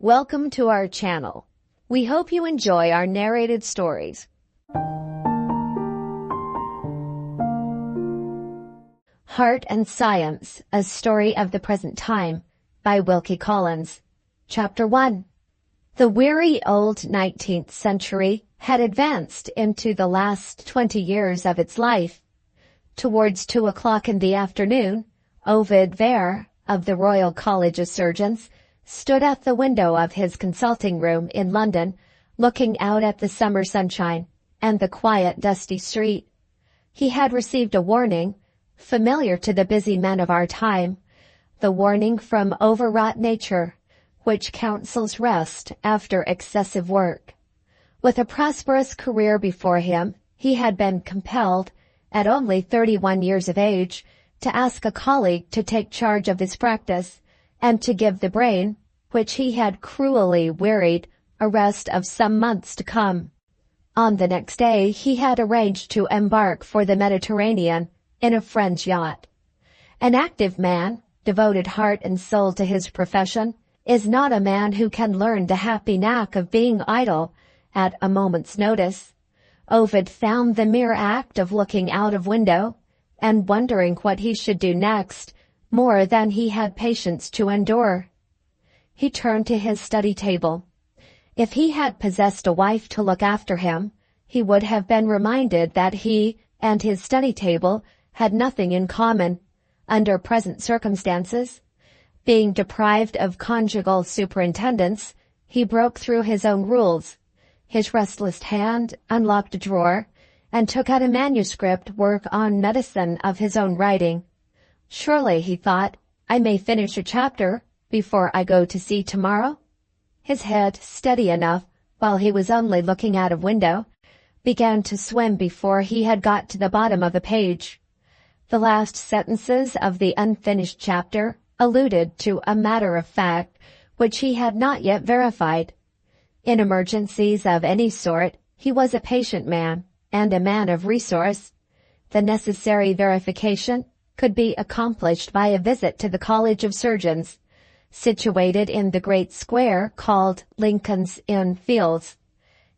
Welcome to our channel. We hope you enjoy our narrated stories. Heart and Science, A Story of the Present Time by Wilkie Collins. Chapter 1. The weary old 19th century had advanced into the last 20 years of its life. Towards 2 o'clock in the afternoon, Ovid Vere, of the Royal College of Surgeons, stood at the window of his consulting room in London, looking out at the summer sunshine and the quiet, dusty street. He had received a warning, familiar to the busy men of our time, the warning from overwrought nature, which counsels rest after excessive work. With a prosperous career before him, he had been compelled, at only 31 years of age, to ask a colleague to take charge of his practice, and to give the brain, which he had cruelly wearied, a rest of some months to come. On the next day he had arranged to embark for the Mediterranean in a friend's yacht. An active man, devoted heart and soul to his profession, is not a man who can learn the happy knack of being idle at a moment's notice. Ovid found the mere act of looking out of window and wondering what he should do next more than he had patience to endure. He turned to his study table. If he had possessed a wife to look after him, he would have been reminded that he and his study table had nothing in common under present circumstances. Being deprived of conjugal superintendence, he broke through his own rules. His restless hand unlocked a drawer and took out a manuscript work on medicine of his own writing. Surely, he thought, I may finish a chapter before I go to sea tomorrow. His head, steady enough while he was only looking out of window, began to swim before he had got to the bottom of the page. The last sentences of the unfinished chapter alluded to a matter of fact which he had not yet verified. In emergencies of any sort, he was a patient man and a man of resource. The necessary verification could be accomplished by a visit to the College of Surgeons, situated in the great square called Lincoln's Inn Fields.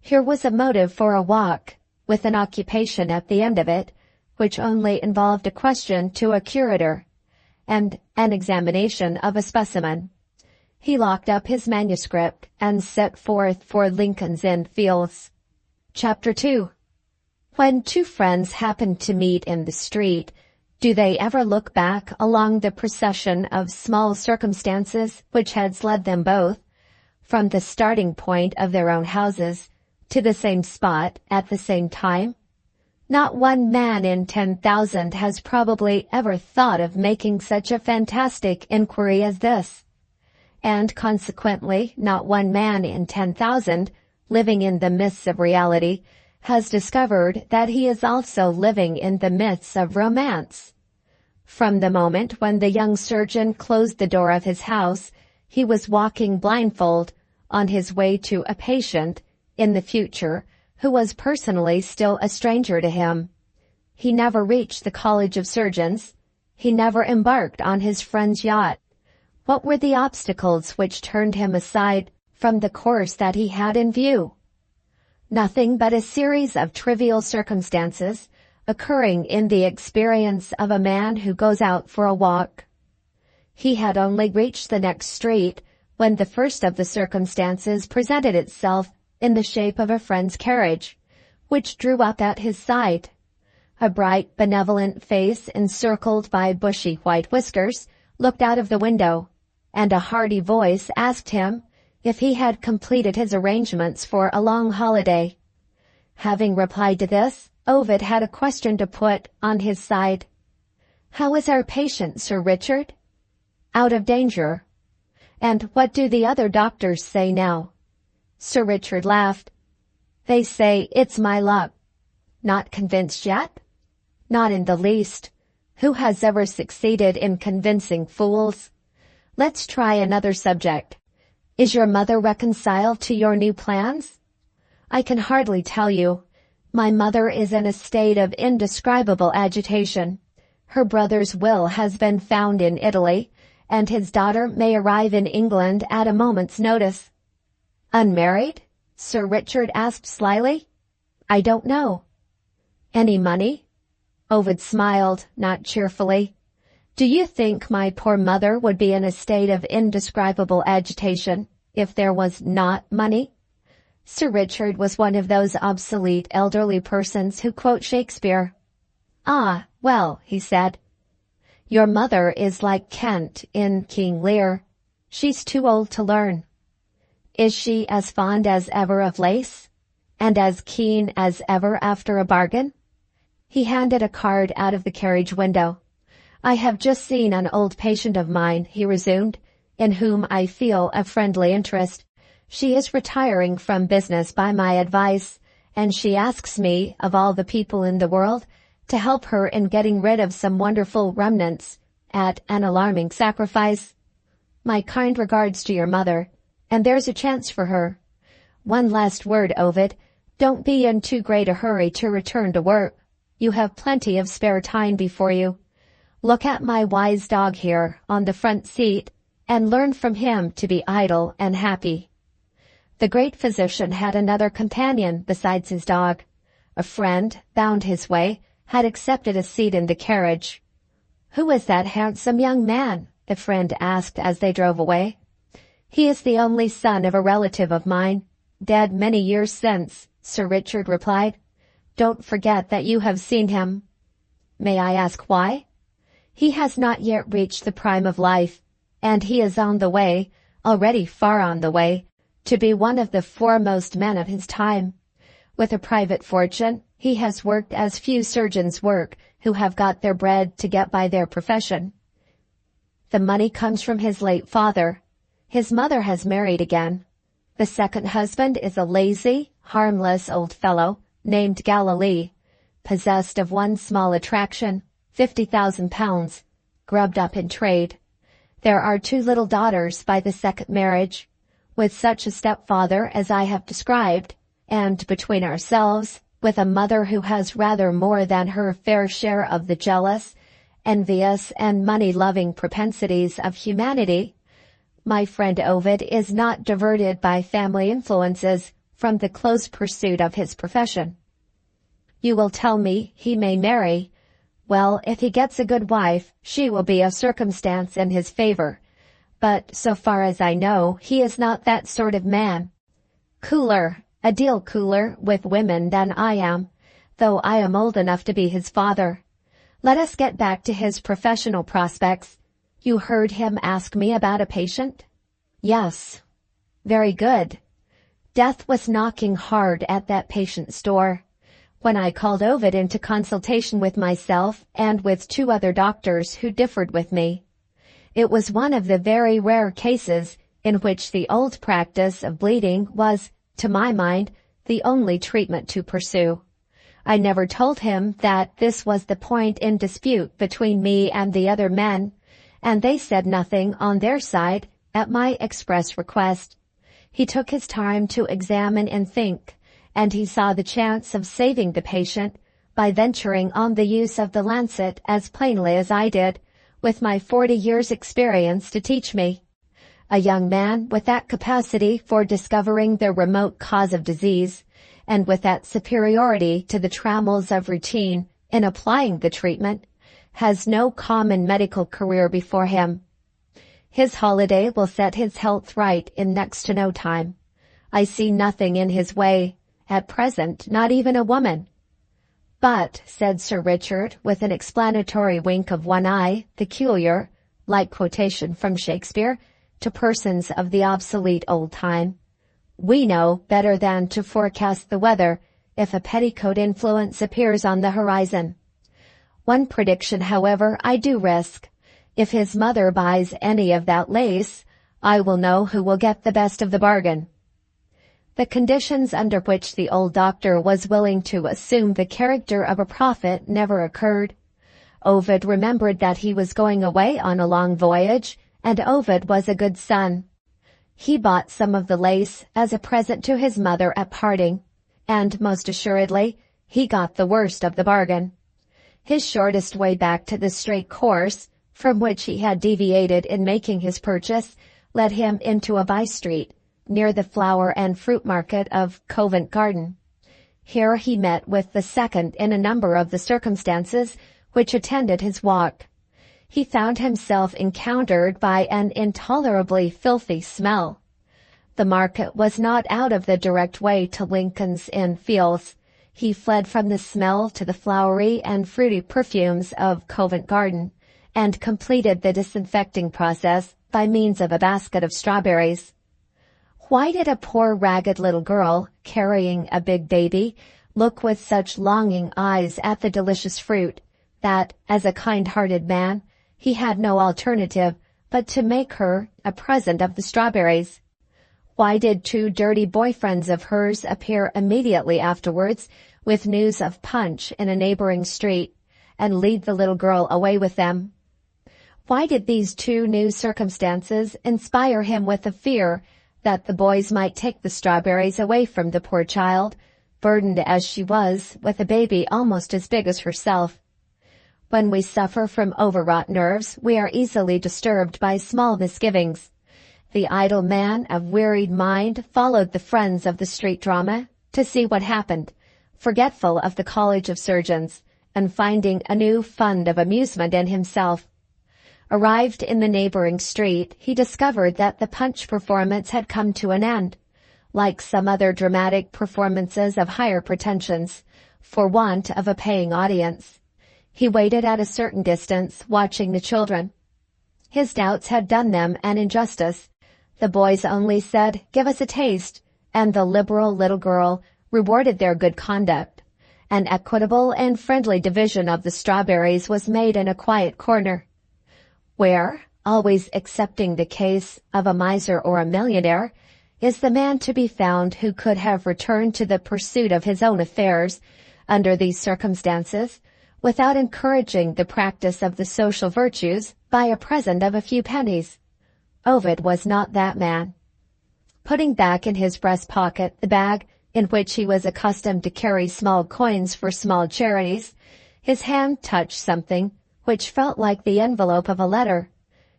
Here was a motive for a walk, with an occupation at the end of it, which only involved a question to a curator, and an examination of a specimen. He locked up his manuscript and set forth for Lincoln's Inn Fields. Chapter 2. When two friends happen to meet in the street, do they ever look back along the procession of small circumstances which has led them both, from the starting point of their own houses, to the same spot at the same time? Not one man in 10,000 has probably ever thought of making such a fantastic inquiry as this. And consequently, not one man in 10,000, living in the midst of reality, has discovered that he is also living in the midst of romance. From the moment when the young surgeon closed the door of his house, he was walking blindfold on his way to a patient in the future who was personally still a stranger to him. He never reached the College of Surgeons. He never embarked on his friend's yacht. What were the obstacles which turned him aside from the course that he had in view? Nothing but a series of trivial circumstances occurring in the experience of a man who goes out for a walk. He had only reached the next street when the first of the circumstances presented itself in the shape of a friend's carriage, which drew up at his side. A bright, benevolent face encircled by bushy white whiskers looked out of the window, and a hearty voice asked him if he had completed his arrangements for a long holiday. Having replied to this, Ovid had a question to put on his side. How is our patient, Sir Richard? Out of danger. And what do the other doctors say now? Sir Richard laughed. They say it's my luck. Not convinced yet? Not in the least. Who has ever succeeded in convincing fools? Let's try another subject. Is your mother reconciled to your new plans? I can hardly tell you. My mother is in a state of indescribable agitation. Her brother's will has been found in Italy, and his daughter may arrive in England at a moment's notice." "Unmarried?" Sir Richard asked slyly. "I don't know." "Any money?" Ovid smiled, not cheerfully. "Do you think my poor mother would be in a state of indescribable agitation if there was not money?" Sir Richard was one of those obsolete elderly persons who quote Shakespeare. "Ah, well," he said, "your mother is like Kent in King Lear. She's too old to learn." "Is she as fond as ever of lace? And as keen as ever after a bargain?" He handed a card out of the carriage window. "I have just seen an old patient of mine," he resumed, "in whom I feel a friendly interest. She is retiring from business by my advice, and she asks me, of all the people in the world, to help her in getting rid of some wonderful remnants, at an alarming sacrifice. My kind regards to your mother, and there's a chance for her. One last word, Ovid. Don't be in too great a hurry to return to work. You have plenty of spare time before you. Look at my wise dog here on the front seat, and learn from him to be idle and happy." The great physician had another companion besides his dog. A friend, bound his way, had accepted a seat in the carriage. "Who is that handsome young man?" the friend asked as they drove away. "He is the only son of a relative of mine, dead many years since," Sir Richard replied. "Don't forget that you have seen him." "May I ask why?" "He has not yet reached the prime of life, and he is on the way, already far on the way, to be one of the foremost men of his time. With a private fortune, he has worked as few surgeons work who have got their bread to get by their profession. The money comes from his late father. His mother has married again. The second husband is a lazy, harmless old fellow named Galilee, possessed of one small attraction, £50,000, grubbed up in trade. There are 2 little daughters by the second marriage, with such a stepfather as I have described, and between ourselves, with a mother who has rather more than her fair share of the jealous, envious, and money-loving propensities of humanity, my friend Ovid is not diverted by family influences from the close pursuit of his profession. You will tell me he may marry. Well, if he gets a good wife, she will be a circumstance in his favor. But so far as I know, he is not that sort of man. Cooler, a deal cooler with women than I am, though I am old enough to be his father. Let us get back to his professional prospects. You heard him ask me about a patient?" "Yes." "Very good. Death was knocking hard at that patient's door. When I called Ovid into consultation with myself and with 2 other doctors who differed with me, it was one of the very rare cases in which the old practice of bleeding was, to my mind, the only treatment to pursue. I never told him that this was the point in dispute between me and the other men, and they said nothing on their side at my express request. He took his time to examine and think, and he saw the chance of saving the patient by venturing on the use of the lancet as plainly as I did, with my 40 years' experience to teach me. A young man with that capacity for discovering the remote cause of disease, and with that superiority to the trammels of routine in applying the treatment, has no common medical career before him. His holiday will set his health right in next to no time. I see nothing in his way, at present, not even a woman." "But," said Sir Richard, with an explanatory wink of one eye, peculiar, like quotation from Shakespeare, to persons of the obsolete old time, "we know better than to forecast the weather if a petticoat influence appears on the horizon. One prediction, however, I do risk. If his mother buys any of that lace, I will know who will get the best of the bargain." The conditions under which the old doctor was willing to assume the character of a prophet never occurred. Ovid remembered that he was going away on a long voyage, and Ovid was a good son. He bought some of the lace as a present to his mother at parting, and most assuredly he got the worst of the bargain. His shortest way back to the straight course, from which he had deviated in making his purchase, led him into a by-street, near the flower and fruit market of Covent Garden. Here he met with the second in a number of the circumstances which attended his walk. He found himself encountered by an intolerably filthy smell. The market was not out of the direct way to Lincoln's Inn Fields. He fled from the smell to the flowery and fruity perfumes of Covent Garden, and completed the disinfecting process by means of a basket of strawberries. Why did a poor ragged little girl, carrying a big baby, look with such longing eyes at the delicious fruit, that, as a kind-hearted man, he had no alternative but to make her a present of the strawberries? Why did two dirty boyfriends of hers appear immediately afterwards with news of Punch in a neighboring street, and lead the little girl away with them? Why did these two new circumstances inspire him with a fear that the boys might take the strawberries away from the poor child, burdened as she was with a baby almost as big as herself? When we suffer from overwrought nerves, we are easily disturbed by small misgivings. The idle man of wearied mind followed the friends of the street drama to see what happened, forgetful of the College of Surgeons, and finding a new fund of amusement in himself. Arrived in the neighboring street, he discovered that the Punch performance had come to an end, like some other dramatic performances of higher pretensions, for want of a paying audience. He waited at a certain distance, watching the children. His doubts had done them an injustice. The boys only said, "Give us a taste," and the liberal little girl rewarded their good conduct. An equitable and friendly division of the strawberries was made in a quiet corner. Where, always excepting the case of a miser or a millionaire, is the man to be found who could have returned to the pursuit of his own affairs, under these circumstances, without encouraging the practice of the social virtues by a present of a few pennies? Ovid was not that man. Putting back in his breast pocket the bag in which he was accustomed to carry small coins for small charities, his hand touched something which felt like the envelope of a letter.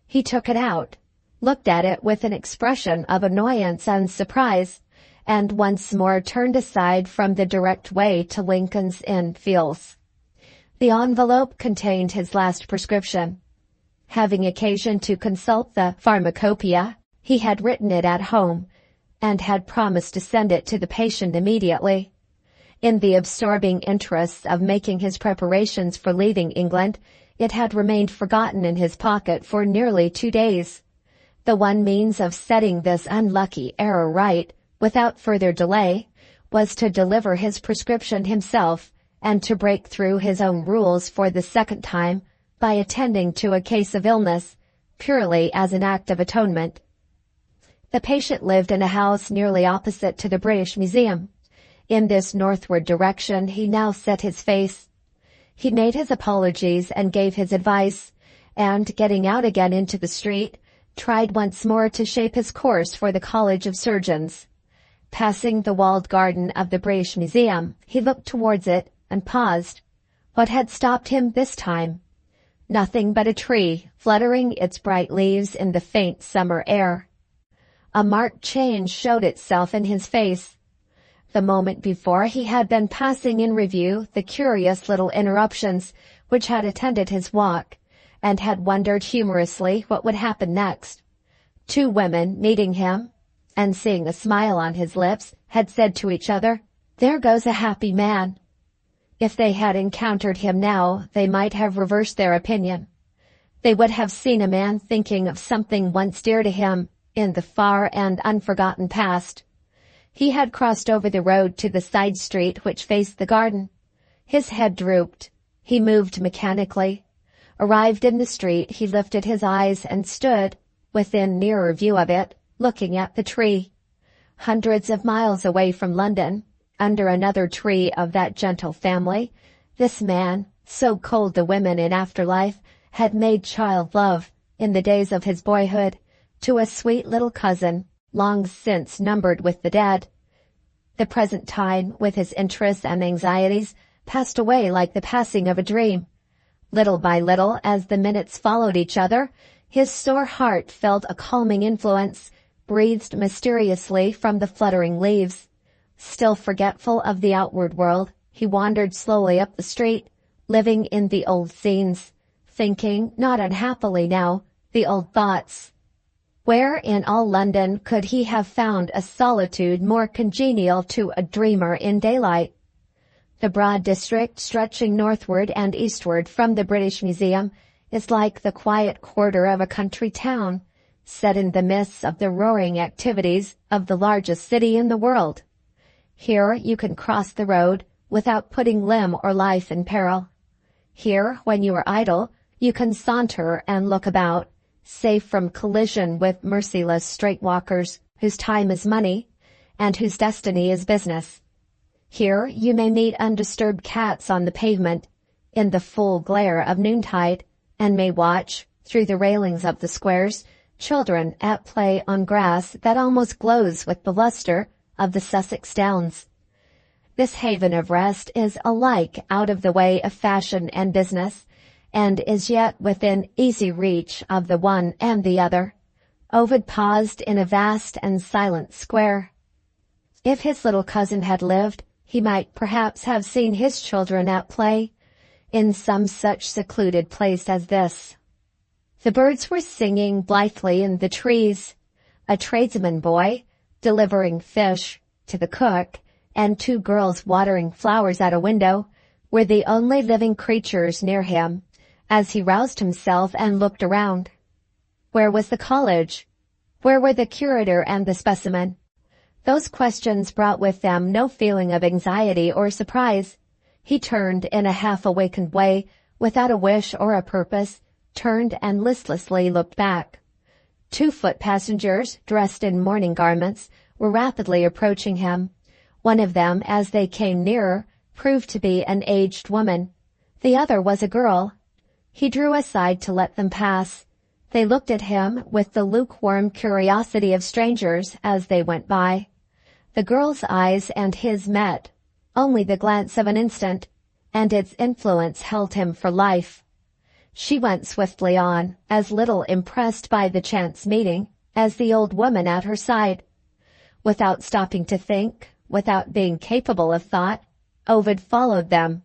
He took it out, looked at it with an expression of annoyance and surprise, and once more turned aside from the direct way to Lincoln's Inn Fields. The envelope contained his last prescription. Having occasion to consult the pharmacopoeia, he had written it at home, and had promised to send it to the patient immediately. In the absorbing interests of making his preparations for leaving England, it had remained forgotten in his pocket for nearly 2 days. The one means of setting this unlucky error right, without further delay, was to deliver his prescription himself, and to break through his own rules for the second time by attending to a case of illness, purely as an act of atonement. The patient lived in a house nearly opposite to the British Museum. In this northward direction he now set his face. He made his apologies and gave his advice, and, getting out again into the street, tried once more to shape his course for the College of Surgeons. Passing the walled garden of the British Museum, he looked towards it and paused. What had stopped him this time? Nothing but a tree, fluttering its bright leaves in the faint summer air. A marked change showed itself in his face. The moment before he had been passing in review the curious little interruptions which had attended his walk, and had wondered humorously what would happen next. Two women, meeting him, and seeing a smile on his lips, had said to each other, "There goes a happy man." If they had encountered him now, they might have reversed their opinion. They would have seen a man thinking of something once dear to him in the far and unforgotten past. He had crossed over the road to the side street which faced the garden. His head drooped. He moved mechanically. Arrived in the street, he lifted his eyes and stood, within nearer view of it, looking at the tree. Hundreds of miles away from London, under another tree of that gentle family, this man, so cold to women in after life, had made child love, in the days of his boyhood, to a sweet little cousin, long since numbered with the dead. The present time, with his interests and anxieties, passed away like the passing of a dream. Little by little, as the minutes followed each other, his sore heart felt a calming influence, breathed mysteriously from the fluttering leaves. Still forgetful of the outward world, he wandered slowly up the street, living in the old scenes, thinking, not unhappily now, the old thoughts. Where in all London could he have found a solitude more congenial to a dreamer in daylight? The broad district stretching northward and eastward from the British Museum is like the quiet quarter of a country town, set in the midst of the roaring activities of the largest city in the world. Here you can cross the road without putting limb or life in peril. Here, when you are idle, you can saunter and look about, safe from collision with merciless streetwalkers whose time is money and whose destiny is business. Here you may meet undisturbed cats on the pavement in the full glare of noontide, and may watch, through the railings of the squares, children at play on grass that almost glows with the luster of the Sussex Downs. This haven of rest is alike out of the way of fashion and business, and is yet within easy reach of the one and the other. Ovid paused in a vast and silent square. If his little cousin had lived, he might perhaps have seen his children at play in some such secluded place as this. The birds were singing blithely in the trees. A tradesman boy, delivering fish to the cook, and two girls watering flowers at a window, were the only living creatures near him, as he roused himself and looked around. Where was the college? Where were the curator and the specimen? Those questions brought with them no feeling of anxiety or surprise. He turned in a half-awakened way, without a wish or a purpose, turned and listlessly looked back. 2 foot passengers, dressed in mourning garments, were rapidly approaching him. One of them, as they came nearer, proved to be an aged woman. The other was a girl. He drew aside to let them pass. They looked at him with the lukewarm curiosity of strangers as they went by. The girl's eyes and his met, only the glance of an instant, and its influence held him for life. She went swiftly on, as little impressed by the chance meeting as the old woman at her side. Without stopping to think, without being capable of thought, Ovid followed them.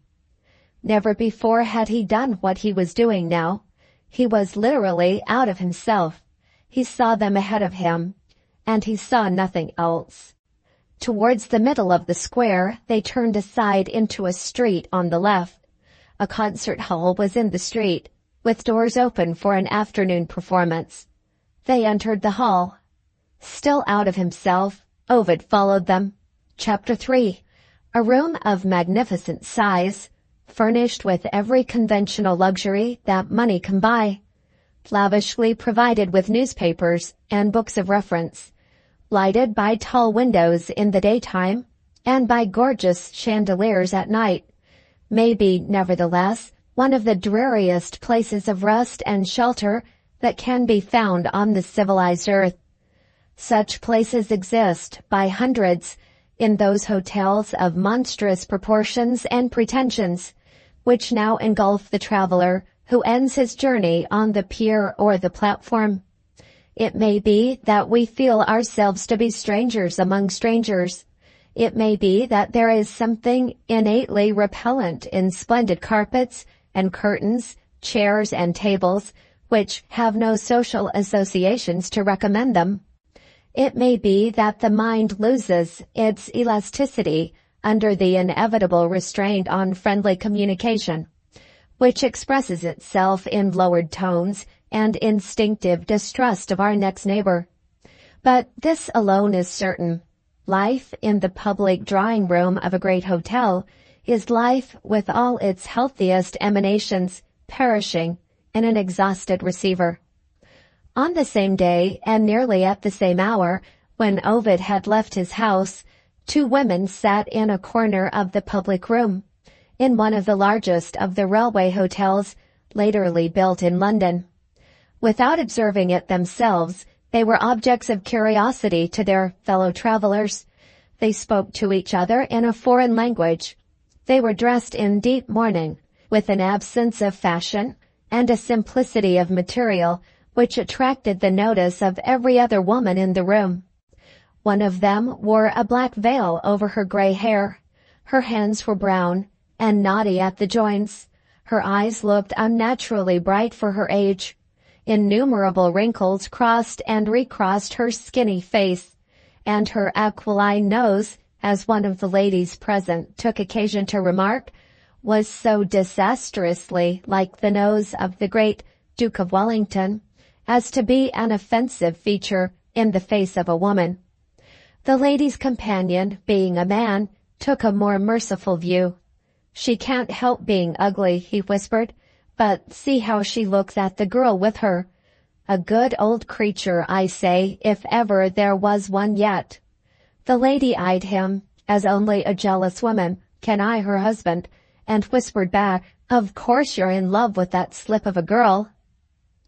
Never before had he done what he was doing now. He was literally out of himself. He saw them ahead of him, and he saw nothing else. Towards the middle of the square, they turned aside into a street on the left. A concert hall was in the street, with doors open for an afternoon performance. They entered the hall. Still out of himself, Ovid followed them. Chapter 3. A room of magnificent size, furnished with every conventional luxury that money can buy, lavishly provided with newspapers and books of reference, lighted by tall windows in the daytime and by gorgeous chandeliers at night, may be, nevertheless, one of the dreariest places of rest and shelter that can be found on the civilized earth. Such places exist by hundreds in those hotels of monstrous proportions and pretensions, which now engulf the traveler who ends his journey on the pier or the platform. It may be that we feel ourselves to be strangers among strangers. It may be that there is something innately repellent in splendid carpets and curtains, chairs and tables, which have no social associations to recommend them. It may be that the mind loses its elasticity under the inevitable restraint on friendly communication, which expresses itself in lowered tones and instinctive distrust of our next neighbor. But this alone is certain. Life in the public drawing room of a great hotel is life with all its healthiest emanations perishing in an exhausted receiver. On the same day, and nearly at the same hour, when Ovid had left his house, 2 women sat in a corner of the public room, in one of the largest of the railway hotels latterly built in London. Without observing it themselves, they were objects of curiosity to their fellow travelers. They spoke to each other in a foreign language. They were dressed in deep mourning, with an absence of fashion and a simplicity of material which attracted the notice of every other woman in the room. One of them wore a black veil over her gray hair. Her hands were brown and knotty at the joints. Her eyes looked unnaturally bright for her age. Innumerable wrinkles crossed and recrossed her skinny face, and her aquiline nose, as one of the ladies present took occasion to remark, was so disastrously like the nose of the great Duke of Wellington as to be an offensive feature in the face of a woman. The lady's companion, being a man, took a more merciful view. "She can't help being ugly," he whispered, "but see how she looks at the girl with her. A good old creature, I say, if ever there was one yet." The lady eyed him, as only a jealous woman can eye her husband, and whispered back, "Of course you're in love with that slip of a girl."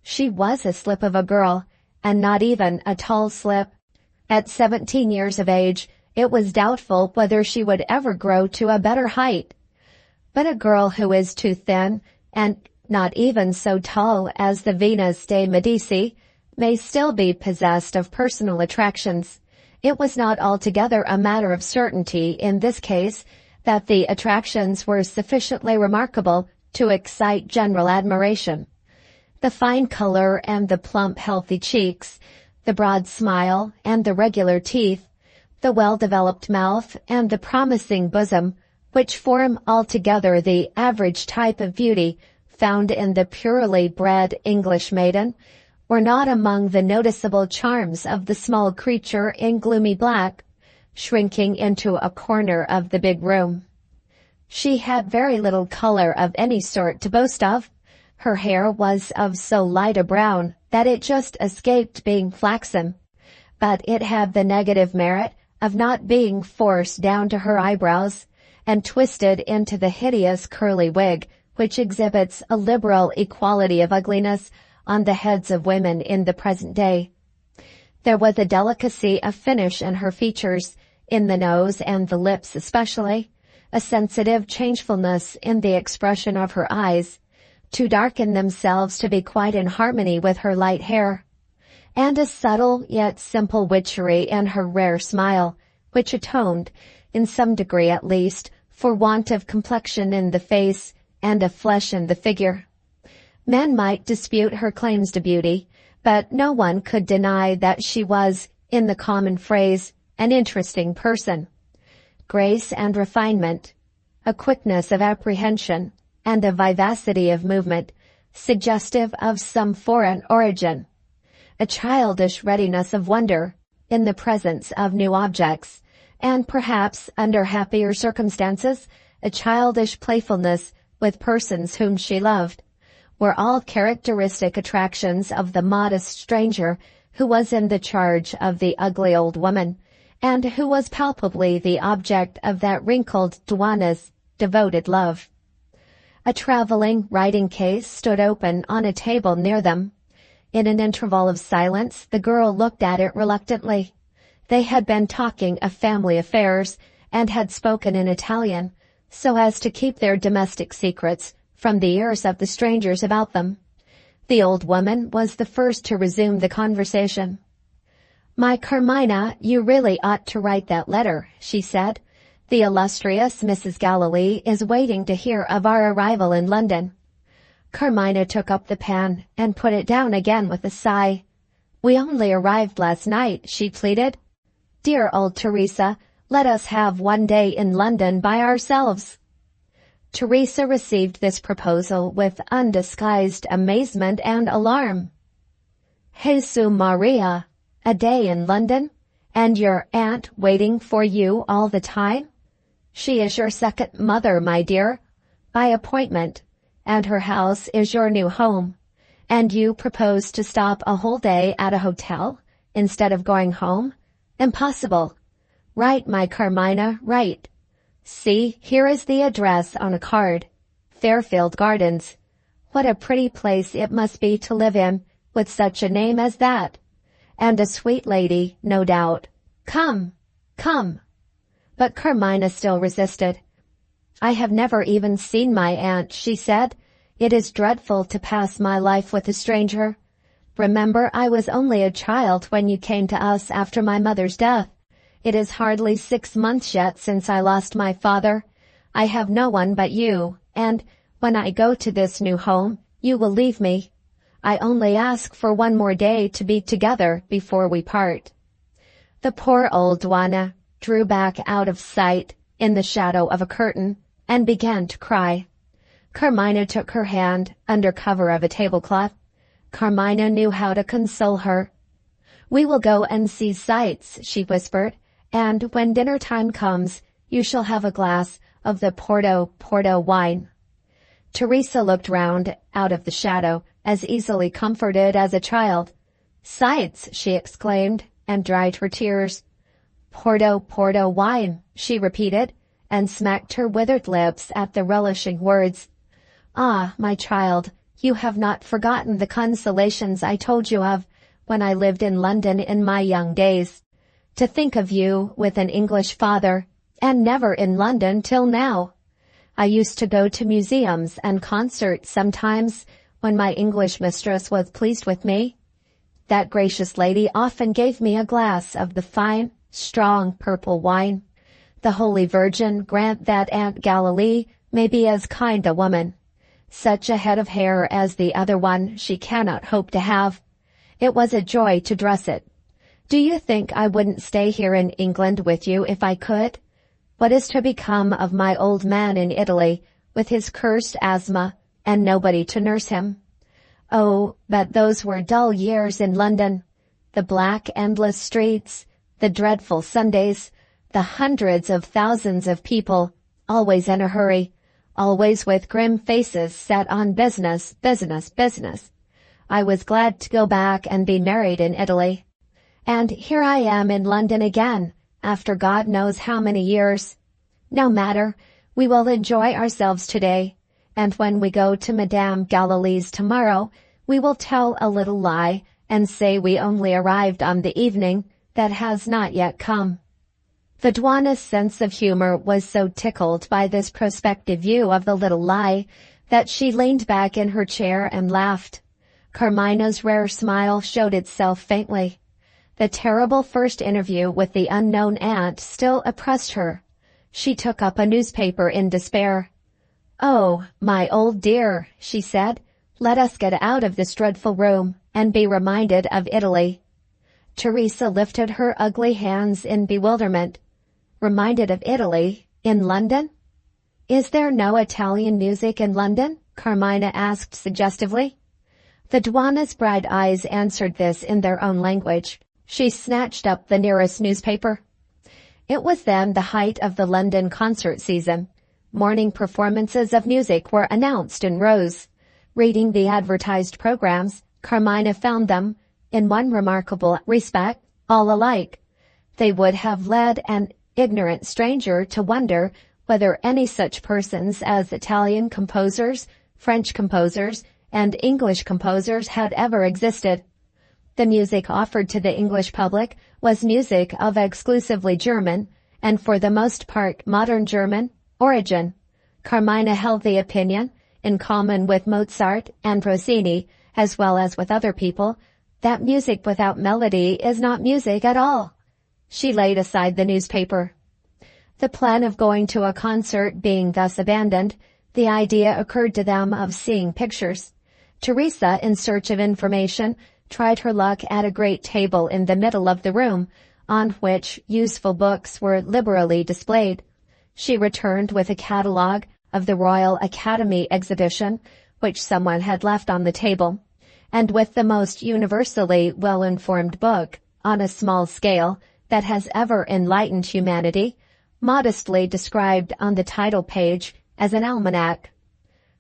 She was a slip of a girl, and not even a tall slip. At 17 years of age, it was doubtful whether she would ever grow to a better height. But a girl who is too thin, and not even so tall as the Venus de Medici, may still be possessed of personal attractions. It was not altogether a matter of certainty in this case that the attractions were sufficiently remarkable to excite general admiration. The fine color and the plump healthy cheeks, the broad smile and the regular teeth, the well-developed mouth and the promising bosom, which form altogether the average type of beauty found in the purely bred English maiden, were not among the noticeable charms of the small creature in gloomy black, shrinking into a corner of the big room. She had very little color of any sort to boast of. Her hair was of so light a brown that it just escaped being flaxen, but it had the negative merit of not being forced down to her eyebrows and twisted into the hideous curly wig which exhibits a liberal equality of ugliness on the heads of women in the present day. There was a delicacy of finish in her features, in the nose and the lips especially, a sensitive changefulness in the expression of her eyes, to darken themselves to be quite in harmony with her light hair, and a subtle yet simple witchery in her rare smile, which atoned, in some degree at least, for want of complexion in the face and of flesh in the figure. Men might dispute her claims to beauty, but no one could deny that she was, in the common phrase, an interesting person. Grace and refinement, a quickness of apprehension, and a vivacity of movement, suggestive of some foreign origin, a childish readiness of wonder in the presence of new objects, and perhaps, under happier circumstances, a childish playfulness with persons whom she loved, were all characteristic attractions of the modest stranger who was in the charge of the ugly old woman, and who was palpably the object of that wrinkled duenna's devoted love. A traveling writing case stood open on a table near them. In an interval of silence, the girl looked at it reluctantly. They had been talking of family affairs, and had spoken in Italian, so as to keep their domestic secrets from the ears of the strangers about them. The old woman was the first to resume the conversation. "My Carmina, you really ought to write that letter," she said. "The illustrious Mrs. Galilee is waiting to hear of our arrival in London." Carmina took up the pen and put it down again with a sigh. "We only arrived last night," she pleaded. "Dear old Teresa, let us have one day in London by ourselves." Teresa received this proposal with undisguised amazement and alarm. "Jesu Maria, a day in London, and your aunt waiting for you all the time? She is your second mother, my dear, by appointment, and her house is your new home, and you propose to stop a whole day at a hotel instead of going home? Impossible. Write, my Carmina, write. See, here is the address on a card. Fairfield Gardens. What a pretty place it must be to live in, with such a name as that. And a sweet lady, no doubt. Come, come." But Carmina still resisted. I have never even seen my aunt, she said. It is dreadful to pass my life with a stranger. Remember, I was only a child when you came to us after my mother's death. It is hardly 6 months yet since I lost my father. I have no one but you, and when I go to this new home, you will leave me. I only ask for one more day to be together before we part. The poor old duenna drew back out of sight in the shadow of a curtain and began to cry. Carmina took her hand under cover of a tablecloth. Carmina knew how to console her. "We will go and see sights," she whispered, "and when dinner time comes, you shall have a glass of the Porto wine." Teresa looked round out of the shadow, as easily comforted as a child. "Sights!" she exclaimed, and dried her tears. Porto wine," she repeated, and smacked her withered lips at the relishing words. "Ah, my child, you have not forgotten the consolations I told you of when I lived in London in my young days. To think of you with an English father, and never in London till now. I used to go to museums and concerts sometimes when my English mistress was pleased with me. That gracious lady often gave me a glass of the fine, strong purple wine. The Holy Virgin grant that Aunt Galilee may be as kind a woman. Such a head of hair as the other one she cannot hope to have. It was a joy to dress it. Do you think I wouldn't stay here in England with you if I could? What is to become of my old man in Italy, with his cursed asthma, and nobody to nurse him? Oh, but those were dull years in London. The black, endless streets, the dreadful Sundays, the hundreds of thousands of people, always in a hurry, always with grim faces set on business, business, business. I was glad to go back and be married in Italy. And here I am in London again, after God knows how many years. No matter, we will enjoy ourselves today, and when we go to Madame Galilee's tomorrow, we will tell a little lie and say we only arrived on the evening that has not yet come." The duenna's sense of humor was so tickled by this prospective view of the little lie that she leaned back in her chair and laughed. Carmina's rare smile showed itself faintly. The terrible first interview with the unknown aunt still oppressed her. She took up a newspaper in despair. "Oh, my old dear," she said, "let us get out of this dreadful room and be reminded of Italy." Teresa lifted her ugly hands in bewilderment. "Reminded of Italy? In London?" "Is there no Italian music in London?" Carmina asked suggestively. The duenna's bright eyes answered this in their own language. She snatched up the nearest newspaper. It was then the height of the London concert season. Morning performances of music were announced in rows. Reading the advertised programs, Carmina found them, in one remarkable respect, all alike. They would have led an ignorant stranger to wonder whether any such persons as Italian composers, French composers, and English composers had ever existed. The music offered to the English public was music of exclusively German, and for the most part modern German, origin. Carmina held the opinion, in common with Mozart and Rossini, as well as with other people, that music without melody is not music at all. She laid aside the newspaper. The plan of going to a concert being thus abandoned, the idea occurred to them of seeing pictures. Teresa, in search of information, tried her luck at a great table in the middle of the room, on which useful books were liberally displayed. She returned with a catalogue of the Royal Academy exhibition, which someone had left on the table, and with the most universally well-informed book, on a small scale, that has ever enlightened humanity, modestly described on the title page as an almanac.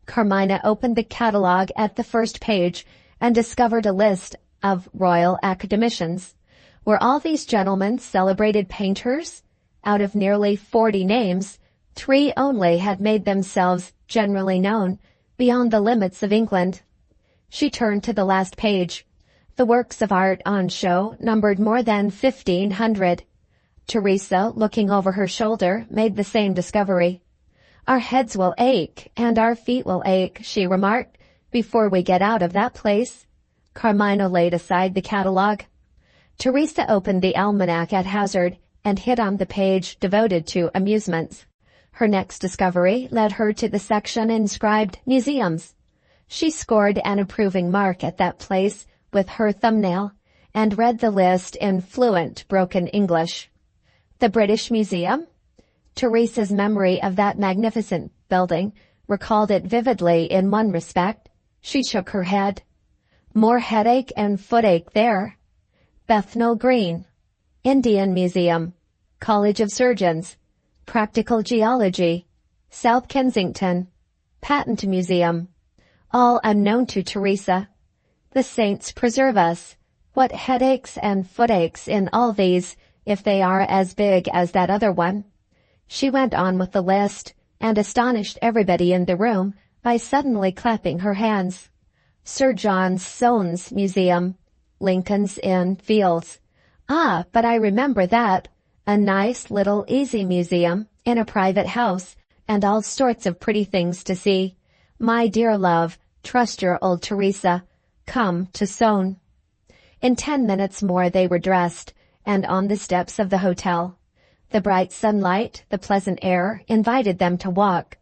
Carmina opened the catalogue at the first page and discovered a list of Royal Academicians. Were all these gentlemen celebrated painters? Out of nearly 40 names, 3 only had made themselves generally known beyond the limits of England. She turned to the last page. The works of art on show numbered more than 1,500. Teresa, looking over her shoulder, made the same discovery. Our heads will ache and our feet will ache, she remarked, before we get out of that place. Carmina laid aside the catalogue. Teresa opened the almanac at hazard and hit on the page devoted to amusements. Her next discovery led her to the section inscribed Museums. She scored an approving mark at that place with her thumbnail and read the list in fluent broken English. The British Museum? Teresa's memory of that magnificent building recalled it vividly in one respect. She shook her head. More headache and footache there. Bethnal Green. Indian Museum. College of Surgeons. Practical Geology. South Kensington. Patent Museum. All unknown to Teresa. The saints preserve us. What headaches and footaches in all these, if they are as big as that other one. She went on with the list, and astonished everybody in the room by suddenly clapping her hands. Sir John Soane's Museum. Lincoln's Inn Fields. Ah, but I remember that. A nice little easy museum in a private house, and all sorts of pretty things to see. My dear love, trust your old Teresa. Come to Soane. In 10 minutes more they were dressed, and on the steps of the hotel. The bright sunlight, the pleasant air, invited them to walk.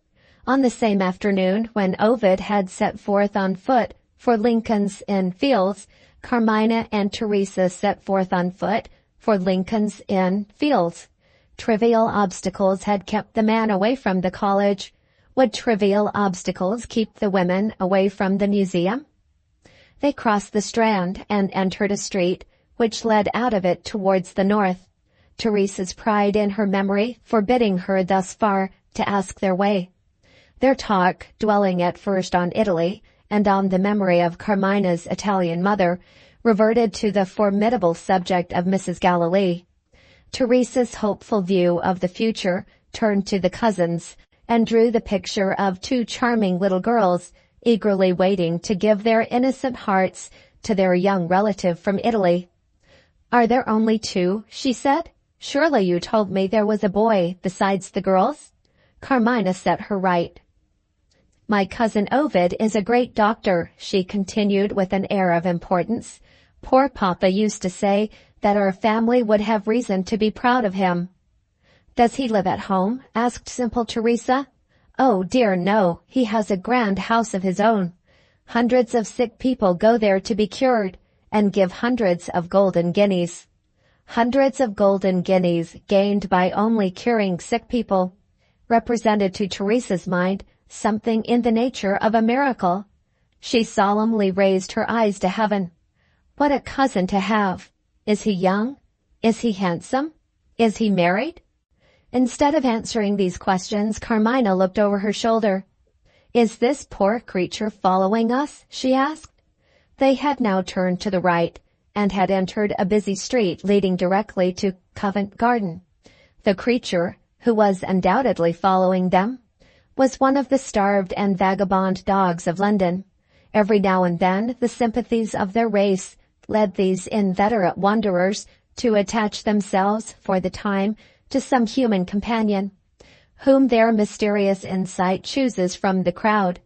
On the same afternoon, when Ovid had set forth on foot for Lincoln's Inn Fields, Carmina and Teresa set forth on foot for Lincoln's Inn Fields. Trivial obstacles had kept the man away from the college. Would trivial obstacles keep the women away from the museum? They crossed the Strand and entered a street which led out of it towards the north. Teresa's pride in her memory forbidding her thus far to ask their way. Their talk, dwelling at first on Italy and on the memory of Carmina's Italian mother, reverted to the formidable subject of Mrs. Galilee. Teresa's hopeful view of the future turned to the cousins and drew the picture of 2 charming little girls eagerly waiting to give their innocent hearts to their young relative from Italy. Are there only 2? She said. Surely you told me there was a boy besides the girls? Carmina set her right. My cousin Ovid is a great doctor, she continued with an air of importance. Poor papa used to say that our family would have reason to be proud of him. Does he live at home? Asked simple Teresa. Oh dear no, he has a grand house of his own. Hundreds of sick people go there to be cured, and give hundreds of golden guineas. Hundreds of golden guineas gained by only curing sick people represented to Teresa's mind something in the nature of a miracle. She solemnly raised her eyes to heaven. What a cousin to have! Is he young? Is he handsome? Is he married? Instead of answering these questions, Carmina looked over her shoulder. Is this poor creature following us? She asked. They had now turned to the right, and had entered a busy street leading directly to Covent Garden. The creature, who was undoubtedly following them, was one of the starved and vagabond dogs of London. Every now and then the sympathies of their race led these inveterate wanderers to attach themselves for the time to some human companion, whom their mysterious insight chooses from the crowd.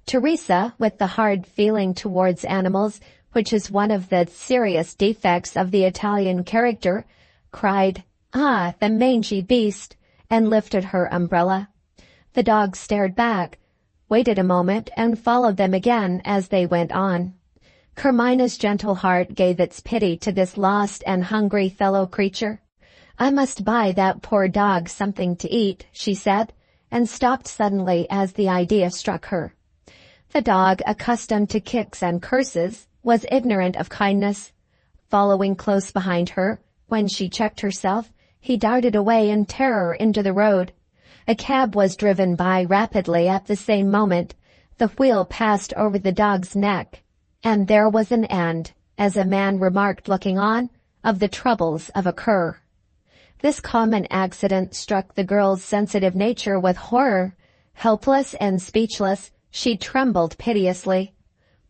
Teresa, with the hard feeling towards animals, which is one of the serious defects of the Italian character, cried, "Ah, the mangy beast!" and lifted her umbrella. The dog stared back, waited a moment, and followed them again as they went on. Carmina's gentle heart gave its pity to this lost and hungry fellow creature. I must buy that poor dog something to eat, she said, and stopped suddenly as the idea struck her. The dog, accustomed to kicks and curses, was ignorant of kindness. Following close behind her, when she checked herself, he darted away in terror into the road. A cab was driven by rapidly at the same moment. The wheel passed over the dog's neck, and there was an end, as a man remarked looking on, of the troubles of a cur. This common accident struck the girl's sensitive nature with horror. Helpless and speechless, she trembled piteously.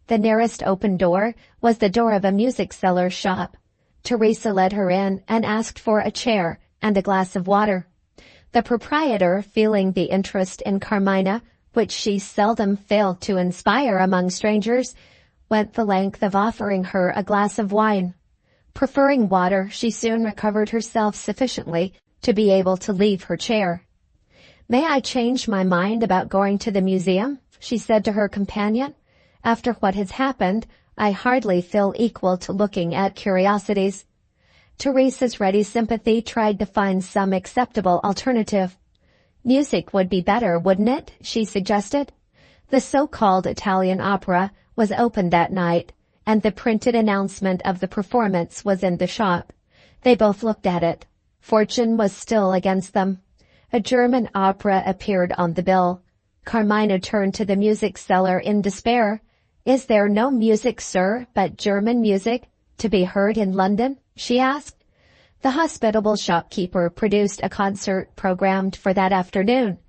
The nearest open door was the door of a music-seller's shop. Teresa led her in and asked for a chair and a glass of water. The proprietor, feeling the interest in Carmina, which she seldom failed to inspire among strangers, went the length of offering her a glass of wine. Preferring water, she soon recovered herself sufficiently to be able to leave her chair. "May I change my mind about going to the museum?" she said to her companion. "After what has happened, I hardly feel equal to looking at curiosities." Teresa's ready sympathy tried to find some acceptable alternative. "Music would be better, wouldn't it?" she suggested. The so-called Italian opera was open that night, and the printed announcement of the performance was in the shop. They both looked at it. Fortune was still against them. A German opera appeared on the bill. Carmina turned to the music seller in despair. "Is there no music, sir, but German music, to be heard in London?" she asked. The hospitable shopkeeper produced a concert programmed for that afternoon,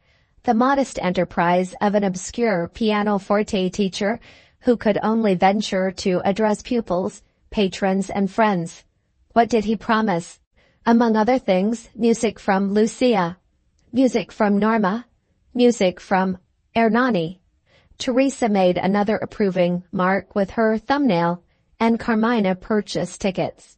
the modest enterprise of an obscure pianoforte teacher who could only venture to address pupils, patrons, and friends. What did he promise? Among other things, music from Lucia, music from Norma, music from Ernani. Teresa made another approving mark with her thumbnail, and Carmina purchased tickets.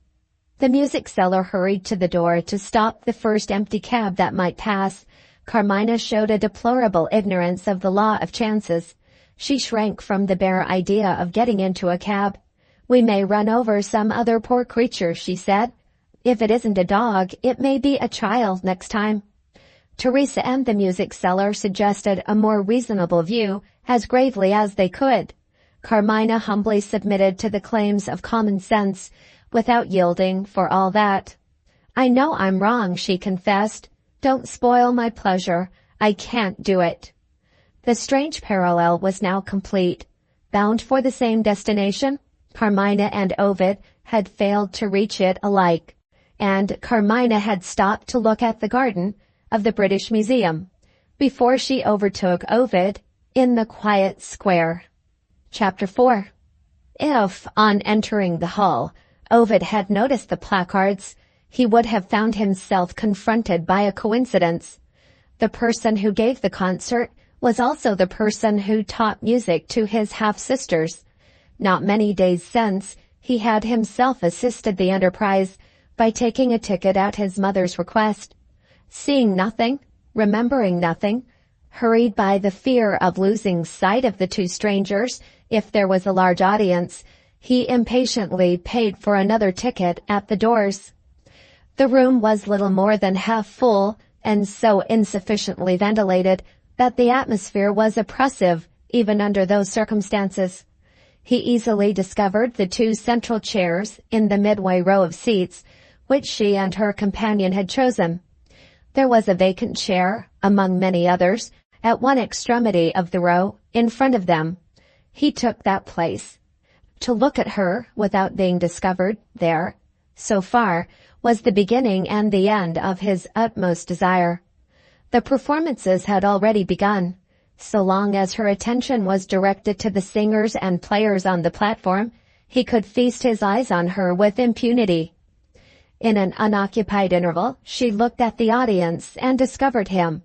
The music seller hurried to the door to stop the first empty cab that might pass. Carmina showed a deplorable ignorance of the law of chances. She shrank from the bare idea of getting into a cab. "We may run over some other poor creature," she said. "If it isn't a dog, it may be a child next time." Teresa and the music seller suggested a more reasonable view as gravely as they could. Carmina humbly submitted to the claims of common sense, without yielding for all that. "I know I'm wrong," she confessed. "Don't spoil my pleasure. I can't do it." The strange parallel was now complete. Bound for the same destination, Carmina and Ovid had failed to reach it alike, and Carmina had stopped to look at the garden of the British Museum before she overtook Ovid in the quiet square. Chapter 4. If, on entering the hall, Ovid had noticed the placards, he would have found himself confronted by a coincidence. The person who gave the concert was also the person who taught music to his half-sisters. Not many days since, he had himself assisted the enterprise by taking a ticket at his mother's request. Seeing nothing, remembering nothing, hurried by the fear of losing sight of the two strangers if there was a large audience, he impatiently paid for another ticket at the doors. The room was little more than half full, and so insufficiently ventilated that the atmosphere was oppressive even under those circumstances. He easily discovered the two central chairs in the midway row of seats, which she and her companion had chosen. There was a vacant chair, among many others, at one extremity of the row, in front of them. He took that place. To look at her without being discovered there, so far, was the beginning and the end of his utmost desire. The performances had already begun. So long as her attention was directed to the singers and players on the platform, he could feast his eyes on her with impunity. In an unoccupied interval, she looked at the audience and discovered him.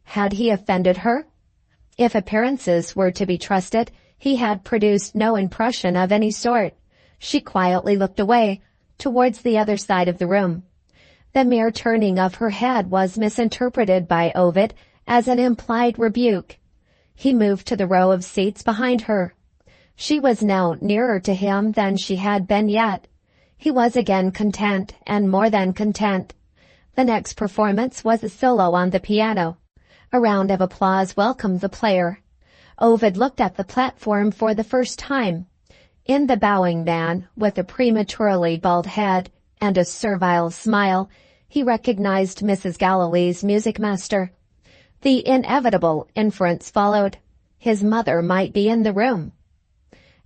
Had he offended her? If appearances were to be trusted, he had produced no impression of any sort. She quietly looked away, towards the other side of the room. The mere turning of her head was misinterpreted by Ovid as an implied rebuke. He moved to the row of seats behind her. She was now nearer to him than she had been yet. He was again content, and more than content. The next performance was a solo on the piano. A round of applause welcomed the player. Ovid looked at the platform for the first time. In the bowing man, with a prematurely bald head and a servile smile, he recognized Mrs. Galloway's music master. The inevitable inference followed. His mother might be in the room.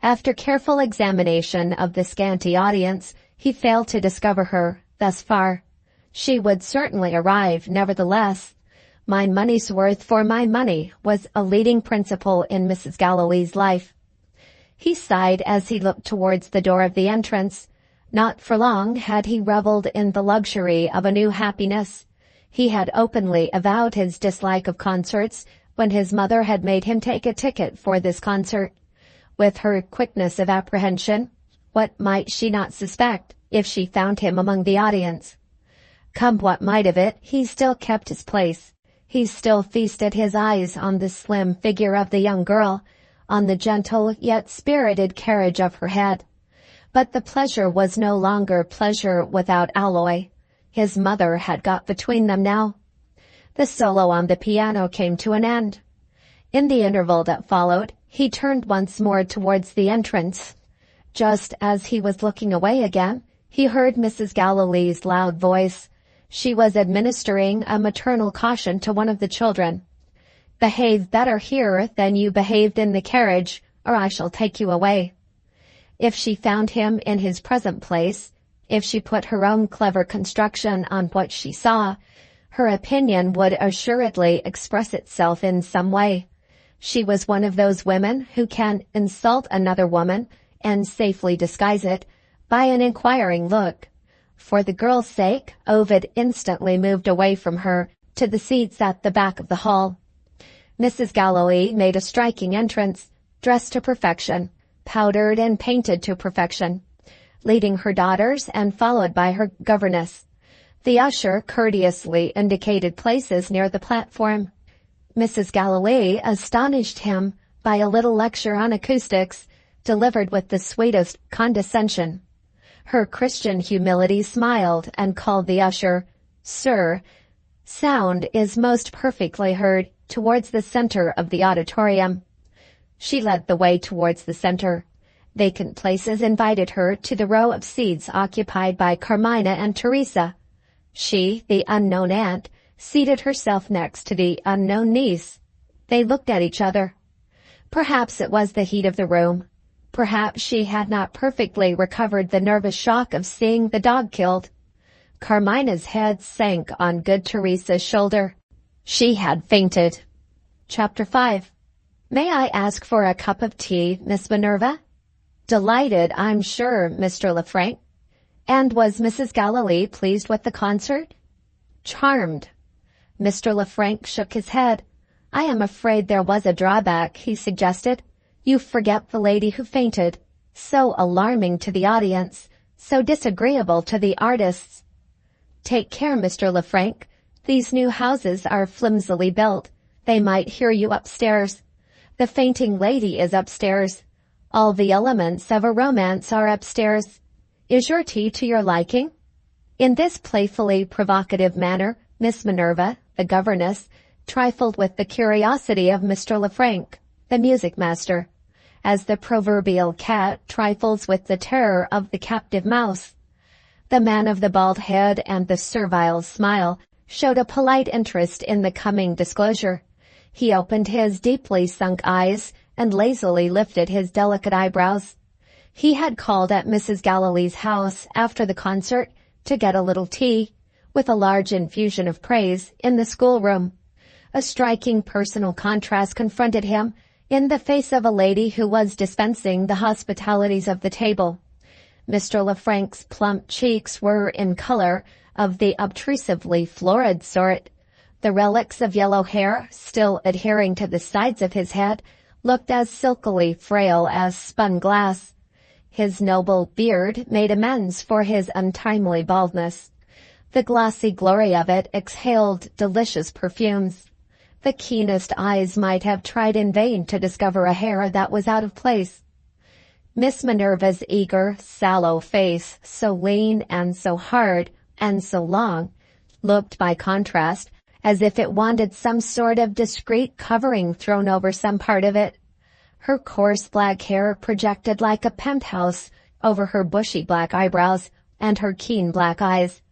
After careful examination of the scanty audience, he failed to discover her, thus far. She would certainly arrive, nevertheless. My money's worth for my money was a leading principle in Mrs. Galloway's life. He sighed as he looked towards the door of the entrance. Not for long had he reveled in the luxury of a new happiness. He had openly avowed his dislike of concerts when his mother had made him take a ticket for this concert. With her quickness of apprehension, what might she not suspect if she found him among the audience? Come what might of it, he still kept his place. He still feasted his eyes on the slim figure of the young girl, on the gentle yet spirited carriage of her head. But the pleasure was no longer pleasure without alloy. His mother had got between them now. The solo on the piano came to an end. In the interval that followed, he turned once more towards the entrance. Just as he was looking away again, he heard Mrs. Gallilee's loud voice. She was administering a maternal caution to one of the children. "Behave better here than you behaved in the carriage, or I shall take you away." If she found him in his present place, if she put her own clever construction on what she saw, her opinion would assuredly express itself in some way. She was one of those women who can insult another woman and safely disguise it by an inquiring look. For the girl's sake, Ovid instantly moved away from her to the seats at the back of the hall. Mrs. Galilee made a striking entrance, dressed to perfection, powdered and painted to perfection, leading her daughters and followed by her governess. The usher courteously indicated places near the platform. Mrs. Galilee astonished him by a little lecture on acoustics, delivered with the sweetest condescension. Her Christian humility smiled and called the usher, "Sir." Sound is most perfectly heard towards the center of the auditorium. She led the way towards the center. Vacant places invited her to the row of seats occupied by Carmina and Teresa. She, the unknown aunt, seated herself next to the unknown niece. They looked at each other. Perhaps it was the heat of the room. Perhaps she had not perfectly recovered the nervous shock of seeing the dog killed. Carmina's head sank on good Teresa's shoulder. She had fainted. Chapter 5. "May I ask for a cup of tea, Miss Minerva?" "Delighted, I'm sure, Mr. Lefrank." "And was Mrs. Galilee pleased with the concert?" "Charmed." Mr. Lefrank shook his head. "I am afraid there was a drawback," he suggested. "You forget the lady who fainted. So alarming to the audience, so disagreeable to the artists." "Take care, Mr. Lefrank. These new houses are flimsily built. They might hear you upstairs. The fainting lady is upstairs. All the elements of a romance are upstairs. Is your tea to your liking?" In this playfully provocative manner, Miss Minerva, the governess, trifled with the curiosity of Mr. Lefrank, the music-master, as the proverbial cat trifles with the terror of the captive mouse. The man of the bald head and the servile smile showed a polite interest in the coming disclosure. He opened his deeply sunk eyes and lazily lifted his delicate eyebrows. He had called at Mrs. Galilee's house after the concert to get a little tea, with a large infusion of praise, in the schoolroom. A striking personal contrast confronted him in the face of a lady who was dispensing the hospitalities of the table. Mr. Lefrank's plump cheeks were in color of the obtrusively florid sort. The relics of yellow hair, still adhering to the sides of his head, looked as silkily frail as spun glass. His noble beard made amends for his untimely baldness. The glossy glory of it exhaled delicious perfumes. The keenest eyes might have tried in vain to discover a hair that was out of place. Miss Minerva's eager, sallow face, so lean and so hard and so long, looked by contrast as if it wanted some sort of discreet covering thrown over some part of it. Her coarse black hair projected like a penthouse over her bushy black eyebrows and her keen black eyes.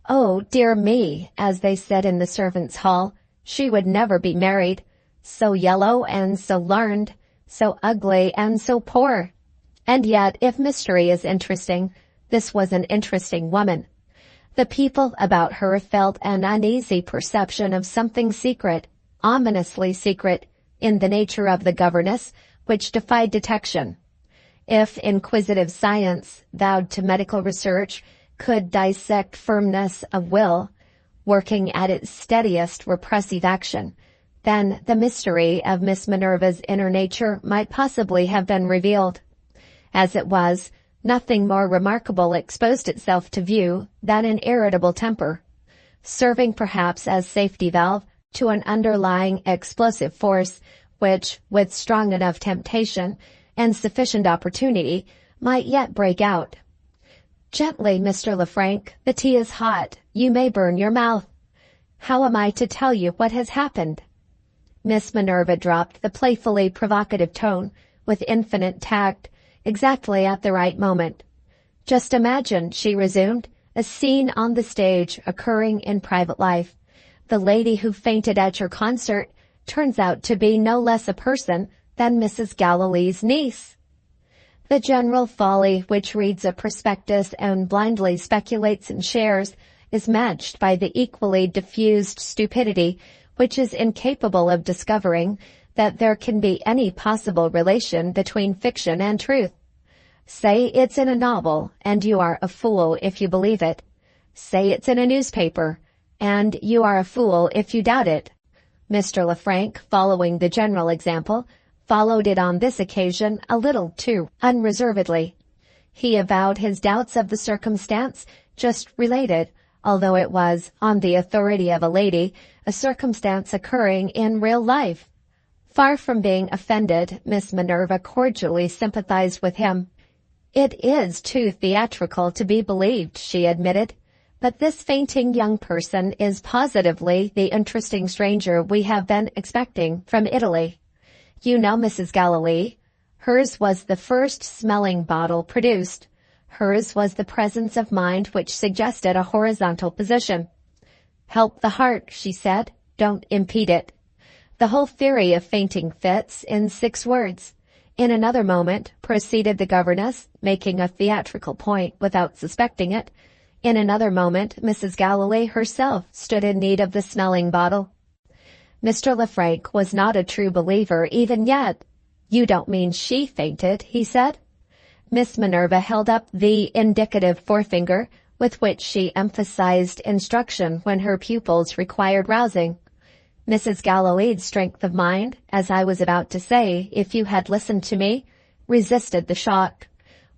"Oh, dear me," as they said in the servants' hall, she would never be married. So yellow and so learned, so ugly and so poor. And yet, if mystery is interesting, this was an interesting woman. The people about her felt an uneasy perception of something secret, ominously secret, in the nature of the governess, which defied detection. If inquisitive science, vowed to medical research, could dissect firmness of will, working at its steadiest repressive action, then the mystery of Miss Minerva's inner nature might possibly have been revealed. As it was, nothing more remarkable exposed itself to view than an irritable temper, serving perhaps as safety valve to an underlying explosive force which, with strong enough temptation and sufficient opportunity, might yet break out. "Gently, Mr. Lefranc, the tea is hot. You may burn your mouth. How am I to tell you what has happened?" Miss Minerva dropped the playfully provocative tone with infinite tact, exactly at the right moment. "Just imagine," she resumed, "a scene on the stage occurring in private life. The lady who fainted at your concert turns out to be no less a person than Mrs. Galilee's niece. The general folly which reads a prospectus and blindly speculates in shares is matched by the equally diffused stupidity which is incapable of discovering that there can be any possible relation between fiction and truth. Say it's in a novel, and you are a fool if you believe it. Say it's in a newspaper, and you are a fool if you doubt it." Mr. Lefranc, following the general example, followed it on this occasion a little too unreservedly. He avowed his doubts of the circumstance just related, although it was, on the authority of a lady, a circumstance occurring in real life. Far from being offended, Miss Minerva cordially sympathized with him. "It is too theatrical to be believed," she admitted, "but this fainting young person is positively the interesting stranger we have been expecting from Italy. You know Mrs. Galilee. Hers was the first smelling bottle produced. Hers was the presence of mind which suggested a horizontal position. 'Help the heart,' she said, 'don't impede it.' The whole theory of fainting fits in 6 words. In another moment," proceeded the governess, making a theatrical point without suspecting it, "in another moment Mrs. Galilee herself stood in need of the smelling bottle." Mr. Lefranc was not a true believer even yet. "You don't mean she fainted," he said. Miss Minerva held up the indicative forefinger with which she emphasized instruction when her pupils required rousing. "Mrs. Galilee's strength of mind, as I was about to say, if you had listened to me, resisted the shock.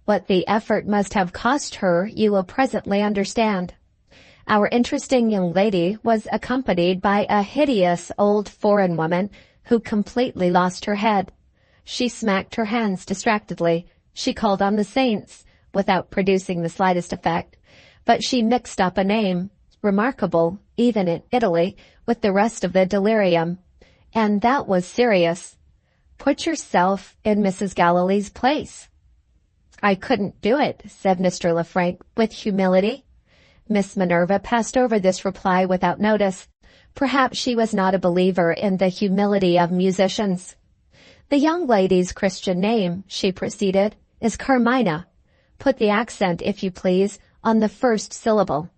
What the effort must have cost her you will presently understand. Our interesting young lady was accompanied by a hideous old foreign woman who completely lost her head. She smacked her hands distractedly. She called on the saints, without producing the slightest effect, but she mixed up a name, remarkable, even in Italy, with the rest of the delirium. And that was serious. Put yourself in Mrs. Galilee's place." "I couldn't do it," said Mr. Lefranc with humility. Miss Minerva passed over this reply without notice. Perhaps she was not a believer in the humility of musicians. "The young lady's Christian name," she proceeded, "is Carmina. Put the accent, if you please, on the first syllable."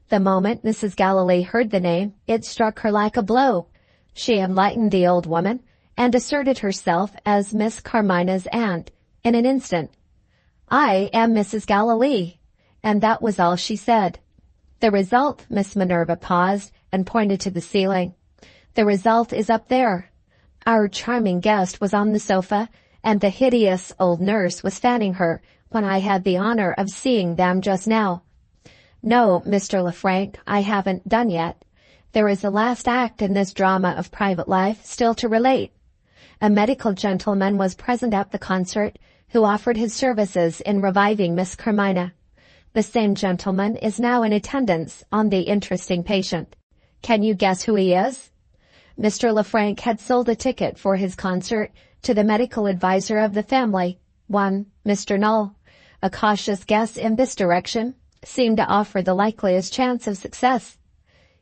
The moment Mrs. Galilee heard the name, it struck her like a blow. She enlightened the old woman, and asserted herself as Miss Carmina's aunt in an instant. "I am Mrs. Galilee," and that was all she said. The result, Miss Minerva paused and pointed to the ceiling. "The result is up there. Our charming guest was on the sofa, and the hideous old nurse was fanning her when I had the honor of seeing them just now. No, Mr. Lefranc, I haven't done yet. There is a last act in this drama of private life still to relate. A medical gentleman was present at the concert who offered his services in reviving Miss Carmina. The same gentleman is now in attendance on the interesting patient. Can you guess who he is?" Mr. Lefranc had sold a ticket for his concert to the medical adviser of the family, one Mr. Null. A cautious guess in this direction seemed to offer the likeliest chance of success.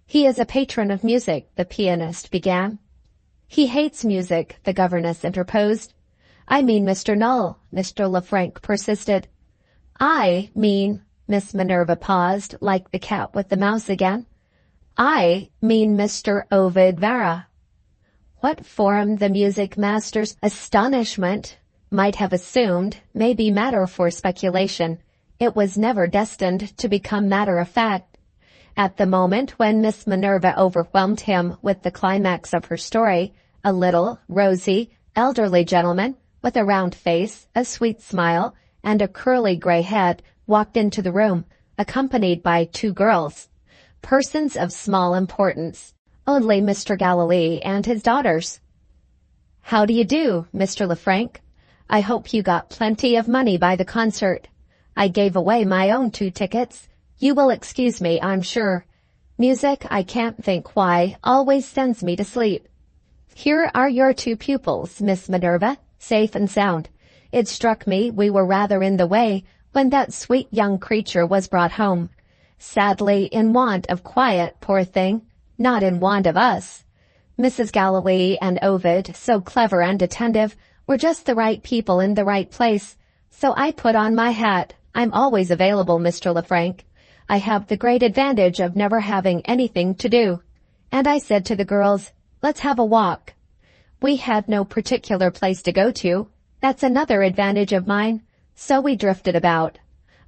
"He is a patron of music," the pianist began. "He hates music," the governess interposed. "I mean Mr. Null," Mr. Lefranc persisted. "I mean," Miss Minerva paused, like the cat with the mouse again. "I mean Mr. Ovid Vara." What form the music master's astonishment might have assumed may be matter for speculation. It was never destined to become matter of fact. At the moment when Miss Minerva overwhelmed him with the climax of her story, a little, rosy, elderly gentleman with a round face, a sweet smile, and a curly gray head walked into the room, accompanied by two girls. Persons of small importance. Only Mr. Galilee and his daughters. "How do you do, Mr. Lefranc? I hope you got plenty of money by the concert. I gave away my own 2 tickets. You will excuse me, I'm sure. Music, I can't think why, always sends me to sleep. Here are your 2 pupils, Miss Minerva, safe and sound. It struck me we were rather in the way when that sweet young creature was brought home. Sadly in want of quiet, poor thing, not in want of us. Mrs. Galilee and Ovid, so clever and attentive, were just the right people in the right place, so I put on my hat. I'm always available, Mr. Lefranc. I have the great advantage of never having anything to do. And I said to the girls, let's have a walk. We had no particular place to go to. That's another advantage of mine. So we drifted about.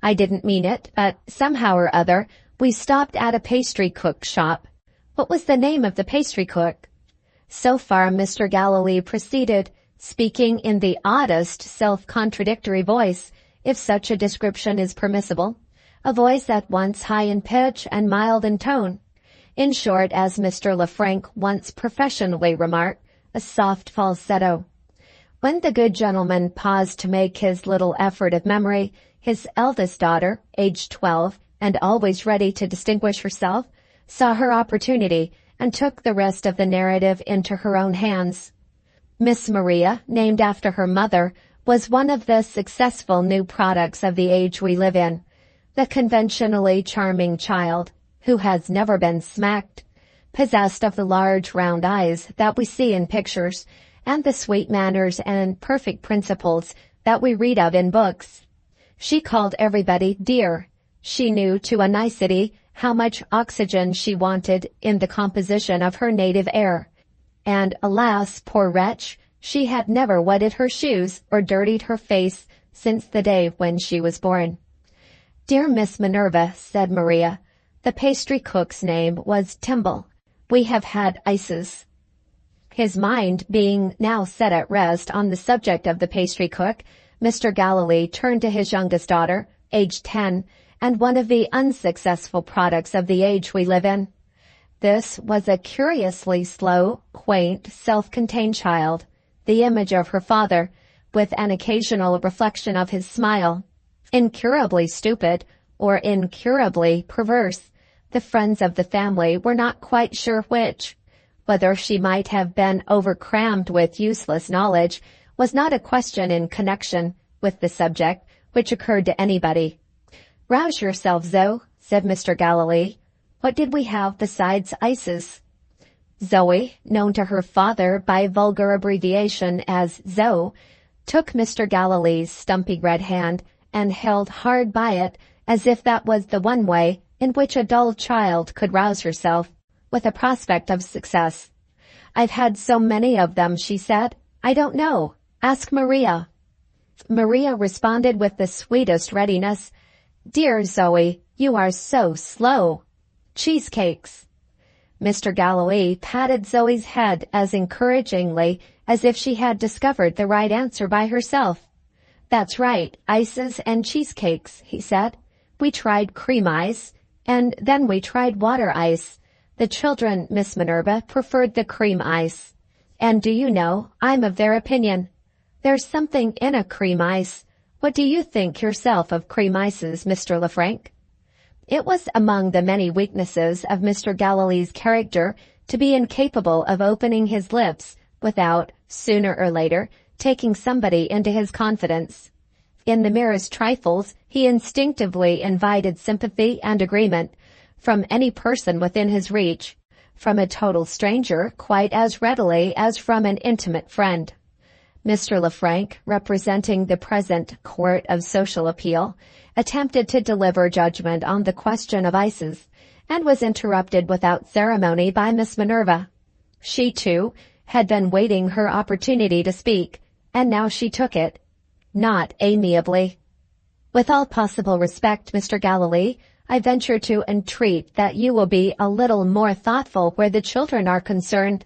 I didn't mean it, but somehow or other, we stopped at a pastry cook shop. What was the name of the pastry cook? So far Mr. Galilee proceeded, speaking in the oddest self-contradictory voice, if such a description is permissible. A voice at once high in pitch and mild in tone. In short, as Mr. Lefranc once professionally remarked, a soft falsetto. When the good gentleman paused to make his little effort of memory, his eldest daughter, aged 12, and always ready to distinguish herself, saw her opportunity and took the rest of the narrative into her own hands. Miss Maria, named after her mother, was one of the successful new products of the age we live in. The conventionally charming child, who has never been smacked, possessed of the large round eyes that we see in pictures, and the sweet manners and perfect principles that we read of in books. She called everybody dear. She knew to a nicety how much oxygen she wanted in the composition of her native air. And alas, poor wretch, she had never wetted her shoes or dirtied her face since the day when she was born. Dear Miss Minerva, said Maria, the pastry cook's name was Timble. We have had ices. His mind being now set at rest on the subject of the pastry cook, Mr. Galilee turned to his youngest daughter, aged 10, and one of the unsuccessful products of the age we live in. This was a curiously slow, quaint, self-contained child, the image of her father, with an occasional reflection of his smile. Incurably stupid, or incurably perverse, the friends of the family were not quite sure which. Whether she might have been overcrammed with useless knowledge was not a question in connection with the subject which occurred to anybody. Rouse yourself, Zoe, said Mr. Galilee. What did we have besides ices? Zoe, known to her father by vulgar abbreviation as Zoe, took Mr. Galilee's stumpy red hand and held hard by it as if that was the one way in which a dull child could rouse herself with a prospect of success. I've had so many of them, she said. I don't know. Ask Maria. Maria responded with the sweetest readiness. Dear Zoe, you are so slow. Cheesecakes. Mr. Galilee patted Zoe's head as encouragingly as if she had discovered the right answer by herself. That's right, ices and cheesecakes, he said. We tried cream ice, and then we tried water ice. The children, Miss Minerva, preferred the cream ice. And do you know, I'm of their opinion. There's something in a cream ice. What do you think yourself of cream ices, Mr. Lefranc? It was among the many weaknesses of Mr. Galilee's character to be incapable of opening his lips without, sooner or later, taking somebody into his confidence. In the merest trifles, he instinctively invited sympathy and agreement from any person within his reach, from a total stranger quite as readily as from an intimate friend. Mr. Lefranc, representing the present court of social appeal, attempted to deliver judgment on the question of ices, and was interrupted without ceremony by Miss Minerva. She, too, had been waiting her opportunity to speak, and now she took it, not amiably. With all possible respect, Mr. Galilee, I venture to entreat that you will be a little more thoughtful where the children are concerned.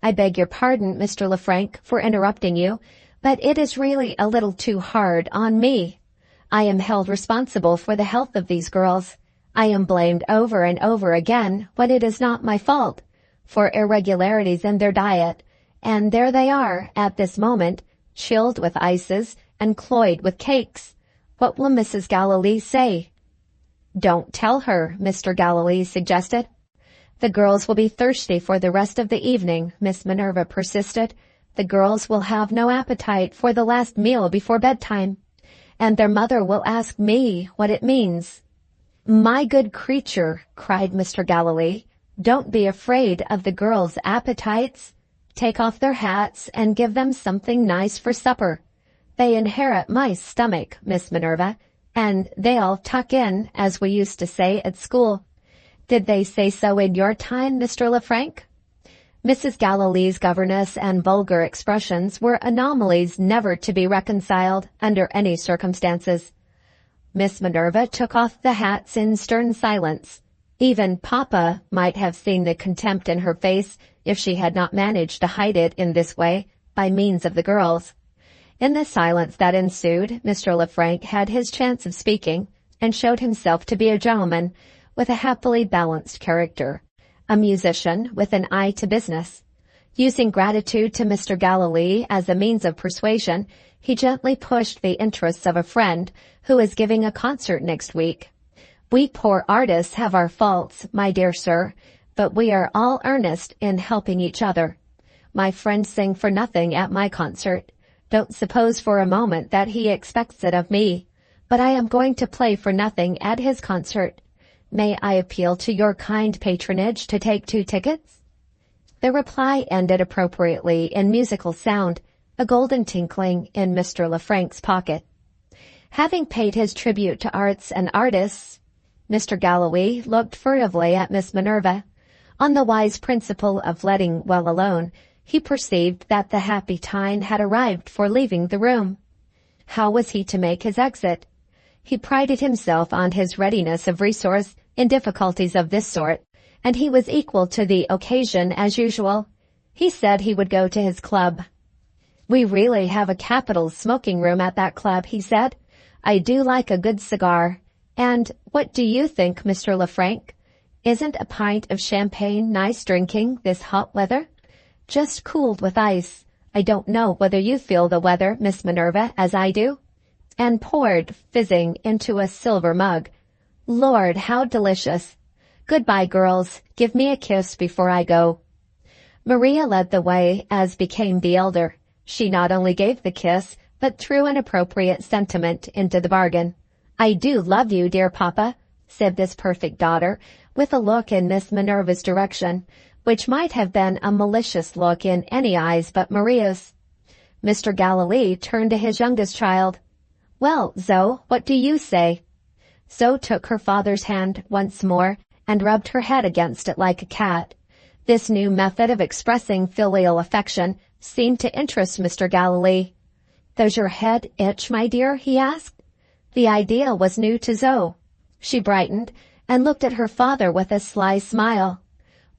I beg your pardon, Mr. Lefranc, for interrupting you, but it is really a little too hard on me. I am held responsible for the health of these girls. I am blamed over and over again when it is not my fault, for irregularities in their diet, and there they are at this moment, chilled with ices and cloyed with cakes. What will Mrs. Galilee say? Don't tell her, Mr. Galilee suggested. The girls will be thirsty for the rest of the evening, Miss Minerva persisted. The girls will have no appetite for the last meal before bedtime, and their mother will ask me what it means. My good creature, cried Mr. Galilee, don't be afraid of the girls' appetites. Take off their hats and give them something nice for supper. They inherit my stomach, Miss Minerva, and they'll tuck in, as we used to say at school. Did they say so in your time, Mr. Lefranc? Mrs. Galilee's governess and vulgar expressions were anomalies never to be reconciled under any circumstances. Miss Minerva took off the hats in stern silence. Even Papa might have seen the contempt in her face if she had not managed to hide it in this way by means of the girls. In the silence that ensued, Mr. Lefranc had his chance of speaking and showed himself to be a gentleman with a happily balanced character, a musician with an eye to business. Using gratitude to Mr. Galilee as a means of persuasion, he gently pushed the interests of a friend who is giving a concert next week. We poor artists have our faults, my dear sir, but we are all earnest in helping each other. My friend sang for nothing at my concert. Don't suppose for a moment that he expects it of me, but I am going to play for nothing at his concert. May I appeal to your kind patronage to take 2 tickets? The reply ended appropriately in musical sound, a golden tinkling in Mr. Lefranc's pocket. Having paid his tribute to arts and artists, Mr. Galloway looked furtively at Miss Minerva. On the wise principle of letting well alone, he perceived that the happy time had arrived for leaving the room. How was he to make his exit? He prided himself on his readiness of resource in difficulties of this sort, and he was equal to the occasion as usual. He said he would go to his club. "We really have a capital smoking room at that club," he said. "I do like a good cigar. And what do you think, Mr. Lefranc? Isn't a pint of champagne nice drinking this hot weather? Just cooled with ice. I don't know whether you feel the weather, Miss Minerva, as I do." And poured, fizzing, into a silver mug. "Lord, how delicious. Goodbye, girls. Give me a kiss before I go." Maria led the way, as became the elder. She not only gave the kiss, but threw an appropriate sentiment into the bargain. "I do love you, dear papa," said this perfect daughter, with a look in Miss Minerva's direction, which might have been a malicious look in any eyes but Maria's. Mr. Galilee turned to his youngest child. "Well, Zoe, what do you say?" Zoe took her father's hand once more and rubbed her head against it like a cat. This new method of expressing filial affection seemed to interest Mr. Galilee. "Does your head itch, my dear?" he asked. The idea was new to Zoe. She brightened and looked at her father with a sly smile.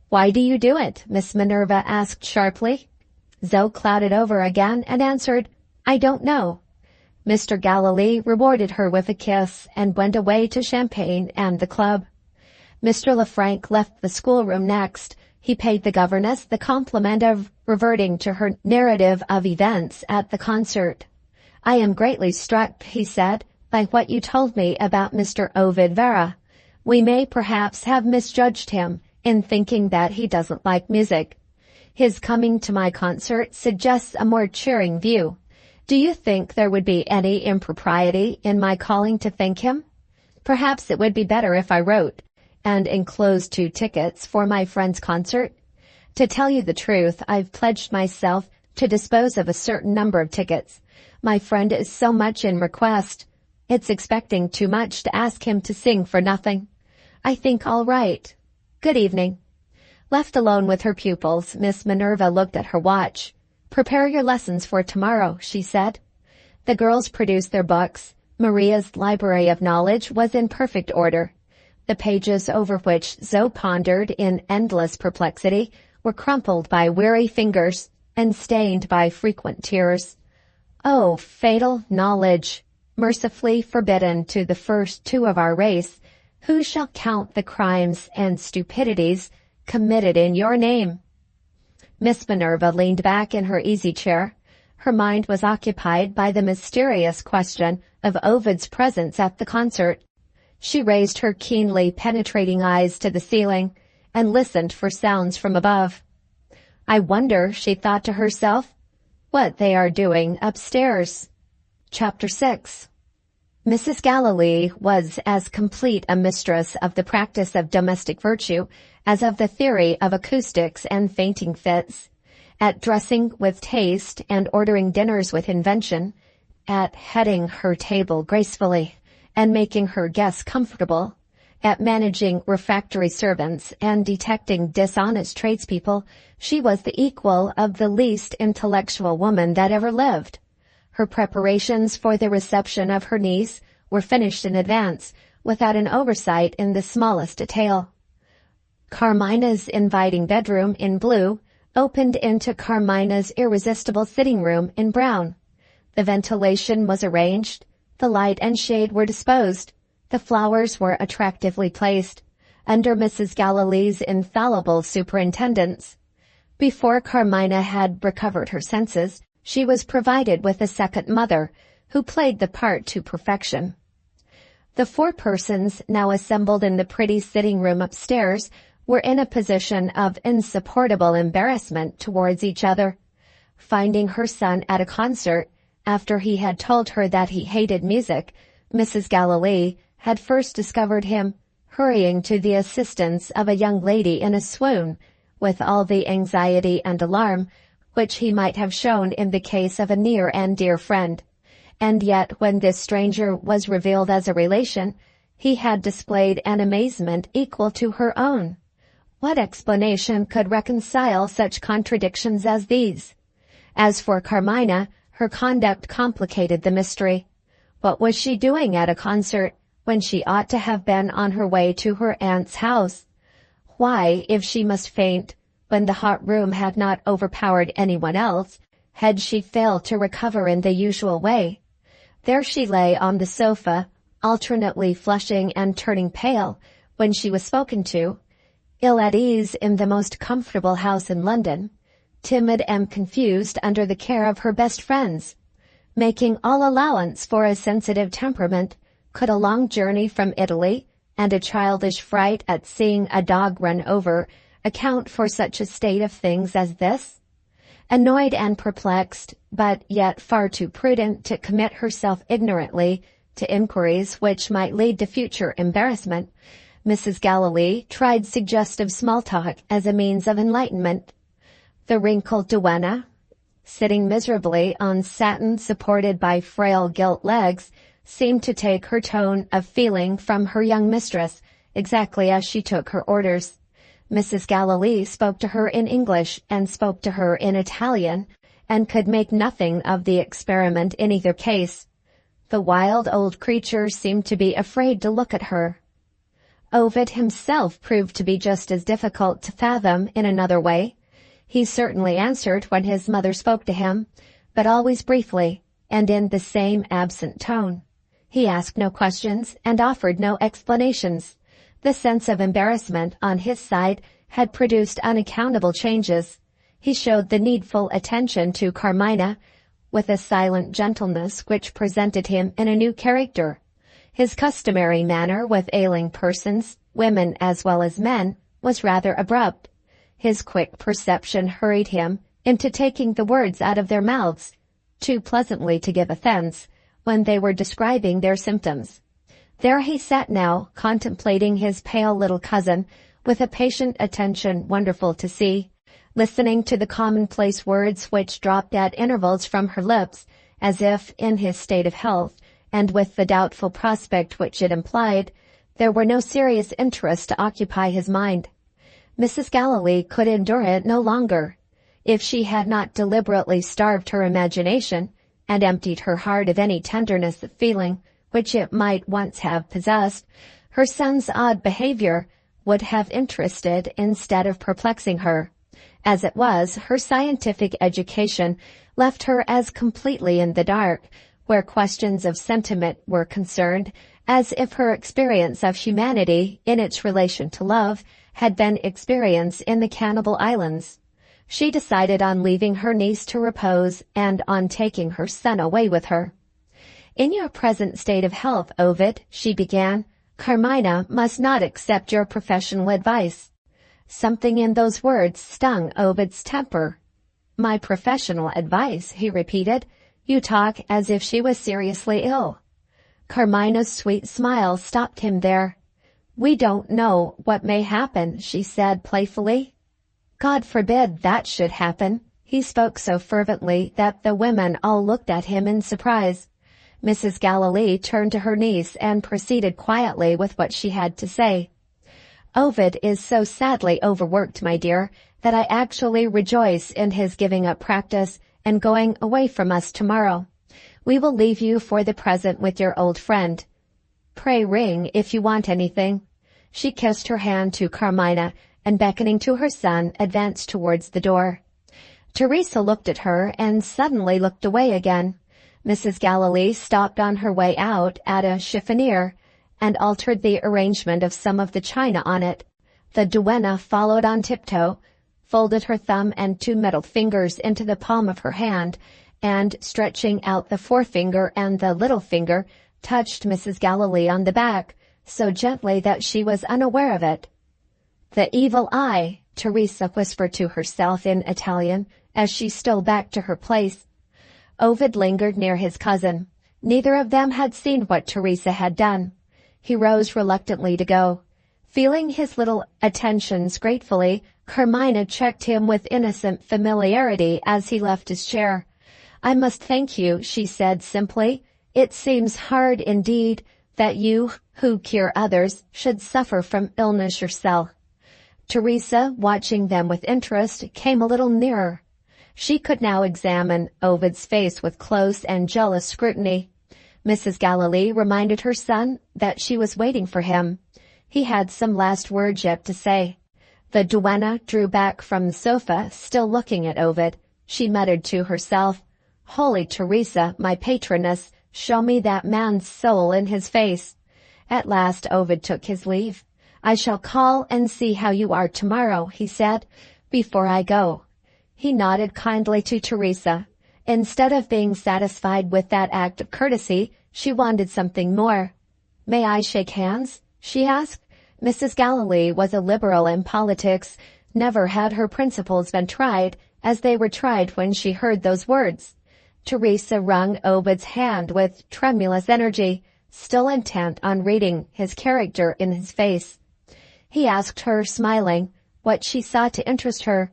"Why do you do it?" Miss Minerva asked sharply. Zoe clouded over again and answered, "I don't know." Mr. Galilee rewarded her with a kiss and went away to champagne and the club. Mr. Lefranc left the schoolroom next. He paid the governess the compliment of reverting to her narrative of events at the concert. "I am greatly struck," he said, "by what you told me about Mr. Ovid Vere. We may perhaps have misjudged him in thinking that he doesn't like music. His coming to my concert suggests a more cheering view. Do you think there would be any impropriety in my calling to thank him? Perhaps it would be better if I wrote and enclosed 2 tickets for my friend's concert. To tell you the truth, I've pledged myself to dispose of a certain number of tickets. My friend is so much in request. It's expecting too much to ask him to sing for nothing. I think all right. Good evening." Left alone with her pupils, Miss Minerva looked at her watch. "Prepare your lessons for tomorrow," she said. The girls produced their books. Maria's library of knowledge was in perfect order. The pages over which Zoe pondered in endless perplexity were crumpled by weary fingers and stained by frequent tears. Oh, fatal knowledge, mercifully forbidden to the first two of our race, who shall count the crimes and stupidities committed in your name? Miss Minerva leaned back in her easy chair. Her mind was occupied by the mysterious question of Ovid's presence at the concert. She raised her keenly penetrating eyes to the ceiling and listened for sounds from above. I wonder, she thought to herself, what they are doing upstairs. Chapter 6. Mrs. Galilee was as complete a mistress of the practice of domestic virtue as of the theory of acoustics and fainting fits. At dressing with taste and ordering dinners with invention, at heading her table gracefully and making her guests comfortable, at managing refractory servants and detecting dishonest tradespeople, she was the equal of the least intellectual woman that ever lived. Her preparations for the reception of her niece were finished in advance, without an oversight in the smallest detail. Carmina's inviting bedroom in blue opened into Carmina's irresistible sitting room in brown. The ventilation was arranged, the light and shade were disposed, the flowers were attractively placed, under Mrs. Galilee's infallible superintendence. Before Carmina had recovered her senses, she was provided with a second mother, who played the part to perfection. The four persons now assembled in the pretty sitting room upstairs were in a position of insupportable embarrassment towards each other. Finding her son at a concert, after he had told her that he hated music, Mrs. Galilee had first discovered him hurrying to the assistance of a young lady in a swoon, with all the anxiety and alarm which he might have shown in the case of a near and dear friend. And yet, when this stranger was revealed as a relation, he had displayed an amazement equal to her own. What explanation could reconcile such contradictions as these? As for Carmina, her conduct complicated the mystery. What was she doing at a concert when she ought to have been on her way to her aunt's house? Why, if she must faint when the hot room had not overpowered anyone else, had she failed to recover in the usual way? There she lay on the sofa, alternately flushing and turning pale when she was spoken to, ill at ease in the most comfortable house in London, timid and confused under the care of her best friends. Making all allowance for a sensitive temperament, could a long journey from Italy and a childish fright at seeing a dog run over account for such a state of things as this? Annoyed and perplexed, but yet far too prudent to commit herself ignorantly to inquiries which might lead to future embarrassment, Mrs. Galilee tried suggestive small talk as a means of enlightenment. The wrinkled duenna, sitting miserably on satin supported by frail gilt legs, seemed to take her tone of feeling from her young mistress, exactly as she took her orders. Mrs. Galilee spoke to her in English and spoke to her in Italian, and could make nothing of the experiment in either case. The wild old creature seemed to be afraid to look at her. Ovid himself proved to be just as difficult to fathom in another way. He certainly answered when his mother spoke to him, but always briefly, and in the same absent tone. He asked no questions and offered no explanations. The sense of embarrassment on his side had produced unaccountable changes. He showed the needful attention to Carmina with a silent gentleness which presented him in a new character. His customary manner with ailing persons, women as well as men, was rather abrupt. His quick perception hurried him into taking the words out of their mouths, too pleasantly to give offense, when they were describing their symptoms. There he sat now, contemplating his pale little cousin with a patient attention wonderful to see, listening to the commonplace words which dropped at intervals from her lips, as if, in his state of health, and with the doubtful prospect which it implied, there were no serious interests to occupy his mind. Mrs. Galilee could endure it no longer. If she had not deliberately starved her imagination, and emptied her heart of any tenderness of feeling which it might once have possessed, Her son's odd behavior would have interested instead of perplexing her. As it was, her scientific education left her as completely in the dark where questions of sentiment were concerned, as if her experience of humanity in its relation to love had been experience in the Cannibal Islands. She decided on leaving her niece to repose and on taking her son away with her. "In your present state of health, Ovid," she began, "Carmina must not accept your professional advice." Something in those words stung Ovid's temper. "My professional advice," he repeated. "You talk as if she was seriously ill." Carmina's sweet smile stopped him there. "We don't know what may happen," she said playfully. "God forbid that should happen." He spoke so fervently that the women all looked at him in surprise. Mrs. Gallilee turned to her niece and proceeded quietly with what she had to say. "Ovid is so sadly overworked, my dear, that I actually rejoice in his giving up practice and going away from us tomorrow. We will leave you for the present with your old friend. Pray ring if you want anything." She kissed her hand to Carmina and, beckoning to her son, advanced towards the door. Teresa looked at her and suddenly looked away again. Mrs. Gallilee stopped on her way out at a chiffonier and altered the arrangement of some of the china on it. The duenna followed on tiptoe, folded her thumb and 2 middle fingers into the palm of her hand, and, stretching out the forefinger and the little finger, touched Mrs. Gallilee on the back, so gently that she was unaware of it. "The evil eye," Teresa whispered to herself in Italian, as she stole back to her place. Ovid lingered near his cousin. Neither of them had seen what Teresa had done. He rose reluctantly to go. Feeling his little attentions gratefully, Carmina checked him with innocent familiarity as he left his chair. "I must thank you," she said simply. "It seems hard indeed that you, who cure others, should suffer from illness yourself." Teresa, watching them with interest, came a little nearer. She could now examine Ovid's face with close and jealous scrutiny. Mrs. Gallilee reminded her son that she was waiting for him. He had some last words yet to say. The duenna drew back from the sofa, still looking at Ovid. She muttered to herself, "Holy Teresa, my patroness, show me that man's soul in his face." At last Ovid took his leave. "I shall call and see how you are tomorrow," he said, "before I go." He nodded kindly to Teresa. Instead of being satisfied with that act of courtesy, she wanted something more. "May I shake hands?" she asked. Mrs. Gallilee was a liberal in politics. Never had her principles been tried as they were tried when she heard those words. Teresa wrung Ovid's hand with tremulous energy, still intent on reading his character in his face. He asked her, smiling, what she saw to interest her.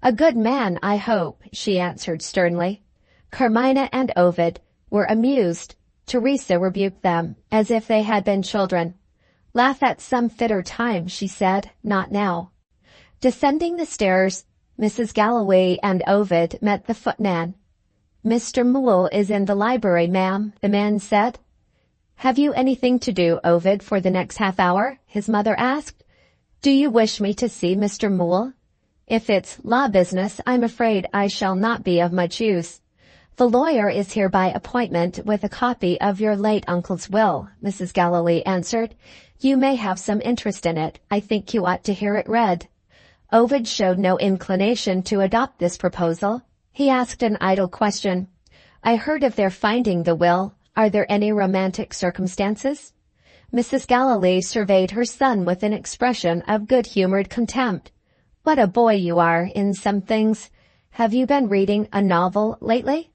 "A good man, I hope," she answered sternly. Carmina and Ovid were amused. Teresa rebuked them, as if they had been children. "Laugh at some fitter time," she said, "not now." Descending the stairs, Mrs. Gallilee and Ovid met the footman. "Mr. Moole is in the library, ma'am," the man said. "Have you anything to do, Ovid, for the next half-hour?" his mother asked. "Do you wish me to see Mr. Moole?" "If it's law business, I'm afraid I shall not be of much use." "The lawyer is here by appointment with a copy of your late uncle's will," Mrs. Gallilee answered. "You may have some interest in it. I think you ought to hear it read." Ovid showed no inclination to adopt this proposal. He asked an idle question. "I heard of their finding the will. Are there any romantic circumstances?" Mrs. Gallilee surveyed her son with an expression of good-humoured contempt. "What a boy you are in some things. Have you been reading a novel lately?"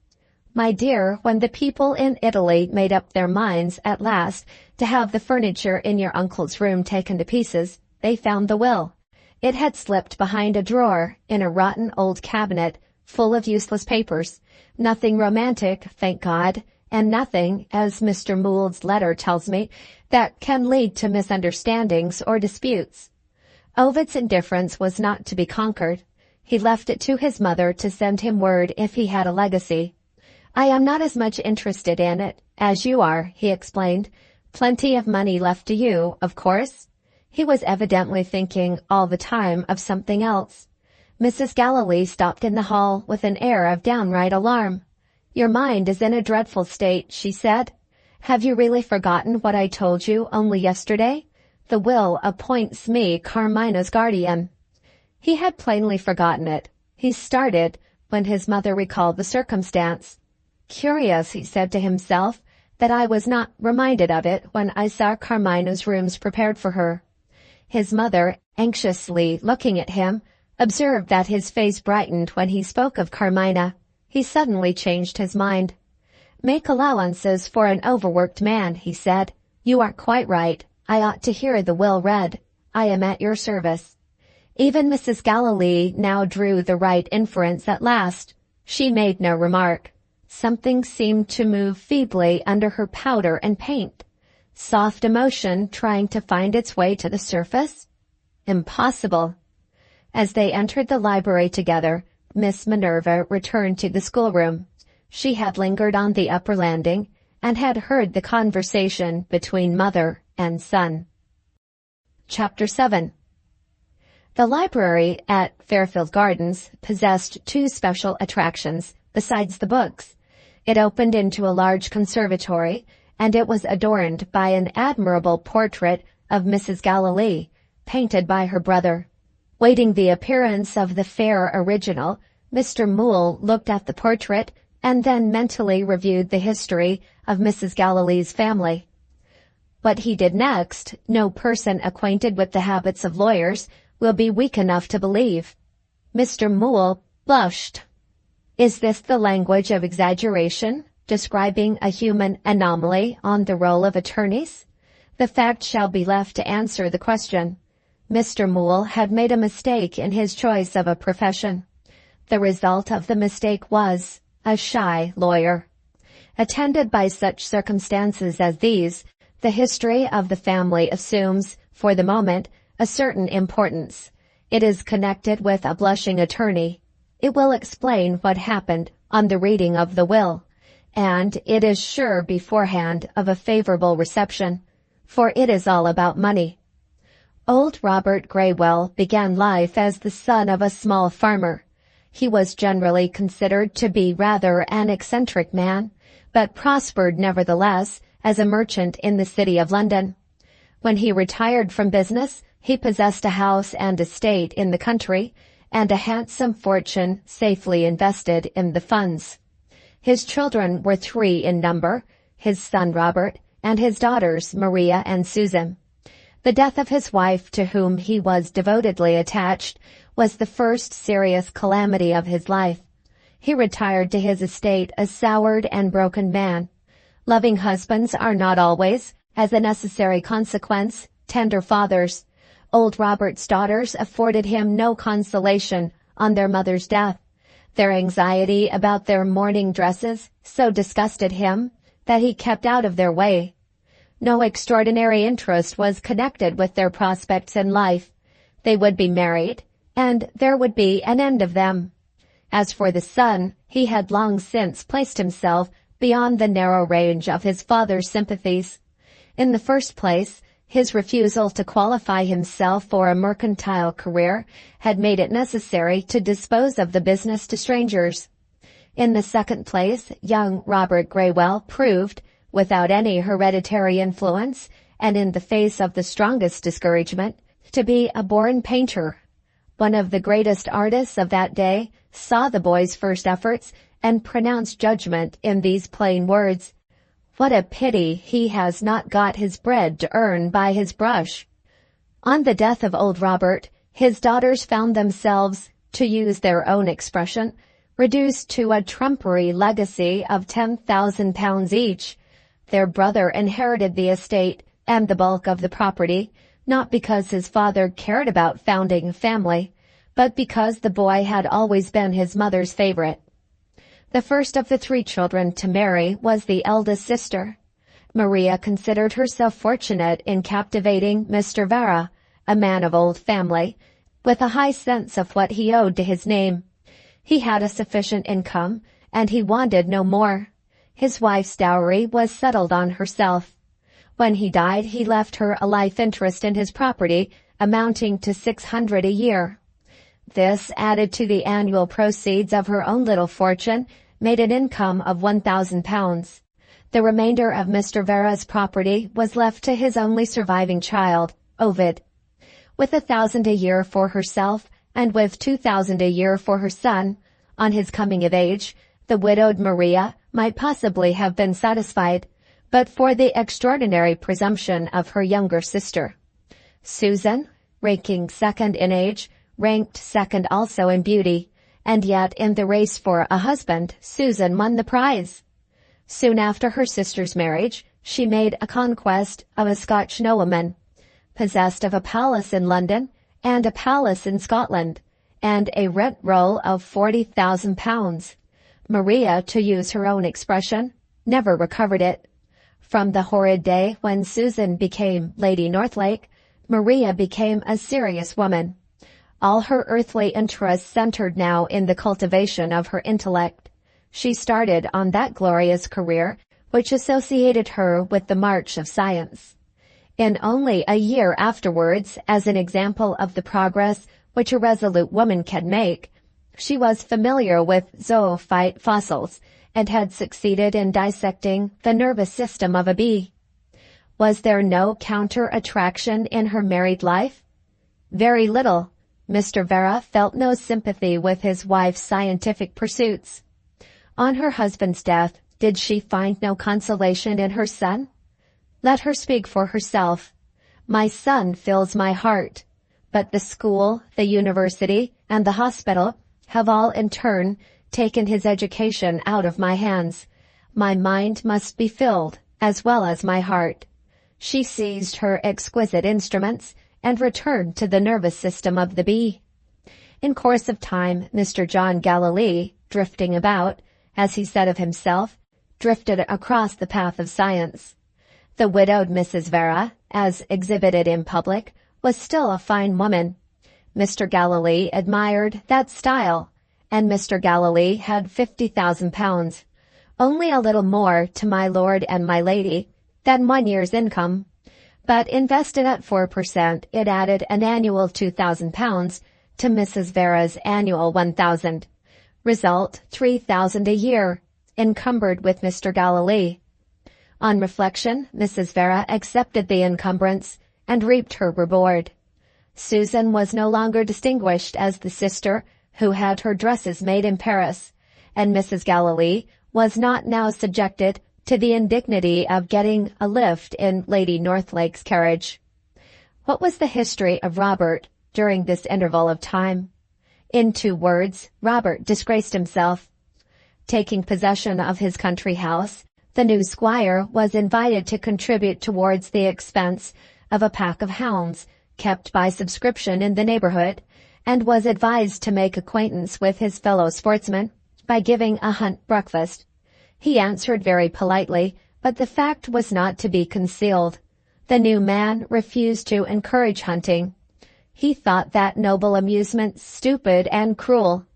"My dear, when the people in Italy made up their minds at last to have the furniture in your uncle's room taken to pieces, they found the will. It had slipped behind a drawer in a rotten old cabinet full of useless papers. Nothing romantic, thank God, and nothing, as Mr. Moole's letter tells me, that can lead to misunderstandings or disputes." Ovid's indifference was not to be conquered. He left it to his mother to send him word if he had a legacy. "I am not as much interested in it as you are," he explained, Plenty of money left to you, of course? He was evidently thinking all the time of something else. Mrs. Galilee stopped in the hall with an air of downright alarm. "Your mind is in a dreadful state," she said. "Have you really forgotten what I told you only yesterday? The will appoints me Carmina's guardian." He had plainly forgotten it. He started when his mother recalled the circumstance. "Curious," he said to himself, "that I was not reminded of it when I saw Carmina's rooms prepared for her." His mother, anxiously looking at him, observed that his face brightened when he spoke of Carmina. He suddenly changed his mind. "Make allowances for an overworked man," he said. "You are quite right. I ought to hear the will read. I am at your service." Even Mrs. Galilee now drew the right inference at last. She made no remark. Something seemed to move feebly under her powder and paint. Soft emotion trying to find its way to the surface? Impossible. As they entered the library together, Miss Minerva returned to the schoolroom. She had lingered on the upper landing and had heard the conversation between mother and son. Chapter 7. The library at Fairfield Gardens possessed two special attractions besides the books. It opened into a large conservatory, and it was adorned by an admirable portrait of Mrs. Galilee, painted by her brother. Waiting the appearance of the fair original, Mr. Moole looked at the portrait and then mentally reviewed the history of Mrs. Galilee's family. What he did next, no person acquainted with the habits of lawyers will be weak enough to believe. Mr. Moole blushed. Is this the language of exaggeration, describing a human anomaly on the roll of attorneys? The fact shall be left to answer the question. Mr. Moole had made a mistake in his choice of a profession. The result of the mistake was a shy lawyer. Attended by such circumstances as these, the history of the family assumes, for the moment, a certain importance. It is connected with a blushing attorney. It will explain what happened on the reading of the will, and it is sure beforehand of a favorable reception, for it is all about money. Old Robert Graywell began life as the son of a small farmer. He was generally considered to be rather an eccentric man, but prospered nevertheless as a merchant in the city of London. When he retired from business, he possessed a house and estate in the country, and a handsome fortune safely invested in the funds. His children were 3 in number, his son Robert, and his daughters Maria and Susan. The death of his wife, to whom he was devotedly attached, was the first serious calamity of his life. He retired to his estate a soured and broken man. Loving husbands are not always, as a necessary consequence, tender fathers. Old Robert's daughters afforded him no consolation on their mother's death. Their anxiety about their mourning dresses so disgusted him that he kept out of their way. No extraordinary interest was connected with their prospects in life. They would be married, and there would be an end of them. As for the son, he had long since placed himself beyond the narrow range of his father's sympathies. In the first place, his refusal to qualify himself for a mercantile career had made it necessary to dispose of the business to strangers. In the second place, young Robert Graywell proved, without any hereditary influence, and in the face of the strongest discouragement, to be a born painter. One of the greatest artists of that day saw the boy's first efforts and pronounced judgment in these plain words: "What a pity he has not got his bread to earn by his brush." On the death of old Robert, his daughters found themselves, to use their own expression, reduced to a trumpery legacy of £10,000 each. Their brother inherited the estate and the bulk of the property, not because his father cared about founding a family, but because the boy had always been his mother's favorite. The first of the 3 children to marry was the eldest sister. Maria considered herself fortunate in captivating Mr. Vera, a man of old family, with a high sense of what he owed to his name. He had a sufficient income, and he wanted no more. His wife's dowry was settled on herself. When he died, he left her a life interest in his property, amounting to $600 a year. This, added to the annual proceeds of her own little fortune, made an income of £1,000. The remainder of Mr. Vera's property was left to his only surviving child, Ovid. With £1,000 a year for herself and with £2,000 a year for her son, on his coming of age, the widowed Maria might possibly have been satisfied, but for the extraordinary presumption of her younger sister. Susan, ranking second in age, ranked second also in beauty, and yet in the race for a husband, Susan won the prize. Soon after her sister's marriage, she made a conquest of a Scotch nobleman, possessed of a palace in London and a palace in Scotland, and a rent roll of £40,000. Maria, to use her own expression, never recovered it. From the horrid day when Susan became Lady Northlake, Maria became a serious woman. All her earthly interests centered now in the cultivation of her intellect. She started on that glorious career which associated her with the march of science. In only a year afterwards, as an example of the progress which a resolute woman can make, she was familiar with zoophyte fossils and had succeeded in dissecting the nervous system of a bee. Was there no counter-attraction in her married life? Very little. Mr. Vera felt no sympathy with his wife's scientific pursuits. On her husband's death, did she find no consolation in her son? Let her speak for herself. My son fills my heart, but the school, the university, and the hospital have all in turn taken his education out of my hands. My mind must be filled, as well as my heart. She seized her exquisite instruments and returned to the nervous system of the bee. In course of time, Mr. John Galilee, drifting about, as he said of himself, drifted across the path of science. The widowed Mrs. Vera, as exhibited in public, was still a fine woman. Mr. Galilee admired that style, and Mr. Galilee had £50,000, only a little more to my lord and my lady than 1 year's income. But invested at 4%, it added an annual £2,000 to Mrs. Vera's annual £1,000. Result, £3,000 a year, encumbered with Mr. Galilee. On reflection, Mrs. Vera accepted the encumbrance and reaped her reward. Susan was no longer distinguished as the sister who had her dresses made in Paris, and Mrs. Galilee was not now subjected to the indignity of getting a lift in Lady Northlake's carriage. What was the history of Robert during this interval of time? In 2 words, Robert disgraced himself. Taking possession of his country house, the new squire was invited to contribute towards the expense of a pack of hounds kept by subscription in the neighborhood, and was advised to make acquaintance with his fellow sportsmen by giving a hunt breakfast. He answered very politely, but the fact was not to be concealed. The new man refused to encourage hunting. He thought that noble amusement stupid and cruel.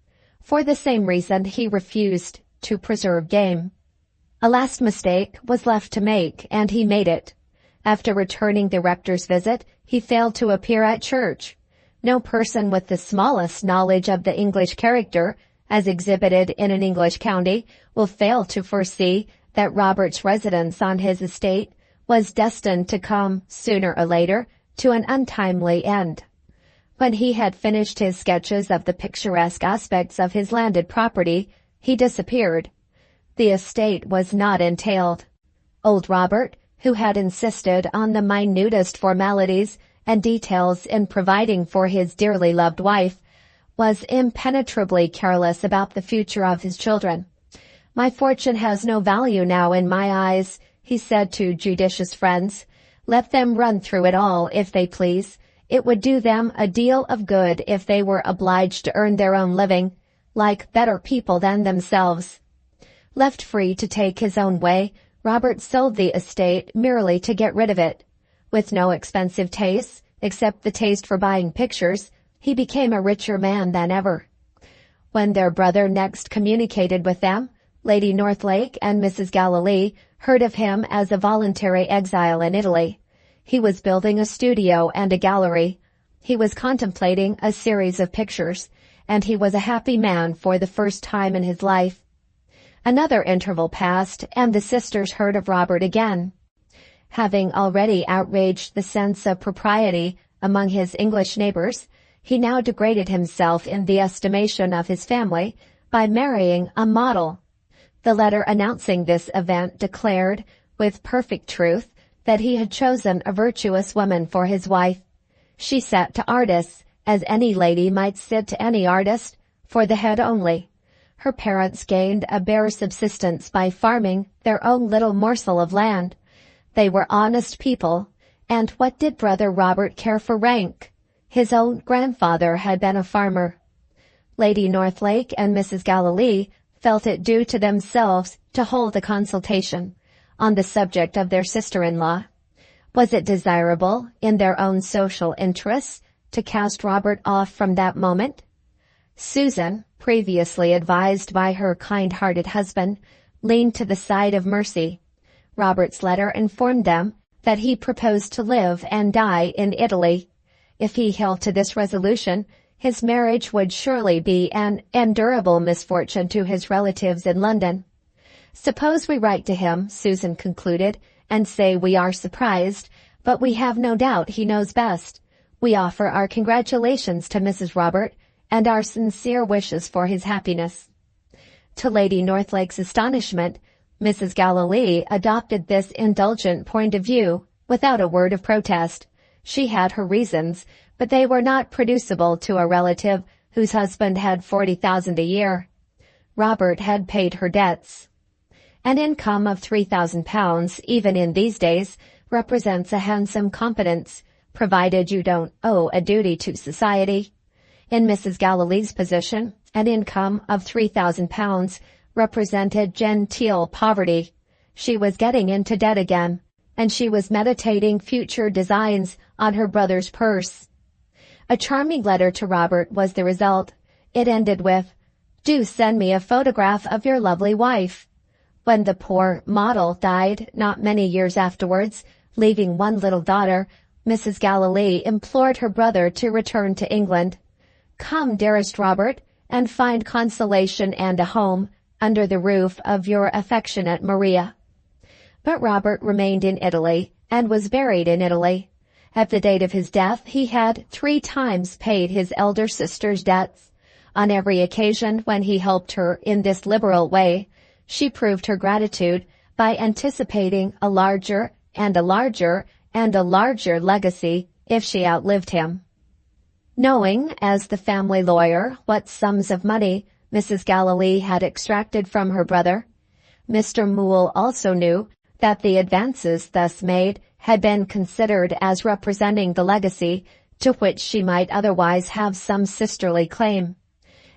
For the same reason he refused to preserve game. A last mistake was left to make, and he made it. After returning the rector's visit, he failed to appear at church. No person with the smallest knowledge of the English character, as exhibited in an English county, will fail to foresee that Robert's residence on his estate was destined to come, sooner or later, to an untimely end. When he had finished his sketches of the picturesque aspects of his landed property, he disappeared. The estate was not entailed. Old Robert, who had insisted on the minutest formalities and details in providing for his dearly loved wife, was impenetrably careless about the future of his children. "My fortune has no value now in my eyes," he said to judicious friends. "Let them run through it all, if they please. It would do them a deal of good if they were obliged to earn their own living, like better people than themselves." Left free to take his own way, Robert sold the estate merely to get rid of it. With no expensive tastes, except the taste for buying pictures, he became a richer man than ever. When their brother next communicated with them, Lady Northlake and Mrs. Galilee heard of him as a voluntary exile in Italy. He was building a studio and a gallery. He was contemplating a series of pictures, and he was a happy man for the first time in his life. Another interval passed, and the sisters heard of Robert again. Having already outraged the sense of propriety among his English neighbors, he now degraded himself in the estimation of his family by marrying a model. The letter announcing this event declared, with perfect truth, that he had chosen a virtuous woman for his wife. She sat to artists, as any lady might sit to any artist, for the head only. Her parents gained a bare subsistence by farming their own little morsel of land. They were honest people, and what did Brother Robert care for rank? His own grandfather had been a farmer. Lady Northlake and Mrs. Galilee felt it due to themselves to hold a consultation on the subject of their sister-in-law. Was it desirable, in their own social interests, to cast Robert off from that moment? Susan, previously advised by her kind-hearted husband, leaned to the side of mercy. Robert's letter informed them that he proposed to live and die in Italy. If he held to this resolution, his marriage would surely be an endurable misfortune to his relatives in London. Suppose we write to him, Susan concluded, and say we are surprised, but we have no doubt he knows best. We offer our congratulations to Mrs. Robert and our sincere wishes for his happiness. To Lady Northlake's astonishment, Mrs. Galilee adopted this indulgent point of view without a word of protest. She had her reasons, but they were not producible to a relative whose husband had 40,000 a year. Robert had paid her debts. An income of £3,000, even in these days, represents a handsome competence, provided you don't owe a duty to society. In Mrs. Galilee's position, an income of £3,000 represented genteel poverty. She was getting into debt again, and she was meditating future designs on her brother's purse. A charming letter to Robert was the result. It ended with, "Do send me a photograph of your lovely wife." When the poor model died not many years afterwards, leaving one little daughter, Mrs. Galilee implored her brother to return to England. "Come, dearest Robert, and find consolation and a home under the roof of your affectionate Maria." But Robert remained in Italy and was buried in Italy. At the date of his death, he had 3 times paid his elder sister's debts. On every occasion when he helped her in this liberal way, she proved her gratitude by anticipating a larger and a larger and a larger legacy if she outlived him. Knowing, as the family lawyer, what sums of money Mrs. Galilee had extracted from her brother, Mr. Moole also knew that the advances thus made had been considered as representing the legacy to which she might otherwise have some sisterly claim.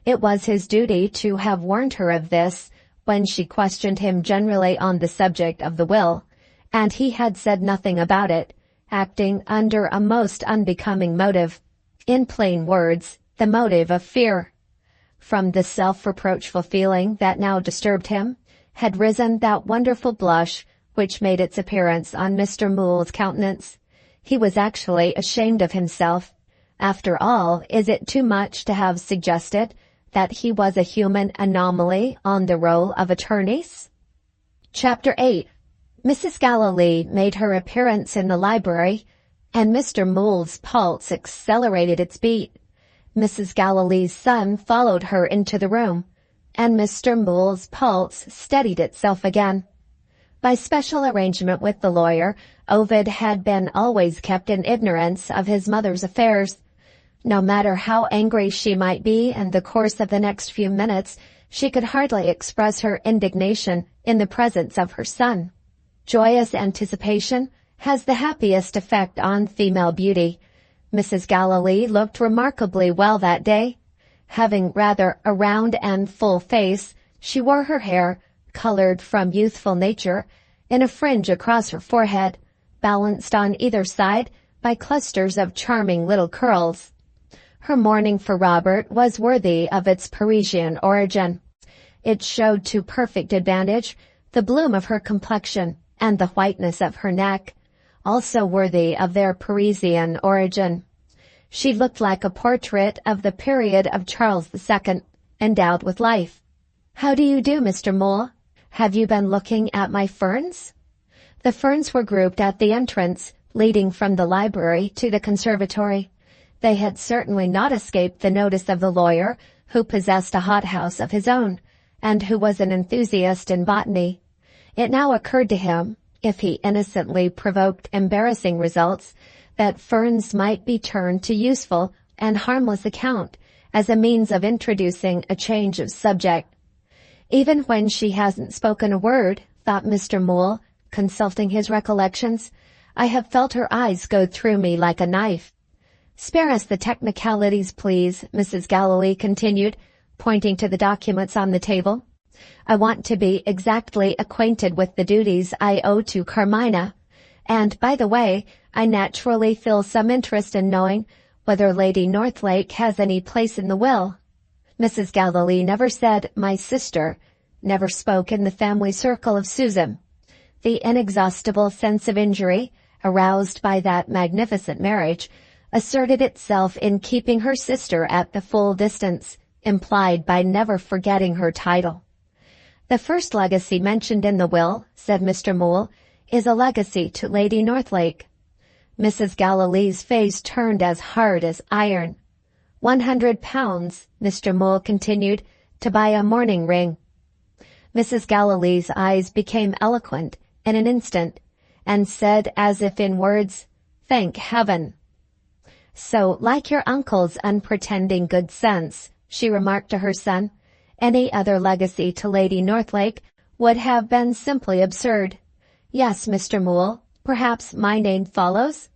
It was his duty to have warned her of this when she questioned him generally on the subject of the will, and he had said nothing about it, acting under a most unbecoming motive. In plain words, the motive of fear. From the self-reproachful feeling that now disturbed him, had risen that wonderful blush which made its appearance on Mr. Moole's countenance. He was actually ashamed of himself. After all, is it too much to have suggested that he was a human anomaly on the roll of attorneys? Chapter 8. Mrs. Galilee made her appearance in the library, and Mr. Moole's pulse accelerated its beat. Mrs. Galilee's son followed her into the room, and Mr. Moole's pulse steadied itself again. By special arrangement with the lawyer, Ovid had been always kept in ignorance of his mother's affairs. No matter how angry she might be in the course of the next few minutes, she could hardly express her indignation in the presence of her son. Joyous anticipation has the happiest effect on female beauty. Mrs. Galilee looked remarkably well that day. Having rather a round and full face, she wore her hair, colored from youthful nature, in a fringe across her forehead, balanced on either side by clusters of charming little curls. Her mourning for Robert was worthy of its Parisian origin. It showed to perfect advantage the bloom of her complexion, and the whiteness of her neck, also worthy of their Parisian origin. She looked like a portrait of the period of Charles II, endowed with life. "How do you do, Mr. Mole? Have you been looking at my ferns?" The ferns were grouped at the entrance, leading from the library to the conservatory. They had certainly not escaped the notice of the lawyer, who possessed a hothouse of his own, and who was an enthusiast in botany. It now occurred to him, if he innocently provoked embarrassing results, that ferns might be turned to useful and harmless account as a means of introducing a change of subject. "Even when she hasn't spoken a word," thought Mr. Mole, consulting his recollections, "I have felt her eyes go through me like a knife." "Spare us the technicalities, please," Mrs. Galilee continued, pointing to the documents on the table. "I want to be exactly acquainted with the duties I owe to Carmina. And, by the way, I naturally feel some interest in knowing whether Lady Northlake has any place in the will." Mrs. Galilee never said "my sister," never spoke in the family circle of Susan. The inexhaustible sense of injury, aroused by that magnificent marriage, asserted itself in keeping her sister at the full distance, implied by never forgetting her title. "The first legacy mentioned in the will," said Mr. Mole, "is a legacy to Lady Northlake." Mrs. Galilee's face turned as hard as iron. £100, Mr. Mole continued, "to buy a mourning ring." Mrs. Galilee's eyes became eloquent in an instant, and said as if in words, "Thank heaven." "So, like your uncle's unpretending good sense," she remarked to her son, "any other legacy to Lady Northlake would have been simply absurd. Yes, Mr. Mole, perhaps my name follows?"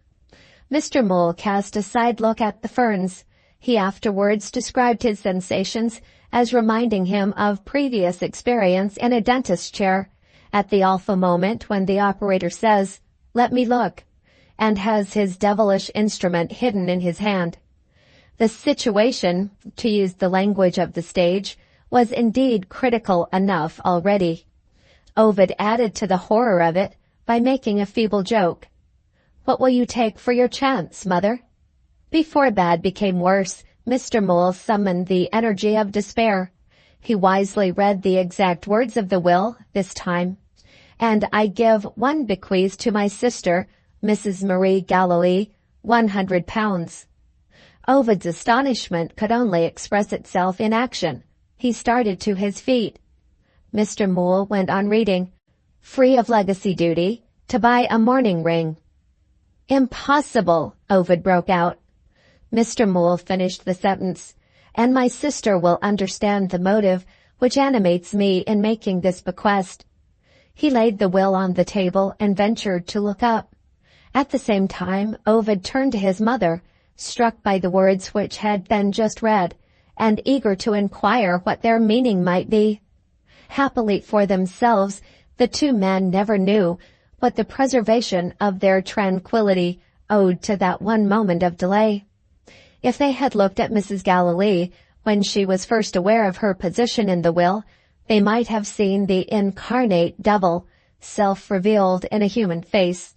Mr. Mole cast a side look at the ferns. He afterwards described his sensations as reminding him of previous experience in a dentist's chair, at the awful moment when the operator says, "Let me look," and has his devilish instrument hidden in his hand. The situation, to use the language of the stage, was indeed critical enough already. Ovid added to the horror of it by making a feeble joke. "What will you take for your chance, mother?" Before bad became worse, Mr. Mole summoned the energy of despair. He wisely read the exact words of the will this time. "And I give one bequeath to my sister, Mrs. Marie Galilee, £100. Ovid's astonishment could only express itself in action. He started to his feet. Mr. Mole went on reading, "Free of legacy duty, to buy a mourning ring." "Impossible!" Ovid broke out. Mr. Mole finished the sentence, "and my sister will understand the motive which animates me in making this bequest." He laid the will on the table and ventured to look up. At the same time, Ovid turned to his mother, struck by the words which had been just read, and eager to inquire what their meaning might be. Happily for themselves, the two men never knew what the preservation of their tranquillity owed to that one moment of delay. If they had looked at Mrs. Galilee when she was first aware of her position in the will, they might have seen the incarnate devil, self-revealed in a human face.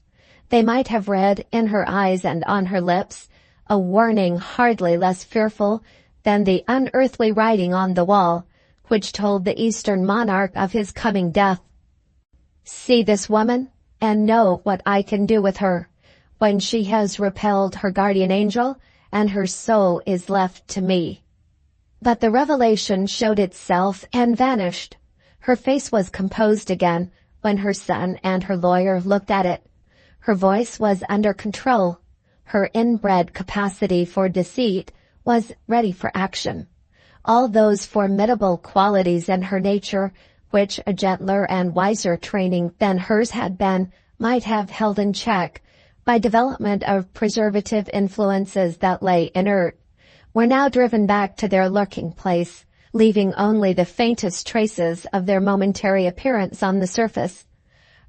They might have read in her eyes and on her lips a warning hardly less fearful than the unearthly writing on the wall, which told the Eastern monarch of his coming death. "See this woman, and know what I can do with her, when she has repelled her guardian angel, and her soul is left to me." But the revelation showed itself and vanished. Her face was composed again when her son and her lawyer looked at it. Her voice was under control. Her inbred capacity for deceit was ready for action. All those formidable qualities in her nature, which a gentler and wiser training than hers had been, might have held in check by development of preservative influences that lay inert, were now driven back to their lurking place, leaving only the faintest traces of their momentary appearance on the surface.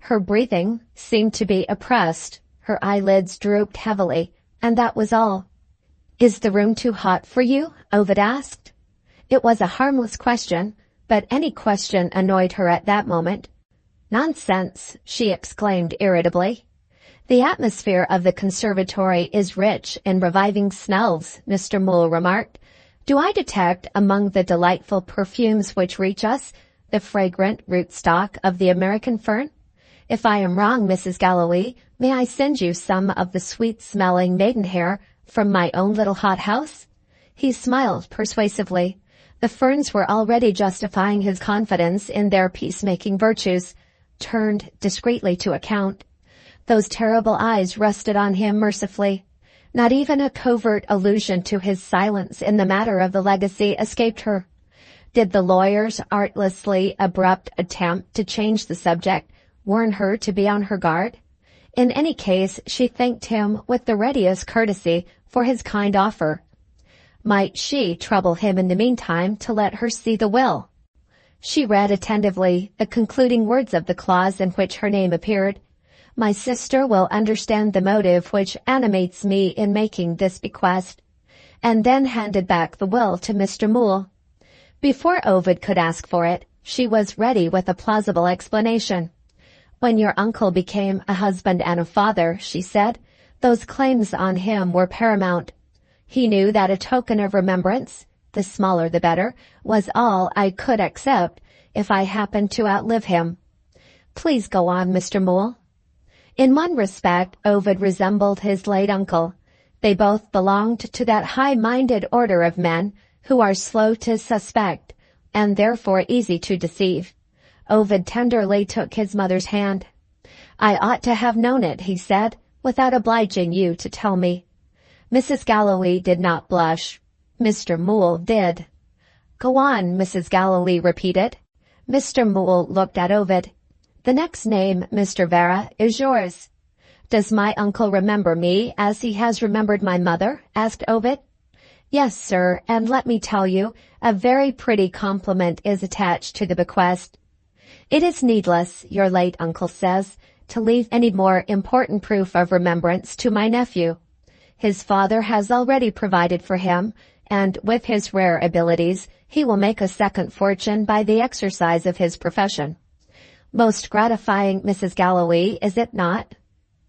Her breathing seemed to be oppressed, her eyelids drooped heavily, and that was all. "Is the room too hot for you?" Ovid asked. It was a harmless question, but any question annoyed her at that moment. "Nonsense," she exclaimed irritably. "The atmosphere of the conservatory is rich in reviving smells," Mr. Moole remarked. "Do I detect among the delightful perfumes which reach us the fragrant rootstock of the American fern? If I am wrong, Mrs. Galloway, may I send you some of the sweet-smelling maidenhair from my own little hothouse?" He smiled persuasively. The ferns were already justifying his confidence in their peacemaking virtues, turned discreetly to account. Those terrible eyes rested on him mercifully. Not even a covert allusion to his silence in the matter of the legacy escaped her. Did the lawyer's artlessly abrupt attempt to change the subject warn her to be on her guard? In any case, she thanked him with the readiest courtesy for his kind offer. Might she trouble him in the meantime to let her see the will? She read attentively the concluding words of the clause in which her name appeared. "My sister will understand the motive which animates me in making this bequest," and then handed back the will to Mr. Moole. Before Ovid could ask for it, she was ready with a plausible explanation. "When your uncle became a husband and a father," she said, "those claims on him were paramount. He knew that a token of remembrance, the smaller the better, was all I could accept if I happened to outlive him." "Please go on, Mr. Moole." In one respect, Ovid resembled his late uncle. They both belonged to that high-minded order of men who are slow to suspect, and therefore easy to deceive. Ovid tenderly took his mother's hand. "I ought to have known it," he said, "without obliging you to tell me." Mrs. Galloway did not blush. Mr. Moole did. "Go on," Mrs. Galloway repeated. Mr. Moole looked at Ovid. "The next name, Mr. Vera, is yours." "Does my uncle remember me as he has remembered my mother?" asked Ovid. "Yes, sir, and let me tell you, a very pretty compliment is attached to the bequest. It is needless, your late uncle says, to leave any more important proof of remembrance to my nephew. His father has already provided for him, and with his rare abilities, he will make a second fortune by the exercise of his profession. Most gratifying, Mrs. Galloway, is it not?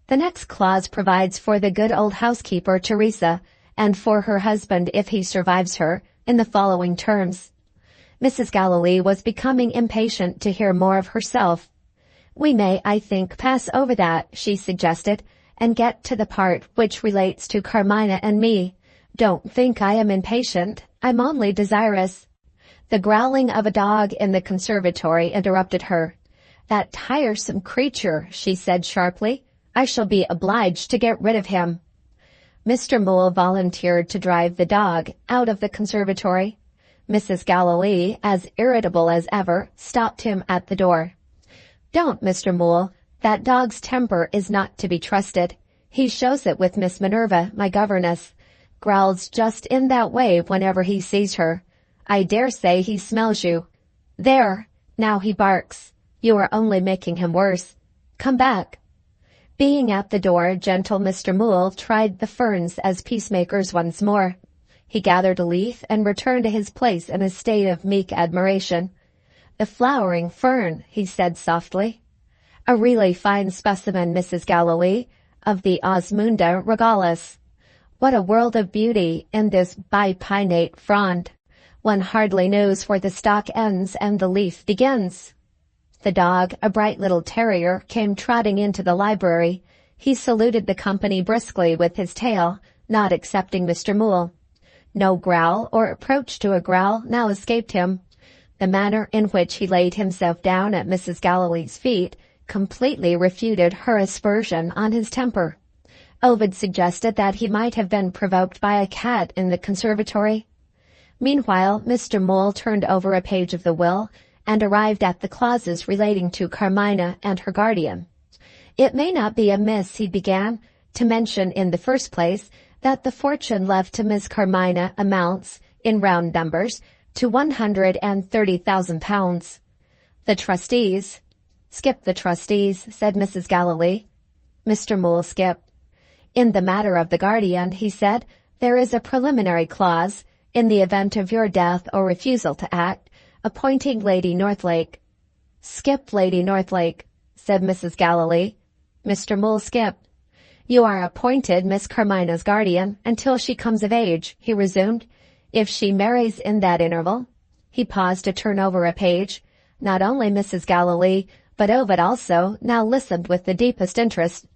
The next clause provides for the good old housekeeper, Teresa, and for her husband if he survives her, in the following terms." Mrs. Galloway was becoming impatient to hear more of herself. "We may, I think, pass over that," she suggested, "and get to the part which relates to Carmina and me. Don't think I am impatient. I'm only desirous—" The growling of a dog in the conservatory interrupted her. "That tiresome creature," she said sharply. "I shall be obliged to get rid of him." Mr. Moole volunteered to drive the dog out of the conservatory. Mrs. Galloway, as irritable as ever, stopped him at the door. "Don't, Mr. Moole. That dog's temper is not to be trusted. He shows it with Miss Minerva, my governess. Growls just in that way whenever he sees her. I dare say he smells you. There! Now he barks. You are only making him worse. Come back." Being at the door, gentle Mr. Moole tried the ferns as peacemakers once more. He gathered a leaf and returned to his place in a state of meek admiration. "The flowering fern," he said softly. "A really fine specimen, Mrs. Galloway, of the Osmunda regalis. What a world of beauty in this bipinnate frond! One hardly knows where the stalk ends and the leaf begins." The dog, a bright little terrier, came trotting into the library. He saluted the company briskly with his tail, not excepting Mr. Moole. No growl or approach to a growl now escaped him. The manner in which he laid himself down at Mrs. Galloway's feet completely refuted her aspersion on his temper. Ovid suggested that he might have been provoked by a cat in the conservatory. Meanwhile, Mr. Moole turned over a page of the will, and arrived at the clauses relating to Carmina and her guardian. "It may not be amiss," he began, "to mention in the first place that the fortune left to Miss Carmina amounts, in round numbers, to £130,000. The trustees—" "Skip the trustees," said Mrs. Galloway. Mr. Moole skipped. "In the matter of the guardian," he said, "there is a preliminary clause, in the event of your death or refusal to act, appointing Lady Northlake." "Skip Lady Northlake." said Mrs. Galilee. Mr. Mole skipped. "You are appointed Miss Carmina's guardian until she comes of age," he resumed. "If she marries in that interval—" He paused to turn over a page. Not only Mrs. Galilee, but Ovid also, now listened with the deepest interest.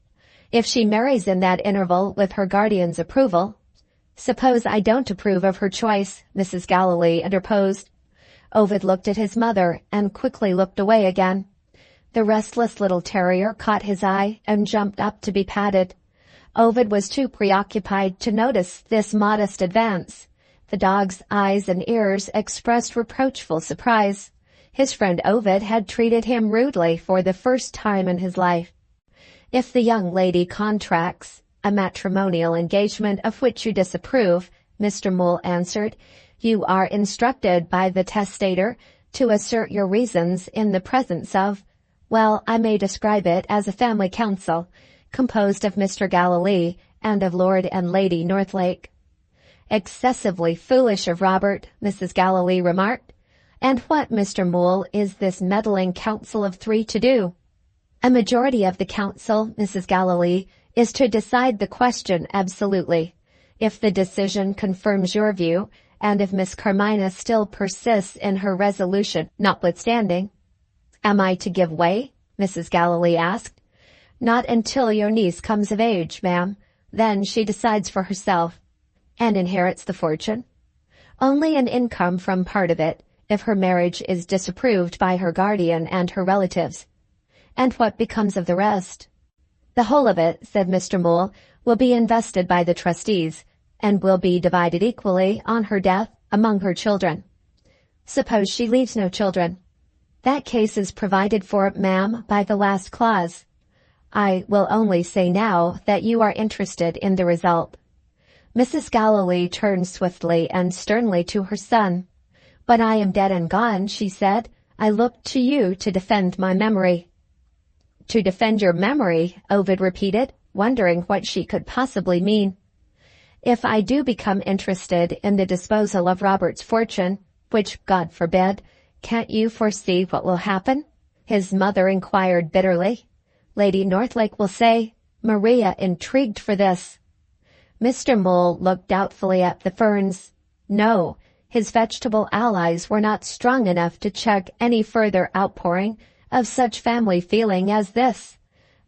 "If she marries in that interval with her guardian's approval—" "Suppose I don't approve of her choice," Mrs. Galilee interposed. Ovid looked at his mother and quickly looked away again. The restless little terrier caught his eye and jumped up to be patted. Ovid was too preoccupied to notice this modest advance. The dog's eyes and ears expressed reproachful surprise. His friend Ovid had treated him rudely for the first time in his life. "If the young lady contracts a matrimonial engagement of which you disapprove," Mr. Mole answered, "you are instructed by the testator to assert your reasons in the presence of— well, I may describe it as a family council, composed of Mr. Galilee and of Lord and Lady Northlake." "Excessively foolish of Robert," Mrs. Galilee remarked. "And what, Mr. Mole, is this meddling council of three to do?" "A majority of the council, Mrs. Galilee, is to decide the question absolutely. If the decision confirms your view, and if Miss Carmina still persists in her resolution notwithstanding—" "Am I to give way?" Mrs. Galilee asked. "Not until your niece comes of age, ma'am. Then she decides for herself." "And inherits the fortune?" "Only an income from part of it, if her marriage is disapproved by her guardian and her relatives." "And what becomes of the rest?" "The whole of it," said Mr. Mole, "will be invested by the trustees, and will be divided equally, on her death, among her children." "Suppose she leaves no children?" "That case is provided for, ma'am, by the last clause." "I will only say now that you are interested in the result." Mrs. Galilee turned swiftly and sternly to her son. "When I am dead and gone," she said, "I look to you to defend my memory." "To defend your memory?" Ovid repeated, wondering what she could possibly mean. "If I do become interested in the disposal of Robert's fortune, which God forbid, can't you foresee what will happen?" his mother inquired bitterly. "Lady Northlake will say, 'Maria intrigued for this.'" Mr. Mole looked doubtfully at the ferns. No, his vegetable allies were not strong enough to check any further outpouring of such family feeling as this.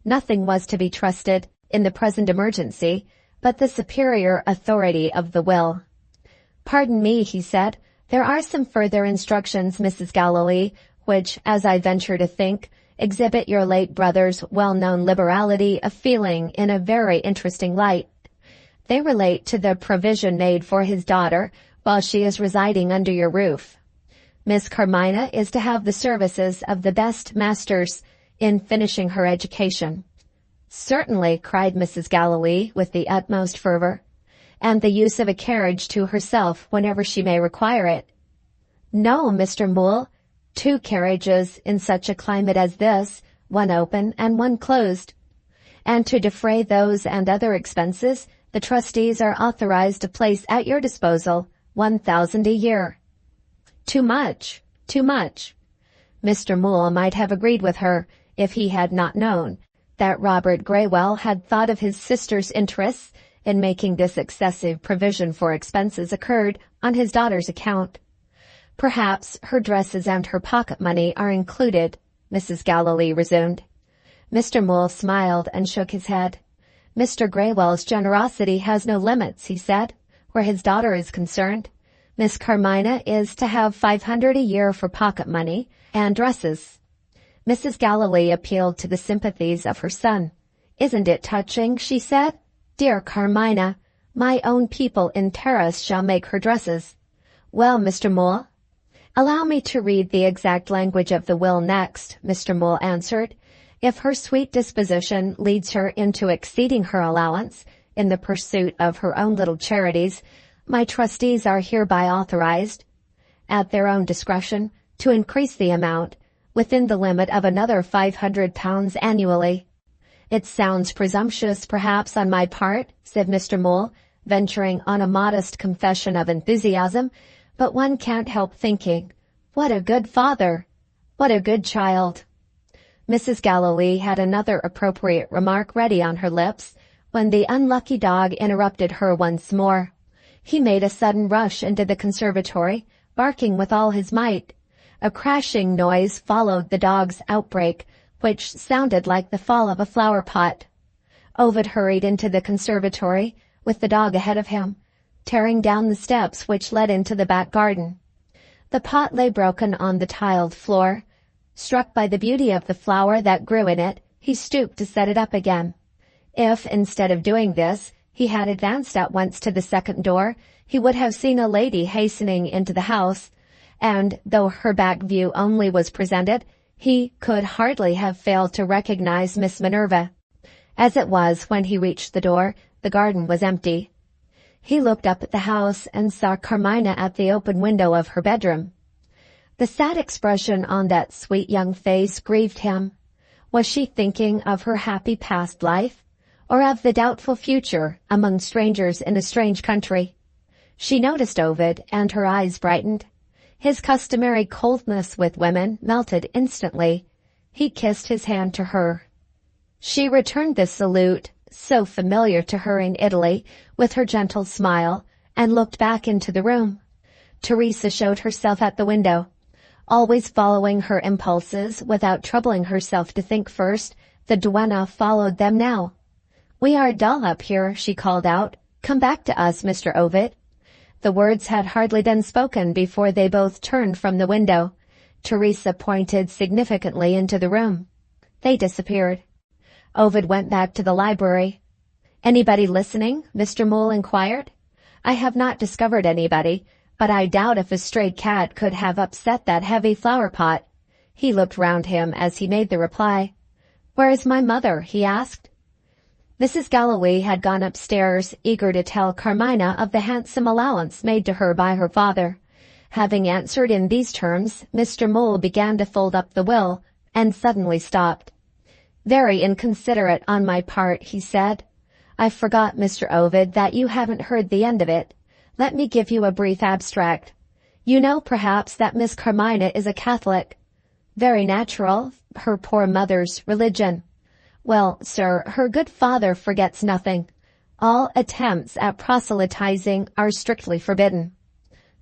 Nothing was to be trusted, in the present emergency, but the superior authority of the will. "Pardon me," he said. "There are some further instructions, Mrs. Galilee, which, as I venture to think, exhibit your late brother's well-known liberality of feeling in a very interesting light. They relate to the provision made for his daughter while she is residing under your roof. Miss Carmina is to have the services of the best masters in finishing her education." "Certainly," cried Mrs. Galilee with the utmost fervor. "And the use of a carriage to herself whenever she may require it." "No, Mr. Mole. 2 carriages in such a climate as this, one open and one closed. And to defray those and other expenses, the trustees are authorized to place at your disposal 1,000 a year." "Too much, too much." Mr. Mole might have agreed with her, if he had not known that Robert Graywell had thought of his sister's interests in making this excessive provision for expenses occurred on his daughter's account. "Perhaps her dresses and her pocket money are included," Mrs. Galilee resumed. Mr. Mole smiled and shook his head. "Mr. Graywell's generosity has no limits," he said, "where his daughter is concerned. Miss Carmina is to have 500 a year for pocket money and dresses." Mrs. Galilee appealed to the sympathies of her son. "Isn't it touching?" she said. "Dear Carmina, my own people in Terrace shall make her dresses." "Well, Mr. Mole?" "Allow me to read the exact language of the will next," Mr. Mole answered. "If her sweet disposition leads her into exceeding her allowance in the pursuit of her own little charities, my trustees are hereby authorized, at their own discretion, to increase the amount within the limit of another £500 annually." "It sounds presumptuous, perhaps, on my part," said Mr. Mole, venturing on a modest confession of enthusiasm, "but one can't help thinking, what a good father! What a good child!" Mrs. Galloway had another appropriate remark ready on her lips when the unlucky dog interrupted her once more. He made a sudden rush into the conservatory, barking with all his might. A crashing noise followed the dog's outbreak, which sounded like the fall of a flower pot. Ovid hurried into the conservatory, with the dog ahead of him, tearing down the steps which led into the back garden. The pot lay broken on the tiled floor. Struck by the beauty of the flower that grew in it, he stooped to set it up again. If, instead of doing this, he had advanced at once to the second door, he would have seen a lady hastening into the house, and, though her back view only was presented, he could hardly have failed to recognize Miss Minerva. As it was, when he reached the door, the garden was empty. He looked up at the house and saw Carmina at the open window of her bedroom. The sad expression on that sweet young face grieved him. Was she thinking of her happy past life, or of the doubtful future among strangers in a strange country? She noticed Ovid, and her eyes brightened. His customary coldness with women melted instantly. He kissed his hand to her. She returned the salute, so familiar to her in Italy, with her gentle smile, and looked back into the room. Teresa showed herself at the window. Always following her impulses, without troubling herself to think first, the duenna followed them now. "We are dull up here," she called out. "Come back to us, Mr. Ovid." The words had hardly been spoken before they both turned from the window. Teresa pointed significantly into the room. They disappeared. Ovid went back to the library. "Anybody listening?" Mr. Mole inquired. "I have not discovered anybody, but I doubt if a stray cat could have upset that heavy flower pot." He looked round him as he made the reply. "Where is my mother?" he asked. Mrs. Galloway had gone upstairs, eager to tell Carmina of the handsome allowance made to her by her father. Having answered in these terms, Mr. Mole began to fold up the will, and suddenly stopped. "Very inconsiderate on my part," he said. "I forgot, Mr. Ovid, that you haven't heard the end of it. Let me give you a brief abstract. You know, perhaps, that Miss Carmina is a Catholic. Very natural, her poor mother's religion. Well, sir, her good father forgets nothing. All attempts at proselytizing are strictly forbidden."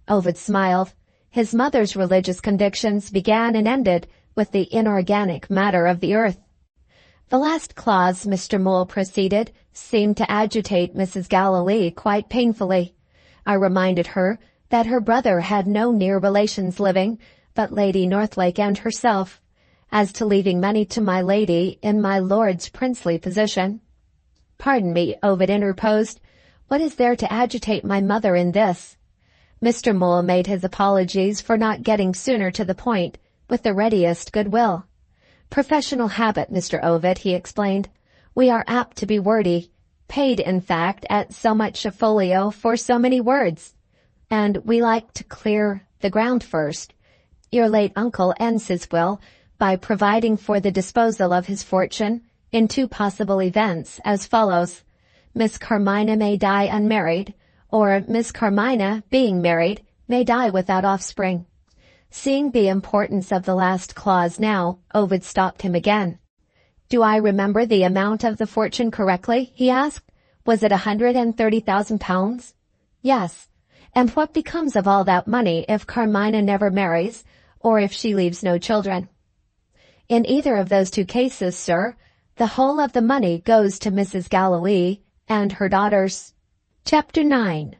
Ovid smiled. His mother's religious convictions began and ended with the inorganic matter of the earth. "The last clause," Mr. Mole proceeded, "seemed to agitate Mrs. Galloway quite painfully. I reminded her that her brother had no near relations living, but Lady Northlake and herself. As to leaving money to my lady in my lord's princely position—" "Pardon me," Ovid interposed. "What is there to agitate my mother in this?" Mr. Mole made his apologies for not getting sooner to the point, with the readiest goodwill. "Professional habit, Mr. Ovid," he explained. "We are apt to be wordy, paid, in fact, at so much a folio for so many words, and we like to clear the ground first. Your late uncle ends his will by providing for the disposal of his fortune in two possible events, as follows: Miss Carmina may die unmarried, or Miss Carmina, being married, may die without offspring." Seeing the importance of the last clause now, Ovid stopped him again. "Do I remember the amount of the fortune correctly?" he asked. "Was it £130,000? "Yes." "And what becomes of all that money if Carmina never marries, or if she leaves no children?" "In either of those two cases, sir, the whole of the money goes to Mrs. Galloway and her daughters." Chapter 9.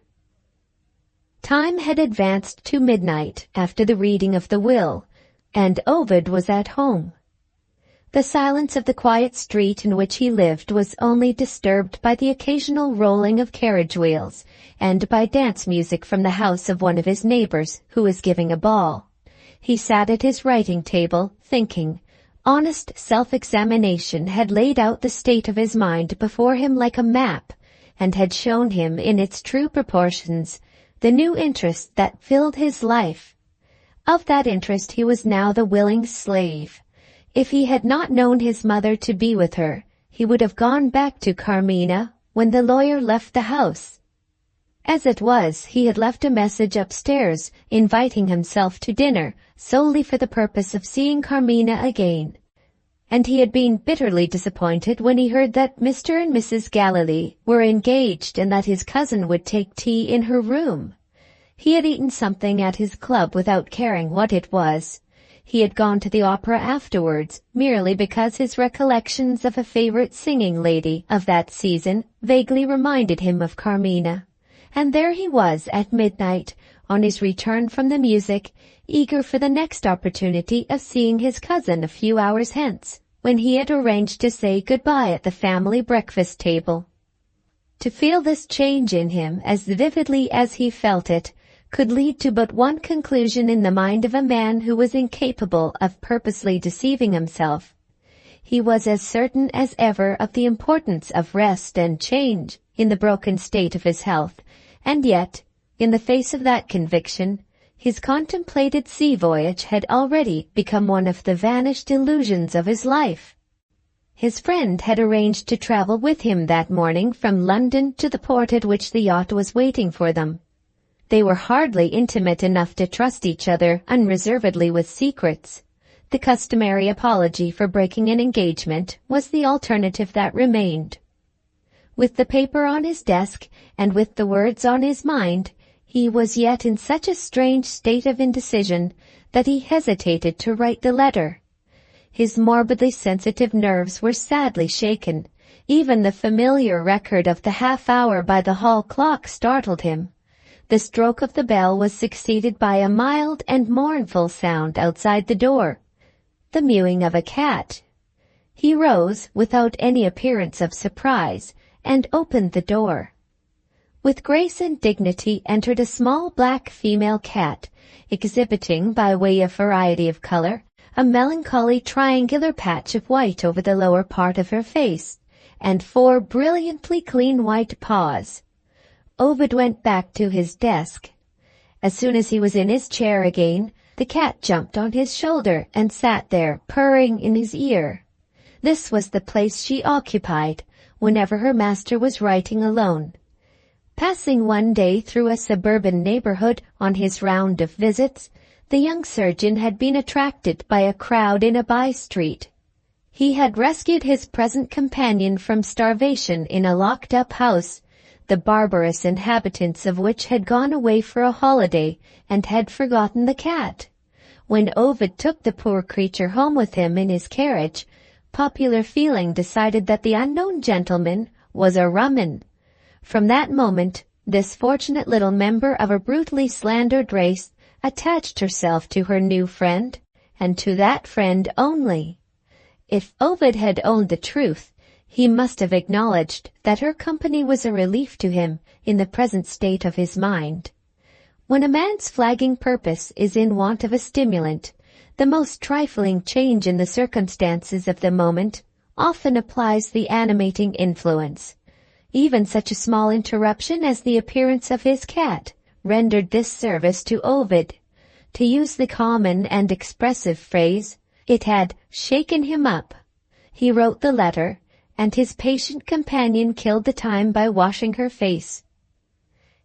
Time had advanced to midnight after the reading of the will, and Ovid was at home. The silence of the quiet street in which he lived was only disturbed by the occasional rolling of carriage wheels, and by dance music from the house of one of his neighbors who was giving a ball. He sat at his writing table, thinking. Honest self-examination had laid out the state of his mind before him like a map, and had shown him in its true proportions the new interest that filled his life. Of that interest he was now the willing slave. If he had not known his mother to be with her, he would have gone back to Carmina when the lawyer left the house. As it was, he had left a message upstairs inviting himself to dinner solely for the purpose of seeing Carmina again. and he had been bitterly disappointed when he heard that Mr. and Mrs. Galilee were engaged and that his cousin would take tea in her room. He had eaten something at his club without caring what it was. He had gone to the opera afterwards, merely because his recollections of a favourite singing lady of that season vaguely reminded him of Carmina. And there he was at midnight, on his return from the music, eager for the next opportunity of seeing his cousin a few hours hence, when he had arranged to say good-bye at the family breakfast table. To feel this change in him as vividly as he felt it could lead to but one conclusion in the mind of a man who was incapable of purposely deceiving himself. He was as certain as ever of the importance of rest and change in the broken state of his health, and yet, in the face of that conviction, his contemplated sea voyage had already become one of the vanished illusions of his life. His friend had arranged to travel with him that morning from London to the port at which the yacht was waiting for them. They were hardly intimate enough to trust each other unreservedly with secrets. The customary apology for breaking an engagement was the alternative that remained. With the paper on his desk and with the words on his mind, he was yet in such a strange state of indecision that he hesitated to write the letter. His morbidly sensitive nerves were sadly shaken. Even the familiar record of the half-hour by the hall clock startled him. The stroke of the bell was succeeded by a mild and mournful sound outside the door, the mewing of a cat. He rose without any appearance of surprise and opened the door. With grace and dignity entered a small black female cat, exhibiting, by way of variety of color, a melancholy triangular patch of white over the lower part of her face, and 4 brilliantly clean white paws. Ovid went back to his desk. As soon as he was in his chair again, the cat jumped on his shoulder and sat there, purring in his ear. This was the place she occupied whenever her master was writing alone. Passing one day through a suburban neighborhood on his round of visits, the young surgeon had been attracted by a crowd in a by-street. He had rescued his present companion from starvation in a locked-up house, the barbarous inhabitants of which had gone away for a holiday and had forgotten the cat. When Ovid took the poor creature home with him in his carriage, popular feeling decided that the unknown gentleman was a rumman. From that moment, this fortunate little member of a brutally slandered race attached herself to her new friend, and to that friend only. If Ovid had owned the truth, he must have acknowledged that her company was a relief to him in the present state of his mind. When a man's flagging purpose is in want of a stimulant, the most trifling change in the circumstances of the moment often applies the animating influence. Even such a small interruption as the appearance of his cat rendered this service to Ovid. To use the common and expressive phrase, it had shaken him up. He wrote the letter, and his patient companion killed the time by washing her face.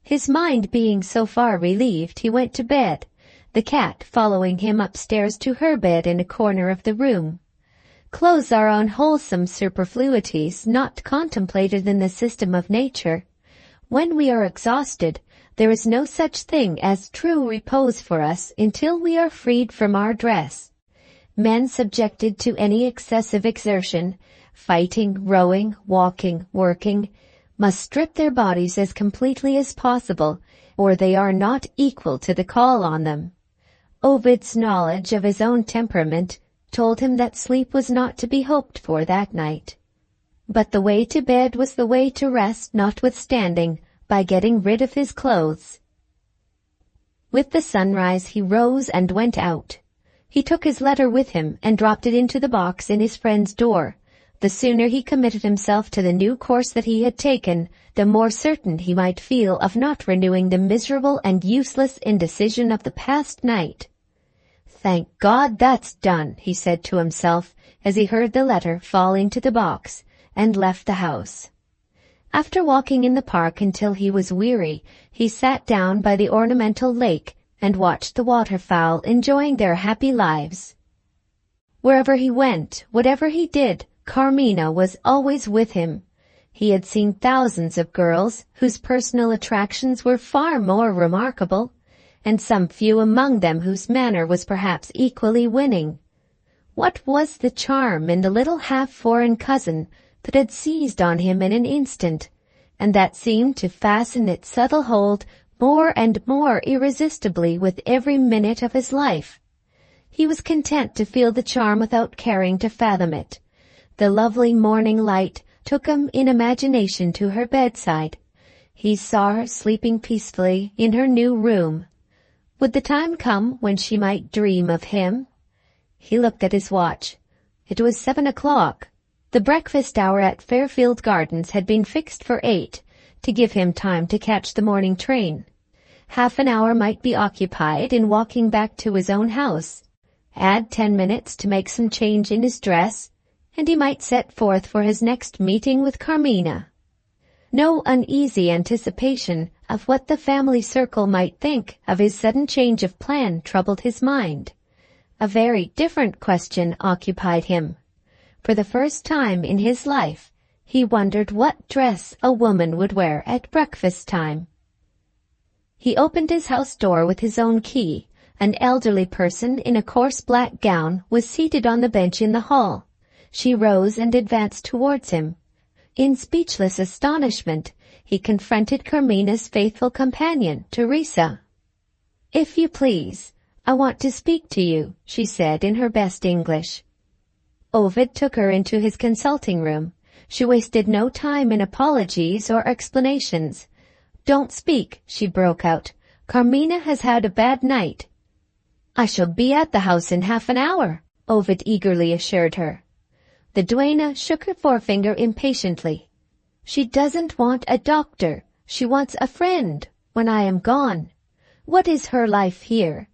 His mind being so far relieved, he went to bed, the cat following him upstairs to her bed in a corner of the room. Clothes are unwholesome superfluities not contemplated in the system of nature. When we are exhausted, there is no such thing as true repose for us until we are freed from our dress. Men subjected to any excessive exertion, fighting, rowing, walking, working, must strip their bodies as completely as possible, or they are not equal to the call on them. Ovid's knowledge of his own temperament told him that sleep was not to be hoped for that night. But the way to bed was the way to rest notwithstanding, by getting rid of his clothes. With the sunrise he rose and went out. He took his letter with him and dropped it into the box in his friend's door. The sooner he committed himself to the new course that he had taken, the more certain he might feel of not renewing the miserable and useless indecision of the past night. "Thank God that's done," he said to himself as he heard the letter fall into the box, and left the house. After walking in the park until he was weary, he sat down by the ornamental lake and watched the waterfowl enjoying their happy lives. Wherever he went, whatever he did, Carmina was always with him. He had seen thousands of girls whose personal attractions were far more remarkable, and some few among them whose manner was perhaps equally winning. What was the charm in the little half-foreign cousin that had seized on him in an instant, and that seemed to fasten its subtle hold more and more irresistibly with every minute of his life? He was content to feel the charm without caring to fathom it. The lovely morning light took him in imagination to her bedside. He saw her sleeping peacefully in her new room. Would the time come when she might dream of him? He looked at his watch. It was 7 o'clock. The breakfast hour at Fairfield Gardens had been fixed for 8, to give him time to catch the morning train. Half an hour might be occupied in walking back to his own house. Add 10 minutes to make some change in his dress, and he might set forth for his next meeting with Carmina. No uneasy anticipation of what the family circle might think of his sudden change of plan troubled his mind. A very different question occupied him. For the first time in his life, he wondered what dress a woman would wear at breakfast time. He opened his house door with his own key. An elderly person in a coarse black gown was seated on the bench in the hall. She rose and advanced towards him. In speechless astonishment, he confronted Carmina's faithful companion, Teresa. "If you please, I want to speak to you," she said in her best English. Ovid took her into his consulting room. She wasted no time in apologies or explanations. "Don't speak," she broke out. "Carmina has had a bad night." "I shall be at the house in half an hour," Ovid eagerly assured her. The duenna shook her forefinger impatiently. "She doesn't want a doctor. She wants a friend when I am gone. What is her life here?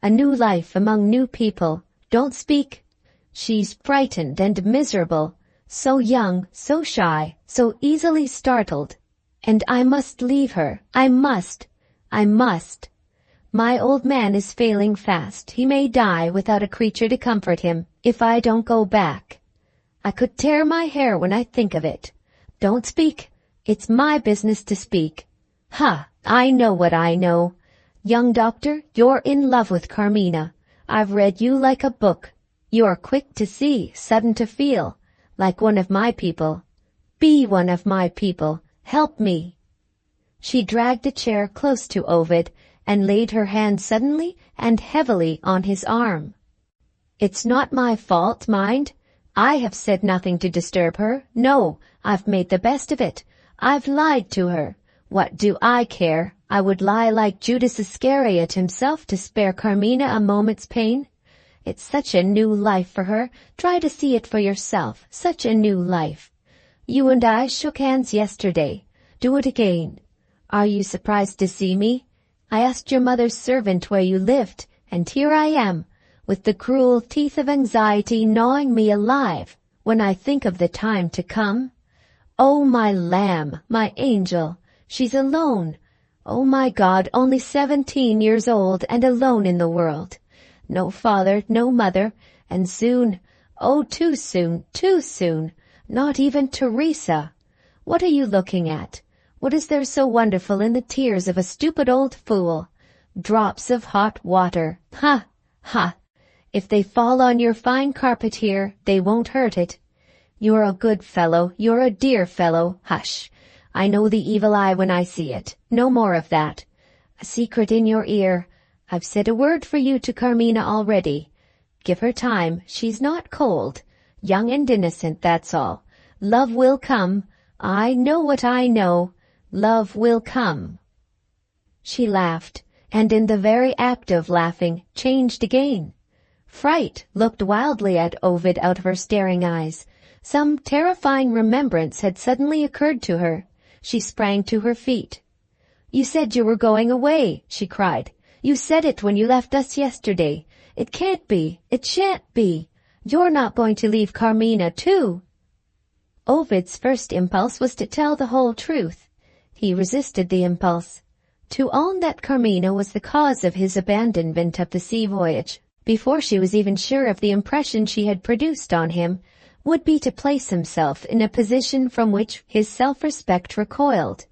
A new life among new people. Don't speak. She's frightened and miserable, so young, so shy, so easily startled. And I must leave her. I must. My old man is failing fast. He may die without a creature to comfort him if I don't go back. I could tear my hair when I think of it. Don't speak. It's my business to speak. Ha! I know what I know. Young doctor, you're in love with Carmina. I've read you like a book. You're quick to see, sudden to feel, like one of my people. Be one of my people. Help me." She dragged a chair close to Ovid and laid her hand suddenly and heavily on his arm. "It's not my fault, mind. I have said nothing to disturb her. No, I've made the best of it. I've lied to her. What do I care? I would lie like Judas Iscariot himself to spare Carmina a moment's pain. It's such a new life for her. Try to see it for yourself. Such a new life. You and I shook hands yesterday. Do it again. Are you surprised to see me? I asked your mother's servant where you lived, and here I am, with the cruel teeth of anxiety gnawing me alive when I think of the time to come. Oh, my lamb, my angel, she's alone. Oh, my God, only 17 years old and alone in the world. No father, no mother, and soon, oh, too soon, not even Teresa. What are you looking at? What is there so wonderful in the tears of a stupid old fool? Drops of hot water. Ha! Ha! If they fall on your fine carpet here, they won't hurt it. You're a good fellow. You're a dear fellow. Hush! I know the evil eye when I see it. No more of that. A secret in your ear. I've said a word for you to Carmina already. Give her time. She's not cold. Young and innocent, that's all. Love will come. I know what I know. Love will come." She laughed, and in the very act of laughing, changed again. Fright looked wildly at Ovid out of her staring eyes. Some terrifying remembrance had suddenly occurred to her. She sprang to her feet. "You said you were going away," she cried. "You said it when you left us yesterday. It can't be. It shan't be. You're not going to leave Carmina, too." Ovid's first impulse was to tell the whole truth. He resisted the impulse. To own that Carmina was the cause of his abandonment of the sea voyage before she was even sure of the impression she had produced on him, would be to place himself in a position from which his self-respect recoiled.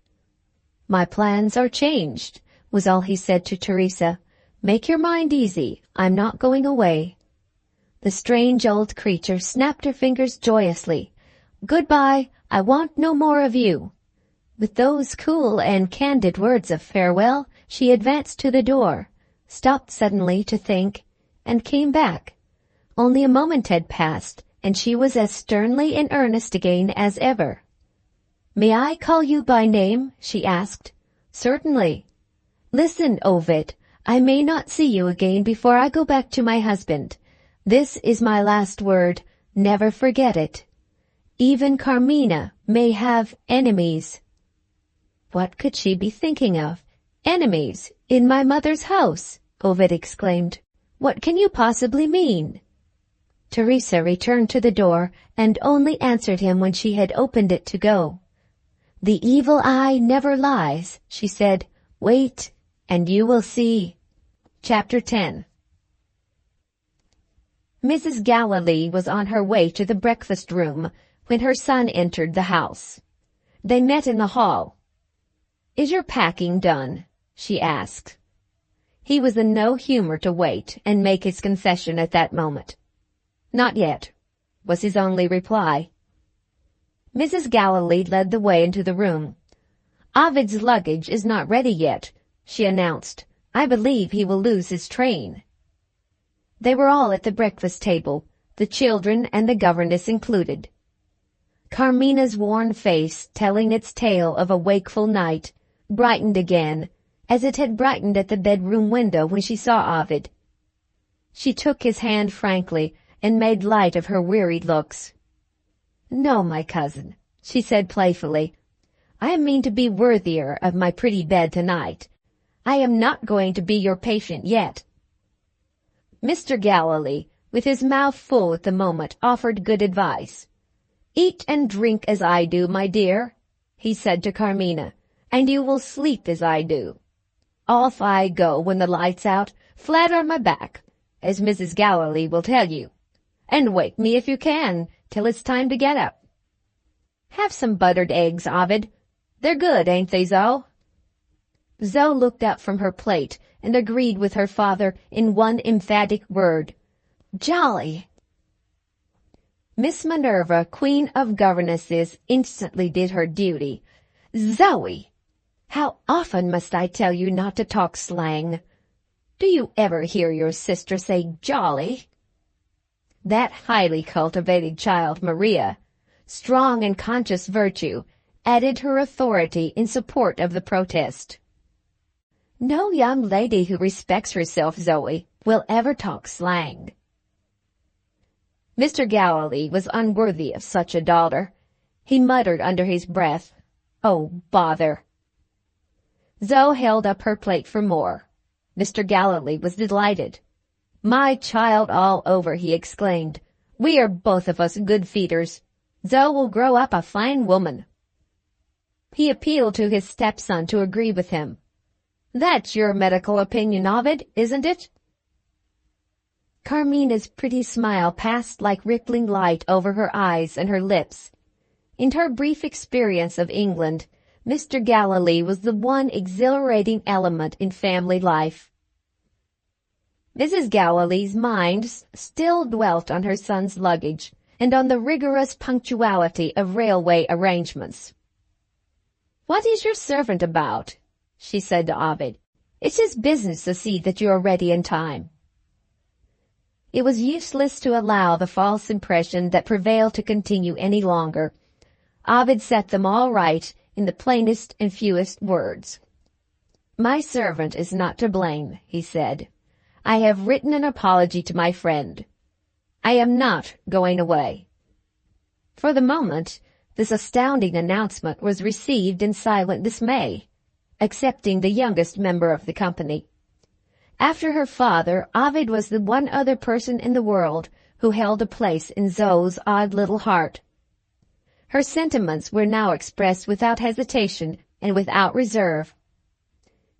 "My plans are changed," was all he said to Teresa. "Make your mind easy. I'm not going away." The strange old creature snapped her fingers joyously. "Goodbye. I want no more of you." With those cool and candid words of farewell, she advanced to the door, stopped suddenly to think, and came back. Only a moment had passed, and she was as sternly in earnest again as ever. "May I call you by name?" she asked. "Certainly." "Listen, Ovid, I may not see you again before I go back to my husband. This is my last word. Never forget it. Even Carmina may have enemies." What could she be thinking of? "Enemies in my mother's house!" Ovid exclaimed. "What can you possibly mean?" Teresa returned to the door and only answered him when she had opened it to go. "The evil eye never lies," she said. "Wait, and you will see." Chapter 10. Mrs. Galilee was on her way to the breakfast room when her son entered the house. They met in the hall. "Is your packing done?" she asked. He was in no humor to wait and make his confession at that moment. "Not yet," was his only reply. Mrs. Galilee led the way into the room. "Ovid's luggage is not ready yet," she announced. "I believe he will lose his train." They were all at the breakfast table, the children and the governess included. Carmina's worn face, telling its tale of a wakeful night, brightened again, as it had brightened at the bedroom window when she saw Ovid. She took his hand frankly and made light of her wearied looks. "No, my cousin," she said playfully. "I mean to be worthier of my pretty bed tonight. I am not going to be your patient yet." Mr. Galilee, with his mouth full at the moment, offered good advice. "Eat and drink as I do, my dear," he said to Carmina, "and you will sleep as I do. Off I go when the light's out, flat on my back, as Mrs. Galilee will tell you. And wake me if you can, till it's time to get up. Have some buttered eggs, Ovid. They're good, ain't they, Zoe?" Zoe looked up from her plate and agreed with her father in one emphatic word: "Jolly." Miss Minerva, queen of governesses, instantly did her duty. "Zoe, how often must I tell you not to talk slang? Do you ever hear your sister say jolly?" That highly cultivated child, Maria, strong in conscious virtue, added her authority in support of the protest. "No young lady who respects herself, Zoe, will ever talk slang." Mr. Galilee was unworthy of such a daughter. He muttered under his breath, "Oh, bother." Zoe held up her plate for more. Mr. Galilee was delighted. "My child all over," he exclaimed. "We are both of us good feeders. Zoe will grow up a fine woman." He appealed to his stepson to agree with him. "That's your medical opinion, Ovid, isn't it?" Carmina's pretty smile passed like rippling light over her eyes and her lips. In her brief experience of England, Mr. Galilee was the one exhilarating element in family life. Mrs. Galilee's mind still dwelt on her son's luggage and on the rigorous punctuality of railway arrangements. "What is your servant about?" she said to Ovid. "It's his business to see that you are ready in time." It was useless to allow the false impression that prevailed to continue any longer. Ovid set them all right in the plainest and fewest words. "My servant is not to blame," he said. "I have written an apology to my friend. I am not going away." For the moment, this astounding announcement was received in silent dismay, excepting the youngest member of the company. After her father, Ovid was the one other person in the world who held a place in Zoe's odd little heart. Her sentiments were now expressed without hesitation and without reserve.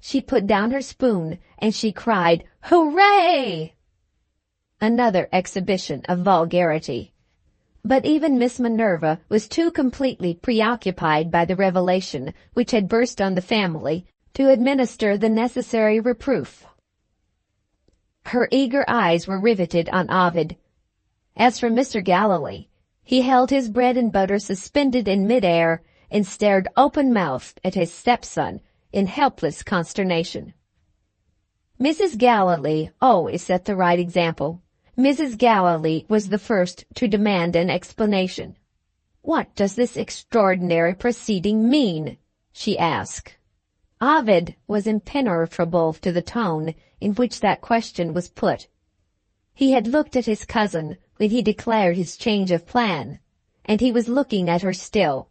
She put down her spoon and she cried, "Hooray!" Another exhibition of vulgarity. But even Miss Minerva was too completely preoccupied by the revelation which had burst on the family to administer the necessary reproof. Her eager eyes were riveted on Ovid. As for Mr. Galilee, he held his bread and butter suspended in mid-air and stared open-mouthed at his stepson in helpless consternation. Mrs. Galilee always set the right example. Mrs. Galilee was the first to demand an explanation. "What does this extraordinary proceeding mean?" she asked. Ovid was impenetrable to the tone in which that question was put. He had looked at his cousin when he declared his change of plan, and he was looking at her still.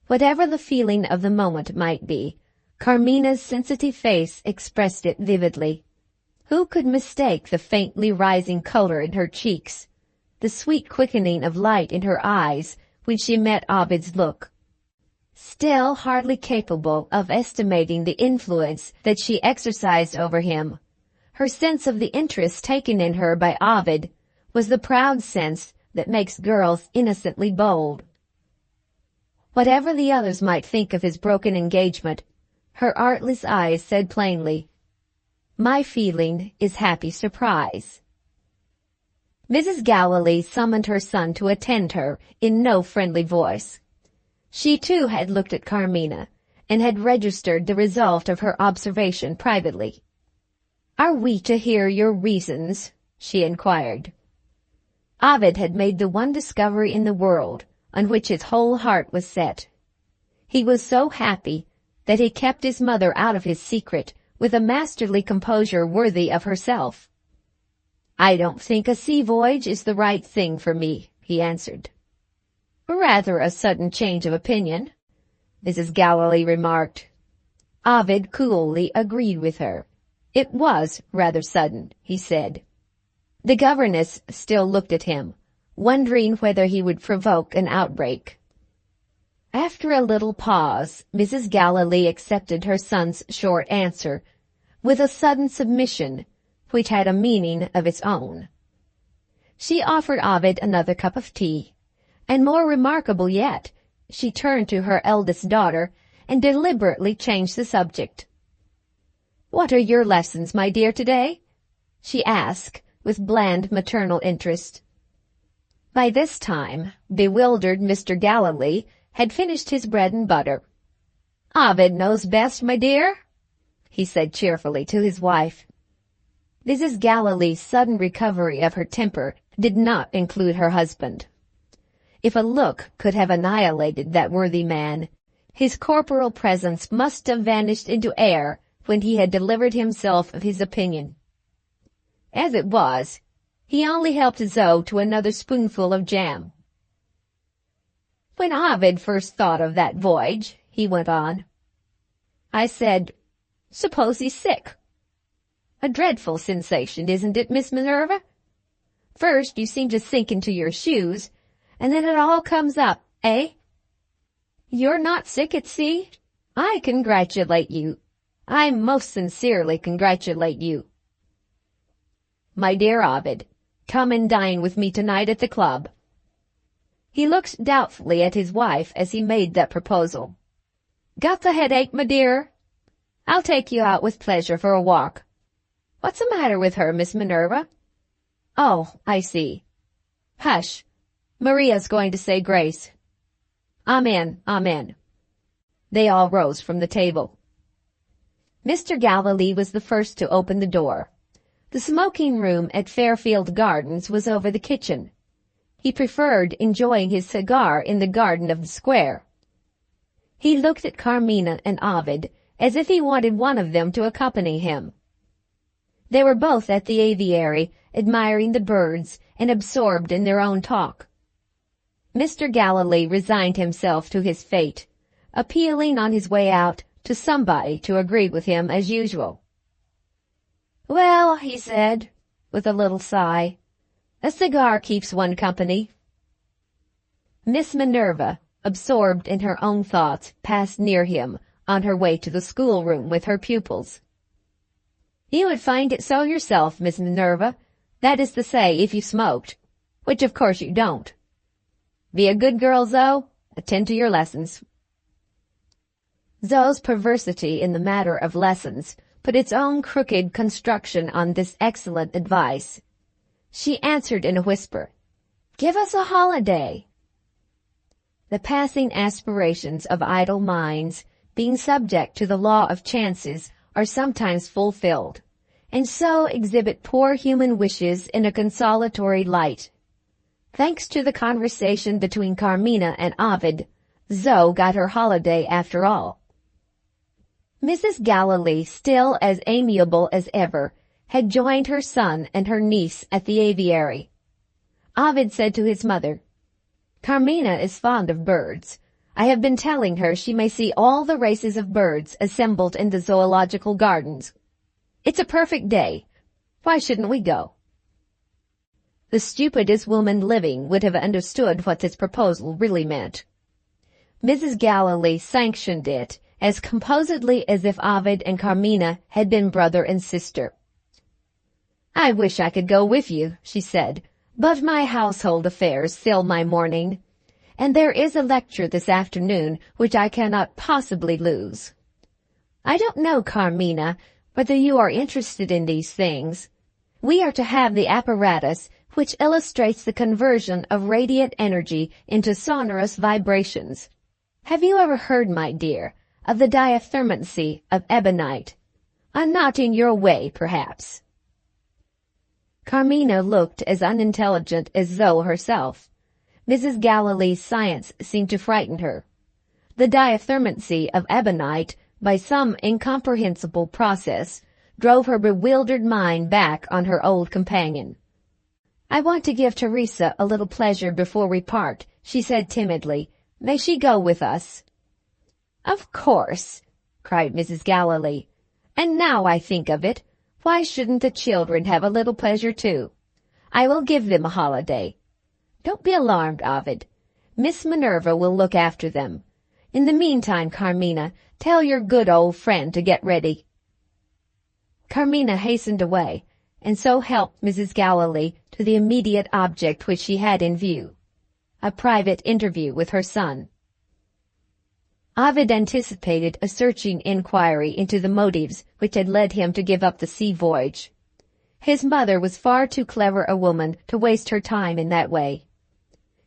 Whatever the feeling of the moment might be, Carmina's sensitive face expressed it vividly. Who could mistake the faintly rising color in her cheeks, the sweet quickening of light in her eyes when she met Ovid's look? Still hardly capable of estimating the influence that she exercised over him, her sense of the interest taken in her by Ovid was the proud sense that makes girls innocently bold. Whatever the others might think of his broken engagement, her artless eyes said plainly, "My feeling is happy surprise." Mrs. Galilee summoned her son to attend her in no friendly voice. She too had looked at Carmina, and had registered the result of her observation privately. "Are we to hear your reasons?" she inquired. Ovid had made the one discovery in the world on which his whole heart was set. He was so happy that he kept his mother out of his secret with a masterly composure worthy of herself. "I don't think a sea voyage is the right thing for me," he answered. "Rather a sudden change of opinion," Mrs. Galilee remarked. Ovid coolly agreed with her. "It was rather sudden," he said. The governess still looked at him, wondering whether he would provoke an outbreak. After a little pause, Mrs. Galilee accepted her son's short answer with a sudden submission which had a meaning of its own. She offered Ovid another cup of tea, and more remarkable yet, she turned to her eldest daughter and deliberately changed the subject. "What are your lessons, my dear, today?" she asked with bland maternal interest. By this time, bewildered Mr. Galilee had finished his bread and butter. "Ovid knows best, my dear," he said cheerfully to his wife. Mrs. Galilee's sudden recovery of her temper did not include her husband. If a look could have annihilated that worthy man, his corporal presence must have vanished into air when he had delivered himself of his opinion. As it was, he only helped Zoe to another spoonful of jam. "When Ovid first thought of that voyage," he went on, "I said, 'Suppose he's sick.' A dreadful sensation, isn't it, Miss Minerva? First you seem to sink into your shoes, and then it all comes up, eh? You're not sick at sea? I congratulate you. I most sincerely congratulate you. My dear Ovid, come and dine with me tonight at the club." He looked doubtfully at his wife as he made that proposal. "Got the headache, my dear? I'll take you out with pleasure for a walk. What's the matter with her, Miss Minerva? Oh, I see. Hush, Maria's going to say grace. Amen, amen." They all rose from the table. Mr. Galilee was the first to open the door. The smoking room at Fairfield Gardens was over the kitchen. He preferred enjoying his cigar in the garden of the square. He looked at Carmina and Ovid as if he wanted one of them to accompany him. They were both at the aviary, admiring the birds and absorbed in their own talk. Mr. Galilee resigned himself to his fate, appealing on his way out to somebody to agree with him as usual. "Well," he said, with a little sigh, "a cigar keeps one company." Miss Minerva, absorbed in her own thoughts, passed near him on her way to the schoolroom with her pupils. "You would find it so yourself, Miss Minerva. That is to say, if you smoked, which of course you don't. Be a good girl, Zoe. Attend to your lessons. Zoe's perversity in the matter of lessons put its own crooked construction on this excellent advice. She answered in a whisper, "Give us a holiday." The passing aspirations of idle minds, being subject to the law of chances, are sometimes fulfilled, and so exhibit poor human wishes in a consolatory light. Thanks to the conversation between Carmina and Ovid, Zoe got her holiday after all. Mrs. Galilee, still as amiable as ever, had joined her son and her niece at the aviary. Ovid said to his mother, "Carmina is fond of birds. I have been telling her she may see all the races of birds assembled in the zoological gardens. It's a perfect day. Why shouldn't we go?" The stupidest woman living would have understood what this proposal really meant. Mrs. Galilee sanctioned it as composedly as if Ovid and Carmina had been brother and sister. "I wish I could go with you," she said, "but my household affairs fill my morning, and there is a lecture this afternoon which I cannot possibly lose. I don't know, Carmina, whether you are interested in these things. We are to have the apparatus which illustrates the conversion of radiant energy into sonorous vibrations. Have you ever heard, my dear, of the diathermancy of ebonite? Not in your way, perhaps." Carmina looked as unintelligent as Zoe herself. Mrs. Galilee's science seemed to frighten her. The diathermancy of ebonite, by some incomprehensible process, drove her bewildered mind back on her old companion. "I want to give Teresa a little pleasure before we part," she said timidly. "May she go with us?" "Of course," cried Mrs. Galilee. "And now I think of it, why shouldn't the children have a little pleasure too? I will give them a holiday. Don't be alarmed, Ovid. Miss Minerva will look after them. In the meantime, Carmina, tell your good old friend to get ready." Carmina hastened away, and so helped Mrs. Galilee to the immediate object which she had in view, a private interview with her son. Ovid anticipated a searching inquiry into the motives which had led him to give up the sea voyage. His mother was far too clever a woman to waste her time in that way.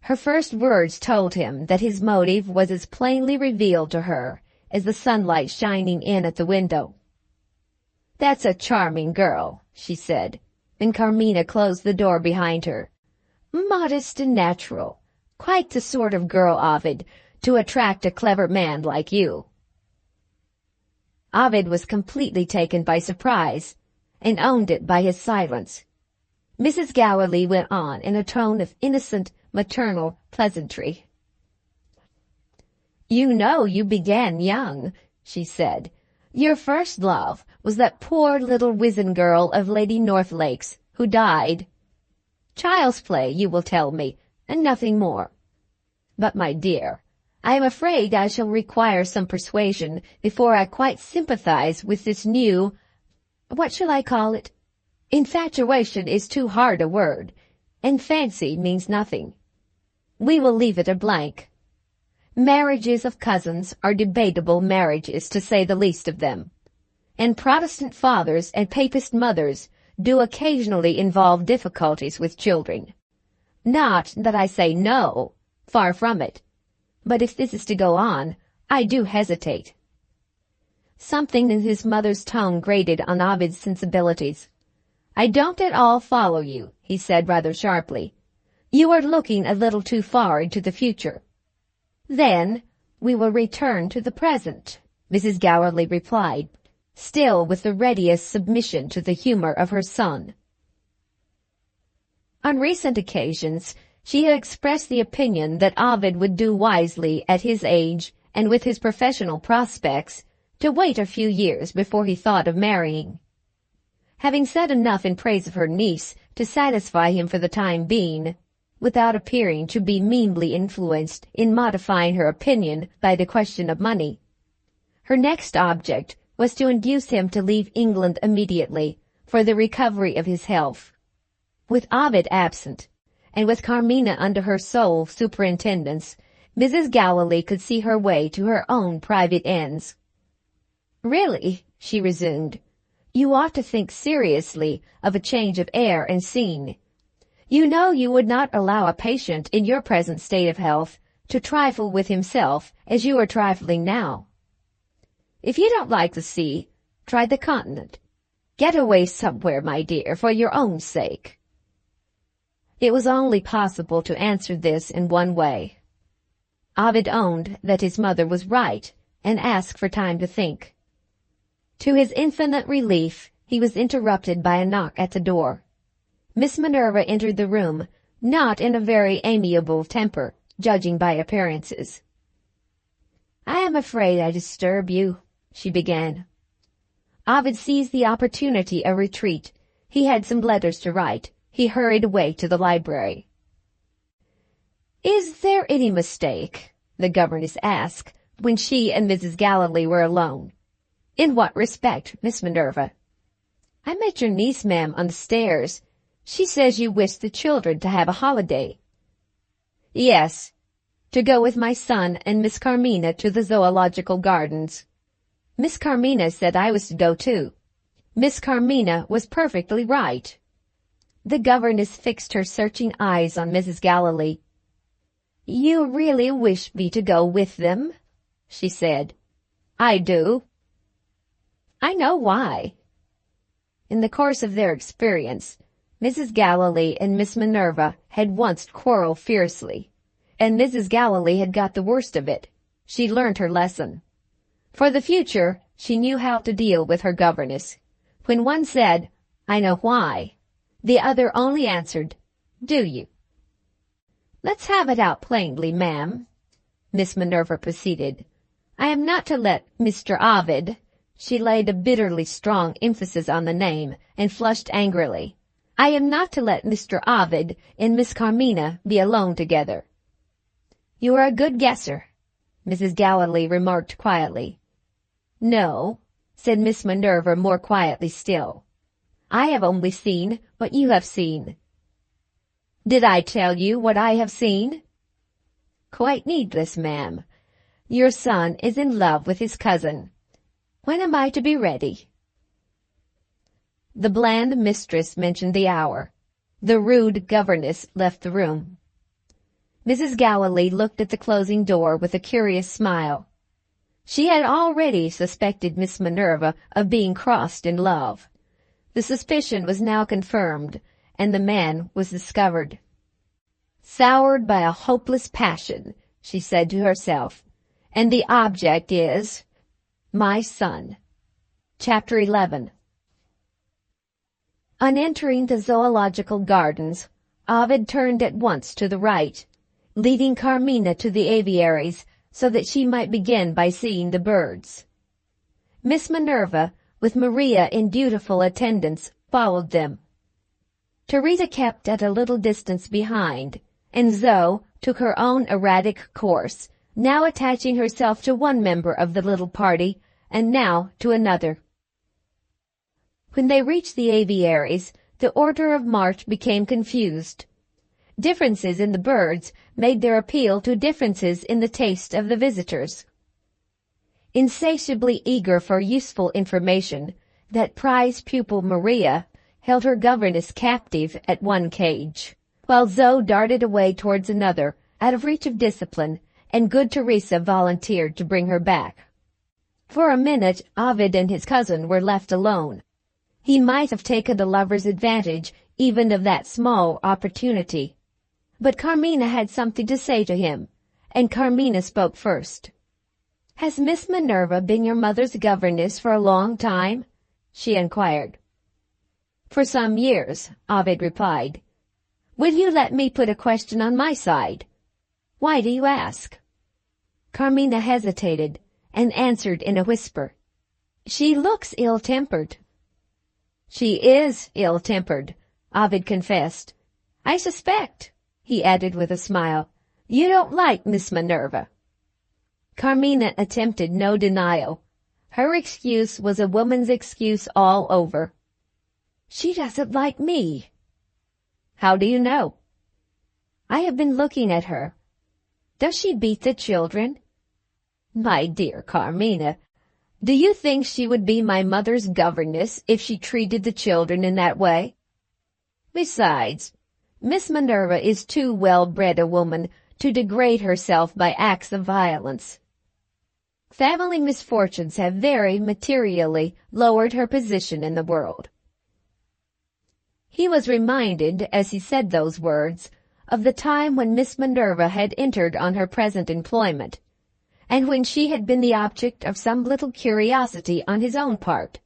Her first words told him that his motive was as plainly revealed to her as the sunlight shining in at the window. "That's a charming girl," she said, when Carmina closed the door behind her. "Modest and natural. Quite the sort of girl, Ovid, to attract a clever man like you." Ovid was completely taken by surprise, and owned it by his silence. Mrs. Galilee went on in a tone of innocent, maternal pleasantry. "You know you began young," she said. "Your first love was that poor little wizen girl of Lady Northlake's, who died. Child's play, you will tell me, and nothing more. But, my dear, I am afraid I shall require some persuasion before I quite sympathize with this what shall I call it? Infatuation is too hard a word, and fancy means nothing. We will leave it a blank. Marriages of cousins are debatable marriages, to say the least of them, and Protestant fathers and Papist mothers do occasionally involve difficulties with children. Not that I say no, far from it. But if this is to go on, I do hesitate." Something in his mother's tone grated on Ovid's sensibilities. "I don't at all follow you," he said rather sharply. "You are looking a little too far into the future." "Then we will return to the present," Mrs. Galilee replied, still with the readiest submission to the humor of her son. On recent occasions, she had expressed the opinion that Ovid would do wisely at his age and with his professional prospects to wait a few years before he thought of marrying. Having said enough in praise of her niece to satisfy him for the time being, without appearing to be meanly influenced in modifying her opinion by the question of money, her next object was to induce him to leave England immediately for the recovery of his health. With Ovid absent, and with Carmina under her sole superintendence, Mrs. Galilee could see her way to her own private ends. "Really," she resumed, "you ought to think seriously of a change of air and scene. You know you would not allow a patient in your present state of health to trifle with himself as you are trifling now. If you don't like the sea, try the continent. Get away somewhere, my dear, for your own sake." It was only possible to answer this in one way. Ovid owned that his mother was right and asked for time to think. To his infinite relief, he was interrupted by a knock at the door. Miss Minerva entered the room, not in a very amiable temper, judging by appearances. "I am afraid I disturb you," she began. Ovid seized the opportunity of retreat. He had some letters to write. He hurried away to the library. "Is there any mistake?" the governess asked, when she and Mrs. Galilee were alone. "In what respect, Miss Minerva?" "I met your niece, ma'am, on the stairs. She says you wish the children to have a holiday." "Yes, to go with my son and Miss Carmina to the Zoological Gardens. Miss Carmina said I was to go too. Miss Carmina was perfectly right." The governess fixed her searching eyes on Mrs. Galilee. "You really wish me to go with them?" she said. "I do." "I know why." In the course of their experience, Mrs. Galilee and Miss Minerva had once quarreled fiercely, and Mrs. Galilee had got the worst of it. She learned her lesson. For the future, she knew how to deal with her governess. When one said, "I know why," the other only answered, "Do you?" "Let's have it out plainly, ma'am," Miss Minerva proceeded. "I am not to let Mr. Ovid—" She laid a bitterly strong emphasis on the name, and flushed angrily. "I am not to let Mr. Ovid and Miss Carmina be alone together." "You are a good guesser," Mrs. Galilee remarked quietly. "No," said Miss Minerva more quietly still. "I have only seen what you have seen." "Did I tell you what I have seen?" "Quite needless, ma'am. Your son is in love with his cousin. When am I to be ready?" The bland mistress mentioned the hour. The rude governess left the room. Mrs. Galilee looked at the closing door with a curious smile. She had already suspected Miss Minerva of being crossed in love. The suspicion was now confirmed, and the man was discovered. "Soured by a hopeless passion," she said to herself, "and the object is my son." Chapter 11. On entering the Zoological Gardens, Ovid turned at once to the right, leading Carmina to the aviaries so that she might begin by seeing the birds. Miss Minerva, with Maria in dutiful attendance, followed them. Teresa kept at a little distance behind, and Zoe took her own erratic course, now attaching herself to one member of the little party, and now to another. When they reached the aviaries, the order of march became confused. Differences in the birds made their appeal to differences in the taste of the visitors. Insatiably eager for useful information, that prize pupil Maria held her governess captive at one cage, while Zoe darted away towards another, out of reach of discipline, and good Teresa volunteered to bring her back. For a minute Ovid and his cousin were left alone. He might have taken a lover's advantage even of that small opportunity. But Carmina had something to say to him, and Carmina spoke first. "Has Miss Minerva been your mother's governess for a long time?" she inquired. "For some years," Ovid replied. "Will you let me put a question on my side? Why do you ask?" Carmina hesitated, and answered in a whisper, "She looks ill-tempered." "She is ill-tempered," Ovid confessed. "I suspect," he added with a smile, "you don't like Miss Minerva." Carmina attempted no denial. Her excuse was a woman's excuse all over. "She doesn't like me." How do you know? I have been looking at her. Does she beat the children? My dear Carmina, do you think she would be my mother's governess if she treated the children in that way? Besides, Miss Minerva is too well-bred a woman to degrade herself by acts of violence. Family misfortunes have very materially lowered her position in the world. He was reminded, as he said those words, of the time when Miss Minerva had entered on her present employment, and when she had been the object of some little curiosity on his own part.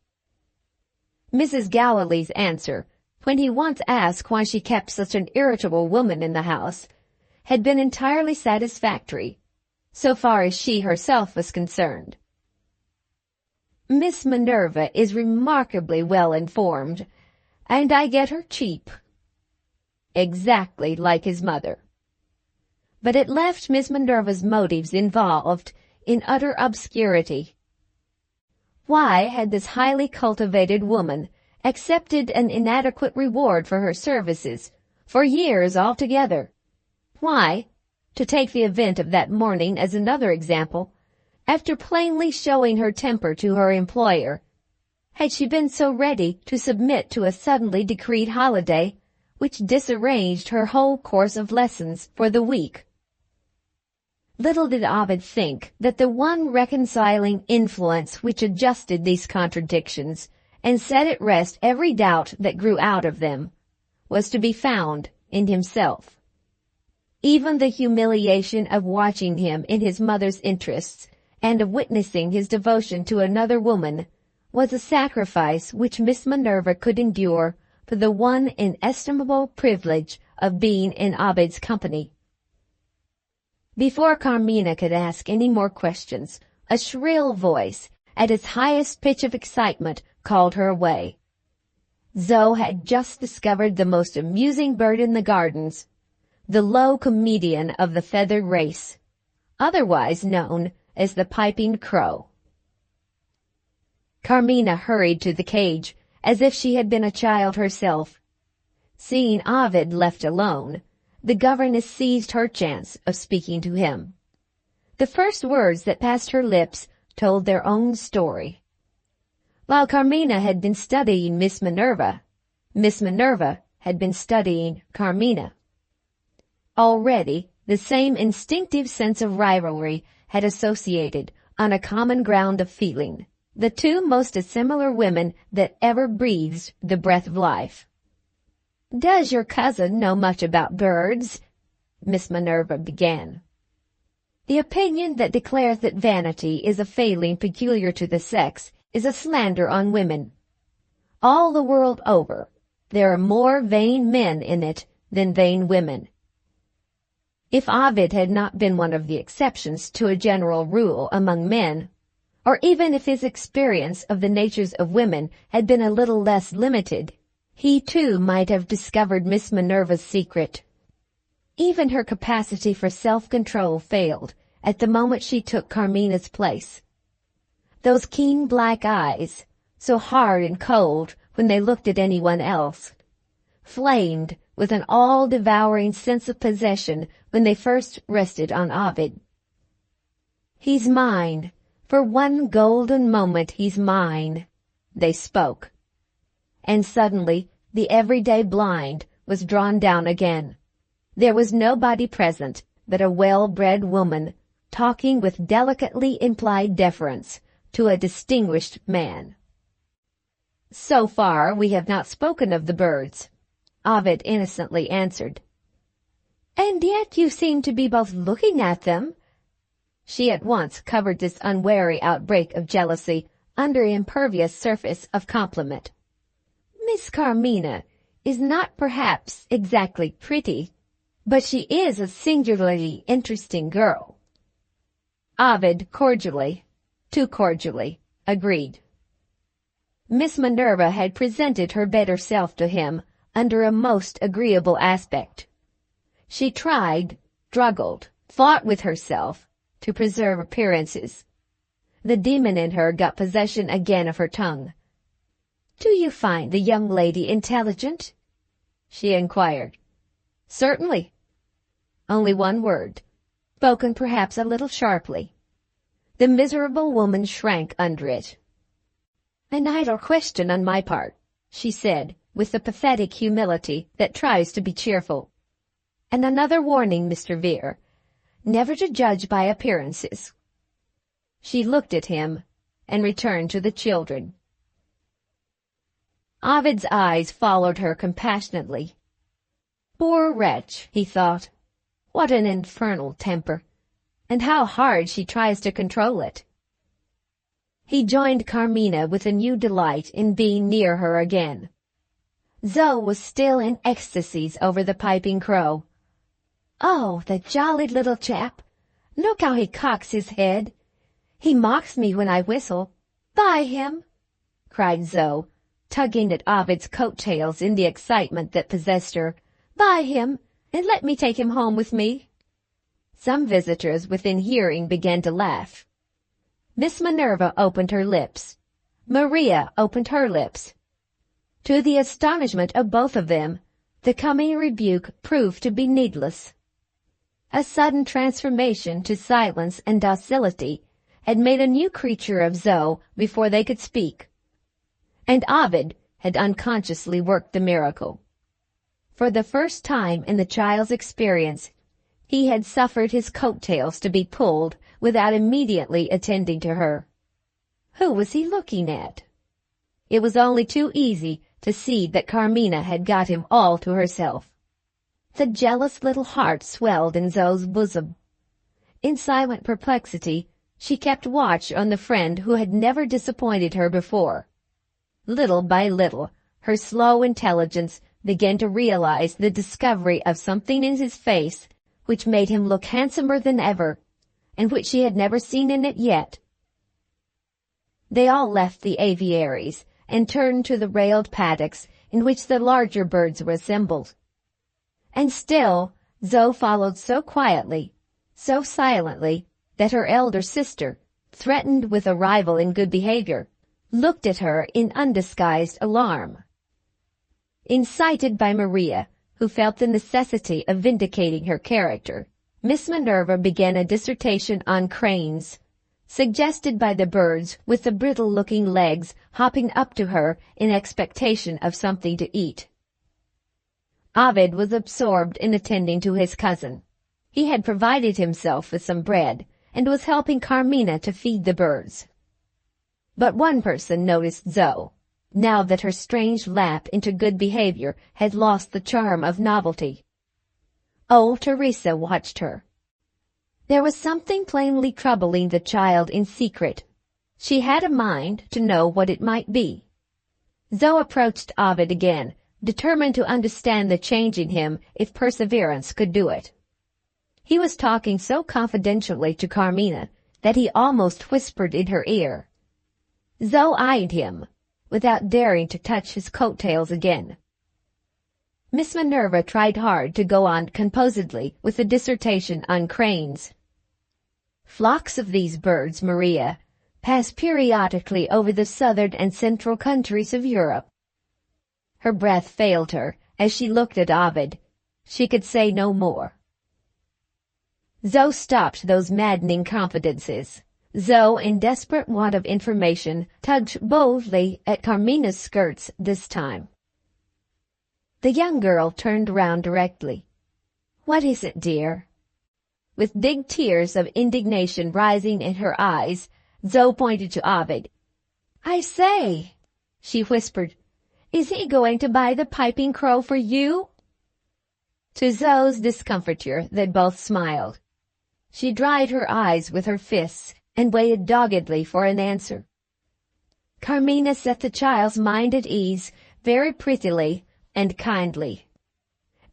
Mrs. Galilee's answer, when he once asked why she kept such an irritable woman in the house, had been entirely satisfactory, so far as she herself was concerned. Miss Minerva is remarkably well informed, and I get her cheap. Exactly like his mother. But it left Miss Minerva's motives involved in utter obscurity. Why had this highly cultivated woman accepted an inadequate reward for her services for years altogether? Why, to take the event of that morning as another example, after plainly showing her temper to her employer, had she been so ready to submit to a suddenly decreed holiday which disarranged her whole course of lessons for the week? Little did Ovid think that the one reconciling influence which adjusted these contradictions and set at rest every doubt that grew out of them was to be found in himself. Even the humiliation of watching him in his mother's interests and of witnessing his devotion to another woman was a sacrifice which Miss Minerva could endure for the one inestimable privilege of being in Ovid's company. Before Carmina could ask any more questions, a shrill voice, at its highest pitch of excitement, called her away. Zoe had just discovered the most amusing bird in the gardens, the low comedian of the feathered race, otherwise known as the piping crow. Carmina hurried to the cage as if she had been a child herself. Seeing Ovid left alone, the governess seized her chance of speaking to him. The first words that passed her lips told their own story. While Carmina had been studying Miss Minerva had been studying Carmina. Already, the same instinctive sense of rivalry had associated, on a common ground of feeling, the two most dissimilar women that ever breathed the breath of life. "Does your cousin know much about birds?" Miss Minerva began. "The opinion that declares that vanity is a failing peculiar to the sex is a slander on women. All the world over, there are more vain men in it than vain women. If Ovid had not been one of the exceptions to a general rule among men, or even if his experience of the natures of women had been a little less limited, he too might have discovered Miss Minerva's secret. Even her capacity for self-control failed at the moment she took Carmina's place. Those keen black eyes, so hard and cold when they looked at anyone else, flamed with an all-devouring sense of possession when they first rested on Ovid. "He's mine. For one golden moment he's mine," they spoke. And suddenly the everyday blind was drawn down again. There was nobody present but a well-bred woman talking with delicately implied deference to a distinguished man. "So far we have not spoken of the birds," Ovid innocently answered. "And yet you seem to be both looking at them." She at once covered this unwary outbreak of jealousy under an impervious surface of compliment. "Miss Carmina is not perhaps exactly pretty, but she is a singularly interesting girl." Ovid cordially, too cordially, agreed. Miss Minerva had presented her better self to him under a most agreeable aspect. She tried, struggled, fought with herself to preserve appearances. The demon in her got possession again of her tongue. "Do you find the young lady intelligent?" she inquired. Certainly. Only one word, spoken perhaps a little sharply. The miserable woman shrank under it. An idle question on my part, she said, with the pathetic humility that tries to be cheerful. And another warning, Mr. Vere, never to judge by appearances. She looked at him and returned to the children. Ovid's eyes followed her compassionately. Poor wretch, he thought. What an infernal temper, and how hard she tries to control it. He joined Carmina with a new delight in being near her again. Zoe was still in ecstasies over the piping crow. Oh, the jolly little chap! Look how he cocks his head. He mocks me when I whistle. Buy him! Cried Zoe, tugging at Ovid's coat-tails in the excitement that possessed her. Buy him, and let me take him home with me. Some visitors within hearing began to laugh. Miss Minerva opened her lips. Maria opened her lips. To the astonishment of both of them, the coming rebuke proved to be needless. A sudden transformation to silence and docility had made a new creature of Zoe before they could speak. And Ovid had unconsciously worked the miracle. For the first time in the child's experience, he had suffered his coat-tails to be pulled without immediately attending to her. Who was he looking at? It was only too easy to see that Carmina had got him all to herself. The jealous little heart swelled in Zoe's bosom. In silent perplexity, she kept watch on the friend who had never disappointed her before. Little by little, her slow intelligence began to realize the discovery of something in his face which made him look handsomer than ever, and which she had never seen in it yet. They all left the aviaries and turned to the railed paddocks in which the larger birds were assembled. And still Zoe followed so quietly, so silently, that her elder sister, threatened with a rival in good behavior, looked at her in undisguised alarm. Incited by Maria, who felt the necessity of vindicating her character, Miss Minerva began a dissertation on cranes, suggested by the birds with the brittle-looking legs hopping up to her in expectation of something to eat. Ovid was absorbed in attending to his cousin. He had provided himself with some bread, and was helping Carmina to feed the birds. But one person noticed Zoe, now that her strange lapse into good behavior had lost the charm of novelty. Old Teresa watched her. There was something plainly troubling the child in secret. She had a mind to know what it might be. Zoe approached Ovid again, determined to understand the change in him if perseverance could do it. He was talking so confidentially to Carmina that he almost whispered in her ear. Zoe eyed him, without daring to touch his coat-tails again. Miss Minerva tried hard to go on composedly with the dissertation on cranes. Flocks of these birds, Maria, pass periodically over the southern and central countries of Europe. Her breath failed her as she looked at Ovid. She could say no more. Zoe stopped those maddening confidences. Zoe, in desperate want of information, tugged boldly at Carmina's skirts this time. The young girl turned round directly. "What is it, dear?" With big tears of indignation rising in her eyes, Zoe pointed to Ovid. "I say," she whispered, "is he going to buy the piping crow for you?" To Zoe's discomfiture, they both smiled. She dried her eyes with her fists and waited doggedly for an answer. Carmina set the child's mind at ease very prettily and kindly,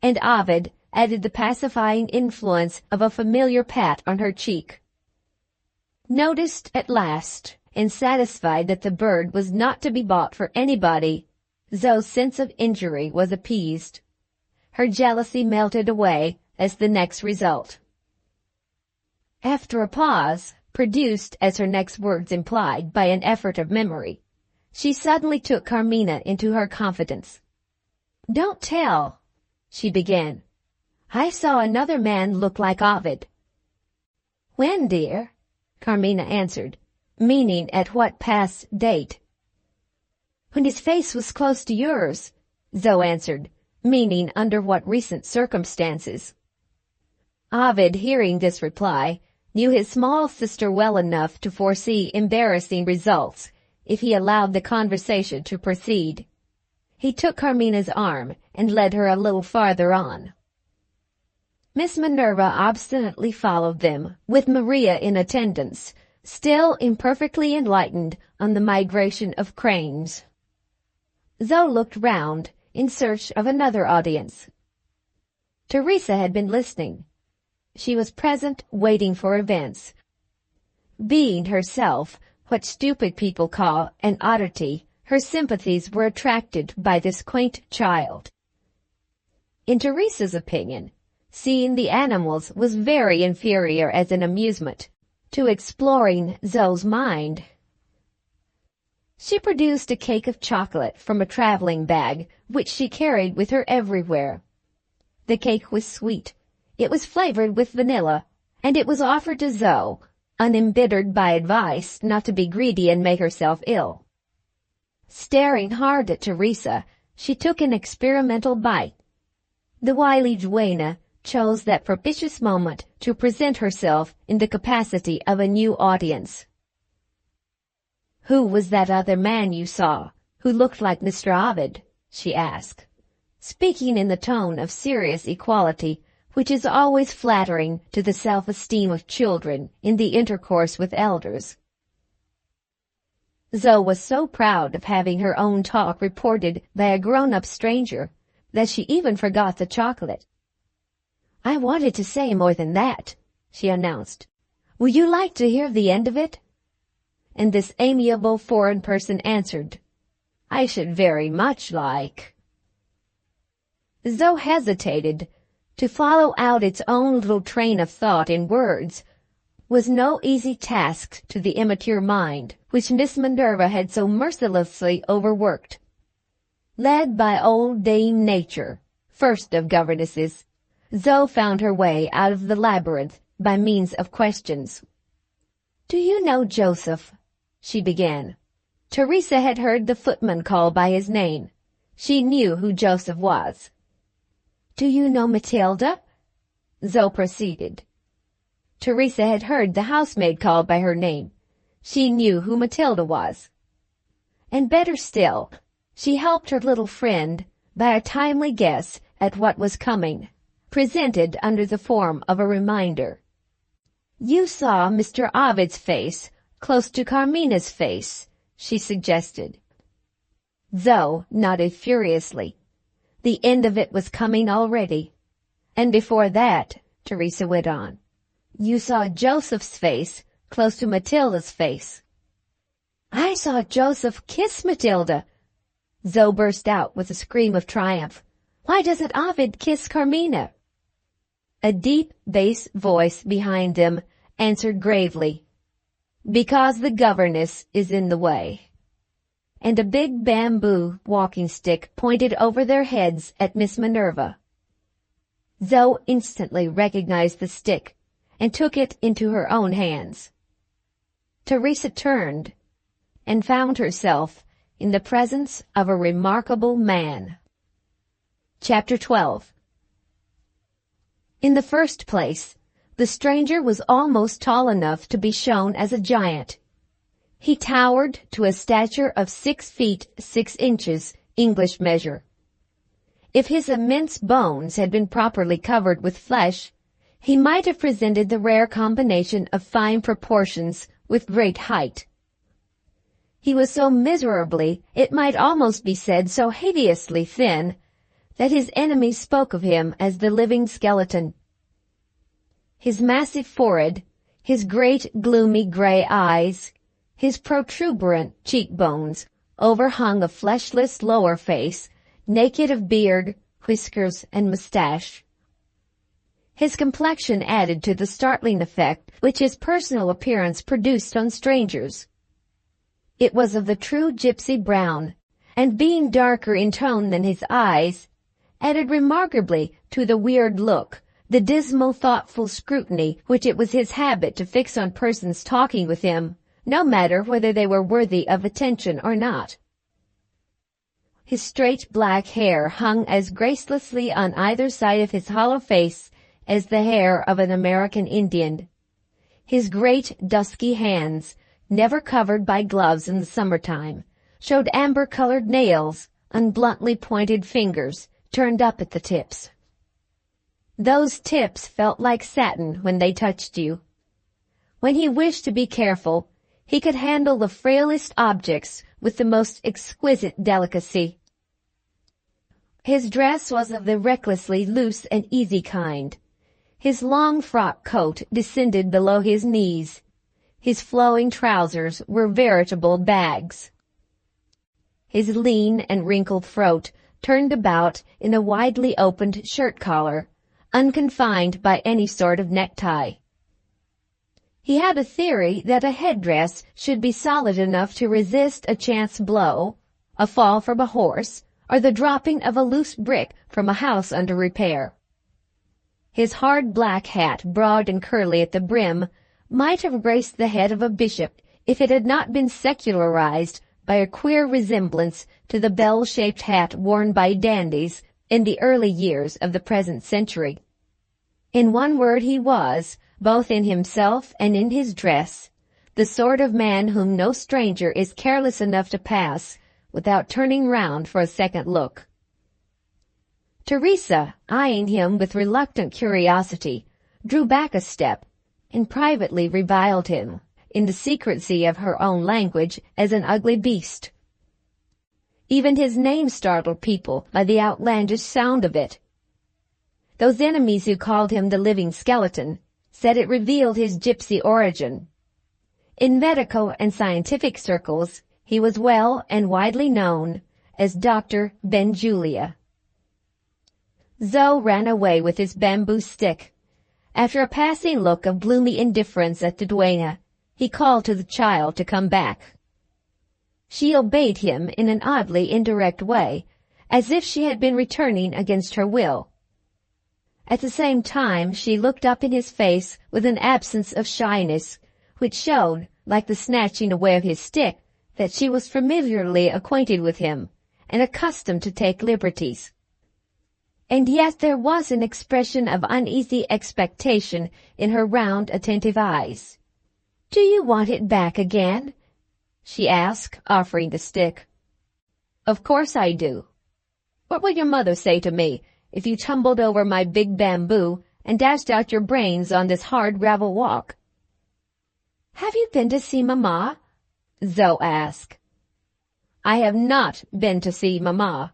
and Ovid added the pacifying influence of a familiar pat on her cheek. Noticed at last, and satisfied that the bird was not to be bought for anybody, Zoe's sense of injury was appeased. Her jealousy melted away as the next result. After a pause, produced, as her next words implied, by an effort of memory, she suddenly took Carmina into her confidence. "Don't tell," she began. I saw another man look like Ovid." "When, dear?" Carmina answered, meaning at what past date. "When his face was close to yours," Zoe answered, meaning under what recent circumstances. Ovid, hearing this reply, knew his small sister well enough to foresee embarrassing results if he allowed the conversation to proceed. He took Carmina's arm and led her a little farther on. Miss Minerva obstinately followed them, with Maria in attendance, still imperfectly enlightened on the migration of cranes. Zoe looked round in search of another audience. Teresa had been listening. She was present, waiting for events. Being herself what stupid people call an oddity, her sympathies were attracted by this quaint child. In Teresa's opinion, seeing the animals was very inferior as an amusement to exploring Zoe's mind. She produced a cake of chocolate from a traveling bag, which she carried with her everywhere. The cake was sweet. It was flavored with vanilla, and it was offered to Zoe, unembittered by advice not to be greedy and make herself ill. Staring hard at Teresa, she took an experimental bite. The wily duenna chose that propitious moment to present herself in the capacity of a new audience. "Who was that other man you saw, who looked like Mr. Ovid?" she asked, speaking in the tone of serious equality, which is always flattering to the self-esteem of children in the intercourse with elders. Zoe was so proud of having her own talk reported by a grown-up stranger that she even forgot the chocolate. "I wanted to say more than that," she announced. "Would you like to hear the end of it?" And this amiable foreign person answered, "I should very much like." Zoe hesitated. To follow out its own little train of thought in words was no easy task to the immature mind, which Miss Minerva had so mercilessly overworked. Led by old Dame Nature, first of governesses, Zoe found her way out of the labyrinth by means of questions. "Do you know Joseph?" she began. Teresa had heard the footman call by his name. She knew who Joseph was. "Do you know Matilda?" Zoe proceeded. Teresa had heard the housemaid call by her name. She knew who Matilda was. And better still, she helped her little friend by a timely guess at what was coming, presented under the form of a reminder. "You saw Mr. Ovid's face close to Carmina's face," she suggested. Zoe nodded furiously. The end of it was coming already. "And before that," Teresa went on, "you saw Joseph's face close to Matilda's face." "I saw Joseph kiss Matilda!" Zoe burst out with a scream of triumph. "Why doesn't Ovid kiss Carmina?" A deep bass voice behind them answered gravely, "Because the governess is in the way." And a big bamboo walking stick pointed over their heads at Miss Minerva. Zoe instantly recognized the stick and took it into her own hands. Teresa turned and found herself in the presence of a remarkable man. Chapter 12. In the first place, the stranger was almost tall enough to be shown as a giant. He towered to a stature of 6 feet 6 inches, English measure. If his immense bones had been properly covered with flesh, he might have presented the rare combination of fine proportions with great height. He was so miserably, it might almost be said so hideously thin, that his enemies spoke of him as the living skeleton. His massive forehead, his great gloomy gray eyes, his protuberant cheekbones overhung a fleshless lower face, naked of beard, whiskers, and mustache. His complexion added to the startling effect which his personal appearance produced on strangers. It was of the true gypsy brown, and being darker in tone than his eyes, added remarkably to the weird look, the dismal, thoughtful scrutiny which it was his habit to fix on persons talking with him, no matter whether they were worthy of attention or not. His straight black hair hung as gracelessly on either side of his hollow face as the hair of an American Indian. His great, dusky hands, never covered by gloves in the summertime, showed amber-colored nails and bluntly pointed fingers turned up at the tips. Those tips felt like satin when they touched you. When he wished to be careful, he could handle the frailest objects with the most exquisite delicacy. His dress was of the recklessly loose and easy kind. His long frock coat descended below his knees. His flowing trousers were veritable bags. His lean and wrinkled throat turned about in a widely opened shirt collar, unconfined by any sort of necktie. He had a theory that a headdress should be solid enough to resist a chance blow, a fall from a horse, or the dropping of a loose brick from a house under repair. His hard black hat, broad and curly at the brim, might have graced the head of a bishop if it had not been secularized by a queer resemblance to the bell-shaped hat worn by dandies in the early years of the present century. In one word, he was, both in himself and in his dress, the sort of man whom no stranger is careless enough to pass without turning round for a second look. Teresa, eyeing him with reluctant curiosity, drew back a step and privately reviled him, in the secrecy of her own language, as an ugly beast. Even his name startled people by the outlandish sound of it. Those enemies who called him the living skeleton said it revealed his gypsy origin. In medical and scientific circles, he was well and widely known as Dr. Benjulia. Zoe ran away with his bamboo stick. After a passing look of gloomy indifference at the duenna, he called to the child to come back. She obeyed him in an oddly indirect way, as if she had been returning against her will. At the same time, she looked up in his face with an absence of shyness, which showed, like the snatching away of his stick, that she was familiarly acquainted with him, and accustomed to take liberties. And yet there was an expression of uneasy expectation in her round, attentive eyes. "Do you want it back again?" she asked, offering the stick. "Of course I do. What would your mother say to me if you tumbled over my big bamboo and dashed out your brains on this hard gravel walk?" "Have you been to see Mamma?" Zoe asked. "I have not been to see Mamma,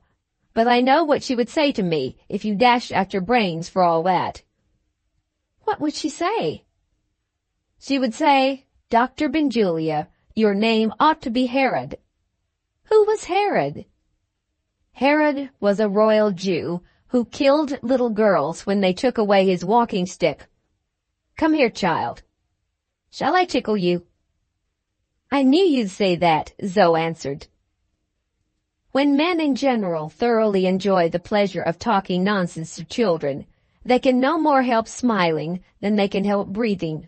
but I know what she would say to me if you dashed out your brains for all that." "What would she say?" "She would say, 'Dr. Benjulia, your name ought to be Herod.'" "Who was Herod?" "Herod was a royal Jew who killed little girls when they took away his walking stick. Come here, child. Shall I tickle you?" "I knew you'd say that," Zoe answered. When men in general thoroughly enjoy the pleasure of talking nonsense to children, they can no more help smiling than they can help breathing.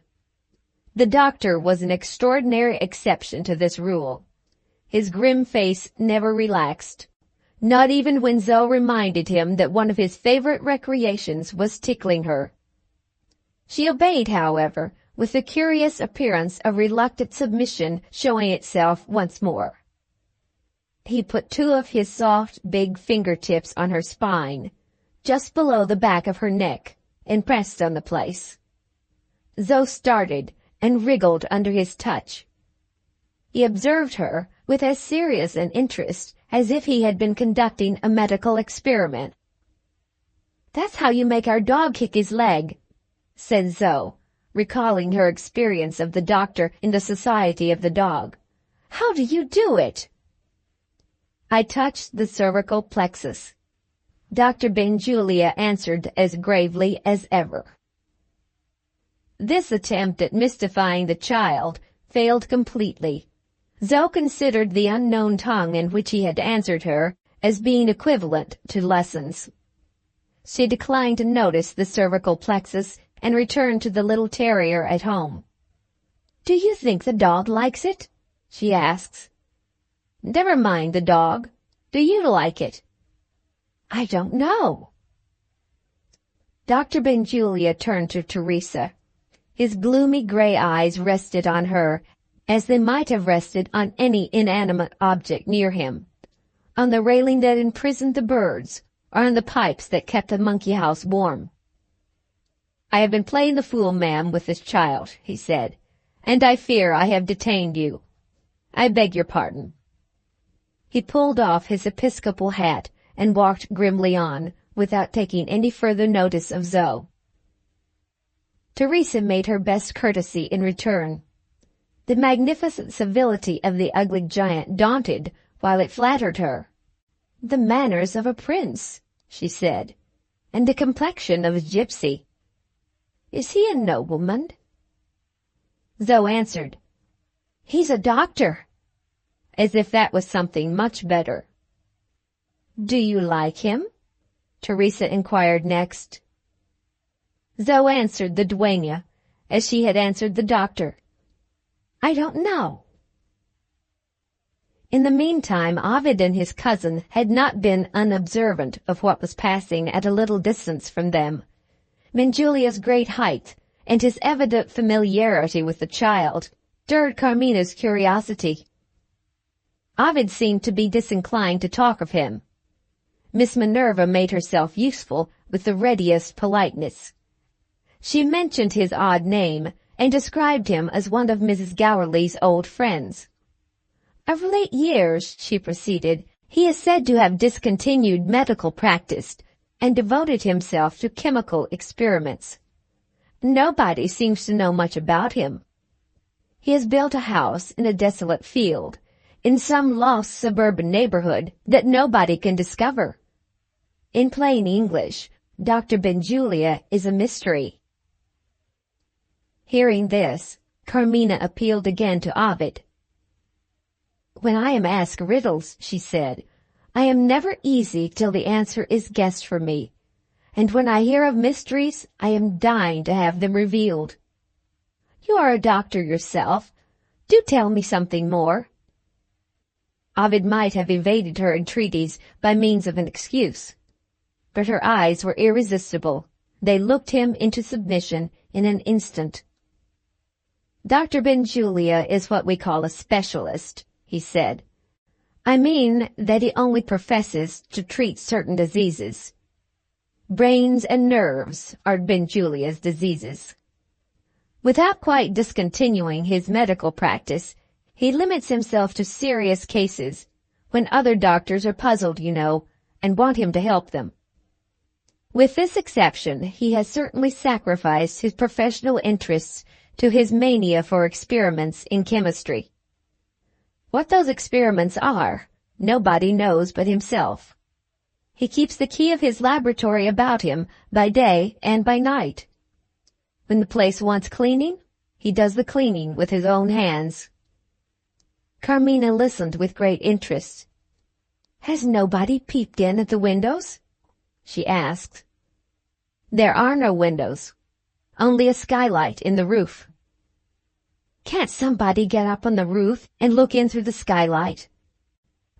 The doctor was an extraordinary exception to this rule. His grim face never relaxed, not even when Zoe reminded him that one of his favorite recreations was tickling her. She obeyed, however, with the curious appearance of reluctant submission showing itself once more. He put two of his soft, big fingertips on her spine, just below the back of her neck, and pressed on the place. Zoe started and wriggled under his touch. He observed her with as serious an interest as if he had been conducting a medical experiment. "That's how you make our dog kick his leg," said Zoe, recalling her experience of the doctor in the society of the dog. "How do you do it?" "I touched the cervical plexus," Dr. Benjulia answered as gravely as ever. This attempt at mystifying the child failed completely. Zoe considered the unknown tongue in which he had answered her as being equivalent to lessons. She declined to notice the cervical plexus and returned to the little terrier at home. "Do you think the dog likes it?" she asks. "Never mind the dog. Do you like it?" "I don't know." Dr. Benjulia turned to Teresa. His gloomy gray eyes rested on her as they might have rested on any inanimate object near him, on the railing that imprisoned the birds, or on the pipes that kept the monkey house warm. "I have been playing the fool, ma'am, with this child," he said, "and I fear I have detained you. I beg your pardon." He pulled off his episcopal hat and walked grimly on, without taking any further notice of Zoe. Teresa made her best courtesy in return. The magnificent civility of the ugly giant daunted while it flattered her. "The manners of a prince," she said, "and the complexion of a gypsy. Is he a nobleman?" Zoe answered, "He's a doctor," as if that was something much better. "Do you like him?" Teresa inquired next. Zoe answered the duenna, as she had answered the doctor. "I don't know." In the meantime, Ovid and his cousin had not been unobservant of what was passing at a little distance from them. Benjulia's great height, and his evident familiarity with the child, stirred Carmina's curiosity. Ovid seemed to be disinclined to talk of him. Miss Minerva made herself useful with the readiest politeness. She mentioned his odd name, and described him as one of Mrs. Gowerly's old friends. "Of late years," she proceeded, "he is said to have discontinued medical practice, and devoted himself to chemical experiments. Nobody seems to know much about him. He has built a house in a desolate field, in some lost suburban neighborhood that nobody can discover. In plain English, Dr. Benjulia is a mystery." Hearing this, Carmina appealed again to Ovid. "When I am asked riddles," she said, "I am never easy till the answer is guessed for me, and when I hear of mysteries, I am dying to have them revealed. You are a doctor yourself. Do tell me something more." Ovid might have evaded her entreaties by means of an excuse, but her eyes were irresistible. They looked him into submission in an instant. "Dr. Benjulia is what we call a specialist," he said. "I mean that he only professes to treat certain diseases. Brains and nerves are Benjulia's diseases. Without quite discontinuing his medical practice, he limits himself to serious cases, when other doctors are puzzled, you know, and want him to help them. With this exception, he has certainly sacrificed his professional interests to his mania for experiments in chemistry. What those experiments are, nobody knows but himself. He keeps the key of his laboratory about him by day and by night. When the place wants cleaning, he does the cleaning with his own hands." Carmina listened with great interest. "Has nobody peeped in at the windows?" she asked. "There are no windows. Only a skylight in the roof." "Can't somebody get up on the roof and look in through the skylight?"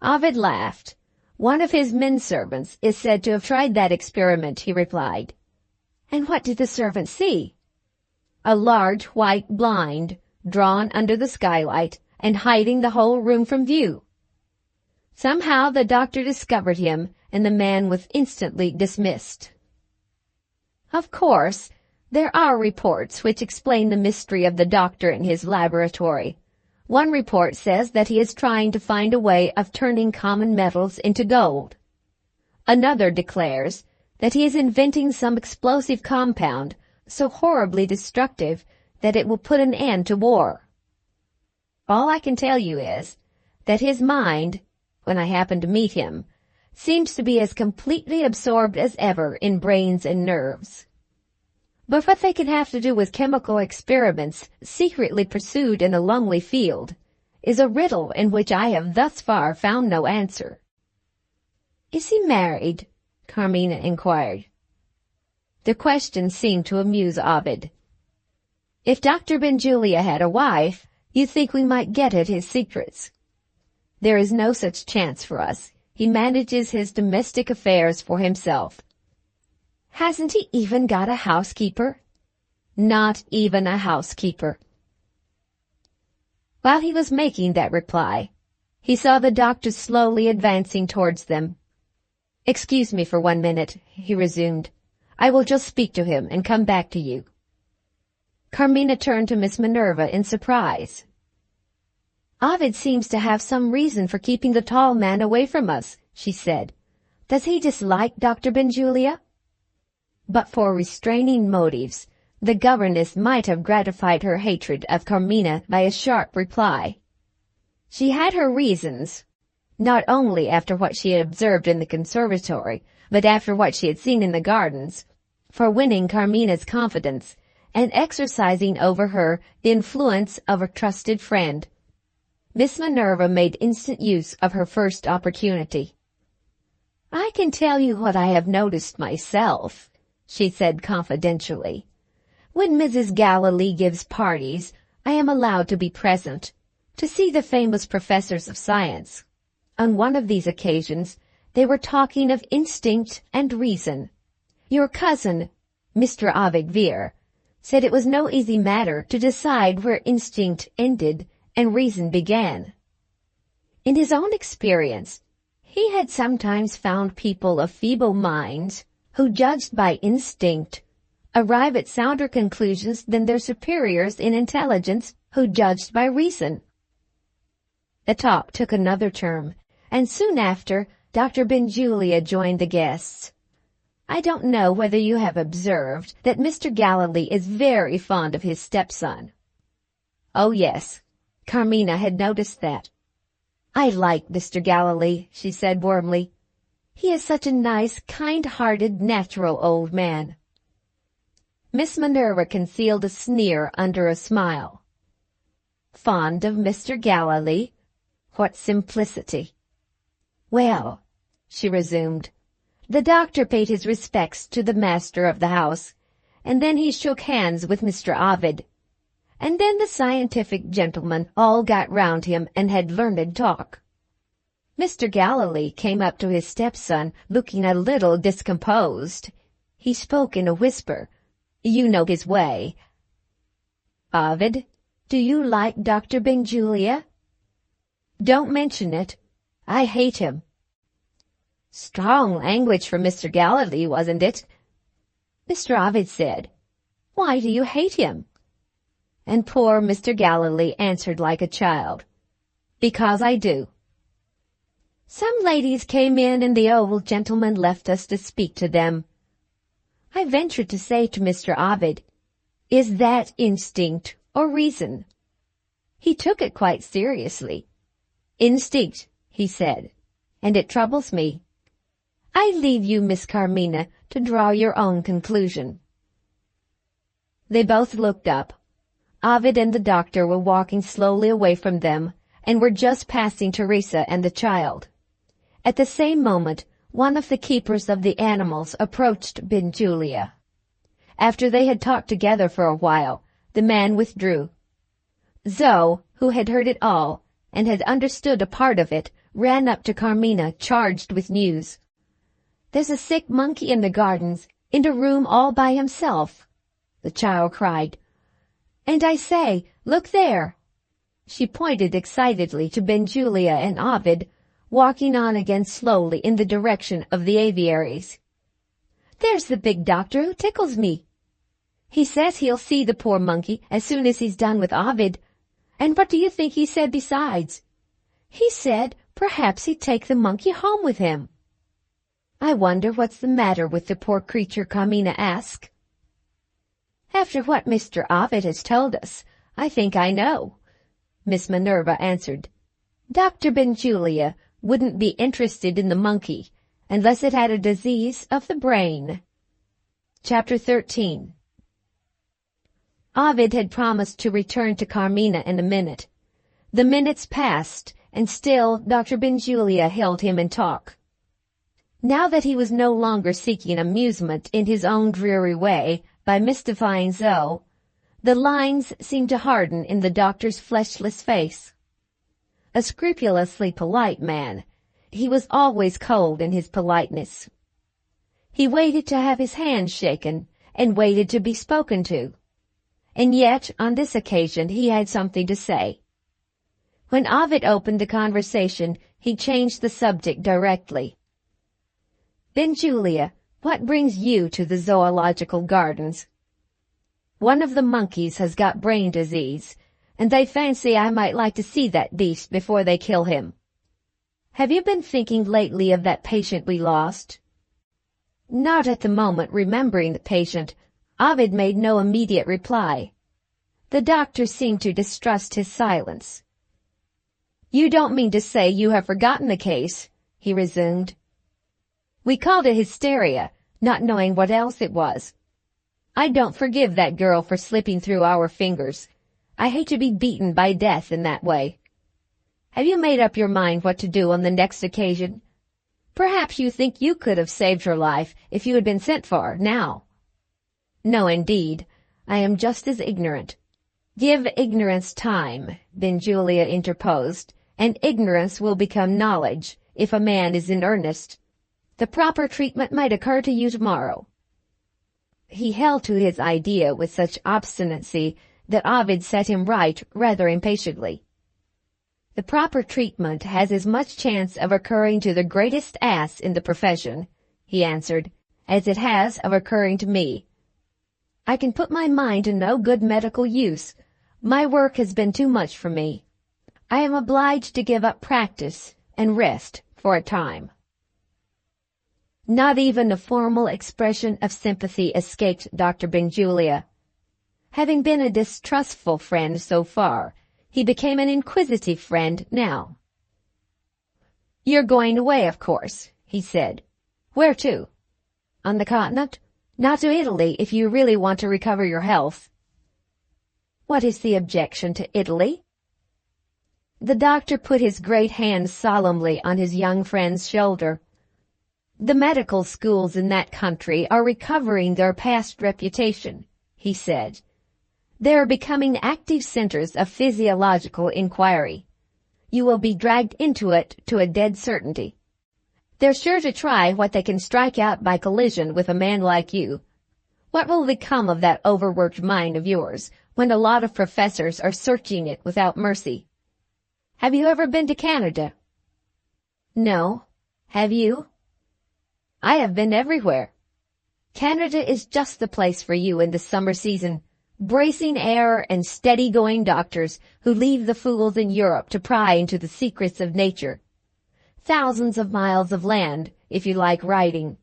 Ovid laughed. "One of his men-servants is said to have tried that experiment," he replied. "And what did the servant see?" "A large white blind, drawn under the skylight, and hiding the whole room from view. Somehow the doctor discovered him, and the man was instantly dismissed." Of course, there are reports which explain the mystery of the doctor in his laboratory. One report says that he is trying to find a way of turning common metals into gold. Another declares that he is inventing some explosive compound so horribly destructive that it will put an end to war. All I can tell you is that his mind, when I happen to meet him, seems to be as completely absorbed as ever in brains and nerves. But what they can have to do with chemical experiments secretly pursued in a lonely field is a riddle in which I have thus far found no answer. "Is he married?" Carmina inquired. The question seemed to amuse Ovid. "If Dr. Benjulia had a wife, you think we might get at his secrets?" "There is no such chance for us. He manages his domestic affairs for himself." "Hasn't he even got a housekeeper?" "Not even a housekeeper." While he was making that reply, he saw the doctor slowly advancing towards them. "Excuse me for 1 minute," he resumed. "I will just speak to him and come back to you." Carmina turned to Miss Minerva in surprise. "Ovid seems to have some reason for keeping the tall man away from us," she said. "Does he dislike Dr. Benjulia?" But for restraining motives, the governess might have gratified her hatred of Carmina by a sharp reply. She had her reasons, not only after what she had observed in the conservatory, but after what she had seen in the gardens, for winning Carmina's confidence and exercising over her the influence of a trusted friend. Miss Minerva made instant use of her first opportunity. "I can tell you what I have noticed myself," she said confidentially. "When Mrs. Galilee gives parties, I am allowed to be present, to see the famous professors of science. On one of these occasions, they were talking of instinct and reason. Your cousin, Mr. Ovid Vere, said it was no easy matter to decide where instinct ended and reason began. In his own experience, he had sometimes found people of feeble minds, who judged by instinct, arrive at sounder conclusions than their superiors in intelligence, who judged by reason." The talk took another turn, and soon after Dr. Benjulia joined the guests. "I don't know whether you have observed that Mr. Galilee is very fond of his stepson." Oh yes, Carmina had noticed that. "I like Mr. Galilee," she said warmly. "He is such a nice, kind-hearted, natural old man." Miss Minerva concealed a sneer under a smile. "Fond of Mr. Galilee? What simplicity!" "Well," she resumed, "the doctor paid his respects to the master of the house, and then he shook hands with Mr. Ovid. And then the scientific gentlemen all got round him and had learned talk. Mr. Galilee came up to his stepson looking a little discomposed. He spoke in a whisper. You know his way. 'Ovid, do you like Dr. Benjulia?' 'Don't mention it. I hate him.' Strong language for Mr. Galilee, wasn't it? Mr. Ovid said, 'Why do you hate him?' And poor Mr. Galilee answered like a child, 'Because I do.' Some ladies came in and the old gentleman left us to speak to them. I ventured to say to Mr. Ovid, 'Is that instinct or reason?' He took it quite seriously. 'Instinct,' he said, 'and it troubles me.' I leave you, Miss Carmina, to draw your own conclusion." They both looked up. Ovid and the doctor were walking slowly away from them, and were just passing Teresa and the child. At the same moment, one of the keepers of the animals approached Benjulia. After they had talked together for a while, the man withdrew. Zoe, who had heard it all, and had understood a part of it, ran up to Carmina, charged with news. "There's a sick monkey in the gardens, in a room all by himself," the child cried. "And I say, look there!" She pointed excitedly to Benjulia and Ovid, walking on again slowly in the direction of the aviaries. "There's the big doctor who tickles me. He says he'll see the poor monkey as soon as he's done with Ovid. And what do you think he said besides? He said perhaps he'd take the monkey home with him." "I wonder what's the matter with the poor creature?" Carmina asked. "After what Mr. Ovid has told us, I think I know," Miss Minerva answered. "Dr. Benjulia wouldn't be interested in the monkey unless it had a disease of the brain." Chapter 13. Ovid had promised to return to Carmina in a minute. The minutes passed, and still Dr. Benjulia held him in talk. Now that he was no longer seeking amusement in his own dreary way by mystifying Zoe, the lines seemed to harden in the doctor's fleshless face. A scrupulously polite man, he was always cold in his politeness. He waited to have his hand shaken and waited to be spoken to. And yet, on this occasion, he had something to say. When Ovid opened the conversation, he changed the subject directly. "Benjulia, what brings you to the zoological gardens?" "One of the monkeys has got brain disease, and they fancy I might like to see that beast before they kill him." "Have you been thinking lately of that patient we lost?" Not at the moment remembering the patient, Ovid made no immediate reply. The doctor seemed to distrust his silence. "You don't mean to say you have forgotten the case?" he resumed. "We called it hysteria, not knowing what else it was. I don't forgive that girl for slipping through our fingers. I hate to be beaten by death in that way. Have you made up your mind what to do on the next occasion? Perhaps you think you could have saved her life if you had been sent for, now." "No, indeed. I am just as ignorant." "Give ignorance time," Benjulia interposed, "and ignorance will become knowledge, if a man is in earnest. The proper treatment might occur to you tomorrow." He held to his idea with such obstinacy that Ovid set him right rather impatiently. "The proper treatment has as much chance of occurring to the greatest ass in the profession," he answered, "as it has of occurring to me. I can put my mind to no good medical use. My work has been too much for me. I am obliged to give up practice and rest for a time." Not even a formal expression of sympathy escaped Dr. Benjulia. Having been a distrustful friend so far, he became an inquisitive friend now. "You're going away, of course," he said. "Where to?" "On the continent? Not to Italy, if you really want to recover your health." "What is the objection to Italy?" The doctor put his great hand solemnly on his young friend's shoulder. "The medical schools in that country are recovering their past reputation," he said. "They are becoming active centers of physiological inquiry. You will be dragged into it to a dead certainty. They're sure to try what they can strike out by collision with a man like you. What will become of that overworked mind of yours when a lot of professors are searching it without mercy? Have you ever been to Canada?" "No. Have you?" "I have been everywhere. Canada is just the place for you in the summer season. Bracing air and steady-going doctors who leave the fools in Europe to pry into the secrets of nature. Thousands of miles of land, if you like riding.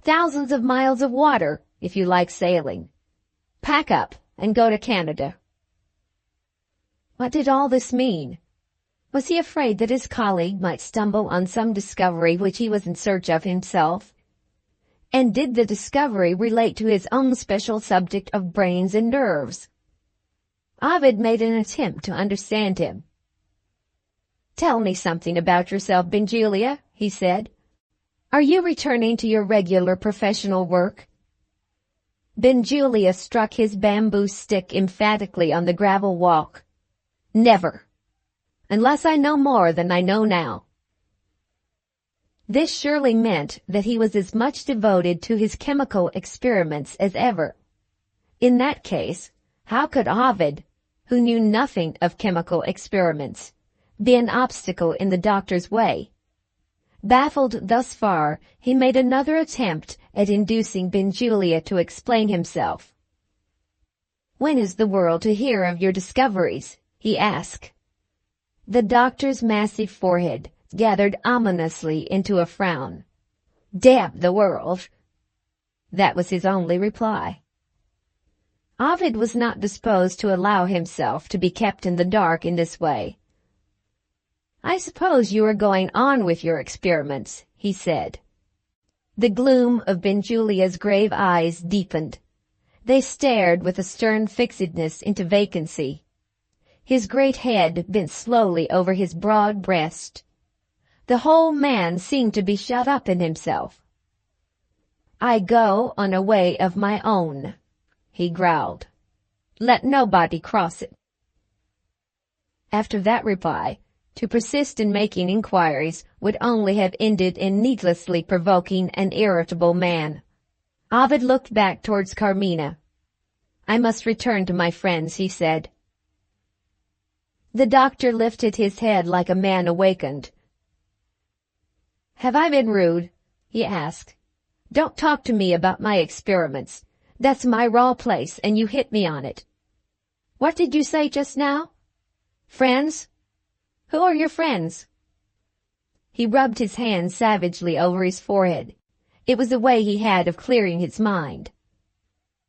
Thousands of miles of water, if you like sailing. Pack up and go to Canada." What did all this mean? Was he afraid that his colleague might stumble on some discovery which he was in search of himself? And did the discovery relate to his own special subject of brains and nerves? Ovid made an attempt to understand him. "Tell me something about yourself, Benjulia," he said. "Are you returning to your regular professional work?" Benjulia struck his bamboo stick emphatically on the gravel walk. "Never. Unless I know more than I know now." This surely meant that he was as much devoted to his chemical experiments as ever. In that case, how could Ovid, who knew nothing of chemical experiments, be an obstacle in the doctor's way? Baffled thus far, he made another attempt at inducing Benjulia to explain himself. "When is the world to hear of your discoveries?" he asked. The doctor's massive forehead gathered ominously into a frown. "Damn the world!" That was his only reply. Ovid was not disposed to allow himself to be kept in the dark in this way. "I suppose you are going on with your experiments," he said. The gloom of Benjulia's grave eyes deepened. They stared with a stern fixedness into vacancy. His great head bent slowly over his broad breast. The whole man seemed to be shut up in himself. "I go on a way of my own," he growled. "Let nobody cross it." After that reply, to persist in making inquiries would only have ended in needlessly provoking an irritable man. Ovid looked back towards Carmina. "I must return to my friends," he said. The doctor lifted his head like a man awakened. "Have I been rude?" he asked. "Don't talk to me about my experiments. That's my raw place, and you hit me on it. What did you say just now? Friends? Who are your friends?" He rubbed his hand savagely over his forehead. It was a way he had of clearing his mind.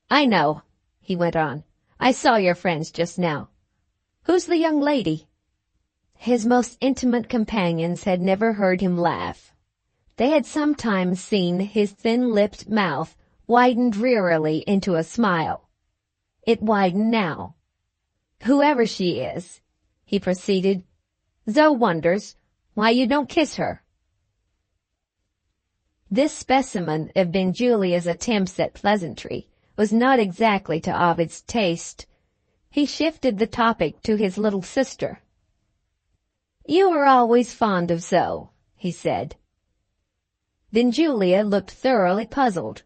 "I know," he went on. "I saw your friends just now. Who's the young lady?" His most intimate companions had never heard him laugh. They had sometimes seen his thin-lipped mouth widen drearily into a smile. It widened now. "Whoever she is," he proceeded, "Zoe wonders why you don't kiss her." This specimen of Benjulia's attempts at pleasantry was not exactly to Ovid's taste. He shifted the topic to his little sister. "You were always fond of Zoe," he said. Benjulia looked thoroughly puzzled.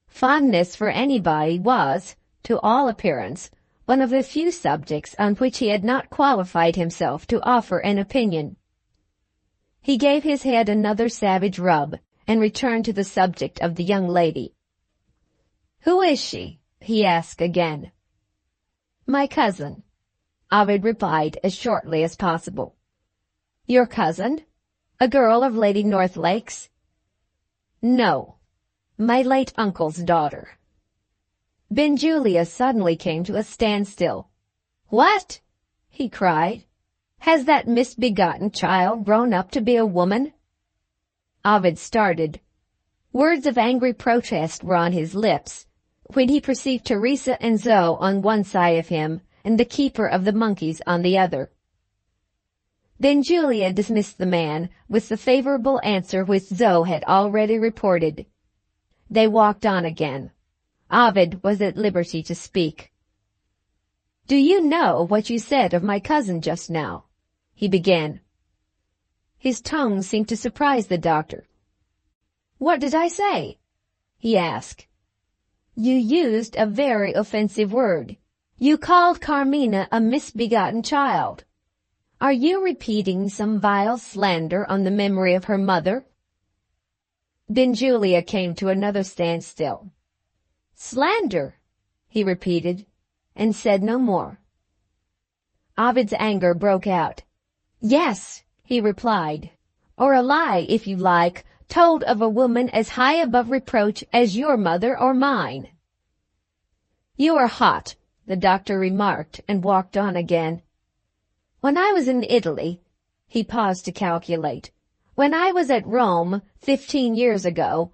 Fondness for anybody was, to all appearance, one of the few subjects on which he had not qualified himself to offer an opinion. He gave his head another savage rub, and returned to the subject of the young lady. "Who is she?" he asked again. "My cousin," Ovid replied as shortly as possible. "Your cousin? A girl of Lady Northlake's?" "No, my late uncle's daughter." Benjulia suddenly came to a standstill. "What?" he cried. "Has that misbegotten child grown up to be a woman?" Ovid started. Words of angry protest were on his lips, when he perceived Teresa and Zoe on one side of him, and the keeper of the monkeys on the other. Benjulia dismissed the man with the favorable answer which Zoe had already reported. They walked on again. Ovid was at liberty to speak. "Do you know what you said of my cousin just now?" he began. His tone seemed to surprise the doctor. "What did I say?" he asked. "You used a very offensive word. You called Carmina a misbegotten child. Are you repeating some vile slander on the memory of her mother?" Benjulia came to another standstill. "Slander," he repeated, and said no more. Ovid's anger broke out. "Yes," he replied, "or a lie, if you like, told of a woman as high above reproach as your mother or mine." "You are hot," the doctor remarked, and walked on again. "When I was in Italy," he paused to calculate, "when I was at Rome 15 years ago,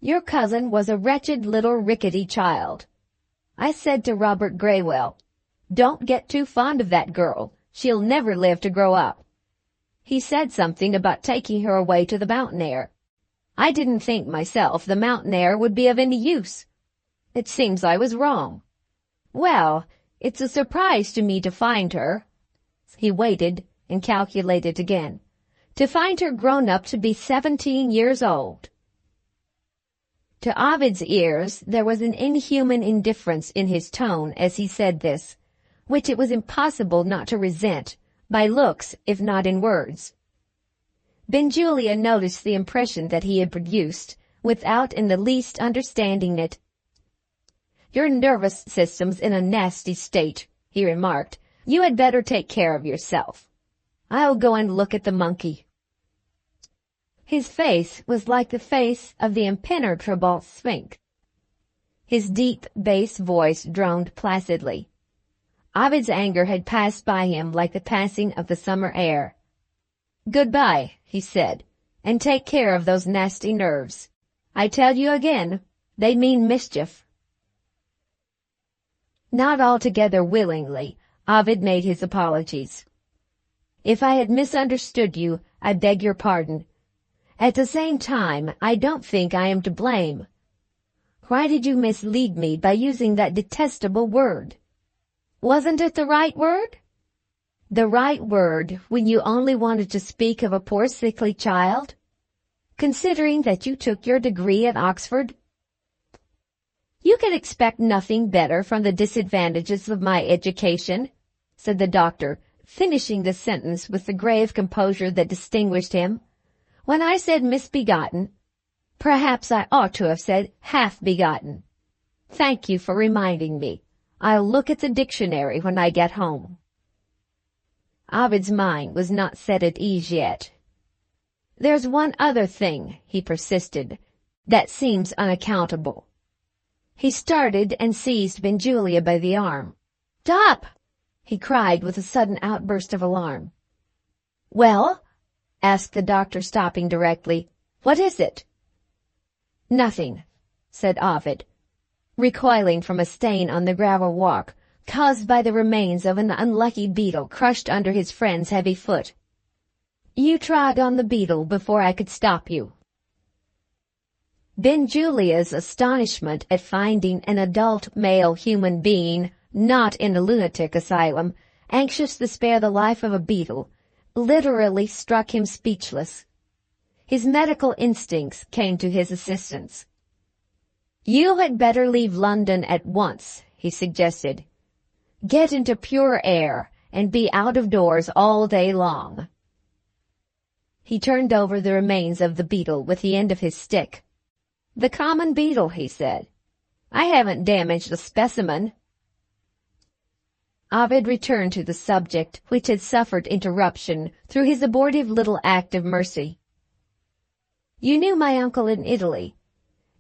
your cousin was a wretched little rickety child. I said to Robert Graywell, 'Don't get too fond of that girl. She'll never live to grow up.' He said something about taking her away to the mountain air. I didn't think myself the mountain air would be of any use. It seems I was wrong. Well, it's a surprise to me to find her," he waited and calculated again, "to find her grown up to be 17 years old." To Ovid's ears there was an inhuman indifference in his tone as he said this, which it was impossible not to resent, by looks if not in words. Benjulia noticed the impression that he had produced, without in the least understanding it. "Your nervous system's in a nasty state," he remarked. "You had better take care of yourself. I'll go and look at the monkey." His face was like the face of the impenetrable Sphinx. His deep bass voice droned placidly. Ovid's anger had passed by him like the passing of the summer air. "Goodbye," he said, "and take care of those nasty nerves. I tell you again, they mean mischief." Not altogether willingly, Ovid made his apologies. If I had misunderstood you, I beg your pardon. At the same time, I don't think I am to blame. Why did you mislead me by using that detestable word? Wasn't it the right word? The right word when you only wanted to speak of a poor sickly child? Considering that you took your degree at Oxford? You can expect nothing better from the disadvantages of my education, said the doctor, finishing the sentence with the grave composure that distinguished him. When I said misbegotten, perhaps I ought to have said half-begotten. Thank you for reminding me. I'll look at the dictionary when I get home. Ovid's mind was not set at ease yet. There's one other thing, he persisted, that seems unaccountable. He started and seized Benjulia by the arm. "Stop!" he cried with a sudden outburst of alarm. "Well?" asked the doctor, stopping directly. "What is it?" "Nothing," said Ovid, recoiling from a stain on the gravel walk, caused by the remains of an unlucky beetle crushed under his friend's heavy foot. "You trod on the beetle before I could stop you." Benjulia's astonishment at finding an adult male human being, not in a lunatic asylum, anxious to spare the life of a beetle, literally struck him speechless. His medical instincts came to his assistance. "You had better leave London at once," he suggested. "Get into pure air, and be out of doors all day long." He turned over the remains of the beetle with the end of his stick. "The common beetle," he said. "I haven't damaged a specimen." Ovid returned to the subject which had suffered interruption through his abortive little act of mercy. "You knew my uncle in Italy.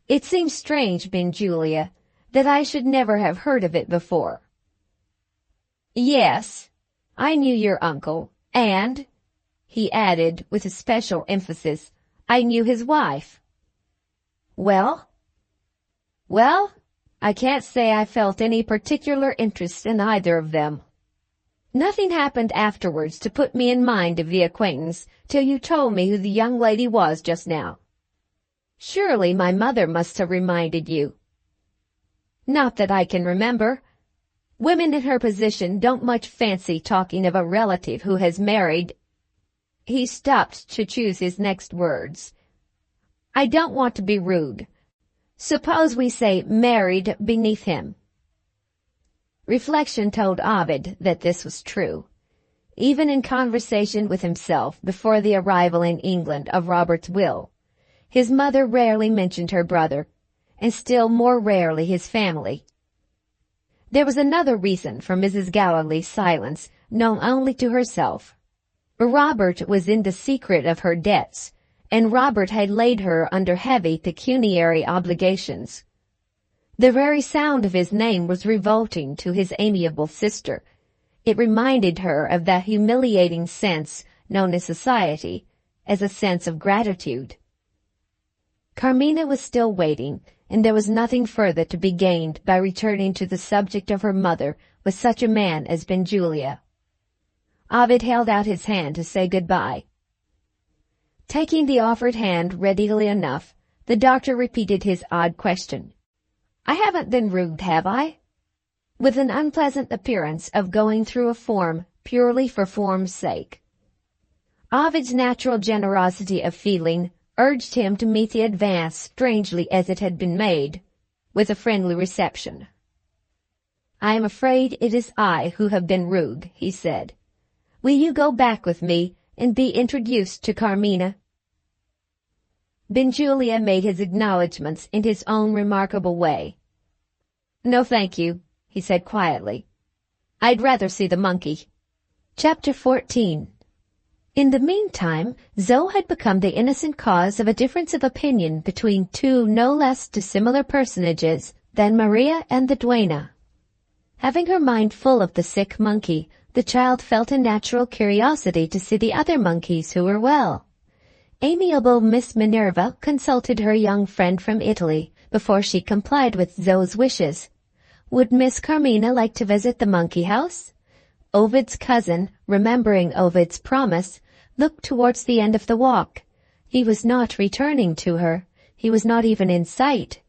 It seems strange, Benjulia, that I should never have heard of it before." "Yes, I knew your uncle, and," he added with especial emphasis, "I knew his wife." "Well?" "Well, I can't say I felt any particular interest in either of them. Nothing happened afterwards to put me in mind of the acquaintance till you told me who the young lady was just now. Surely my mother must have reminded you." "Not that I can remember. Women in her position don't much fancy talking of a relative who has married—" He stopped to choose his next words. "I don't want to be rude. Suppose we say married beneath him." Reflection told Ovid that this was true. Even in conversation with himself before the arrival in England of Robert's will, his mother rarely mentioned her brother, and still more rarely his family. There was another reason for Mrs. Gallilee's silence, known only to herself. Robert was in the secret of her debts, and Robert had laid her under heavy pecuniary obligations. The very sound of his name was revolting to his amiable sister. It reminded her of that humiliating sense known as society, as a sense of gratitude. Carmina was still waiting, and there was nothing further to be gained by returning to the subject of her mother with such a man as Benjulia. Ovid held out his hand to say good-bye. Taking the offered hand readily enough, the doctor repeated his odd question. "I haven't been rude, have I?" with an unpleasant appearance of going through a form purely for form's sake. Ovid's natural generosity of feeling urged him to meet the advance, strangely as it had been made, with a friendly reception. "I am afraid it is I who have been rude," he said. "Will you go back with me and be introduced to Carmina?" Benjulia made his acknowledgments in his own remarkable way. "No, thank you," he said quietly. "I'd rather see the monkey." Chapter 14. In the meantime, Zoe had become the innocent cause of a difference of opinion between two no less dissimilar personages than Maria and the duenna. Having her mind full of the sick monkey, the child felt a natural curiosity to see the other monkeys who were well. Amiable Miss Minerva consulted her young friend from Italy before she complied with Zoe's wishes. Would Miss Carmina like to visit the monkey house? Ovid's cousin, remembering Ovid's promise, looked towards the end of the walk. He was not returning to her. He was not even in sight.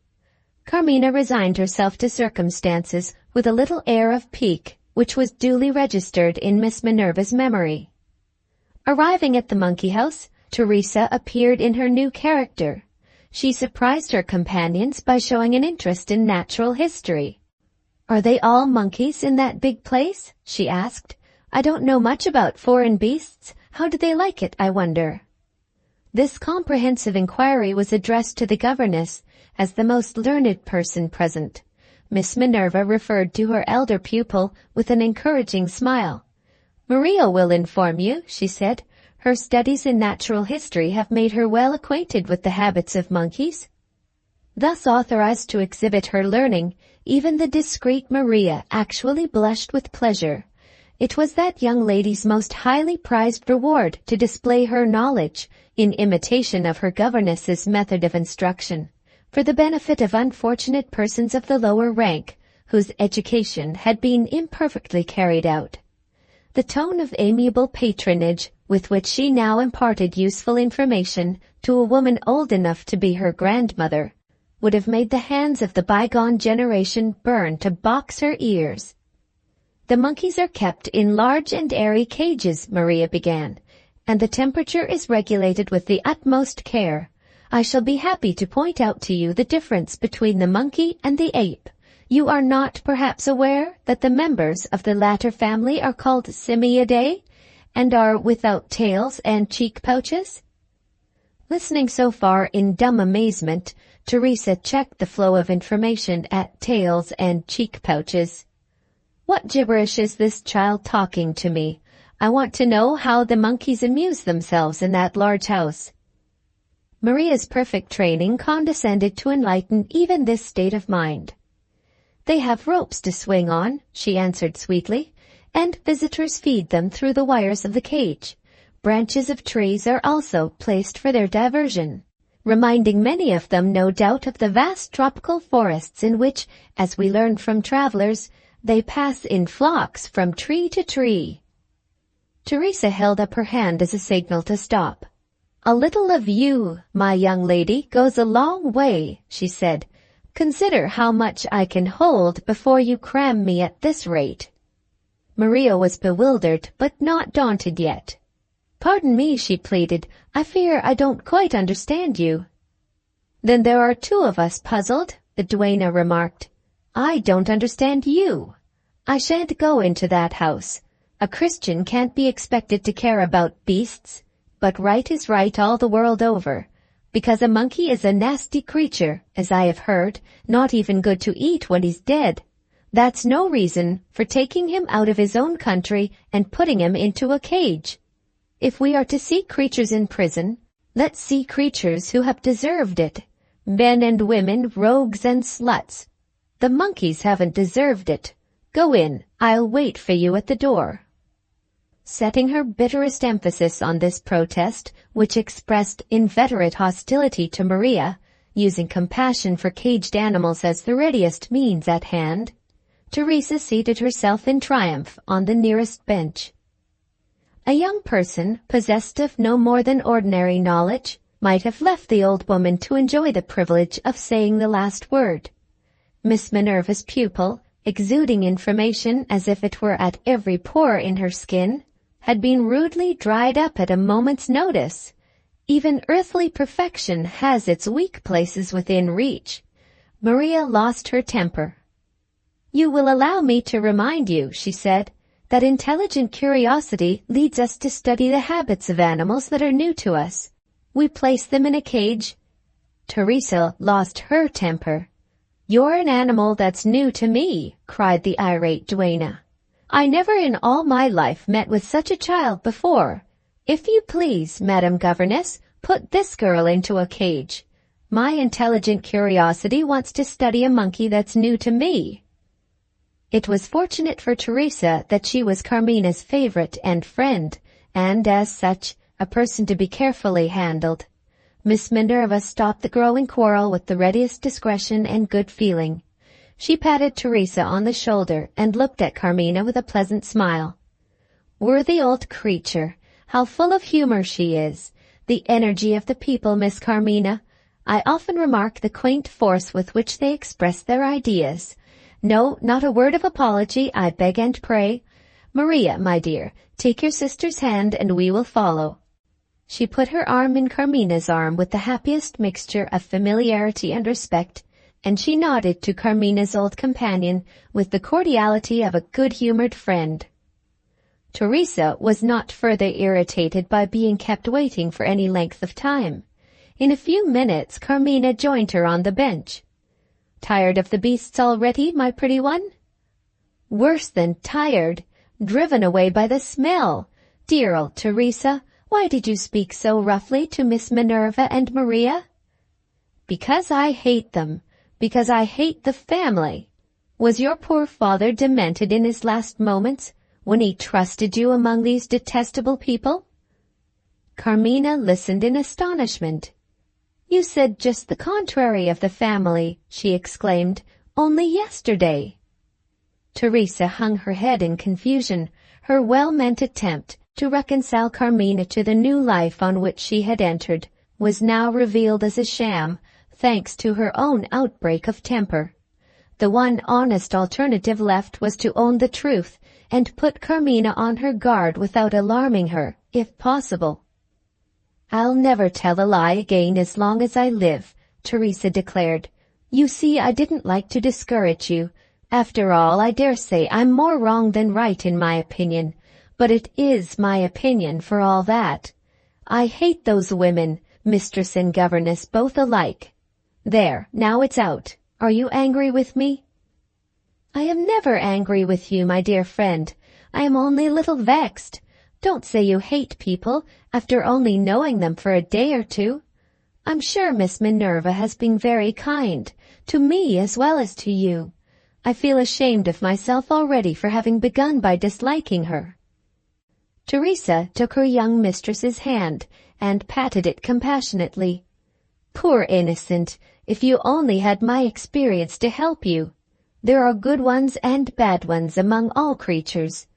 Carmina resigned herself to circumstances with a little air of pique, which was duly registered in Miss Minerva's memory. Arriving at the monkey house, Teresa appeared in her new character. She surprised her companions by showing an interest in natural history. "Are they all monkeys in that big place?" she asked. "I don't know much about foreign beasts. How do they like it, I wonder?" This comprehensive inquiry was addressed to the governess as the most learned person present. Miss Minerva referred to her elder pupil with an encouraging smile. "Maria will inform you," she said. "Her studies in natural history have made her well acquainted with the habits of monkeys." Thus authorized to exhibit her learning, even the discreet Maria actually blushed with pleasure. It was that young lady's most highly prized reward to display her knowledge, in imitation of her governess's method of instruction, for the benefit of unfortunate persons of the lower rank, whose education had been imperfectly carried out. The tone of amiable patronage with which she now imparted useful information to a woman old enough to be her grandmother would have made the hands of the bygone generation burn to box her ears. "The monkeys are kept in large and airy cages," Maria began, "and the temperature is regulated with the utmost care. I shall be happy to point out to you the difference between the monkey and the ape. You are not perhaps aware that the members of the latter family are called Simiidae, and are without tails and cheek pouches?" Listening so far in dumb amazement, Teresa checked the flow of information at tails and cheek pouches. "What gibberish is this child talking to me? I want to know how the monkeys amuse themselves in that large house." Maria's perfect training condescended to enlighten even this state of mind. "They have ropes to swing on," she answered sweetly, "and visitors feed them through the wires of the cage. Branches of trees are also placed for their diversion, reminding many of them no doubt of the vast tropical forests in which, as we learn from travelers, they pass in flocks from tree to tree." Teresa held up her hand as a signal to stop. "A little of you, my young lady, goes a long way," she said. "Consider how much I can hold before you cram me at this rate." Maria was bewildered, but not daunted yet. "Pardon me," she pleaded. "I fear I don't quite understand you." "Then there are two of us puzzled," the duenna remarked. "I don't understand you. I shan't go into that house. A Christian can't be expected to care about beasts, but right is right all the world over. Because a monkey is a nasty creature, as I have heard, not even good to eat when he's dead. That's no reason for taking him out of his own country and putting him into a cage. If we are to see creatures in prison, let's see creatures who have deserved it. Men and women, rogues and sluts. The monkeys haven't deserved it. Go in. I'll wait for you at the door." Setting her bitterest emphasis on this protest, which expressed inveterate hostility to Maria, using compassion for caged animals as the readiest means at hand, Teresa seated herself in triumph on the nearest bench. A young person, possessed of no more than ordinary knowledge, might have left the old woman to enjoy the privilege of saying the last word. Miss Minerva's pupil, exuding information as if it were at every pore in her skin, had been rudely dried up at a moment's notice. Even earthly perfection has its weak places within reach. Maria lost her temper. "You will allow me to remind you," she said, "that intelligent curiosity leads us to study the habits of animals that are new to us. We place them in a cage." Teresa lost her temper. "You're an animal that's new to me," cried the irate duenna. "I never in all my life met with such a child before. If you please, Madam Governess, put this girl into a cage. My intelligent curiosity wants to study a monkey that's new to me." It was fortunate for Teresa that she was Carmina's favorite and friend, and, as such, a person to be carefully handled. Miss Minerva stopped the growing quarrel with the readiest discretion and good feeling. She patted Teresa on the shoulder and looked at Carmina with a pleasant smile. Worthy old creature, how full of humor she is. The energy of the people, Miss Carmina. I often remark the quaint force with which they express their ideas. No, not a word of apology, I beg and pray. Maria, my dear, take your sister's hand and we will follow. She put her arm in Carmina's arm with the happiest mixture of familiarity and respect, and she nodded to Carmina's old companion with the cordiality of a good-humored friend. Teresa was not further irritated by being kept waiting for any length of time. In a few minutes Carmina joined her on the bench. "Tired of the beasts already, my pretty one?" "Worse than tired. Driven away by the smell. Dear old Teresa, why did you speak so roughly to Miss Minerva and Maria?" "Because I hate them. Because I hate the family. Was your poor father demented in his last moments, when he trusted you among these detestable people?" Carmina listened in astonishment. "You said just the contrary of the family," she exclaimed, "only yesterday." Teresa hung her head in confusion. Her well-meant attempt to reconcile Carmina to the new life on which she had entered was now revealed as a sham, thanks to her own outbreak of temper. The one honest alternative left was to own the truth and put Carmina on her guard without alarming her, if possible. "I'll never tell a lie again as long as I live," Teresa declared. "You see, I didn't like to discourage you. After all, I dare say I'm more wrong than right in my opinion, but it is my opinion for all that. I hate those women, mistress and governess, both alike. There, now it's out. Are you angry with me?" "I am never angry with you, my dear friend. I am only a little vexed. Don't say you hate people after only knowing them for a day or two. I'm sure Miss Minerva has been very kind, to me as well as to you. I feel ashamed of myself already for having begun by disliking her." Teresa took her young mistress's hand and patted it compassionately. "Poor innocent, if you only had my experience to help you. There are good ones and bad ones among all creatures.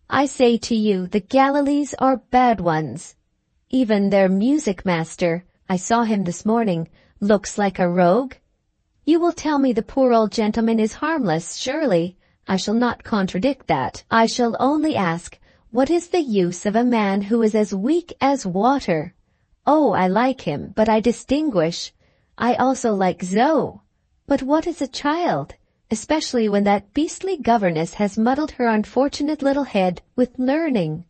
I say to you, the Gallilees are bad ones. Even their music master, I saw him this morning, looks like a rogue. You will tell me the poor old gentleman is harmless, surely. I shall not contradict that. I shall only ask, what is the use of a man who is as weak as water? Oh, I like him, but I distinguish. I also like Zoe. But what is a child? Especially when that beastly governess has muddled her unfortunate little head with learning.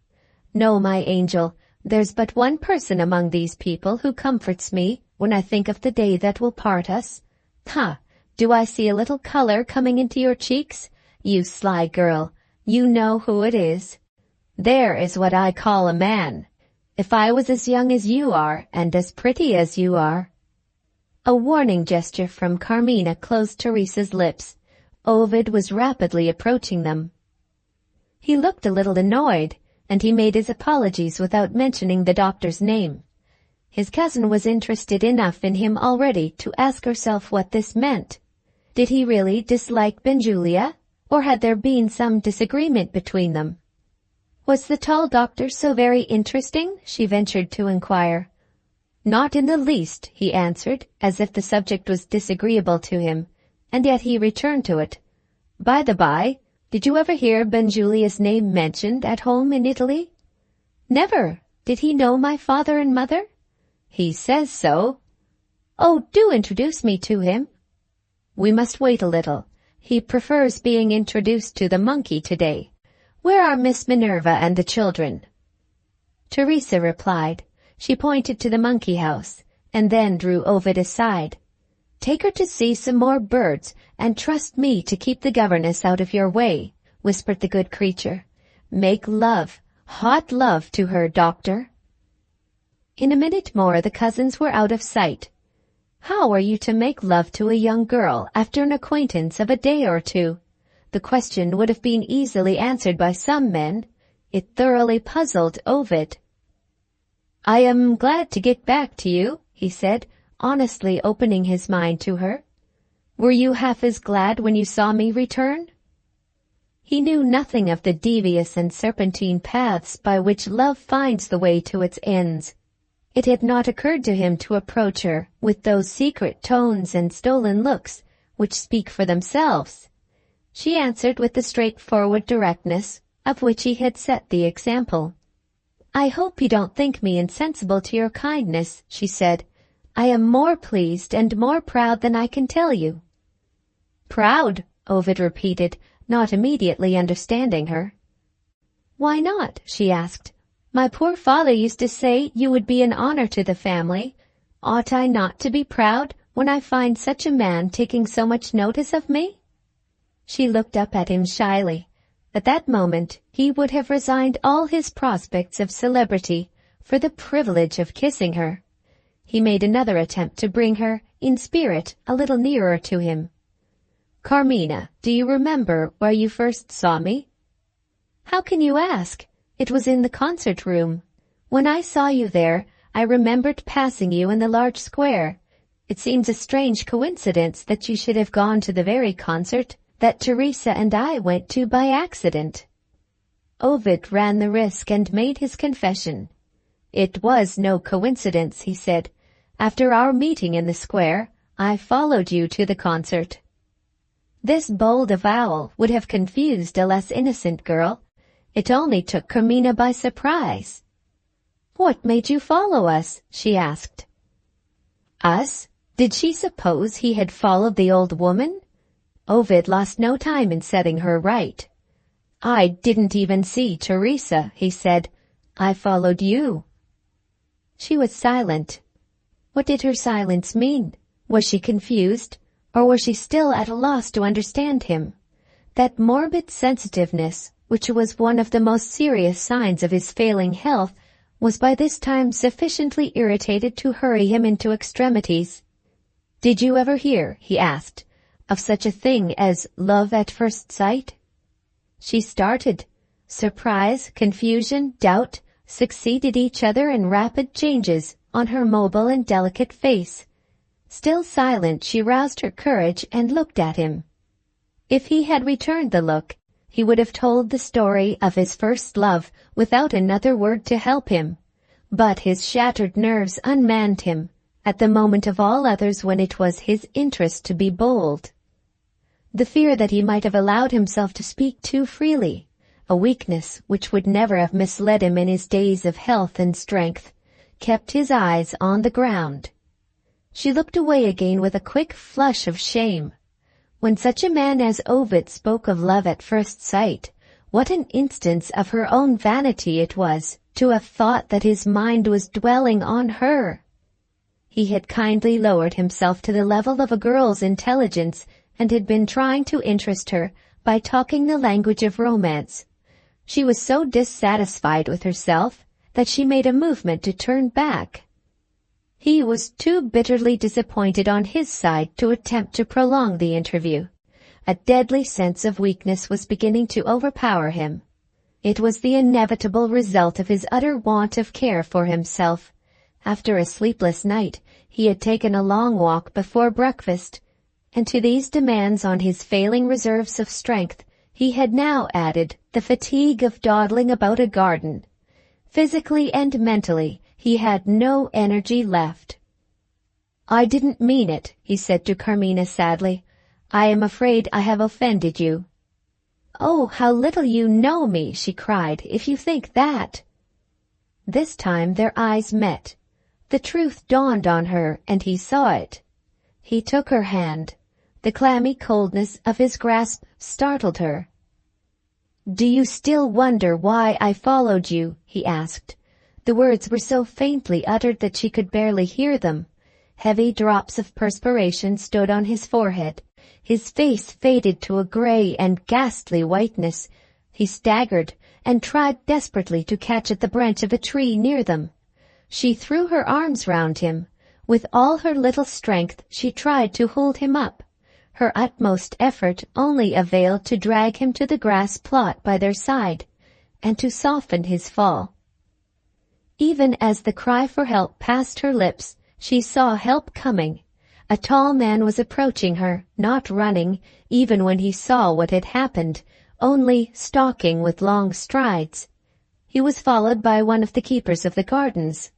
No, my angel, there's but one person among these people who comforts me when I think of the day that will part us. Ha! Do I see a little color coming into your cheeks? You sly girl, you know who it is. There is what I call a man. If I was as young as you are, and as pretty as you are." A warning gesture from Carmina closed Teresa's lips. Ovid was rapidly approaching them. He looked a little annoyed, and he made his apologies without mentioning the doctor's name. His cousin was interested enough in him already to ask herself what this meant. Did he really dislike Benjulia, or had there been some disagreement between them? Was the tall doctor so very interesting? She ventured to inquire. "Not in the least," he answered, as if the subject was disagreeable to him, and yet he returned to it. "By the by, did you ever hear Benjulia's name mentioned at home in Italy?" "Never. Did he know my father and mother?" "He says so." "Oh, do introduce me to him." "We must wait a little. He prefers being introduced to the monkey today. Where are Miss Minerva and the children?" Teresa replied. She pointed to the monkey house, and then drew Ovid aside. "Take her to see some more birds, and trust me to keep the governess out of your way," whispered the good creature. "Make love, hot love to her, doctor." In a minute more the cousins were out of sight. How are you to make love to a young girl after an acquaintance of a day or two? The question would have been easily answered by some men. It thoroughly puzzled Ovid. "I am glad to get back to you," he said, honestly opening his mind to her. "Were you half as glad when you saw me return?" He knew nothing of the devious and serpentine paths by which love finds the way to its ends. It had not occurred to him to approach her with those secret tones and stolen looks which speak for themselves. She answered with the straightforward directness of which he had set the example. "I hope you don't think me insensible to your kindness," she said. "I am more pleased and more proud than I can tell you." "Proud?" Ovid repeated, not immediately understanding her. "Why not?" she asked. "My poor father used to say you would be an honor to the family. Ought I not to be proud when I find such a man taking so much notice of me?" She looked up at him shyly. At that moment he would have resigned all his prospects of celebrity for the privilege of kissing her. He made another attempt to bring her, in spirit, a little nearer to him. "Carmina, do you remember where you first saw me?" "How can you ask? It was in the concert room. When I saw you there, I remembered passing you in the large square. It seems a strange coincidence that you should have gone to the very concert that Teresa and I went to by accident." Ovid ran the risk and made his confession. "It was no coincidence," he said. "After our meeting in the square, I followed you to the concert." This bold avowal would have confused a less innocent girl. It only took Carmina by surprise. "What made you follow us?" she asked. Us? Did she suppose he had followed the old woman? Ovid lost no time in setting her right. "I didn't even see Teresa," he said. "I followed you." She was silent. What did her silence mean? Was she confused? Or was she still at a loss to understand him? That morbid sensitiveness, which was one of the most serious signs of his failing health, was by this time sufficiently irritated to hurry him into extremities. "Did you ever hear," he asked, "of such a thing as love at first sight?" She started. Surprise, confusion, doubt succeeded each other in rapid changes on her mobile and delicate face. Still silent, she roused her courage and looked at him. If he had returned the look, he would have told the story of his first love without another word to help him. But his shattered nerves unmanned him, at the moment of all others when it was his interest to be bold. The fear that he might have allowed himself to speak too freely, a weakness which would never have misled him in his days of health and strength, kept his eyes on the ground. She looked away again with a quick flush of shame. When such a man as Ovid spoke of love at first sight, what an instance of her own vanity it was to have thought that his mind was dwelling on her. He had kindly lowered himself to the level of a girl's intelligence and had been trying to interest her by talking the language of romance. She was so dissatisfied with herself that she made a movement to turn back. He was too bitterly disappointed on his side to attempt to prolong the interview. A deadly sense of weakness was beginning to overpower him. It was the inevitable result of his utter want of care for himself. After a sleepless night, he had taken a long walk before breakfast, and to these demands on his failing reserves of strength, he had now added the fatigue of dawdling about a garden. Physically and mentally, he had no energy left. "I didn't mean it," he said to Carmina sadly. "I am afraid I have offended you." "Oh, how little you know me," she cried, "if you think that." This time their eyes met. The truth dawned on her, and he saw it. He took her hand. The clammy coldness of his grasp startled her. "Do you still wonder why I followed you?" he asked. The words were so faintly uttered that she could barely hear them. Heavy drops of perspiration stood on his forehead. His face faded to a gray and ghastly whiteness. He staggered and tried desperately to catch at the branch of a tree near them. She threw her arms round him. With all her little strength she tried to hold him up. Her utmost effort only availed to drag him to the grass plot by their side, and to soften his fall. Even as the cry for help passed her lips, she saw help coming. A tall man was approaching her, not running, even when he saw what had happened, only stalking with long strides. He was followed by one of the keepers of the gardens.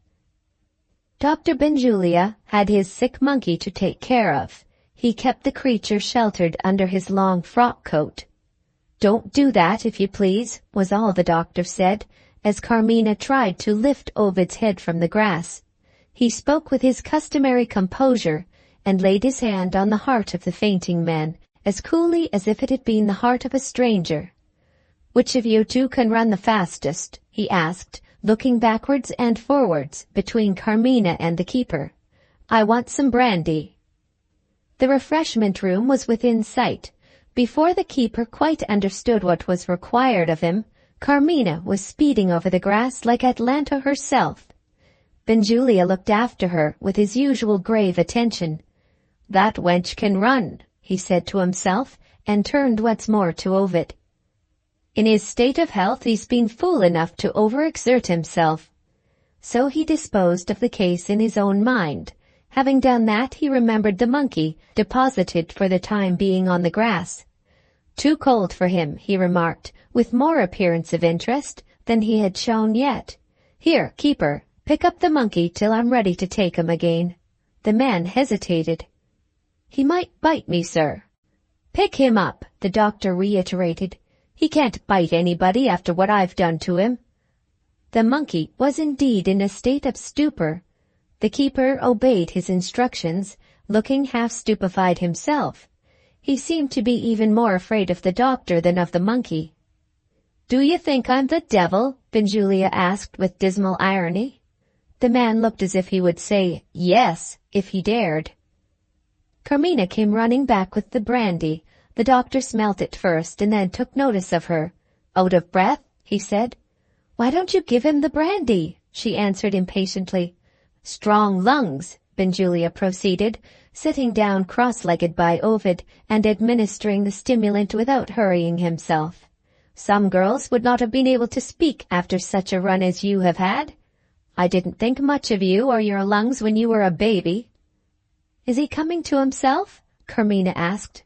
Dr. Benjulia had his sick monkey to take care of. He kept the creature sheltered under his long frock coat. "Don't do that, if you please," was all the doctor said, as Carmina tried to lift Ovid's head from the grass. He spoke with his customary composure, and laid his hand on the heart of the fainting man, as coolly as if it had been the heart of a stranger. "Which of you two can run the fastest?" he asked, looking backwards and forwards between Carmina and the keeper. "I want some brandy." The refreshment room was within sight. Before the keeper quite understood what was required of him, Carmina was speeding over the grass like Atlanta herself. Benjulia looked after her with his usual grave attention. "That wench can run," he said to himself, and turned once more to Ovid. "In his state of health he's been fool enough to overexert himself." So he disposed of the case in his own mind. Having done that, he remembered the monkey, deposited for the time being on the grass. "Too cold for him," he remarked, with more appearance of interest than he had shown yet. "Here, keeper, pick up the monkey till I'm ready to take him again." The man hesitated. "He might bite me, sir." "Pick him up," the doctor reiterated. "He can't bite anybody after what I've done to him." The monkey was indeed in a state of stupor. The keeper obeyed his instructions, looking half stupefied himself. He seemed to be even more afraid of the doctor than of the monkey. "Do you think I'm the devil?" Benjulia asked with dismal irony. The man looked as if he would say yes, if he dared. Carmina came running back with the brandy. The doctor smelt it first and then took notice of her. "Out of breath?" he said. "Why don't you give him the brandy?" she answered impatiently. "Strong lungs," Benjulia proceeded, sitting down cross-legged by Ovid and administering the stimulant without hurrying himself. "Some girls would not have been able to speak after such a run as you have had. I didn't think much of you or your lungs when you were a baby." "Is he coming to himself?" Carmina asked.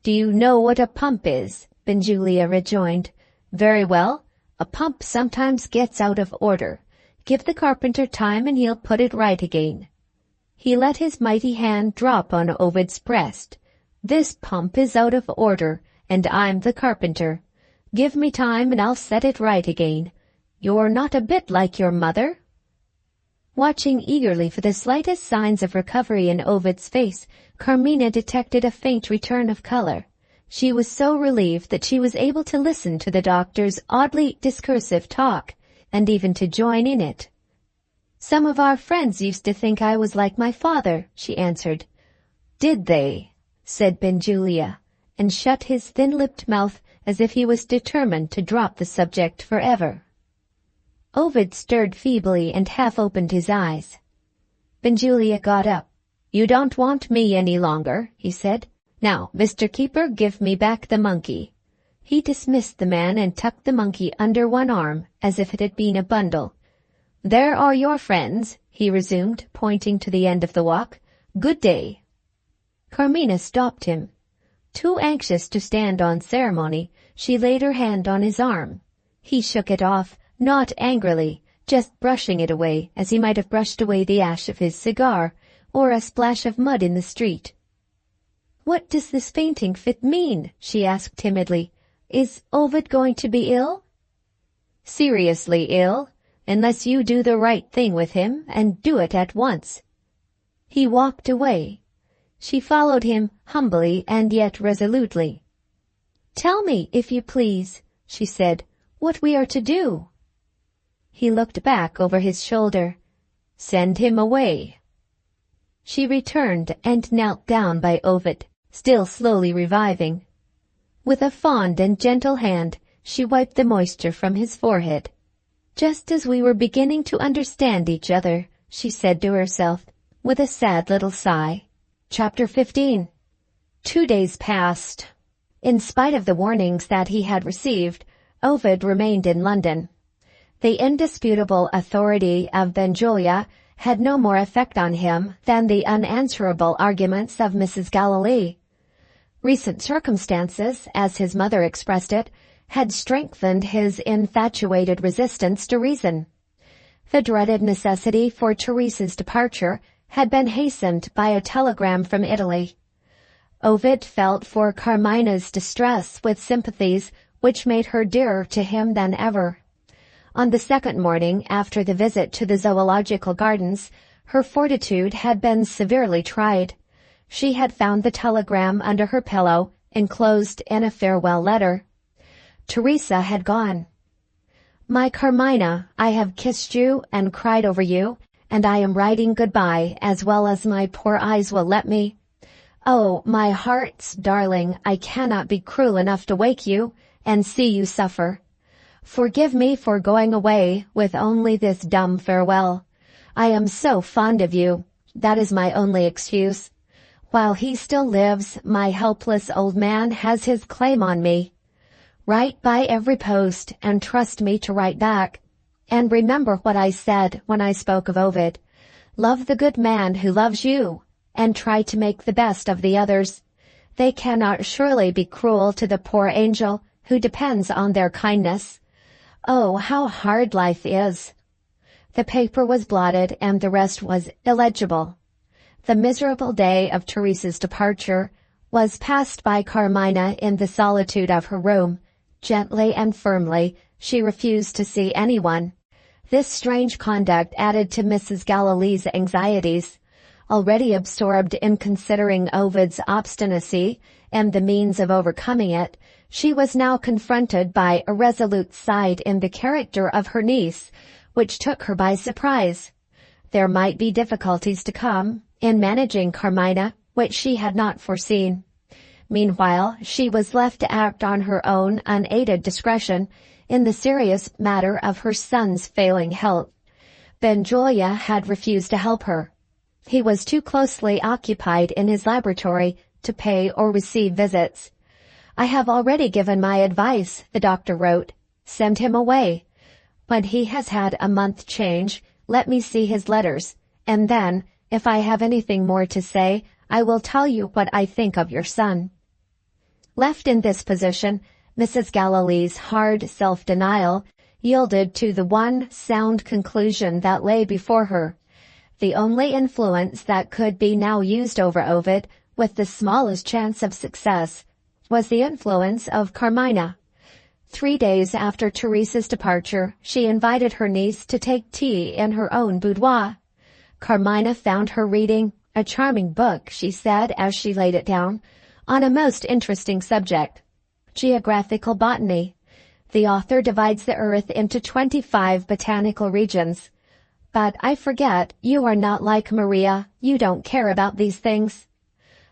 "Do you know what a pump is?" Benjulia rejoined. "Very well. A pump sometimes gets out of order. Give the carpenter time and he'll put it right again." He let his mighty hand drop on Ovid's breast. "This pump is out of order, and I'm the carpenter. Give me time and I'll set it right again. You're not a bit like your mother." Watching eagerly for the slightest signs of recovery in Ovid's face, Carmina detected a faint return of color. She was so relieved that she was able to listen to the doctor's oddly discursive talk, and even to join in it. "Some of our friends used to think I was like my father," she answered. "Did they?" said Benjulia, and shut his thin-lipped mouth as if he was determined to drop the subject forever. Ovid stirred feebly and half opened his eyes. Benjulia got up. "You don't want me any longer," he said. "Now, Mr. Keeper, give me back the monkey." He dismissed the man and tucked the monkey under one arm, as if it had been a bundle. "There are your friends," he resumed, pointing to the end of the walk. "Good day." Carmina stopped him. Too anxious to stand on ceremony, she laid her hand on his arm. He shook it off, not angrily, just brushing it away as he might have brushed away the ash of his cigar, or a splash of mud in the street. "What does this fainting fit mean?" she asked timidly. "Is Ovid going to be ill?" "Seriously ill, unless you do the right thing with him, and do it at once." He walked away. She followed him humbly and yet resolutely. "Tell me, if you please," she said, "what we are to do." He looked back over his shoulder. "Send him away." She returned and knelt down by Ovid, still slowly reviving. With a fond and gentle hand, she wiped the moisture from his forehead. "Just as we were beginning to understand each other," she said to herself, with a sad little sigh. Chapter 15. 2 days passed. In spite of the warnings that he had received, Ovid remained in London. The indisputable authority of Benjulia had no more effect on him than the unanswerable arguments of Mrs. Gallilee. Recent circumstances, as his mother expressed it, had strengthened his infatuated resistance to reason. The dreaded necessity for Teresa's departure had been hastened by a telegram from Italy. Ovid felt for Carmina's distress with sympathies which made her dearer to him than ever. On the second morning after the visit to the zoological gardens, her fortitude had been severely tried. She had found the telegram under her pillow, enclosed in a farewell letter. Teresa had gone. "My Carmina, I have kissed you and cried over you, and I am writing goodbye as well as my poor eyes will let me. Oh, my heart's darling, I cannot be cruel enough to wake you and see you suffer. Forgive me for going away with only this dumb farewell. I am so fond of you. That is my only excuse. While he still lives, my helpless old man has his claim on me. Write by every post and trust me to write back. And remember what I said when I spoke of Ovid. Love the good man who loves you, and try to make the best of the others. They cannot surely be cruel to the poor angel who depends on their kindness. Oh, how hard life is." The paper was blotted and the rest was illegible. The miserable day of Teresa's departure was passed by Carmina in the solitude of her room. Gently and firmly, she refused to see anyone. This strange conduct added to Mrs. Galilee's anxieties. Already absorbed in considering Ovid's obstinacy and the means of overcoming it, she was now confronted by a resolute side in the character of her niece, which took her by surprise. There might be difficulties to come in managing Carmina, which she had not foreseen. Meanwhile, she was left to act on her own unaided discretion in the serious matter of her son's failing health. Benjulia had refused to help her. He was too closely occupied in his laboratory to pay or receive visits. "I have already given my advice," the doctor wrote. "Send him away. When he has had a month change, let me see his letters, and then, if I have anything more to say, I will tell you what I think of your son." Left in this position, Mrs. Galilee's hard self-denial yielded to the one sound conclusion that lay before her. The only influence that could be now used over Ovid, with the smallest chance of success, was the influence of Carmina. 3 days after Teresa's departure, she invited her niece to take tea in her own boudoir. Carmina found her reading a charming book, she said as she laid it down, on a most interesting subject, geographical botany. The author divides the earth into 25 botanical regions. "But I forget, you are not like Maria, you don't care about these things."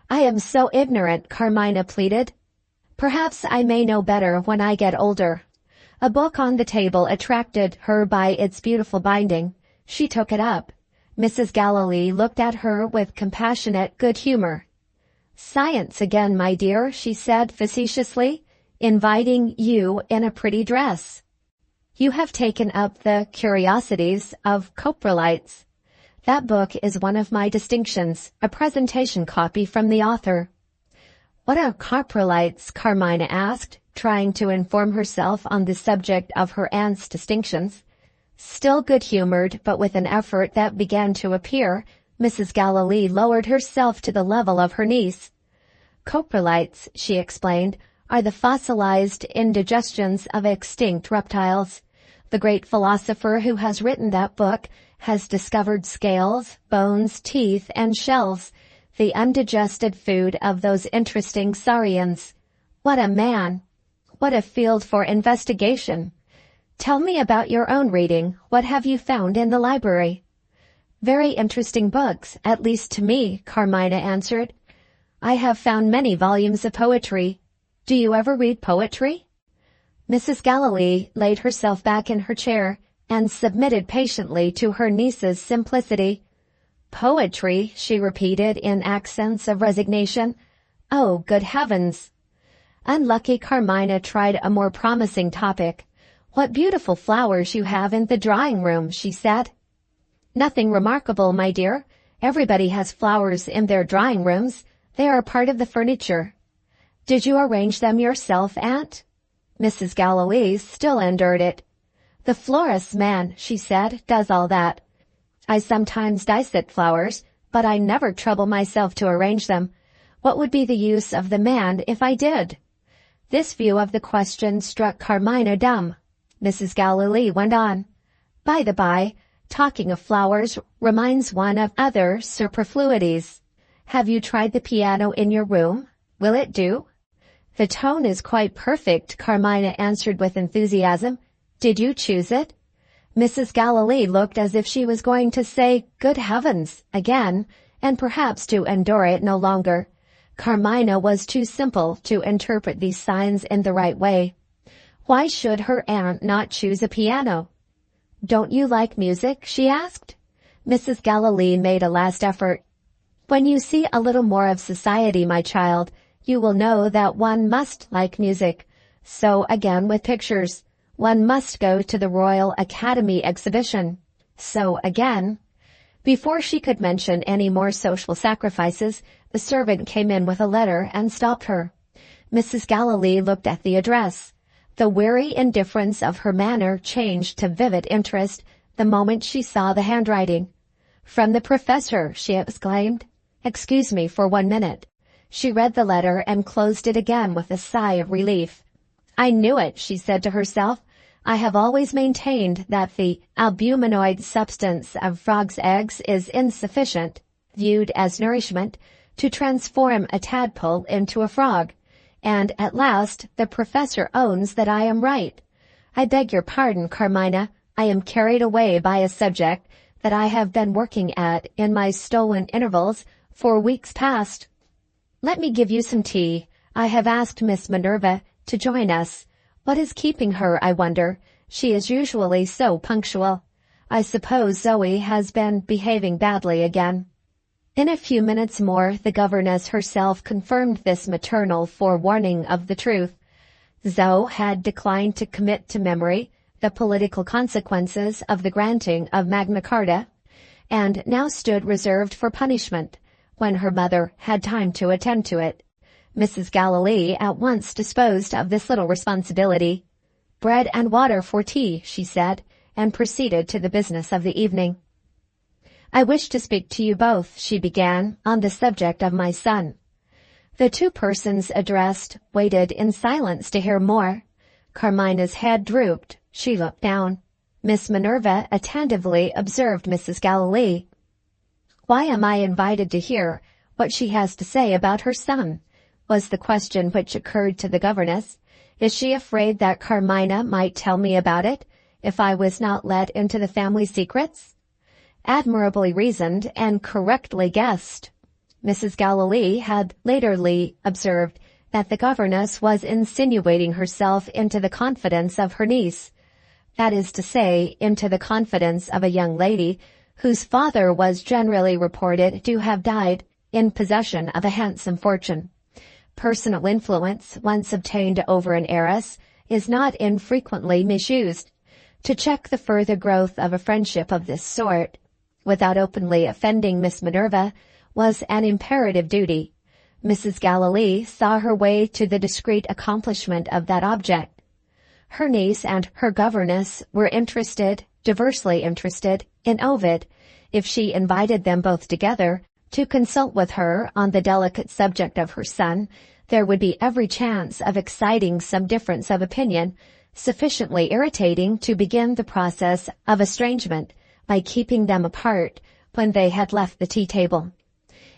"I am so ignorant," Carmina pleaded. "Perhaps I may know better when I get older." A book on the table attracted her by its beautiful binding. She took it up. Mrs. Galilee looked at her with compassionate good humor. "Science again, my dear," she said facetiously, "inviting you in a pretty dress. You have taken up the Curiosities of Coprolites. That book is one of my distinctions, a presentation copy from the author." "What are coprolites?" Carmina asked, trying to inform herself on the subject of her aunt's distinctions. Still good-humored, but with an effort that began to appear, Mrs. Galilee lowered herself to the level of her niece. "Coprolites," she explained, "are the fossilized indigestions of extinct reptiles. The great philosopher who has written that book has discovered scales, bones, teeth, and shells, the undigested food of those interesting saurians. What a man! What a field for investigation! Tell me about your own reading. What have you found in the library?" "Very interesting books, at least to me," Carmina answered. "I have found many volumes of poetry. Do you ever read poetry?" Mrs. Galilee laid herself back in her chair and submitted patiently to her niece's simplicity. "Poetry," she repeated in accents of resignation. "Oh, good heavens!" Unlucky Carmina tried a more promising topic. "What beautiful flowers you have in the drawing-room," she said. "Nothing remarkable, my dear. Everybody has flowers in their drawing-rooms. They are part of the furniture." Did you arrange them yourself, Aunt? Mrs. Galilee still endured it. The florist's man, she said, does all that. I sometimes dissect flowers, but I never trouble myself to arrange them. What would be the use of the man if I did? This view of the question struck Carmina dumb. Mrs. Galilee went on. By the by, talking of flowers reminds one of other superfluities. Have you tried the piano in your room? Will it do? The tone is quite perfect, Carmina answered with enthusiasm. Did you choose it? Mrs. Galilee looked as if she was going to say, Good heavens, again, and perhaps to endure it no longer. Carmina was too simple to interpret these signs in the right way. Why should her aunt not choose a piano? Don't you like music? She asked. Mrs. Galilee made a last effort. When you see a little more of society, my child, you will know that one must like music. So again with pictures. One must go to the Royal Academy exhibition. So again. Before she could mention any more social sacrifices, the servant came in with a letter and stopped her. Mrs. Galilee looked at the address. The weary indifference of her manner changed to vivid interest the moment she saw the handwriting. From the professor, she exclaimed. Excuse me for 1 minute. She read the letter and closed it again with a sigh of relief. I knew it, she said to herself. I have always maintained that the albuminoid substance of frogs' eggs is insufficient, viewed as nourishment, to transform a tadpole into a frog. And at last the professor owns that I am right. I beg your pardon, Carmina. I am carried away by a subject that I have been working at in my stolen intervals for weeks past. Let me give you some tea. I have asked Miss Minerva to join us. What is keeping her, I wonder? She is usually so punctual. I suppose Zoe has been behaving badly again. In a few minutes more, the governess herself confirmed this maternal forewarning of the truth. Zoe had declined to commit to memory the political consequences of the granting of Magna Carta, and now stood reserved for punishment when her mother had time to attend to it. Mrs. Galilee at once disposed of this little responsibility. Bread and water for tea, she said, and proceeded to the business of the evening. I wish to speak to you both, she began, on the subject of my son. The two persons addressed waited in silence to hear more. Carmina's head drooped. She looked down. Miss Minerva attentively observed Mrs. Galilee. Why am I invited to hear what she has to say about her son? Was the question which occurred to the governess. Is she afraid that Carmina might tell me about it, if I was not let into the family secrets? Admirably reasoned and correctly guessed. Mrs. Galilee had latterly observed that the governess was insinuating herself into the confidence of her niece. That is to say, into the confidence of a young lady whose father was generally reported to have died in possession of a handsome fortune. Personal influence, once obtained over an heiress, is not infrequently misused. To check the further growth of a friendship of this sort, without openly offending Miss Minerva, was an imperative duty. Mrs. Galilee saw her way to the discreet accomplishment of that object. Her niece and her governess were interested, diversely interested, in Ovid. If she invited them both together to consult with her on the delicate subject of her son, there would be every chance of exciting some difference of opinion, sufficiently irritating to begin the process of estrangement by keeping them apart when they had left the tea-table.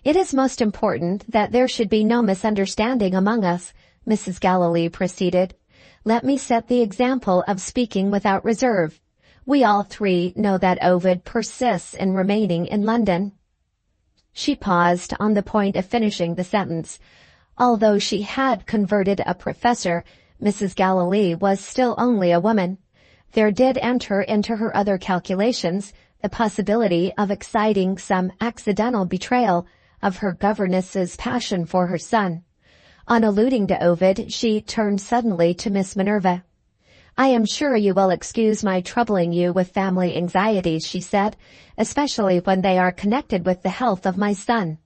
It is most important that there should be no misunderstanding among us, Mrs. Galilee proceeded. Let me set the example of speaking without reserve. We all three know that Ovid persists in remaining in London. She paused on the point of finishing the sentence. Although she had converted a professor, Mrs. Galilee was still only a woman. There did enter into her other calculations the possibility of exciting some accidental betrayal of her governess's passion for her son. On alluding to Ovid, she turned suddenly to Miss Minerva. I am sure you will excuse my troubling you with family anxieties, she said, especially when they are connected with the health of my son.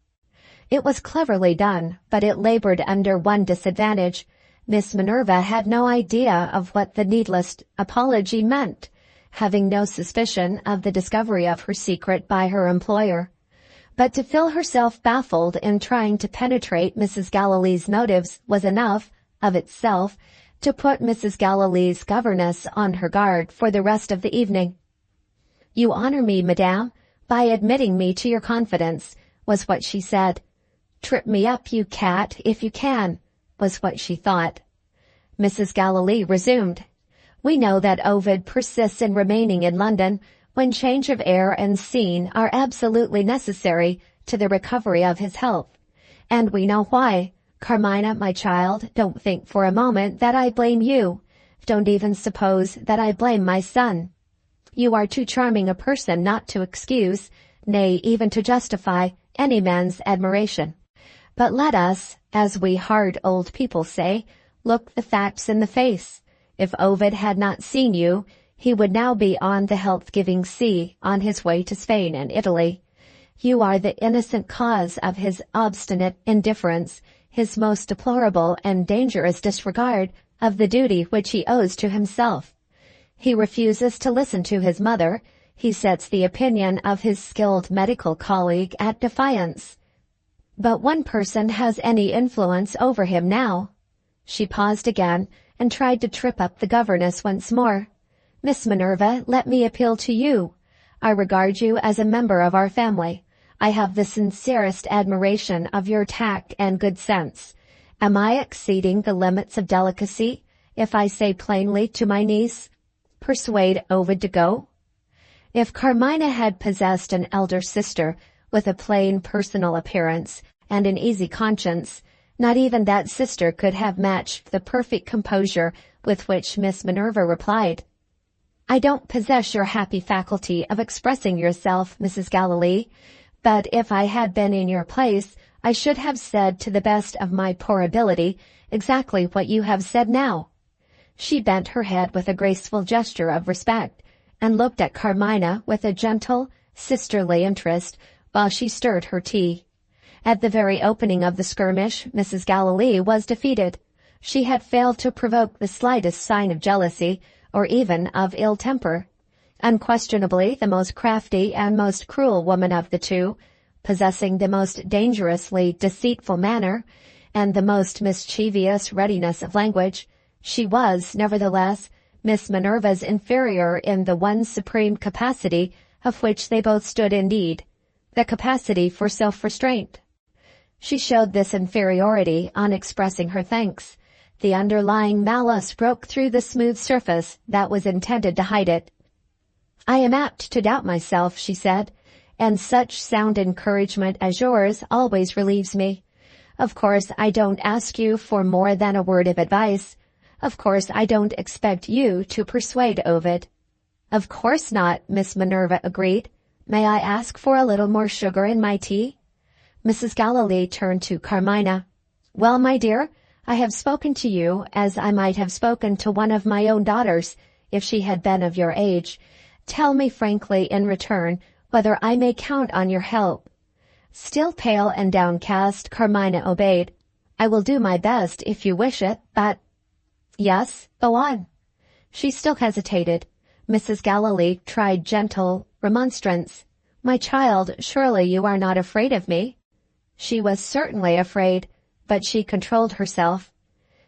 It was cleverly done, but it labored under one disadvantage. Miss Minerva had no idea of what the needless apology meant, having no suspicion of the discovery of her secret by her employer. But to feel herself baffled in trying to penetrate Mrs. Gallilee's motives was enough, of itself, to put Mrs. Gallilee's governess on her guard for the rest of the evening. "You honor me, madame, by admitting me to your confidence," was what she said. "Trip me up, you cat, if you can," was what she thought. Mrs. Gallilee resumed. "We know that Ovid persists in remaining in London when change of air and scene are absolutely necessary to the recovery of his health. And we know why. Carmina, my child, don't think for a moment that I blame you. Don't even suppose that I blame my son. You are too charming a person not to excuse, nay, even to justify, any man's admiration. But let us, as we hard old people say, look the facts in the face. If Ovid had not seen you, he would now be on the health-giving sea, on his way to Spain and Italy. You are the innocent cause of his obstinate indifference, his most deplorable and dangerous disregard of the duty which he owes to himself. He refuses to listen to his mother. He sets the opinion of his skilled medical colleague at defiance. But one person has any influence over him now." She paused again and tried to trip up the governess once more. "Miss Minerva, let me appeal to you. I regard you as a member of our family. I have the sincerest admiration of your tact and good sense. Am I exceeding the limits of delicacy if I say plainly to my niece, persuade Ovid to go?" If Carmina had possessed an elder sister with a plain personal appearance and an easy conscience, not even that sister could have matched the perfect composure with which Miss Minerva replied. "I don't possess your happy faculty of expressing yourself, Mrs. Gallilee, but if I had been in your place, I should have said to the best of my poor ability exactly what you have said now." She bent her head with a graceful gesture of respect, and looked at Carmina with a gentle, sisterly interest while she stirred her tea. At the very opening of the skirmish, Mrs. Gallilee was defeated. She had failed to provoke the slightest sign of jealousy, or even of ill temper. Unquestionably the most crafty and most cruel woman of the two, possessing the most dangerously deceitful manner, and the most mischievous readiness of language, she was, nevertheless, Miss Minerva's inferior in the one supreme capacity of which they both stood in need, the capacity for self-restraint. She showed this inferiority on expressing her thanks. The underlying malice broke through the smooth surface that was intended to hide it. "I am apt to doubt myself," she said, "and such sound encouragement as yours always relieves me. Of course I don't ask you for more than a word of advice. Of course I don't expect you to persuade Ovid." "Of course not," Miss Minerva agreed. "May I ask for a little more sugar in my tea?" Mrs. Gallilee turned to Carmina. "Well, my dear, I have spoken to you as I might have spoken to one of my own daughters, if she had been of your age. Tell me frankly in return whether I may count on your help." Still pale and downcast, Carmina obeyed. "I will do my best if you wish it, but—" "Yes, go on." She still hesitated. Mrs. Gallilee tried gentle remonstrance. "My child, surely you are not afraid of me?" She was certainly afraid, but she controlled herself.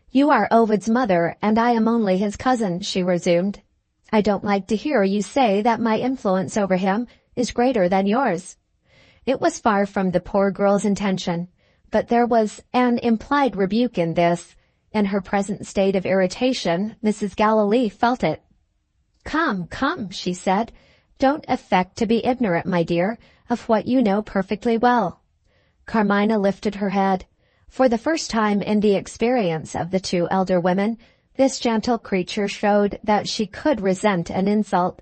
"You are Ovid's mother, and I am only his cousin," she resumed. "I don't like to hear you say that my influence over him is greater than yours." It was far from the poor girl's intention, but there was an implied rebuke in this. In her present state of irritation, Mrs. Gallilee felt it. "Come, come," she said, "don't affect to be ignorant, my dear, of what you know perfectly well." Carmina lifted her head. For the first time in the experience of the two elder women, this gentle creature showed that she could resent an insult.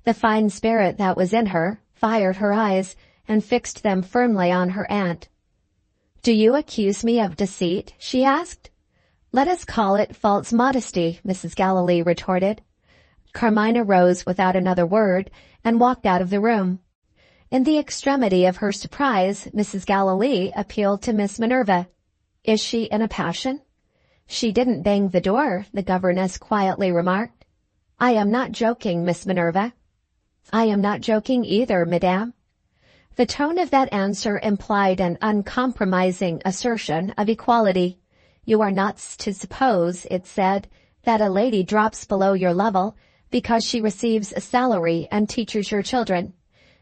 The fine spirit that was in her fired her eyes and fixed them firmly on her aunt. "Do you accuse me of deceit?" she asked. "Let us call it false modesty," Mrs. Gallilee retorted. Carmina rose without another word and walked out of the room. In the extremity of her surprise, Mrs. Galilee appealed to Miss Minerva. "Is she in a passion?" "She didn't bang the door," the governess quietly remarked. "I am not joking, Miss Minerva." "I am not joking either, madame." The tone of that answer implied an uncompromising assertion of equality. "You are not to suppose," it said, "that a lady drops below your level because she receives a salary and teaches your children."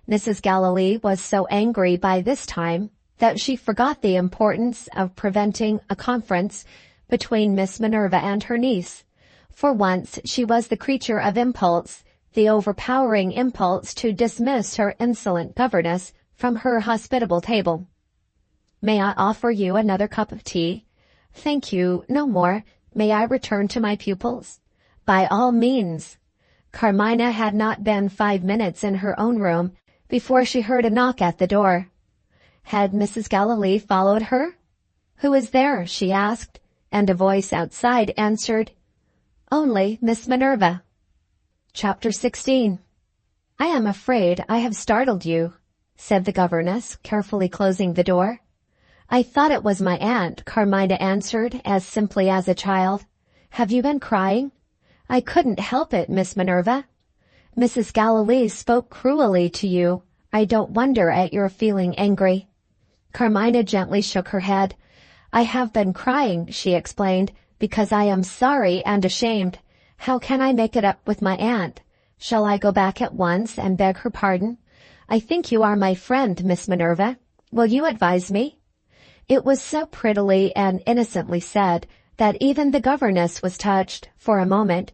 Mrs. Galilee was so angry by this time that she forgot the importance of preventing a conference between Miss Minerva and her niece. For once she was the creature of impulse, the overpowering impulse to dismiss her insolent governess from her hospitable table. "May I offer you another cup of tea?" "Thank you, no more. May I return to my pupils?" "By all means." Carmina had not been 5 minutes in her own room before she heard a knock at the door. Had Mrs. Galilee followed her? "Who is there?" she asked, and a voice outside answered, "Only Miss Minerva." Chapter 16. "I am afraid I have startled you," said the governess, carefully closing the door. "I thought it was my aunt," Carmina answered as simply as a child. "Have you been crying?" "I couldn't help it, Miss Minerva." "Mrs. Galilee spoke cruelly to you. I don't wonder at your feeling angry." Carmina gently shook her head. "I have been crying," she explained, "because I am sorry and ashamed. How can I make it up with my aunt? Shall I go back at once and beg her pardon? I think you are my friend, Miss Minerva. Will you advise me?" It was so prettily and innocently said that even the governess was touched for a moment.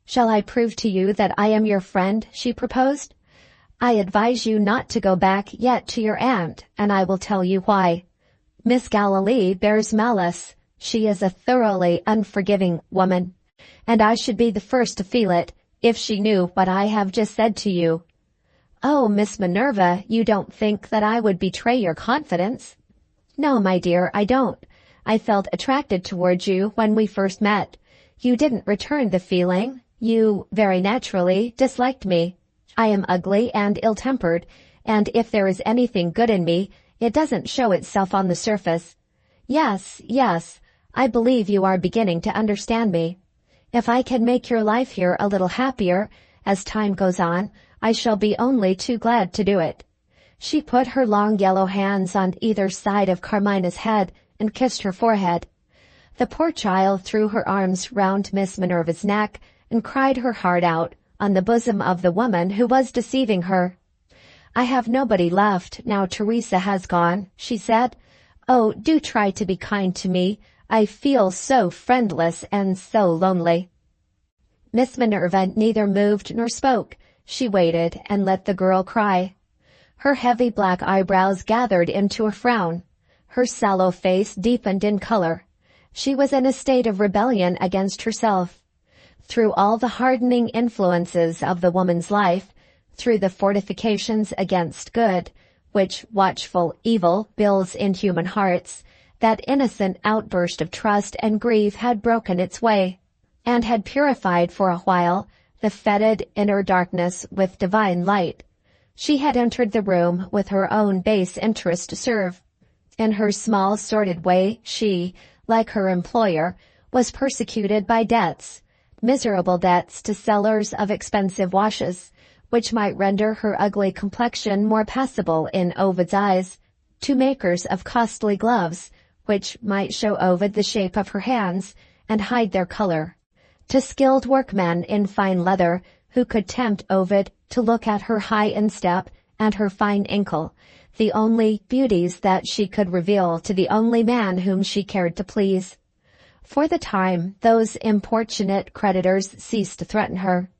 "Shall I prove to you that I am your friend?" she proposed. "I advise you not to go back yet to your aunt, and I will tell you why. Miss Galilee bears malice. She is a thoroughly unforgiving woman, and I should be the first to feel it if she knew what I have just said to you." "Oh, Miss Minerva, you don't think that I would betray your confidence?" "No, my dear, I don't. I felt attracted towards you when we first met. You didn't return the feeling. You, very naturally, disliked me. I am ugly and ill-tempered, and if there is anything good in me, it doesn't show itself on the surface. Yes, yes, I believe you are beginning to understand me. If I can make your life here a little happier as time goes on, I shall be only too glad to do it." She put her long yellow hands on either side of Carmina's head and kissed her forehead. The poor child threw her arms round Miss Minerva's neck and cried her heart out on the bosom of the woman who was deceiving her. "I have nobody left now Teresa has gone," she said. "Oh, do try to be kind to me. I feel so friendless and so lonely." Miss Minerva neither moved nor spoke. She waited and let the girl cry. Her heavy black eyebrows gathered into a frown. Her sallow face deepened in color. She was in a state of rebellion against herself. Through all the hardening influences of the woman's life, through the fortifications against good, which watchful evil builds in human hearts, that innocent outburst of trust and grief had broken its way, and had purified for a while the fetid inner darkness with divine light. She had entered the room with her own base interest to serve. In her small, sordid way, she, like her employer, was persecuted by debts, miserable debts to sellers of expensive washes, which might render her ugly complexion more passable in Ovid's eyes, to makers of costly gloves, which might show Ovid the shape of her hands and hide their color, to skilled workmen in fine leather who could tempt Ovid to look at her high instep and her fine ankle, the only beauties that she could reveal to the only man whom she cared to please. For the time, those importunate creditors ceased to threaten her.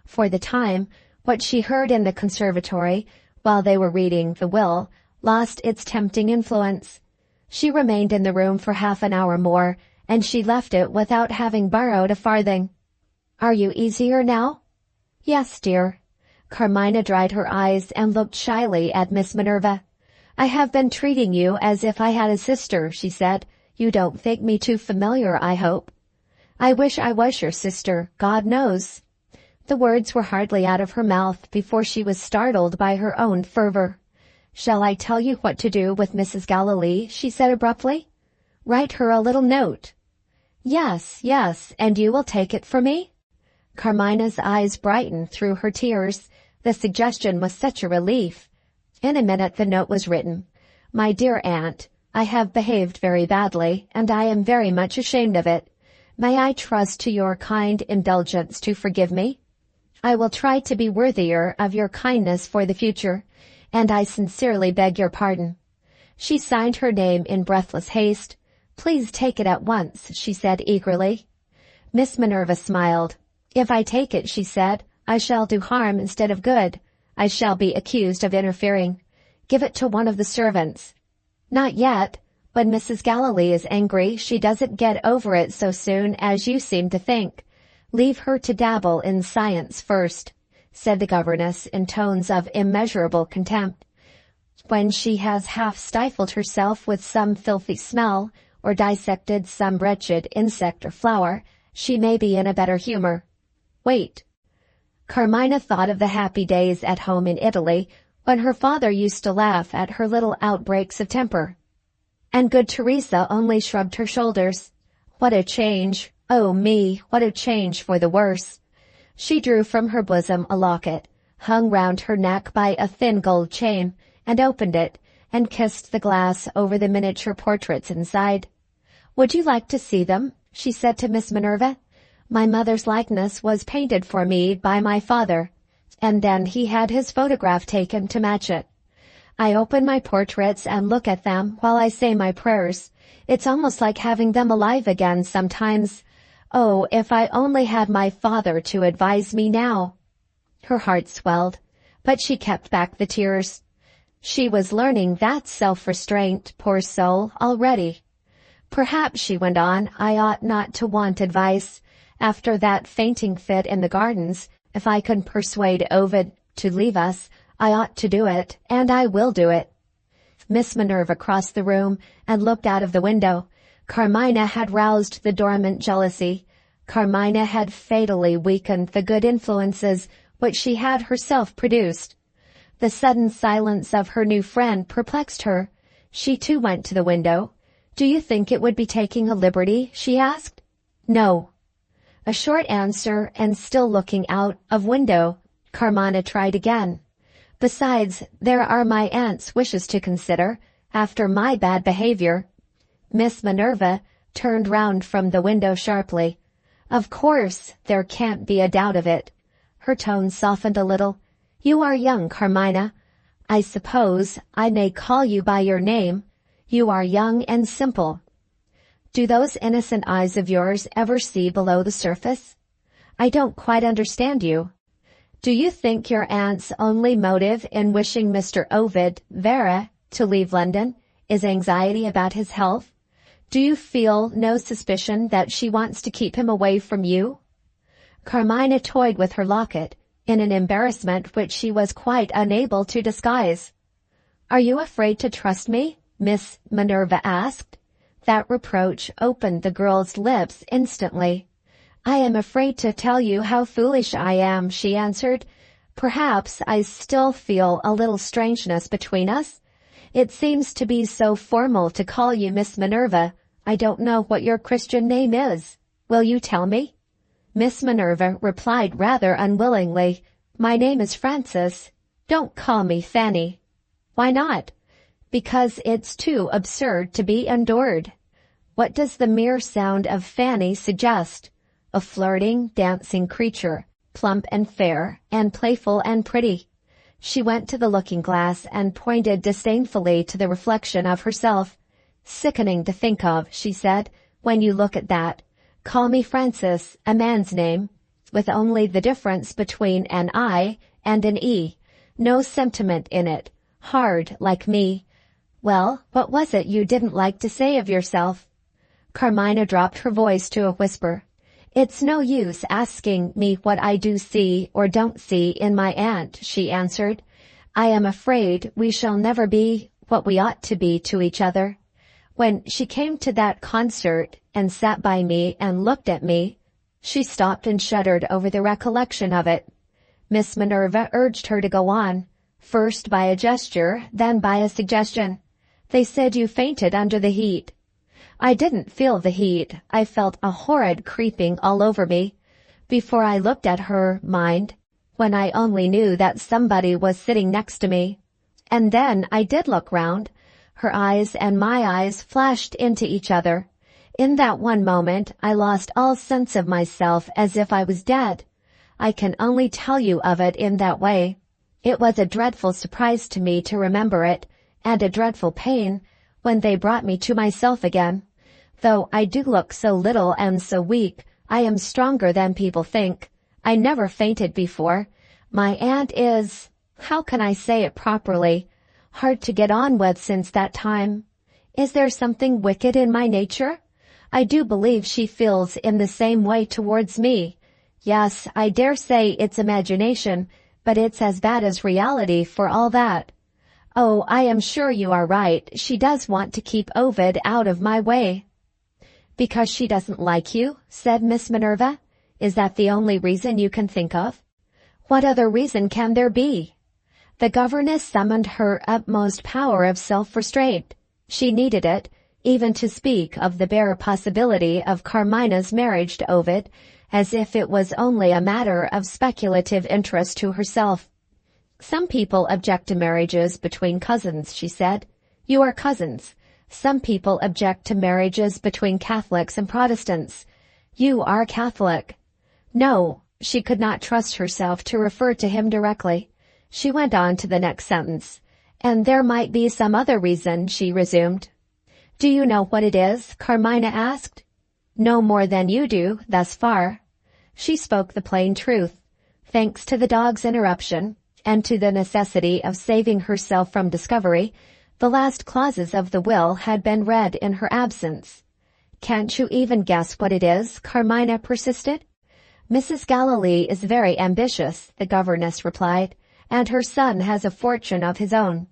For the time, what she heard in the conservatory, while they were reading the will, lost its tempting influence. She remained in the room for half an hour more, and she left it without having borrowed a farthing. "Are you easier now?" "Yes, dear." Carmina dried her eyes and looked shyly at Miss Minerva. "I have been treating you as if I had a sister," she said. "You don't think me too familiar, I hope." "I wish I was your sister, God knows." The words were hardly out of her mouth before she was startled by her own fervor. "Shall I tell you what to do with Mrs. Galilee?" she said abruptly. "Write her a little note." "Yes, yes, and you will take it for me?" Carmina's eyes brightened through her tears. The suggestion was such a relief. In a minute the note was written. "My dear aunt, I have behaved very badly, and I am very much ashamed of it. May I trust to your kind indulgence to forgive me? I will try to be worthier of your kindness for the future, and I sincerely beg your pardon." She signed her name in breathless haste. "Please take it at once," she said eagerly. Miss Minerva smiled. "If I take it," she said, "I shall do harm instead of good. I shall be accused of interfering. Give it to one of the servants." "Not yet. When Mrs. Galilee is angry, she doesn't get over it so soon as you seem to think. Leave her to dabble in science first," said the governess in tones of immeasurable contempt. "When she has half stifled herself with some filthy smell, or dissected some wretched insect or flower, she may be in a better humor. Wait." Carmina thought of the happy days at home in Italy, when her father used to laugh at her little outbreaks of temper. And good Teresa only shrugged her shoulders. What a change! Oh me, what a change for the worse! She drew from her bosom a locket, hung round her neck by a thin gold chain, and opened it, and kissed the glass over the miniature portraits inside. "Would you like to see them?" she said to Miss Minerva. "My mother's likeness was painted for me by my father, and then he had his photograph taken to match it. I open my portraits and look at them while I say my prayers. It's almost like having them alive again sometimes. Oh, if I only had my father to advise me now!" Her heart swelled, but she kept back the tears. She was learning that self-restraint, poor soul, already. "Perhaps," she went on, "I ought not to want advice. After that fainting fit in the gardens, if I can persuade Ovid to leave us, I ought to do it, and I will do it." Miss Minerva crossed the room and looked out of the window. Carmina had roused the dormant jealousy. Carmina had fatally weakened the good influences which she had herself produced. The sudden silence of her new friend perplexed her. She too went to the window. "Do you think it would be taking a liberty?" she asked. "No." A short answer, and still looking out of window, Carmina tried again. "Besides, there are my aunt's wishes to consider, after my bad behavior." Miss Minerva turned round from the window sharply. "Of course, there can't be a doubt of it." Her tone softened a little. "You are young, Carmina. I suppose I may call you by your name. You are young and simple. Do those innocent eyes of yours ever see below the surface? I don't quite understand you. Do you think your aunt's only motive in wishing Mr. Ovid Vere to leave London is anxiety about his health? Do you feel no suspicion that she wants to keep him away from you?" Carmina toyed with her locket, in an embarrassment which she was quite unable to disguise. "Are you afraid to trust me?" Miss Minerva asked. That reproach opened the girl's lips instantly. "I am afraid to tell you how foolish I am," she answered. "Perhaps I still feel a little strangeness between us. It seems to be so formal to call you Miss Minerva. I don't know what your Christian name is. Will you tell me?" Miss Minerva replied rather unwillingly, "My name is Frances. Don't call me Fanny." "Why not?" "Because it's too absurd to be endured." "What does the mere sound of Fanny suggest?" "A flirting, dancing creature, plump and fair, and playful and pretty." She went to the looking-glass and pointed disdainfully to the reflection of herself. "Sickening to think of," she said, "when you look at that. Call me Frances, a man's name, with only the difference between an I and an E. No sentiment in it. Hard, like me. Well, what was it you didn't like to say of yourself?" Carmina dropped her voice to a whisper. "It's no use asking me what I do see or don't see in my aunt," she answered. "I am afraid we shall never be what we ought to be to each other. When she came to that concert and sat by me and looked at me," she stopped and shuddered over the recollection of it. Miss Minerva urged her to go on. first by a gesture, then by a suggestion. They said you fainted under the heat. I didn't feel the heat. I felt a horrid creeping all over me. Before I looked at her, mind, when I only knew that somebody was sitting next to me. And then I did look round. Her eyes and my eyes flashed into each other. In that one moment, I lost all sense of myself as if I was dead. I can only tell you of it in that way. It was a dreadful surprise to me to remember it, and a dreadful pain when they brought me to myself again. Though I do look so little and so weak, I am stronger than people think. I never fainted before. My aunt is, how can I say it properly, hard to get on with since that time. Is there something wicked in my nature? I do believe she feels in the same way towards me. Yes, I dare say it's imagination, but it's as bad as reality for all that. Oh, I am sure you are right. She does want to keep Ovid out of my way. Because she doesn't like you, said Miss Minerva. Is that the only reason you can think of? What other reason can there be? The governess summoned her utmost power of self-restraint. She needed it, even to speak of the bare possibility of Carmina's marriage to Ovid, as if it was only a matter of speculative interest to herself. Some people object to marriages between cousins, she said. You are cousins. Some people object to marriages between Catholics and Protestants. You are Catholic. No, she could not trust herself to refer to him directly. She went on to the next sentence. And there might be some other reason, she resumed. Do you know what it is? Carmina asked. No more than you do, thus far. She spoke the plain truth. Thanks to the dog's interruption, and to the necessity of saving herself from discovery, the last clauses of the will had been read in her absence. Can't you even guess what it is? Carmina persisted. Mrs. Galilee is very ambitious, the governess replied, and her son has a fortune of his own.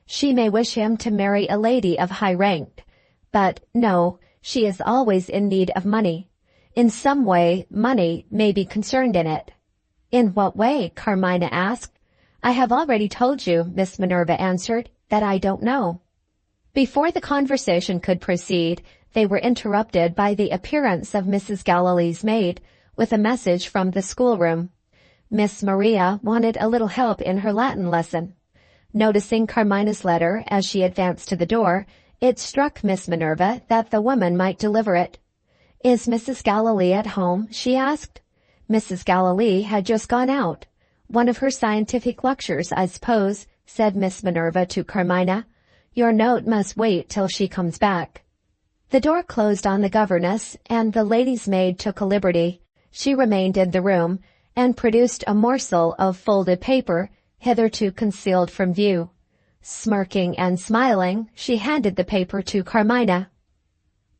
She may wish him to marry a lady of high rank, but no, she is always in need of money. In some way, money may be concerned in it. In what way? Carmina asked. I have already told you, Miss Minerva answered, that I don't know. Before the conversation could proceed, they were interrupted by the appearance of Mrs. Galilee's maid, with a message from the schoolroom. Miss Maria wanted a little help in her Latin lesson. Noticing Carmina's letter as she advanced to the door, it struck Miss Minerva that the woman might deliver it. Is Mrs. Galilee at home? She asked. Mrs. Galilee had just gone out. One of her scientific lectures, I suppose, said Miss Minerva to Carmina. Your note must wait till she comes back. The door closed on the governess, and the lady's maid took a liberty. She remained in the room, and produced a morsel of folded paper, hitherto concealed from view. Smirking and smiling, she handed the paper to Carmina.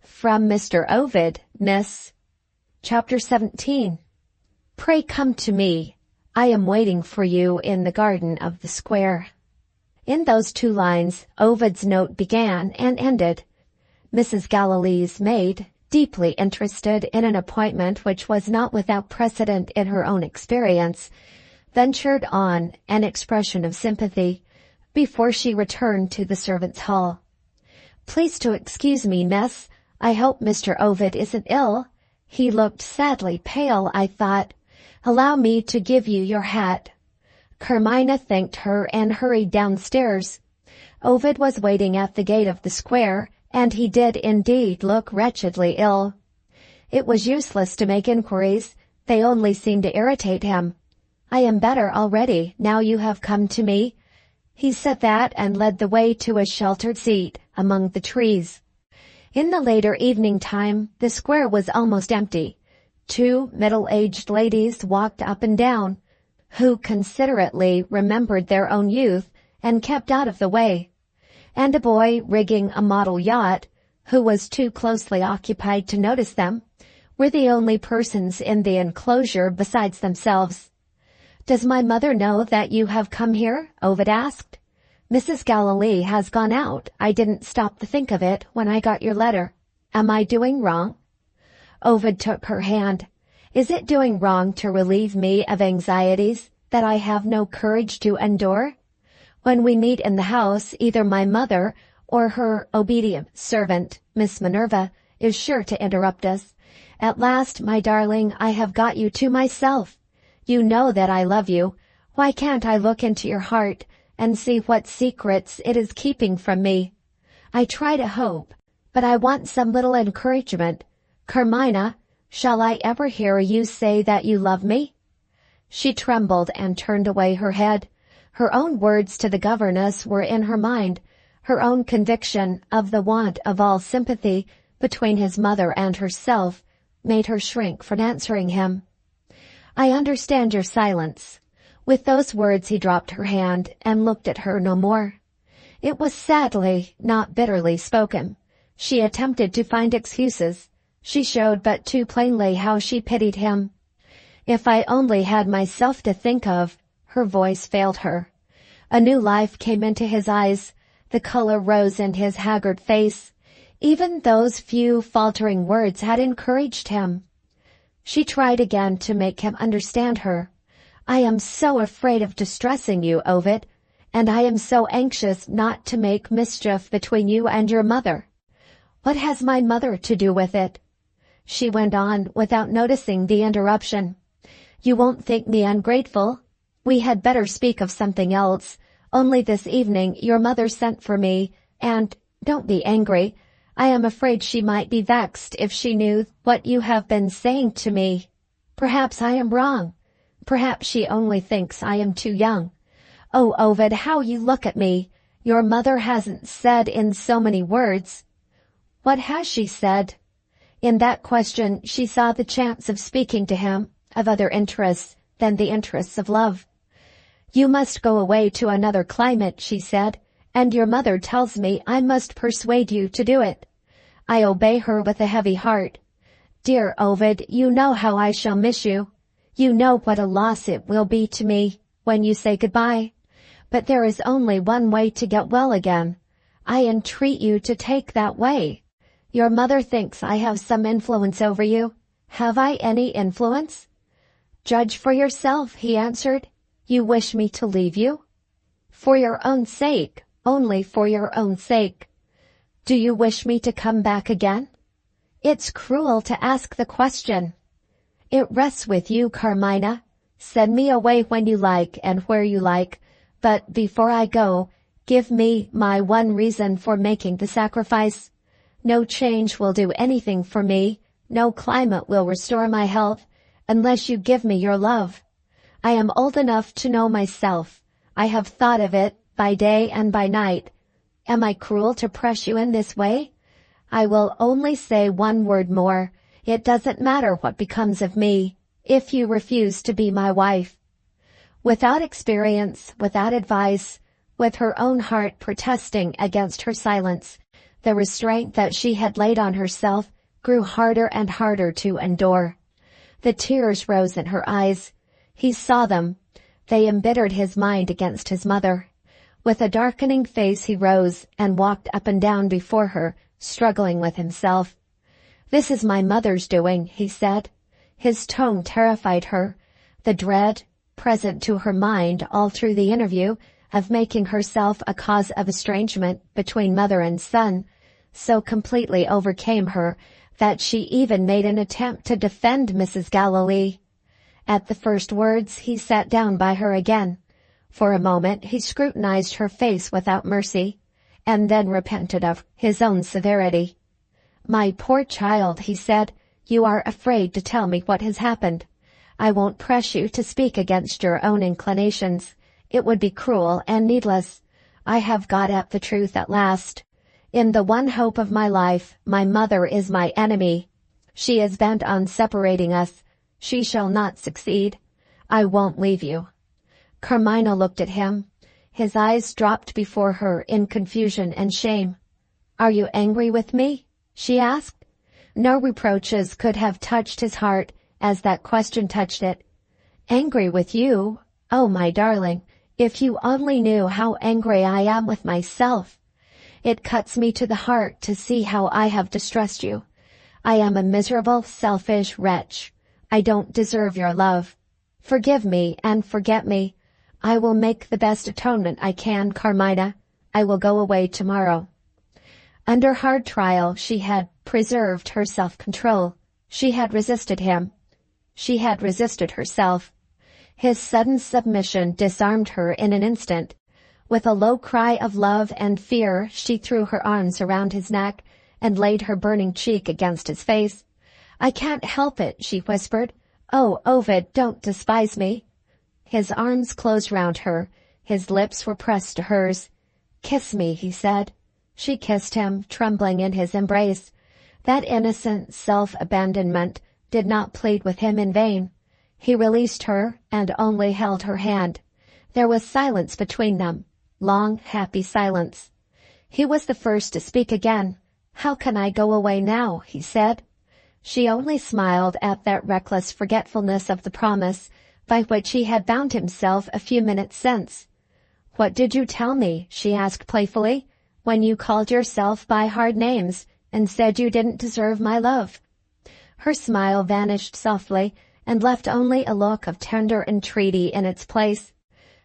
From Mr. Ovid, Miss. Chapter 17. Pray come to me. I am waiting for you in the garden of the square. In those 2 lines, Ovid's note began and ended. Mrs. Galilee's maid, deeply interested in an appointment which was not without precedent in her own experience, ventured on an expression of sympathy before she returned to the servants' hall. Please to excuse me, miss. I hope Mr. Ovid isn't ill. He looked sadly pale, I thought. Allow me to give you your hat. Carmina thanked her and hurried downstairs. Ovid was waiting at the gate of the square, and he did indeed look wretchedly ill. It was useless to make inquiries. They only seemed to irritate him. I am better already, now you have come to me. He said that and led the way to a sheltered seat among the trees. In the later evening time, the square was almost empty. 2 middle-aged ladies walked up and down, who considerately remembered their own youth and kept out of the way, and a boy rigging a model yacht, who was too closely occupied to notice them, were the only persons in the enclosure besides themselves. Does my mother know that you have come here? Ovid asked. Mrs. Galilee has gone out. I didn't stop to think of it when I got your letter. Am I doing wrong? Ovid took her hand. Is it doing wrong to relieve me of anxieties that I have no courage to endure? When we meet in the house, either my mother or her obedient servant, Miss Minerva, is sure to interrupt us. At last, my darling, I have got you to myself. You know that I love you. Why can't I look into your heart and see what secrets it is keeping from me? I try to hope, but I want some little encouragement. Carmina, shall I ever hear you say that you love me? She trembled and turned away her head. Her own words to the governess were in her mind. Her own conviction of the want of all sympathy between his mother and herself made her shrink from answering him. I understand your silence. With those words he dropped her hand and looked at her no more. It was sadly, not bitterly spoken. She attempted to find excuses. She showed but too plainly how she pitied him. If I only had myself to think of, her voice failed her. A new life came into his eyes. The color rose in his haggard face. Even those few faltering words had encouraged him. She tried again to make him understand her. I am so afraid of distressing you, Ovid, and I am so anxious not to make mischief between you and your mother. What has my mother to do with it? She went on without noticing the interruption. You won't think me ungrateful? We had better speak of something else. Only this evening your mother sent for me, and, don't be angry, I am afraid she might be vexed if she knew what you have been saying to me. Perhaps I am wrong. Perhaps she only thinks I am too young. Oh, Ovid, how you look at me! Your mother hasn't said in so many words. What has she said? In that question she saw the chance of speaking to him of other interests than the interests of love. You must go away to another climate, she said, and your mother tells me I must persuade you to do it. I obey her with a heavy heart. Dear Ovid, you know how I shall miss you. You know what a loss it will be to me when you say goodbye. But there is only one way to get well again. I entreat you to take that way. Your mother thinks I have some influence over you. Have I any influence? Judge for yourself, he answered. You wish me to leave you? For your own sake, only for your own sake. Do you wish me to come back again? It's cruel to ask the question. It rests with you, Carmina. Send me away when you like and where you like, but before I go, give me my one reason for making the sacrifice. No change will do anything for me, no climate will restore my health, unless you give me your love. I am old enough to know myself. I have thought of it by day and by night. Am I cruel to press you in this way? I will only say one word more. It doesn't matter what becomes of me, if you refuse to be my wife. Without experience, without advice, with her own heart protesting against her silence, the restraint that she had laid on herself grew harder and harder to endure. The tears rose in her eyes. He saw them. They embittered his mind against his mother. With a darkening face he rose and walked up and down before her, struggling with himself. This is my mother's doing, he said. His tone terrified her. The dread, present to her mind all through the interview, of making herself a cause of estrangement between mother and son, so completely overcame her that she even made an attempt to defend Mrs. Galilee. At the first words he sat down by her again. For a moment he scrutinized her face without mercy, and then repented of his own severity. My poor child, he said, you are afraid to tell me what has happened. I won't press you to speak against your own inclinations. It would be cruel and needless. I have got at the truth at last. In the one hope of my life, my mother is my enemy. She is bent on separating us. She shall not succeed. I won't leave you. Carmina looked at him. His eyes dropped before her in confusion and shame. Are you angry with me? She asked. No reproaches could have touched his heart as that question touched it. Angry with you? Oh, my darling, if you only knew how angry I am with myself. It cuts me to the heart to see how I have distressed you. I am a miserable, selfish wretch. I don't deserve your love. Forgive me and forget me. I will make the best atonement I can, Carmina. I will go away tomorrow. Under hard trial, she had preserved her self-control. She had resisted him. She had resisted herself. His sudden submission disarmed her in an instant. With a low cry of love and fear, she threw her arms around his neck and laid her burning cheek against his face. I can't help it, she whispered. Oh, Ovid, don't despise me. His arms closed round her. His lips were pressed to hers. Kiss me, he said. She kissed him, trembling in his embrace. That innocent self-abandonment did not plead with him in vain. He released her and only held her hand. There was silence between them. Long, happy silence. He was the first to speak again. How can I go away now? He said. She only smiled at that reckless forgetfulness of the promise by which he had bound himself a few minutes since. What did you tell me, she asked playfully, when you called yourself by hard names and said you didn't deserve my love? Her smile vanished softly and left only a look of tender entreaty in its place.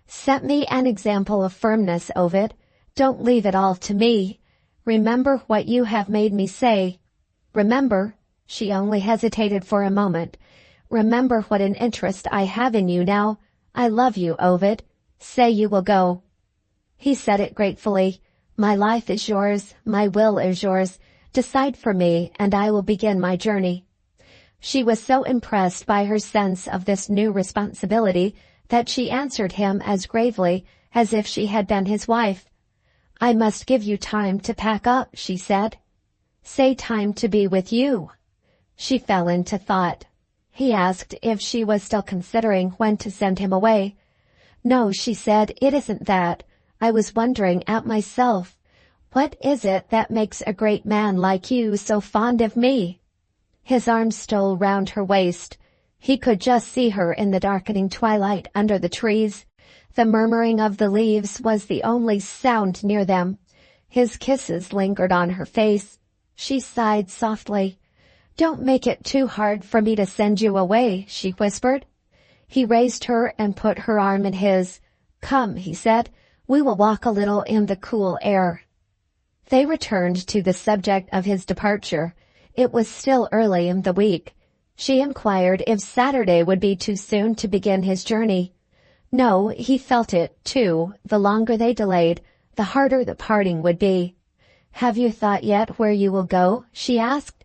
Set me an example of firmness, Ovid. Don't leave it all to me. Remember what you have made me say. Remember, she only hesitated for a moment. Remember what an interest I have in you now. I love you, Ovid. Say you will go. He said it gratefully. My life is yours, my will is yours. Decide for me, and I will begin my journey. She was so impressed by her sense of this new responsibility that she answered him as gravely as if she had been his wife. I must give you time to pack up, she said. Say time to be with you. She fell into thought. He asked if she was still considering when to send him away. No, she said, it isn't that. I was wondering at myself. What is it that makes a great man like you so fond of me? His arms stole round her waist. He could just see her in the darkening twilight under the trees. The murmuring of the leaves was the only sound near them. His kisses lingered on her face. She sighed softly. Don't make it too hard for me to send you away, she whispered. He raised her and put her arm in his. Come, he said, we will walk a little in the cool air. They returned to the subject of his departure. It was still early in the week. She inquired if Saturday would be too soon to begin his journey. No, he felt it, too. The longer they delayed, the harder the parting would be. Have you thought yet where you will go? She asked.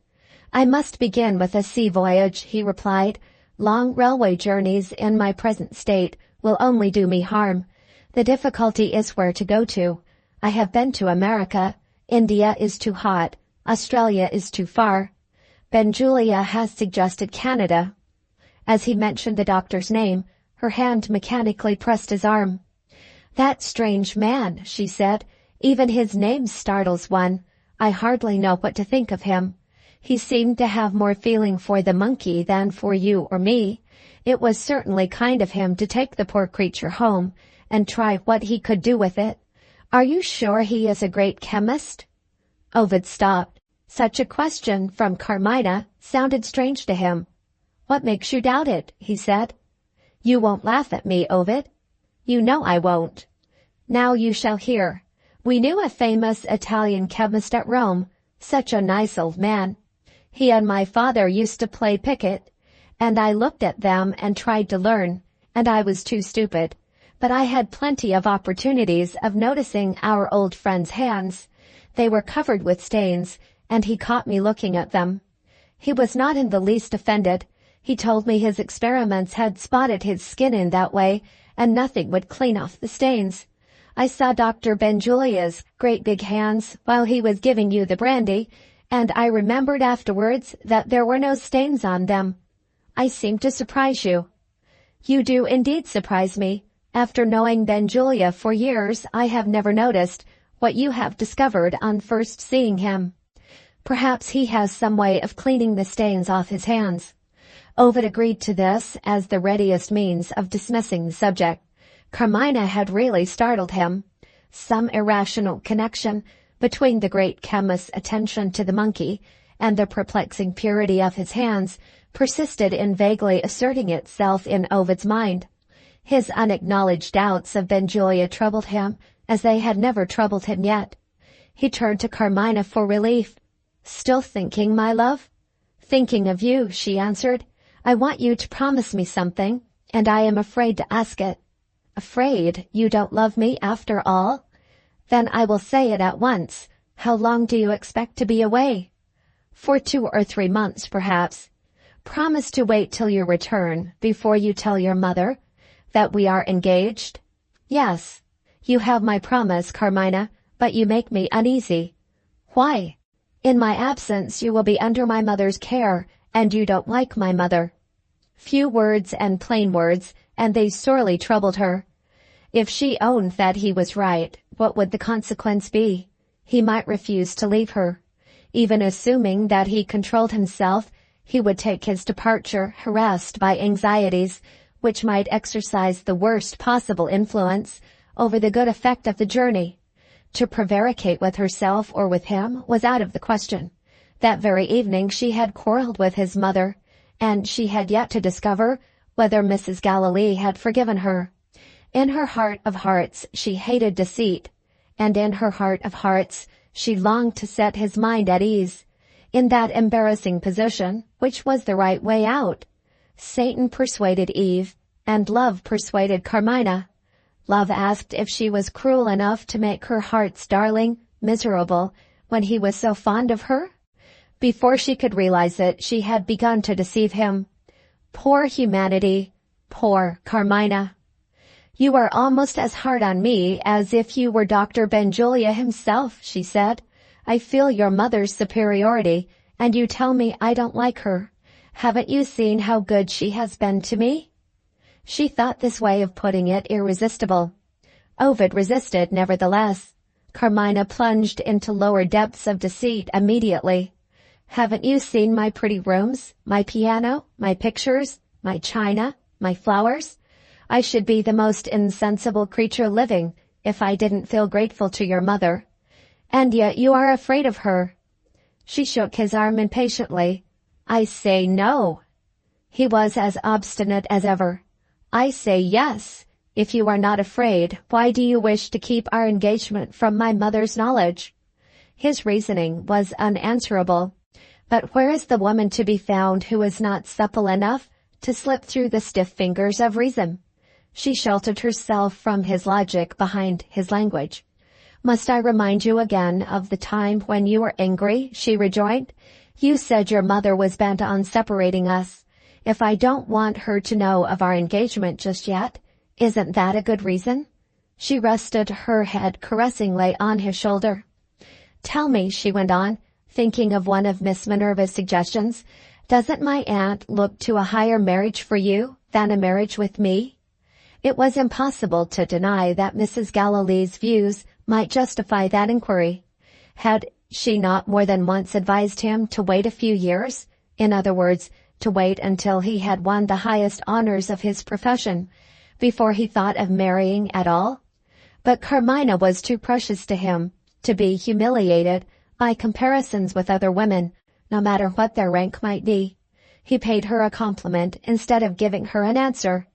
I must begin with a sea voyage, he replied. Long railway journeys in my present state will only do me harm. The difficulty is where to go to. I have been to America. India is too hot. Australia is too far. Benjulia has suggested Canada. As he mentioned the doctor's name, her hand mechanically pressed his arm. That strange man, she said. Even his name startles one. I hardly know what to think of him. He seemed to have more feeling for the monkey than for you or me. It was certainly kind of him to take the poor creature home and try what he could do with it. Are you sure he is a great chemist? Ovid stopped. Such a question from Carmina sounded strange to him. What makes you doubt it? He said. You won't laugh at me, Ovid. You know I won't. Now you shall hear. We knew a famous Italian chemist at Rome, such a nice old man. He and my father used to play piquet, and I looked at them and tried to learn, and I was too stupid. But I had plenty of opportunities of noticing our old friend's hands. They were covered with stains, and he caught me looking at them. He was not in the least offended. He told me his experiments had spotted his skin in that way, and nothing would clean off the stains. I saw Dr. Benjulia's great big hands while he was giving you the brandy, and I remembered afterwards that there were no stains on them. I seem to surprise you. You do indeed surprise me. After knowing Benjulia for years, I have never noticed what you have discovered on first seeing him. Perhaps he has some way of cleaning the stains off his hands. Ovid agreed to this as the readiest means of dismissing the subject. Carmina had really startled him. Some irrational connection between the great chemist's attention to the monkey and the perplexing purity of his hands persisted in vaguely asserting itself in Ovid's mind. His unacknowledged doubts of Benjulia troubled him as they had never troubled him yet. He turned to Carmina for relief. "Still thinking, my love?" "Thinking of you," she answered. "I want you to promise me something, and I am afraid to ask it." "Afraid? You don't love me after all?" "Then I will say it at once. How long do you expect to be away?" "For 2 or 3 months, perhaps." "Promise to wait till you return, before you tell your mother that we are engaged." "Yes." "You have my promise, Carmina, but you make me uneasy." "Why?" "In my absence you will be under my mother's care, and you don't like my mother." Few words and plain words, and they sorely troubled her. If she owned that he was right, what would the consequence be? He might refuse to leave her. Even assuming that he controlled himself, he would take his departure harassed by anxieties which might exercise the worst possible influence over the good effect of the journey. To prevaricate with herself or with him was out of the question. That very evening she had quarrelled with his mother, and she had yet to discover whether Mrs. Gallilee had forgiven her. In her heart of hearts she hated deceit, and in her heart of hearts she longed to set his mind at ease. In that embarrassing position, which was the right way out? Satan persuaded Eve, and love persuaded Carmina. Love asked if she was cruel enough to make her heart's darling miserable when he was so fond of her. Before she could realize it, she had begun to deceive him. Poor humanity! Poor Carmina! "You are almost as hard on me as if you were Dr. Benjulia himself," she said. "I feel your mother's superiority, and you tell me I don't like her. Haven't you seen how good she has been to me?" She thought this way of putting it irresistible. Ovid resisted, nevertheless. Carmina plunged into lower depths of deceit immediately. "Haven't you seen my pretty rooms, my piano, my pictures, my china, my flowers? I should be the most insensible creature living if I didn't feel grateful to your mother. And yet you are afraid of her." She shook his arm impatiently. "I say no." He was as obstinate as ever. "I say yes. If you are not afraid, why do you wish to keep our engagement from my mother's knowledge?" His reasoning was unanswerable. But where is the woman to be found who is not supple enough to slip through the stiff fingers of reason? She sheltered herself from his logic behind his language. "Must I remind you again of the time when you were angry?" she rejoined. "You said your mother was bent on separating us. If I don't want her to know of our engagement just yet, isn't that a good reason?" She rested her head caressingly on his shoulder. "Tell me," she went on, thinking of one of Miss Minerva's suggestions, "doesn't my aunt look to a higher marriage for you than a marriage with me?" It was impossible to deny that Mrs. Gallilee's views might justify that inquiry. Had she not more than once advised him to wait a few years? In other words, to wait until he had won the highest honors of his profession, before he thought of marrying at all? But Carmina was too precious to him to be humiliated by comparisons with other women, no matter what their rank might be. He paid her a compliment instead of giving her an answer.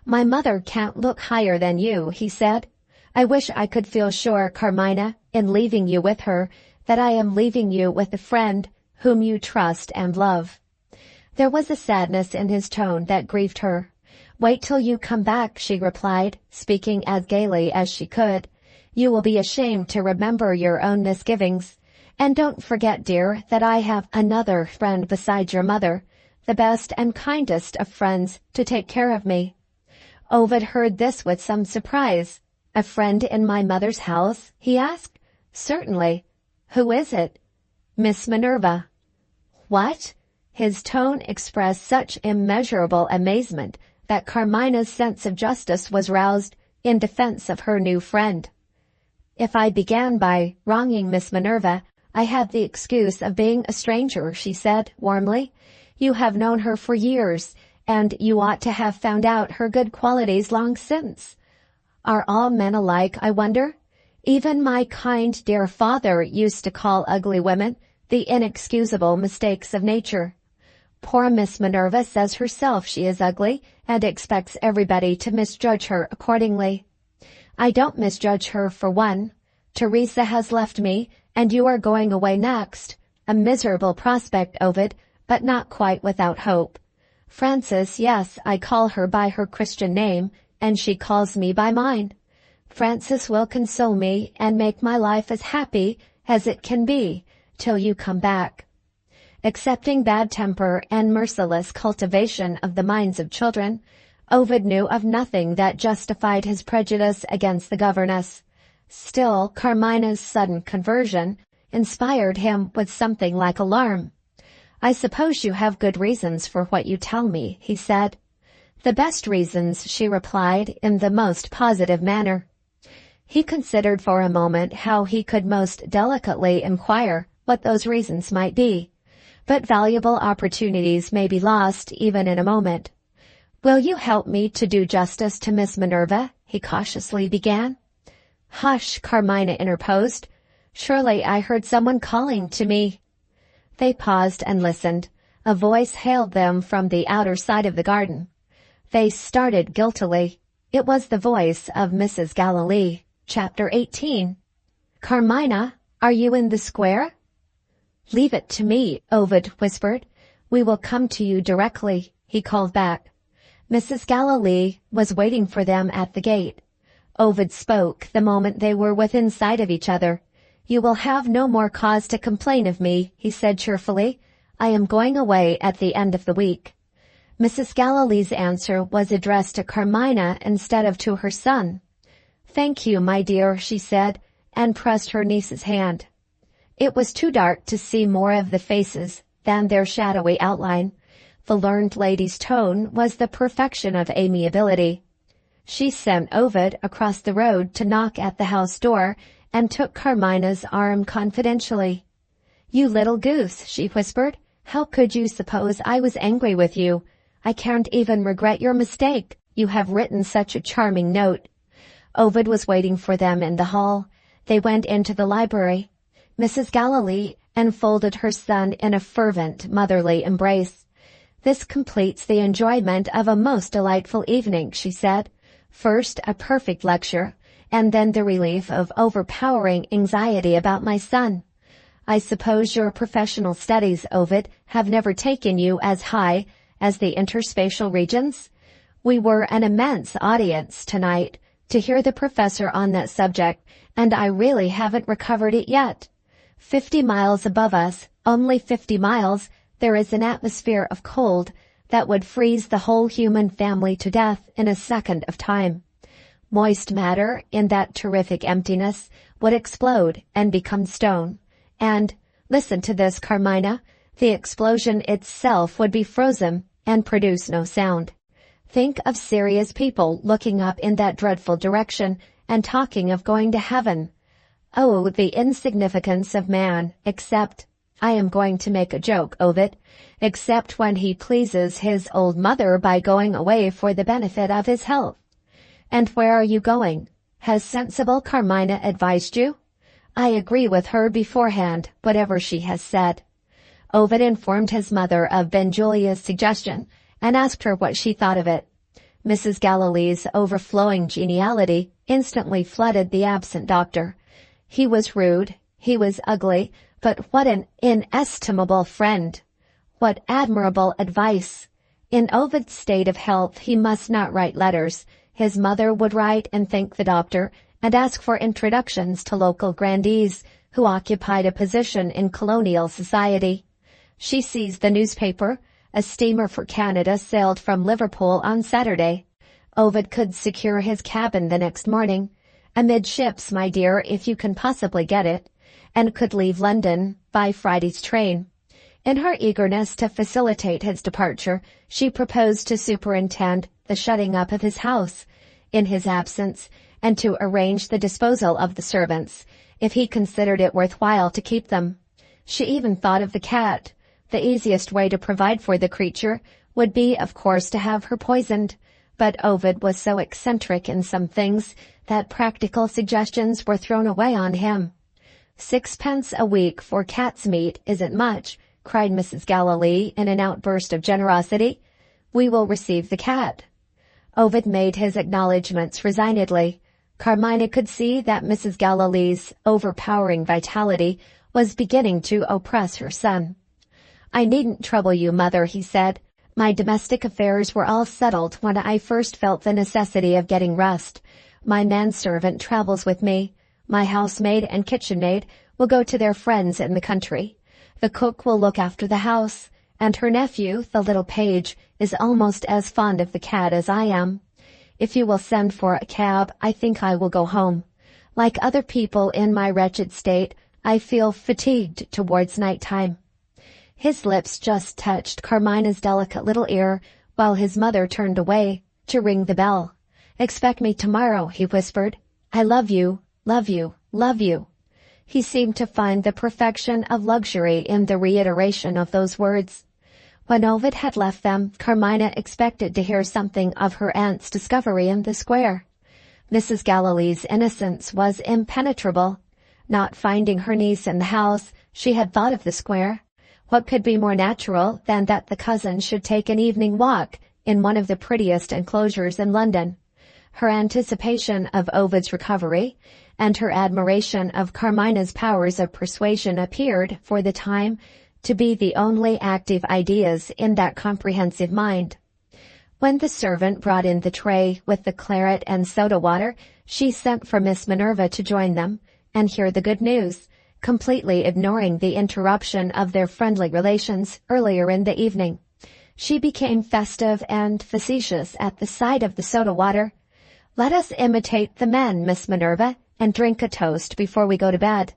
"My mother can't look higher than you," he said. "I wish I could feel sure, Carmina, in leaving you with her, that I am leaving you with a friend whom you trust and love." There was a sadness in his tone that grieved her. "Wait till you come back," she replied, speaking as gaily as she could. "You will be ashamed to remember your own misgivings. And don't forget, dear, that I have another friend besides your mother, the best and kindest of friends, to take care of me." Ovid heard this with some surprise. "A friend in my mother's house?" he asked. "Certainly. Who is it?" "Miss Minerva." "What?" His tone expressed such immeasurable amazement that Carmina's sense of justice was roused in defense of her new friend. "If I began by wronging Miss Minerva, I had the excuse of being a stranger," she said warmly. "You have known her for years, and you ought to have found out her good qualities long since. Are all men alike, I wonder? Even my kind dear father used to call ugly women the inexcusable mistakes of nature. Poor Miss Minerva says herself she is ugly and expects everybody to misjudge her accordingly. I don't misjudge her for one. Teresa has left me, and you are going away next. A miserable prospect, Ovid, but not quite without hope. Frances, yes, I call her by her Christian name, and she calls me by mine. Frances will console me and make my life as happy as it can be, till you come back. Accepting bad temper and merciless cultivation of the minds of children, Ovid knew of nothing that justified his prejudice against the governess. Still, Carmina's sudden conversion inspired him with something like alarm. I suppose you have good reasons for what you tell me, he said. The best reasons, she replied in the most positive manner. He considered for a moment how he could most delicately inquire what those reasons might be, but valuable opportunities may be lost even in a moment. Will you help me to do justice to Miss Minerva? He cautiously began. Hush, Carmina interposed. Surely I heard someone calling to me. They paused and listened. A voice hailed them from the outer side of the garden. They started guiltily. It was the voice of Mrs. Galilee. Chapter 18. Carmina, are you in the square? Leave it to me, Ovid whispered. We will come to you directly, he called back. Mrs. Galilee was waiting for them at the gate. Ovid spoke the moment they were within sight of each other. You will have no more cause to complain of me, he said cheerfully. I am going away at the end of the week. Mrs. Galilee's answer was addressed to Carmina instead of to her son. Thank you, my dear, she said, and pressed her niece's hand. It was too dark to see more of the faces than their shadowy outline. The learned lady's tone was the perfection of amiability. She sent Ovid across the road to knock at the house door and took Carmina's arm confidentially. You little goose, she whispered. How could you suppose I was angry with you? I can't even regret your mistake. You have written such a charming note. Ovid was waiting for them in the hall. They went into the library. Mrs. Galilee enfolded her son in a fervent motherly embrace. This completes the enjoyment of a most delightful evening, she said. First, a perfect lecture, and then the relief of overpowering anxiety about my son. I suppose your professional studies, Ovid, have never taken you as high as the interspatial regions? We were an immense audience tonight to hear the professor on that subject, and I really haven't recovered it yet. 50 miles above us, only 50 miles, there is an atmosphere of cold that would freeze the whole human family to death in a second of time. Moist matter in that terrific emptiness would explode and become stone. And, listen to this, Carmina, the explosion itself would be frozen and produce no sound. Think of serious people looking up in that dreadful direction and talking of going to heaven. Oh, the insignificance of man, except, I am going to make a joke, Ovid, except when he pleases his old mother by going away for the benefit of his health. And where are you going? Has sensible Carmina advised you? I agree with her beforehand, whatever she has said. Ovid informed his mother of Benjulia's suggestion, and asked her what she thought of it. Mrs. Galilee's overflowing geniality instantly flooded the absent doctor. He was rude, he was ugly, but what an inestimable friend! What admirable advice! In Ovid's state of health he must not write letters. His mother would write and thank the doctor, and ask for introductions to local grandees who occupied a position in colonial society. She seized the newspaper. A steamer for Canada sailed from Liverpool on Saturday. Ovid could secure his cabin the next morning, amidships, my dear, if you can possibly get it, and could leave London by Friday's train. In her eagerness to facilitate his departure, she proposed to superintend the shutting up of his house in his absence, and to arrange the disposal of the servants, if he considered it worthwhile to keep them. She even thought of the cat. The easiest way to provide for the creature would be, of course, to have her poisoned, but Ovid was so eccentric in some things that practical suggestions were thrown away on him. 6 pence a week for cat's meat isn't much, cried Mrs. Galilee in an outburst of generosity. "We will receive the cat." Ovid made his acknowledgments resignedly. Carmina could see that Mrs. Galilee's overpowering vitality was beginning to oppress her son. "I needn't trouble you, mother," he said. "My domestic affairs were all settled when I first felt the necessity of getting rest. My manservant travels with me. My housemaid and kitchen-maid will go to their friends in the country. The cook will look after the house, and her nephew, the little page, is almost as fond of the cat as I am. If you will send for a cab, I think I will go home. Like other people in my wretched state, I feel fatigued towards night-time." His lips just touched Carmina's delicate little ear, while his mother turned away to ring the bell. "Expect me tomorrow," he whispered. "I love you, love you, love you." He seemed to find the perfection of luxury in the reiteration of those words. When Ovid had left them, Carmina expected to hear something of her aunt's discovery in the square. Mrs. Galilee's innocence was impenetrable. Not finding her niece in the house, she had thought of the square. What could be more natural than that the cousin should take an evening walk in one of the prettiest enclosures in London? Her anticipation of Ovid's recovery and her admiration of Carmina's powers of persuasion appeared, for the time, to be the only active ideas in that comprehensive mind. When the servant brought in the tray with the claret and soda water, she sent for Miss Minerva to join them and hear the good news, completely ignoring the interruption of their friendly relations earlier in the evening. She became festive and facetious at the sight of the soda water. "Let us imitate the men, Miss Minerva, and drink a toast before we go to bed.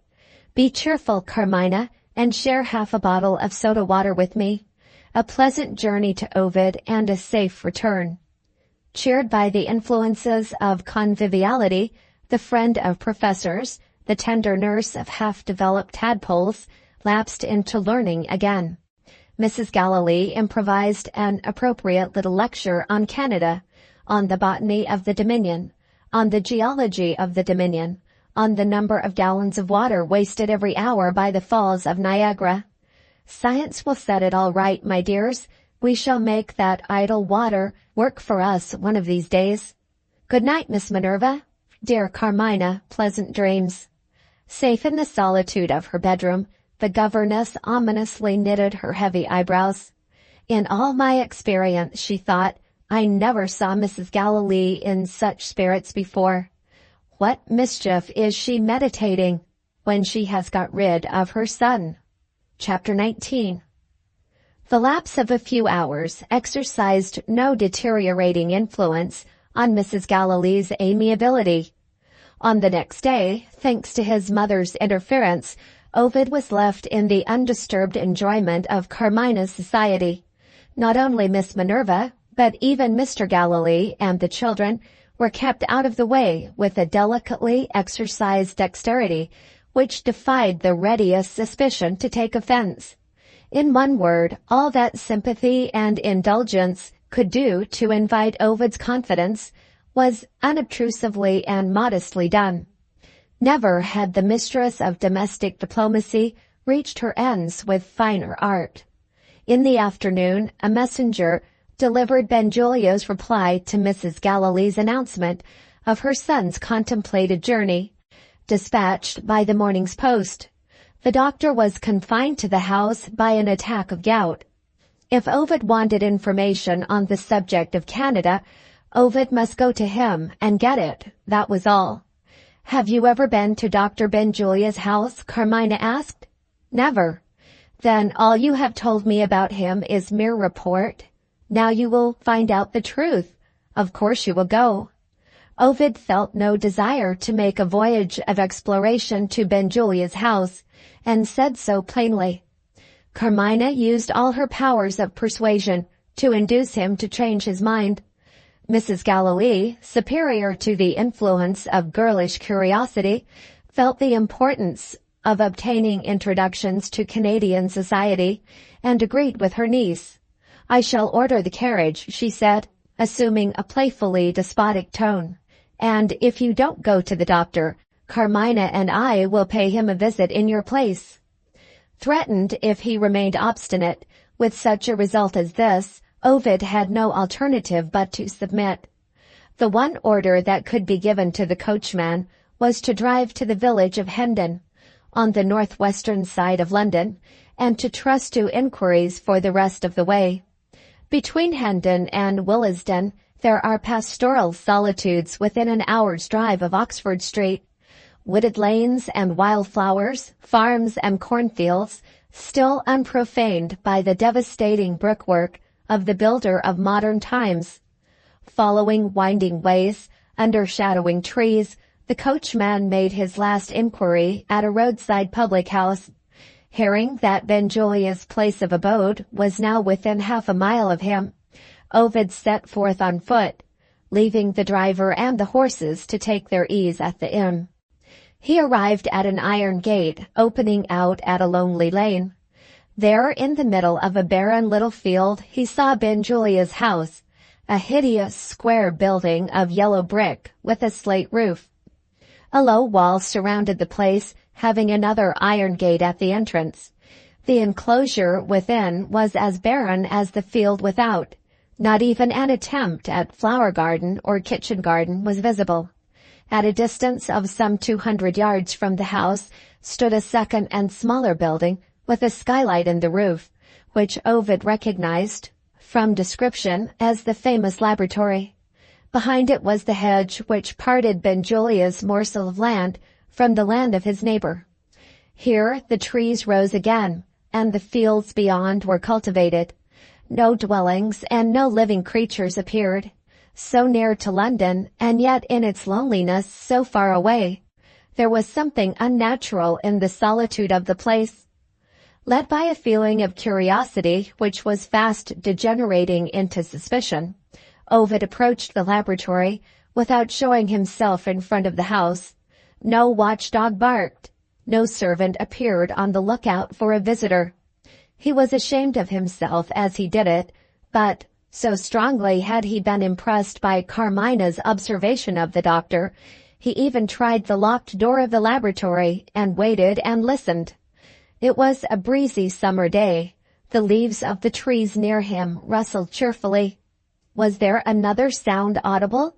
Be cheerful, Carmina, and share half a bottle of soda water with me. A pleasant journey to Ovid and a safe return." Cheered by the influences of conviviality, the friend of professors, the tender nurse of half-developed tadpoles, lapsed into learning again. Mrs. Galilee improvised an appropriate little lecture on Canada, on the botany of the Dominion, on the geology of the Dominion, on the number of gallons of water wasted every hour by the falls of Niagara. "Science will set it all right, my dears. We shall make that idle water work for us one of these days. Good night, Miss Minerva. Dear Carmina, pleasant dreams." Safe in the solitude of her bedroom, the governess ominously knitted her heavy eyebrows. "In all my experience," she thought, "I never saw Mrs. Galilee in such spirits before. What mischief is she meditating when she has got rid of her son?" Chapter 19. The lapse of a few hours exercised no deteriorating influence on Mrs. Galilee's amiability. On the next day, thanks to his mother's interference, Ovid was left in the undisturbed enjoyment of Carmina's society. Not only Miss Minerva, but even Mr. Galilee and the children were kept out of the way with a delicately exercised dexterity which defied the readiest suspicion to take offense. In one word, all that sympathy and indulgence could do to invite Ovid's confidence was unobtrusively and modestly done. Never had the mistress of domestic diplomacy reached her ends with finer art. In the afternoon, a messenger delivered Benjulia's reply to Mrs. Galilee's announcement of her son's contemplated journey, dispatched by the morning's post. The doctor was confined to the house by an attack of gout. If Ovid wanted information on the subject of Canada, Ovid must go to him and get it, that was all. "Have you ever been to Dr. Benjulia's house?" Carmina asked. "Never." "Then all you have told me about him is mere report. Now you will find out the truth. Of course you will go." Ovid felt no desire to make a voyage of exploration to Benjulia's house, and said so plainly. Carmina used all her powers of persuasion to induce him to change his mind. Mrs. Galilee, superior to the influence of girlish curiosity, felt the importance of obtaining introductions to Canadian society, and agreed with her niece. "I shall order the carriage," she said, assuming a playfully despotic tone. "And if you don't go to the doctor, Carmina and I will pay him a visit in your place." Threatened if he remained obstinate, with such a result as this, Ovid had no alternative but to submit. The one order that could be given to the coachman was to drive to the village of Hendon, on the northwestern side of London, and to trust to inquiries for the rest of the way. Between Hendon and Willesden there are pastoral solitudes within an hour's drive of Oxford Street, wooded lanes and wild flowers, farms and cornfields, still unprofaned by the devastating brickwork of the builder of modern times. Following winding ways, under shadowing trees, the coachman made his last inquiry at a roadside public house. Hearing that Benjulia's place of abode was now within half a mile of him, Ovid set forth on foot, leaving the driver and the horses to take their ease at the inn. He arrived at an iron gate opening out at a lonely lane. There, in the middle of a barren little field, he saw Benjulia's house, a hideous square building of yellow brick with a slate roof. A low wall surrounded the place, having another iron gate at the entrance. The enclosure within was as barren as the field without. Not even an attempt at flower garden or kitchen garden was visible. At a distance of some 200 yards from the house stood a second and smaller building with a skylight in the roof, which Ovid recognized, from description, as the famous laboratory. Behind it was the hedge which parted Benjulia's morsel of land from the land of his neighbor. Here the trees rose again, and the fields beyond were cultivated. No dwellings and no living creatures appeared. So near to London, and yet in its loneliness so far away. There was something unnatural in the solitude of the place. Led by a feeling of curiosity which was fast degenerating into suspicion, Ovid approached the laboratory without showing himself in front of the house. No watchdog barked. No servant appeared on the lookout for a visitor. He was ashamed of himself as he did it, but so strongly had he been impressed by Carmina's observation of the doctor, he even tried the locked door of the laboratory and waited and listened. It was a breezy summer day. The leaves of the trees near him rustled cheerfully. Was there another sound audible?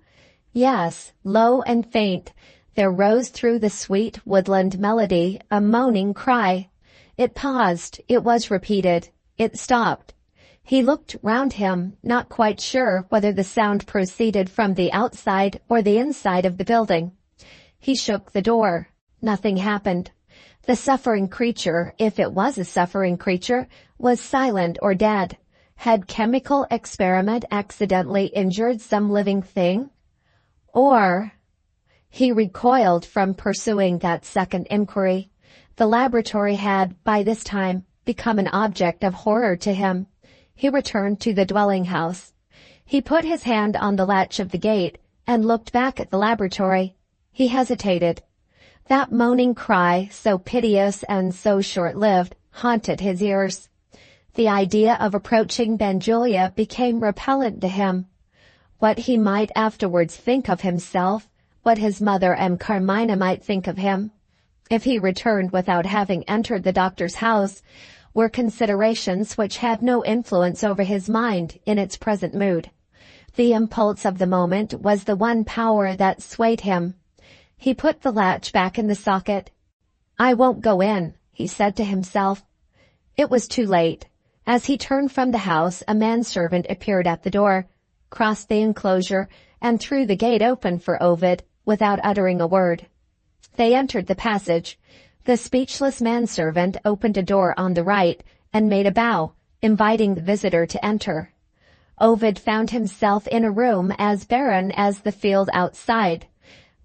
Yes, low and faint. There rose through the sweet woodland melody a moaning cry. It paused. It was repeated. It stopped. He looked round him, not quite sure whether the sound proceeded from the outside or the inside of the building. He shook the door. Nothing happened. The suffering creature, if it was a suffering creature, was silent or dead. Had chemical experiment accidentally injured some living thing? Or... He recoiled from pursuing that second inquiry. The laboratory had, by this time, become an object of horror to him. He returned to the dwelling house. He put his hand on the latch of the gate and looked back at the laboratory. He hesitated. That moaning cry, so piteous and so short-lived, haunted his ears. The idea of approaching Benjulia became repellent to him. What he might afterwards think of himself, what his mother and Carmina might think of him, if he returned without having entered the doctor's house, were considerations which had no influence over his mind in its present mood. The impulse of the moment was the one power that swayed him. He put the latch back in the socket. "I won't go in," he said to himself. It was too late. As he turned from the house, a manservant appeared at the door, crossed the enclosure, and threw the gate open for Ovid, without uttering a word. They entered the passage. The speechless manservant opened a door on the right and made a bow, inviting the visitor to enter. Ovid found himself in a room as barren as the field outside.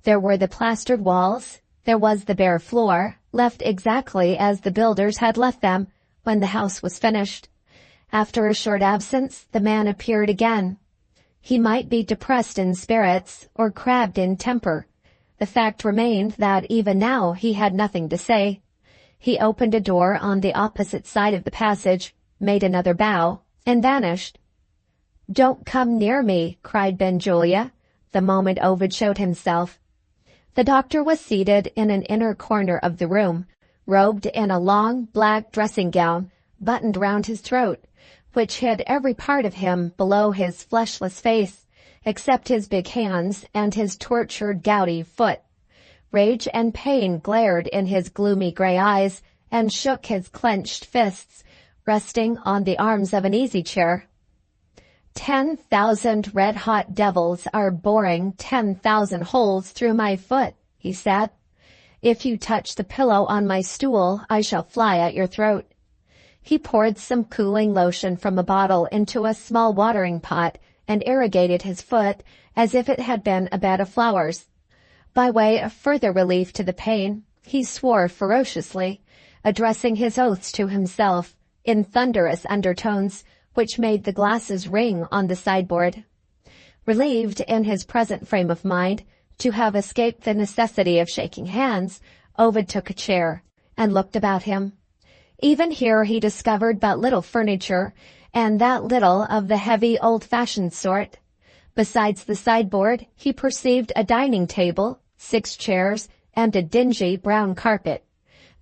There were the plastered walls, there was the bare floor, left exactly as the builders had left them when the house was finished. After a short absence, the man appeared again. He might be depressed in spirits or crabbed in temper. The fact remained that even now he had nothing to say. He opened a door on the opposite side of the passage, made another bow, and vanished. "Don't come near me," cried Benjulia, the moment Ovid showed himself. The doctor was seated in an inner corner of the room, robed in a long black dressing gown buttoned round his throat, which hid every part of him below his fleshless face, except his big hands and his tortured gouty foot. Rage and pain glared in his gloomy gray eyes and shook his clenched fists, resting on the arms of an easy-chair. 10,000 red-hot devils are boring 10,000 holes through my foot, he said. If you touch the pillow on my stool, I shall fly at your throat. He poured some cooling lotion from a bottle into a small watering pot and irrigated his foot as if it had been a bed of flowers. By way of further relief to the pain, he swore ferociously, addressing his oaths to himself in thunderous undertones which made the glasses ring on the sideboard. Relieved in his present frame of mind to have escaped the necessity of shaking hands, Ovid took a chair and looked about him. Even here he discovered but little furniture, and that little of the heavy old-fashioned sort. Besides the sideboard, he perceived a dining table, 6 chairs, and a dingy brown carpet.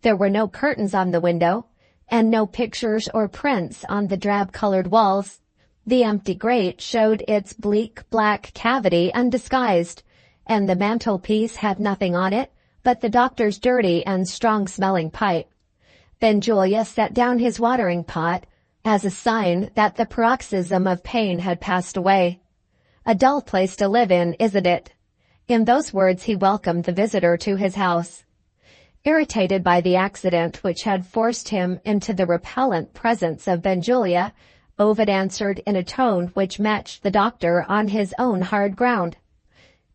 There were no curtains on the window, and no pictures or prints on the drab-colored walls. The empty grate showed its bleak black cavity undisguised, and the mantelpiece had nothing on it but the doctor's dirty and strong-smelling pipe. Benjulia set down his watering pot as a sign that the paroxysm of pain had passed away. "A dull place to live in, isn't it?" In those words he welcomed the visitor to his house. Irritated by the accident which had forced him into the repellent presence of Benjulia, Ovid answered in a tone which matched the doctor on his own hard ground.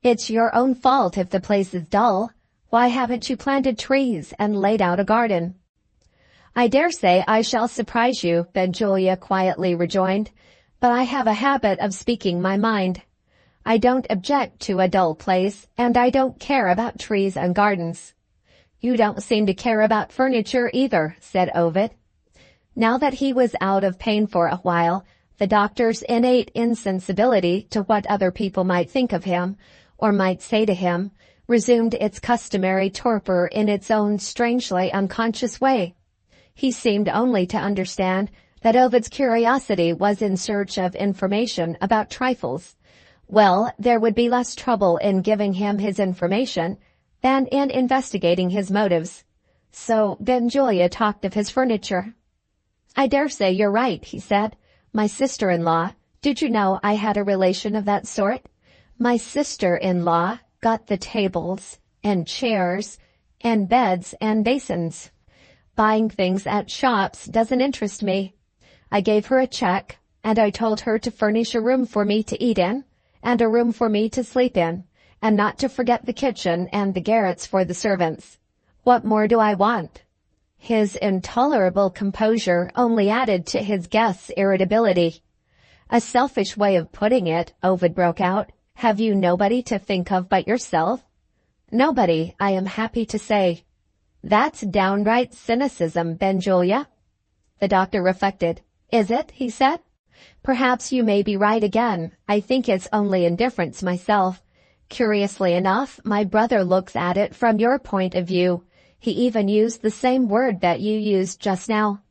"It's your own fault if the place is dull. Why haven't you planted trees and laid out a garden?" "I dare say I shall surprise you," Benjulia quietly rejoined, "but I have a habit of speaking my mind. I don't object to a dull place, and I don't care about trees and gardens." "You don't seem to care about furniture either," said Ovid. Now that he was out of pain for a while, the doctor's innate insensibility to what other people might think of him, or might say to him, resumed its customary torpor in its own strangely unconscious way. He seemed only to understand that Ovid's curiosity was in search of information about trifles. Well, there would be less trouble in giving him his information than in investigating his motives. So Benjulia talked of his furniture. "I dare say you're right," he said. "My sister-in-law— did you know I had a relation of that sort? My sister-in-law got the tables and chairs and beds and basins. Buying things at shops doesn't interest me. I gave her a check, and I told her to furnish a room for me to eat in, and a room for me to sleep in, and not to forget the kitchen and the garrets for the servants. What more do I want?" His intolerable composure only added to his guest's irritability. "A selfish way of putting it," Ovid broke out. "Have you nobody to think of but yourself?" "Nobody, I am happy to say." "That's downright cynicism, Benjulia." The doctor reflected. "Is it?" he said. "Perhaps you may be right again. I think it's only indifference myself. Curiously enough, my brother looks at it from your point of view. He even used the same word that you used just now.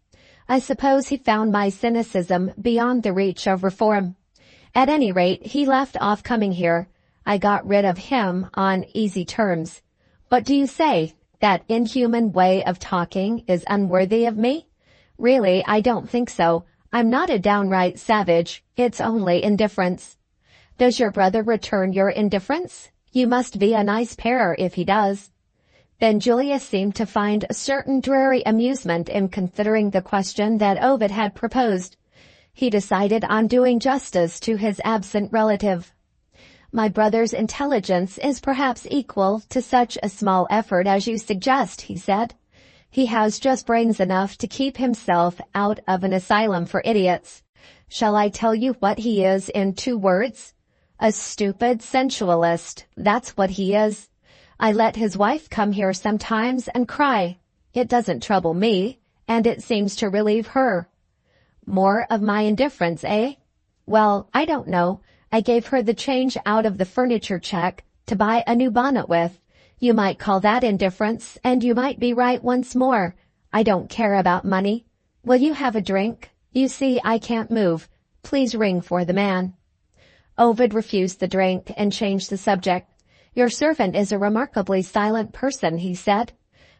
I suppose he found my cynicism beyond the reach of reform. At any rate, he left off coming here. I got rid of him on easy terms. What do you say? That inhuman way of talking is unworthy of me? Really, I don't think so. I'm not a downright savage. It's only indifference." "Does your brother return your indifference? You must be a nice pair if he does." Benjulia seemed to find a certain dreary amusement in considering the question that Ovid had proposed. He decided on doing justice to his absent relative. "My brother's intelligence is perhaps equal to such a small effort as you suggest," he said. "He has just brains enough to keep himself out of an asylum for idiots. Shall I tell you what he is in 2 words? A stupid sensualist, that's what he is. I let his wife come here sometimes and cry. It doesn't trouble me, and it seems to relieve her." "More of my indifference, eh?" "Well, I don't know. I gave her the change out of the furniture check to buy a new bonnet with. You might call that indifference, and you might be right once more. I don't care about money. Will you have a drink? You see, I can't move. Please ring for the man. Ovid refused the drink and changed the subject. Your servant is a remarkably silent person, he said.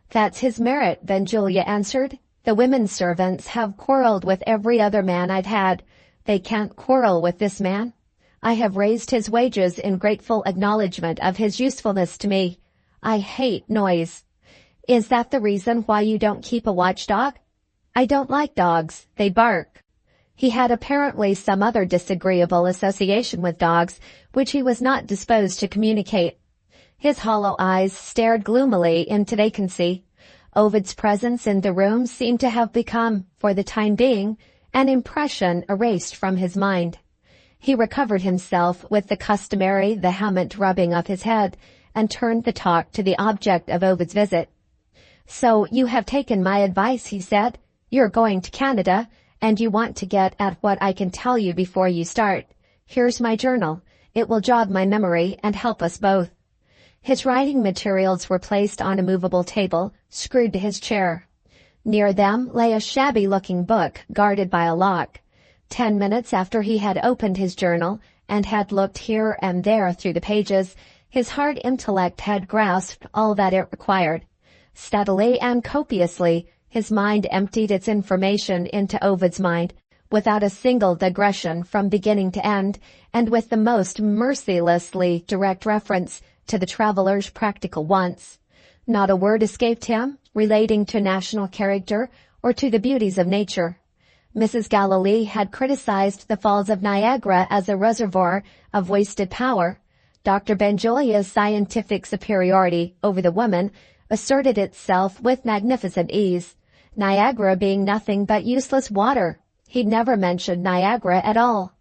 That's his merit, Benjulia answered. The women servants have quarreled with every other man I've had. They can't quarrel with this man. I have raised his wages in grateful acknowledgement of his usefulness to me. I hate noise. Is that the reason why you don't keep a watchdog? I don't like dogs. They bark. He had apparently some other disagreeable association with dogs, which he was not disposed to communicate. His hollow eyes stared gloomily into vacancy. Ovid's presence in the room seemed to have become, for the time being, an impression erased from his mind. He recovered himself with the customary vehement rubbing of his head, and turned the talk to the object of Ovid's visit. So you have taken my advice, he said. You're going to Canada, and you want to get at what I can tell you before you start. Here's my journal. It will jog my memory and help us both. His writing materials were placed on a movable table, screwed to his chair. Near them lay a shabby-looking book, guarded by a lock. 10 minutes after he had opened his journal, and had looked here and there through the pages, his hard intellect had grasped all that it required. Steadily and copiously, his mind emptied its information into Ovid's mind, without a single digression from beginning to end, and with the most mercilessly direct reference to the traveller's practical wants. Not a word escaped him, relating to national character or to the beauties of nature. Mrs. Galilee had criticized the Falls of Niagara as a reservoir of wasted power. Dr. Benjulia's scientific superiority over the woman asserted itself with magnificent ease, Niagara being nothing but useless water. He'd never mentioned Niagara at all.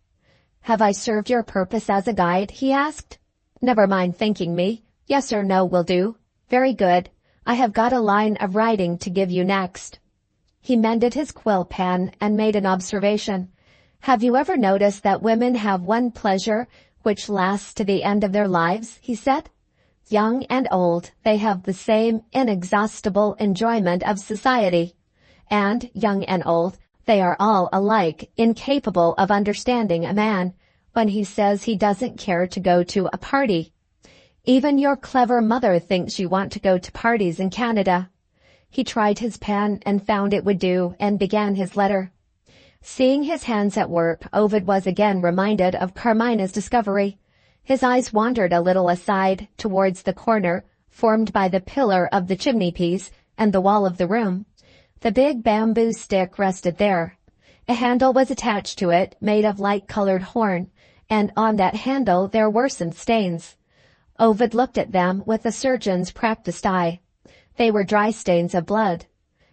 Have I served your purpose as a guide? He asked. Never mind thanking me. Yes or no will do. Very good. I have got a line of writing to give you next. He mended his quill pen and made an observation. Have you ever noticed that women have one pleasure which lasts to the end of their lives? He said. Young and old, they have the same inexhaustible enjoyment of society. And, young and old, they are all alike incapable of understanding a man when he says he doesn't care to go to a party. Even your clever mother thinks you want to go to parties in Canada. He tried his pen and found it would do, and began his letter. Seeing his hands at work, Ovid was again reminded of Carmina's discovery. His eyes wandered a little aside towards the corner formed by the pillar of the chimney-piece and the wall of the room. The big bamboo stick rested there. A handle was attached to it, made of light-colored horn, and on that handle there were some stains. Ovid looked at them with a surgeon's practised eye. They were dry stains of blood.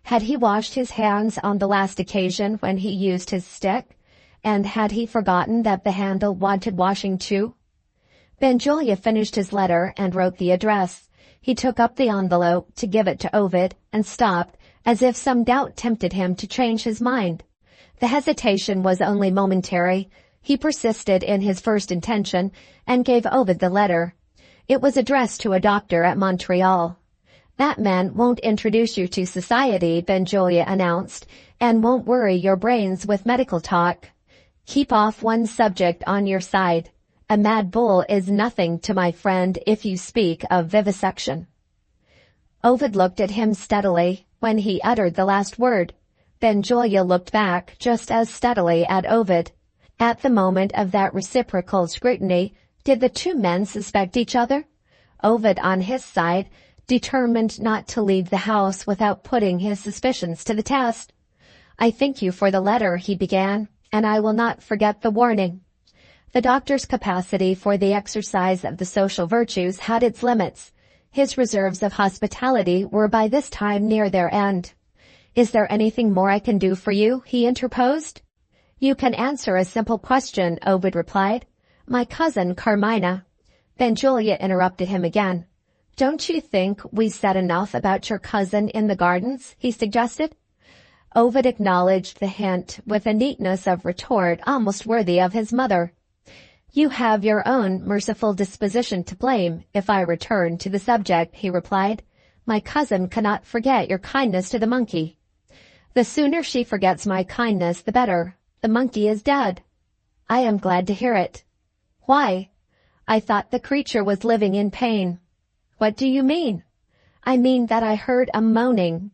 Had he washed his hands on the last occasion when he used his stick? And had he forgotten that the handle wanted washing too? Benjulia finished his letter and wrote the address. He took up the envelope to give it to Ovid, and stopped, as if some doubt tempted him to change his mind. The hesitation was only momentary. He persisted in his first intention, and gave Ovid the letter. It was addressed to a doctor at Montreal. That man won't introduce you to society, Benjulia announced, and won't worry your brains with medical talk. Keep off one subject on your side. A mad bull is nothing to my friend if you speak of vivisection. Ovid looked at him steadily when he uttered the last word. Benjulia looked back just as steadily at Ovid. At the moment of that reciprocal scrutiny, did the two men suspect each other? Ovid, on his side, determined not to leave the house without putting his suspicions to the test. I thank you for the letter, he began, and I will not forget the warning. The doctor's capacity for the exercise of the social virtues had its limits. His reserves of hospitality were by this time near their end. Is there anything more I can do for you? He interposed. You can answer a simple question, Ovid replied. My cousin Carmina. Benjulia interrupted him again. Don't you think we said enough about your cousin in the gardens? He suggested. Ovid acknowledged the hint with a neatness of retort almost worthy of his mother. You have your own merciful disposition to blame if I return to the subject, he replied. My cousin cannot forget your kindness to the monkey. The sooner she forgets my kindness, the better. The monkey is dead. I am glad to hear it. Why? I thought the creature was living in pain. What do you mean? I mean that I heard a moaning.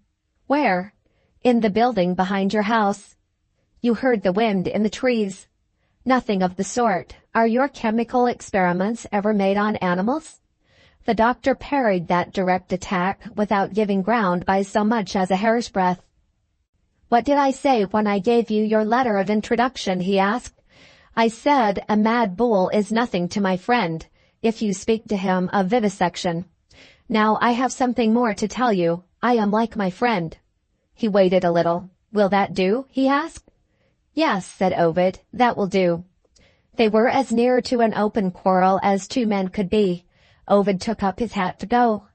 Where? In the building behind your house. You heard the wind in the trees. Nothing of the sort. Are your chemical experiments ever made on animals? The doctor parried that direct attack without giving ground by so much as a hair's breadth. What did I say when I gave you your letter of introduction? He asked. I said a mad bull is nothing to my friend, if you speak to him of vivisection. Now I have something more to tell you. I am like my friend. He waited a little. Will that do? He asked. Yes, said Ovid, that will do. They were as near to an open quarrel as two men could be. Ovid took up his hat to go.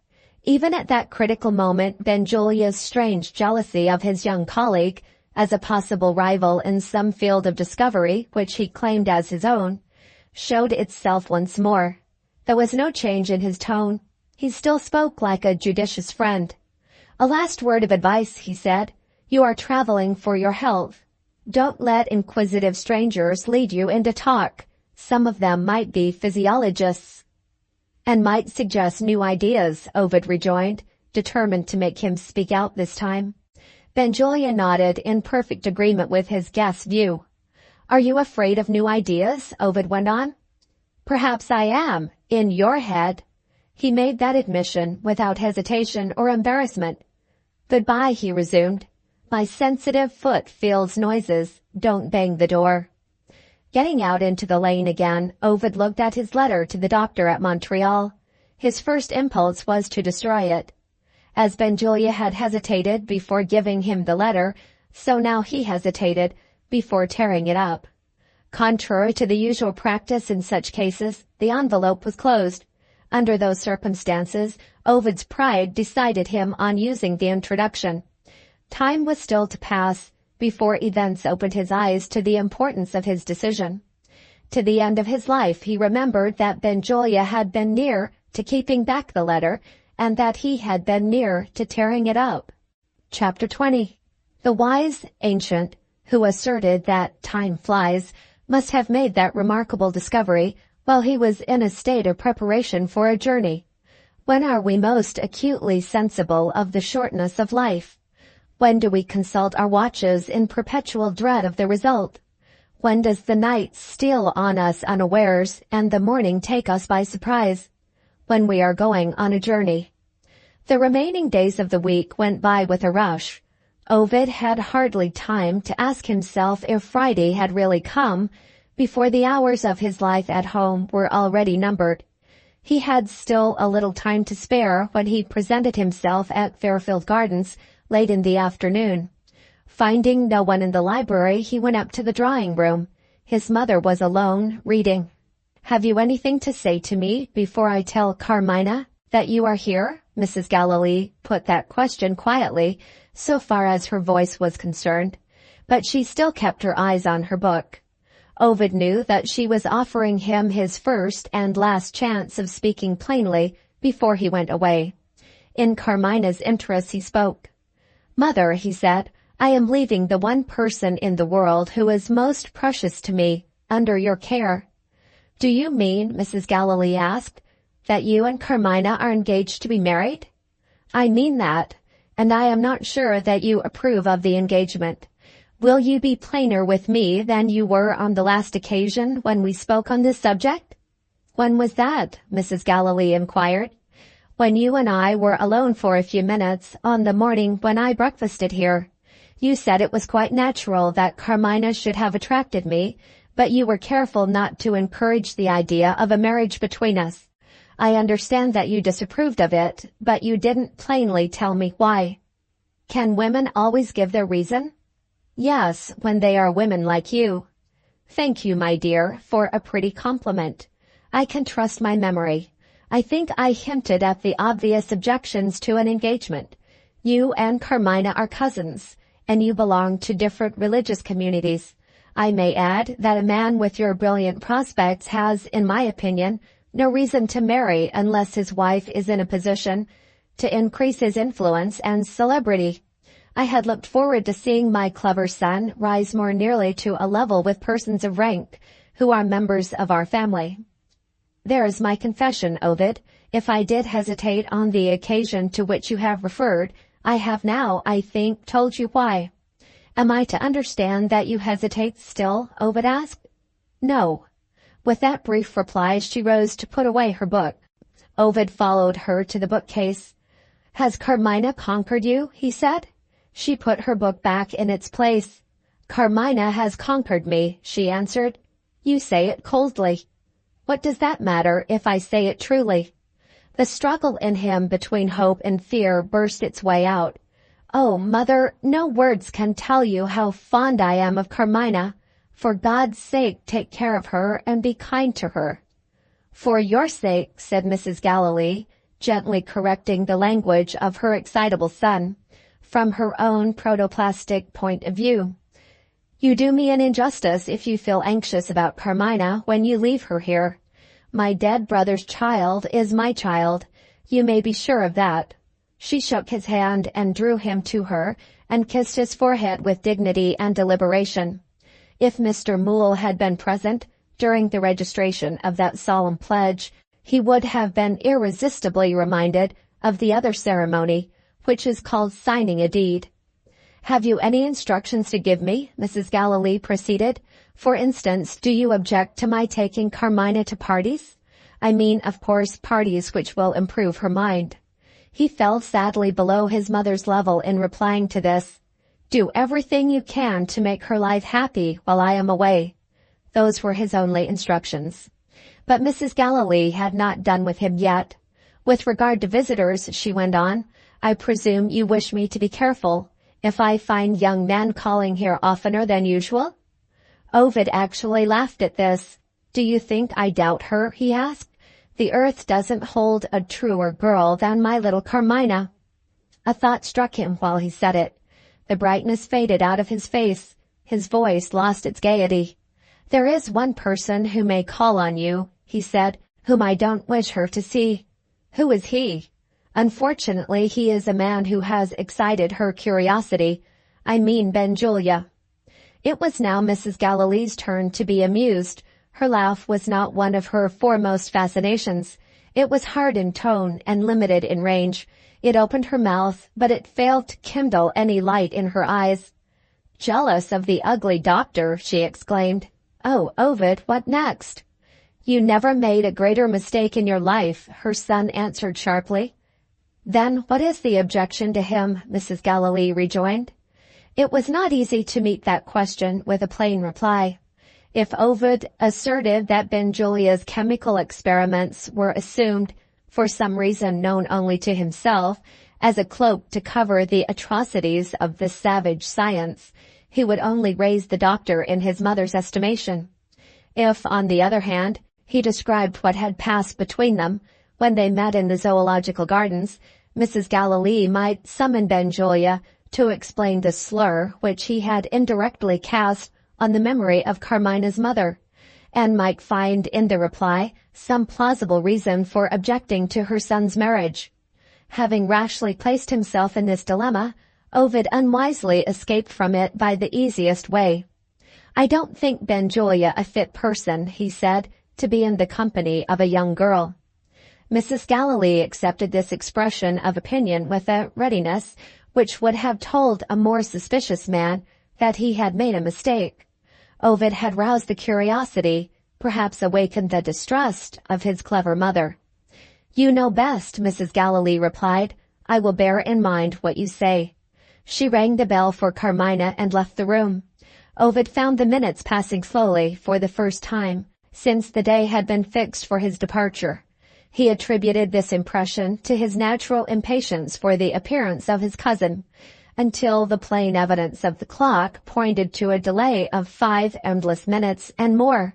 Even at that critical moment, Benjulia's strange jealousy of his young colleague, as a possible rival in some field of discovery which he claimed as his own, showed itself once more. There was no change in his tone. He still spoke like a judicious friend. A last word of advice, he said. You are traveling for your health. Don't let inquisitive strangers lead you into talk. Some of them might be physiologists. And might suggest new ideas, Ovid rejoined, determined to make him speak out this time. Benjulia nodded in perfect agreement with his guest's view. Are you afraid of new ideas? Ovid went on. Perhaps I am, in your head. He made that admission without hesitation or embarrassment. Goodbye, he resumed. My sensitive foot feels noises. Don't bang the door. Getting out into the lane again, Ovid looked at his letter to the doctor at Montreal. His first impulse was to destroy it. As Benjulia had hesitated before giving him the letter, so now he hesitated before tearing it up. Contrary to the usual practice in such cases, the envelope was closed. Under those circumstances, Ovid's pride decided him on using the introduction. Time was still to pass before events opened his eyes to the importance of his decision. To the end of his life he remembered that Benjulia had been near to keeping back the letter, and that he had been near to tearing it up. Chapter 20. The wise ancient, who asserted that time flies, must have made that remarkable discovery while he was in a state of preparation for a journey. When are we most acutely sensible of the shortness of life? When do we consult our watches in perpetual dread of the result? When does the night steal on us unawares and the morning take us by surprise? When we are going on a journey. The remaining days of the week went by with a rush. Ovid had hardly time to ask himself if Friday had really come before the hours of his life at home were already numbered. He had still a little time to spare when he presented himself at Fairfield Gardens late in the afternoon. Finding no one in the library, he went up to the drawing-room. His mother was alone, reading. Have you anything to say to me before I tell Carmina that you are here? Mrs. Gallilee put that question quietly, so far as her voice was concerned, but she still kept her eyes on her book. Ovid knew that she was offering him his first and last chance of speaking plainly before he went away. In Carmina's interest he spoke. Mother, he said, I am leaving the one person in the world who is most precious to me, under your care. Do you mean, Mrs. Gallilee asked, that you and Carmina are engaged to be married? I mean that, and I am not sure that you approve of the engagement. Will you be plainer with me than you were on the last occasion when we spoke on this subject? When was that? Mrs. Gallilee inquired. When you and I were alone for a few minutes on the morning when I breakfasted here. You said it was quite natural that Carmina should have attracted me, but you were careful not to encourage the idea of a marriage between us. I understand that you disapproved of it, but you didn't plainly tell me why. Can women always give their reason? Yes, when they are women like you. Thank you, my dear, for a pretty compliment. I can trust my memory. I think I hinted at the obvious objections to an engagement. You and Carmina are cousins, and you belong to different religious communities. I may add that a man with your brilliant prospects has, in my opinion, no reason to marry unless his wife is in a position to increase his influence and celebrity. I had looked forward to seeing my clever son rise more nearly to a level with persons of rank who are members of our family. There is my confession, Ovid. If I did hesitate on the occasion to which you have referred, I have now, I think, told you why. Am I to understand that you hesitate still? Ovid asked. No. With that brief reply, she rose to put away her book. Ovid followed her to the bookcase. Has Carmina conquered you? He said. She put her book back in its place. Carmina has conquered me, she answered. You say it coldly. What does that matter if I say it truly? The struggle in him between hope and fear burst its way out. Oh, mother, no words can tell you how fond I am of Carmina. For God's sake, take care of her and be kind to her. For your sake, said Mrs. Galilee, gently correcting the language of her excitable son, from her own protoplastic point of view. You do me an injustice if you feel anxious about Carmina when you leave her here. My dead brother's child is my child. You may be sure of that. She shook his hand and drew him to her and kissed his forehead with dignity and deliberation. If Mr. Moole had been present during the registration of that solemn pledge, he would have been irresistibly reminded of the other ceremony, which is called signing a deed. Have you any instructions to give me? Mrs. Galilee proceeded. For instance, do you object to my taking Carmina to parties? I mean, of course, parties which will improve her mind. He fell sadly below his mother's level in replying to this. Do everything you can to make her life happy while I am away. Those were his only instructions. But Mrs. Galilee had not done with him yet. With regard to visitors, she went on, I presume you wish me to be careful if I find young men calling here oftener than usual? Ovid actually laughed at this. Do you think I doubt her? He asked. The earth doesn't hold a truer girl than my little Carmina. A thought struck him while he said it. The brightness faded out of his face. His voice lost its gaiety. There is one person who may call on you, he said, whom I don't wish her to see. Who is he? Unfortunately, he is a man who has excited her curiosity. I mean Benjulia. It was now Mrs. Galilee's turn to be amused. Her laugh was not one of her foremost fascinations. It was hard in tone and limited in range. It opened her mouth, but it failed to kindle any light in her eyes. Jealous of the ugly doctor, she exclaimed. Oh, Ovid, what next? You never made a greater mistake in your life, her son answered sharply. Then what is the objection to him? Mrs. Galilee rejoined. It was not easy to meet that question with a plain reply. If Ovid asserted that Benjulia's chemical experiments were assumed, for some reason known only to himself, as a cloak to cover the atrocities of this savage science, he would only raise the doctor in his mother's estimation. If, on the other hand, he described what had passed between them when they met in the zoological gardens, Mrs. Galilee might summon Benjulia to explain the slur which he had indirectly cast on the memory of Carmina's mother, and might find in the reply some plausible reason for objecting to her son's marriage. Having rashly placed himself in this dilemma, Ovid unwisely escaped from it by the easiest way. I don't think Benjulia a fit person, he said, to be in the company of a young girl. Mrs. Galilee accepted this expression of opinion with a readiness which would have told a more suspicious man that he had made a mistake. Ovid had roused the curiosity, perhaps awakened the distrust of his clever mother. You know best, Mrs. Galilee replied. I will bear in mind what you say. She rang the bell for Carmina and left the room. Ovid found the minutes passing slowly for the first time since the day had been fixed for his departure. He attributed this impression to his natural impatience for the appearance of his cousin, until the plain evidence of the clock pointed to a delay of 5 endless minutes and more.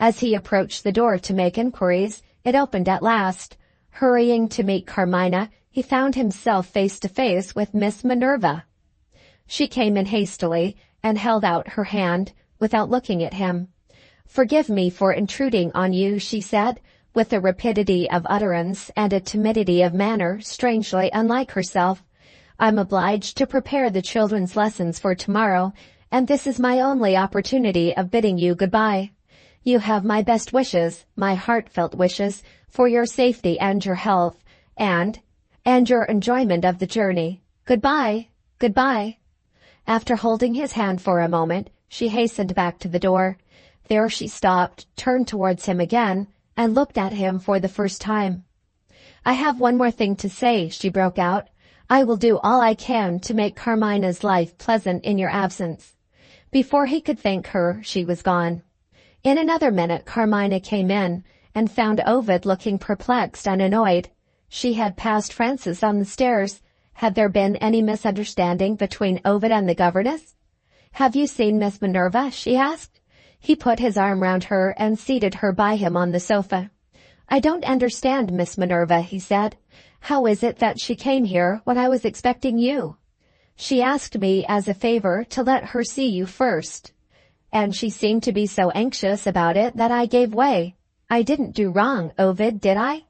As he approached the door to make inquiries, it opened at last. Hurrying to meet Carmina, he found himself face to face with Miss Minerva. She came in hastily and held out her hand, without looking at him. "Forgive me for intruding on you," she said, with a rapidity of utterance and a timidity of manner strangely unlike herself. "I'm obliged to prepare the children's lessons for tomorrow, and this is my only opportunity of bidding you goodbye. You have my best wishes, my heartfelt wishes, for your safety and your health, and your enjoyment of the journey. Goodbye, goodbye." After holding his hand for a moment, she hastened back to the door. There she stopped, turned towards him again, and looked at him for the first time. "I have one more thing to say," she broke out. "I will do all I can to make Carmina's life pleasant in your absence." Before he could thank her, she was gone. In another minute Carmina came in, and found Ovid looking perplexed and annoyed. She had passed Francis on the stairs. Had there been any misunderstanding between Ovid and the governess? "Have you seen Miss Minerva?" she asked. He put his arm round her and seated her by him on the sofa. "I don't understand Miss Minerva," he said. "How is it that she came here when I was expecting you?" "She asked me as a favor to let her see you first, and she seemed to be so anxious about it that I gave way. I didn't do wrong, Ovid, did I?"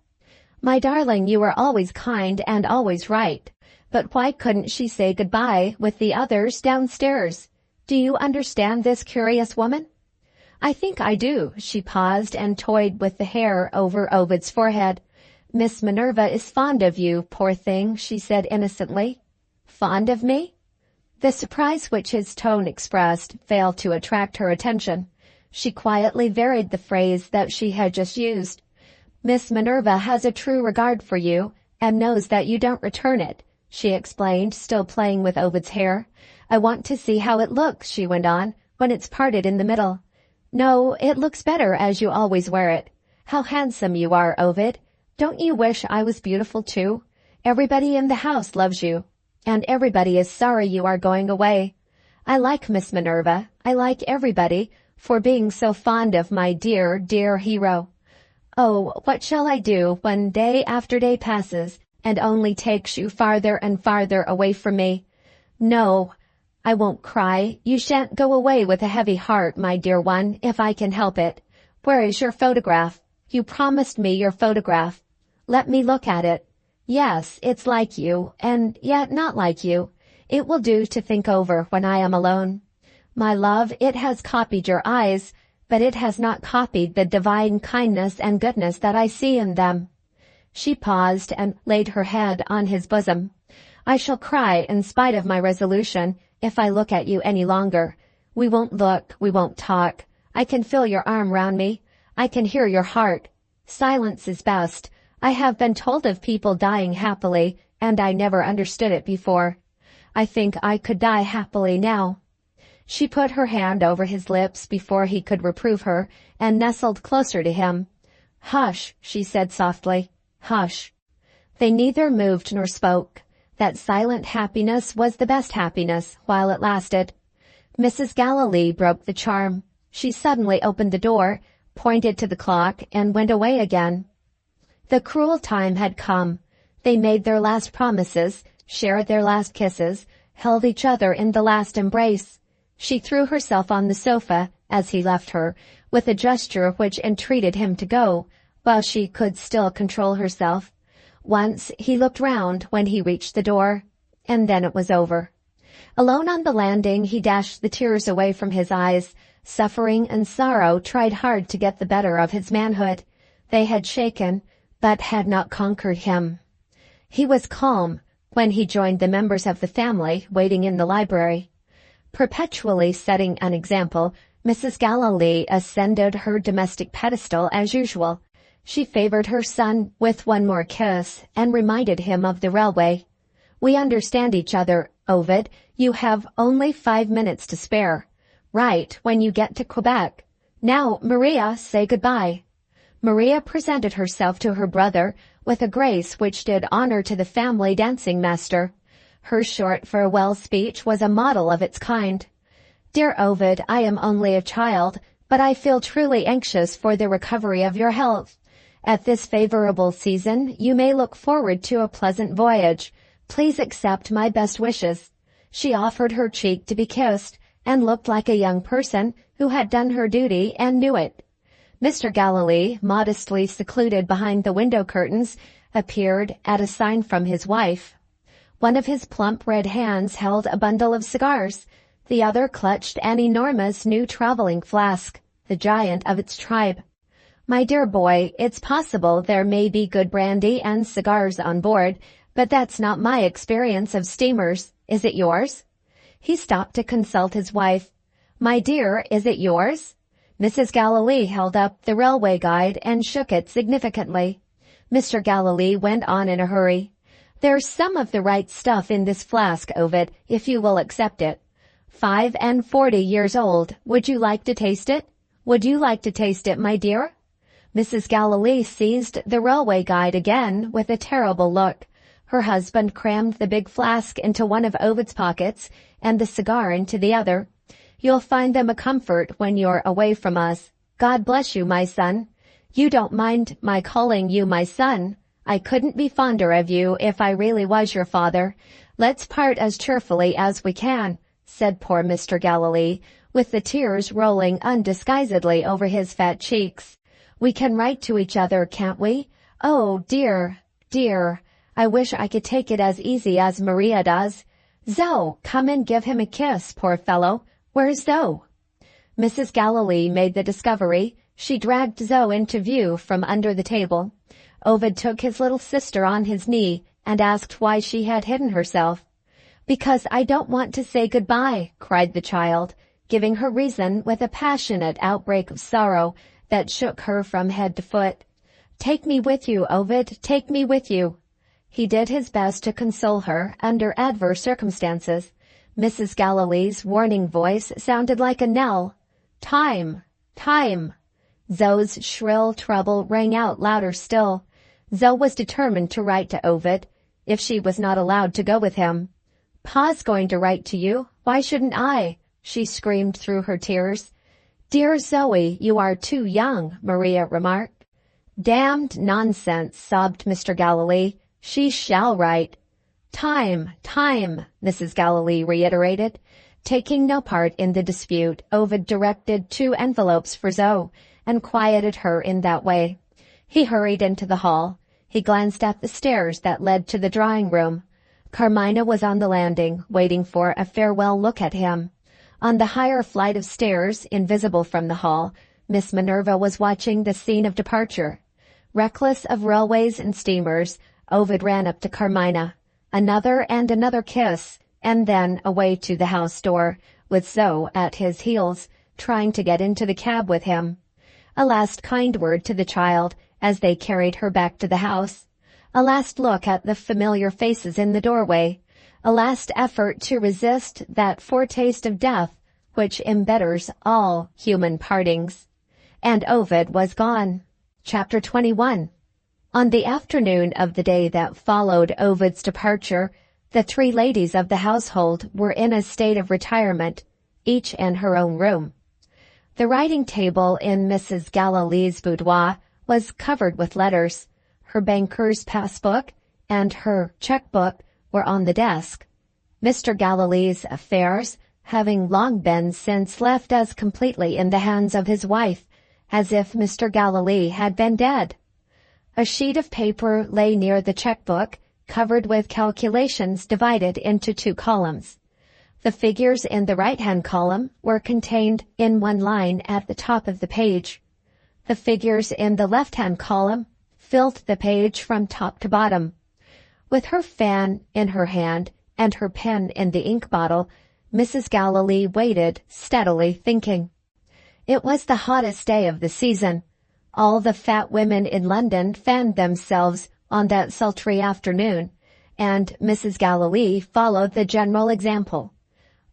"My darling, you are always kind and always right. But why couldn't she say goodbye with the others downstairs? Do you understand this curious woman?" "I think I do." She paused and toyed with the hair over Ovid's forehead. "Miss Minerva is fond of you, poor thing," she said innocently. "Fond of me?" The surprise which his tone expressed failed to attract her attention. She quietly varied the phrase that she had just used. "Miss Minerva has a true regard for you, and knows that you don't return it," she explained, still playing with Ovid's hair. "I want to see how it looks," she went on, "when it's parted in the middle." "No, it looks better as you always wear it. How handsome you are, Ovid. Don't you wish I was beautiful too? Everybody in the house loves you, and everybody is sorry you are going away. I like Miss Minerva, I like everybody, for being so fond of my dear, dear hero. Oh, what shall I do when day after day passes and only takes you farther and farther away from me? No, I won't cry. You shan't go away with a heavy heart, my dear one, if I can help it. Where is your photograph? You promised me your photograph. Let me look at it. Yes, it's like you, and yet not like you. It will do to think over when I am alone. My love, it has copied your eyes, but it has not copied the divine kindness and goodness that I see in them." She paused and laid her head on his bosom. "I shall cry in spite of my resolution if I look at you any longer. We won't look, we won't talk. I can feel your arm round me. I can hear your heart. Silence is best. I have been told of people dying happily, and I never understood it before. I think I could die happily now." She put her hand over his lips before he could reprove her, and nestled closer to him. "Hush," she said softly. "Hush." They neither moved nor spoke. That silent happiness was the best happiness, while it lasted. Mrs. Galilee broke the charm. She suddenly opened the door, pointed to the clock, and went away again. The cruel time had come. They made their last promises, shared their last kisses, held each other in the last embrace. She threw herself on the sofa, as he left her, with a gesture which entreated him to go, while she could still control herself. Once he looked round when he reached the door, and then it was over. Alone on the landing, he dashed the tears away from his eyes. Suffering and sorrow tried hard to get the better of his manhood. They had shaken, but had not conquered him. He was calm when he joined the members of the family waiting in the library. Perpetually setting an example, Mrs. Galilee ascended her domestic pedestal as usual. She favored her son with one more kiss and reminded him of the railway. "We understand each other, Ovid. You have only 5 minutes to spare. Write when you get to Quebec. Now, Maria, say goodbye." Maria presented herself to her brother with a grace which did honor to the family dancing master. Her short farewell speech was a model of its kind. "Dear Ovid, I am only a child, but I feel truly anxious for the recovery of your health. At this favorable season, you may look forward to a pleasant voyage. Please accept my best wishes." She offered her cheek to be kissed, and looked like a young person who had done her duty and knew it. Mr. Galilee, modestly secluded behind the window curtains, appeared at a sign from his wife. One of his plump red hands held a bundle of cigars. The other clutched an enormous new traveling flask, the giant of its tribe. "My dear boy, it's possible there may be good brandy and cigars on board, but that's not my experience of steamers. Is it yours?" He stopped to consult his wife. "My dear, is it yours?" Mrs. Galilee held up the railway guide and shook it significantly. Mr. Galilee went on in a hurry. "There's some of the right stuff in this flask, Ovid, if you will accept it. 45 years old. Would you like to taste it? Would you like to taste it, my dear?" Mrs. Galilee seized the railway guide again with a terrible look. Her husband crammed the big flask into one of Ovid's pockets and the cigar into the other. "You'll find them a comfort when you're away from us. God bless you, my son. You don't mind my calling you my son? I couldn't be fonder of you if I really was your father. Let's part as cheerfully as we can," said poor Mr. Galilee, with the tears rolling undisguisedly over his fat cheeks. "We can write to each other, can't we? Oh, dear, dear. I wish I could take it as easy as Maria does. Zoe, come and give him a kiss, poor fellow. Where's Zoe?" Mrs. Galilee made the discovery. She dragged Zoe into view from under the table. Ovid took his little sister on his knee and asked why she had hidden herself. "Because I don't want to say goodbye," cried the child, giving her reason with a passionate outbreak of sorrow that shook her from head to foot. "Take me with you, Ovid, take me with you." He did his best to console her under adverse circumstances. Mrs. Galilee's warning voice sounded like a knell. "Time! Time!" Zoe's shrill treble rang out louder still. Zoe was determined to write to Ovid, if she was not allowed to go with him. "Pa's going to write to you. Why shouldn't I?" she screamed through her tears. "Dear Zoe, you are too young," Maria remarked. "Damned nonsense," sobbed Mr. Galilee. "She shall write." "Time, time," Mrs. Galilee reiterated. Taking no part in the dispute, Ovid directed 2 envelopes for Zoe, and quieted her in that way. He hurried into the hall. He glanced at the stairs that led to the drawing-room. Carmina was on the landing, waiting for a farewell look at him. On the higher flight of stairs, invisible from the hall, Miss Minerva was watching the scene of departure. Reckless of railways and steamers, Ovid ran up to Carmina. Another and another kiss, and then away to the house door, with Zoe at his heels, trying to get into the cab with him. A last kind word to the child as they carried her back to the house. A last look at the familiar faces in the doorway. A last effort to resist that foretaste of death which embitters all human partings. And Ovid was gone. Chapter 21. On the afternoon of the day that followed Ovid's departure, the 3 ladies of the household were in a state of retirement, each in her own room. The writing table in Mrs. Galilee's boudoir was covered with letters. Her banker's passbook and her checkbook were on the desk. Mr. Galilee's affairs, having long been since left as completely in the hands of his wife as if Mr. Galilee had been dead. A sheet of paper lay near the checkbook, covered with calculations divided into 2 columns. The figures in the right-hand column were contained in one line at the top of the page. The figures in the left-hand column filled the page from top to bottom. With her fan in her hand and her pen in the ink bottle, Mrs. Galilee waited, steadily thinking. It was the hottest day of the season. All the fat women in London fanned themselves on that sultry afternoon, and Mrs. Galilee followed the general example.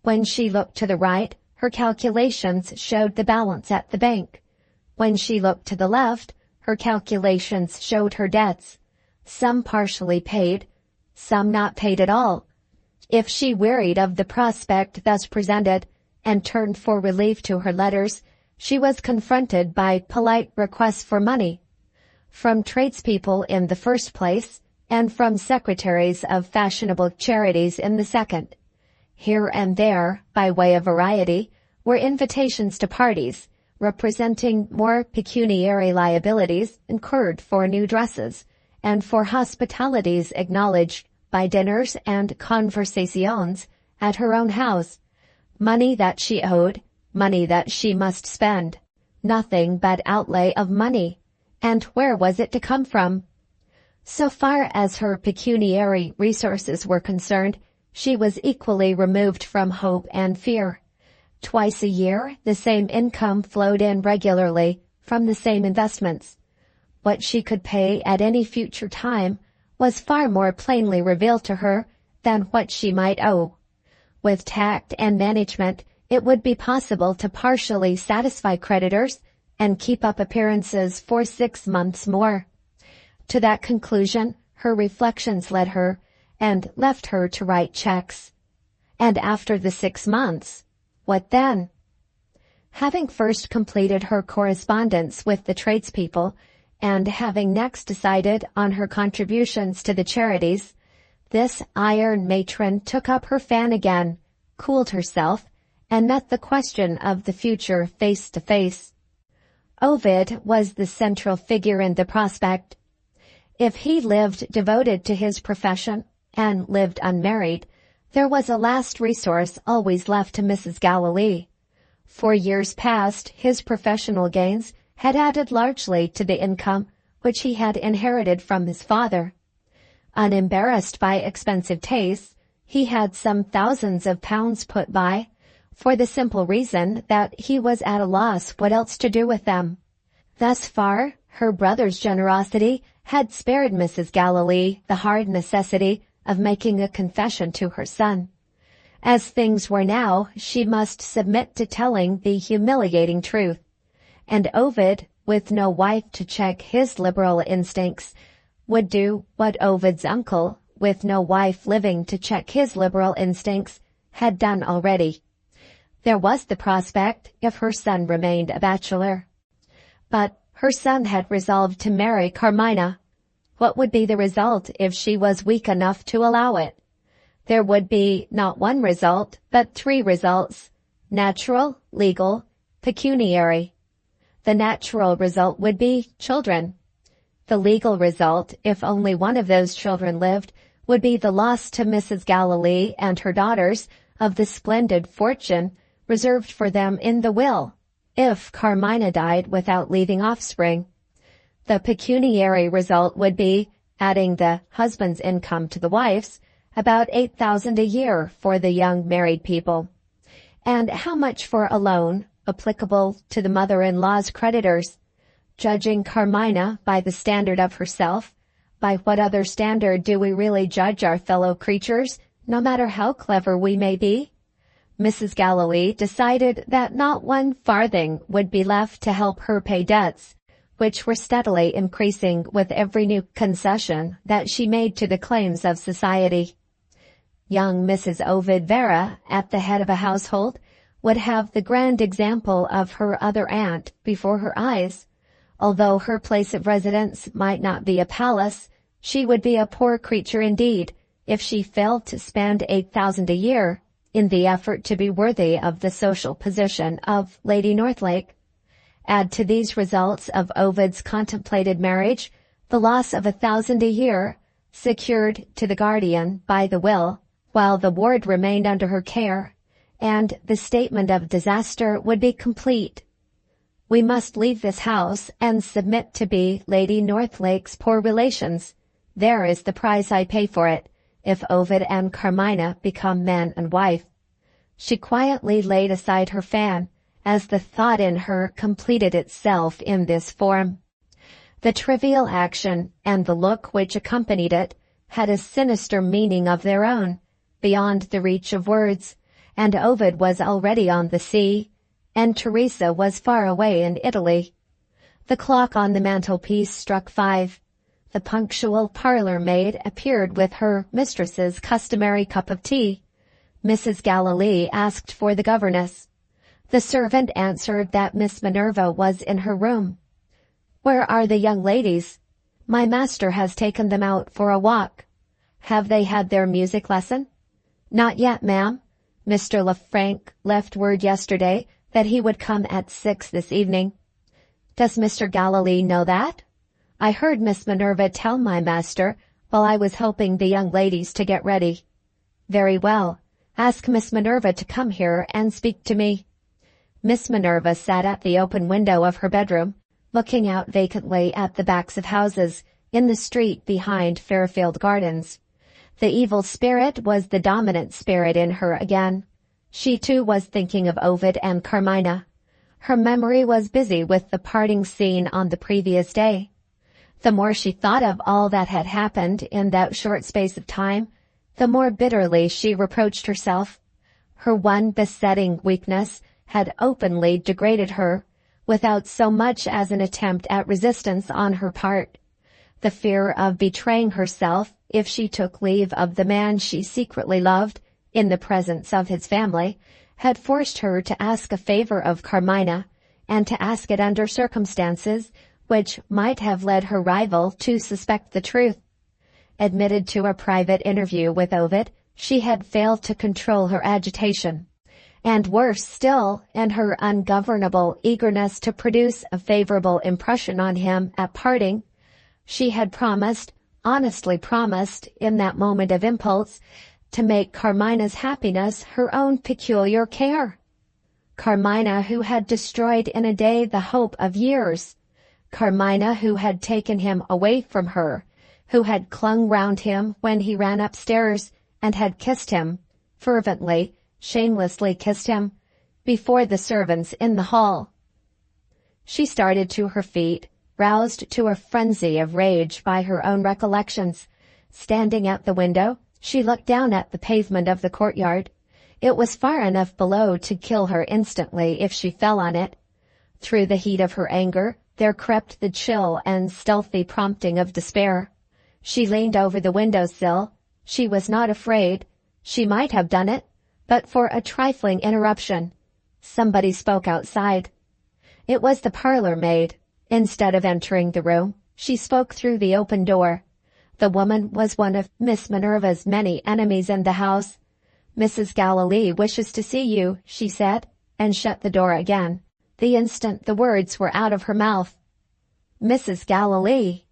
When she looked to the right, her calculations showed the balance at the bank. When she looked to the left, her calculations showed her debts, some partially paid, some not paid at all. If she wearied of the prospect thus presented, and turned for relief to her letters, she was confronted by polite requests for money, from tradespeople in the first place, and from secretaries of fashionable charities in the second. Here and there, by way of variety, were invitations to parties, representing more pecuniary liabilities incurred for new dresses, and for hospitalities acknowledged by dinners and conversations at her own house. Money that she owed, money that she must spend. Nothing but outlay of money. And where was it to come from? So far as her pecuniary resources were concerned, she was equally removed from hope and fear. Twice a year, the same income flowed in regularly from the same investments. What she could pay at any future time was far more plainly revealed to her than what she might owe. With tact and management, it would be possible to partially satisfy creditors and keep up appearances for 6 months more. To that conclusion, her reflections led her, and left her to write checks. And after the 6 months, what then? Having first completed her correspondence with the tradespeople, and having next decided on her contributions to the charities, this iron matron took up her fan again, cooled herself, and met the question of the future face to face. Ovid was the central figure in the prospect. If he lived devoted to his profession and lived unmarried, there was a last resource always left to Mrs. Galilee. For years past, his professional gains had added largely to the income which he had inherited from his father. Unembarrassed by expensive tastes, he had some thousands of pounds put by, for the simple reason that he was at a loss what else to do with them. Thus far, her brother's generosity had spared Mrs. Galilee the hard necessity of making a confession to her son. As things were now, she must submit to telling the humiliating truth. And Ovid, with no wife to check his liberal instincts, would do what Ovid's uncle, with no wife living to check his liberal instincts, had done already. There was the prospect if her son remained a bachelor. But her son had resolved to marry Carmina. What would be the result if she was weak enough to allow it? There would be not one result, but 3 results: natural, legal, pecuniary. The natural result would be children. The legal result, if only one of those children lived, would be the loss to Mrs. Galilee and her daughters of the splendid fortune reserved for them in the will, if Carmina died without leaving offspring. The pecuniary result would be, adding the husband's income to the wife's, about 8,000 a year for the young married people. And how much for a loan applicable to the mother-in-law's creditors? Judging Carmina by the standard of herself, by what other standard do we really judge our fellow creatures, no matter how clever we may be? Mrs. Galilee decided that not 1 farthing would be left to help her pay debts, which were steadily increasing with every new concession that she made to the claims of society. Young Mrs. Ovid Vere, at the head of a household, would have the grand example of her other aunt before her eyes. Although her place of residence might not be a palace, she would be a poor creature indeed if she failed to spend 8,000 a year in the effort to be worthy of the social position of Lady Northlake. Add to these results of Ovid's contemplated marriage the loss of 1,000 a year, secured to the guardian by the will, while the ward remained under her care, and the statement of disaster would be complete. We must leave this house and submit to be Lady Northlake's poor relations. There is the price I pay for it, if Ovid and Carmina become man and wife. She quietly laid aside her fan, as the thought in her completed itself in this form. The trivial action and the look which accompanied it had a sinister meaning of their own, beyond the reach of words, and Ovid was already on the sea, and Teresa was far away in Italy. The clock on the mantelpiece struck 5. The punctual parlour maid appeared with her mistress's customary cup of tea. Mrs. Galilee asked for the governess. The servant answered that Miss Minerva was in her room. "Where are the young ladies?" "My master has taken them out for a walk." "Have they had their music lesson?" "Not yet, ma'am. Mr. Lefranc left word yesterday that he would come at 6 this evening. Does Mr. Galilee know that? I heard Miss Minerva tell my master while I was helping the young ladies to get ready. Very well. Ask Miss Minerva to come here and speak to me. Miss Minerva sat at the open window of her bedroom, looking out vacantly at the backs of houses in the street behind Fairfield Gardens. The evil spirit was the dominant spirit in her again. She too was thinking of Ovid and Carmina. Her memory was busy with the parting scene on the previous day. The more she thought of all that had happened in that short space of time, the more bitterly she reproached herself. Her one besetting weakness had openly degraded her, without so much as an attempt at resistance on her part. The fear of betraying herself if she took leave of the man she secretly loved in the presence of his family had forced her to ask a favor of Carmina, and to ask it under circumstances which might have led her rival to suspect the truth. Admitted to a private interview with Ovid, she had failed to control her agitation, and worse still, in her ungovernable eagerness to produce a favorable impression on him at parting, she had promised, honestly promised, in that moment of impulse, to make Carmina's happiness her own peculiar care. Carmina, who had destroyed in a day the hope of years. Carmina, who had taken him away from her, who had clung round him when he ran upstairs and had kissed him, fervently, shamelessly kissed him, before the servants in the hall. She started to her feet, roused to a frenzy of rage by her own recollections. Standing at the window, she looked down at the pavement of the courtyard. It was far enough below to kill her instantly if she fell on it. Through the heat of her anger, there crept the chill and stealthy prompting of despair. She leaned over the window-sill. She was not afraid. She might have done it, but for a trifling interruption. Somebody spoke outside. It was the parlor maid. Instead of entering the room, she spoke through the open door. The woman was one of Miss Minerva's many enemies in the house. Mrs. Galilee wishes to see you, she said, and shut the door again, the instant the words were out of her mouth. Mrs. Galilee!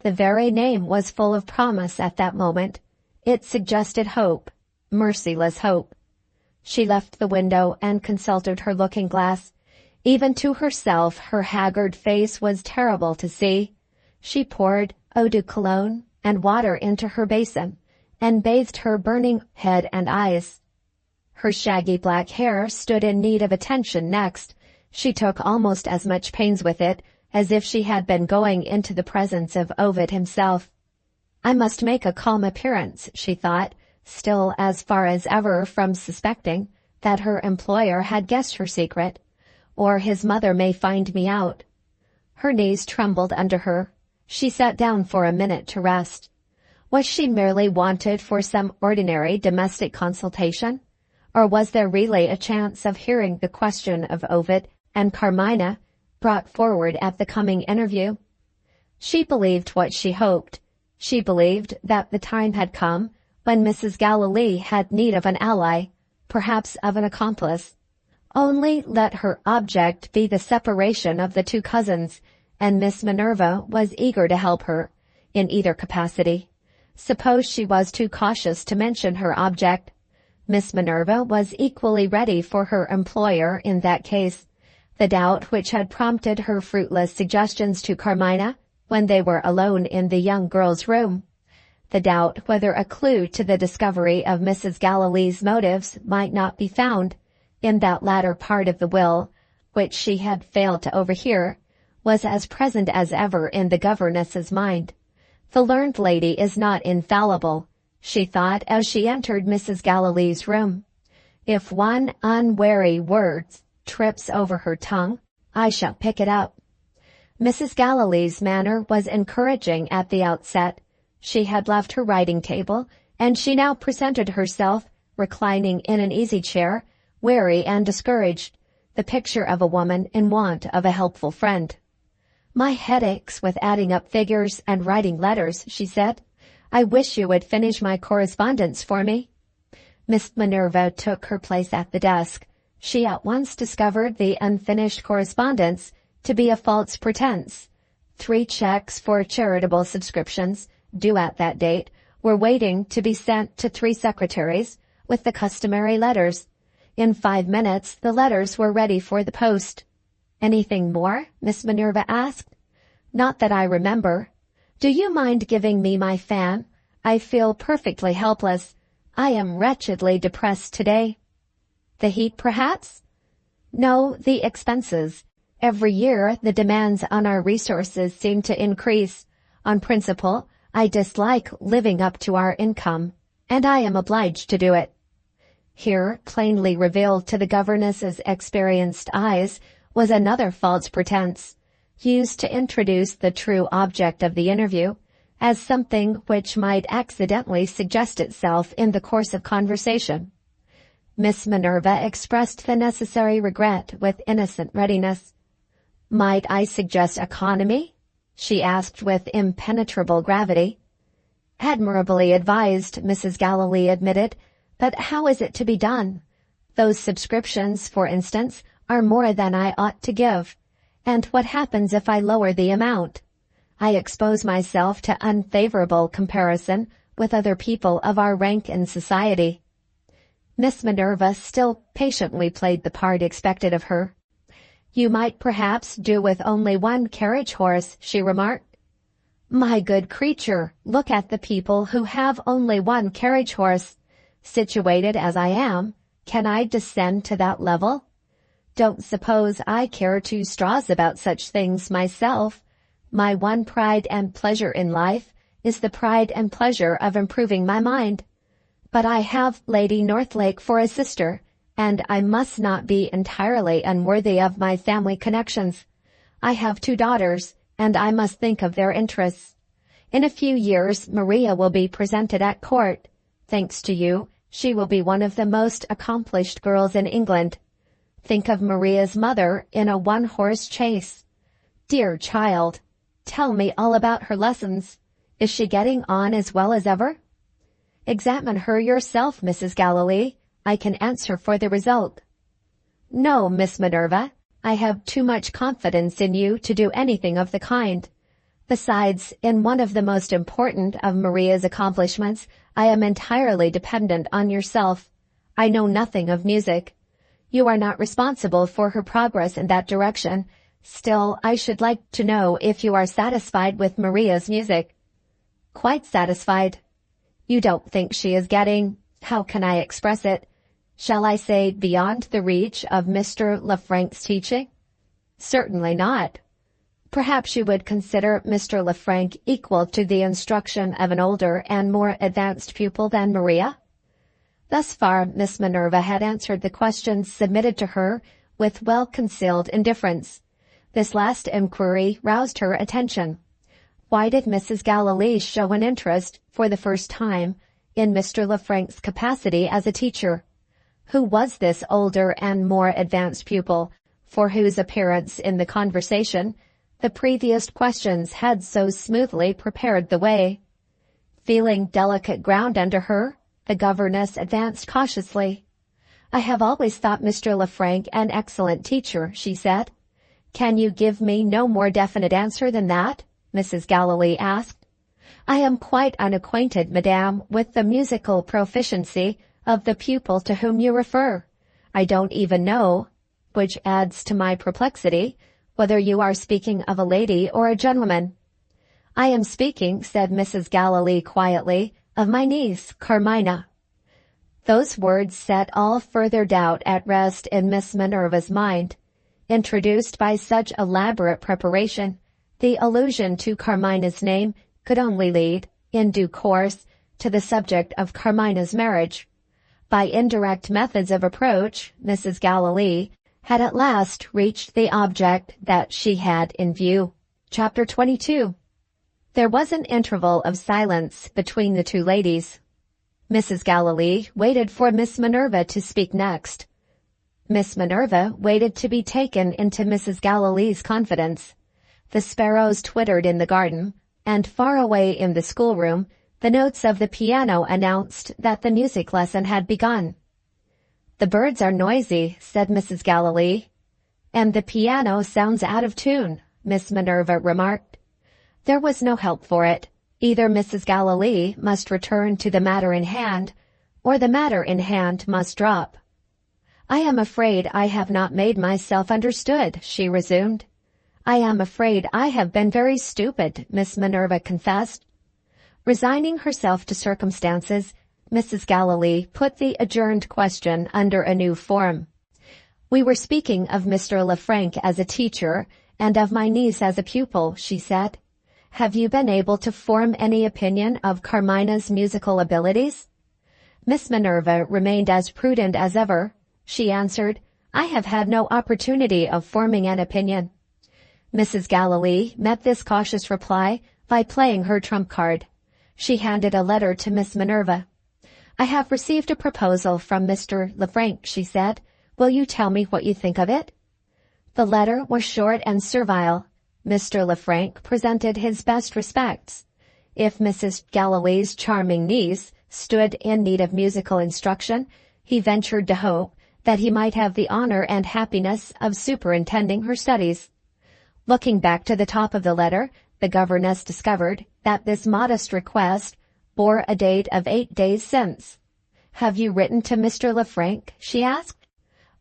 The very name was full of promise at that moment. It suggested hope, merciless hope. She left the window and consulted her looking-glass. Even to herself, her haggard face was terrible to see. She poured eau de cologne and water into her basin, and bathed her burning head and eyes. Her shaggy black hair stood in need of attention next. She took almost as much pains with it as if she had been going into the presence of Ovid himself. I must make a calm appearance, she thought, still as far as ever from suspecting that her employer had guessed her secret, or his mother may find me out. Her knees trembled under her. She sat down for a minute to rest. Was she merely wanted for some ordinary domestic consultation? Or was there really a chance of hearing the question of Ovid and Carmina brought forward at the coming interview? She believed what she hoped. She believed that the time had come when Mrs. Galilee had need of an ally, perhaps of an accomplice. Only let her object be the separation of the two cousins, and Miss Minerva was eager to help her, in either capacity. Suppose she was too cautious to mention her object? Miss Minerva was equally ready for her employer in that case. The doubt which had prompted her fruitless suggestions to Carmina when they were alone in the young girl's room. The doubt whether a clue to the discovery of Mrs. Galilee's motives might not be found in that latter part of the will, which she had failed to overhear, was as present as ever in the governess's mind. The learned lady is not infallible, she thought as she entered Mrs. Galilee's room. If one unwary word trips over her tongue, I shall pick it up. Mrs. Galilee's manner was encouraging at the outset. She had left her writing table, and she now presented herself, reclining in an easy chair, weary and discouraged, the picture of a woman in want of a helpful friend. My head aches with adding up figures and writing letters, she said. I wish you would finish my correspondence for me. Miss Minerva took her place at the desk. She at once discovered the unfinished correspondence to be a false pretense. 3 checks for charitable subscriptions, due at that date, were waiting to be sent to 3 secretaries, with the customary letters. In 5 minutes, the letters were ready for the post. "Anything more?" Miss Minerva asked. "Not that I remember. Do you mind giving me my fan? I feel perfectly helpless. I am wretchedly depressed today." "The heat, perhaps?" "No, the expenses. Every year, the demands on our resources seem to increase. On principle, I dislike living up to our income, and I am obliged to do it." Here, plainly revealed to the governess's experienced eyes, was another false pretense, used to introduce the true object of the interview, as something which might accidentally suggest itself in the course of conversation. Miss Minerva expressed the necessary regret with innocent readiness. "Might I suggest economy?" she asked with impenetrable gravity. "Admirably advised," Mrs. Gallilee admitted, "but how is it to be done? Those subscriptions, for instance, are more than I ought to give. And what happens if I lower the amount? I expose myself to unfavorable comparison with other people of our rank in society." Miss Minerva still patiently played the part expected of her. "You might perhaps do with only 1 carriage horse," she remarked. "My good creature, look at the people who have only 1 carriage horse. Situated as I am, can I descend to that level? Don't suppose I care 2 straws about such things myself. My one pride and pleasure in life is the pride and pleasure of improving my mind. But I have Lady Northlake for a sister, and I must not be entirely unworthy of my family connections. I have 2 daughters, and I must think of their interests. In a few years Maria will be presented at court. Thanks to you, she will be one of the most accomplished girls in England. Think of Maria's mother in a 1-horse chase. Dear child, tell me all about her lessons. Is she getting on as well as ever?" "Examine her yourself, Mrs. Gallilee. I can answer for the result." "No, Miss Minerva. I have too much confidence in you to do anything of the kind. Besides, in one of the most important of Maria's accomplishments, I am entirely dependent on yourself. I know nothing of music. You are not responsible for her progress in that direction. Still, I should like to know if you are satisfied with Maria's music." "Quite satisfied." "You don't think she is getting, how can I express it? Shall I say beyond the reach of Mr. Lefrank's teaching?" "Certainly not." "Perhaps you would consider Mr. Lefrank equal to the instruction of an older and more advanced pupil than Maria?" Thus far, Miss Minerva had answered the questions submitted to her with well-concealed indifference. This last inquiry roused her attention. Why did Mrs. Gallilee show an interest, for the first time, in Mr. Lefrank's capacity as a teacher? Who was this older and more advanced pupil, for whose appearance in the conversation the previous questions had so smoothly prepared the way? Feeling delicate ground under her, the governess advanced cautiously. "I have always thought Mr. Lefrank an excellent teacher," she said. "Can you give me no more definite answer than that?" Mrs. Gallilee asked. "I am quite unacquainted, madame, with the musical proficiency of the pupil to whom you refer. I don't even know, which adds to my perplexity, whether you are speaking of a lady or a gentleman." "I am speaking," said Mrs. Gallilee quietly, "of my niece, Carmina." Those words set all further doubt at rest in Miss Minerva's mind. Introduced by such elaborate preparation, the allusion to Carmina's name could only lead, in due course, to the subject of Carmina's marriage. By indirect methods of approach, Mrs. Gallilee had at last reached the object that she had in view. Chapter 22. There was an interval of silence between the 2 ladies. Mrs. Gallilee waited for Miss Minerva to speak next. Miss Minerva waited to be taken into Mrs. Gallilee's confidence. The sparrows twittered in the garden, and far away in the schoolroom, The notes of the piano announced that the music lesson had begun. "The birds are noisy," said Mrs. Galilee. "And the piano sounds out of tune," Miss Minerva remarked. There was no help for it. Either Mrs. Galilee must return to the matter in hand, or the matter in hand must drop. "I am afraid I have not made myself understood," she resumed. "I am afraid I have been very stupid," Miss Minerva confessed. Resigning herself to circumstances, Mrs. Galilee put the adjourned question under a new form. "We were speaking of Mr. Lefrank as a teacher and of my niece as a pupil," she said. "Have you been able to form any opinion of Carmina's musical abilities?" Miss Minerva remained as prudent as ever. She answered, "I have had no opportunity of forming an opinion." Mrs. Galilee met this cautious reply by playing her trump card. She handed a letter to Miss Minerva. "I have received a proposal from Mr. Lefrank," she said. "Will you tell me what you think of it?" The letter was short and servile. Mr. Lefrank presented his best respects. If Mrs. Galilee's charming niece stood in need of musical instruction, he ventured to hope that he might have the honor and happiness of superintending her studies. Looking back to the top of the letter, the governess discovered that this modest request bore a date of 8 days since. "Have you written to Mr. Lefrank?" she asked.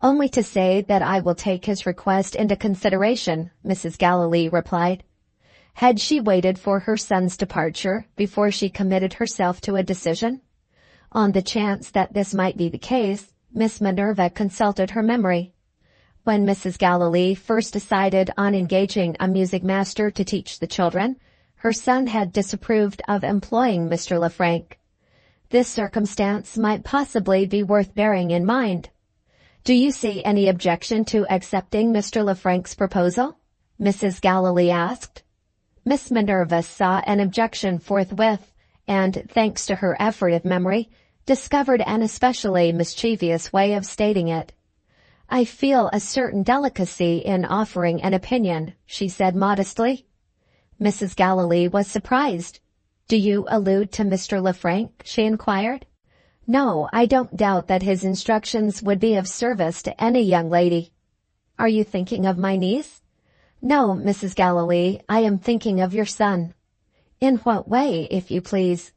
"Only to say that I will take his request into consideration," Mrs. Galilee replied. Had she waited for her son's departure before she committed herself to a decision? On the chance that this might be the case, Miss Minerva consulted her memory. When Mrs. Galilee first decided on engaging a music master to teach the children, her son had disapproved of employing Mr. Lefrank. This circumstance might possibly be worth bearing in mind. "Do you see any objection to accepting Mr. Lefrank's proposal?" Mrs. Galilee asked. Miss Minerva saw an objection forthwith, and, thanks to her effort of memory, discovered an especially mischievous way of stating it. "I feel a certain delicacy in offering an opinion," she said modestly. Mrs. Galilee was surprised. "Do you allude to Mr. Lefrank?" she inquired. "No, I don't doubt that his instructions would be of service to any young lady." "Are you thinking of my niece?" "No, Mrs. Galilee, I am thinking of your son." "In what way, if you please?"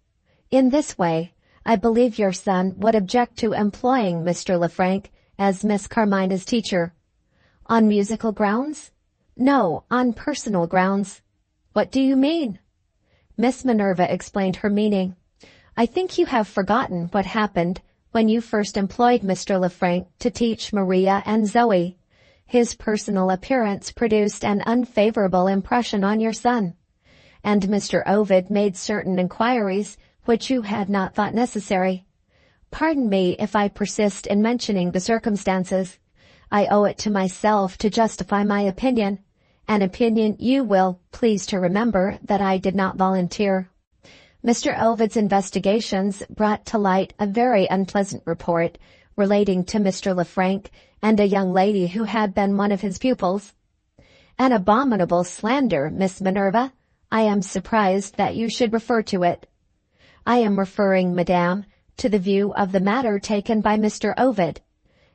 "In this way. I believe your son would object to employing Mr. Lefrank as Miss Carmina's teacher." "On musical grounds?" "No, on personal grounds." "What do you mean?" Miss Minerva explained her meaning. "I think you have forgotten what happened when you first employed Mr. Lefrank to teach Maria and Zoe. His personal appearance produced an unfavorable impression on your son, and Mr. Ovid made certain inquiries which you had not thought necessary. Pardon me if I persist in mentioning the circumstances. I owe it to myself to justify my opinion, an opinion you will please to remember that I did not volunteer. Mr. Ovid's investigations brought to light a very unpleasant report relating to Mr. Lefrank and a young lady who had been one of his pupils. An abominable slander, Miss Minerva. I am surprised that you should refer to it." "I am referring, madame, to the view of the matter taken by Mr. Ovid.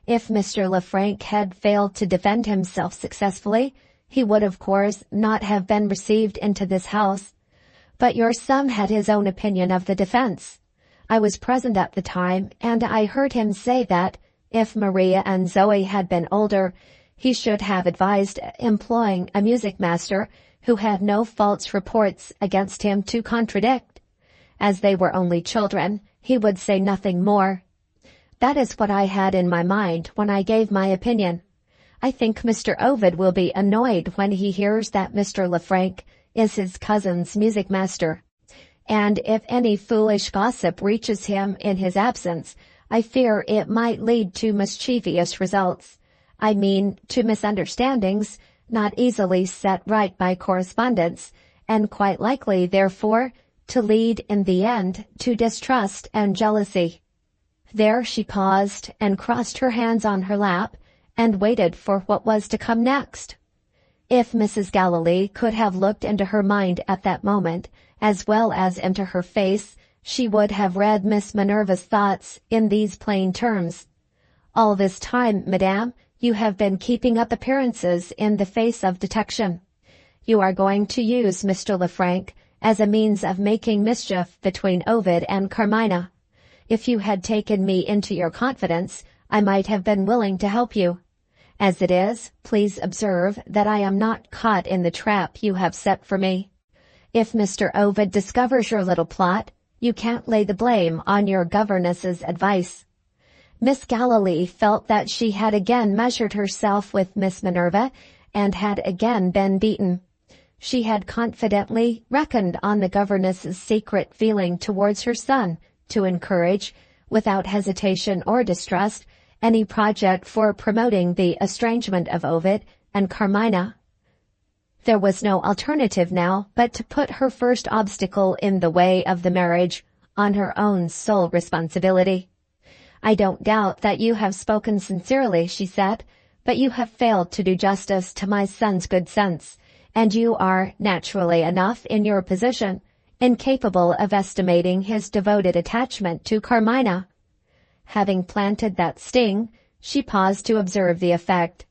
If Mr. Lefrank had failed to defend himself successfully, he would of course not have been received into this house. But your son had his own opinion of the defense. I was present at the time, and I heard him say that, if Maria and Zoe had been older, he should have advised employing a music master who had no false reports against him to contradict. As they were only children, he would say nothing more. That is what I had in my mind when I gave my opinion. I think Mr. Ovid will be annoyed when he hears that Mr. Lefrank is his cousin's music master. And if any foolish gossip reaches him in his absence, I fear it might lead to mischievous results. I mean, to misunderstandings, not easily set right by correspondence, and quite likely, therefore, to lead in the end to distrust and jealousy." There she paused and crossed her hands on her lap and waited for what was to come next. If Mrs. Galilee could have looked into her mind at that moment, as well as into her face, She would have read Miss Minerva's thoughts in these plain terms. "All this time, madame, you have been keeping up appearances in the face of detection. You are going to use Mr. Lefranc as a means of making mischief between Ovid and Carmina. If you had taken me into your confidence, I might have been willing to help you. As it is, please observe that I am not caught in the trap you have set for me. If Mr. Ovid discovers your little plot, you can't lay the blame on your governess's advice." Miss Gallilee felt that she had again measured herself with Miss Minerva and had again been beaten. She had confidently reckoned on the governess's secret feeling towards her son to encourage, without hesitation or distrust, any project for promoting the estrangement of Ovid and Carmina. There was no alternative now but to put her first obstacle in the way of the marriage on her own sole responsibility. "I don't doubt that you have spoken sincerely," she said, "but you have failed to do justice to my son's good sense, and you are, naturally enough in your position, incapable of estimating his devoted attachment to Carmina." Having planted that sting, she paused to observe the effect.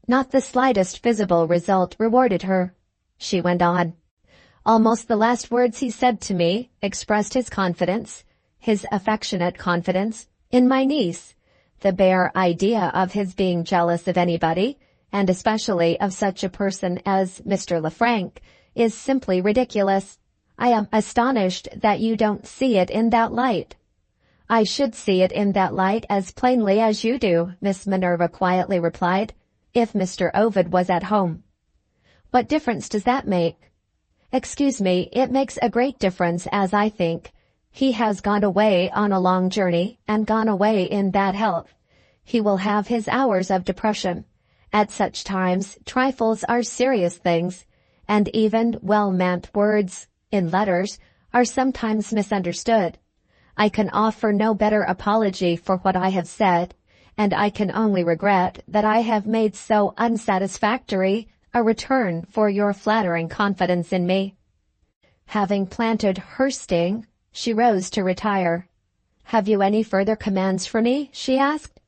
Not the slightest visible result rewarded her. She went on. "Almost the last words he said to me expressed his confidence, his affectionate confidence, in my niece. The bare idea of his being jealous of anybody, and especially of such a person as Mr. Lefranc, is simply ridiculous. I am astonished that you don't see it in that light." "I should see it in that light as plainly as you do," Miss Minerva quietly replied, "if Mr. Ovid was at home." "What difference does that make?" "Excuse me, it makes a great difference, as I think. He has gone away on a long journey, and gone away in bad health. He will have his hours of depression. At such times, trifles are serious things, and even well-meant words, in letters, are sometimes misunderstood. I can offer no better apology for what I have said, and I can only regret that I have made so unsatisfactory a return for your flattering confidence in me." Having planted her sting, she rose to retire. "Have you any further commands for me?" she asked.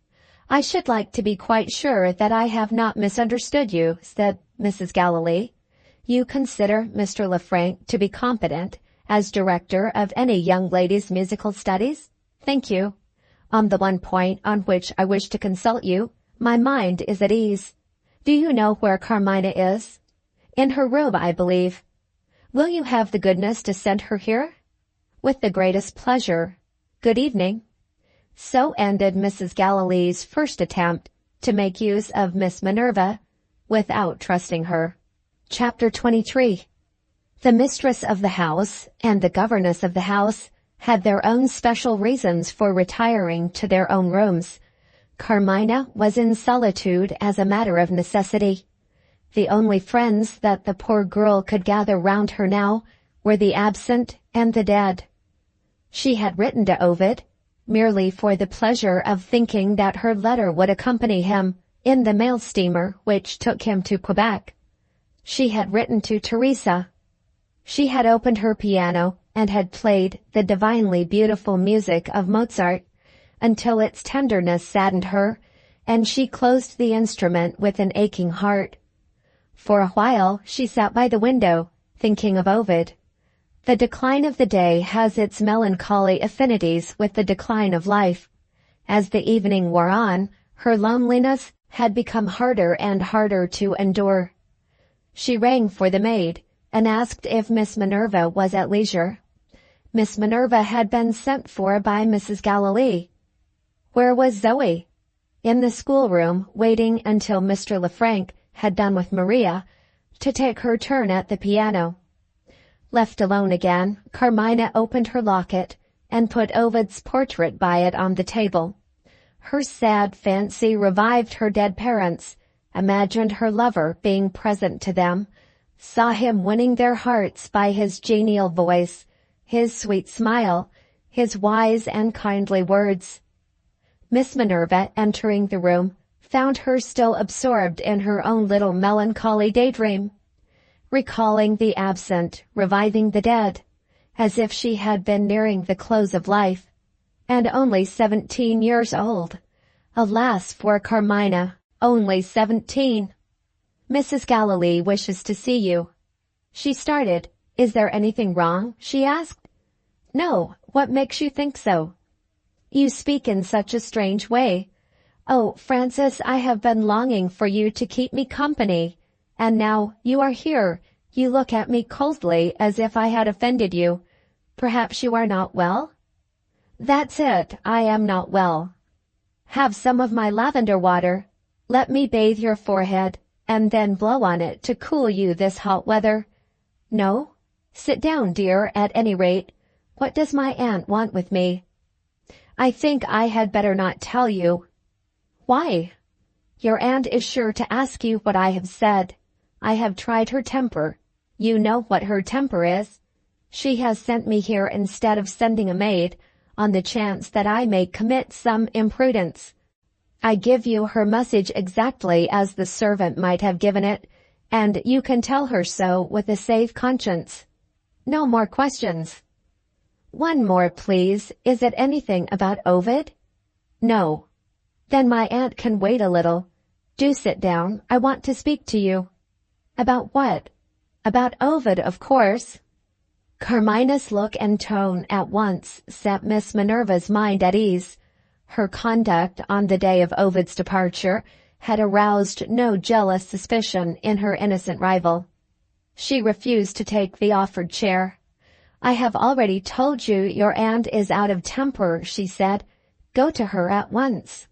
"I should like to be quite sure that I have not misunderstood you," said Mrs. Gallilee. "You consider Mr. Lefranc to be competent as director of any young lady's musical studies? Thank you. On the one point on which I wish to consult you, my mind is at ease. Do you know where Carmina is?" "In her room, I believe." "Will you have the goodness to send her here?" "With the greatest pleasure. Good evening." So ended Mrs. Gallilee's first attempt to make use of Miss Minerva without trusting her. Chapter 23. The mistress of the house and the governess of the house had their own special reasons for retiring to their own rooms. Carmina was in solitude as a matter of necessity. The only friends that the poor girl could gather round her now were the absent and the dead. She had written to Ovid, merely for the pleasure of thinking that her letter would accompany him in the mail steamer which took him to Quebec. She had written to Teresa. She had opened her piano and had played the divinely beautiful music of Mozart until its tenderness saddened her, and she closed the instrument with an aching heart. For a while she sat by the window, thinking of Ovid. The decline of the day has its melancholy affinities with the decline of life. As the evening wore on, her loneliness had become harder and harder to endure. She rang for the maid, and asked if Miss Minerva was at leisure. Miss Minerva had been sent for by Mrs. Gallilee. Where was Zoe? In the schoolroom, waiting until Mr. Lefranc had done with Maria, to take her turn at the piano. Left alone again, Carmina opened her locket, and put Ovid's portrait by it on the table. Her sad fancy revived her dead parents, imagined her lover being present to them, saw him winning their hearts by his genial voice, his sweet smile, his wise and kindly words. Miss Minerva, entering the room, found her still absorbed in her own little melancholy daydream, recalling the absent, reviving the dead, as if she had been nearing the close of life. And only 17 years old. Alas for Carmina, only 17. Mrs. Galilee wishes to see you. She started. Is there anything wrong? She asked. No, what makes you think so? You speak in such a strange way. Oh, Francis, I have been longing for you to keep me company. And now you are here. You look at me coldly as if I had offended you. Perhaps you are not well? That's it, I am not well. Have some of my lavender water. Let me bathe your forehead, and then blow on it to cool you this hot weather. No? Sit down, dear, at any rate. What does my aunt want with me? I think I had better not tell you. Why? Your aunt is sure to ask you what I have said. I have tried her temper. You know what her temper is. She has sent me here instead of sending a maid, on the chance that I may commit some imprudence. I give you her message exactly as the servant might have given it, and you can tell her so with a safe conscience. No more questions. One more, please. Is it anything about Ovid? No. Then my aunt can wait a little. Do sit down. I want to speak to you. About what? About Ovid, of course. Carmina's look and tone at once set Miss Minerva's mind at ease. Her conduct on the day of Ovid's departure had aroused no jealous suspicion in her innocent rival. She refused to take the offered chair. I have already told you your aunt is out of temper, she said. Go to her at once.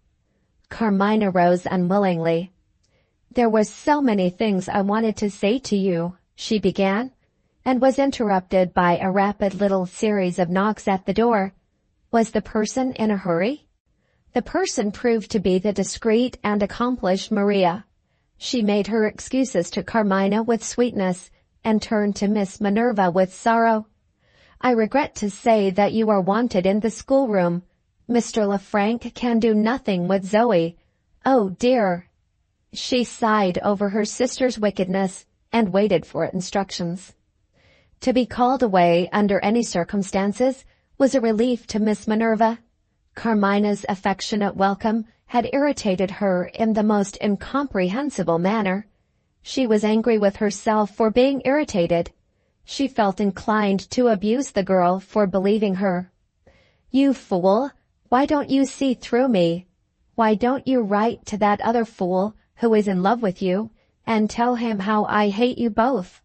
Carmina rose unwillingly. There were so many things I wanted to say to you, she began, and was interrupted by a rapid little series of knocks at the door. Was the person in a hurry? The person proved to be the discreet and accomplished Maria. She made her excuses to Carmina with sweetness, and turned to Miss Minerva with sorrow. I regret to say that you are wanted in the schoolroom. Mr. Lefrank can do nothing with Zoe. Oh dear! She sighed over her sister's wickedness, and waited for instructions. To be called away under any circumstances was a relief to Miss Minerva. Carmina's affectionate welcome had irritated her in the most incomprehensible manner. She was angry with herself for being irritated. She felt inclined to abuse the girl for believing her. You fool! Why don't you see through me? Why don't you write to that other fool who is in love with you, and tell him how I hate you both?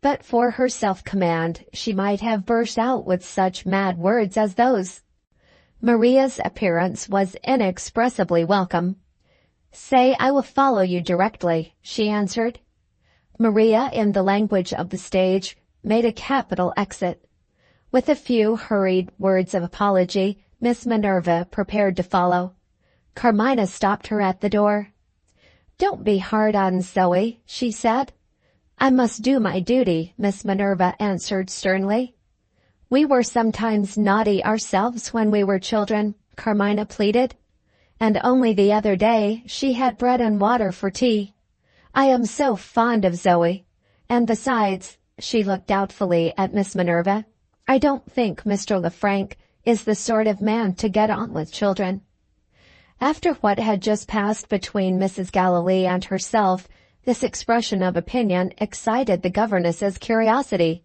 But for her self-command, she might have burst out with such mad words as those. Maria's appearance was inexpressibly welcome. Say I will follow you directly, she answered. Maria, in the language of the stage, made a capital exit. With a few hurried words of apology, Miss Minerva prepared to follow. Carmina stopped her at the door. Don't be hard on Zoe, she said. I must do my duty, Miss Minerva answered sternly. We were sometimes naughty ourselves when we were children, Carmina pleaded. And only the other day she had bread and water for tea. I am so fond of Zoe. And besides, she looked doubtfully at Miss Minerva, I don't think Mr. Lefrank is the sort of man to get on with children. After what had just passed between Mrs. Galilee and herself, this expression of opinion excited the governess's curiosity.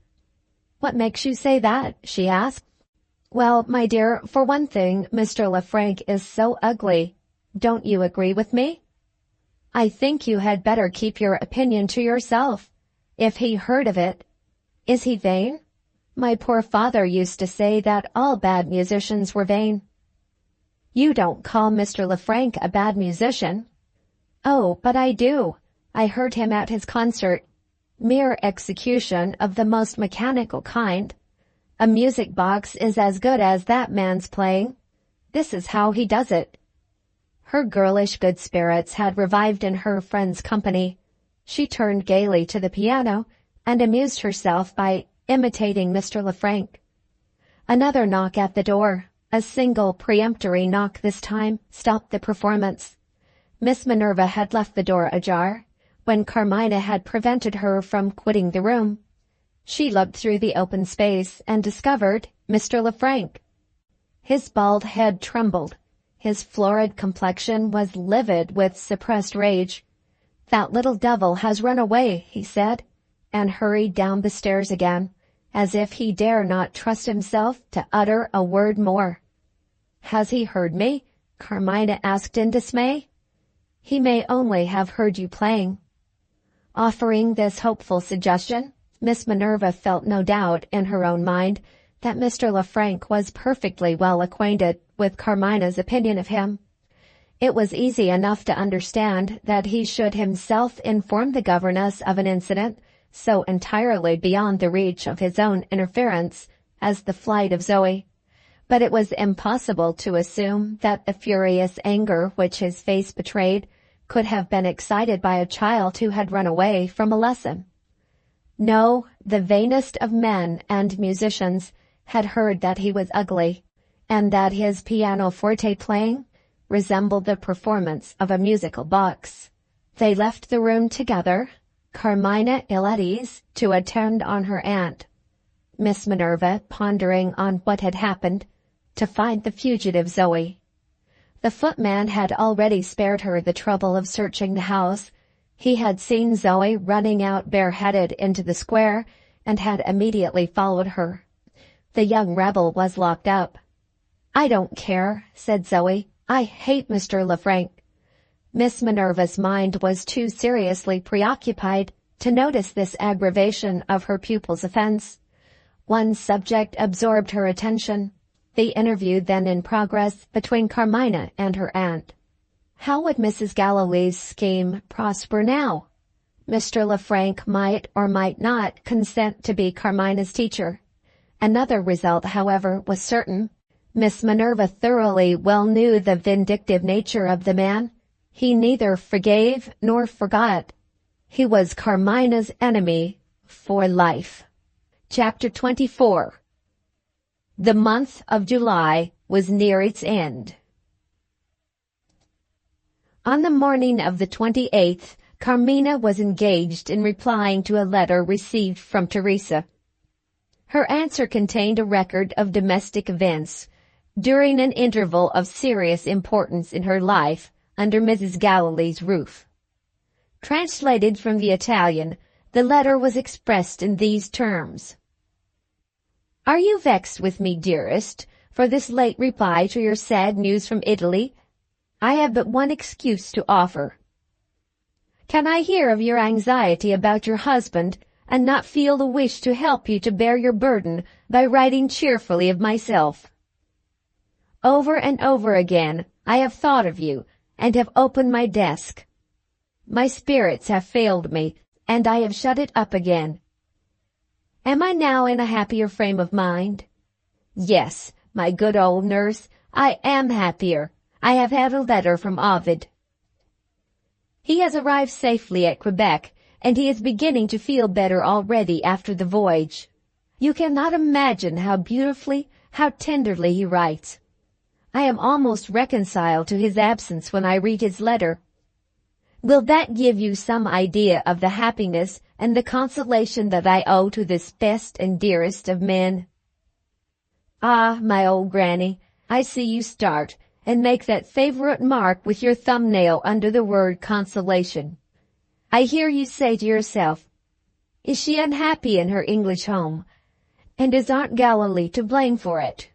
What makes you say that? She asked. Well, my dear, for one thing, Mr. Lefrank is so ugly. Don't you agree with me? I think you had better keep your opinion to yourself. If he heard of it. Is he vain? My poor father used to say that all bad musicians were vain. You don't call Mr. Lefrank a bad musician. Oh, but I do. I heard him at his concert. Mere execution of the most mechanical kind. A music box is as good as that man's playing. This is how he does it. Her girlish good spirits had revived in her friend's company. She turned gaily to the piano and amused herself by imitating Mr. Lefrank. Another knock at the door, a single peremptory knock this time, stopped the performance. Miss Minerva had left the door ajar, when Carmina had prevented her from quitting the room. She looked through the open space and discovered Mr. Lefranc. His bald head trembled. His florid complexion was livid with suppressed rage. "That little devil has run away," he said, and hurried down the stairs again, as if he dare not trust himself to utter a word more. "Has he heard me?" Carmina asked in dismay. "He may only have heard you playing." Offering this hopeful suggestion, Miss Minerva felt no doubt in her own mind that Mr. Lefranc was perfectly well acquainted with Carmina's opinion of him. It was easy enough to understand that he should himself inform the governess of an incident so entirely beyond the reach of his own interference as the flight of Zoe. But it was impossible to assume that the furious anger which his face betrayed could have been excited by a child who had run away from a lesson. No, the vainest of men and musicians had heard that he was ugly, and that his pianoforte playing resembled the performance of a musical box. They left the room together, Carmina ill at ease to attend on her aunt, Miss Minerva pondering on what had happened, to find the fugitive Zoe. The footman had already spared her the trouble of searching the house. He had seen Zoe running out bareheaded into the square, and had immediately followed her. The young rebel was locked up. "I don't care," said Zoe. "I hate Mr. Lefranc." Miss Minerva's mind was too seriously preoccupied to notice this aggravation of her pupil's offense. One subject absorbed her attention, the interview then in progress between Carmina and her aunt. How would Mrs. Galilee's scheme prosper now? Mr. Lefranc might or might not consent to be Carmina's teacher. Another result, however, was certain. Miss Minerva thoroughly well knew the vindictive nature of the man. He neither forgave nor forgot. He was Carmina's enemy for life. Chapter 24. The month of July was near its end. On the morning of the 28th, Carmina was engaged in replying to a letter received from Teresa. Her answer contained a record of domestic events during an interval of serious importance in her life under Mrs. Galilee's roof. Translated from the Italian, the letter was expressed in these terms: "Are you vexed with me, dearest, for this late reply to your sad news from Italy? I have but one excuse to offer. Can I hear of your anxiety about your husband, and not feel the wish to help you to bear your burden by writing cheerfully of myself? Over and over again I have thought of you, and have opened my desk. My spirits have failed me, and I have shut it up again. Am I now in a happier frame of mind? Yes, my good old nurse, I am happier. I have had a letter from Ovid. He has arrived safely at Quebec, and he is beginning to feel better already after the voyage. You cannot imagine how beautifully, how tenderly he writes. I am almost reconciled to his absence when I read his letter. Will that give you some idea of the happiness and the consolation that I owe to this best and dearest of men? Ah, my old granny, I see you start, and make that favorite mark with your thumbnail under the word consolation. I hear you say to yourself, is she unhappy in her English home? And is Aunt Galilee to blame for it?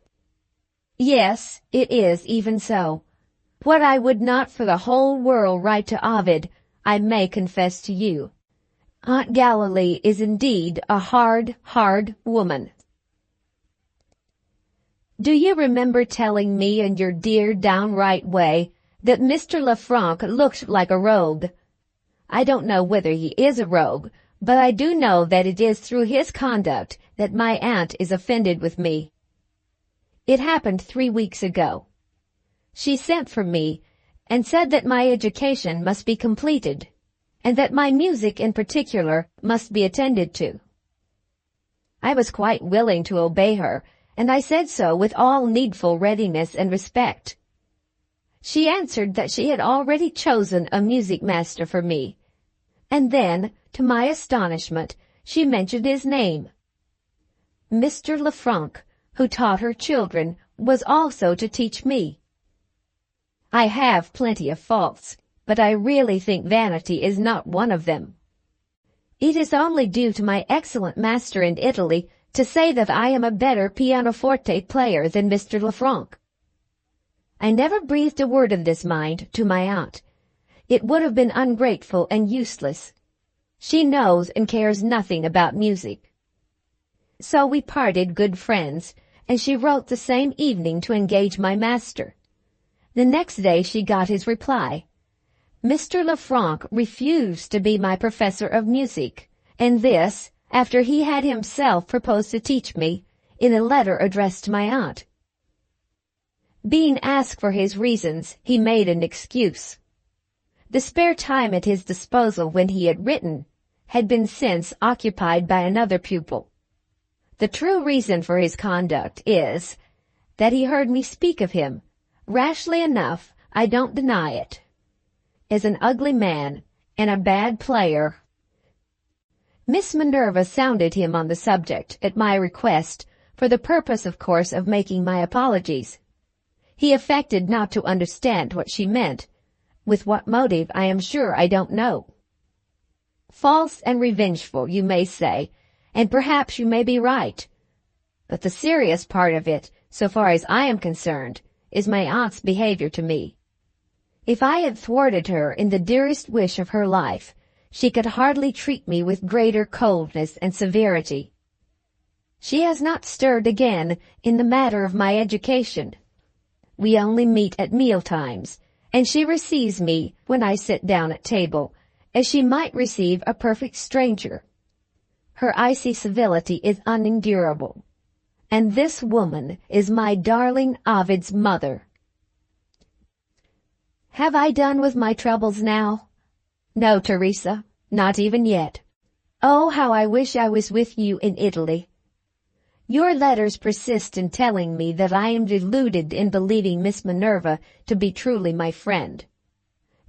Yes, it is even so. What I would not for the whole world write to Ovid, I may confess to you. Aunt Galilee is indeed a hard, hard woman. Do you remember telling me in your dear downright way that Mr. Lefranc looked like a rogue? I don't know whether he is a rogue, but I do know that it is through his conduct that my aunt is offended with me. It happened 3 weeks ago. She sent for me and said that my education must be completed, and that my music in particular must be attended to. I was quite willing to obey her, and I said so with all needful readiness and respect. She answered that she had already chosen a music master for me, and then, to my astonishment, she mentioned his name, Mr. Lefranc, who taught her children, was also to teach me. I have plenty of faults, but I really think vanity is not one of them. It is only due to my excellent master in Italy to say that I am a better pianoforte player than Mr. Lefranc. I never breathed a word of this mind to my aunt. It would have been ungrateful and useless. She knows and cares nothing about music. So we parted good friends, and she wrote the same evening to engage my master. The next day she got his reply. Mr. Lefranc refused to be my professor of music, and this, after he had himself proposed to teach me, in a letter addressed to my aunt. Being asked for his reasons, he made an excuse. The spare time at his disposal when he had written had been since occupied by another pupil. The true reason for his conduct is that he heard me speak of him, rashly enough, I don't deny it, as an ugly man and a bad player. Miss Minerva sounded him on the subject at my request, for the purpose, of course, of making my apologies. He affected not to understand what she meant. With what motive, I am sure I don't know. False and revengeful, you may say, and perhaps you may be right. But the serious part of it, so far as I am concerned, is my aunt's behavior to me. If I had thwarted her in the dearest wish of her life, she could hardly treat me with greater coldness and severity. She has not stirred again in the matter of my education. We only meet at meal-times, and she receives me when I sit down at table, as she might receive a perfect stranger. Her icy civility is unendurable. And this woman is my darling Ovid's mother. Have I done with my troubles now? No, Teresa, not even yet. Oh, how I wish I was with you in Italy. Your letters persist in telling me that I am deluded in believing Miss Minerva to be truly my friend.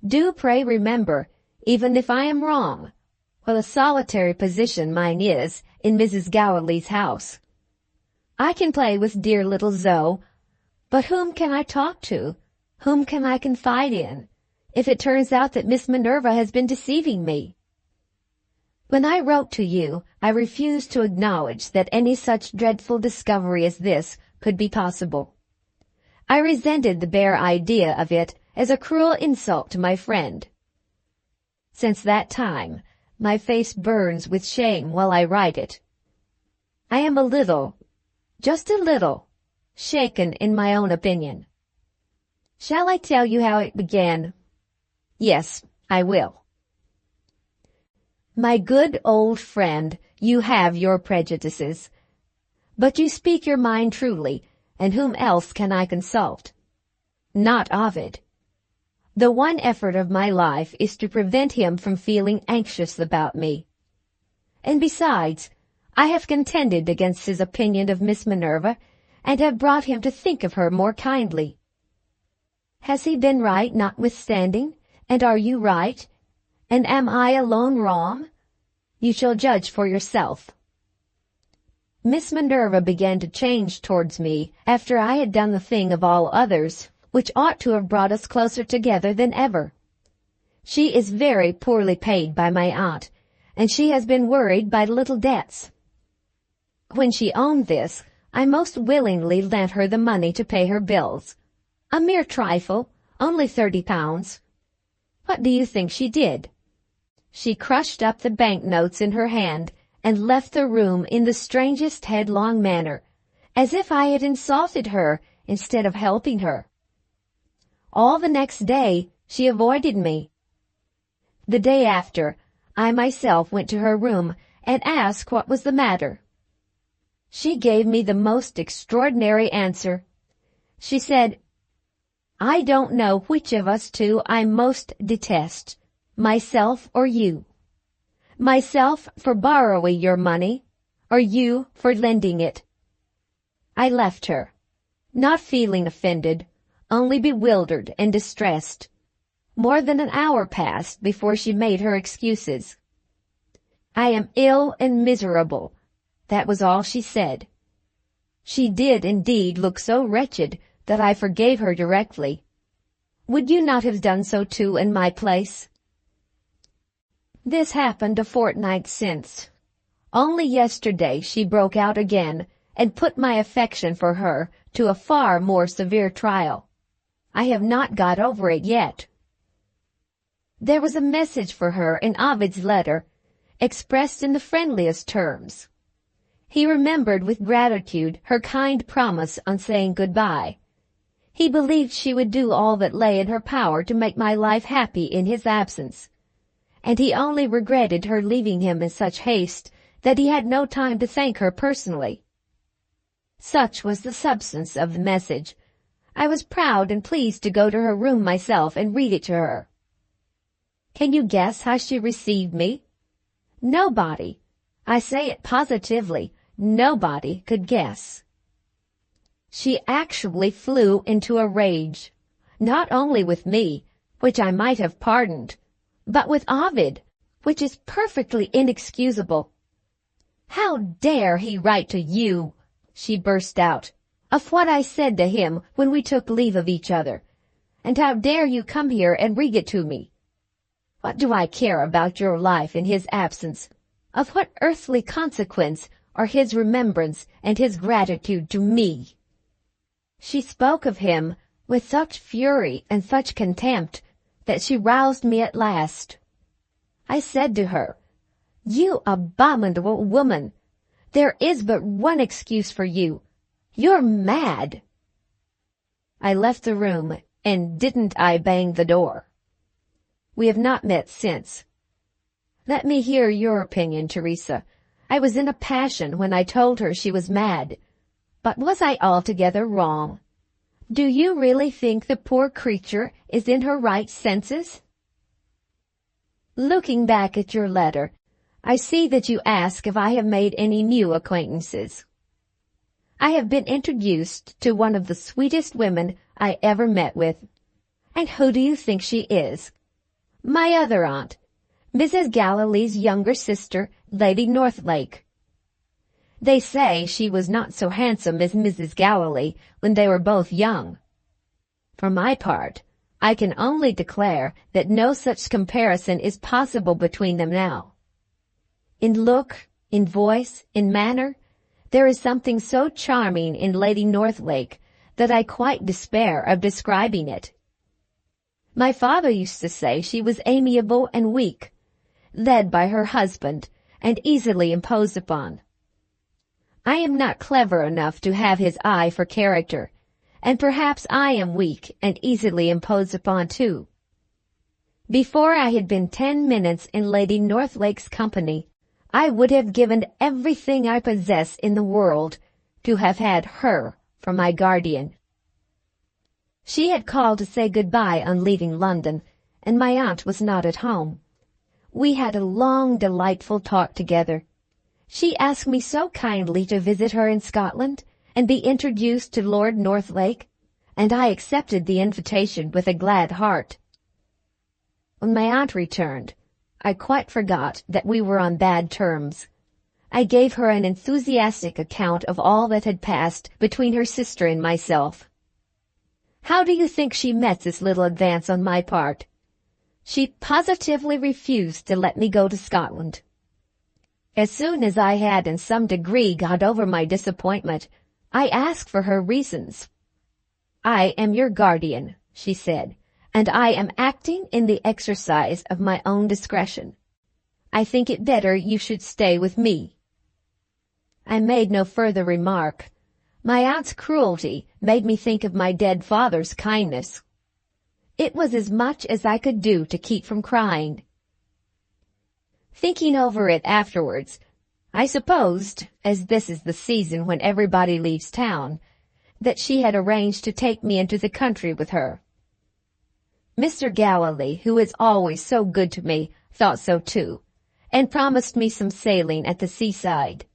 Do pray remember, even if I am wrong, what a solitary position mine is in Mrs. Gowley's house. I can play with dear little Zoe, but whom can I talk to? Whom can I confide in, if it turns out that Miss Minerva has been deceiving me? When I wrote to you, I refused to acknowledge that any such dreadful discovery as this could be possible. I resented the bare idea of it as a cruel insult to my friend. Since that time, my face burns with shame while I write it. I am a little, just a little, shaken in my own opinion. Shall I tell you how it began? Yes, I will. My good old friend, you have your prejudices. But you speak your mind truly, and whom else can I consult? Not Ovid. The one effort of my life is to prevent him from feeling anxious about me. And besides, I have contended against his opinion of Miss Minerva, and have brought him to think of her more kindly. Has he been right notwithstanding, and are you right? And am I alone wrong? You shall judge for yourself. Miss Minerva began to change towards me after I had done the thing of all others, which ought to have brought us closer together than ever. She is very poorly paid by my aunt, and she has been worried by little debts. When she owned this, I most willingly lent her the money to pay her bills. A mere trifle, only £30. What do you think she did? She crushed up the banknotes in her hand and left the room in the strangest headlong manner, as if I had insulted her instead of helping her. All the next day she avoided me. The day after, I myself went to her room and asked what was the matter. She gave me the most extraordinary answer. She said, I don't know which of us two I most detest, myself or you. Myself for borrowing your money, or you for lending it. I left her, not feeling offended, only bewildered and distressed. More than an hour passed before she made her excuses. I am ill and miserable. That was all she said. She did indeed look so wretched that I forgave her directly. Would you not have done so too in my place? This happened a fortnight since. Only yesterday she broke out again and put my affection for her to a far more severe trial. I have not got over it yet. There was a message for her in Ovid's letter, expressed in the friendliest terms. He remembered with gratitude her kind promise on saying goodbye. He believed she would do all that lay in her power to make my life happy in his absence, and he only regretted her leaving him in such haste that he had no time to thank her personally. Such was the substance of the message. I was proud and pleased to go to her room myself and read it to her. Can you guess how she received me? Nobody, I say it positively, nobody could guess. She actually flew into a rage, not only with me, which I might have pardoned, but with Ovid, which is perfectly inexcusable. How dare he write to you, she burst out, of what I said to him when we took leave of each other, and how dare you come here and read it to me? What do I care about your life in his absence? Of what earthly consequence are his remembrance and his gratitude to me? She spoke of him with such fury and such contempt that she roused me at last. I said to her, "You abominable woman, there is but one excuse for you. You're mad." I left the room, and didn't I bang the door? We have not met since. Let me hear your opinion, Teresa. I was in a passion when I told her she was mad. But was I altogether wrong? Do you really think the poor creature is in her right senses? Looking back at your letter, I see that you ask if I have made any new acquaintances. I have been introduced to one of the sweetest women I ever met with. And who do you think she is? My other aunt, Mrs. Galilee's younger sister, Lady Northlake. They say she was not so handsome as Mrs. Galilee when they were both young. For my part, I can only declare that no such comparison is possible between them now. In look, in voice, in manner, there is something so charming in Lady Northlake that I quite despair of describing it. My father used to say she was amiable and weak, led by her husband, and easily imposed upon. I am not clever enough to have his eye for character, and perhaps I am weak and easily imposed upon too. Before I had been 10 minutes in Lady Northlake's company, I would have given everything I possess in the world to have had her for my guardian. She had called to say goodbye on leaving London, and my aunt was not at home. We had a long, delightful talk together. She asked me so kindly to visit her in Scotland and be introduced to Lord Northlake, and I accepted the invitation with a glad heart. When my aunt returned, I quite forgot that we were on bad terms. I gave her an enthusiastic account of all that had passed between her sister and myself. How do you think she met this little advance on my part? She positively refused to let me go to Scotland. As soon as I had in some degree got over my disappointment, I asked for her reasons. "I am your guardian," she said, "and I am acting in the exercise of my own discretion. I think it better you should stay with me." I made no further remark. My aunt's cruelty made me think of my dead father's kindness. It was as much as I could do to keep from crying. Thinking over it afterwards, I supposed, as this is the season when everybody leaves town, that she had arranged to take me into the country with her. Mr. Galilee, who is always so good to me, thought so too, and promised me some sailing at the seaside.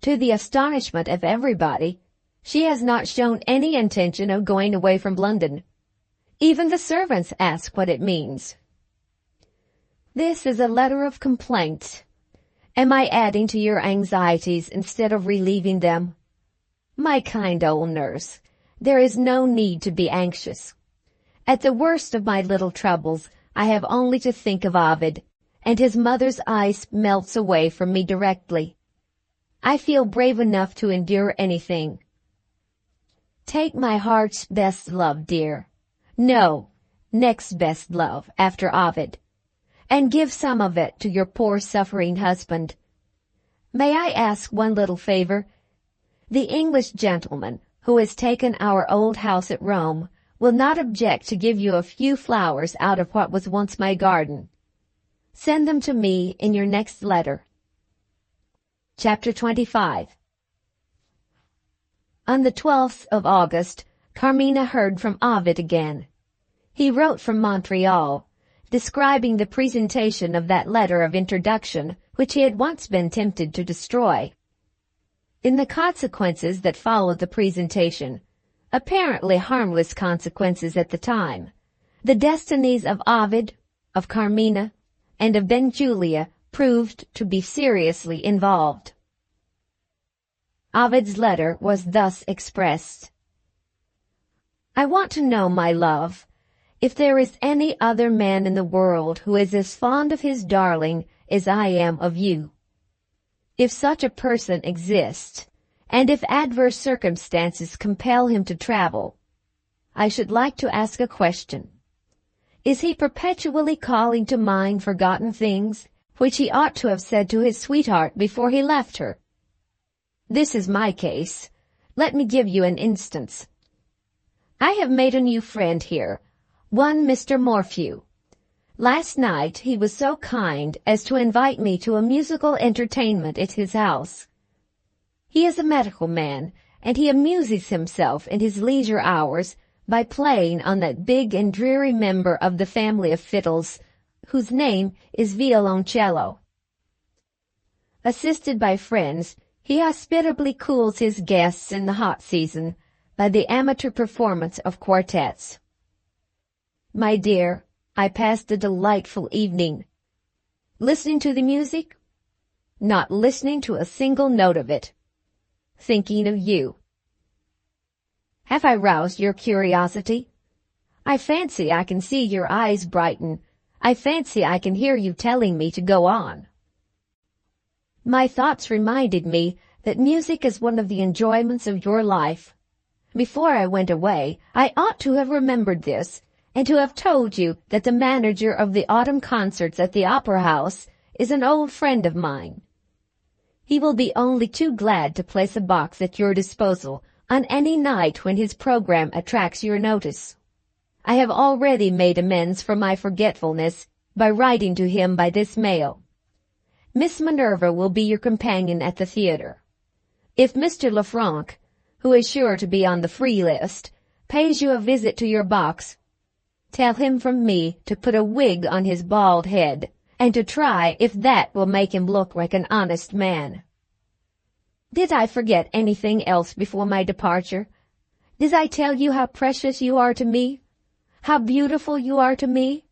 To the astonishment of everybody, she has not shown any intention of going away from London. Even the servants ask what it means. This is a letter of complaint. Am I adding to your anxieties instead of relieving them? My kind old nurse, there is no need to be anxious. At the worst of my little troubles, I have only to think of Ovid, and his mother's ice melts away from me directly. I feel brave enough to endure anything. Take my heart's best love, dear. No, next best love after Ovid, and give some of it to your poor suffering husband. May I ask one little favor? The English gentleman who has taken our old house at Rome will not object to give you a few flowers out of what was once my garden. Send them to me in your next letter. Chapter 25. On the 12th of August, Carmina heard from Ovid again. He wrote from Montreal, describing the presentation of that letter of introduction which he had once been tempted to destroy. In the consequences that followed the presentation, apparently harmless consequences at the time, the destinies of Ovid, of Carmina, and of Benjulia proved to be seriously involved. Ovid's letter was thus expressed. I want to know, my love, if there is any other man in the world who is as fond of his darling as I am of you. If such a person exists, and if adverse circumstances compel him to travel, I should like to ask a question. Is he perpetually calling to mind forgotten things, which he ought to have said to his sweetheart before he left her? This is my case. Let me give you an instance. I have made a new friend here, one Mr. Morphew. Last night he was so kind as to invite me to a musical entertainment at his house. He is a medical man, and he amuses himself in his leisure hours by playing on that big and dreary member of the family of fiddles, whose name is violoncello. Assisted by friends, he hospitably cools his guests in the hot season by the amateur performance of quartets. My dear, I passed a delightful evening. Listening to the music? Not listening to a single note of it. Thinking of you. Have I roused your curiosity? I fancy I can see your eyes brighten. I fancy I can hear you telling me to go on. My thoughts reminded me that music is one of the enjoyments of your life. Before I went away, I ought to have remembered this, and to have told you that the manager of the autumn concerts at the Opera House is an old friend of mine. He will be only too glad to place a box at your disposal on any night when his program attracts your notice. I have already made amends for my forgetfulness by writing to him by this mail. Miss Minerva will be your companion at the theatre. If Mr. Lefranc, who is sure to be on the free list, pays you a visit to your box, tell him from me to put a wig on his bald head, and to try if that will make him look like an honest man. Did I forget anything else before my departure? Did I tell you how precious you are to me? How beautiful you are to me?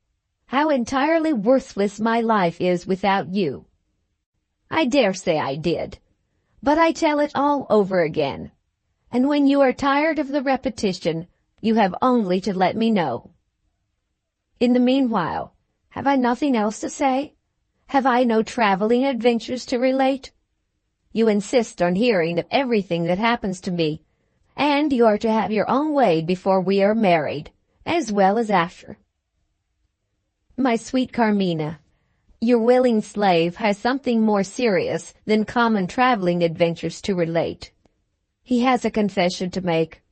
How entirely worthless my life is without you? I dare say I did, but I tell it all over again, and when you are tired of the repetition, you have only to let me know. In the meanwhile, have I nothing else to say? Have I no traveling adventures to relate? You insist on hearing of everything that happens to me, and you are to have your own way before we are married, as well as after. My sweet Carmina, your willing slave has something more serious than common traveling adventures to relate. He has a confession to make.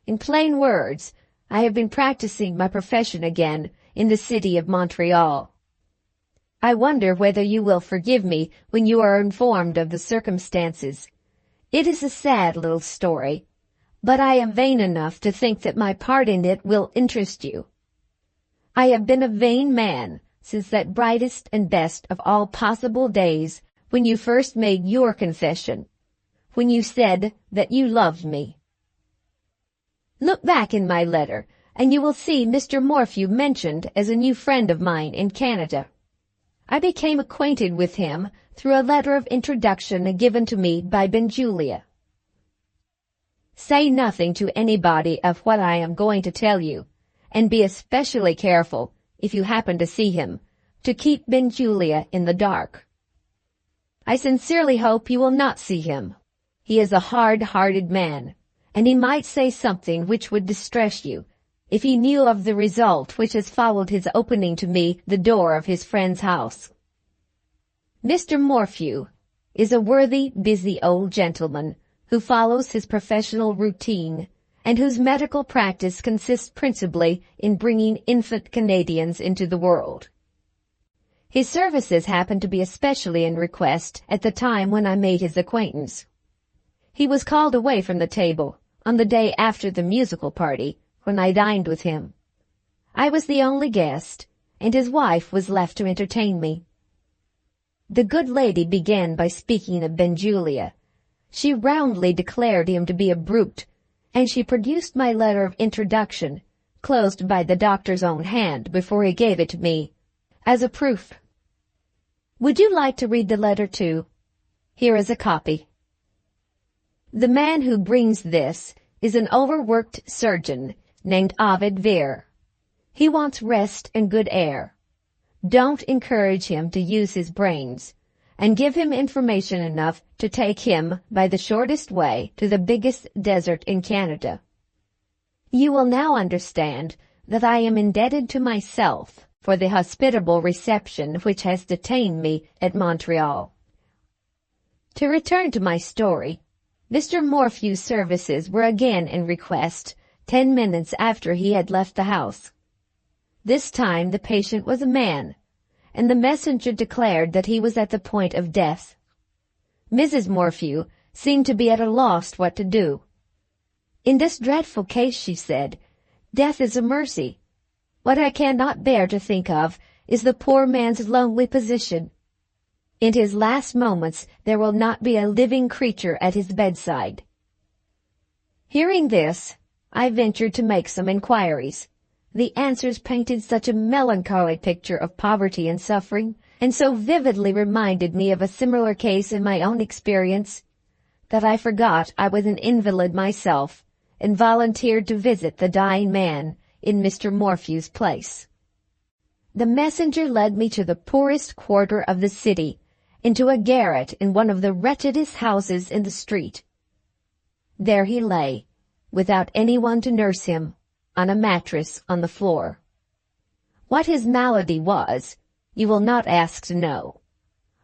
In plain words, I have been practicing my profession again in the city of Montreal. I wonder whether you will forgive me when you are informed of the circumstances. It is a sad little story, but I am vain enough to think that my part in it will interest you. I have been a vain man since that brightest and best of all possible days when you first made your confession, when you said that you loved me. Look back in my letter, and you will see Mr. Morphew mentioned as a new friend of mine in Canada. I became acquainted with him through a letter of introduction given to me by Benjulia. Say nothing to anybody of what I am going to tell you, and be especially careful, if you happen to see him, to keep Benjulia in the dark. I sincerely hope you will not see him. He is a hard-hearted man, and he might say something which would distress you, if he knew of the result which has followed his opening to me the door of his friend's house. Mr. Morphew is a worthy, busy old gentleman who follows his professional routine, and whose medical practice consists principally in bringing infant Canadians into the world. His services happened to be especially in request at the time when I made his acquaintance. He was called away from the table on the day after the musical party, when I dined with him. I was the only guest, and his wife was left to entertain me. The good lady began by speaking of Benjulia. She roundly declared him to be a brute, and she produced my letter of introduction, closed by the doctor's own hand before he gave it to me, as a proof. Would you like to read the letter too? Here is a copy. The man who brings this is an overworked surgeon named Ovid Vere. He wants rest and good air. Don't encourage him to use his brains, and give him information enough to take him by the shortest way to the biggest desert in Canada. You will now understand that I am indebted to myself for the hospitable reception which has detained me at Montreal. To return to my story, Mr. Morphew's services were again in request 10 minutes after he had left the house. This time the patient was a man, and the messenger declared that he was at the point of death. Mrs. Morphew seemed to be at a loss what to do. In this dreadful case, she said, death is a mercy. What I cannot bear to think of is the poor man's lonely position. In his last moments there will not be a living creature at his bedside. Hearing this, I ventured to make some inquiries. The answers painted such a melancholy picture of poverty and suffering, and so vividly reminded me of a similar case in my own experience, that I forgot I was an invalid myself, and volunteered to visit the dying man in Mr. Morphew's place. The messenger led me to the poorest quarter of the city, into a garret in one of the wretchedest houses in the street. There he lay, without anyone to nurse him, on a mattress on the floor. What his malady was, you will not ask to know.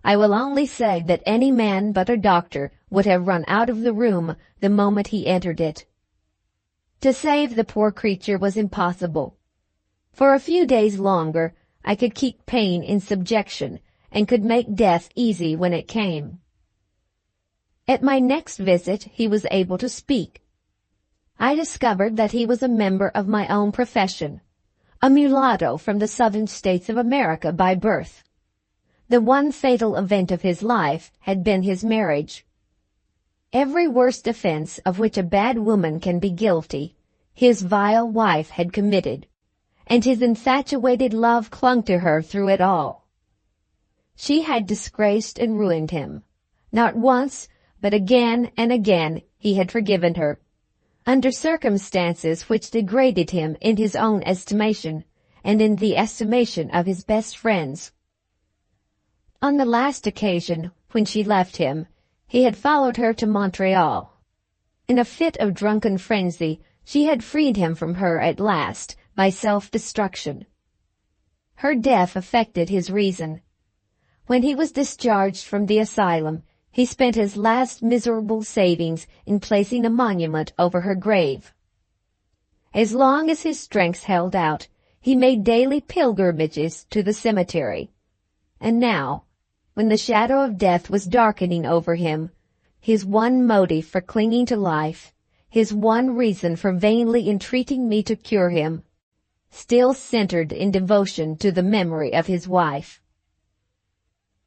I will only say that any man but a doctor would have run out of the room the moment he entered it. To save the poor creature was impossible. For a few days longer I could keep pain in subjection, and could make death easy when it came. At my next visit he was able to speak. I discovered that he was a member of my own profession, a mulatto from the southern states of America by birth. The one fatal event of his life had been his marriage. Every worst offense of which a bad woman can be guilty, his vile wife had committed, and his infatuated love clung to her through it all. She had disgraced and ruined him. Not once, but again and again he had forgiven her, under circumstances which degraded him in his own estimation, and in the estimation of his best friends. On the last occasion, when she left him, he had followed her to Montreal. In a fit of drunken frenzy, she had freed him from her at last by self-destruction. Her death affected his reason. When he was discharged from the asylum, he spent his last miserable savings in placing a monument over her grave. As long as his strength held out, he made daily pilgrimages to the cemetery. And now, when the shadow of death was darkening over him, his one motive for clinging to life, his one reason for vainly entreating me to cure him, still centered in devotion to the memory of his wife.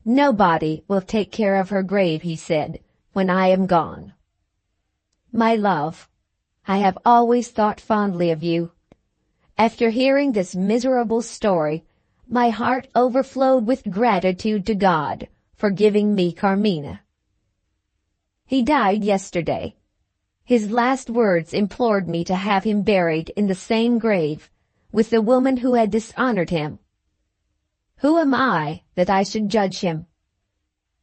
"Nobody will take care of her grave," he said, "when I am gone. My love, I have always thought fondly of you. After hearing this miserable story, my heart overflowed with gratitude to God for giving me Carmina." He died yesterday. His last words implored me to have him buried in the same grave with the woman who had dishonored him. Who am I that I should judge him?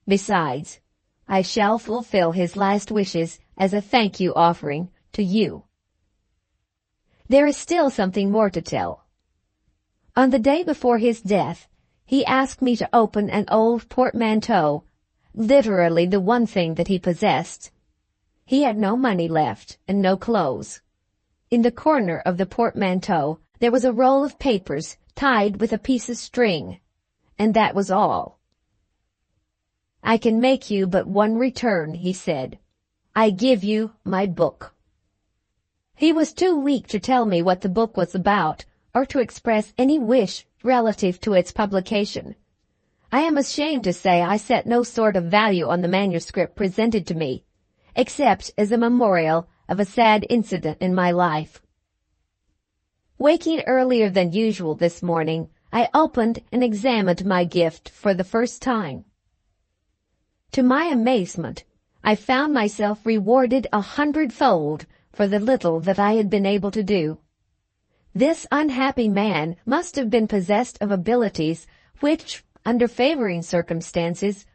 Besides, I shall fulfill his last wishes as a thank you offering to you. There is still something more to tell. On the day before his death, he asked me to open an old portmanteau, literally the one thing that he possessed. He had no money left and no clothes. In the corner of the portmanteau there was a roll of papers tied with a piece of string, and that was all. I can make you but one return, he said. I give you my book. He was too weak to tell me what the book was about, or to express any wish relative to its publication. I am ashamed to say I set no sort of value on the manuscript presented to me, except as a memorial of a sad incident in my life. Waking earlier than usual this morning, I opened and examined my gift for the first time. To my amazement, I found myself rewarded 100-fold for the little that I had been able to do. This unhappy man must have been possessed of abilities which, under favoring circumstances,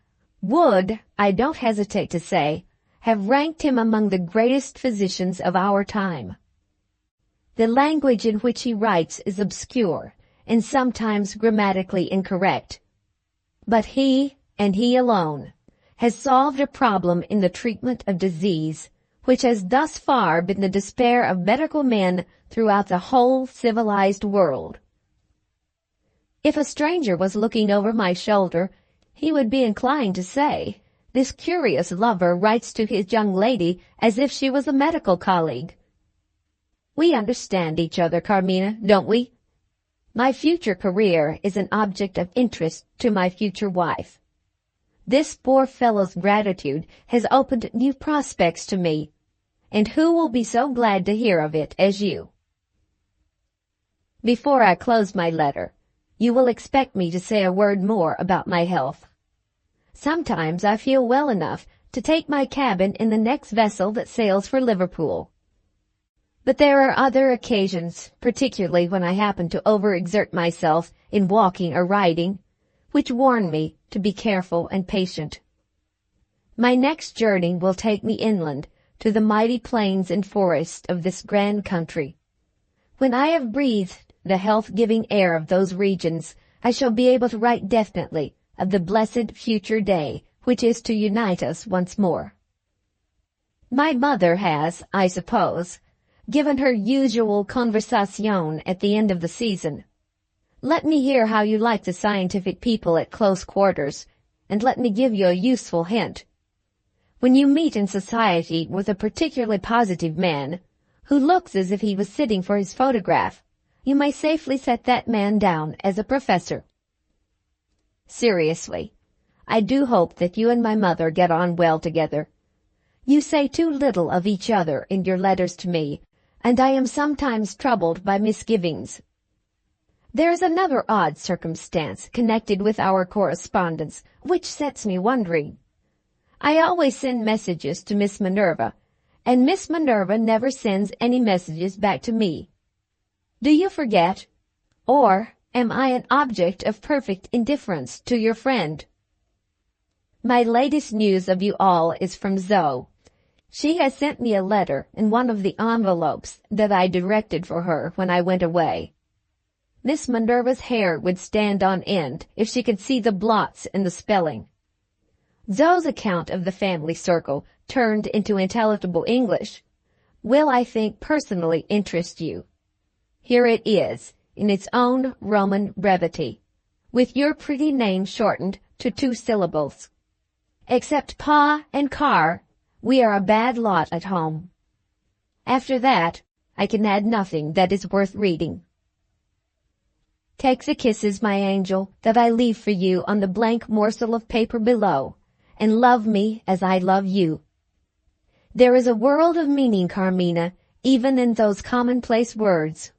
would, I don't hesitate to say, have ranked him among the greatest physicians of our time. The language in which he writes is obscure and sometimes grammatically incorrect. But he, and he alone, has solved a problem in the treatment of disease which has thus far been the despair of medical men throughout the whole civilized world. If a stranger was looking over my shoulder, he would be inclined to say, "This curious lover writes to his young lady as if she was a medical colleague." We understand each other, Carmina, don't we? My future career is an object of interest to my future wife. This poor fellow's gratitude has opened new prospects to me, and who will be so glad to hear of it as you? Before I close my letter, you will expect me to say a word more about my health. Sometimes I feel well enough to take my cabin in the next vessel that sails for Liverpool. But there are other occasions, particularly when I happen to overexert myself in walking or riding, which warn me to be careful and patient. My next journey will take me inland to the mighty plains and forests of this grand country. When I have breathed the health-giving air of those regions, I shall be able to write definitely of the blessed future day which is to unite us once more. My mother has, I suppose, given her usual conversation at the end of the season. Let me hear how you like the scientific people at close quarters, and let me give you a useful hint. When you meet in society with a particularly positive man, who looks as if he was sitting for his photograph, you may safely set that man down as a professor. Seriously, I do hope that you and my mother get on well together. You say too little of each other in your letters to me, and I am sometimes troubled by misgivings. There is another odd circumstance connected with our correspondence, which sets me wondering. I always send messages to Miss Minerva, and Miss Minerva never sends any messages back to me. Do you forget? Or am I an object of perfect indifference to your friend? My latest news of you all is from Zoe. She has sent me a letter in one of the envelopes that I directed for her when I went away. Miss Minerva's hair would stand on end if she could see the blots in the spelling. Zoe's account of the family circle, turned into intelligible English, will, I think, personally interest you. Here it is, in its own Roman brevity, with your pretty name shortened to 2 syllables. Except Pa and Car, we are a bad lot at home. After that, I can add nothing that is worth reading. Take the kisses, my angel, that I leave for you on the blank morsel of paper below, and love me as I love you. There is a world of meaning, Carmina, even in those commonplace words.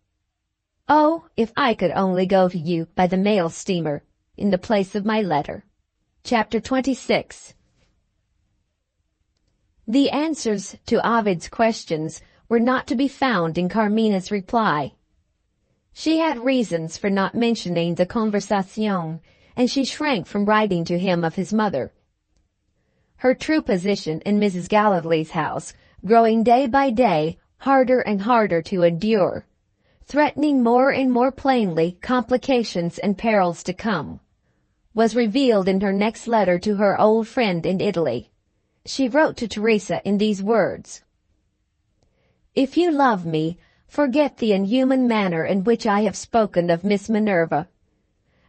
Oh, if I could only go to you by the mail steamer, in the place of my letter. Chapter 26. The answers to Ovid's questions were not to be found in Carmina's reply. She had reasons for not mentioning the conversation, and she shrank from writing to him of his mother. Her true position in Mrs. Gallilee's house, growing day by day harder and harder to endure, threatening more and more plainly complications and perils to come, was revealed in her next letter to her old friend in Italy. She wrote to Teresa in these words: "If you love me, forget the inhuman manner in which I have spoken of Miss Minerva.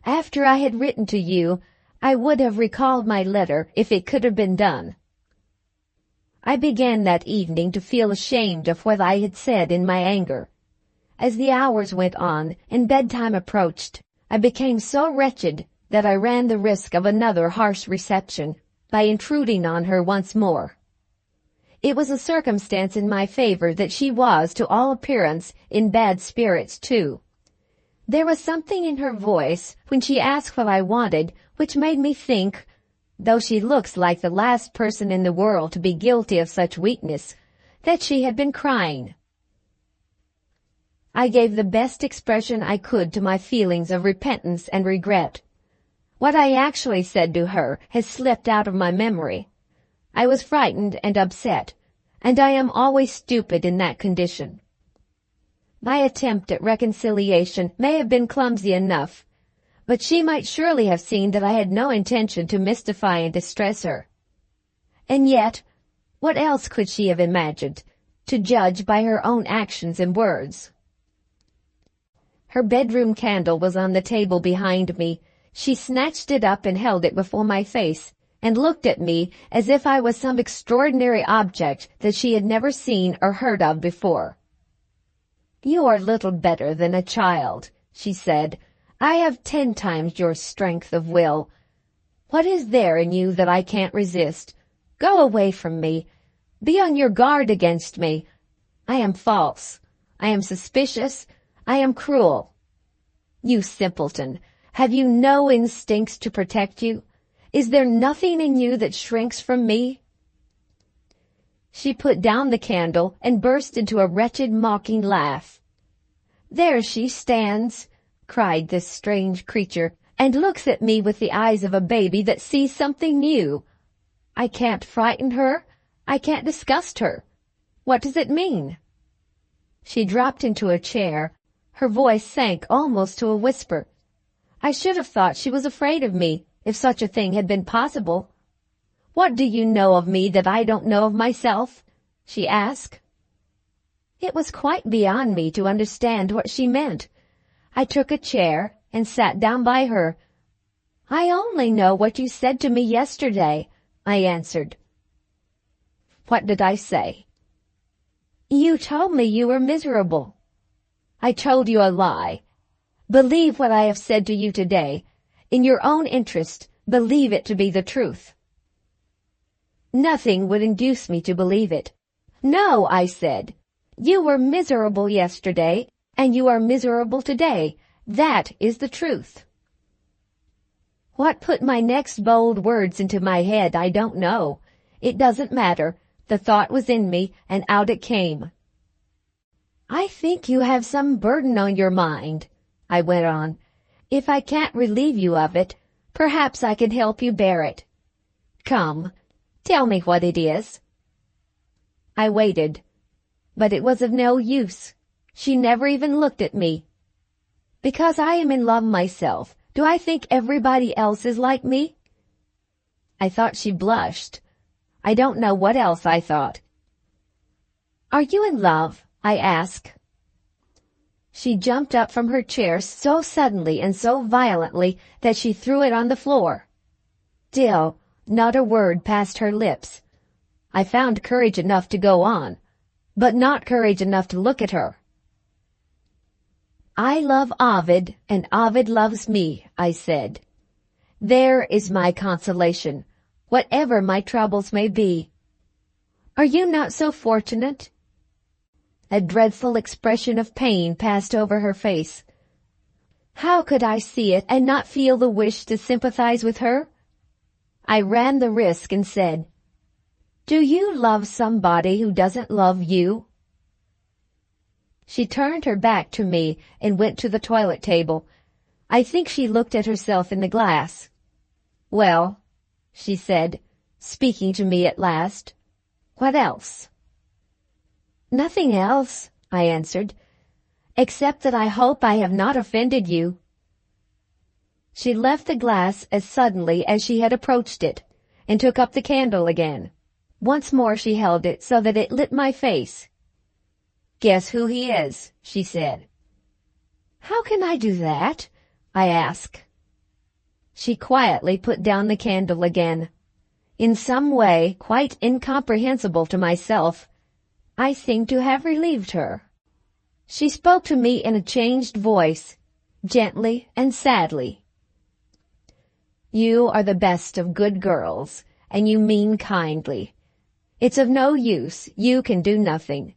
After I had written to you, I would have recalled my letter if it could have been done. I began that evening to feel ashamed of what I had said in my anger. As the hours went on and bedtime approached, I became so wretched that I ran the risk of another harsh reception by intruding on her once more. It was a circumstance in my favor that she was, to all appearance, in bad spirits too. There was something in her voice when she asked what I wanted which made me think, though she looks like the last person in the world to be guilty of such weakness, that she had been crying. I gave the best expression I could to my feelings of repentance and regret. What I actually said to her has slipped out of my memory. I was frightened and upset, and I am always stupid in that condition. My attempt at reconciliation may have been clumsy enough, but she might surely have seen that I had no intention to mystify and distress her. And yet, what else could she have imagined, to judge by her own actions and words? Her bedroom candle was on the table behind me. She snatched it up and held it before my face, and looked at me as if I was some extraordinary object that she had never seen or heard of before. "You are little better than a child," she said. "I have 10 times your strength of will. What is there in you that I can't resist? Go away from me. Be on your guard against me. I am false. I am suspicious. I am cruel. You simpleton, have you no instincts to protect you? Is there nothing in you that shrinks from me?" She put down the candle and burst into a wretched, mocking laugh. "There she stands," cried this strange creature, "and looks at me with the eyes of a baby that sees something new. I can't frighten her. I can't disgust her. What does it mean?" She dropped into a chair. Her voice sank almost to a whisper. I should have thought she was afraid of me, if such a thing had been possible. "What do you know of me that I don't know of myself?" she asked. It was quite beyond me to understand what she meant. I took a chair and sat down by her. "I only know what you said to me yesterday," I answered. "What did I say?" "You told me you were miserable." "I told you a lie. Believe what I have said to you today. In your own interest, believe it to be the truth." Nothing would induce me to believe it. "No," I said. "You were miserable yesterday, and you are miserable today. That is the truth." What put my next bold words into my head, I don't know. It doesn't matter. The thought was in me, and out it came. "I think you have some burden on your mind," I went on. "If I can't relieve you of it, perhaps I can help you bear it. Come, tell me what it is." I waited, but it was of no use. She never even looked at me. Because I am in love myself, do I think everybody else is like me? I thought she blushed. I don't know what else I thought. "Are you in love?" I asked. She jumped up from her chair so suddenly and so violently that she threw it on the floor. Still, not a word passed her lips. I found courage enough to go on, but not courage enough to look at her. "I love Ovid, and Ovid loves me," I said. "There is my consolation, whatever my troubles may be. Are you not so fortunate?" A dreadful expression of pain passed over her face. How could I see it and not feel the wish to sympathize with her? I ran the risk and said, Do you love somebody who doesn't love you? She turned her back to me and went to the toilet table. I think she looked at herself in the glass. Well, she said, speaking to me at last, what else? Nothing else, I answered, except that I hope I have not offended you. She left the glass as suddenly as she had approached it, and took up the candle again. Once more she held it so that it lit my face. Guess who he is, she said. How can I do that? I asked. She quietly put down the candle again. In some way, quite incomprehensible to myself, I seemed to have relieved her. She spoke to me in a changed voice, gently and sadly. You are the best of good girls, and you mean kindly. It's of no use, you can do nothing.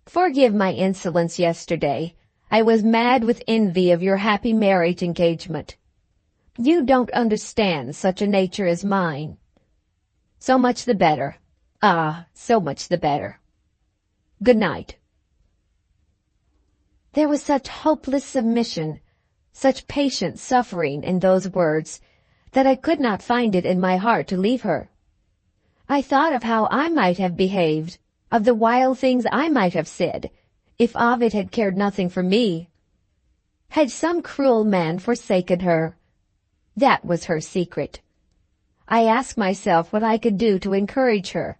Forgive my insolence yesterday. I was mad with envy of your happy marriage engagement. You don't understand such a nature as mine. So much the better. Ah, so much the better. Good night. There was such hopeless submission, such patient suffering in those words, that I could not find it in my heart to leave her. I thought of how I might have behaved, of the wild things I might have said, if Ovid had cared nothing for me. Had some cruel man forsaken her? That was her secret. I asked myself what I could do to encourage her.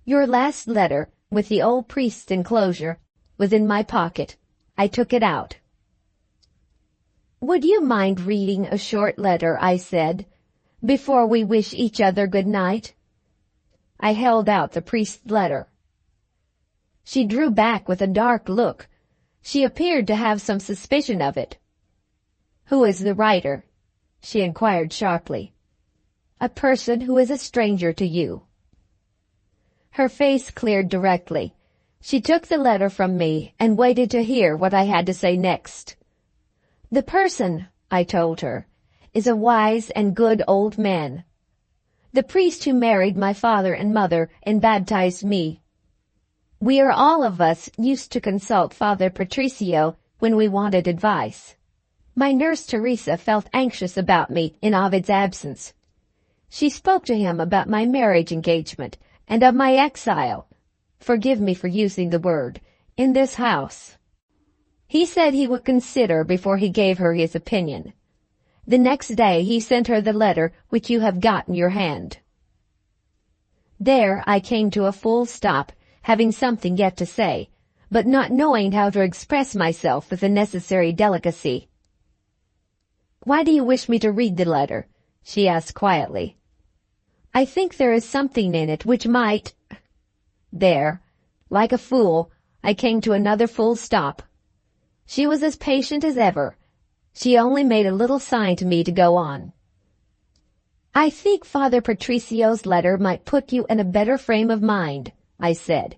Your last letter, with the old priest's enclosure, was in my pocket. I took it out. Would you mind reading a short letter, I said, before we wish each other good night? I held out the priest's letter. She drew back with a dark look. She appeared to have some suspicion of it. Who is the writer? She inquired sharply. A person who is a stranger to you. Her face cleared directly. She took the letter from me and waited to hear what I had to say next. The person, I told her, is a wise and good old man. The priest who married my father and mother and baptized me. We are all of us used to consult Father Patricio when we wanted advice. My nurse Teresa felt anxious about me in Ovid's absence. She spoke to him about my marriage engagement and of my exile. Forgive me for using the word, in this house. He said he would consider before he gave her his opinion. The next day he sent her the letter which you have got in your hand. There I came to a full stop, having something yet to say, but not knowing how to express myself with the necessary delicacy. Why do you wish me to read the letter? She asked quietly. I think there is something in it which might... There, like a fool, I came to another full stop. She was as patient as ever. She only made a little sign to me to go on. I think Father Patricio's letter might put you in a better frame of mind, I said.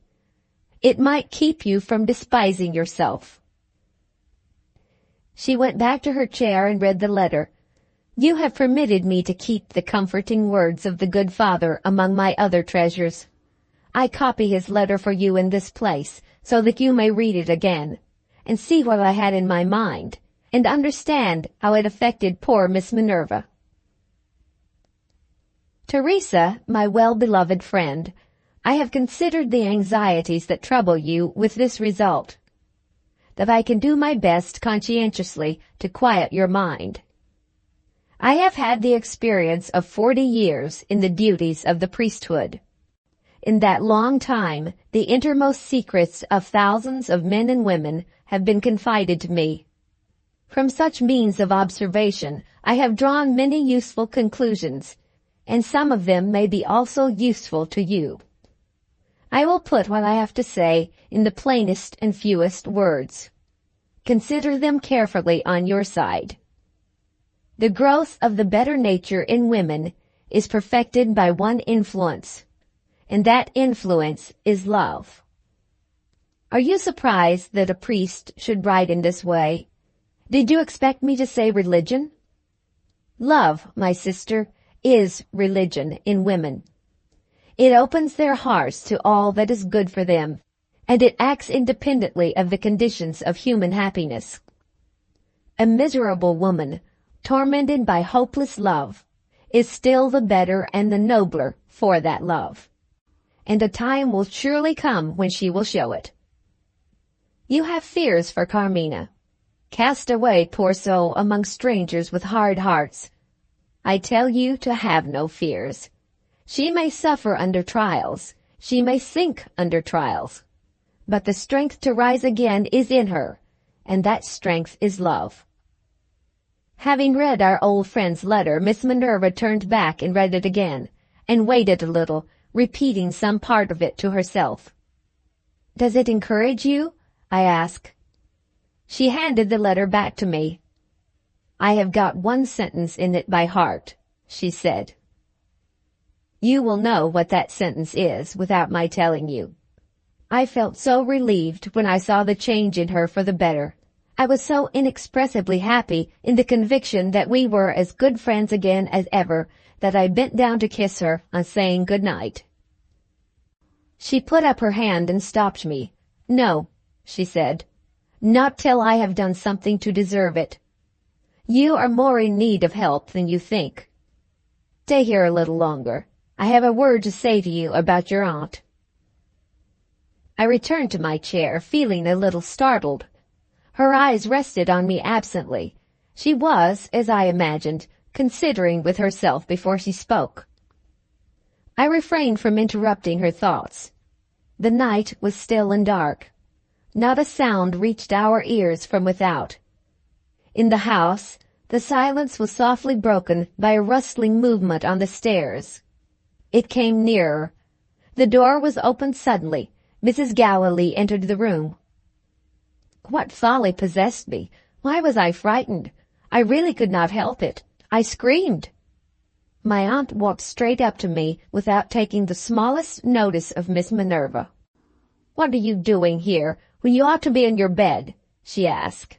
It might keep you from despising yourself. She went back to her chair and read the letter. You have permitted me to keep the comforting words of the good Father among my other treasures. I copy his letter for you in this place, so that you may read it again, and see what I had in my mind, and understand how it affected poor Miss Minerva. Teresa, my well-beloved friend, I have considered the anxieties that trouble you with this result, that I can do my best conscientiously to quiet your mind. I have had the experience of 40 years in the duties of the priesthood. In that long time, the innermost secrets of thousands of men and women have been confided to me. From such means of observation, I have drawn many useful conclusions, and some of them may be also useful to you. I will put what I have to say in the plainest and fewest words. Consider them carefully on your side. The growth of the better nature in women is perfected by one influence, and that influence is love. Are you surprised that a priest should write in this way? Did you expect me to say religion? Love, my sister, is religion in women. It opens their hearts to all that is good for them, and it acts independently of the conditions of human happiness. A miserable woman, tormented by hopeless love, is still the better and the nobler for that love, and a time will surely come when she will show it. You have fears for Carmina. Cast away, poor soul, among strangers with hard hearts. I tell you to have no fears. She may suffer under trials, she may sink under trials, but the strength to rise again is in her, and that strength is love. Having read our old friend's letter, Miss Minerva turned back and read it again, and waited a little, repeating some part of it to herself. "Does it encourage you?" I asked. She handed the letter back to me. "I have got one sentence in it by heart," she said. "You will know what that sentence is without my telling you." I felt so relieved when I saw the change in her for the better. I was so inexpressibly happy in the conviction that we were as good friends again as ever that I bent down to kiss her on saying good night. She put up her hand and stopped me. "No," she said, "not till I have done something to deserve it. You are more in need of help than you think. Stay here a little longer. I have a word to say to you about your aunt." I returned to my chair, feeling a little startled. Her eyes rested on me absently. She was, as I imagined, considering with herself before she spoke. I refrained from interrupting her thoughts. The night was still and dark. Not a sound reached our ears from without. In the house, the silence was softly broken by a rustling movement on the stairs. It came nearer. The door was opened suddenly. Mrs. Galilee entered the room. What folly possessed me? Why was I frightened? I really could not help it. I screamed. My aunt walked straight up to me without taking the smallest notice of Miss Minerva. "What are you doing here when you ought to be in your bed?" she asked.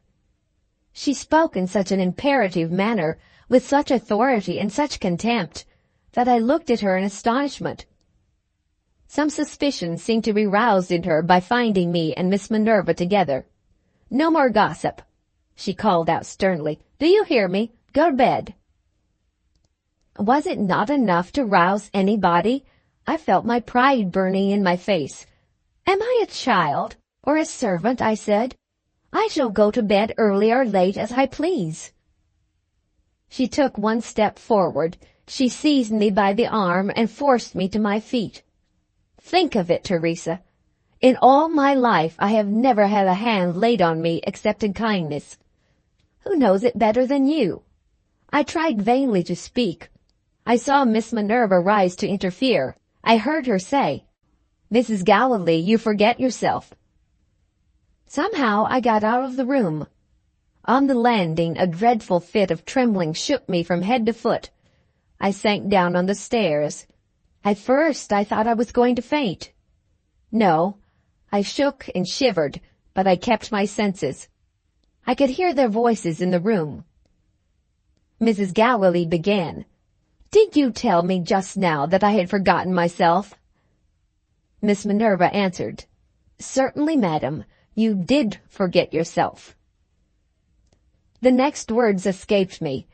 She spoke in such an imperative manner, with such authority and such contempt, that I looked at her in astonishment. Some suspicion seemed to be roused in her by finding me and Miss Minerva together. "No more gossip," she called out sternly. "Do you hear me? Go to bed." Was it not enough to rouse anybody? I felt my pride burning in my face. "Am I a child or a servant?" I said. "I shall go to bed early or late as I please." She took one step forward. She seized me by the arm and forced me to my feet. Think of it, Teresa. In all my life I have never had a hand laid on me except in kindness. Who knows it better than you? I tried vainly to speak. I saw Miss Minerva rise to interfere. I heard her say, "Mrs. Galilee, you forget yourself." Somehow I got out of the room. On the landing a dreadful fit of trembling shook me from head to foot. I sank down on the stairs. At first I thought I was going to faint. No, I shook and shivered, but I kept my senses. I could hear their voices in the room. Mrs. Galilee began, "Did you tell me just now that I had forgotten myself?" Miss Minerva answered, "Certainly, madam, you did forget yourself." The next words escaped me.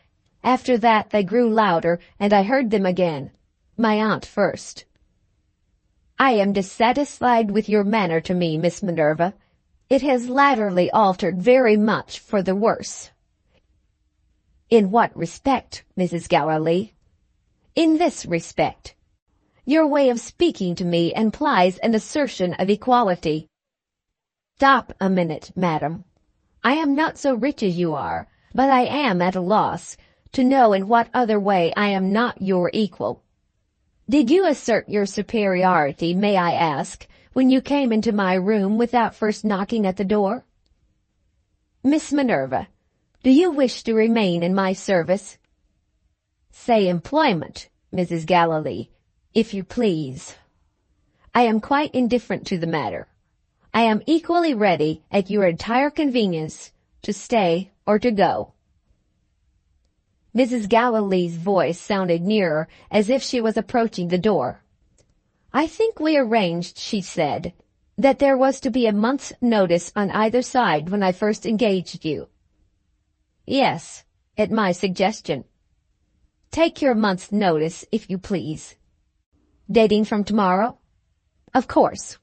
After that they grew louder, and I heard them again. My aunt first. "I am dissatisfied with your manner to me, Miss Minerva. It has latterly altered very much for the worse." "In what respect, Mrs. Galilee?" "In this respect. Your way of speaking to me implies an assertion of equality." "Stop a minute, madam. I am not so rich as you are, but I am at a loss to know in what other way I am not your equal. Did you assert your superiority, may I ask, when you came into my room without first knocking at the door? Miss Minerva, do you wish to remain in my service?" "Say employment, Mrs. Galilee, if you please. I am quite indifferent to the matter. I am equally ready, at your entire convenience, to stay or to go." Mrs. Galilee's voice sounded nearer, as if she was approaching the door. "I think we arranged," she said, "that there was to be a month's notice on either side when I first engaged you." "Yes, at my suggestion." "Take your month's notice, if you please." "Dating from tomorrow?" "Of course."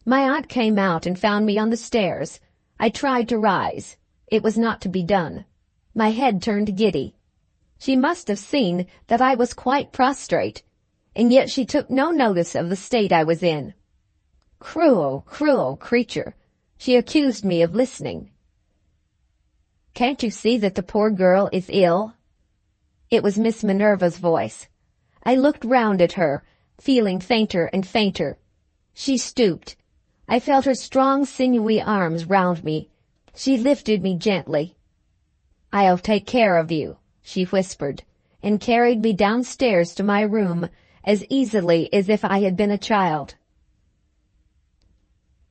My aunt came out and found me on the stairs. I tried to rise. It was not to be done. My head turned giddy. She must have seen that I was quite prostrate, and yet she took no notice of the state I was in. Cruel, cruel creature! She accused me of listening. "Can't you see that the poor girl is ill?" It was Miss Minerva's voice. I looked round at her, feeling fainter and fainter. She stooped. I felt her strong, sinewy arms round me. She lifted me gently. "I'll take care of you," she whispered, and carried me downstairs to my room as easily as if I had been a child.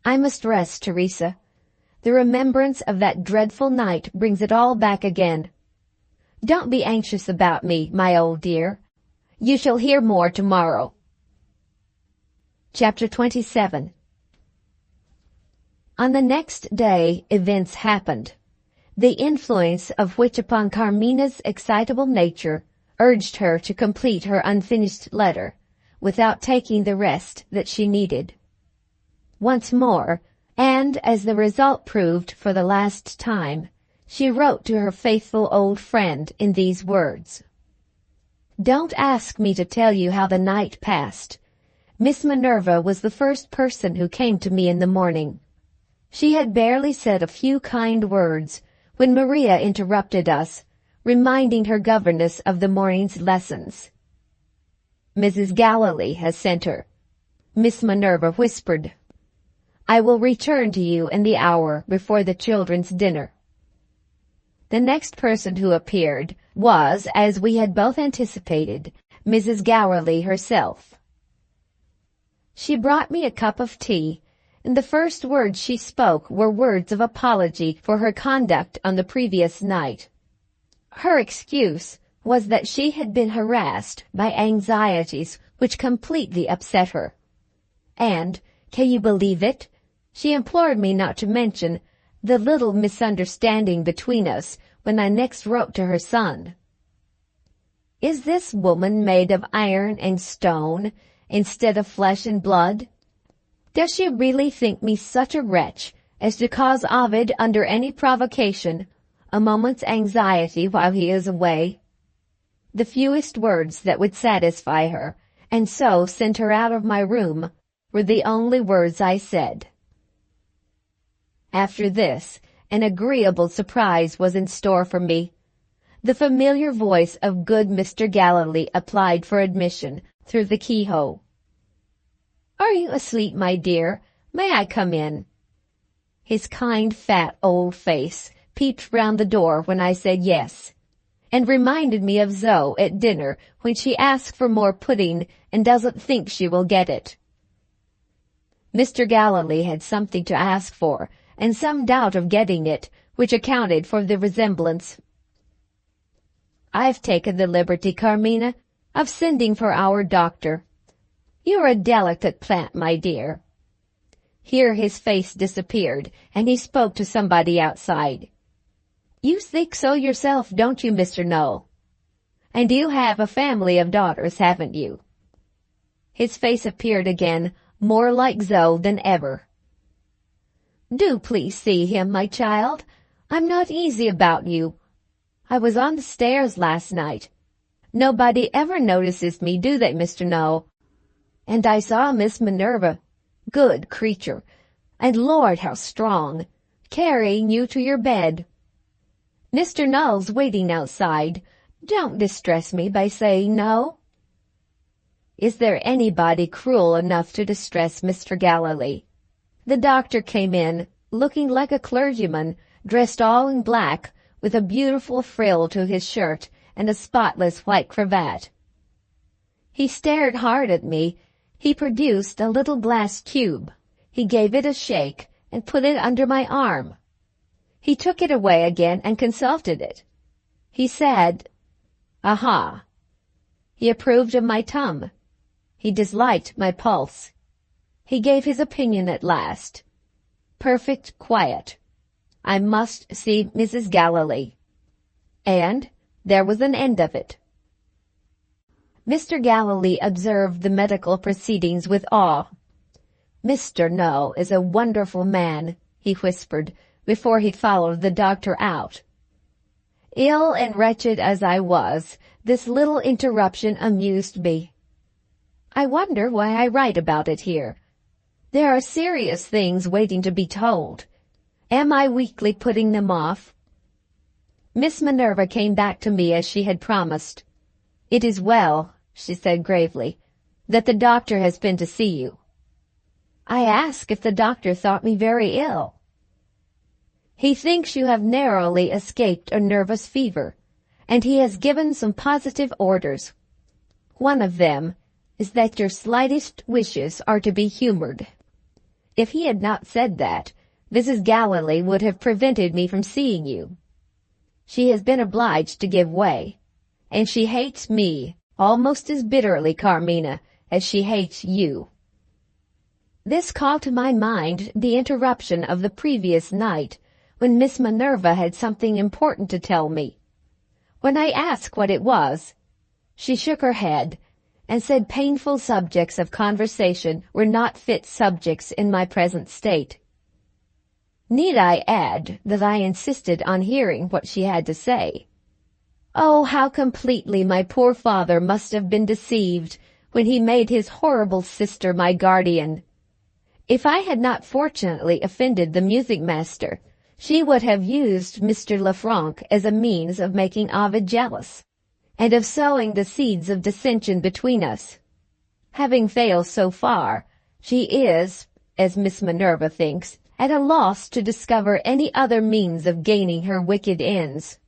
I must rest, Teresa. The remembrance of that dreadful night brings it all back again. Don't be anxious about me, my old dear. You shall hear more tomorrow. Chapter 27. On the next day, events happened, the influence of which upon Carmina's excitable nature urged her to complete her unfinished letter, without taking the rest that she needed. Once more, and as the result proved for the last time, she wrote to her faithful old friend in these words: "Don't ask me to tell you how the night passed. Miss Minerva was the first person who came to me in the morning. She had barely said a few kind words when Maria interrupted us, reminding her governess of the morning's lessons. 'Mrs. Galilee has sent her,' Miss Minerva whispered. 'I will return to you in the hour before the children's dinner.' The next person who appeared was, as we had both anticipated, Mrs. Galilee herself. She brought me a cup of tea, and the first words she spoke were words of apology for her conduct on the previous night. Her excuse was that she had been harassed by anxieties which completely upset her. And, can you believe it, she implored me not to mention the little misunderstanding between us when I next wrote to her son. Is this woman made of iron and stone instead of flesh and blood? Does she really think me such a wretch as to cause Ovid, under any provocation, a moment's anxiety while he is away? The fewest words that would satisfy her, and so send her out of my room, were the only words I said. After this, an agreeable surprise was in store for me. The familiar voice of good Mr. Galilee applied for admission through the keyhole. "Are you asleep, my dear? May I come in?" His kind, fat old face peeped round the door when I said yes, and reminded me of Zoe at dinner when she asks for more pudding and doesn't think she will get it. Mr. Galilee had something to ask for, and some doubt of getting it, which accounted for the resemblance. "I've taken the liberty, Carmina, of sending for our doctor. You're a delicate plant, my dear." Here his face disappeared, and he spoke to somebody outside. "You think so yourself, don't you, Mr. Noel? And you have a family of daughters, haven't you?" His face appeared again, more like Zoe than ever. "Do please see him, my child. I'm not easy about you. I was on the stairs last night. Nobody ever notices me, do they, Mr. Noel? And I saw Miss Minerva, good creature, and Lord, how strong, carrying you to your bed. Mr. Noel's waiting outside. Don't distress me by saying no." Is there anybody cruel enough to distress Mr. Galilee? The doctor came in, looking like a clergyman, dressed all in black, with a beautiful frill to his shirt and a spotless white cravat. He stared hard at me. He produced a little glass cube. He gave it a shake and put it under my arm. He took it away again and consulted it. He said, "Aha!" He approved of my tongue. He disliked my pulse. He gave his opinion at last. Perfect quiet. I must see Mrs. Galilee. And there was an end of it. Mr. Galilee observed the medical proceedings with awe. "Mr. No is a wonderful man," he whispered, before he followed the doctor out. Ill and wretched as I was, this little interruption amused me. I wonder why I write about it here. There are serious things waiting to be told. Am I weakly putting them off? Miss Minerva came back to me as she had promised. "It is well," she said gravely, "that the doctor has been to see you." I asked if the doctor thought me very ill. "He thinks you have narrowly escaped a nervous fever, and he has given some positive orders. One of them is that your slightest wishes are to be humored." If he had not said that, Mrs. Galilee would have prevented me from seeing you. She has been obliged to give way, and she hates me almost as bitterly, Carmina, as she hates you. This called to my mind the interruption of the previous night, when Miss Minerva had something important to tell me. When I asked what it was, she shook her head and said painful subjects of conversation were not fit subjects in my present state. Need I add that I insisted on hearing what she had to say? Oh, how completely my poor father must have been deceived when he made his horrible sister my guardian. If I had not fortunately offended the music master, she would have used Mr. Lefranc as a means of making Ovid jealous, and of sowing the seeds of dissension between us. Having failed so far, she is, as Miss Minerva thinks, at a loss to discover any other means of gaining her wicked ends.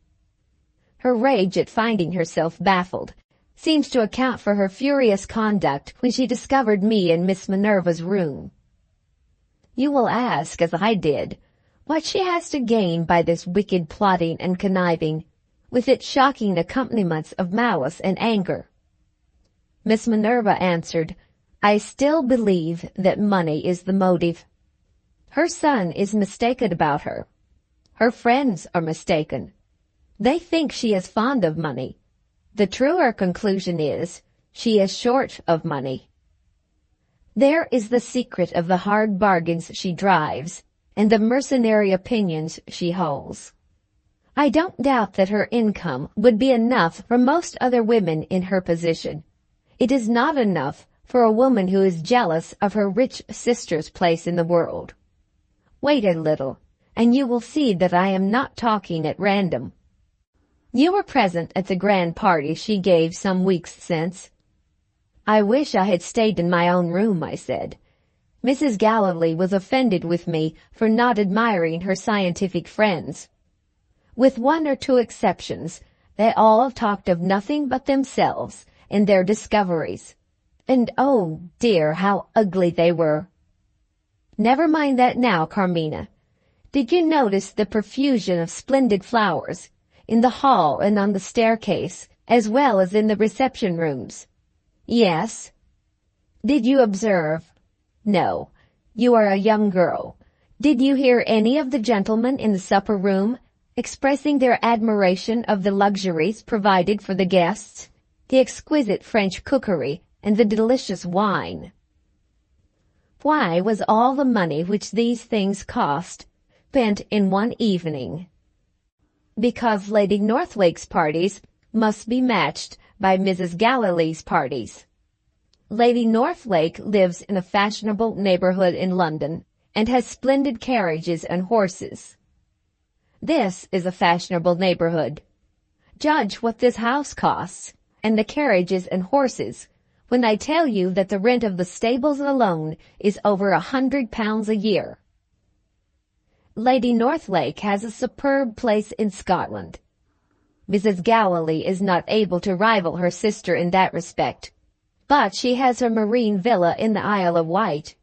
Her rage at finding herself baffled seems to account for her furious conduct when she discovered me in Miss Minerva's room. You will ask, as I did, what she has to gain by this wicked plotting and conniving, with its shocking accompaniments of malice and anger. Miss Minerva answered, "I still believe that money is the motive. Her son is mistaken about her. Her friends are mistaken. They think she is fond of money. The truer conclusion is, she is short of money. There is the secret of the hard bargains she drives, and the mercenary opinions she holds. I don't doubt that her income would be enough for most other women in her position. It is not enough for a woman who is jealous of her rich sister's place in the world. Wait a little, and you will see that I am not talking at random. You were present at the grand party she gave some weeks since." "I wish I had stayed in my own room," I said. Mrs. Galilee was offended with me for not admiring her scientific friends. With one or two exceptions, they all talked of nothing but themselves and their discoveries. And oh dear, how ugly they were. Never mind that now, Carmina. Did you notice the profusion of splendid flowers in the hall and on the staircase, as well as in the reception rooms? Yes. Did you observe? No. You are a young girl. Did you hear any of the gentlemen in the supper room expressing their admiration of the luxuries provided for the guests, the exquisite French cookery, and the delicious wine? Why was all the money which these things cost spent in one evening? Because Lady Northlake's parties must be matched by Mrs. Galilee's parties. Lady Northlake lives in a fashionable neighborhood in London, and has splendid carriages and horses. This is a fashionable neighborhood. Judge what this house costs, and the carriages and horses, when I tell you that the rent of the stables alone is over £100 a year. Lady Northlake has a superb place in Scotland. Mrs. Galilee is not able to rival her sister in that respect, but she has her marine villa in the Isle of Wight.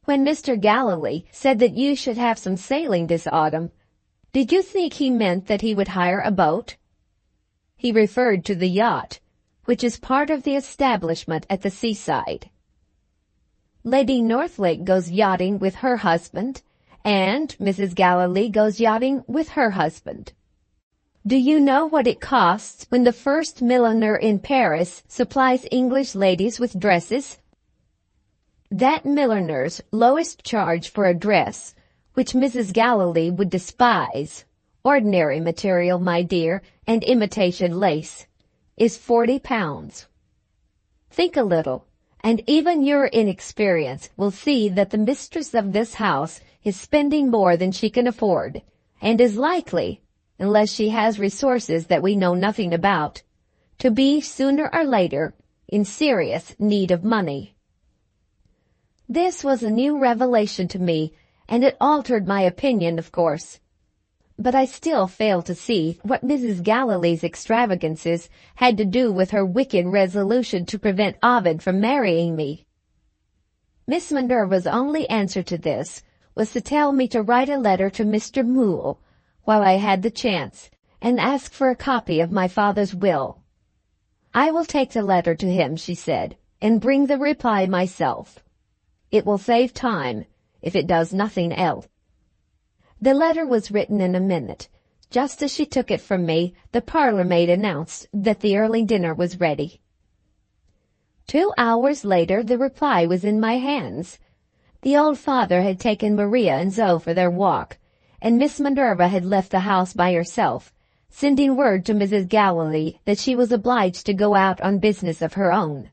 When Mr. Galilee said that you should have some sailing this autumn, did you think he meant that he would hire a boat? He referred to the yacht, which is part of the establishment at the seaside. Lady Northlake goes yachting with her husband, and Mrs. Galilee goes yachting with her husband. Do you know what it costs when the first milliner in Paris supplies English ladies with dresses? That milliner's lowest charge for a dress, which Mrs. Galilee would despise, ordinary material, my dear, and imitation lace, is £40. Think a little, and even your inexperience will see that the mistress of this house is spending more than she can afford, and is likely, unless she has resources that we know nothing about, to be sooner or later in serious need of money. This was a new revelation to me, and it altered my opinion, of course. But I still failed to see what Mrs. Galilee's extravagances had to do with her wicked resolution to prevent Ovid from marrying me. Miss Minerva's only answer to this was to tell me to write a letter to Mr. Moole, while I had the chance, and ask for a copy of my father's will. I will take the letter to him, she said, and bring the reply myself. It will save time, if it does nothing else. The letter was written in a minute. Just as she took it from me, the parlour-maid announced that the early dinner was ready. 2 hours later the reply was in my hands. The old father had taken Maria and Zoe for their walk, and Miss Minerva had left the house by herself, sending word to Mrs. Galilee that she was obliged to go out on business of her own.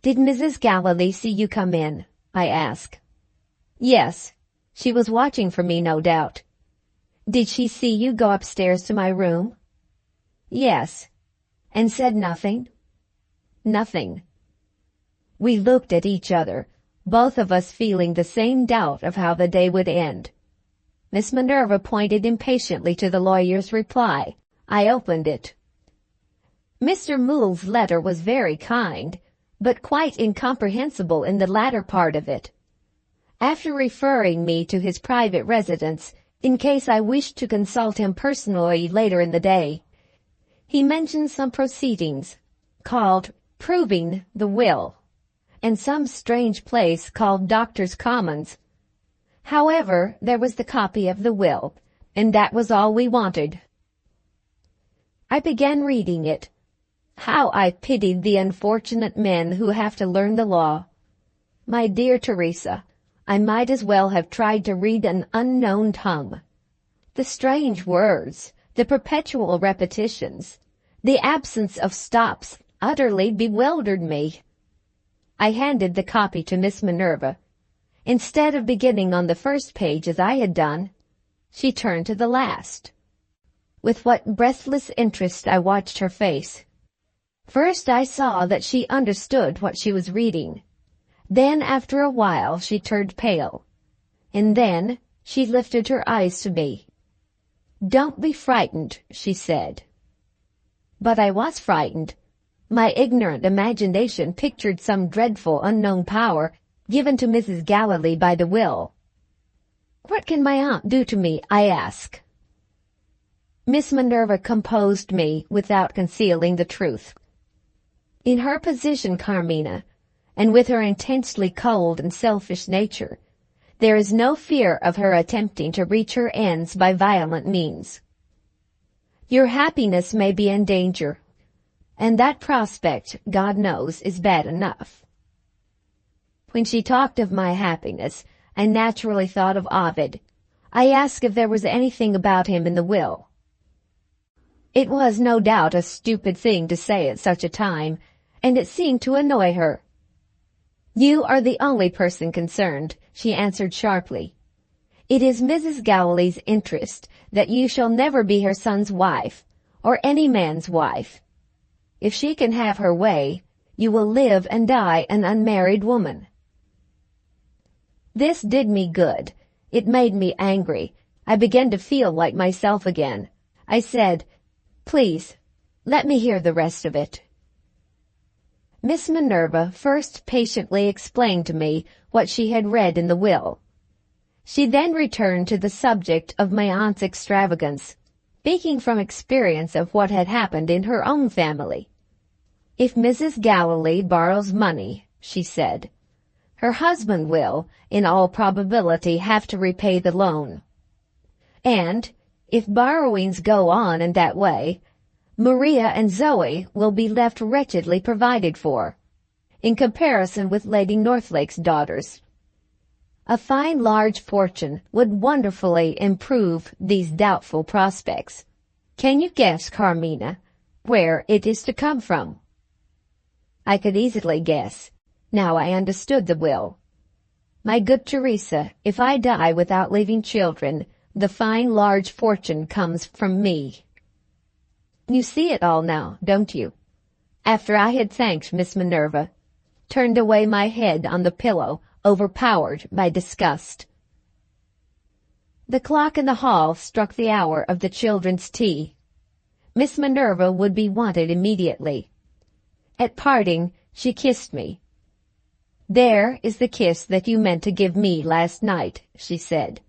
"Did Mrs. Galilee see you come in?" I asked. "Yes. She was watching for me, no doubt." "Did she see you go upstairs to my room?" "Yes." "And said nothing?" "Nothing." We looked at each other, both of us feeling the same doubt of how the day would end. Miss Minerva pointed impatiently to the lawyer's reply. I opened it. Mr. Moole's letter was very kind, but quite incomprehensible in the latter part of it. After referring me to his private residence, in case I wished to consult him personally later in the day, he mentioned some proceedings, called proving the will, and some strange place called Doctors' Commons. However, there was the copy of the will, and that was all we wanted. I began reading it. How I pitied the unfortunate men who have to learn the law. My dear Teresa, I might as well have tried to read an unknown tongue. The strange words, the perpetual repetitions, the absence of stops utterly bewildered me. I handed the copy to Miss Minerva. Instead of beginning on the first page as I had done, she turned to the last. With what breathless interest I watched her face. First I saw that she understood what she was reading. Then after a while she turned pale. And then she lifted her eyes to me. "Don't be frightened," she said. But I was frightened. My ignorant imagination pictured some dreadful unknown power given to Mrs. Galilee by the will. "What can my aunt do to me?" I asked. Miss Minerva composed me without concealing the truth. In her position, Carmina, and with her intensely cold and selfish nature, there is no fear of her attempting to reach her ends by violent means. Your happiness may be in danger, and that prospect, God knows, is bad enough. When she talked of my happiness, I naturally thought of Ovid. I asked if there was anything about him in the will. It was no doubt a stupid thing to say at such a time, and it seemed to annoy her. "You are the only person concerned," she answered sharply. "It is Mrs. Galilee's interest that you shall never be her son's wife, or any man's wife. If she can have her way, you will live and die an unmarried woman." This did me good. It made me angry. I began to feel like myself again. I said, "Please, let me hear the rest of it." Miss Minerva first patiently explained to me what she had read in the will. She then returned to the subject of my aunt's extravagance, speaking from experience of what had happened in her own family. If Mrs. Galilee borrows money, she said, her husband will, in all probability, have to repay the loan. And, if borrowings go on in that way, Maria and Zoe will be left wretchedly provided for, in comparison with Lady Northlake's daughters. A fine large fortune would wonderfully improve these doubtful prospects. Can you guess, Carmina, where it is to come from? I could easily guess. Now I understood the will. My good Teresa, if I die without leaving children, the fine large fortune comes from me. You see it all now, don't you? After I had thanked Miss Minerva, turned away my head on the pillow, overpowered by disgust. The clock in the hall struck the hour of the children's tea. Miss Minerva would be wanted immediately. At parting, she kissed me. "There is the kiss that you meant to give me last night," she said.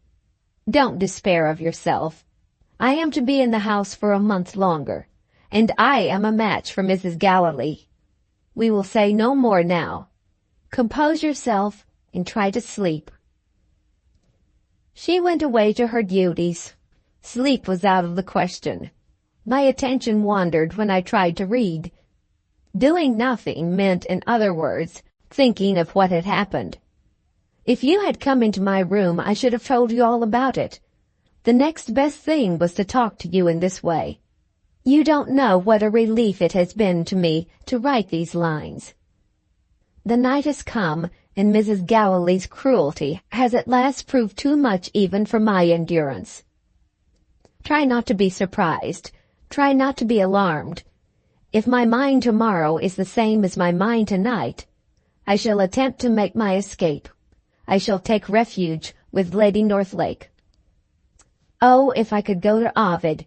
"Don't despair of yourself. I am to be in the house for a month longer, and I am a match for Mrs. Galilee. We will say no more now. Compose yourself and try to sleep." She went away to her duties. Sleep was out of the question. My attention wandered when I tried to read. Doing nothing meant, in other words, thinking of what had happened. If you had come into my room, I should have told you all about it. The next best thing was to talk to you in this way. You don't know what a relief it has been to me to write these lines. The night has come, and Mrs. Galilee's cruelty has at last proved too much even for my endurance. Try not to be surprised. Try not to be alarmed. If my mind tomorrow is the same as my mind tonight, I shall attempt to make my escape. I shall take refuge with Lady Northlake. Oh, if I could go to Ovid!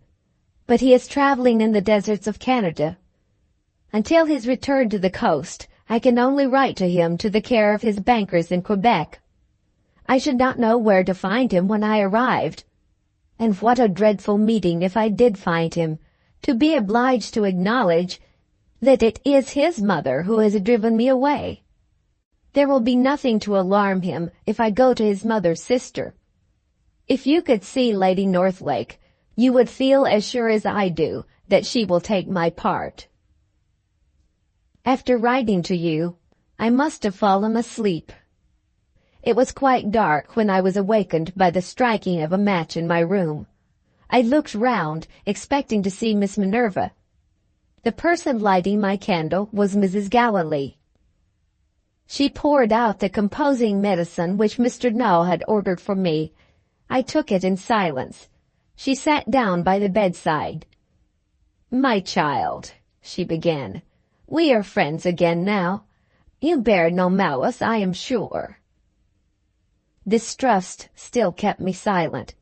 But he is traveling in the deserts of Canada. Until his return to the coast, I can only write to him to the care of his bankers in Quebec. I should not know where to find him when I arrived. And what a dreadful meeting if I did find him, to be obliged to acknowledge that it is his mother who has driven me away. There will be nothing to alarm him if I go to his mother's sister. If you could see Lady Northlake, you would feel as sure as I do that she will take my part. After writing to you, I must have fallen asleep. It was quite dark when I was awakened by the striking of a match in my room. I looked round, expecting to see Miss Minerva. The person lighting my candle was Mrs. Galilee. She poured out the composing medicine which Mr. Null had ordered for me. I took it in silence. She sat down by the bedside. "My child," she began, "we are friends again now. You bear no malice, I am sure." Distrust still kept me silent.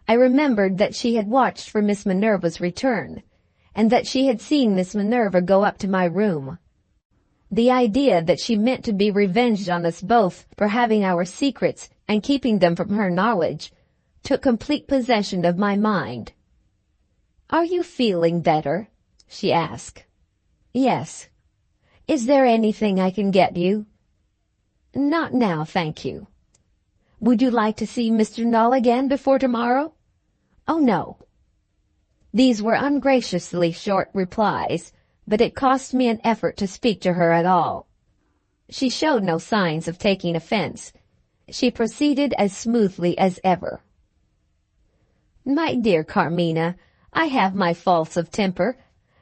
I remembered that she had watched for Miss Minerva's return, and that she had seen Miss Minerva go up to my room. The idea that she meant to be revenged on us both for having our secrets and keeping them from her knowledge took complete possession of my mind. "Are you feeling better?" she asked. "Yes." "Is there anything I can get you?" "Not now, thank you." "Would you like to see Mr. Null again before tomorrow?" "Oh, no." These were ungraciously short replies, but it cost me an effort to speak to her at all. She showed no signs of taking offense. She proceeded as smoothly as ever. "My dear Carmina, I have my faults of temper,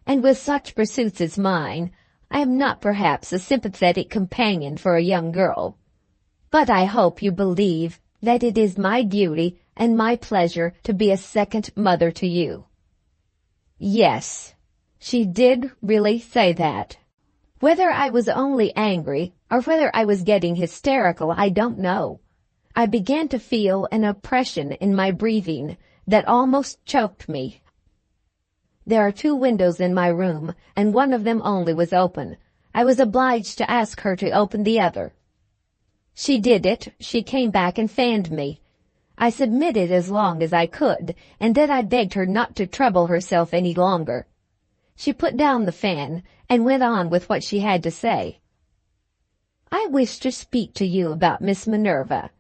and with such pursuits as mine, I am not perhaps a sympathetic companion for a young girl. But I hope you believe that it is my duty and my pleasure to be a second mother to you." Yes, she did really say that. Whether I was only angry or whether I was getting hysterical, I don't know. I began to feel an oppression in my breathing that almost choked me. There are 2 windows in my room, and one of them only was open. I was obliged to ask her to open the other. She did it. She came back and fanned me. I submitted as long as I could, and then I begged her not to trouble herself any longer. She put down the fan and went on with what she had to say. "I wish to speak to you about Miss Minerva.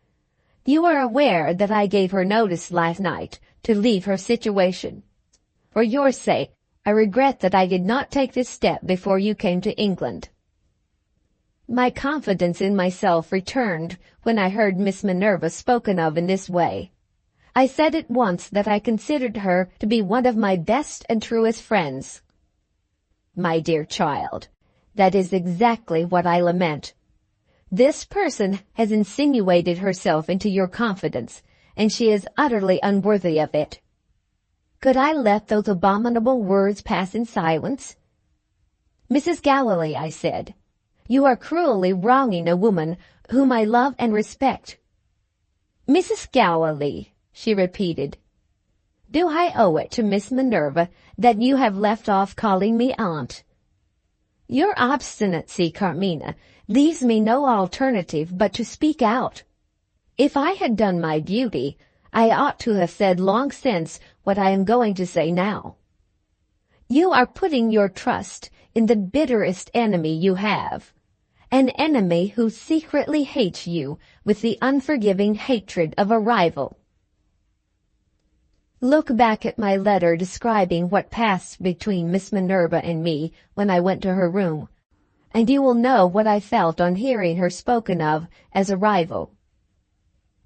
You are aware that I gave her notice last night to leave her situation. For your sake, I regret that I did not take this step before you came to England." My confidence in myself returned when I heard Miss Minerva spoken of in this way. I said at once that I considered her to be one of my best and truest friends. "My dear child, that is exactly what I lament. This person has insinuated herself into your confidence, and she is utterly unworthy of it." Could I let those abominable words pass in silence? "Mrs. Galilee," I said, "you are cruelly wronging a woman whom I love and respect." "Mrs. Galilee," she repeated, "do I owe it to Miss Minerva that you have left off calling me aunt?" "Your obstinacy, Carmina, leaves me no alternative but to speak out. If I had done my duty, I ought to have said long since what I am going to say now. You are putting your trust in the bitterest enemy you have, an enemy who secretly hates you with the unforgiving hatred of a rival. Look back at my letter describing what passed between Miss Minerva and me when I went to her room, and you will know what I felt on hearing her spoken of as a rival.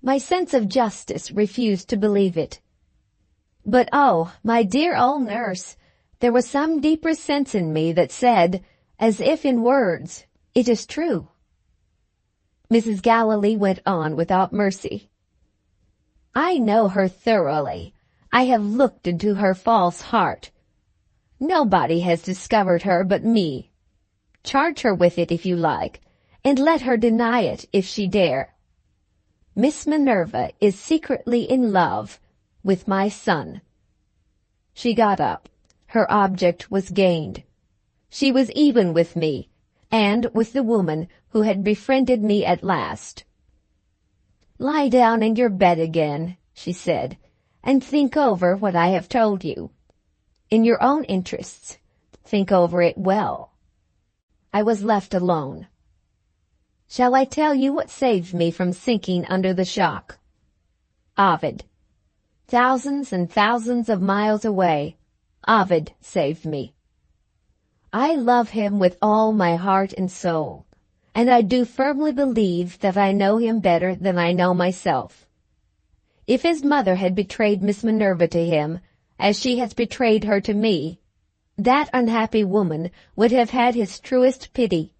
My sense of justice refused to believe it. But oh, my dear old nurse, there was some deeper sense in me that said, as if in words, "It is true." Mrs. Galilee went on without mercy. "I know her thoroughly. I have looked into her false heart. Nobody has discovered her but me. Charge her with it if you like, and let her deny it if she dare. Miss Minerva is secretly in love with my son." She got up. Her object was gained. She was even with me, and with the woman who had befriended me at last. "Lie down in your bed again," she said, "and think over what I have told you. In your own interests, think over it well." I was left alone. Shall I tell you what saved me from sinking under the shock? Ovid. Thousands and thousands of miles away, Ovid saved me. I love him with all my heart and soul, and I do firmly believe that I know him better than I know myself. If his mother had betrayed Miss Minerva to him, as she has betrayed her to me, that unhappy woman would have had his truest pity.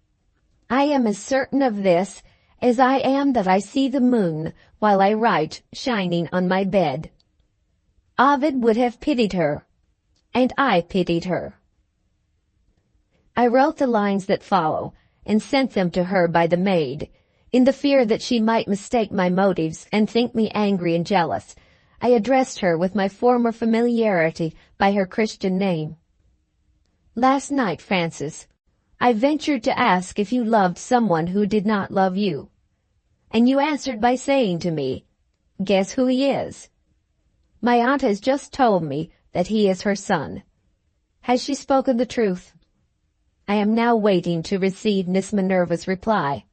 I am as certain of this as I am that I see the moon while I write shining on my bed. Ovid would have pitied her, and I pitied her. I wrote the lines that follow and sent them to her by the maid, in the fear that she might mistake my motives and think me angry and jealous. I addressed her with my former familiarity by her Christian name. "Last night, Frances, I ventured to ask if you loved someone who did not love you, and you answered by saying to me, 'Guess who he is?' My aunt has just told me that he is her son. Has she spoken the truth? I am now waiting to receive Miss Minerva's reply.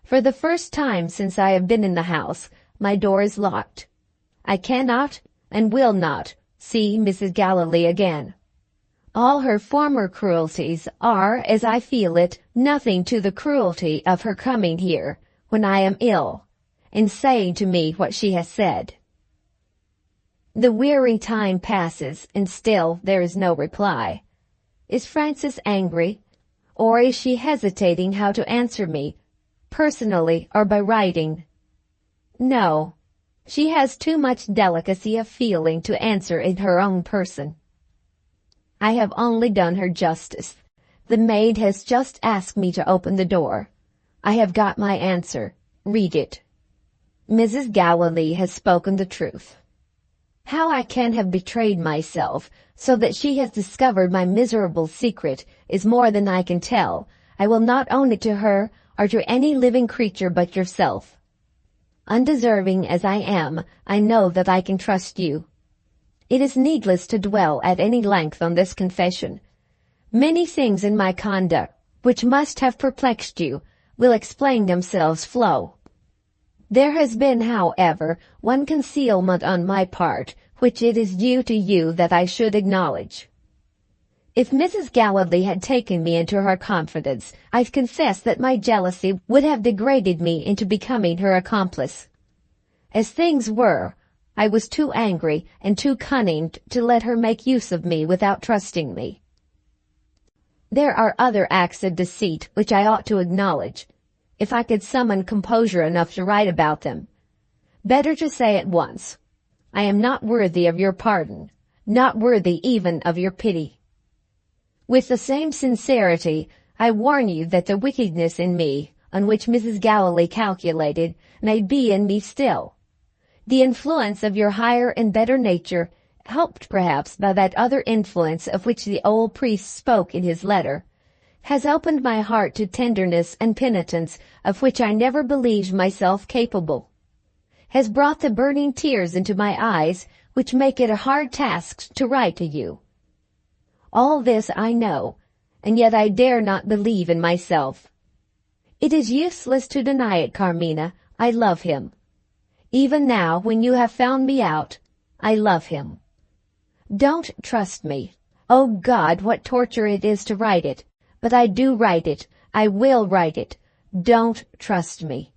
For the first time since I have been in the house, my door is locked. I cannot and will not see Mrs. Galilee again. All her former cruelties are, as I feel it, nothing to the cruelty of her coming here when I am ill, and saying to me what she has said. The weary time passes, and still there is no reply. Is Frances angry, or is she hesitating how to answer me, personally or by writing? No, she has too much delicacy of feeling to answer in her own person. I have only done her justice. The maid has just asked me to open the door. I have got my answer. Read it. Mrs. Galilee has spoken the truth. How I can have betrayed myself so that she has discovered my miserable secret is more than I can tell. I will not own it to her or to any living creature but yourself. Undeserving as I am, I know that I can trust you. It is needless to dwell at any length on this confession. Many things in my conduct, which must have perplexed you, will explain themselves flow. There has been, however, one concealment on my part, which it is due to you that I should acknowledge. If Mrs. Galilee had taken me into her confidence, I confess that my jealousy would have degraded me into becoming her accomplice. As things were, I was too angry and too cunning to let her make use of me without trusting me. There are other acts of deceit which I ought to acknowledge, if I could summon composure enough to write about them. Better to say at once, I am not worthy of your pardon, not worthy even of your pity. With the same sincerity, I warn you that the wickedness in me, on which Mrs. Galilee calculated, may be in me still. The influence of your higher and better nature, helped perhaps by that other influence of which the old priest spoke in his letter, has opened my heart to tenderness and penitence of which I never believed myself capable, has brought the burning tears into my eyes which make it a hard task to write to you. All this I know, and yet I dare not believe in myself. It is useless to deny it, Carmina. I love him. Even now, when you have found me out, I love him. Don't trust me. Oh God, what torture it is to write it. But I do write it. I will write it. Don't trust me.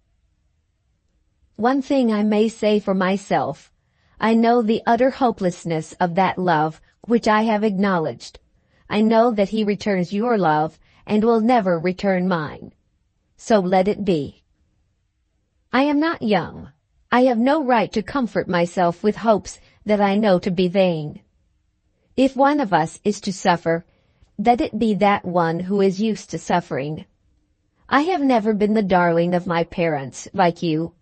One thing I may say for myself. I know the utter hopelessness of that love which I have acknowledged. I know that he returns your love and will never return mine. So let it be. I am not young. I have no right to comfort myself with hopes that I know to be vain. If one of us is to suffer, let it be that one who is used to suffering. I have never been the darling of my parents, like you.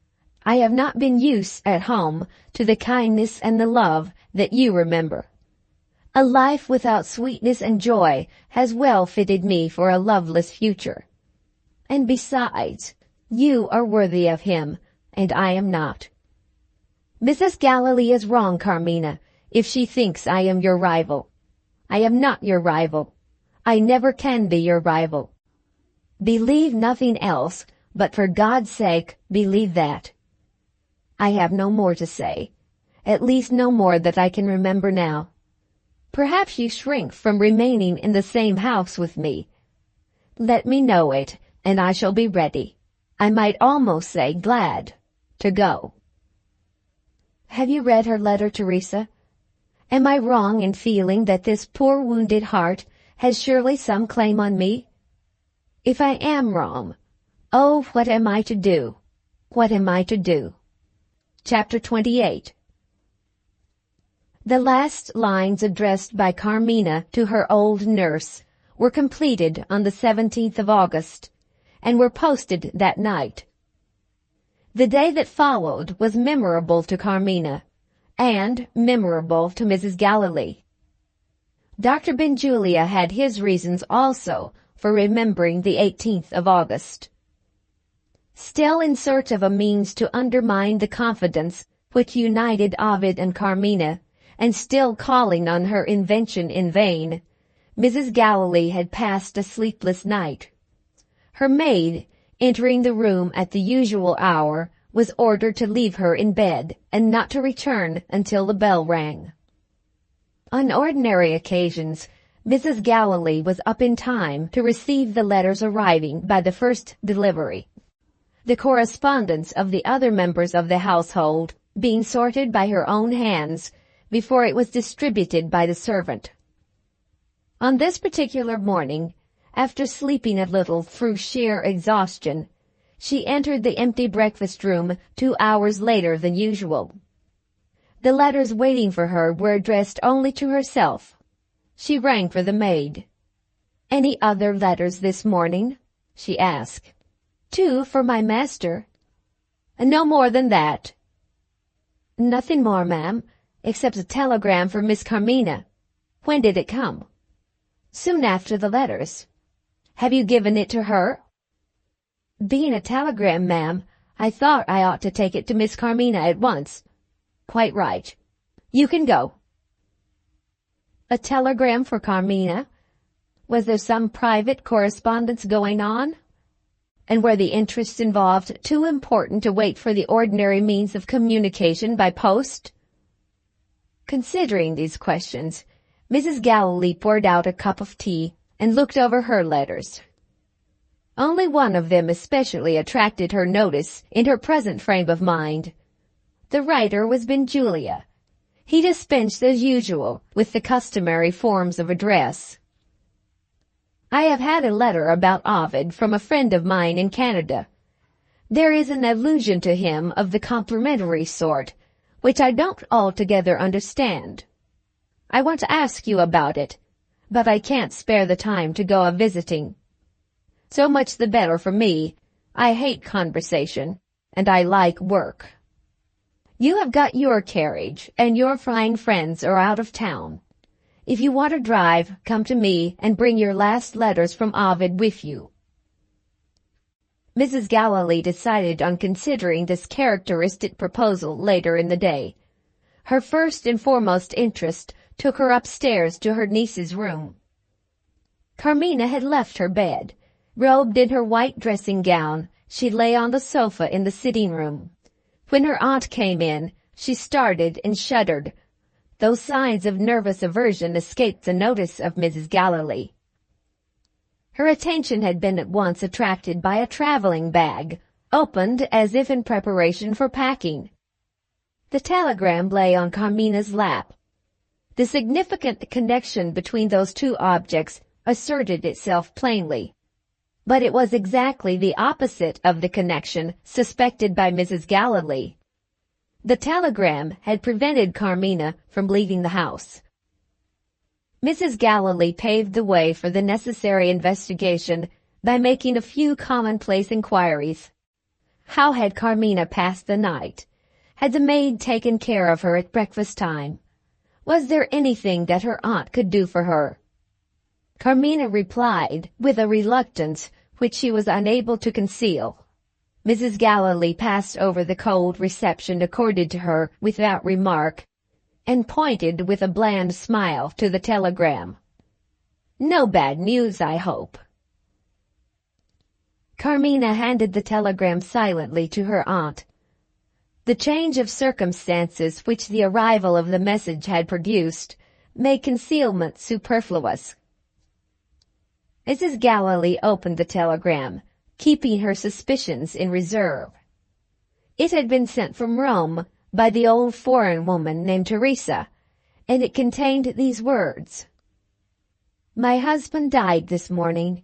I have not been used at home to the kindness and the love that you remember. A life without sweetness and joy has well fitted me for a loveless future. And besides, you are worthy of him, and I am not. Mrs. Galilee is wrong, Carmina, if she thinks I am your rival. I am not your rival. I never can be your rival. Believe nothing else, but for God's sake, believe that. I have no more to say, at least no more that I can remember now. Perhaps you shrink from remaining in the same house with me. Let me know it, and I shall be ready. I might almost say glad to go. Have you read her letter, Teresa? Am I wrong in feeling that this poor wounded heart has surely some claim on me? If I am wrong, oh, what am I to do? What am I to do? Chapter 28. The last lines addressed by Carmina to her old nurse were completed on the 17th of August, and were posted that night. The day that followed was memorable to Carmina, and memorable to Mrs. Galilee. Dr. Benjulia had his reasons also for remembering the 18th of August. Still in search of a means to undermine the confidence which united Ovid and Carmina, and still calling on her invention in vain, Mrs. Galilee had passed a sleepless night. Her maid, entering the room at the usual hour, was ordered to leave her in bed and not to return until the bell rang. On ordinary occasions, Mrs. Galilee was up in time to receive the letters arriving by the first delivery, the correspondence of the other members of the household being sorted by her own hands before it was distributed by the servant. On this particular morning, after sleeping a little through sheer exhaustion, she entered the empty breakfast room 2 hours later than usual. The letters waiting for her were addressed only to herself. She rang for the maid. "Any other letters this morning?" she asked. "2 for my master." "No more than that?" "Nothing more, ma'am, except a telegram for Miss Carmina." "When did it come?" "Soon after the letters." "Have you given it to her?" "Being a telegram, ma'am, I thought I ought to take it to Miss Carmina at once." "Quite right. You can go." "A telegram for Carmina?" Was there some private correspondence going on? And were the interests involved too important to wait for the ordinary means of communication by post? Considering these questions, Mrs. Galilee poured out a cup of tea and looked over her letters. Only one of them especially attracted her notice in her present frame of mind. The writer was Benjulia. He dispensed as usual with the customary forms of address. I have had a letter about Ovid from a friend of mine in Canada. There is an allusion to him of the complimentary sort, which I don't altogether understand. I want to ask you about it, but I can't spare the time to go a-visiting. So much the better for me. I hate conversation, and I like work. You have got your carriage, and your fine friends are out of town. If you want to drive, come to me and bring your last letters from Ovid with you. Mrs. Galilee decided on considering this characteristic proposal later in the day. Her first and foremost interest took her upstairs to her niece's room. Carmina had left her bed. Robed in her white dressing gown, she lay on the sofa in the sitting-room. When her aunt came in, she started and shuddered. Those signs of nervous aversion escaped the notice of Mrs. Galilee. Her attention had been at once attracted by a traveling bag, opened as if in preparation for packing. The telegram lay on Carmina's lap. The significant connection between those two objects asserted itself plainly. But it was exactly the opposite of the connection suspected by Mrs. Galilee. The telegram had prevented Carmina from leaving the house. Mrs. Galilee paved the way for the necessary investigation by making a few commonplace inquiries. How had Carmina passed the night? Had the maid taken care of her at breakfast time? Was there anything that her aunt could do for her? Carmina replied with a reluctance which she was unable to conceal. Mrs. Galilee passed over the cold reception accorded to her without remark, and pointed with a bland smile to the telegram. No bad news, I hope. Carmina handed the telegram silently to her aunt. The change of circumstances which the arrival of the message had produced made concealment superfluous. Mrs. Galilee opened the telegram, keeping her suspicions in reserve. It had been sent from Rome by the old foreign woman named Teresa, and it contained these words: My husband died this morning.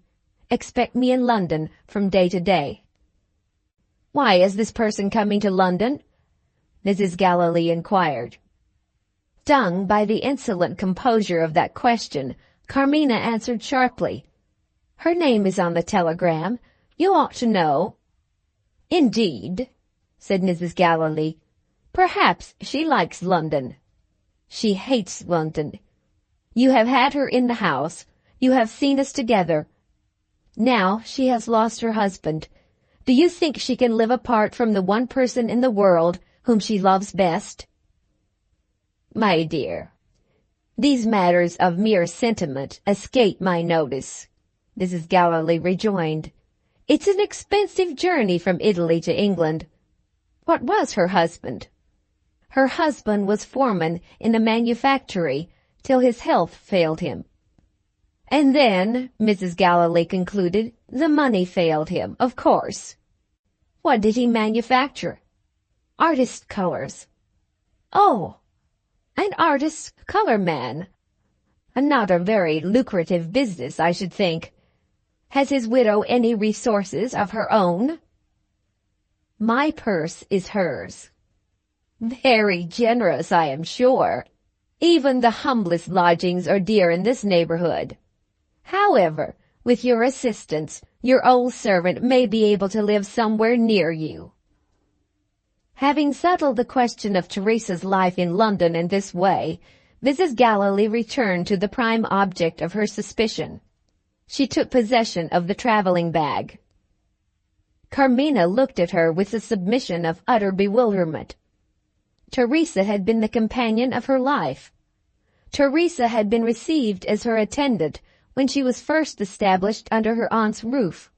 Expect me in London from day to day. Why is this person coming to London? Mrs. Galilee inquired. Stung by the insolent composure of that question, Carmina answered sharply, Her name is on the telegram. You ought to know. Indeed, said Mrs. Galilee. Perhaps she likes London. She hates London. You have had her in the house. You have seen us together. Now she has lost her husband. Do you think she can live apart from the one person in the world whom she loves best? My dear, these matters of mere sentiment escape my notice, Mrs. Galilee rejoined. It's an expensive journey from Italy to England. What was her husband? Her husband was foreman in a manufactory till his health failed him. And then, Mrs. Galilee concluded, the money failed him, of course. What did he manufacture? Artist colors. Oh, an artist's color man. Not a very lucrative business, I should think. Has his widow any resources of her own? My purse is hers. Very generous, I am sure. Even the humblest lodgings are dear in this neighborhood. However, with your assistance, your old servant may be able to live somewhere near you. Having settled the question of Teresa's life in London in this way, Mrs. Galilee returned to the prime object of her suspicion. She took possession of the traveling bag. Carmina looked at her with a submission of utter bewilderment. Teresa had been the companion of her life. Teresa had been received as her attendant when she was first established under her aunt's roof.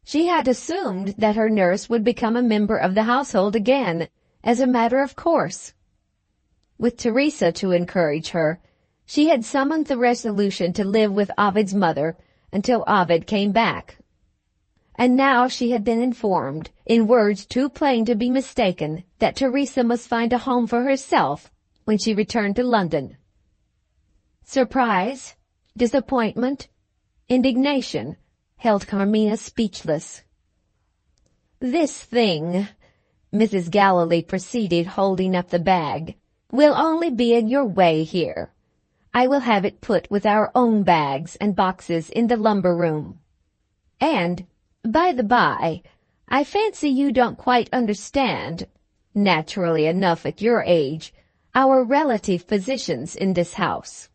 She had assumed that her nurse would become a member of the household again, as a matter of course. With Teresa to encourage her, she had summoned the resolution to live with Ovid's mother until Ovid came back. And now she had been informed, in words too plain to be mistaken, that Teresa must find a home for herself when she returned to London. Surprise, disappointment, indignation held Carmina speechless. "This thing," Mrs. Galilee proceeded, holding up the bag, "will only be in your way here. I will have it put with our own bags and boxes in the lumber room. And, by the by, I fancy you don't quite understand, naturally enough at your age, our relative positions in this house.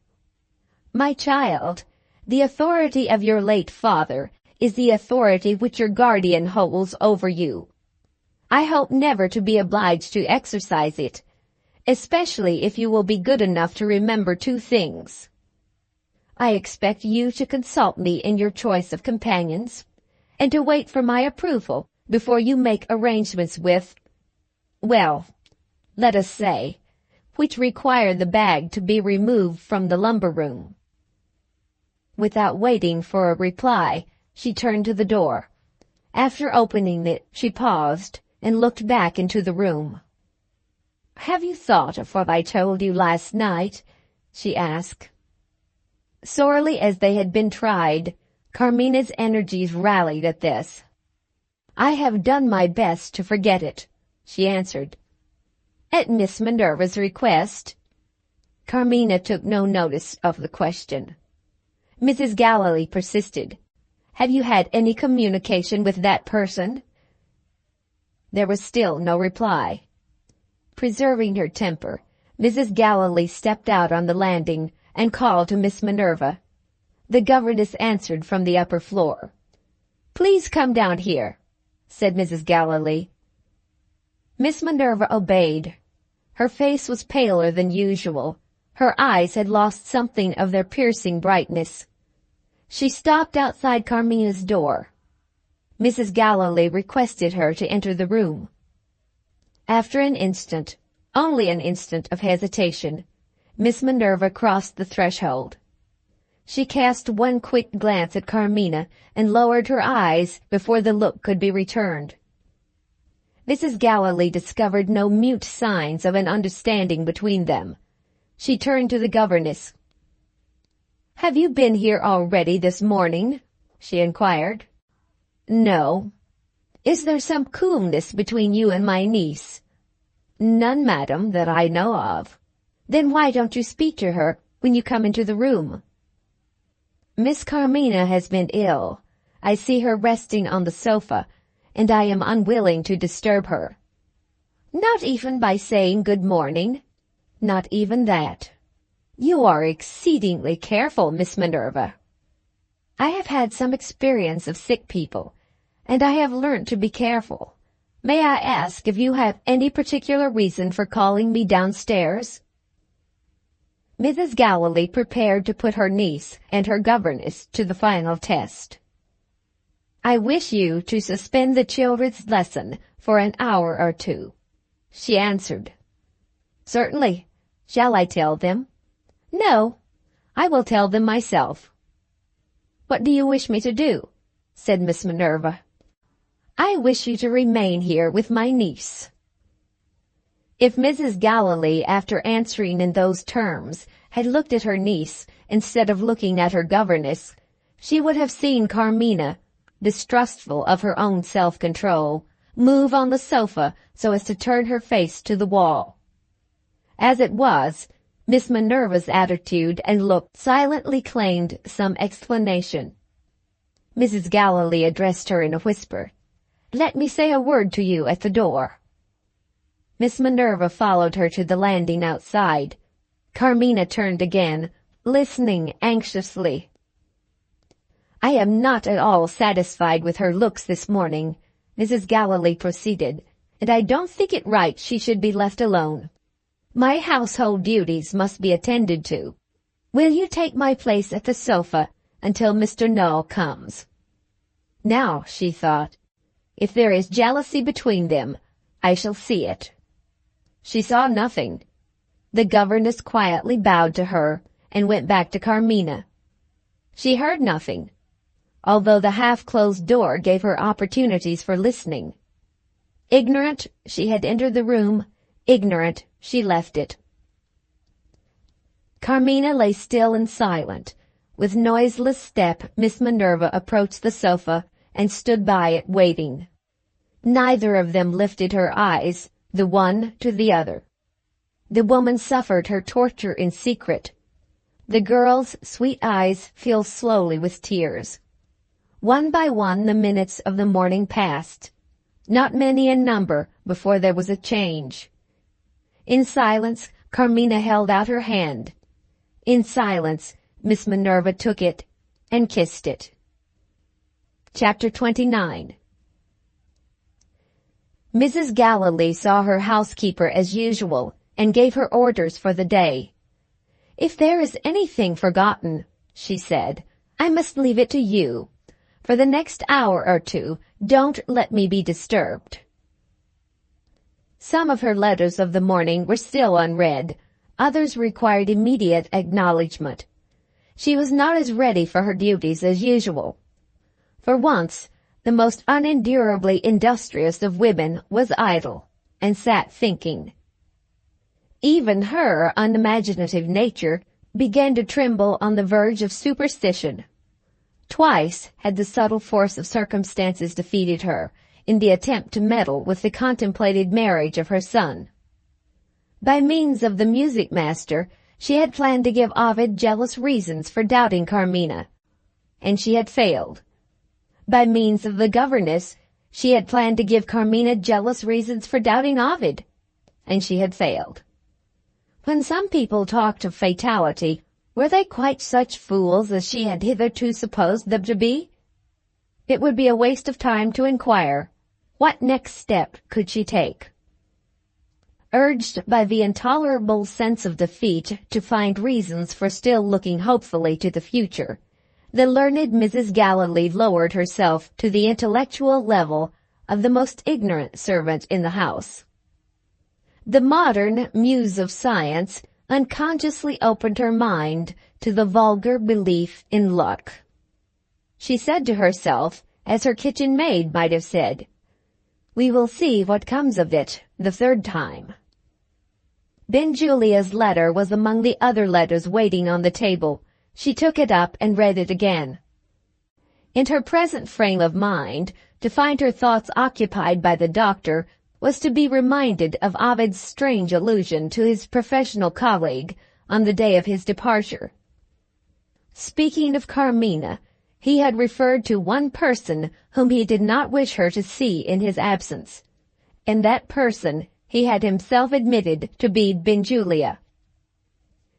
My child, the authority of your late father is the authority which your guardian holds over you. I hope never to be obliged to exercise it, especially if you will be good enough to remember two things. I expect you to consult me in your choice of companions, and to wait for my approval before you make arrangements with, well, let us say, which require the bag to be removed from the lumber room." Without waiting for a reply, she turned to the door. After opening it, she paused and looked back into the room. "Have you thought of what I told you last night?" she asked. Sorely as they had been tried, Carmina's energies rallied at this. "I have done my best to forget it," she answered. "At Miss Minerva's request?" Carmina took no notice of the question. Mrs. Galilee persisted. "Have you had any communication with that person?" There was still no reply. Preserving her temper, Mrs. Galilee stepped out on the landing and called to Miss Minerva. The governess answered from the upper floor. "Please come down here," said Mrs. Galilee. Miss Minerva obeyed. Her face was paler than usual. Her eyes had lost something of their piercing brightness. She stopped outside Carmina's door. Mrs. Galilee requested her to enter the room. After an instant, only an instant of hesitation, Miss Minerva crossed the threshold. She cast one quick glance at Carmina and lowered her eyes before the look could be returned. Mrs. Galilee discovered no mute signs of an understanding between them. She turned to the governess. "Have you been here already this morning?" she inquired. "No." "Is there some coolness between you and my niece?" "None, madam, that I know of." "Then why don't you speak to her when you come into the room?" "Miss Carmina has been ill. I see her resting on the sofa, and I am unwilling to disturb her." "Not even by saying good morning?" "Not even that." "You are exceedingly careful, Miss Minerva." "I have had some experience of sick people, and I have learnt to be careful. May I ask if you have any particular reason for calling me downstairs?" Mrs. Galilee prepared to put her niece and her governess to the final test. "I wish you to suspend the children's lesson for an hour or two," she answered. "Certainly. Shall I tell them?" "No, I will tell them myself." "What do you wish me to do?" said Miss Minerva. "I wish you to remain here with my niece." If Mrs. Galilee, after answering in those terms, had looked at her niece instead of looking at her governess, she would have seen Carmina, distrustful of her own self-control, move on the sofa so as to turn her face to the wall. As it was, Miss Minerva's attitude and look silently claimed some explanation. Mrs. Galilee addressed her in a whisper. "Let me say a word to you at the door." Miss Minerva followed her to the landing outside. Carmina turned again, listening anxiously. "I am not at all satisfied with her looks this morning," Mrs. Galilee proceeded, "and I don't think it right she should be left alone. My household duties must be attended to. Will you take my place at the sofa until Mr. Null comes. Now, she thought, if there is jealousy between them, I shall see it. She saw nothing. The governess quietly bowed to her and went back to Carmina. She heard nothing, although the half-closed door gave her opportunities for listening. Ignorant, she had entered the room. Ignorant, she left it. Carmina lay still and silent. With noiseless step, Miss Minerva approached the sofa and stood by it waiting. Neither of them lifted her eyes, the one to the other. The woman suffered her torture in secret. The girl's sweet eyes filled slowly with tears. One by one the minutes of the morning passed, not many in number, before there was a change. In silence, Carmina held out her hand. In silence, Miss Minerva took it and kissed it. Chapter 29. Mrs. Galilee saw her housekeeper as usual and gave her orders for the day. "If there is anything forgotten," she said, "I must leave it to you. For the next hour or two, don't let me be disturbed." Some of her letters of the morning were still unread. Others required immediate acknowledgment. She was not as ready for her duties as usual. For once, the most unendurably industrious of women was idle, and sat thinking. Even her unimaginative nature began to tremble on the verge of superstition. Twice had the subtle force of circumstances defeated her in the attempt to meddle with the contemplated marriage of her son. By means of the music master, she had planned to give Ovid jealous reasons for doubting Carmina, and she had failed. By means of the governess, she had planned to give Carmina jealous reasons for doubting Ovid, and she had failed. When some people talked of fatality, were they quite such fools as she had hitherto supposed them to be? It would be a waste of time to inquire. What next step could she take? Urged by the intolerable sense of defeat to find reasons for still looking hopefully to the future, the learned Mrs. Galilee lowered herself to the intellectual level of the most ignorant servant in the house. The modern muse of science unconsciously opened her mind to the vulgar belief in luck. She said to herself, as her kitchen maid might have said, "We will see what comes of it the third time." Benjulia's letter was among the other letters waiting on the table. She took it up and read it again. In her present frame of mind, to find her thoughts occupied by the doctor was to be reminded of Ovid's strange allusion to his professional colleague on the day of his departure. Speaking of Carmina, he had referred to one person whom he did not wish her to see in his absence, and that person he had himself admitted to be Benjulia.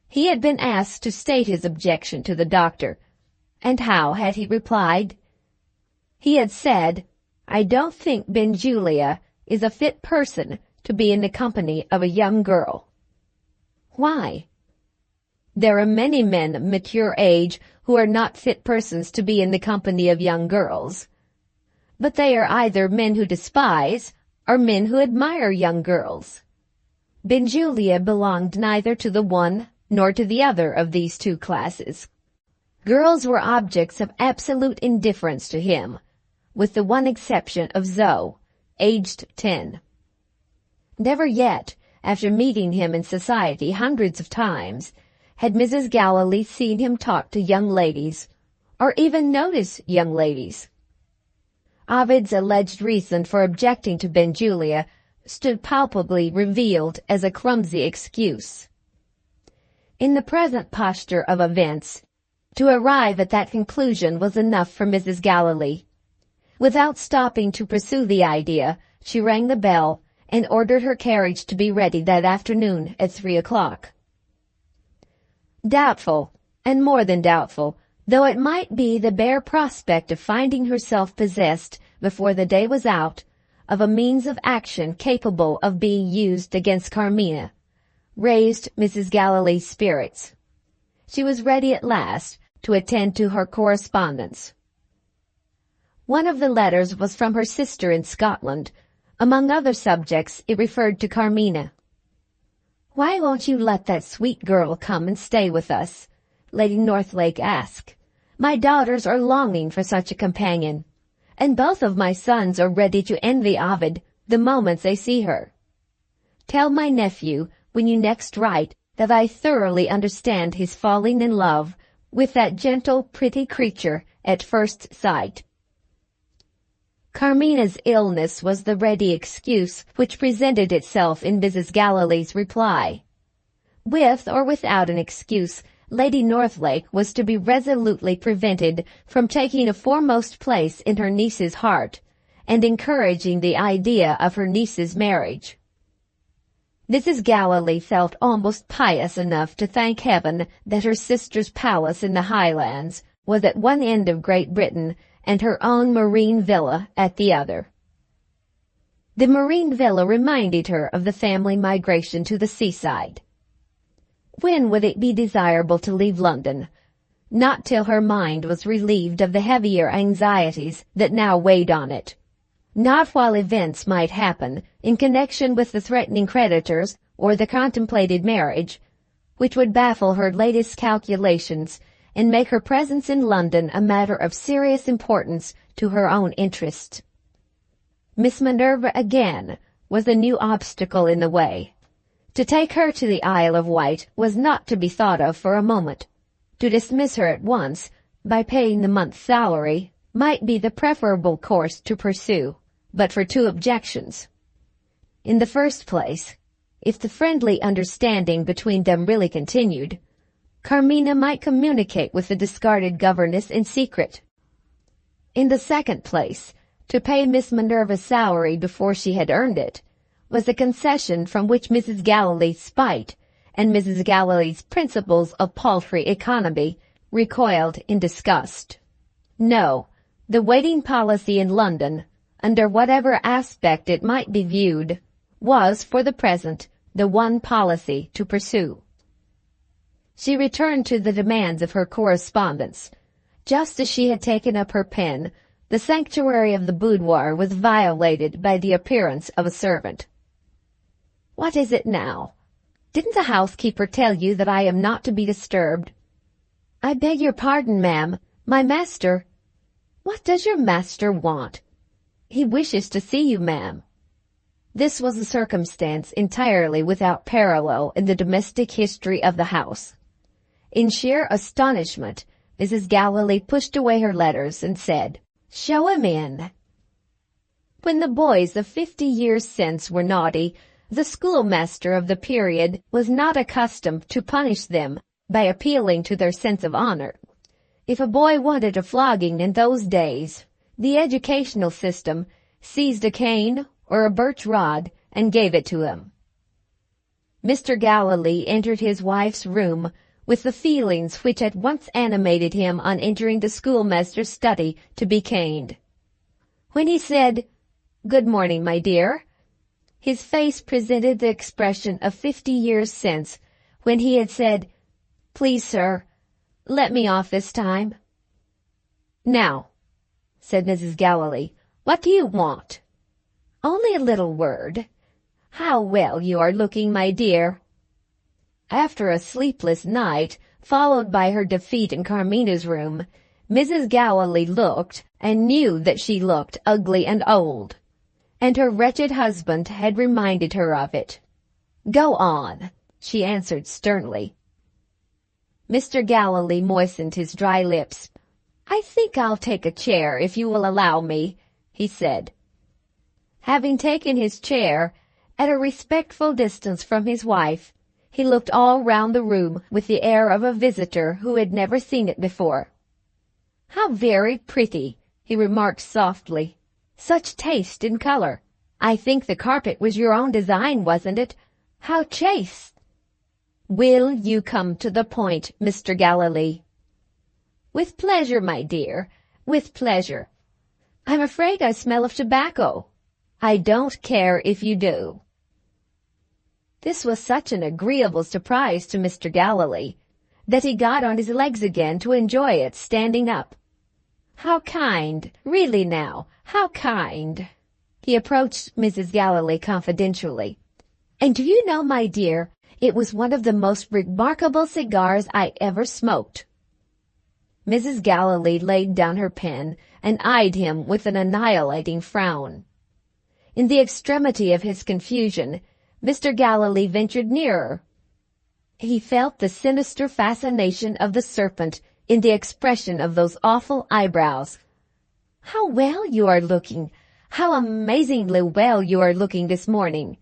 He had been asked to state his objection to the doctor, and how had he replied? He had said, "I don't think Benjulia is a fit person to be in the company of a young girl." Why? There are many men of mature age who are not fit persons to be in the company of young girls. But they are either men who despise or men who admire young girls. Benjulia belonged neither to the one nor to the other of these two classes. Girls were objects of absolute indifference to him, with the one exception of Zoe, aged 10. Never yet, after meeting him in society hundreds of times, had Mrs. Galilee seen him talk to young ladies, or even notice young ladies. Ovid's alleged reason for objecting to Benjulia stood palpably revealed as a clumsy excuse. In the present posture of events, to arrive at that conclusion was enough for Mrs. Galilee. Without stopping to pursue the idea, she rang the bell and ordered her carriage to be ready that afternoon at 3:00. Doubtful, and more than doubtful, though it might be the bare prospect of finding herself possessed, before the day was out, of a means of action capable of being used against Carmina, raised Mrs. Galilee's spirits. She was ready at last, to attend to her correspondence. One of the letters was from her sister in Scotland. Among other subjects, it referred to Carmina. "Why won't you let that sweet girl come and stay with us?" Lady Northlake asked. "My daughters are longing for such a companion, and both of my sons are ready to envy Ovid the moment they see her. Tell my nephew, when you next write, that I thoroughly understand his falling in love with that gentle, pretty creature at first sight." Carmina's illness was the ready excuse which presented itself in Mrs. Galilee's reply. With or without an excuse, Lady Northlake was to be resolutely prevented from taking a foremost place in her niece's heart, and encouraging the idea of her niece's marriage. Mrs. Galilee felt almost pious enough to thank heaven that her sister's palace in the Highlands was at one end of Great Britain and her own marine villa at the other. The marine villa reminded her of the family migration to the seaside. When would it be desirable to leave London? Not till her mind was relieved of the heavier anxieties that now weighed on it. Not while events might happen in connection with the threatening creditors or the contemplated marriage, which would baffle her latest calculations and make her presence in London a matter of serious importance to her own interest. Miss Minerva again was a new obstacle in the way. To take her to the Isle of Wight was not to be thought of for a moment. To dismiss her at once, by paying the month's salary, might be the preferable course to pursue, but for two objections. In the first place, if the friendly understanding between them really continued, Carmina might communicate with the discarded governess in secret. In the second place, to pay Miss Minerva's salary before she had earned it was a concession from which Mrs. Galilee's spite and Mrs. Galilee's principles of paltry economy recoiled in disgust. No, the waiting policy in London, under whatever aspect it might be viewed, was, for the present, the one policy to pursue. She returned to the demands of her correspondence. Just as she had taken up her pen, the sanctuary of the boudoir was violated by the appearance of a servant. "What is it now? Didn't the housekeeper tell you that I am not to be disturbed?" "I beg your pardon, ma'am. My master—" "What does your master want?" "He wishes to see you, ma'am." This was a circumstance entirely without parallel in the domestic history of the house. In sheer astonishment, Mrs. Galilee pushed away her letters and said, "Show him in." When the boys of 50 years since were naughty, the schoolmaster of the period was not accustomed to punish them by appealing to their sense of honor. If a boy wanted a flogging in those days, the educational system seized a cane or a birch rod and gave it to him. Mr. Galilee entered his wife's room with the feelings which had once animated him on entering the schoolmaster's study to be caned. When he said, "Good morning, my dear," his face presented the expression of 50 years since, when he had said, "Please, sir, let me off this time." "Now," said Mrs. Galilee, "what do you want?" "Only a little word. How well you are looking, my dear." After a sleepless night, followed by her defeat in Carmina's room, Mrs. Galilee looked, and knew that she looked ugly and old, and her wretched husband had reminded her of it. "Go on," she answered sternly. Mr. Galilee moistened his dry lips. "I think I'll take a chair, if you will allow me," he said. Having taken his chair, at a respectful distance from his wife, he looked all round the room with the air of a visitor who had never seen it before. "How very pretty," he remarked softly. "Such taste in color. I think the carpet was your own design, wasn't it? How chaste!" "Will you come to the point, Mr. Galilee?" "With pleasure, my dear, with pleasure. I'm afraid I smell of tobacco." "I don't care if you do." This was such an agreeable surprise to Mr. Galilee. that he got on his legs again to enjoy it standing up. "How kind! Really now, how kind!" He approached Mrs. Galilee confidentially. "And do you know, my dear, it was one of the most remarkable cigars I ever smoked." Mrs. Galilee laid down her pen and eyed him with an annihilating frown. In the extremity of his confusion, Mr. Galilee ventured nearer. He felt the sinister fascination of the serpent in the expression of those awful eyebrows. "How well you are looking! How amazingly well you are looking this morning!"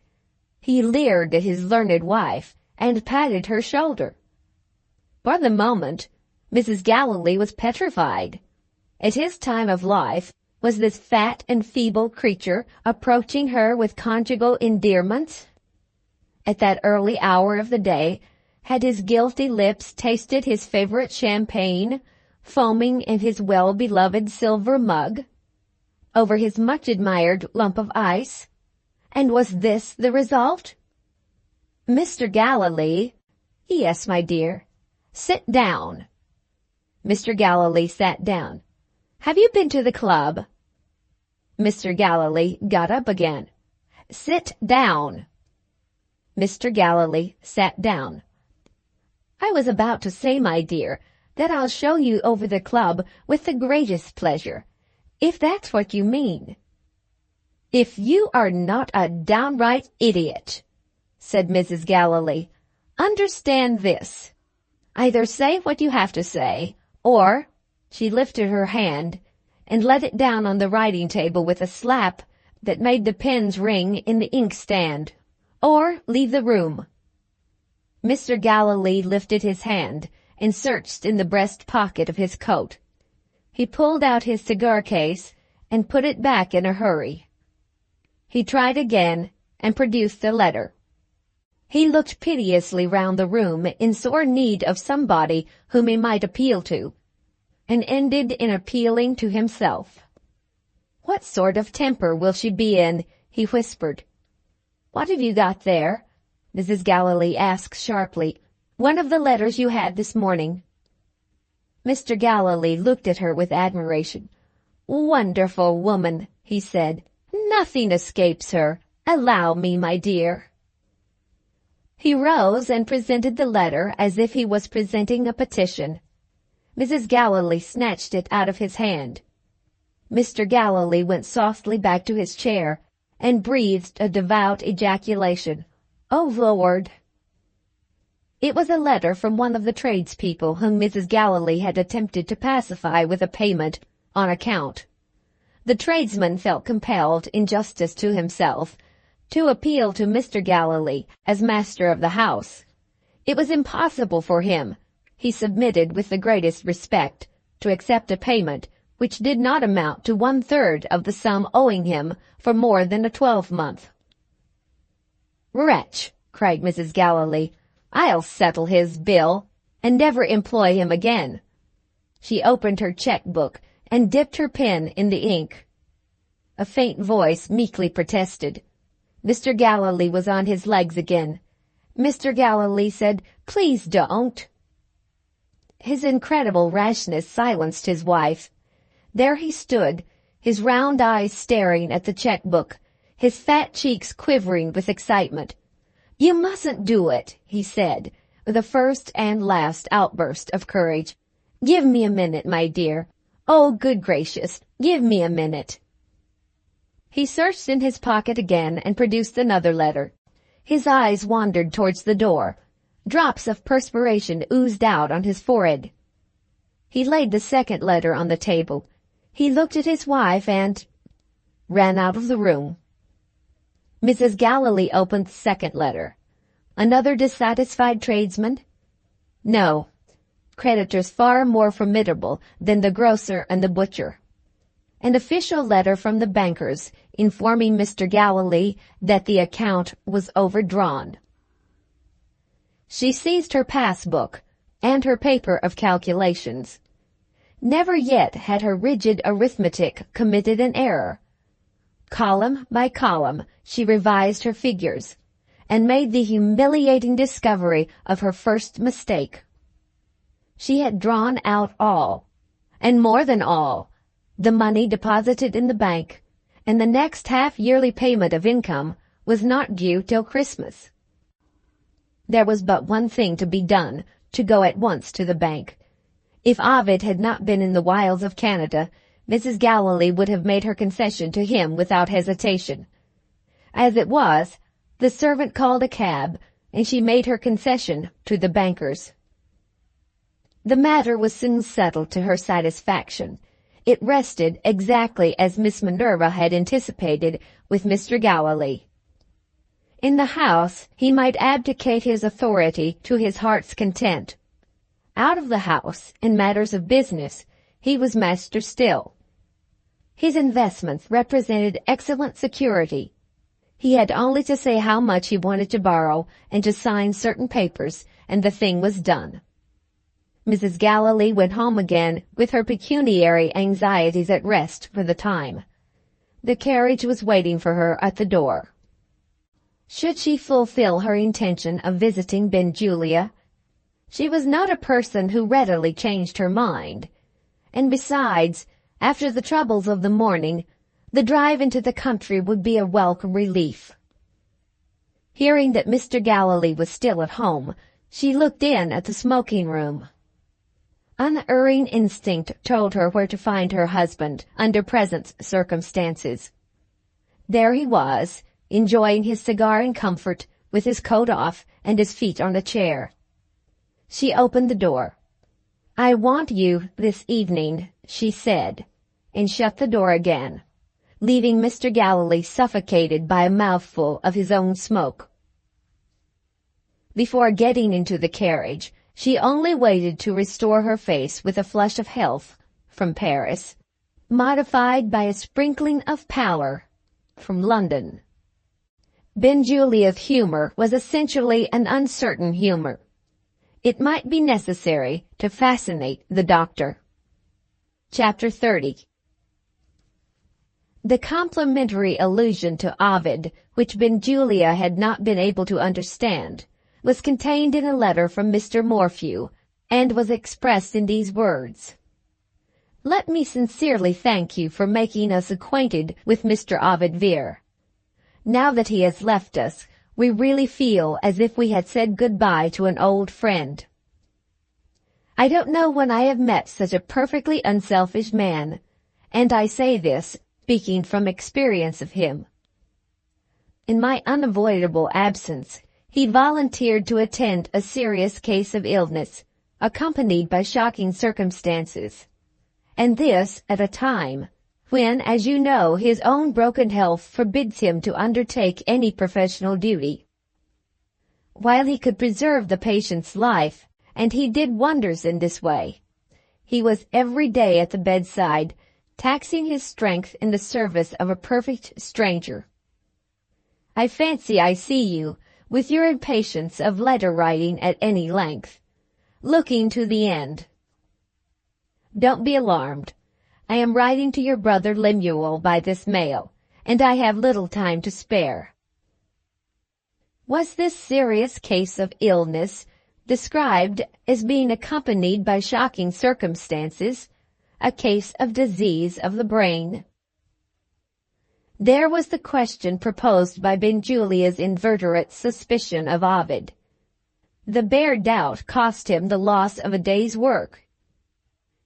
He leered at his learned wife and patted her shoulder. For the moment, Mrs. Galilee was petrified. At his time of life, was this fat and feeble creature approaching her with conjugal endearments? At that early hour of the day, had his guilty lips tasted his favorite champagne, foaming in his well-beloved silver mug, over his much-admired lump of ice? And was this the result? "Mr. Galilee." "Yes, my dear." "Sit down." Mr. Galilee sat down. "Have you been to the club?" Mr. Galilee got up again. "Sit down." Mr. Galilee sat down. "I was about to say, my dear, that I'll show you over the club with the greatest pleasure, if that's what you mean." "If you are not a downright idiot," said Mrs. Galilee, "understand this. Either say what you have to say, or—" she lifted her hand and let it down on the writing table with a slap that made the pens ring in the inkstand, "or leave the room." Mr. Galilee lifted his hand and searched in the breast pocket of his coat. He pulled out his cigar case and put it back in a hurry. He tried again and produced a letter. He looked piteously round the room in sore need of somebody whom he might appeal to, and ended in appealing to himself. "What sort of temper will she be in?" he whispered. "What have you got there?" Mrs. Galilee asked sharply. "One of the letters you had this morning." Mr. Galilee looked at her with admiration. "Wonderful woman," he said. "Nothing escapes her. Allow me, my dear." He rose and presented the letter as if he was presenting a petition. Mrs. Galilee snatched it out of his hand. Mr. Galilee went softly back to his chair and breathed a devout ejaculation. "Oh, Lord!" It was a letter from one of the tradespeople whom Mrs. Galilee had attempted to pacify with a payment on account. The tradesman felt compelled, in justice to himself, to appeal to Mr. Galilee as master of the house. It was impossible for him, he submitted with the greatest respect, to accept a payment which did not amount to 1/3 of the sum owing him for more than a 12-month. "Wretch!" cried Mrs. Galilee. "I'll settle his bill, and never employ him again." She opened her check-book and dipped her pen in the ink. A faint voice meekly protested. Mr. Galilee was on his legs again. Mr. Galilee said, "Please don't." His incredible rashness silenced his wife. There he stood, his round eyes staring at the check-book, his fat cheeks quivering with excitement. "You mustn't do it," he said, with a first and last outburst of courage. "Give me a minute, my dear. Oh, good gracious, give me a minute." He searched in his pocket again and produced another letter. His eyes wandered towards the door. Drops of perspiration oozed out on his forehead. He laid the second letter on the table. He looked at his wife and ran out of the room. Mrs. Galilee opened the second letter. Another dissatisfied tradesman? No. Creditors far more formidable than the grocer and the butcher. An official letter from the bankers informing Mr. Galilee that the account was overdrawn. She seized her passbook and her paper of calculations. Never yet had her rigid arithmetic committed an error. Column by column she revised her figures, and made the humiliating discovery of her first mistake. She had drawn out all, and more than all, the money deposited in the bank, and the next half-yearly payment of income was not due till Christmas. There was but one thing to be done, to go at once to the bank. If Ovid had not been in the wilds of Canada, Mrs. Galilee would have made her concession to him without hesitation. As it was, the servant called a cab, and she made her concession to the bankers. The matter was soon settled to her satisfaction. It rested exactly as Miss Minerva had anticipated with Mr. Galilee. In the house he might abdicate his authority to his heart's content. Out of the house, in matters of business, he was master still. His investments represented excellent security. He had only to say how much he wanted to borrow and to sign certain papers, and the thing was done. Mrs. Galilee went home again with her pecuniary anxieties at rest for the time. The carriage was waiting for her at the door. Should she fulfill her intention of visiting Benjulia? She was not a person who readily changed her mind, and besides, after the troubles of the morning, the drive into the country would be a welcome relief. Hearing that Mr. Galilee was still at home, she looked in at the smoking-room. Unerring instinct told her where to find her husband under present circumstances. There he was, enjoying his cigar in comfort, with his coat off and his feet on a chair. She opened the door. "I want you this evening," she said, and shut the door again, leaving Mr. Galilee suffocated by a mouthful of his own smoke. Before getting into the carriage, she only waited to restore her face with a flush of health from Paris, modified by a sprinkling of pallor from London. Benjulia's humor was essentially an uncertain humor. It might be necessary to fascinate the doctor. Chapter 30. The complimentary allusion to Ovid, which Benjulia had not been able to understand, was contained in a letter from Mr. Morphew, and was expressed in these words: "Let me sincerely thank you for making us acquainted with Mr. Ovid Vere. Now that he has left us, we really feel as if we had said good-bye to an old friend. I don't know when I have met such a perfectly unselfish man, and I say this, speaking from experience of him. In my unavoidable absence, he volunteered to attend a serious case of illness, accompanied by shocking circumstances, and this at a time when, as you know, his own broken health forbids him to undertake any professional duty. While he could preserve the patient's life, and he did wonders in this way, he was every day at the bedside, taxing his strength in the service of a perfect stranger. I fancy I see you, with your impatience of letter-writing at any length, looking to the end. Don't be alarmed. I am writing to your brother Lemuel by this mail, and I have little time to spare." Was this serious case of illness, described as being accompanied by shocking circumstances, a case of disease of the brain? There was the question proposed by Benjulia's inveterate suspicion of Ovid. The bare doubt cost him the loss of a day's work.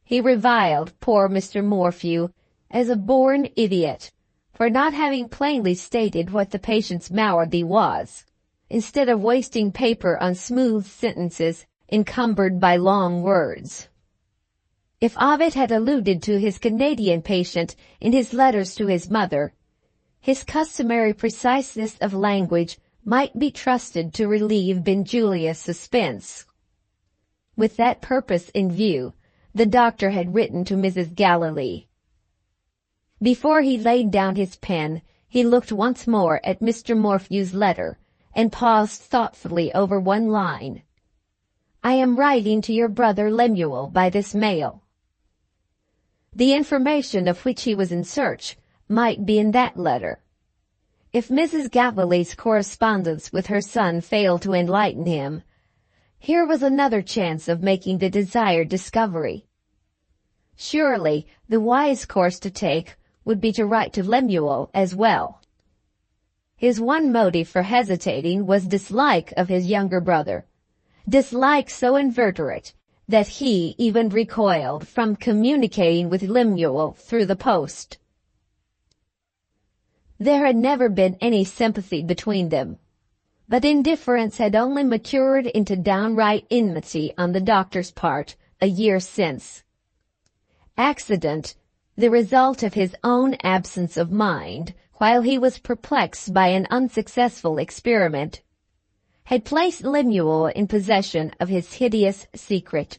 He reviled poor Mr. Morphew as a born idiot for not having plainly stated what the patient's malady was, instead of wasting paper on smooth sentences encumbered by long words. If Ovid had alluded to his Canadian patient in his letters to his mother, his customary preciseness of language might be trusted to relieve Benjulia's suspense. With that purpose in view, the doctor had written to Mrs. Galilee. Before he laid down his pen, he looked once more at Mr. Morphew's letter, and paused thoughtfully over one line. "I am writing to your brother Lemuel by this mail." The information of which he was in search might be in that letter. If Mrs. Galilee's correspondence with her son failed to enlighten him, Here was another chance of making the desired discovery. Surely, the wise course to take would be to write to Lemuel as well. His one motive for hesitating was dislike of his younger brother, dislike so inveterate that he even recoiled from communicating with Lemuel through the post. There had never been any sympathy between them, but indifference had only matured into downright enmity on the doctor's part a year since. Accident, the result of his own absence of mind while he was perplexed by an unsuccessful experiment, had placed Lemuel in possession of his hideous secret.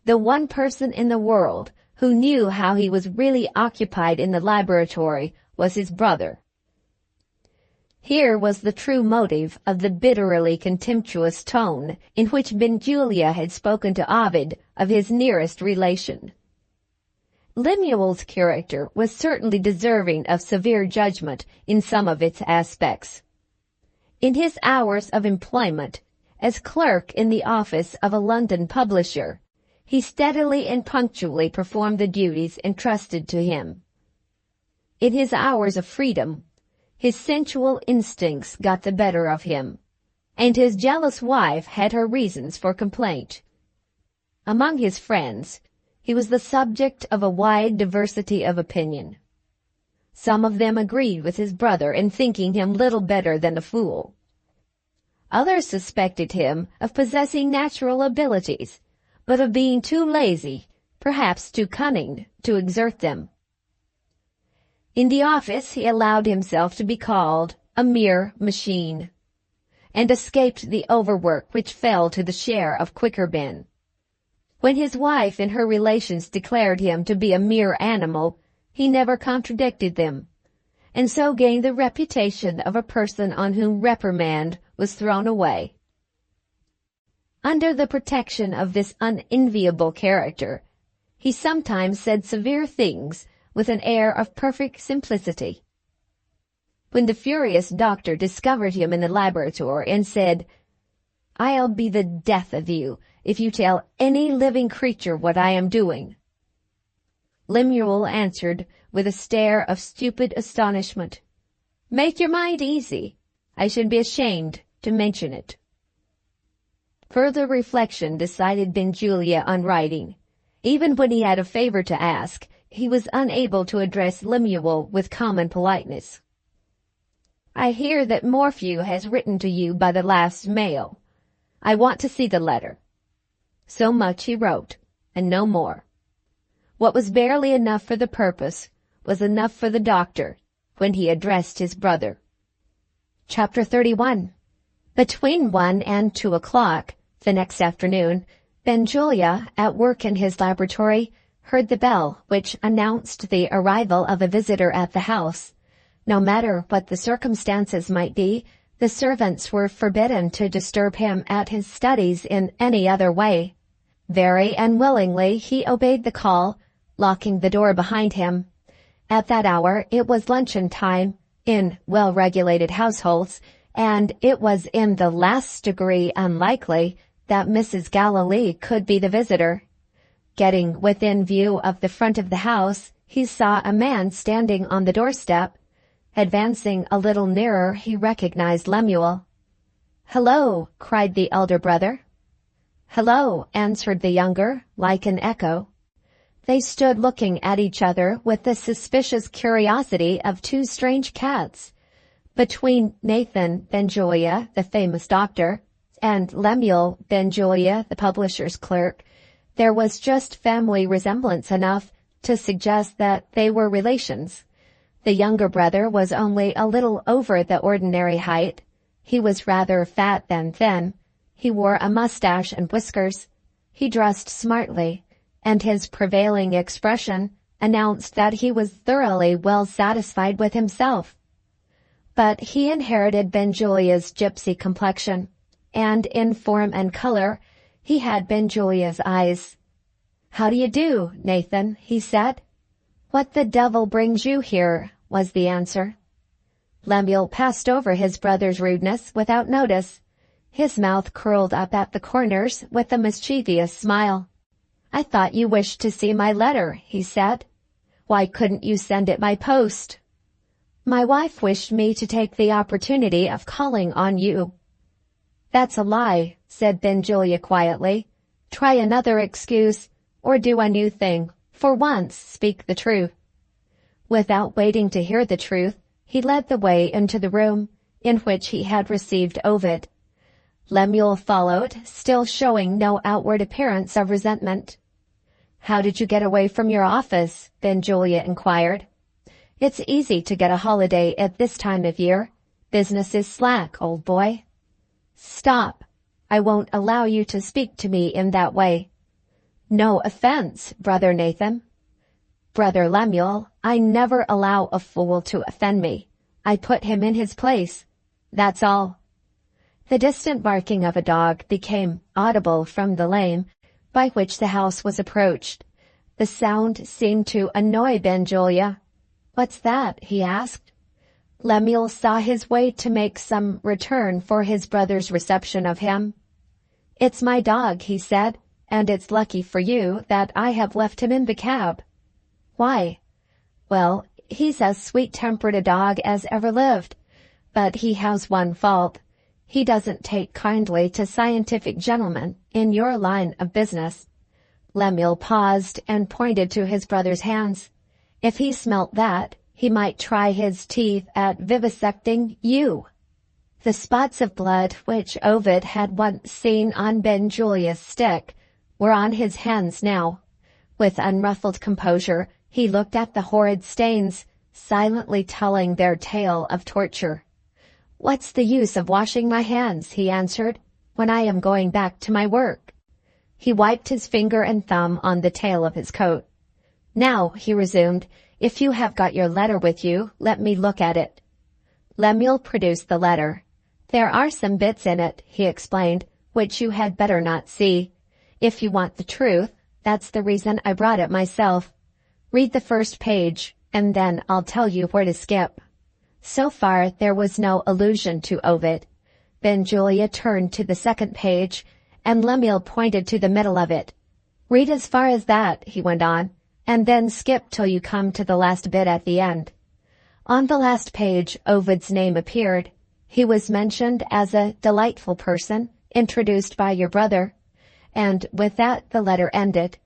The one person in the world who knew how he was really occupied in the laboratory was his brother. Here was the true motive of the bitterly contemptuous tone in which Benjulia had spoken to Ovid of his nearest relation. Lemuel's character was certainly deserving of severe judgment in some of its aspects. In his hours of employment, as clerk in the office of a London publisher, he steadily and punctually performed the duties entrusted to him. In his hours of freedom, his sensual instincts got the better of him, and his jealous wife had her reasons for complaint. Among his friends, he was the subject of a wide diversity of opinion. Some of them agreed with his brother in thinking him little better than a fool. Others suspected him of possessing natural abilities, but of being too lazy, perhaps too cunning, to exert them. In the office he allowed himself to be called a mere machine, and escaped the overwork which fell to the share of quicker men. When his wife and her relations declared him to be a mere animal, he never contradicted them, and so gained the reputation of a person on whom reprimand was thrown away. Under the protection of this unenviable character, he sometimes said severe things with an air of perfect simplicity. When the furious doctor discovered him in the laboratory and said, "I'll be the death of you if you tell any living creature what I am doing," Lemuel answered with a stare of stupid astonishment, "Make your mind easy. I should be ashamed to mention it." Further reflection decided Benjulia on writing. Even when he had a favor to ask, he was unable to address Lemuel with common politeness. "I hear that Morphew has written to you by the last mail. I want to see the letter." So much he wrote, and no more. What was barely enough for the purpose was enough for the doctor when he addressed his brother. Chapter 31. Between 1 and 2 o'clock the next afternoon, Benjulia, at work in his laboratory, heard the bell which announced the arrival of a visitor at the house. No matter what the circumstances might be, the servants were forbidden to disturb him at his studies in any other way. Very unwillingly he obeyed the call, locking the door behind him. At that hour it was luncheon time in well-regulated households, and it was in the last degree unlikely that Mrs. Galilee could be the visitor. Getting within view of the front of the house, he saw a man standing on the doorstep. Advancing a little nearer, he recognized Lemuel. "Hello!" cried the elder brother. "Hello!" answered the younger, like an echo. They stood looking at each other with the suspicious curiosity of two strange cats. Between Nathan Benjulia, the famous doctor, and Lemuel Benjulia, the publisher's clerk, there was just family resemblance enough to suggest that they were relations. The younger brother was only a little over the ordinary height. He was rather fat than thin. He wore a mustache and whiskers. He dressed smartly, and his prevailing expression announced that he was thoroughly well satisfied with himself. But he inherited Benjulia's gypsy complexion, and in form and color he had Benjulia's eyes. "How do you do, Nathan?" he said. "What the devil brings you here?" was the answer. Lemuel passed over his brother's rudeness without notice. his mouth curled up at the corners with a mischievous smile. "I thought you wished to see my letter," he said. "Why couldn't you send it by post?" "My wife wished me to take the opportunity of calling on you." "That's a lie," said Benjulia quietly. "Try another excuse, or do a new thing. For once, speak the truth." Without waiting to hear the truth, he led the way into the room in which he had received Ovid. Lemuel followed, still showing no outward appearance of resentment. "How did you get away from your office?" Benjulia inquired. "It's easy to get a holiday at this time of year. Business is slack, old boy." "Stop. I won't allow you to speak to me in that way." "No offense, Brother Nathan." "Brother Lemuel, I never allow a fool to offend me. I put him in his place. That's all." The distant barking of a dog became audible from the lane by which the house was approached. The sound seemed to annoy Benjulia. "What's that?" he asked. Lemuel saw his way to make some return for his brother's reception of him. "It's my dog," he said, "and it's lucky for you that I have left him in the cab." "Why?" "Well, he's as sweet-tempered a dog as ever lived, but he has one fault. He doesn't take kindly to scientific gentlemen in your line of business." Lemuel paused and pointed to his brother's hands. If he smelt that, he might try his teeth at vivisecting you. The spots of blood which Ovid had once seen on Benjulia's stick were on his hands now. With unruffled composure, he looked at the horrid stains, silently telling their tale of torture. "What's the use of washing my hands," he answered, "when I am going back to my work?" He wiped his finger and thumb on the tail of his coat. "Now," he resumed, "if you have got your letter with you, let me look at it." Lemuel produced the letter. "There are some bits in it," he explained, "which you had better not see. If you want the truth, that's the reason I brought it myself. Read the first page, and then I'll tell you where to skip." So far there was no allusion to Ovid. Benjulia turned to the second page, and Lemuel pointed to the middle of it. "Read as far as that," he went on, "and then skip till you come to the last bit at the end." On the last page Ovid's name appeared. He was mentioned as a delightful person, introduced by your brother, and with that the letter ended.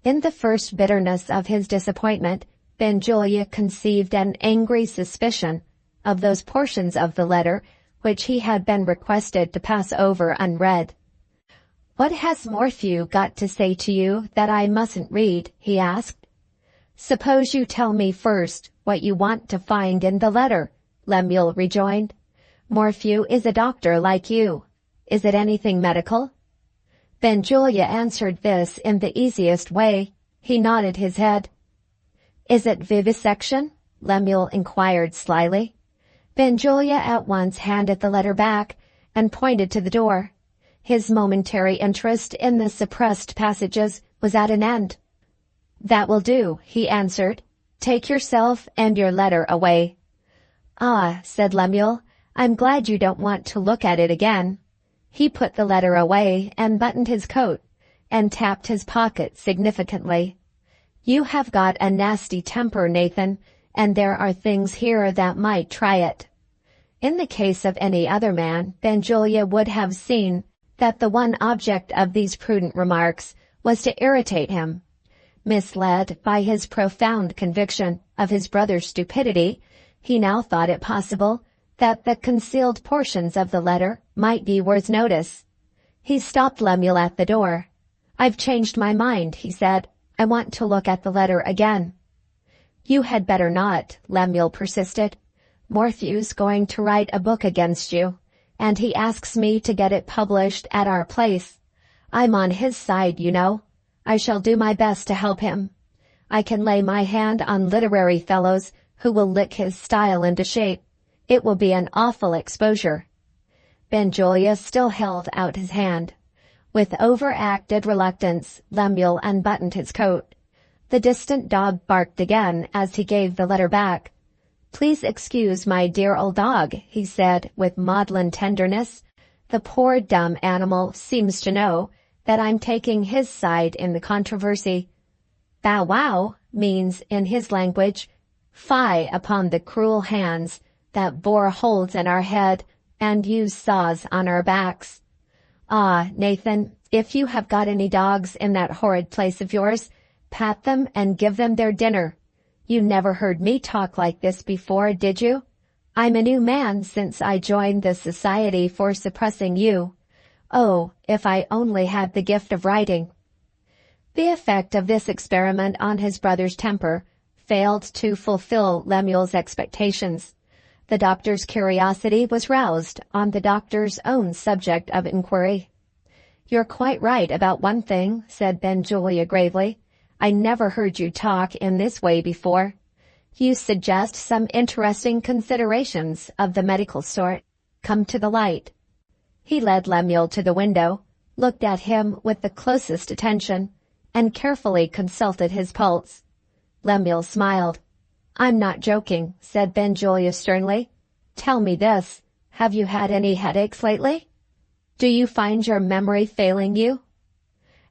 In the first bitterness of his disappointment, Benjulia conceived an angry suspicion of those portions of the letter which he had been requested to pass over unread. "What has Morphew got to say to you that I mustn't read?" he asked. "Suppose you tell me first what you want to find in the letter," Lemuel rejoined. "Morphew is a doctor like you. Is it anything medical?" Benjulia answered this in the easiest way. He nodded his head. "Is it vivisection?" Lemuel inquired slyly. Benjulia at once handed the letter back and pointed to the door. His momentary interest in the suppressed passages was at an end. "That will do," he answered. "Take yourself and your letter away." "Ah," said Lemuel, "I'm glad you don't want to look at it again." He put the letter away and buttoned his coat, and tapped his pocket significantly. "You have got a nasty temper, Nathan, and there are things here that might try it." In the case of any other man, Benjulia would have seen that the one object of these prudent remarks was to irritate him. Misled by his profound conviction of his brother's stupidity, he now thought it possible that the concealed portions of the letter might be worth notice. He stopped Lemuel at the door. "I've changed my mind," he said. "I want to look at the letter again." "You had better not," Lemuel persisted. "Morphew's going to write a book against you, and he asks me to get it published at our place. I'm on his side, you know. I shall do my best to help him. I can lay my hand on literary fellows who will lick his style into shape. It will be an awful exposure." Benjulia still held out his hand. With overacted reluctance, Lemuel unbuttoned his coat. The distant dog barked again as he gave the letter back. "Please excuse my dear old dog," he said with maudlin tenderness. The poor dumb animal seems to know that I'm taking his side in the controversy. Bow wow means, in his language, fie upon the cruel hands that bore holes in our head and use saws on our backs. Ah, Nathan, if you have got any dogs in that horrid place of yours, pat them and give them their dinner. You never heard me talk like this before, did you? I'm a new man since I joined the Society for Suppressing You. Oh, if I only had the gift of writing. The effect of this experiment on his brother's temper failed to fulfill Lemuel's expectations. The doctor's curiosity was roused on the doctor's own subject of inquiry. "You're quite right about one thing," said Benjulia gravely. "I never heard you talk in this way before. You suggest some interesting considerations of the medical sort. Come to the light." He led Lemuel to the window, looked at him with the closest attention, and carefully consulted his pulse. Lemuel smiled. "I'm not joking," said Benjulia sternly. "Tell me this, have you had any headaches lately? Do you find your memory failing you?"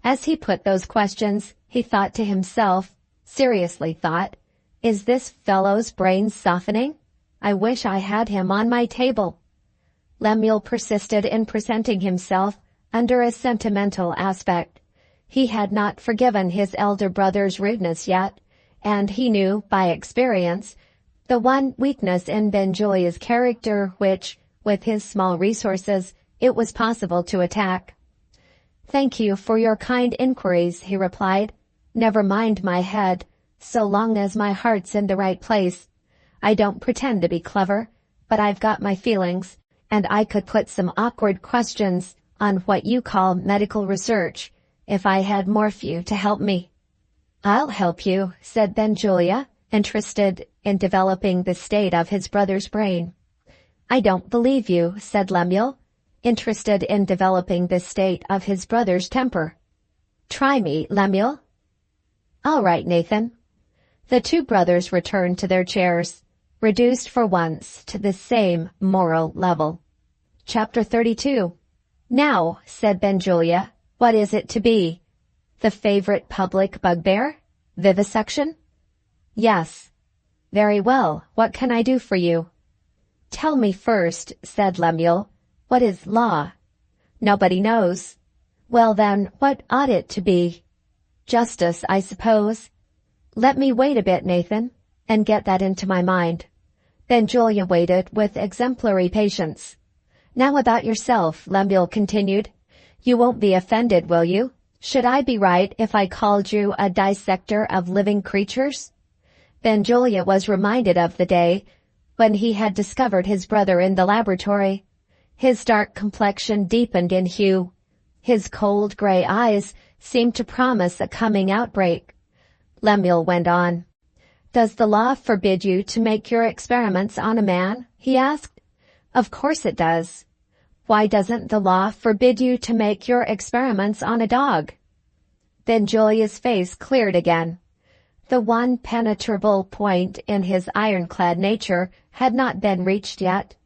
As he put those questions, he thought to himself, seriously thought, "Is this fellow's brain softening? I wish I had him on my table." Lemuel persisted in presenting himself under a sentimental aspect. He had not forgiven his elder brother's rudeness yet, and he knew by experience the one weakness in Benjulia's character which, with his small resources, it was possible to attack. "Thank you for your kind inquiries," he replied. "Never mind my head, so long as my heart's in the right place. I don't pretend to be clever, but I've got my feelings, and I could put some awkward questions on what you call medical research, if I had Morphew to help me." "I'll help you," said Benjulia, interested in developing the state of his brother's brain. "I don't believe you," said Lemuel, interested in developing the state of his brother's temper. "Try me, Lemuel." "All right, Nathan." The two brothers returned to their chairs, reduced for once to the same moral level. Chapter 32. "Now," said Benjulia, "what is it to be? The favorite public bugbear? Vivisection?" "Yes." "Very well. What can I do for you?" "Tell me first," said Lemuel, "what is law?" "Nobody knows." "Well then, what ought it to be?" "Justice, I suppose." "Let me wait a bit, Nathan, and get that into my mind." Benjulia waited with exemplary patience. "Now about yourself," Lemuel continued. "You won't be offended, will you? Should I be right if I called you a dissector of living creatures?" Benjulia was reminded of the day when he had discovered his brother in the laboratory. His dark complexion deepened in hue. His cold gray eyes seemed to promise a coming outbreak. Lemuel went on. "Does the law forbid you to make your experiments on a man?" he asked. "Of course it does." "Why doesn't the law forbid you to make your experiments on a dog?" Benjulia's face cleared again. The one penetrable point in his ironclad nature had not been reached yet.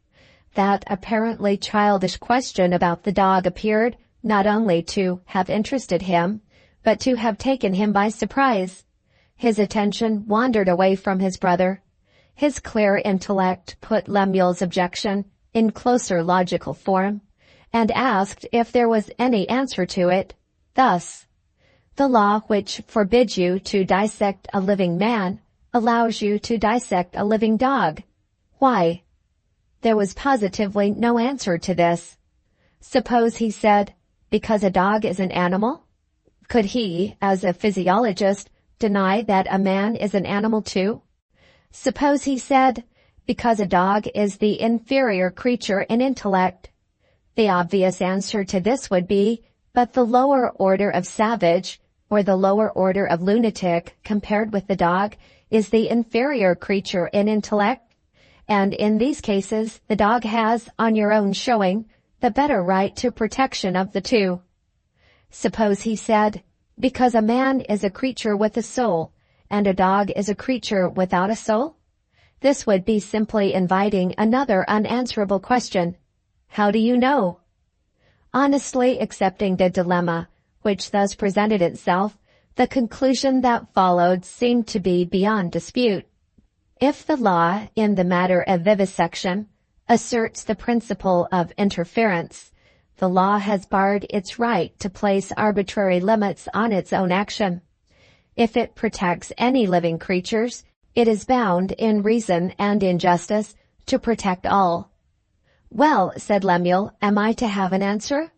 That apparently childish question about the dog appeared not only to have interested him, but to have taken him by surprise. His attention wandered away from his brother. His clear intellect put Lemuel's objection in closer logical form, and asked if there was any answer to it, thus: "The law which forbids you to dissect a living man allows you to dissect a living dog. Why?" There was positively no answer to this. Suppose he said, "Because a dog is an animal"? Could he, as a physiologist, deny that a man is an animal too? Suppose he said, "Because a dog is the inferior creature in intellect"? The obvious answer to this would be, but the lower order of savage, or the lower order of lunatic, compared with the dog, is the inferior creature in intellect, and in these cases the dog has, on your own showing, the better right to protection of the two. Suppose he said, "Because a man is a creature with a soul, and a dog is a creature without a soul"? This would be simply inviting another unanswerable question. How do you know? Honestly accepting the dilemma which thus presented itself, the conclusion that followed seemed to be beyond dispute. If the law, in the matter of vivisection, asserts the principle of interference, the law has barred its right to place arbitrary limits on its own action. If it protects any living creatures, it is bound in reason and in justice to protect all. "Well," said Lemuel, "am I to have an answer?"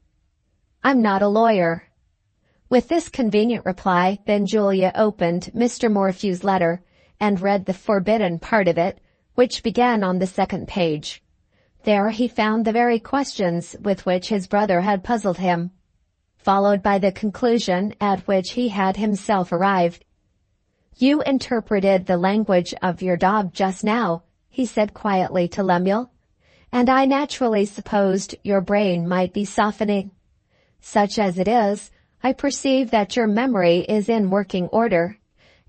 "I'm not a lawyer." With this convenient reply, Benjulia opened Mr. Morphew's letter and read the forbidden part of it, which began on the second page. There he found the very questions with which his brother had puzzled him, followed by the conclusion at which he had himself arrived. "You interpreted the language of your dog just now," he said quietly to Lemuel, "and I naturally supposed your brain might be softening. Such as it is, I perceive that your memory is in working order.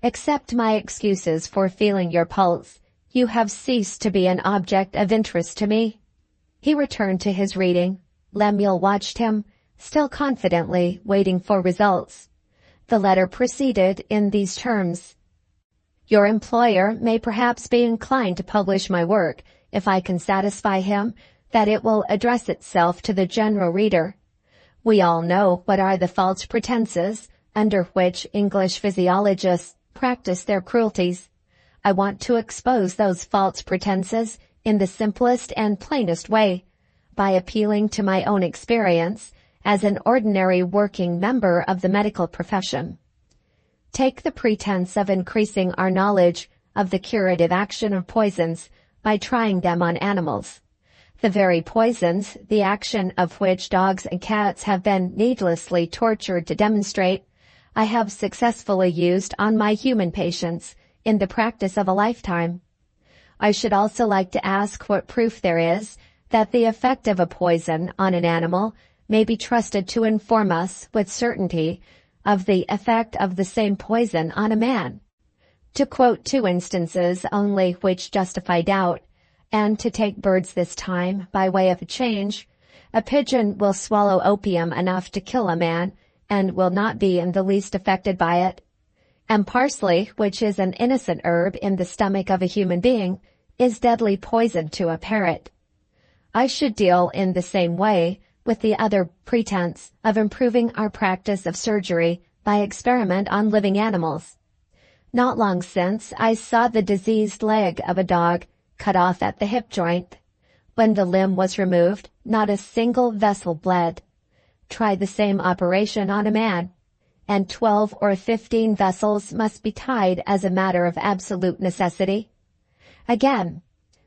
Accept my excuses for feeling your pulse. You have ceased to be an object of interest to me." He returned to his reading. Lemuel watched him, still confidently waiting for results. The letter proceeded in these terms: "Your employer may perhaps be inclined to publish my work if I can satisfy him that it will address itself to the general reader. We all know what are the false pretenses under which English physiologists practice their cruelties. I want to expose those false pretenses in the simplest and plainest way, by appealing to my own experience as an ordinary working member of the medical profession. Take the pretense of increasing our knowledge of the curative action of poisons by trying them on animals. The very poisons, the action of which dogs and cats have been needlessly tortured to demonstrate, I have successfully used on my human patients in the practice of a lifetime. I should also like to ask what proof there is that the effect of a poison on an animal may be trusted to inform us with certainty of the effect of the same poison on a man. To quote two instances only which justify doubt, and to take birds this time by way of a change, a pigeon will swallow opium enough to kill a man and will not be in the least affected by it. And parsley, which is an innocent herb in the stomach of a human being, is deadly poison to a parrot. I should deal in the same way with the other pretense of improving our practice of surgery by experiment on living animals. Not long since, I saw the diseased leg of a dog cut off at the hip joint. When the limb was removed, not a single vessel bled. Try the same operation on a man, and 12 or 15 vessels must be tied as a matter of absolute necessity. Again,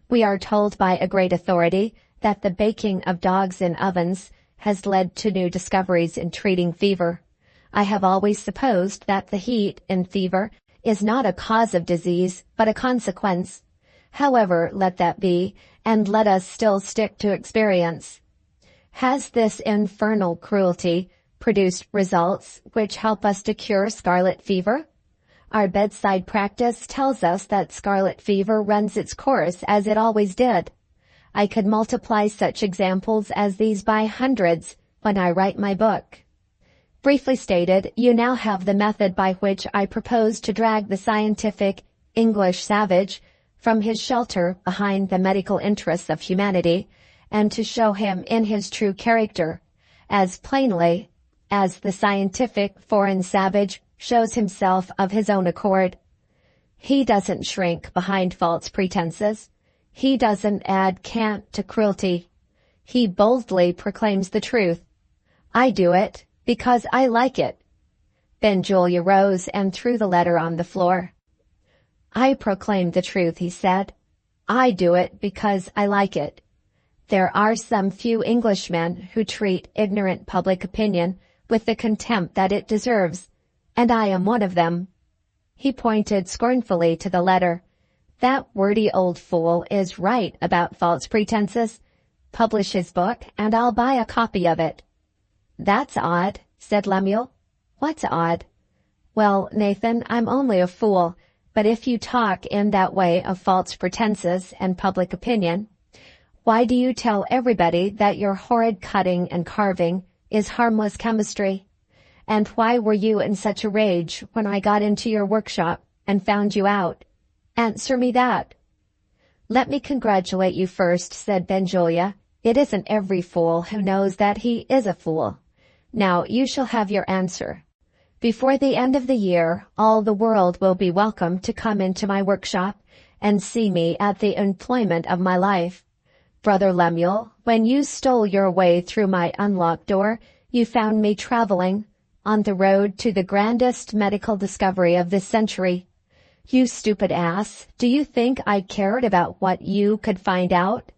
we are told by a great authority that the baking of dogs in ovens has led to new discoveries in treating fever. I have always supposed that the heat in fever is not a cause of disease, but a consequence. However, let that be, and let us still stick to experience. Has this infernal cruelty produced results which help us to cure scarlet fever? Our bedside practice tells us that scarlet fever runs its course as it always did. I could multiply such examples as these by hundreds when I write my book. Briefly stated, you now have the method by which I propose to drag the scientific English savage from his shelter behind the medical interests of humanity, and to show him in his true character, as plainly as the scientific foreign savage shows himself of his own accord. He doesn't shrink behind false pretenses. He doesn't add cant to cruelty. He boldly proclaims the truth. I do it because I like it. Benjulia rose and threw the letter on the floor. I proclaim the truth, he said. I do it because I like it. There are some few Englishmen who treat ignorant public opinion with the contempt that it deserves, and I am one of them. He pointed scornfully to the letter. That wordy old fool is right about false pretenses. Publish his book, and I'll buy a copy of it. That's odd, said Lemuel. What's odd? Well, Nathan, I'm only a fool. But if you talk in that way of false pretenses and public opinion, why do you tell everybody that your horrid cutting and carving is harmless chemistry. And why were you in such a rage when I got into your workshop and found you out? Answer me that. Let me congratulate you first, said Benjulia. It isn't every fool who knows that he is a fool. Now you shall have your answer. Before the end of the year, all the world will be welcome to come into my workshop and see me at the employment of my life. Brother Lemuel, when you stole your way through my unlocked door, you found me traveling on the road to the grandest medical discovery of this century. You stupid ass, do you think I cared about what you could find out?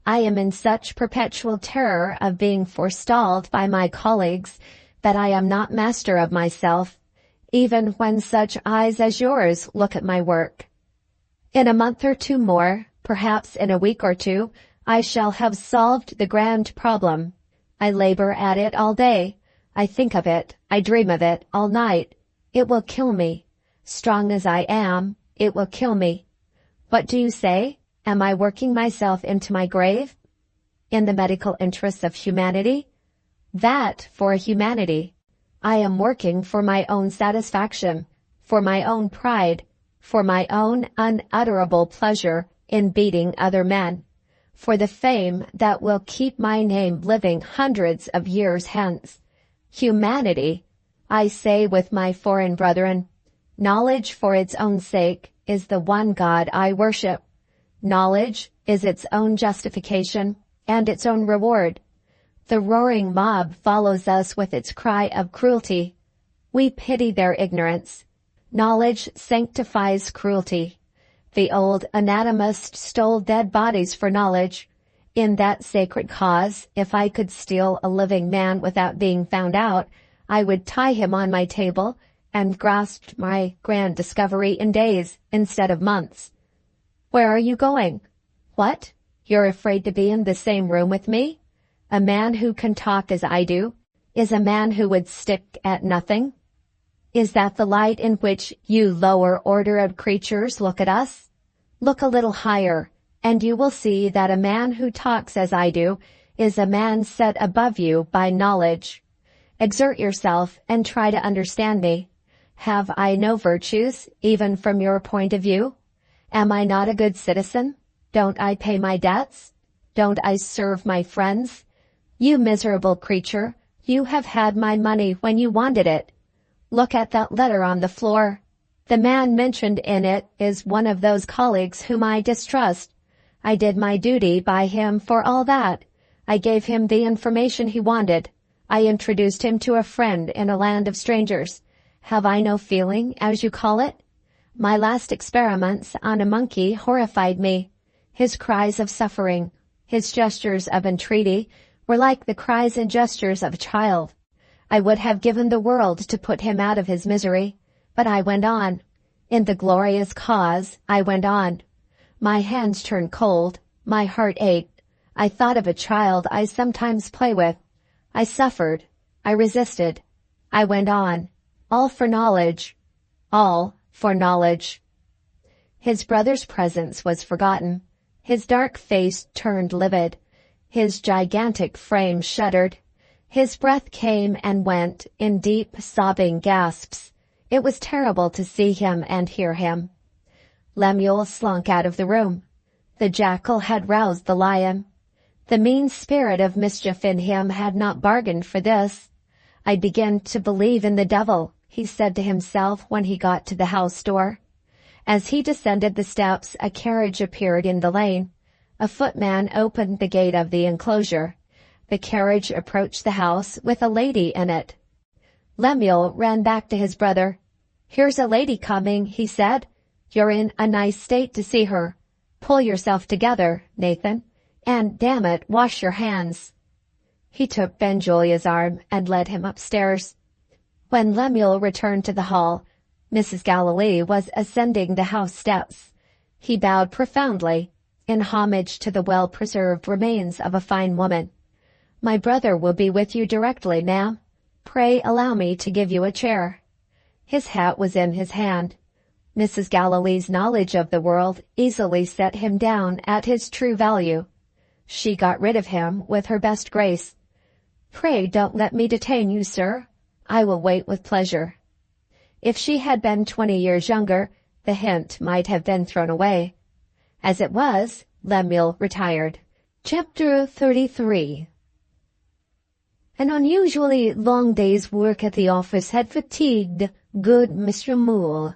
I am in such perpetual terror of being forestalled by my colleagues that I am not master of myself, even when such eyes as yours look at my work. In a month or two more, perhaps in a week or two, I shall have solved the grand problem. I labor at it all day. I think of it, I dream of it all night. It will kill me. Strong as I am, it will kill me. What do you say? Am I working myself into my grave? In the medical interests of humanity? That for humanity. I am working for my own satisfaction, for my own pride, for my own unutterable pleasure in beating other men, for the fame that will keep my name living hundreds of years hence. Humanity, I say with my foreign brethren, knowledge for its own sake is the one God I worship. Knowledge is its own justification and its own reward. The roaring mob follows us with its cry of cruelty. We pity their ignorance. Knowledge sanctifies cruelty. The old anatomist stole dead bodies for knowledge. In that sacred cause, if I could steal a living man without being found out, I would tie him on my table and grasp my grand discovery in days instead of months. Where are you going? What? You're afraid to be in the same room with me? A man who can talk as I do is a man who would stick at nothing. Is that the light in which you lower order of creatures look at us? Look a little higher, and you will see that a man who talks as I do is a man set above you by knowledge. Exert yourself and try to understand me. Have I no virtues, even from your point of view? Am I not a good citizen? Don't I pay my debts? Don't I serve my friends? You miserable creature, you have had my money when you wanted it. Look at that letter on the floor. The man mentioned in it is one of those colleagues whom I distrust. I did my duty by him for all that. I gave him the information he wanted. I introduced him to a friend in a land of strangers. Have I no feeling, as you call it? My last experiments on a monkey horrified me. His cries of suffering, his gestures of entreaty, were like the cries and gestures of a child. I would have given the world to put him out of his misery, but I went on. In the glorious cause, I went on. My hands turned cold, my heart ached. I thought of a child I sometimes play with. I suffered, I resisted, I went on. All for knowledge. All for knowledge. His brother's presence was forgotten. His dark face turned livid. His gigantic frame shuddered. His breath came and went in deep, sobbing gasps. It was terrible to see him and hear him. Lemuel slunk out of the room. The jackal had roused the lion. The mean spirit of mischief in him had not bargained for this. I begin to believe in the devil, he said to himself when he got to the house door. As he descended the steps, a carriage appeared in the lane. A footman opened the gate of the enclosure. The carriage approached the house with a lady in it. Lemuel ran back to his brother. "Here's a lady coming," he said. "You're in a nice state to see her. Pull yourself together, Nathan, and damn it, wash your hands." He took Benjulia's arm and led him upstairs. When Lemuel returned to the hall, Mrs. Galilee was ascending the house steps. He bowed profoundly, in homage to the well-preserved remains of a fine woman. "My brother will be with you directly, ma'am. Pray allow me to give you a chair." His hat was in his hand. Mrs. Galilee's knowledge of the world easily set him down at his true value. She got rid of him with her best grace. Pray don't let me detain you, sir. I will wait with pleasure. If she had been 20 years younger, the hint might have been thrown away. As it was, Lemuel retired. Chapter 33. An unusually long day's work at the office had fatigued good Mr. Moole.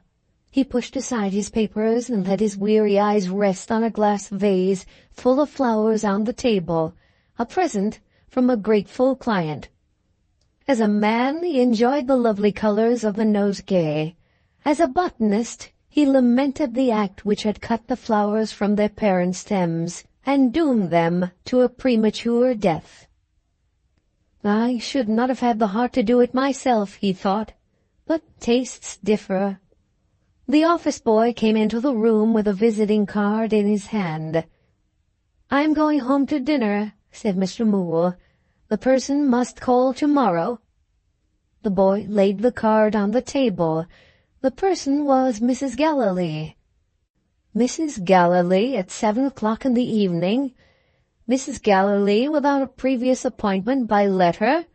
He pushed aside his papers and let his weary eyes rest on a glass vase full of flowers on the table, a present from a grateful client. As a man, he enjoyed the lovely colors of the nosegay. As a botanist, he lamented the act which had cut the flowers from their parent stems and doomed them to a premature death. I should not have had the heart to do it myself, he thought, but tastes differ. The office boy came into the room with a visiting card in his hand. "I'm going home to dinner," said Mr. Moole. "The person must call tomorrow." The boy laid the card on the table. The person was Mrs. Galilee. Mrs. Galilee at 7 o'clock in the evening. Mrs. Galilee without a previous appointment by letter.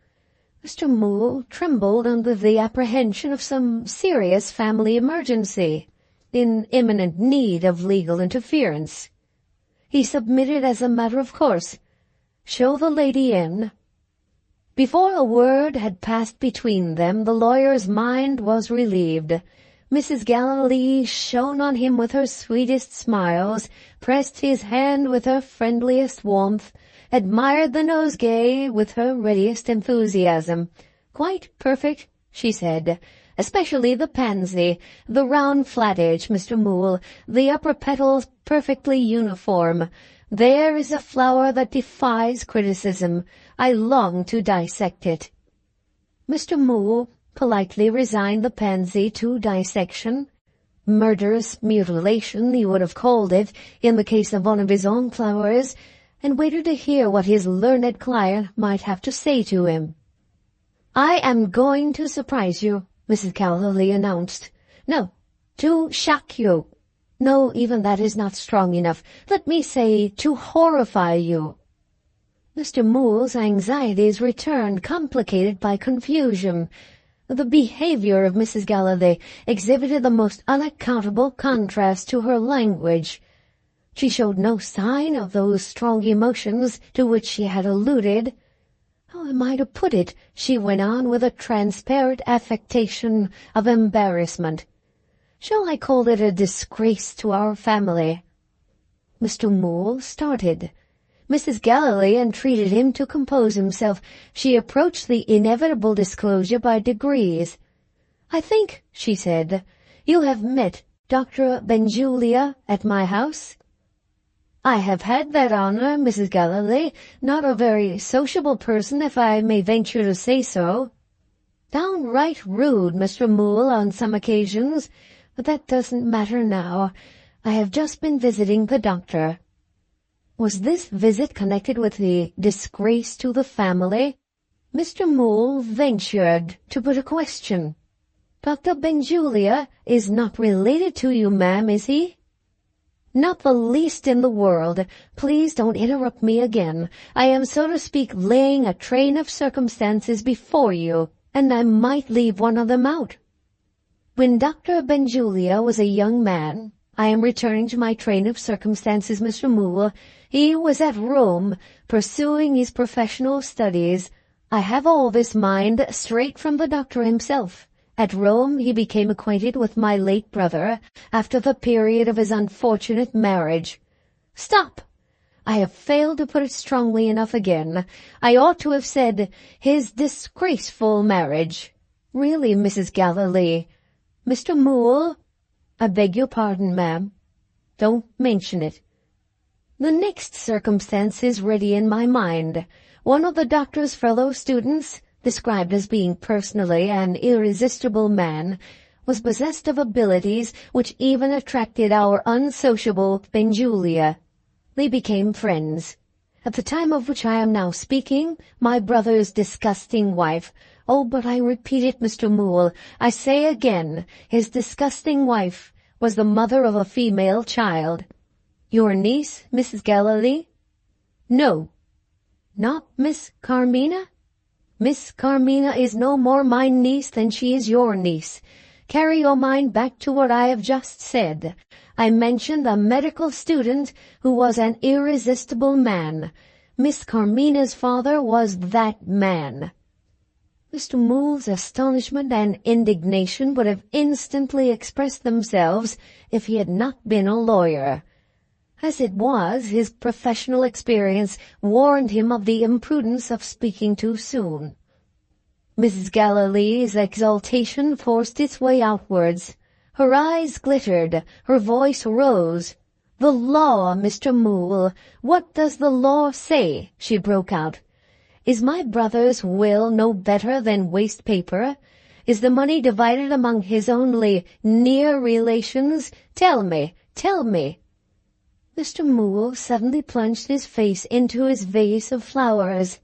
Mr. Moole trembled under the apprehension of some serious family emergency, in imminent need of legal interference. He submitted as a matter of course. "Show the lady in." Before a word had passed between them, the lawyer's mind was relieved. Mrs. Galilee shone on him with her sweetest smiles, pressed his hand with her friendliest warmth, admired the nosegay with her readiest enthusiasm. "Quite perfect," she said, "especially the pansy, the round flat edge, Mr. Moole, the upper petals perfectly uniform. There is a flower that defies criticism. I long to dissect it." Mr. Moole politely resigned the pansy to dissection. Murderous mutilation, he would have called it, in the case of one of his own flowers, and waited to hear what his learned client might have to say to him. "I am going to surprise you," Mrs. Galilee announced. "No, to shock you. No, even that is not strong enough. Let me say to horrify you." Mr. Moole's anxieties returned, complicated by confusion. The behavior of Mrs. Galilee exhibited the most unaccountable contrast to her language. She showed no sign of those strong emotions to which she had alluded. "How am I to put it?" she went on with a transparent affectation of embarrassment. "Shall I call it a disgrace to our family?" Mr. Moole started. Mrs. Galilee entreated him to compose himself. She approached the inevitable disclosure by degrees. "I think," she said, "you have met Dr. Benjulia at my house?" "I have had that honor, Mrs. Galilee. Not a very sociable person, if I may venture to say so. Downright rude, Mr. Moole, on some occasions, but that doesn't matter now. I have just been visiting the doctor." Was this visit connected with the disgrace to the family? Mr. Moole ventured to put a question. "Dr. Benjulia is not related to you, ma'am, is he?" "Not the least in the world. Please don't interrupt me again. I am, so to speak, laying a train of circumstances before you, and I might leave one of them out. When Dr. Benjulia was a young man, I am returning to my train of circumstances, Mr. Moole. He was at Rome, pursuing his professional studies. I have all this, mind, straight from the doctor himself. At Rome he became acquainted with my late brother, after the period of his unfortunate marriage. Stop! I have failed to put it strongly enough again. I ought to have said, his disgraceful marriage. Really, Mrs. Galilee. Mr. Moole, I beg your pardon, ma'am. Don't mention it. The next circumstance is ready in my mind. One of the doctor's fellow students, described as being personally an irresistible man, was possessed of abilities which even attracted our unsociable Benjulia. They became friends. At the time of which I am now speaking, my brother's disgusting wife— oh, but I repeat it, Mr. Moole, I say again, his disgusting wife was the mother of a female child. Your niece, Mrs. Galilee? No. Not Miss Carmina? Miss Carmina is no more my niece than she is your niece. Carry your mind back to what I have just said. I mentioned a medical student who was an irresistible man. Miss Carmina's father was that man." Mr. Moole's astonishment and indignation would have instantly expressed themselves if he had not been a lawyer. As it was, his professional experience warned him of the imprudence of speaking too soon. Mrs. Galilee's exultation forced its way outwards. Her eyes glittered, her voice rose. "The law, Mr. Moole! What does the law say?" she broke out. "Is my brother's will no better than waste paper? Is the money divided among his only near relations? Tell me, tell me." Mr. Moole suddenly plunged his face into his vase of flowers.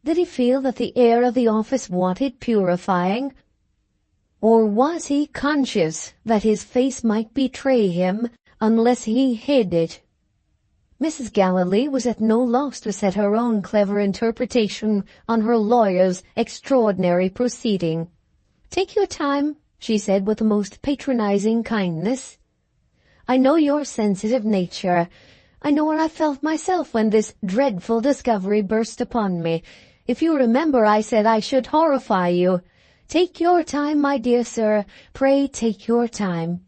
Did he feel that the air of the office wanted purifying? Or was he conscious that his face might betray him unless he hid it? Mrs. Galilee was at no loss to set her own clever interpretation on her lawyer's extraordinary proceeding. "Take your time," she said with the most patronizing kindness. "I know your sensitive nature. I know what I felt myself when this dreadful discovery burst upon me. If you remember, I said I should horrify you. Take your time, my dear sir. Pray take your time."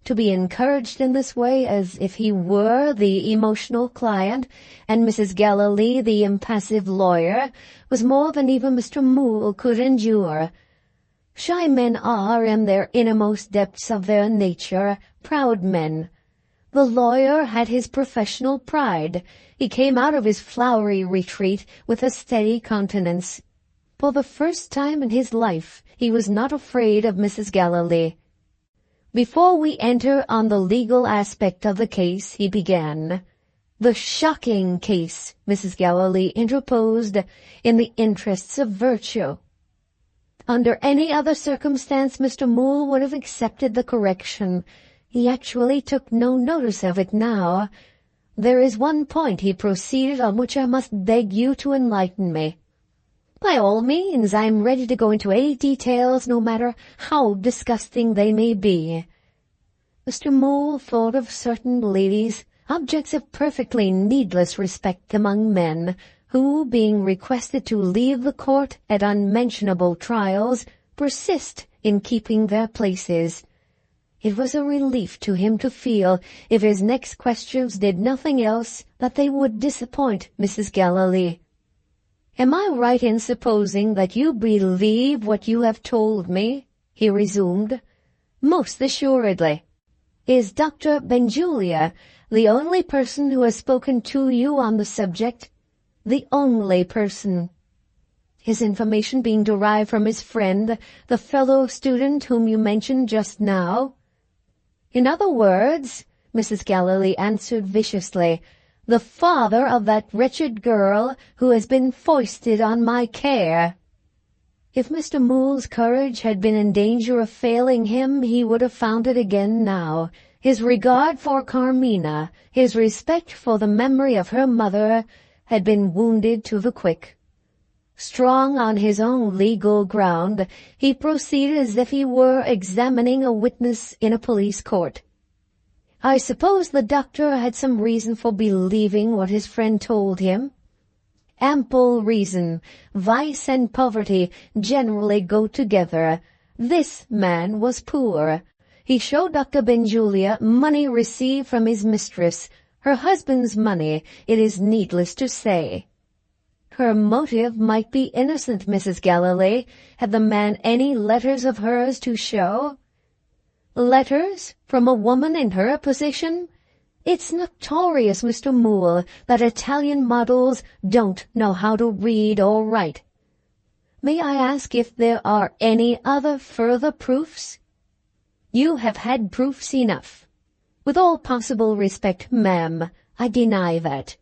To be encouraged in this way, as if he were the emotional client and Mrs. Galilee the impassive lawyer, was more than even Mr. Moole could endure. Shy men are, in their innermost depths of their nature, proud men. The lawyer had his professional pride. He came out of his flowery retreat with a steady countenance. For the first time in his life, he was not afraid of Mrs. Galilee. "Before we enter on the legal aspect of the case," he began. "The shocking case," Mrs. Galilee interposed, "in the interests of virtue." Under any other circumstance, Mr. Moole would have accepted the correction. He actually took no notice of it now. "There is one point," he proceeded, "on which I must beg you to enlighten me." "By all means, I am ready to go into any details, no matter how disgusting they may be." Mr. Moole thought of certain ladies, objects of perfectly needless respect among men, who, being requested to leave the court at unmentionable trials, persist in keeping their places. It was a relief to him to feel, if his next questions did nothing else, that they would disappoint Mrs. Galilee. "Am I right in supposing that you believe what you have told me?" he resumed. "Most assuredly." "Is Dr. Benjulia the only person who has spoken to you on the subject?" "The only person." "His information being derived from his friend, the fellow student whom you mentioned just now?" "In other words," Mrs. Galilee answered viciously, "the father of that wretched girl who has been foisted on my care." If Mr. Moole's courage had been in danger of failing him, he would have found it again now. His regard for Carmina, his respect for the memory of her mother, had been wounded to the quick. Strong on his own legal ground, he proceeded as if he were examining a witness in a police court. "I suppose the doctor had some reason for believing what his friend told him?" "Ample reason. Vice and poverty generally go together. This man was poor. He showed Dr. Benjulia money received from his mistress, her husband's money, it is needless to say. Her motive might be innocent, Mrs. Galilee. Had the man any letters of hers to show?" "Letters? From a woman in her position? It's notorious, Mr. Moole, that Italian models don't know how to read or write." "May I ask if there are any other further proofs?" "You have had proofs enough." "With all possible respect, ma'am, I deny that."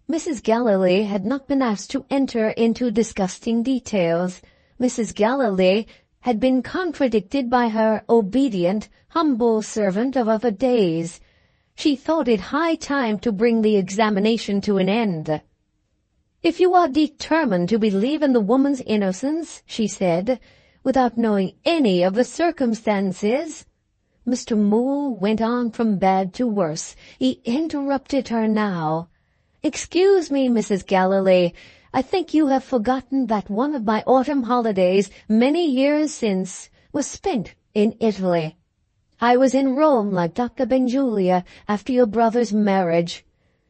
Mrs. Galilee had not been asked to enter into disgusting details. Mrs. Galilee had been contradicted by her obedient, humble servant of other days. She thought it high time to bring the examination to an end. "If you are determined to believe in the woman's innocence," she said, "without knowing any of the circumstances—" Mr. Moole went on from bad to worse. He interrupted her now. "Excuse me, Mrs. Galilee. I think you have forgotten that one of my autumn holidays, many years since, was spent in Italy. I was in Rome like Dr. Benjulia after your brother's marriage.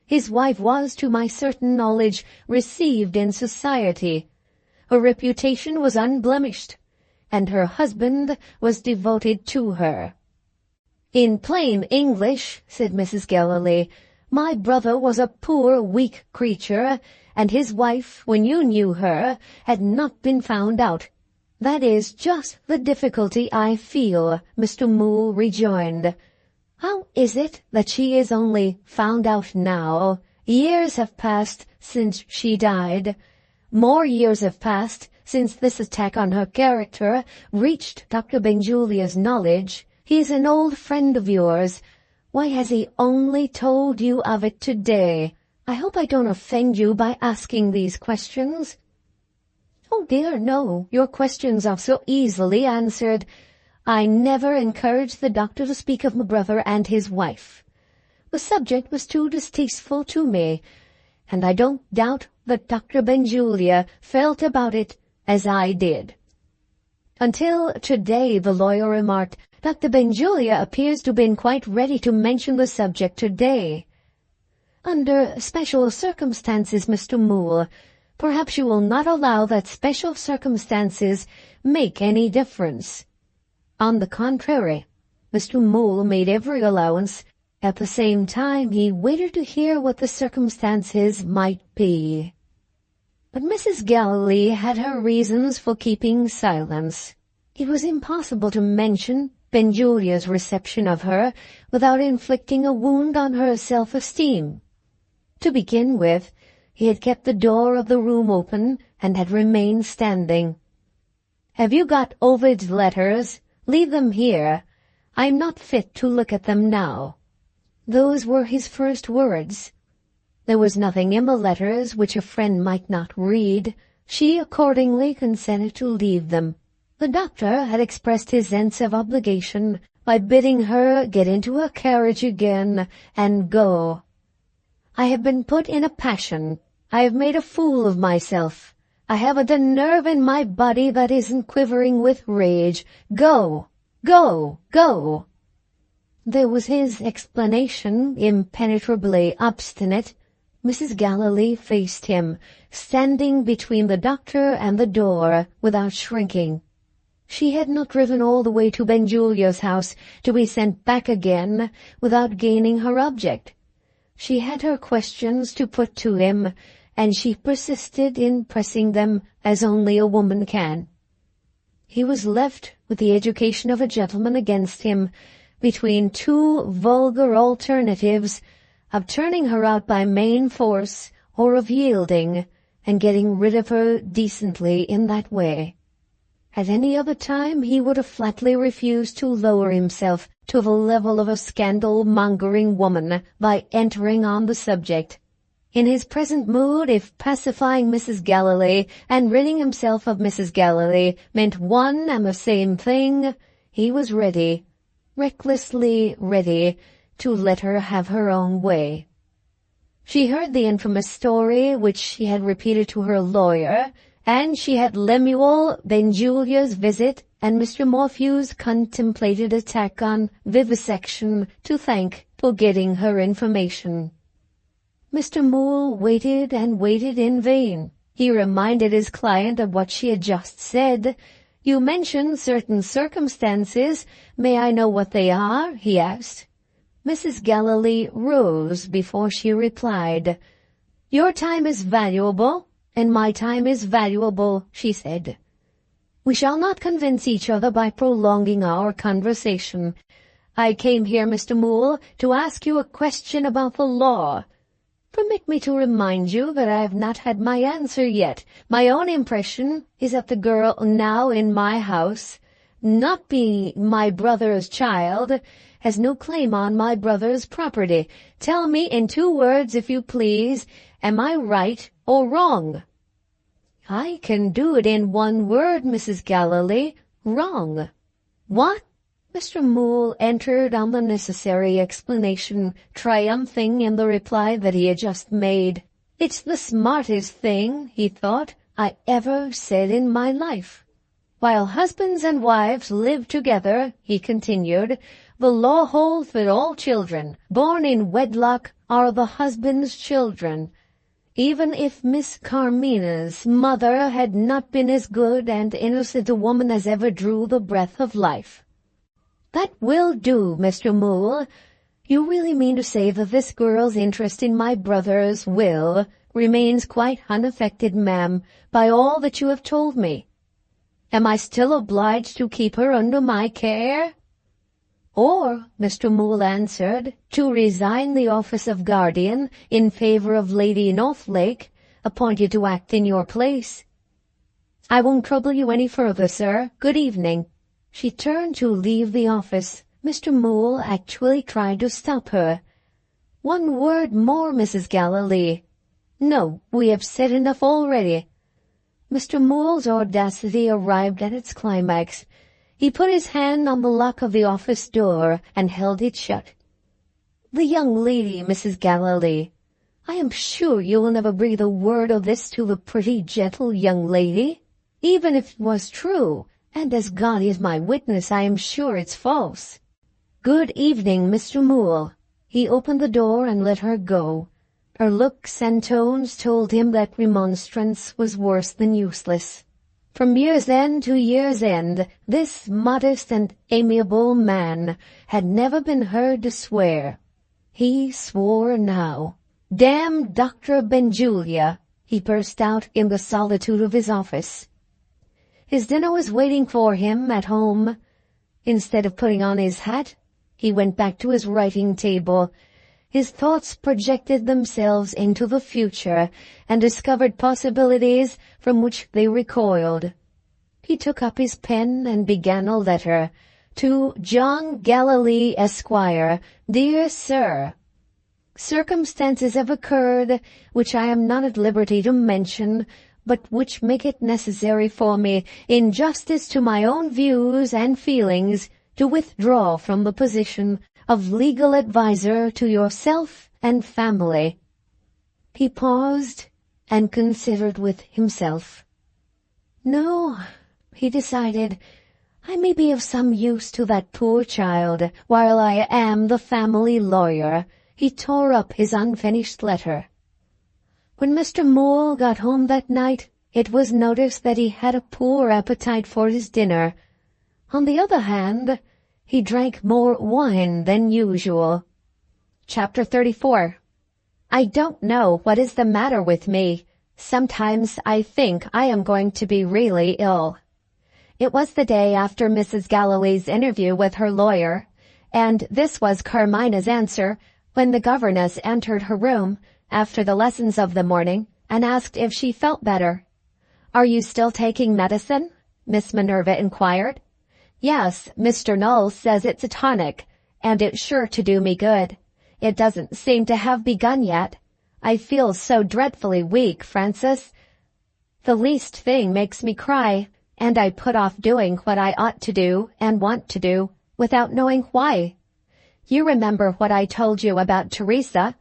His wife was, to my certain knowledge, received in society. Her reputation was unblemished, and her husband was devoted to her." "In plain English," said Mrs. Galilee, "my brother was a poor, weak creature, and his wife, when you knew her, had not been found out." "That is just the difficulty I feel," Mr. Moole rejoined. "How is it that she is only found out now? Years have passed since she died. More years have passed since this attack on her character reached Dr. Benjulia's knowledge. He is an old friend of yours. Why has he only told you of it today? I hope I don't offend you by asking these questions." "Oh dear, no. Your questions are so easily answered. I never encouraged the doctor to speak of my brother and his wife. The subject was too distasteful to me, and I don't doubt that Dr. Benjulia felt about it as I did." "Until today," the lawyer remarked, "Dr. Benjulia appears to have been quite ready to mention the subject today." "Under special circumstances, Mr. Moole. Perhaps you will not allow that special circumstances make any difference." On the contrary, Mr. Moole made every allowance. At the same time, he waited to hear what the circumstances might be. But Mrs. Galilee had her reasons for keeping silence. It was impossible to mention Benjulia's reception of her without inflicting a wound on her self-esteem. To begin with, he had kept the door of the room open and had remained standing. "Have you got Ovid's letters? Leave them here. I am not fit to look at them now." Those were his first words. There was nothing in the letters which a friend might not read. She accordingly consented to leave them. The doctor had expressed his sense of obligation by bidding her get into her carriage again and go. "I have been put in a passion. I have made a fool of myself. I haven't a nerve in my body that isn't quivering with rage. Go, go, go." There was his explanation, impenetrably obstinate. Mrs. Galilee faced him, standing between the doctor and the door, without shrinking. She had not driven all the way to Benjulia's house to be sent back again without gaining her object. She had her questions to put to him, and she persisted in pressing them as only a woman can. He was left with the education of a gentleman against him, between two vulgar alternatives of turning her out by main force or of yielding and getting rid of her decently in that way. At any other time he would have flatly refused to lower himself to the level of a scandal-mongering woman by entering on the subject. In his present mood, if pacifying Mrs. Galilee and ridding himself of Mrs. Galilee meant one and the same thing, he was ready, recklessly ready, to let her have her own way. She heard the infamous story which she had repeated to her lawyer, and she had Lemuel Benjulia's visit and Mr. Morphew's contemplated attack on vivisection to thank for getting her information. Mr. Moole waited and waited in vain. He reminded his client of what she had just said. "You mentioned certain circumstances. May I know what they are?" he asked. Mrs. Galilee rose before she replied. "Your time is valuable, and my time is valuable," she said. "We shall not convince each other by prolonging our conversation. I came here, Mr. Moole, to ask you a question about the law. Permit me to remind you that I have not had my answer yet. My own impression is that the girl now in my house, not being my brother's child, has no claim on my brother's property. Tell me in 2 words, if you please, am I right or wrong?" "I can do it in 1 word, Mrs. Galilee. Wrong." "What?" Mr. Moole entered on the necessary explanation, triumphing in the reply that he had just made. "It's the smartest thing," he thought, "I ever said in my life." "While husbands and wives live together," he continued, "the law holds that all children born in wedlock are the husband's children, even if Miss Carmina's mother had not been as good and innocent a woman as ever drew the breath of life." "That will do, Mr. Moole. You really mean to say that this girl's interest in my brother's will remains quite unaffected, ma'am, by all that you have told me? Am I still obliged to keep her under my care?" "Or," Mr. Moole answered, "to resign the office of guardian in favor of Lady Northlake, appointed to act in your place." "I won't trouble you any further, sir. Good evening." She turned to leave the office. Mr. Moole actually tried to stop her. "1 word more, Mrs. Galilee." "No, we have said enough already." Mr. Moole's audacity arrived at its climax. He put his hand on the lock of the office door and held it shut. "The young lady, Mrs. Galilee. I am sure you will never breathe a word of this to the pretty, gentle young lady. Even if it was true, and as God is my witness, I am sure it's false. Good evening, Mr. Moole." He opened the door and let her go. Her looks and tones told him that remonstrance was worse than useless. From year's end to year's end, this modest and amiable man had never been heard to swear. He swore now. "Damn Dr. Benjulia!" he burst out in the solitude of his office. His dinner was waiting for him at home. Instead of putting on his hat, he went back to his writing table. His thoughts projected themselves into the future and discovered possibilities from which they recoiled. He took up his pen and began a letter. "To John Galilee, Esquire. Dear Sir, circumstances have occurred which I am not at liberty to mention, but which make it necessary for me, in justice to my own views and feelings, to withdraw from the position of legal adviser to yourself and family." He paused and considered with himself. "No," he decided, "I may be of some use to that poor child while I am the family lawyer." He tore up his unfinished letter. When Mr. Moole got home that night, it was noticed that he had a poor appetite for his dinner. On the other hand, he drank more wine than usual. Chapter 34. I don't know what is the matter with me. Sometimes I think I am going to be really ill. It was the day after Mrs. Galloway's interview with her lawyer, and this was Carmina's answer when the governess entered her room after the lessons of the morning and asked if she felt better. "Are you still taking medicine?" Miss Minerva inquired. "Yes, Mr. Null says it's a tonic, and it's sure to do me good. It doesn't seem to have begun yet. I feel so dreadfully weak, Francis. The least thing makes me cry, and I put off doing what I ought to do and want to do, without knowing why. You remember what I told you about Teresa?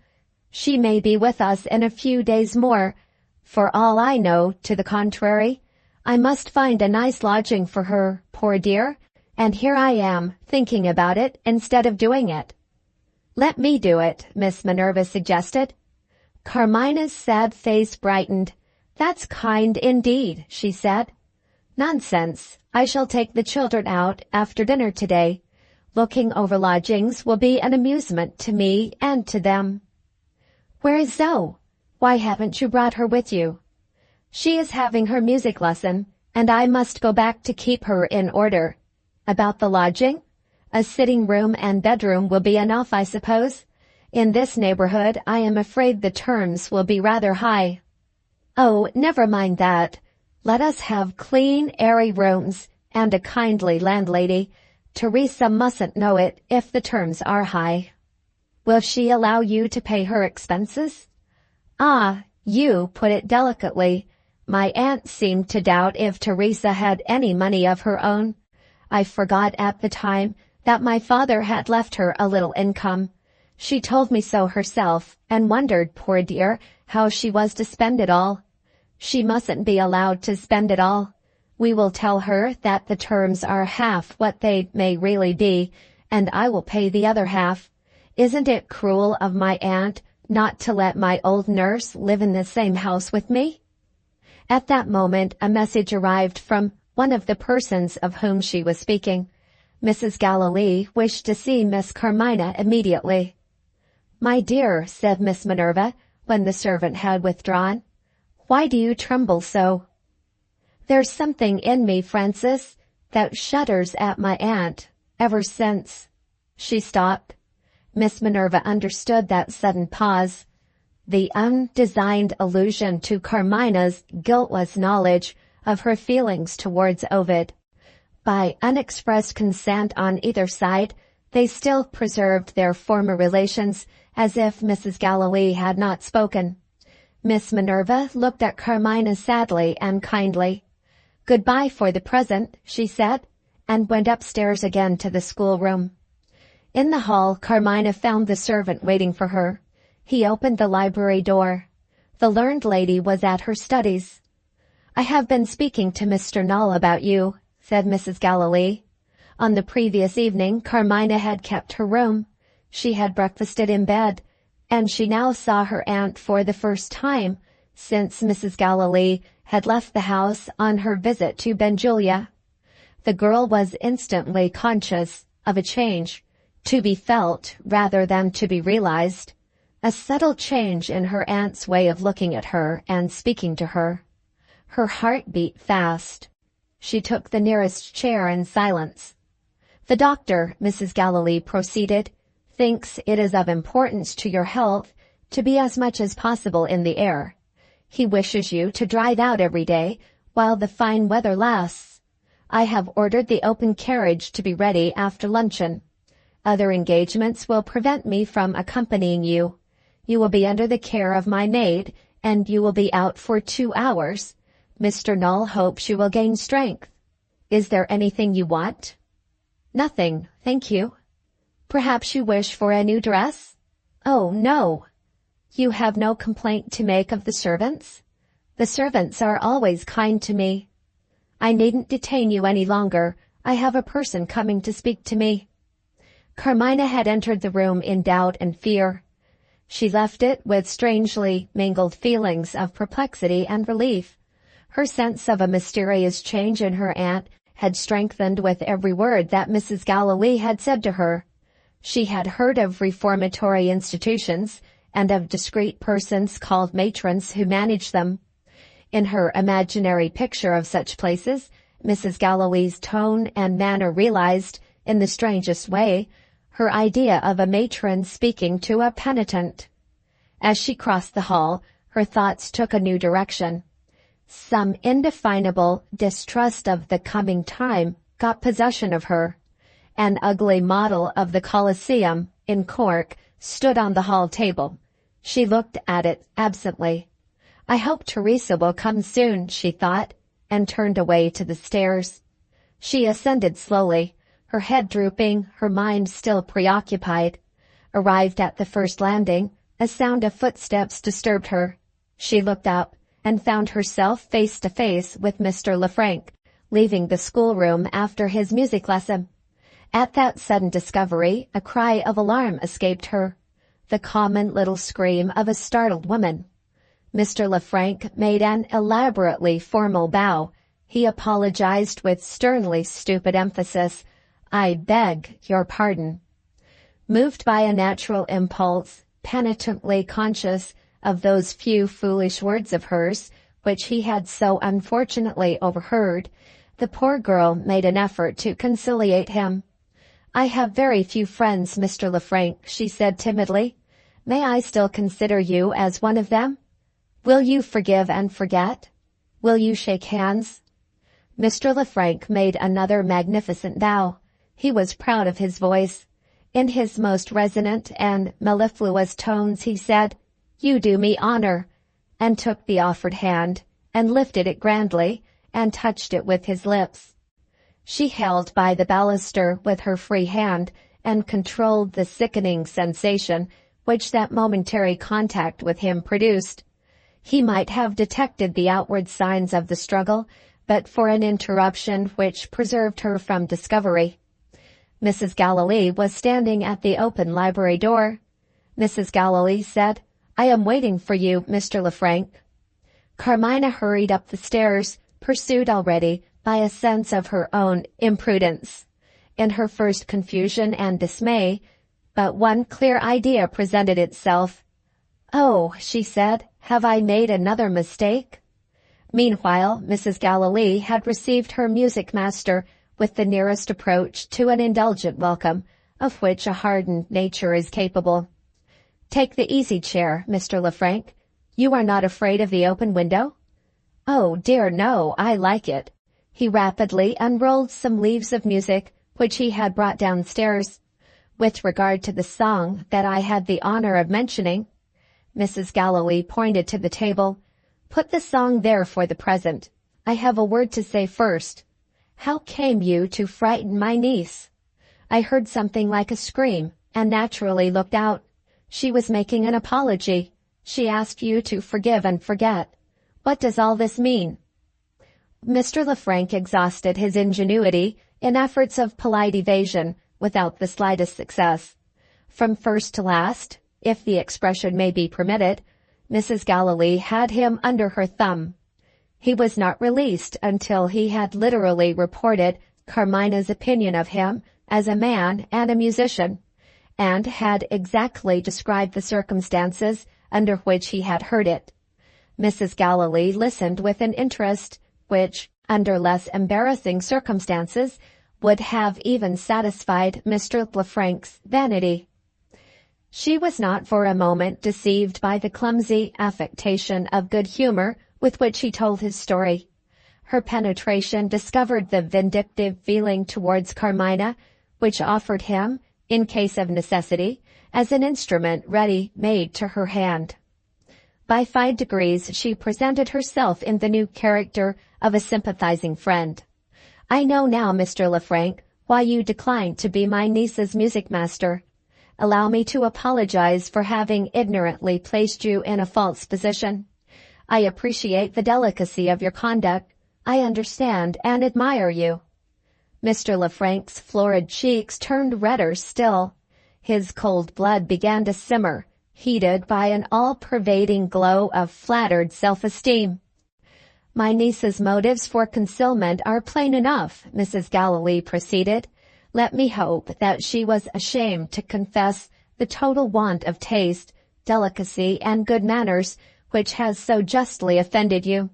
She may be with us in a few days more. For all I know to the contrary, I must find a nice lodging for her, poor dear, and here I am, thinking about it instead of doing it." "Let me do it," Miss Minerva suggested. Carmina's sad face brightened. "That's kind indeed," she said. "Nonsense. I shall take the children out after dinner today. Looking over lodgings will be an amusement to me and to them." "Where is Zoe? Why haven't you brought her with you?" "She is having her music lesson, and I must go back to keep her in order." "About the lodging? A sitting room and bedroom will be enough, I suppose. In this neighborhood I am afraid the terms will be rather high." "Oh, never mind that. Let us have clean, airy rooms, and a kindly landlady. Teresa mustn't know it if the terms are high. Will she allow you to pay her expenses? Ah, you put it delicately. My aunt seemed to doubt if Teresa had any money of her own. I forgot at the time that my father had left her a little income. She told me so herself, and wondered, poor dear, how she was to spend it all. She mustn't be allowed to spend it all. We will tell her that the terms are half what they may really be, and I will pay the other half. Isn't it cruel of my aunt not to let my old nurse live in the same house with me? At that moment a message arrived from one of the persons of whom she was speaking. Mrs. Galilee wished to see Miss Carmina immediately. "My dear," said Miss Minerva, when the servant had withdrawn, "why do you tremble so?" "There's something in me, Francis, that shudders at my aunt, ever since—" She stopped. Miss Minerva understood that sudden pause. The undesigned allusion to Carmina's guiltless knowledge of her feelings towards Ovid. By unexpressed consent on either side, they still preserved their former relations, as if Mrs. Galilee had not spoken. Miss Minerva looked at Carmina sadly and kindly. "Goodbye for the present," she said, and went upstairs again to the schoolroom. In the hall, Carmina found the servant waiting for her. He opened the library door. The learned lady was at her studies. "I have been speaking to Mr. Null about you," said Mrs. Galilee. On the previous evening, Carmina had kept her room. She had breakfasted in bed, and she now saw her aunt for the first time since Mrs. Galilee had left the house on her visit to Benjulia. The girl was instantly conscious of a change, to be felt rather than to be realized, a subtle change in her aunt's way of looking at her and speaking to her. Her heart beat fast. She took the nearest chair in silence. "The doctor," Mrs. Galilee proceeded, "thinks it is of importance to your health to be as much as possible in the air. He wishes you to drive out every day while the fine weather lasts. I have ordered the open carriage to be ready after luncheon. Other engagements will prevent me from accompanying you. You will be under the care of my maid, and you will be out for 2 hours. Mr. Null hopes you will gain strength. Is there anything you want?" "Nothing, thank you." "Perhaps you wish for a new dress?" "Oh, no." "You have no complaint to make of the servants?" "The servants are always kind to me." "I needn't detain you any longer. I have a person coming to speak to me." Carmina had entered the room in doubt and fear. She left it with strangely mingled feelings of perplexity and relief. Her sense of a mysterious change in her aunt had strengthened with every word that Mrs. Galilee had said to her. She had heard of reformatory institutions, and of discreet persons called matrons who manage them. In her imaginary picture of such places, Mrs. Galilee's tone and manner realized, in the strangest way, her idea of a matron speaking to a penitent. As she crossed the hall, her thoughts took a new direction. Some indefinable distrust of the coming time got possession of her. An ugly model of the Colosseum in cork stood on the hall table. She looked at it absently. "I hope Teresa will come soon," she thought, and turned away to the stairs. She ascended slowly, her head drooping, her mind still preoccupied. Arrived at the first landing, a sound of footsteps disturbed her. She looked up, and found herself face to face with Mr. Lefrank, leaving the schoolroom after his music lesson. At that sudden discovery, a cry of alarm escaped her, the common little scream of a startled woman. Mr. Lefrank made an elaborately formal bow. He apologized with sternly stupid emphasis. "I beg your pardon." Moved by a natural impulse, penitently conscious of those few foolish words of hers, which he had so unfortunately overheard, the poor girl made an effort to conciliate him. "I have very few friends, Mr. Lefrank," she said timidly. "May I still consider you as one of them? Will you forgive and forget? Will you shake hands?" Mr. Lefrank made another magnificent bow. He was proud of his voice. In his most resonant and mellifluous tones he said, "You do me honor," and took the offered hand, and lifted it grandly, and touched it with his lips. She held by the baluster with her free hand, and controlled the sickening sensation which that momentary contact with him produced. He might have detected the outward signs of the struggle, but for an interruption which preserved her from discovery. Mrs. Gallilee was standing at the open library door. Mrs. Gallilee said, "I am waiting for you, Mr. Lefrank." Carmina hurried up the stairs, pursued already by a sense of her own imprudence. In her first confusion and dismay, but one clear idea presented itself. "Oh," she said, "have I made another mistake?" Meanwhile, Mrs. Gallilee had received her music master with the nearest approach to an indulgent welcome, of which a hardened nature is capable. "Take the easy chair, Mr. Lefrank. You are not afraid of the open window?" "Oh, dear no, I like it." He rapidly unrolled some leaves of music which he had brought downstairs. "With regard to the song that I had the honor of mentioning," Mrs. Gallilee pointed to the table, "put the song there for the present. I have a word to say first. How came you to frighten my niece?" "I heard something like a scream, and naturally looked out. She was making an apology. She asked you to forgive and forget. What does all this mean?" Mr. Lefrank exhausted his ingenuity in efforts of polite evasion without the slightest success. From first to last, if the expression may be permitted, Mrs. Gallilee had him under her thumb. He was not released until he had literally reported Carmina's opinion of him as a man and a musician, and had exactly described the circumstances under which he had heard it. Mrs. Gallilee listened with an interest which, under less embarrassing circumstances, would have even satisfied Mr. Lefrank's vanity. She was not for a moment deceived by the clumsy affectation of good humour with which he told his story. Her penetration discovered the vindictive feeling towards Carmina, which offered him, in case of necessity, as an instrument ready-made to her hand. By fine degrees she presented herself in the new character of a sympathizing friend. "I know now, Mr. Lefrank, why you declined to be my niece's music master. Allow me to apologize for having ignorantly placed you in a false position. I appreciate the delicacy of your conduct. I understand and admire you." Mr. Lefrank's florid cheeks turned redder still. His cold blood began to simmer, heated by an all-pervading glow of flattered self-esteem. "My niece's motives for concealment are plain enough," Mrs. Gallilee proceeded. "Let me hope that she was ashamed to confess the total want of taste, delicacy, and good manners which has so justly offended you.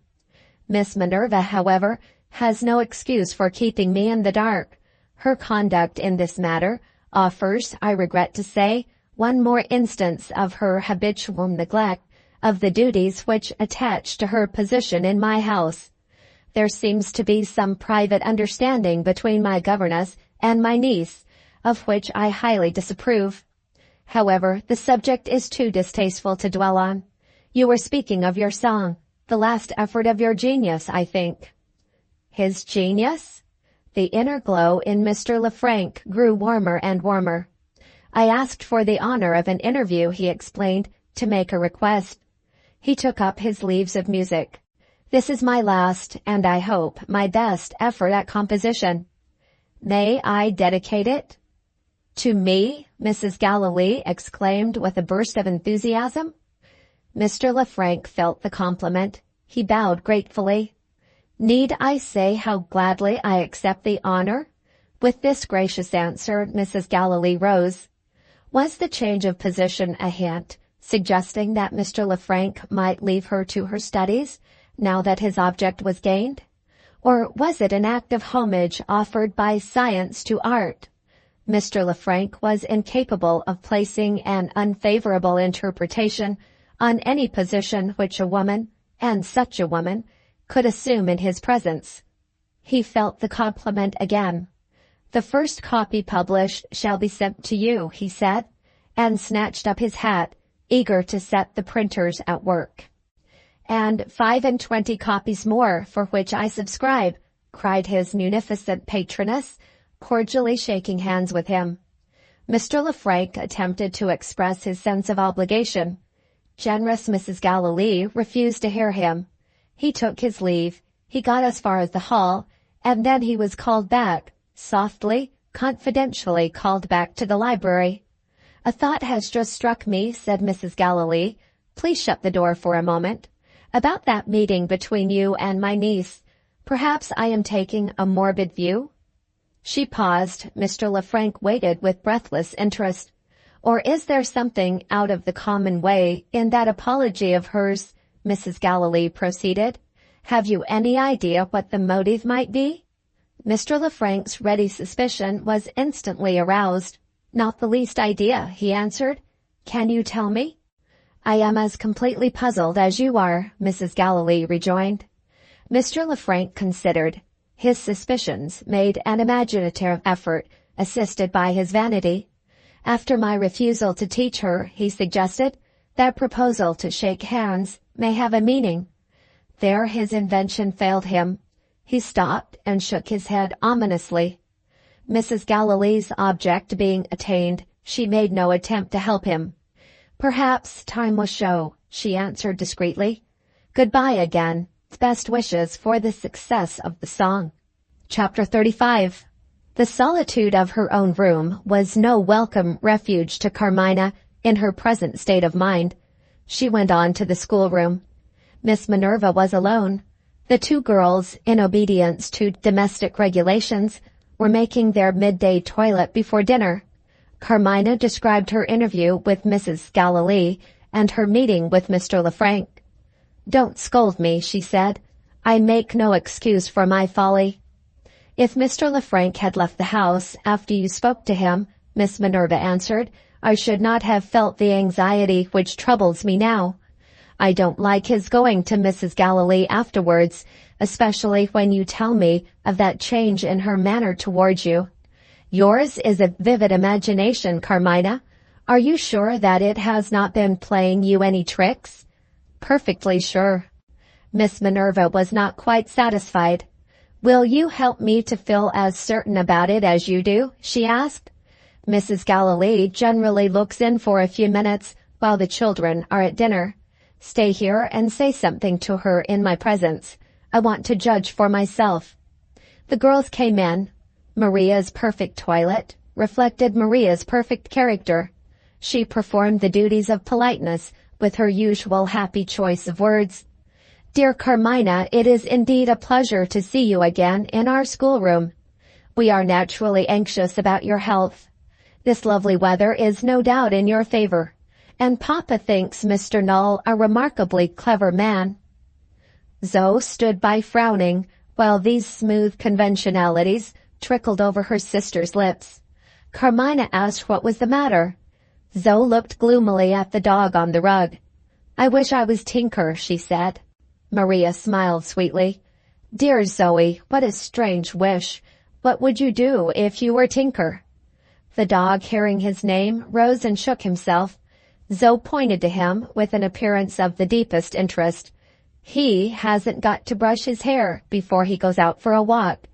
Miss Minerva, however, has no excuse for keeping me in the dark. Her conduct in this matter offers, I regret to say, one more instance of her habitual neglect of the duties which attach to her position in my house. There seems to be some private understanding between my governess and my niece, of which I highly disapprove. However, the subject is too distasteful to dwell on. You were speaking of your song, the last effort of your genius, I think." His genius? The inner glow in Mr. Lefrank grew warmer and warmer. "I asked for the honor of an interview," he explained, "to make a request." He took up his leaves of music. "This is my last, and I hope my best effort at composition. May I dedicate it?" "To me?" Mrs. Gallilee exclaimed with a burst of enthusiasm. Mr. Lefrank felt the compliment. He bowed gratefully. "Need I say how gladly I accept the honor?" With this gracious answer, Mrs. Gallilee rose. Was the change of position a hint, suggesting that Mr. Lefrank might leave her to her studies, now that his object was gained? Or was it an act of homage offered by science to art? Mr. Lefrank was incapable of placing an unfavorable interpretation on any position which a woman, and such a woman, could assume in his presence. He felt the compliment again. "The first copy published shall be sent to you," he said, and snatched up his hat, eager to set the printers at work. "And 25 copies more, for which I subscribe," cried his munificent patroness, cordially shaking hands with him. Mr. Lefrank attempted to express his sense of obligation. Generous Mrs. Galilee refused to hear him. He took his leave. He got as far as the hall, and then he was called back, softly, confidentially called back to the library. "A thought has just struck me," said Mrs. Galilee. "Please shut the door for a moment. About that meeting between you and my niece. Perhaps I am taking a morbid view?" She paused. Mr. Lefrank waited with breathless interest. "Or is there something out of the common way in that apology of hers?" Mrs. Galilee proceeded. "Have you any idea what the motive might be?" Mr. Lefrank's ready suspicion was instantly aroused. "Not the least idea," he answered. "Can you tell me?" "I am as completely puzzled as you are," Mrs. Galilee rejoined. Mr. Lefrank considered. His suspicions made an imaginative effort, assisted by his vanity. "After my refusal to teach her," he suggested, "that proposal to shake hands may have a meaning." There his invention failed him. He stopped and shook his head ominously. Mrs. Galilee's object being attained, she made no attempt to help him. "Perhaps time will show," she answered discreetly. "Goodbye again. Best wishes for the success of the song." Chapter 35. The solitude of her own room was no welcome refuge to Carmina in her present state of mind. She went on to the schoolroom. Miss Minerva was alone. The two girls, in obedience to domestic regulations, were making their midday toilet before dinner. Carmina described her interview with Mrs. Galilee and her meeting with Mr. Lefrank. "Don't scold me," she said. "I make no excuse for my folly." "If Mr. Lefrank had left the house after you spoke to him," Miss Minerva answered, "I should not have felt the anxiety which troubles me now. I don't like his going to Mrs. Galilee afterwards, especially when you tell me of that change in her manner towards you. Yours is a vivid imagination, Carmina. Are you sure that it has not been playing you any tricks?" "Perfectly sure." Miss Minerva was not quite satisfied. "Will you help me to feel as certain about it as you do?" she asked. "Mrs. Galilee generally looks in for a few minutes while the children are at dinner. Stay here and say something to her in my presence. I want to judge for myself." The girls came in. Maria's perfect toilet reflected Maria's perfect character. She performed the duties of politeness with her usual happy choice of words. "Dear Carmina, it is indeed a pleasure to see you again in our schoolroom. We are naturally anxious about your health. This lovely weather is no doubt in your favor, and Papa thinks Mr. Null a remarkably clever man." Zoe stood by frowning, while these smooth conventionalities trickled over her sister's lips. Carmina asked what was the matter. Zoe looked gloomily at the dog on the rug. "I wish I was Tinker," she said. Maria smiled sweetly. "Dear Zoe, what a strange wish. What would you do if you were Tinker?" The dog, hearing his name, rose and shook himself. Zoe pointed to him with an appearance of the deepest interest. "He hasn't got to brush his hair before he goes out for a walk.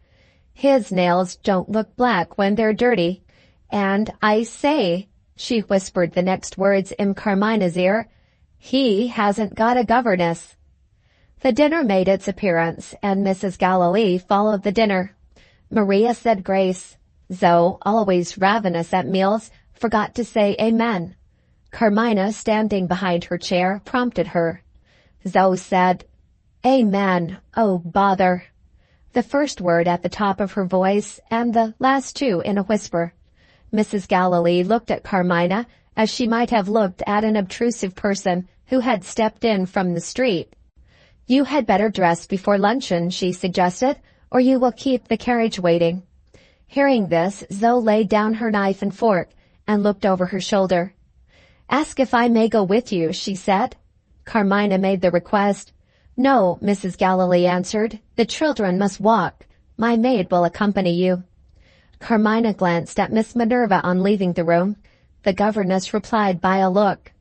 His nails don't look black when they're dirty. And I say," she whispered the next words in Carmina's ear, "he hasn't got a governess." The dinner made its appearance, and Mrs. Galilee followed the dinner. Maria said grace. Zoe, always ravenous at meals, forgot to say amen. Carmina, standing behind her chair, prompted her. Zoe said, "Amen, oh bother," the first word at the top of her voice, and the last two in a whisper. Mrs. Galilee looked at Carmina as she might have looked at an obtrusive person who had stepped in from the street. "You had better dress before luncheon," she suggested, "or you will keep the carriage waiting." Hearing this, Zoe laid down her knife and fork and looked over her shoulder. "Ask if I may go with you," she said. Carmina made the request. "No," Mrs. Galilee answered. "The children must walk. My maid will accompany you." Carmina glanced at Miss Minerva on leaving the room. The governess replied by a look.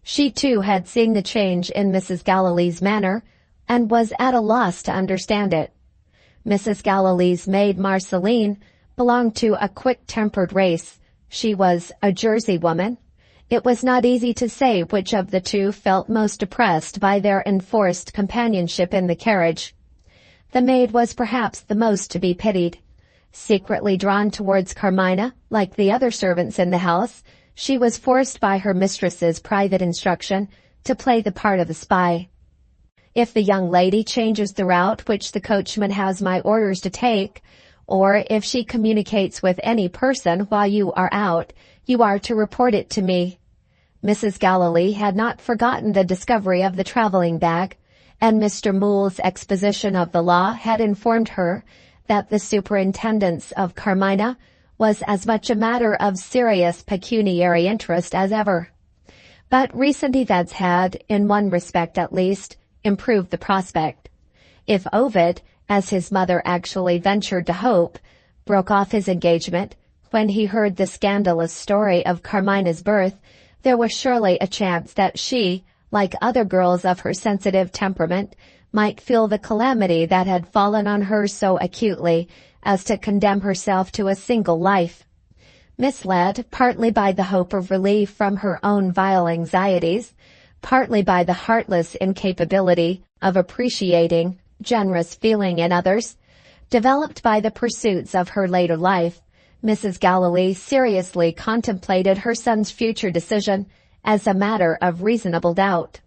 She too had seen the change in Mrs. Gallilee's manner, and was at a loss to understand it. Mrs. Gallilee's maid Marceline belonged to a quick-tempered race. She was a Jersey woman. It was not easy to say which of the two felt most depressed by their enforced companionship in the carriage. The maid was perhaps the most to be pitied. Secretly drawn towards Carmina, like the other servants in the house, she was forced by her mistress's private instruction to play the part of a spy. If the young lady changes the route which the coachman has my orders to take, or if she communicates with any person while you are out, you are to report it to me. Mrs. Gallilee had not forgotten the discovery of the travelling bag, and Mr. Moole's exposition of the law had informed her that the superintendence of Carmina was as much a matter of serious pecuniary interest as ever. But recent events had, in one respect at least, improved the prospect. If Ovid, as his mother actually ventured to hope, broke off his engagement when he heard the scandalous story of Carmina's birth, there was surely a chance that she, like other girls of her sensitive temperament, might feel the calamity that had fallen on her so acutely as to condemn herself to a single life. Misled partly by the hope of relief from her own vile anxieties, partly by the heartless incapability of appreciating generous feeling in others, developed by the pursuits of her later life, Mrs. Gallilee seriously contemplated her son's future decision as a matter of reasonable doubt.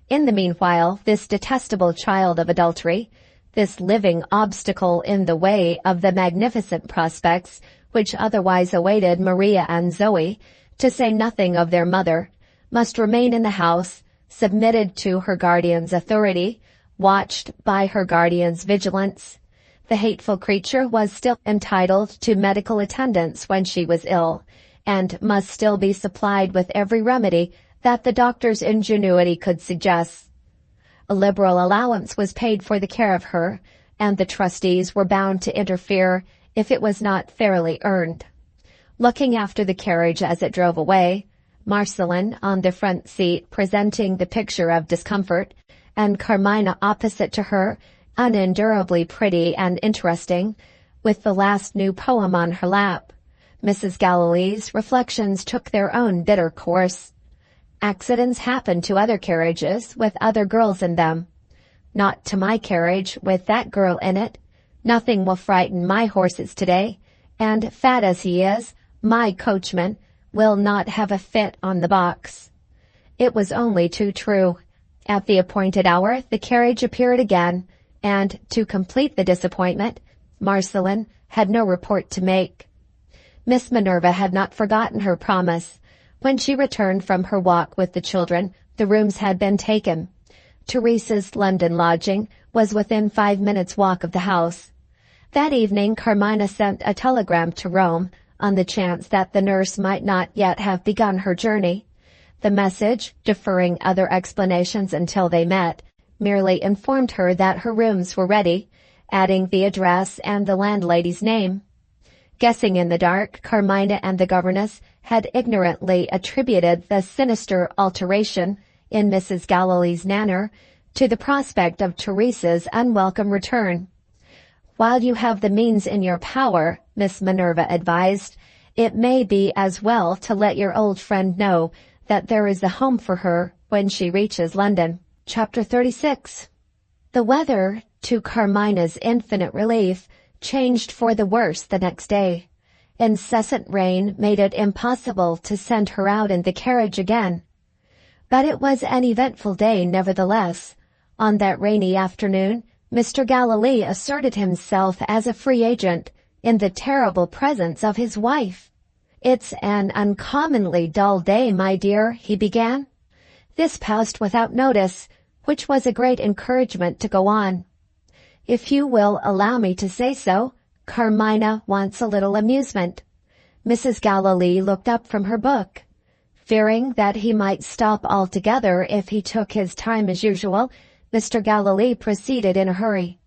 In the meanwhile, this detestable child of adultery, this living obstacle in the way of the magnificent prospects which otherwise awaited Maria and Zoe, to say nothing of their mother, must remain in the house, submitted to her guardian's authority, watched by her guardian's vigilance. The hateful creature was still entitled to medical attendance when she was ill, and must still be supplied with every remedy that the doctor's ingenuity could suggest. A liberal allowance was paid for the care of her, and the trustees were bound to interfere if it was not fairly earned. Looking after the carriage as it drove away, Marceline on the front seat presenting the picture of discomfort, and Carmina opposite to her, unendurably pretty and interesting, with the last new poem on her lap, Mrs. Gallilee's reflections took their own bitter course. Accidents happen to other carriages with other girls in them. Not to my carriage with that girl in it. Nothing will frighten my horses today, and fat as he is, my coachman will not have a fit on the box. It was only too true. At the appointed hour the carriage appeared again, and, to complete the disappointment, Marceline had no report to make. Miss Minerva had not forgotten her promise. When she returned from her walk with the children, the rooms had been taken. Teresa's London lodging was within 5 minutes' walk of the house. That evening Carmina sent a telegram to Rome, on the chance that the nurse might not yet have begun her journey. The message, deferring other explanations until they met, merely informed her that her rooms were ready, adding the address and the landlady's name. Guessing in the dark, Carmina and the governess had ignorantly attributed the sinister alteration in Mrs. Gallilee's manner to the prospect of Teresa's unwelcome return. While you have the means in your power, Miss Minerva advised, it may be as well to let your old friend know that there is a home for her when she reaches London. Chapter 36. The weather, to Carmina's infinite relief, changed for the worse the next day. Incessant rain made it impossible to send her out in the carriage again. But it was an eventful day nevertheless. On that rainy afternoon, Mr. Gallilee asserted himself as a free agent in the terrible presence of his wife. "It's an uncommonly dull day, my dear," he began. This passed without notice, which was a great encouragement to go on. "If you will allow me to say so, Carmina wants a little amusement." Mrs. Gallilee looked up from her book. Fearing that he might stop altogether if he took his time as usual, Mr. Gallilee proceeded in a hurry.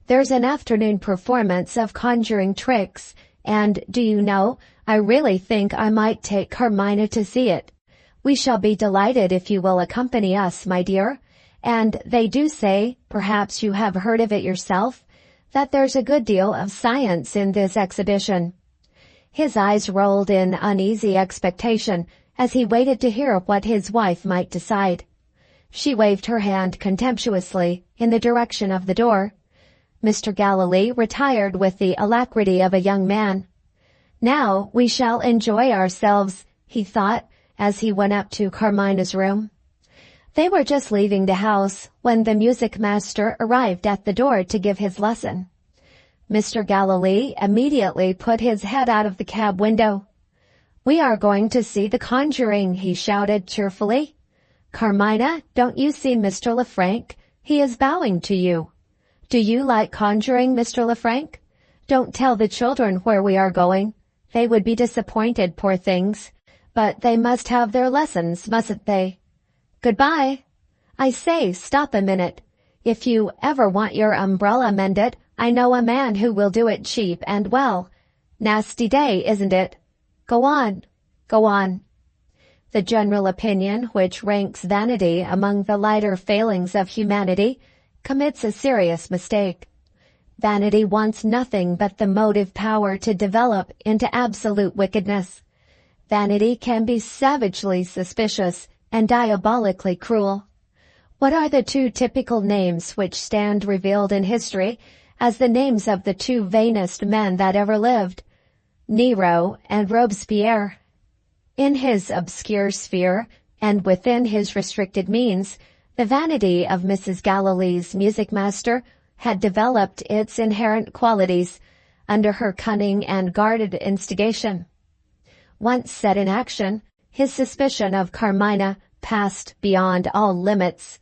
"There's an afternoon performance of conjuring tricks And do you know, I really think I might take Carmina to see it. We shall be delighted if you will accompany us, my dear. And they do say, perhaps you have heard of it yourself, that there's a good deal of science in this exhibition." His eyes rolled in uneasy expectation as he waited to hear what his wife might decide. She waved her hand contemptuously in the direction of the door. Mr. Galilee retired with the alacrity of a young man. "Now we shall enjoy ourselves," he thought, as he went up to Carmina's room. They were just leaving the house when the music master arrived at the door to give his lesson. Mr. Galilee immediately put his head out of the cab window. "We are going to see The Conjuring," he shouted cheerfully. "Carmina, don't you see Mr. Lefrank? He is bowing to you. Do you like conjuring, Mr. Lefrank? Don't tell the children where we are going. They would be disappointed, poor things. But they must have their lessons, mustn't they? Goodbye. I say, stop a minute. If you ever want your umbrella mended, I know a man who will do it cheap and well. Nasty day, isn't it? Go on. Go on." The general opinion, which ranks vanity among the lighter failings of humanity, commits a serious mistake. Vanity wants nothing but the motive power to develop into absolute wickedness. Vanity can be savagely suspicious and diabolically cruel. What are the two typical names which stand revealed in history as the names of the two vainest men that ever lived? Nero and Robespierre. In his obscure sphere, and within his restricted means, the vanity of Mrs. Galilee's music master had developed its inherent qualities under her cunning and guarded instigation. Once set in action, his suspicion of Carmina passed beyond all limits.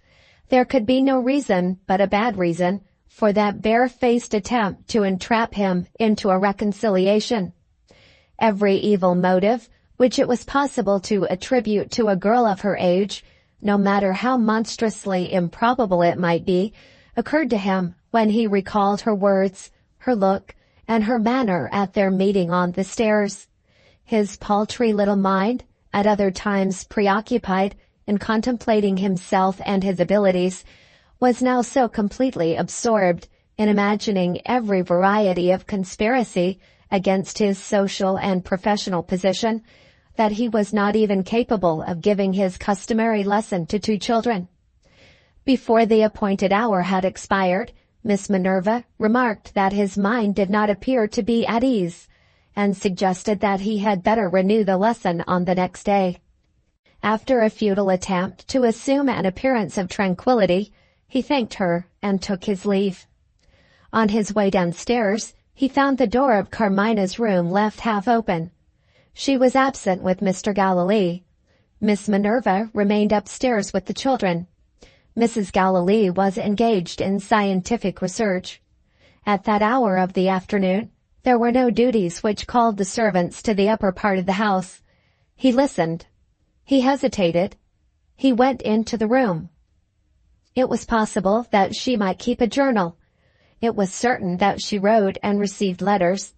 There could be no reason but a bad reason for that bare-faced attempt to entrap him into a reconciliation. Every evil motive which it was possible to attribute to a girl of her age, no matter how monstrously improbable it might be, occurred to him when he recalled her words, her look, and her manner at their meeting on the stairs. His paltry little mind, at other times preoccupied in contemplating himself and his abilities, was now so completely absorbed in imagining every variety of conspiracy against his social and professional position that he was not even capable of giving his customary lesson to two children. Before the appointed hour had expired, Miss Minerva remarked that his mind did not appear to be at ease, and suggested that he had better renew the lesson on the next day. After a futile attempt to assume an appearance of tranquillity, he thanked her and took his leave. On his way downstairs, he found the door of Carmina's room left half open. She was absent with Mr. Galilee. Miss Minerva remained upstairs with the children. Mrs. Galilee was engaged in scientific research. At that hour of the afternoon, there were no duties which called the servants to the upper part of the house. He listened. He hesitated. He went into the room. It was possible that she might keep a journal. It was certain that she wrote and received letters.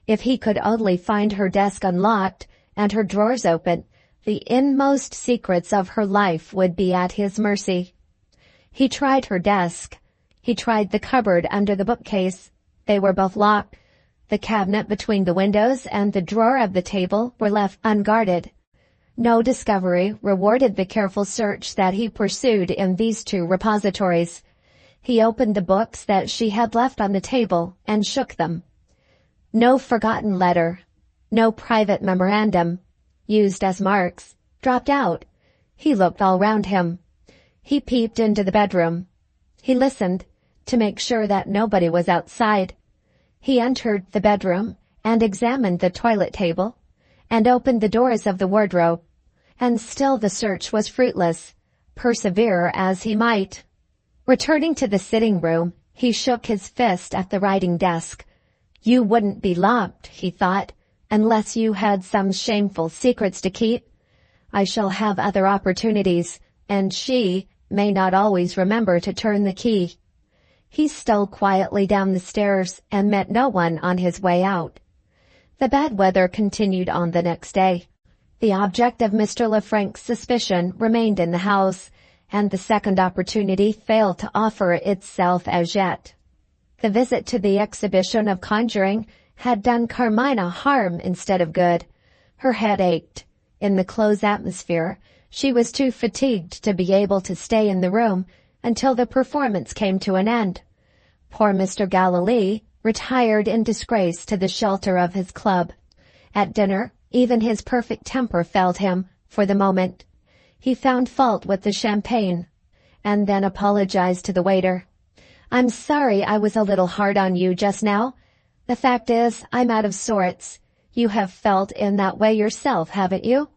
If he could only find her desk unlocked and her drawers open, the inmost secrets of her life would be at his mercy. He tried her desk. He tried the cupboard under the bookcase. They were both locked. The cabinet between the windows and the drawer of the table were left unguarded. No discovery rewarded the careful search that he pursued in these two repositories. He opened the books that she had left on the table and shook them. No forgotten letter, no private memorandum, used as marks, dropped out. He looked all round him. He peeped into the bedroom. He listened to make sure that nobody was outside. He entered the bedroom and examined the toilet table and opened the doors of the wardrobe. And still the search was fruitless, persevere as he might. Returning to the sitting room, he shook his fist at the writing desk. You wouldn't be locked, he thought, unless you had some shameful secrets to keep. I shall have other opportunities, and she may not always remember to turn the key. He stole quietly down the stairs and met no one on his way out. The bad weather continued on the next day. The object of Mr. Lefranc's suspicion remained in the house, and the second opportunity failed to offer itself as yet. The visit to the exhibition of conjuring had done Carmina harm instead of good. Her head ached. In the close atmosphere, she was too fatigued to be able to stay in the room until the performance came to an end. Poor Mr. Galilee retired in disgrace to the shelter of his club. At dinner, even his perfect temper failed him for the moment. He found fault with the champagne, and then apologized to the waiter. "I'm sorry I was a little hard on you just now. The fact is, I'm out of sorts. You have felt in that way yourself, haven't you?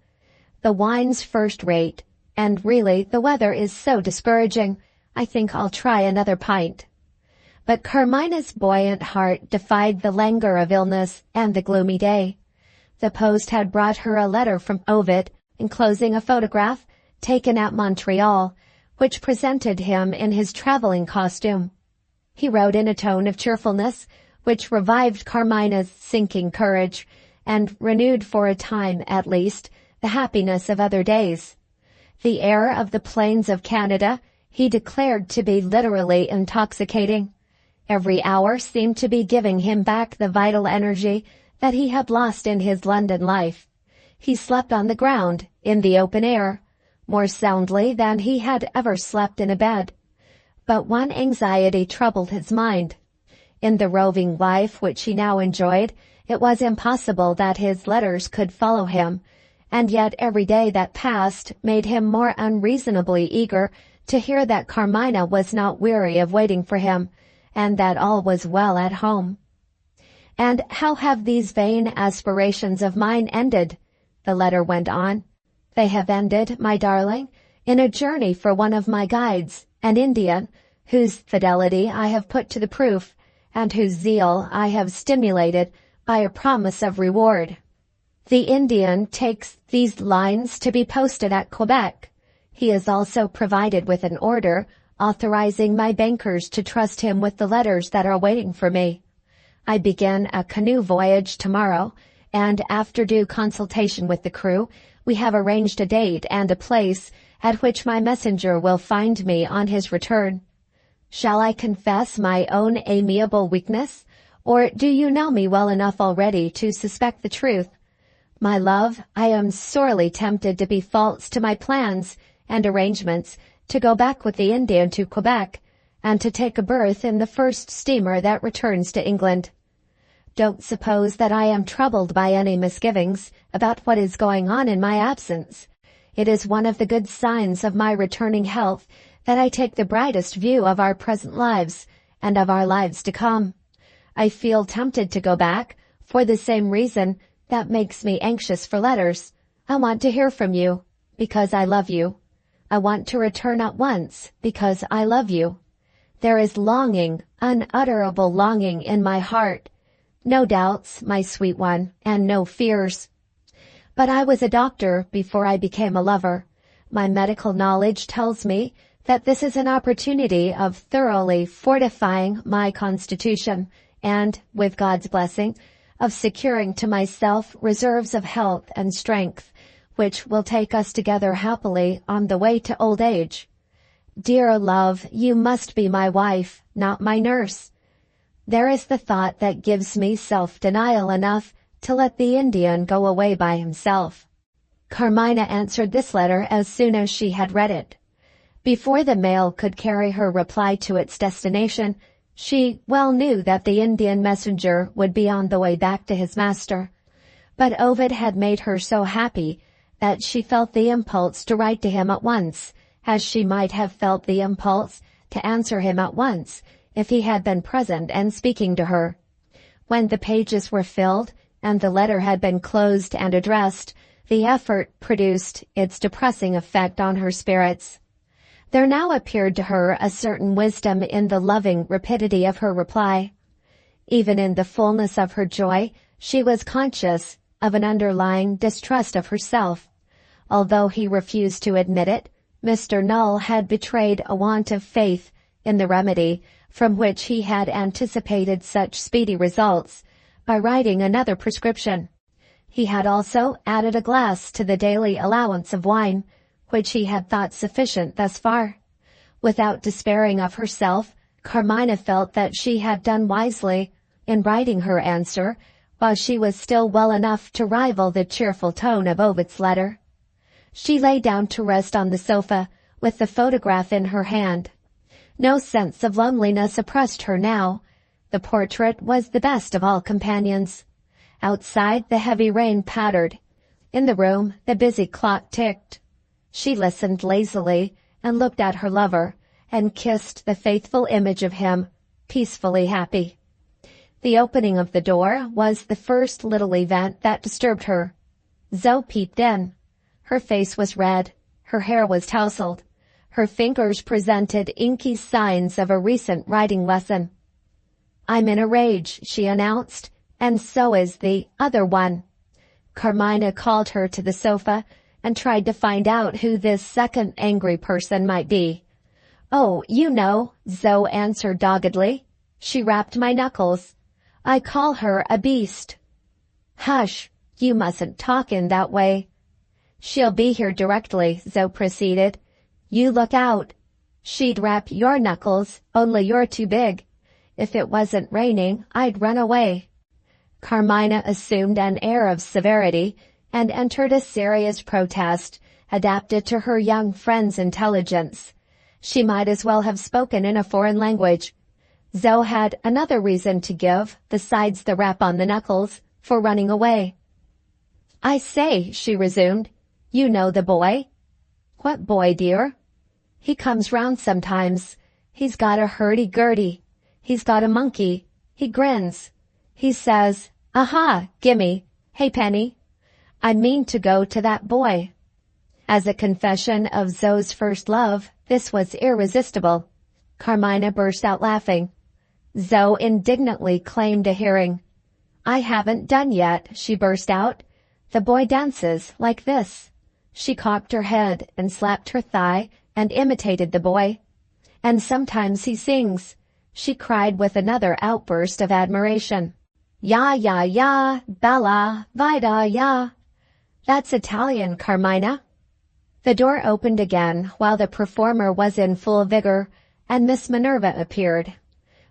The wine's first rate, and really the weather is so discouraging. I think I'll try another pint." But Carmina's buoyant heart defied the languor of illness and the gloomy day. The post had brought her a letter from Ovid, enclosing a photograph taken at Montreal, which presented him in his traveling costume. He wrote in a tone of cheerfulness, which revived Carmina's sinking courage, and renewed for a time at least the happiness of other days. The air of the plains of Canada he declared to be literally intoxicating. Every hour seemed to be giving him back the vital energy that he had lost in his London life. He slept on the ground, in the open air, more soundly than he had ever slept in a bed. But one anxiety troubled his mind. In the roving life which he now enjoyed, it was impossible that his letters could follow him, and yet every day that passed made him more unreasonably eager to hear that Carmina was not weary of waiting for him, and that all was well at home. "And how have these vain aspirations of mine ended?" the letter went on. "They have ended, my darling, in a journey for one of my guides, an Indian, whose fidelity I have put to the proof, and whose zeal I have stimulated by a promise of reward. The Indian takes these lines to be posted at Quebec. He is also provided with an order authorizing my bankers to trust him with the letters that are waiting for me. I begin a canoe voyage tomorrow, and after due consultation with the crew, we have arranged a date and a place at which my messenger will find me on his return. Shall I confess my own amiable weakness, or do you know me well enough already to suspect the truth? My love, I am sorely tempted to be false to my plans and arrangements to go back with the Indian to Quebec, and to take a berth in the first steamer that returns to England. Don't suppose that I am troubled by any misgivings about what is going on in my absence. It is one of the good signs of my returning health that I take the brightest view of our present lives, and of our lives to come. I feel tempted to go back, for the same reason that makes me anxious for letters. I want to hear from you, because I love you. I want to return at once, because I love you. There is longing, unutterable longing in my heart. No doubts, my sweet one, and no fears. But I was a doctor before I became a lover. My medical knowledge tells me that this is an opportunity of thoroughly fortifying my constitution, and, with God's blessing, of securing to myself reserves of health and strength, which will take us together happily on the way to old age. Dear love, you must be my wife, not my nurse. There is the thought that gives me self-denial enough to let the Indian go away by himself. Carmina answered this letter as soon as she had read it. Before the mail could carry her reply to its destination, she well knew that the Indian messenger would be on the way back to his master. But Ovid had made her so happy that she felt the impulse to write to him at once, as she might have felt the impulse to answer him at once if he had been present and speaking to her. When the pages were filled and the letter had been closed and addressed, the effort produced its depressing effect on her spirits. There now appeared to her a certain wisdom in the loving rapidity of her reply. Even in the fullness of her joy, she was conscious of an underlying distrust of herself. Although he refused to admit it, Mr. Null had betrayed a want of faith in the remedy from which he had anticipated such speedy results, by writing another prescription. He had also added a glass to the daily allowance of wine, which he had thought sufficient thus far. Without despairing of herself, Carmina felt that she had done wisely in writing her answer while she was still well enough to rival the cheerful tone of Ovid's letter. She lay down to rest on the sofa with the photograph in her hand. No sense of loneliness oppressed her now. The portrait was the best of all companions. Outside, the heavy rain pattered. In the room, the busy clock ticked. She listened lazily and looked at her lover and kissed the faithful image of him, peacefully happy. The opening of the door was the first little event that disturbed her. Zoe peeped in. Her face was red. Her hair was tousled. Her fingers presented inky signs of a recent writing lesson. "I'm in a rage," she announced, "and so is the other one." Carmina called her to the sofa and tried to find out who this second angry person might be. "Oh, you know," Zoe answered doggedly. "She rapped my knuckles. I call her a beast." "Hush, you mustn't talk in that way." "She'll be here directly," Zoe proceeded. "You look out. She'd rap your knuckles, only you're too big. If it wasn't raining, I'd run away." Carmina assumed an air of severity and entered a serious protest, adapted to her young friend's intelligence. She might as well have spoken in a foreign language. Zoe had another reason to give, besides the rap on the knuckles, for running away. "I say," she resumed, "you know the boy?" "What boy, dear?" "He comes round sometimes. He's got a hurdy-gurdy. He's got a monkey. He grins. He says, 'Aha, gimme. Hey, Penny.' I mean to go to that boy." As a confession of Zoe's first love, this was irresistible. Carmina burst out laughing. Zoe indignantly claimed a hearing. "I haven't done yet," she burst out. "The boy dances like this." She cocked her head and slapped her thigh and imitated the boy. "And sometimes he sings," she cried with another outburst of admiration. "Ya, ya, ya, bella, vida, ya." "That's Italian, Carmina." The door opened again while the performer was in full vigor, and Miss Minerva appeared.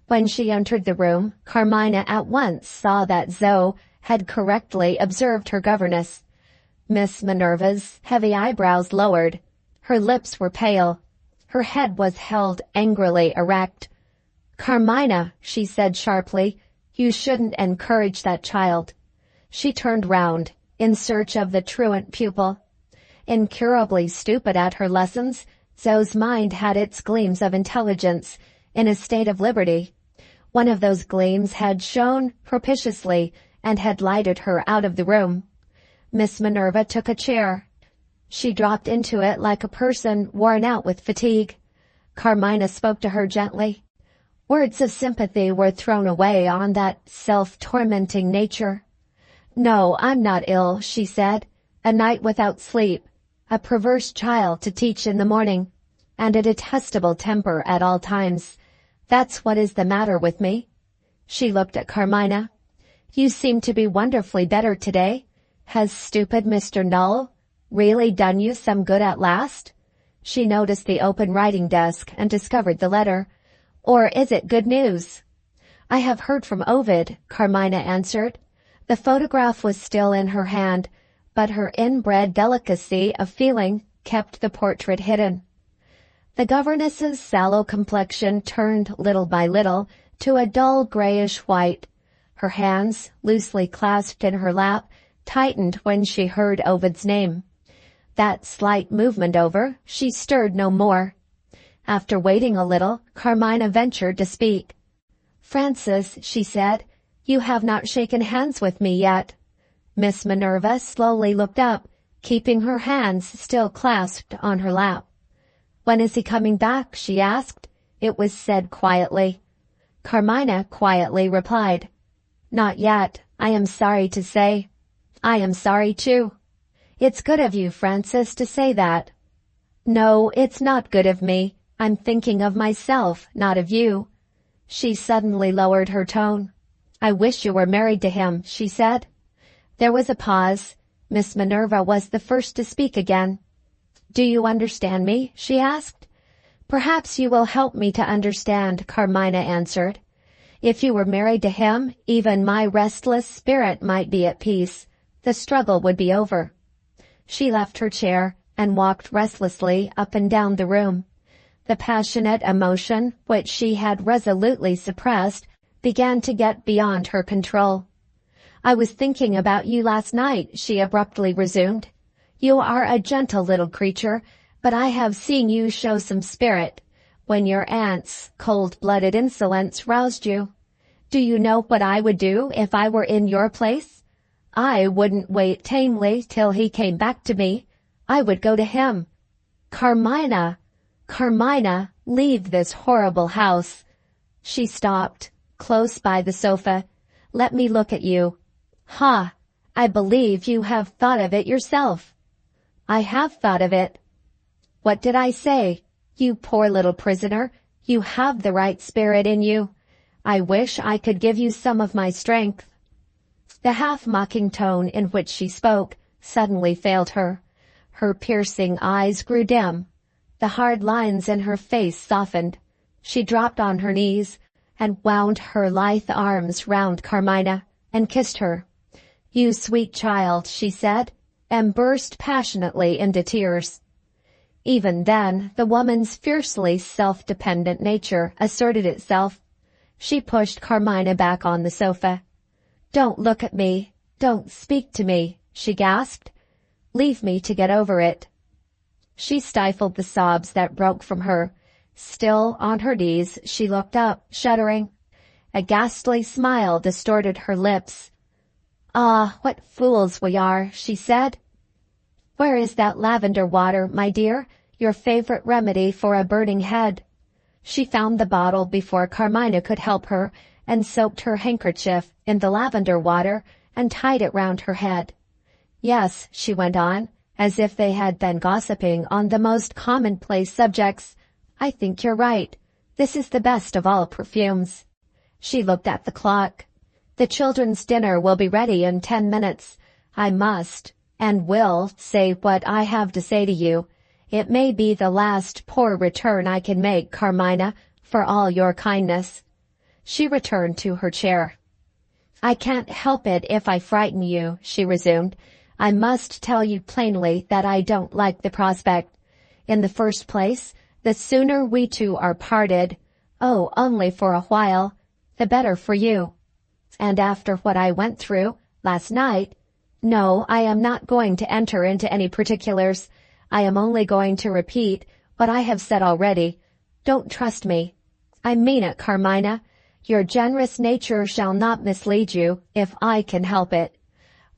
When she entered the room, Carmina at once saw that Zoe had correctly observed her governess. Miss Minerva's heavy eyebrows lowered. Her lips were pale. Her head was held angrily erect. "Carmina," she said sharply, "you shouldn't encourage that child." She turned round, in search of the truant pupil. Incurably stupid at her lessons, Zoe's mind had its gleams of intelligence, in a state of liberty. One of those gleams had shone propitiously and had lighted her out of the room. Miss Minerva took a chair. She dropped into it like a person worn out with fatigue. Carmina spoke to her gently. Words of sympathy were thrown away on that self-tormenting nature. "No, I'm not ill," she said. "A night without sleep, a perverse child to teach in the morning, and a detestable temper at all times. That's what is the matter with me." She looked at Carmina. "You seem to be wonderfully better today. Has stupid Mr. Null really done you some good at last?" She noticed the open writing desk and discovered the letter. "Or is it good news?" "I have heard from Ovid," Carmina answered. The photograph was still in her hand, but her inbred delicacy of feeling kept the portrait hidden. The governess's sallow complexion turned little by little to a dull grayish white. Her hands, loosely clasped in her lap, tightened when she heard Ovid's name. That slight movement over, she stirred no more. After waiting a little, Carmina ventured to speak. "Francis," she said, "you have not shaken hands with me yet." Miss Minerva slowly looked up, keeping her hands still clasped on her lap. "When is he coming back?" she asked. It was said quietly. Carmina quietly replied, "Not yet, I am sorry to say." "I am sorry too." "It's good of you, Francis, to say that." "No, it's not good of me. I'm thinking of myself, not of you." She suddenly lowered her tone. I wish you were married to him, she said. There was a pause. Miss Minerva was the first to speak again. Do you understand me? She asked. Perhaps you will help me to understand, Carmina answered. If you were married to him, even my restless spirit might be at peace. The struggle would be over. She left her chair and walked restlessly up and down the room. The passionate emotion, which she had resolutely suppressed, began to get beyond her control. I was thinking about you last night, she abruptly resumed. You are a gentle little creature, but I have seen you show some spirit when your aunt's cold-blooded insolence roused you. Do you know what I would do if I were in your place? I wouldn't wait tamely till he came back to me. I would go to him. Carmina, Carmina, leave this horrible house. She stopped, close by the sofa. Let me look at you. Ha! I believe you have thought of it yourself. I have thought of it. What did I say? You poor little prisoner, you have the right spirit in you. I wish I could give you some of my strength. The half-mocking tone in which she spoke suddenly failed her. Her piercing eyes grew dim. The hard lines in her face softened. She dropped on her knees and wound her lithe arms round Carmina and kissed her. You sweet child, she said, and burst passionately into tears. Even then, the woman's fiercely self-dependent nature asserted itself. She pushed Carmina back on the sofa. Don't look at me. Don't speak to me, she gasped. Leave me to get over it. She stifled the sobs that broke from her. Still on her knees, she looked up, shuddering. A ghastly smile distorted her lips. Ah, what fools we are, she said. Where is that lavender water, my dear, your favorite remedy for a burning head? She found the bottle before Carmina could help her and soaked her handkerchief in the lavender water and tied it round her head. Yes, she went on, as if they had been gossiping on the most commonplace subjects. I think you're right. This is the best of all perfumes. She looked at the clock. The children's dinner will be ready in 10 minutes. I must, and will, say what I have to say to you. It may be the last poor return I can make, Carmina, for all your kindness. She returned to her chair. I can't help it if I frighten you, she resumed. I must tell you plainly that I don't like the prospect. In the first place, the sooner we two are parted, oh, only for a while, the better for you. And after what I went through last night, no, I am not going to enter into any particulars. I am only going to repeat what I have said already. Don't trust me. I mean it, Carmina. Your generous nature shall not mislead you, if I can help it.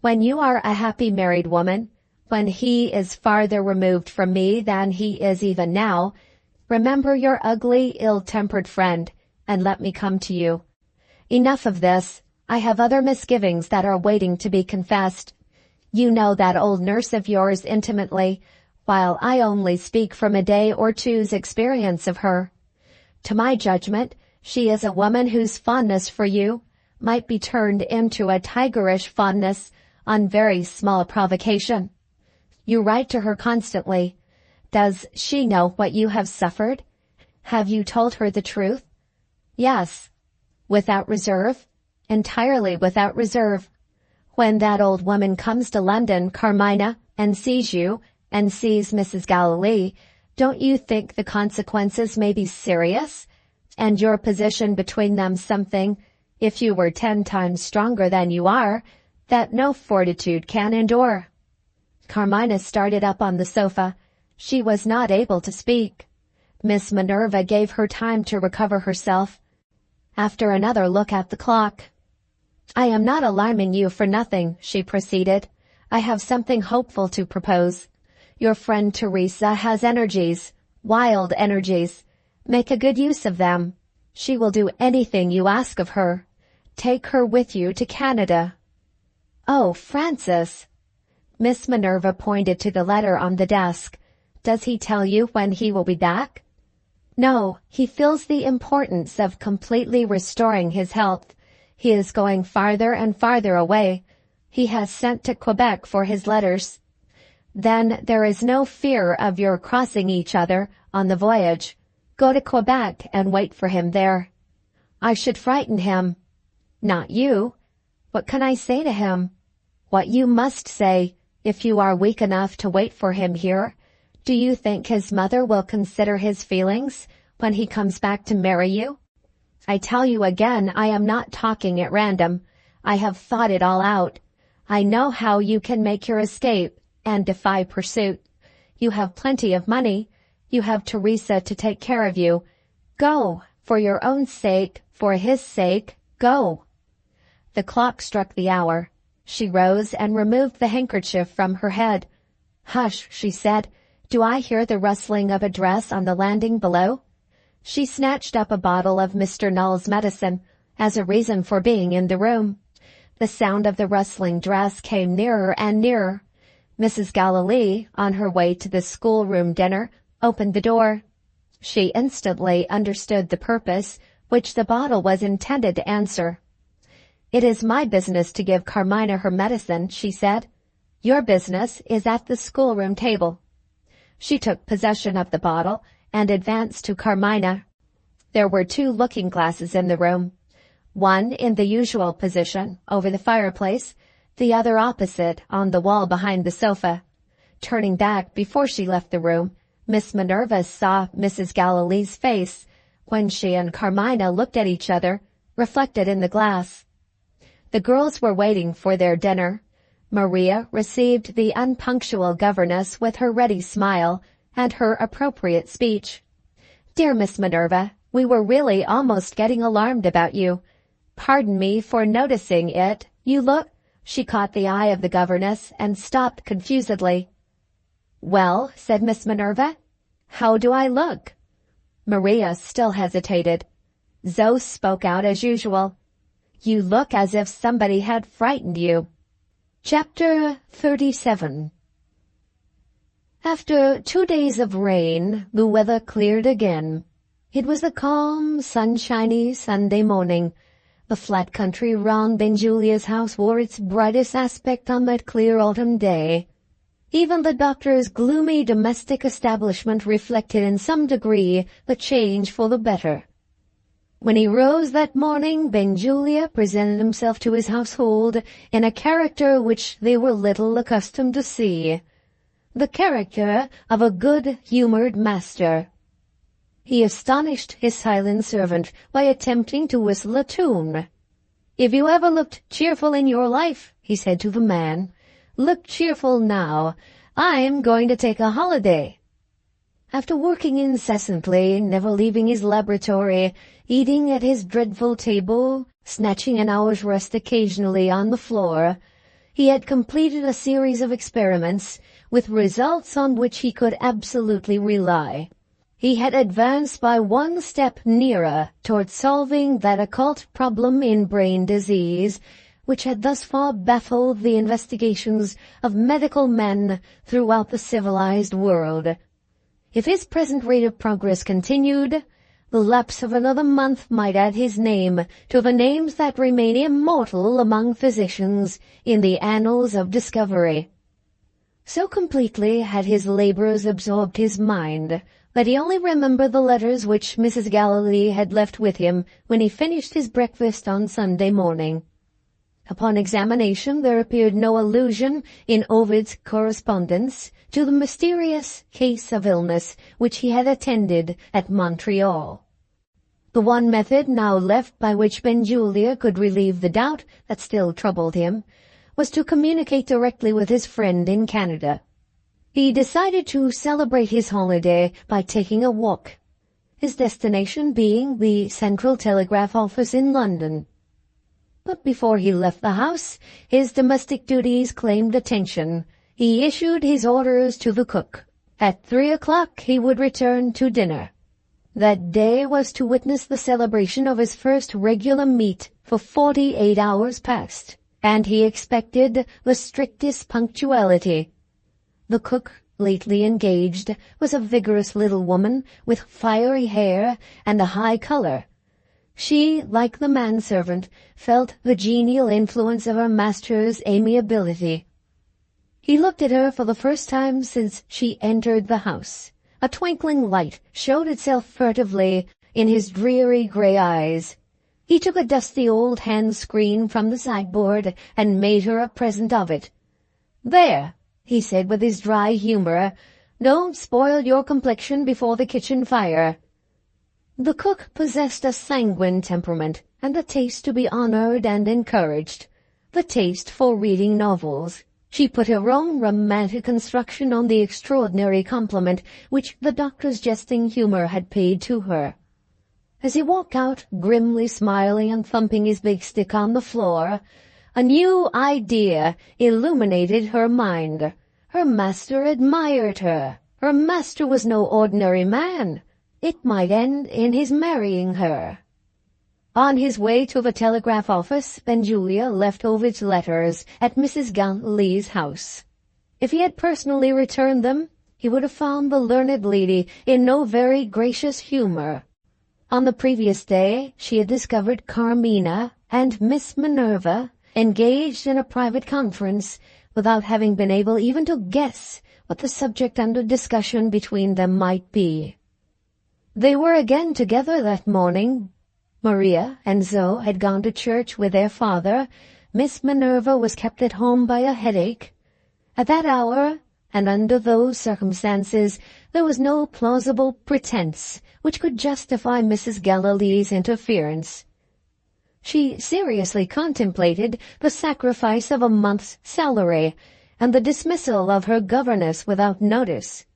When you are a happy married woman, when he is farther removed from me than he is even now, remember your ugly, ill-tempered friend, and let me come to you. Enough of this. I have other misgivings that are waiting to be confessed. You know that old nurse of yours intimately, while I only speak from a day or two's experience of her. To my judgment, she is a woman whose fondness for you might be turned into a tigerish fondness on very small provocation. You write to her constantly. Does she know what you have suffered? Have you told her the truth? Yes. Without reserve? Entirely without reserve. When that old woman comes to London, Carmina, and sees you, and sees Mrs. Galilee, don't you think the consequences may be serious? And your position between them something, if you were 10 times stronger than you are, that no fortitude can endure. Carmina started up on the sofa. She was not able to speak. Miss Minerva gave her time to recover herself. After another look at the clock. I am not alarming you for nothing, she proceeded. I have something hopeful to propose. Your friend Teresa has energies, wild energies. Make a good use of them. She will do anything you ask of her. Take her with you to Canada. Oh, Francis! Miss Minerva pointed to the letter on the desk. Does he tell you when he will be back? No, he feels the importance of completely restoring his health. He is going farther and farther away. He has sent to Quebec for his letters. Then there is no fear of your crossing each other on the voyage. Go to Quebec and wait for him there. I should frighten him. Not you. What can I say to him? What you must say, if you are weak enough to wait for him here. Do you think his mother will consider his feelings when he comes back to marry you? I tell you again, I am not talking at random. I have thought it all out. I know how you can make your escape and defy pursuit. You have plenty of money. You have Teresa to take care of you. Go, for your own sake, for his sake, go. The clock struck the hour. She rose and removed the handkerchief from her head. Hush, she said. Do I hear the rustling of a dress on the landing below? She snatched up a bottle of Mr. Null's medicine as a reason for being in the room. The sound of the rustling dress came nearer and nearer. Mrs. Galilee, on her way to the schoolroom dinner, opened the door. She instantly understood the purpose which the bottle was intended to answer. It is my business to give Carmina her medicine, she said. Your business is at the schoolroom table. She took possession of the bottle and advanced to Carmina. There were 2 looking glasses in the room, one in the usual position over the fireplace, the other opposite on the wall behind the sofa. Turning back before she left the room, Miss Minerva saw Mrs. Galilee's face when she and Carmina looked at each other, reflected in the glass. The girls were waiting for their dinner. Maria received the unpunctual governess with her ready smile and her appropriate speech. Dear Miss Minerva, we were really almost getting alarmed about you. Pardon me for noticing it. You look— She caught the eye of the governess and stopped confusedly. Well, said Miss Minerva, how do I look? Maria still hesitated. Zoe spoke out as usual. You look as if somebody had frightened you. Chapter 37. After 2 days of rain, the weather cleared again. It was a calm, sunshiny Sunday morning. The flat country round Benjulia's house wore its brightest aspect on that clear autumn day. Even the doctor's gloomy domestic establishment reflected in some degree the change for the better. When he rose that morning, Benjulia presented himself to his household in a character which they were little accustomed to see, the character of a good-humoured master. He astonished his silent servant by attempting to whistle a tune. "If you ever looked cheerful in your life," he said to the man, "look cheerful now. I am going to take a holiday." After working incessantly, never leaving his laboratory, eating at his dreadful table, snatching an hour's rest occasionally on the floor, he had completed a series of experiments with results on which he could absolutely rely. He had advanced by one step nearer towards solving that occult problem in brain disease which had thus far baffled the investigations of medical men throughout the civilized world. If his present rate of progress continued, the lapse of another month might add his name to the names that remain immortal among physicians in the annals of discovery. So completely had his labours absorbed his mind that he only remembered the letters which Mrs. Galilee had left with him when he finished his breakfast on Sunday morning. Upon examination there appeared no allusion in Ovid's correspondence to the mysterious case of illness which he had attended at Montreal. The one method now left by which Benjulia could relieve the doubt that still troubled him was to communicate directly with his friend in Canada. He decided to celebrate his holiday by taking a walk, his destination being the Central Telegraph Office in London. But before he left the house, his domestic duties claimed attention. He issued his orders to the cook. At 3 o'clock he would return to dinner. That day was to witness the celebration of his first regular meat for 48 hours past, and he expected the strictest punctuality. The cook, lately engaged, was a vigorous little woman with fiery hair and a high colour. She, like the manservant, felt the genial influence of her master's amiability. He looked at her for the first time since she entered the house. A twinkling light showed itself furtively in his dreary grey eyes. He took a dusty old hand screen from the sideboard and made her a present of it. "There," he said with his dry humour, "don't spoil your complexion before the kitchen fire." The cook possessed a sanguine temperament and a taste to be honoured and encouraged, the taste for reading novels. She put her own romantic construction on the extraordinary compliment which the doctor's jesting humour had paid to her. As he walked out, grimly smiling and thumping his big stick on the floor, a new idea illuminated her mind. Her master admired her. Her master was no ordinary man. It might end in his marrying her. On his way to the telegraph office, Benjulia left Ovid's letters at Mrs. Galilee's house. If he had personally returned them, he would have found the learned lady in no very gracious humour. On the previous day she had discovered Carmina and Miss Minerva engaged in a private conference, without having been able even to guess what the subject under discussion between them might be. They were again together that morning. Maria and Zoe had gone to church with their father. Miss Minerva was kept at home by a headache. At that hour, and under those circumstances, there was no plausible pretence which could justify Mrs. Galilee's interference. She seriously contemplated the sacrifice of a month's salary, and the dismissal of her governess without notice.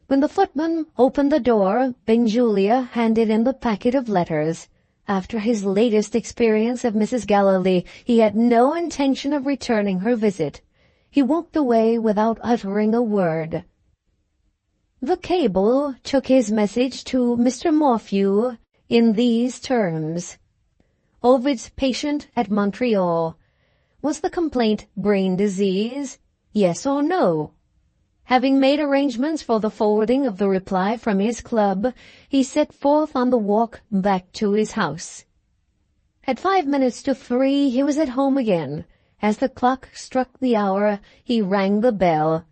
When the footman opened the door, Benjulia handed in the packet of letters. After his latest experience of Mrs. Galilee, he had no intention of returning her visit. He walked away without uttering a word. The cable took his message to Mr. Morphew in these terms: Ovid's patient at Montreal. Was the complaint brain disease? Yes or no? Having made arrangements for the forwarding of the reply from his club, he set forth on the walk back to his house. At 3:05 he was at home again. As the clock struck the hour, he rang the bell.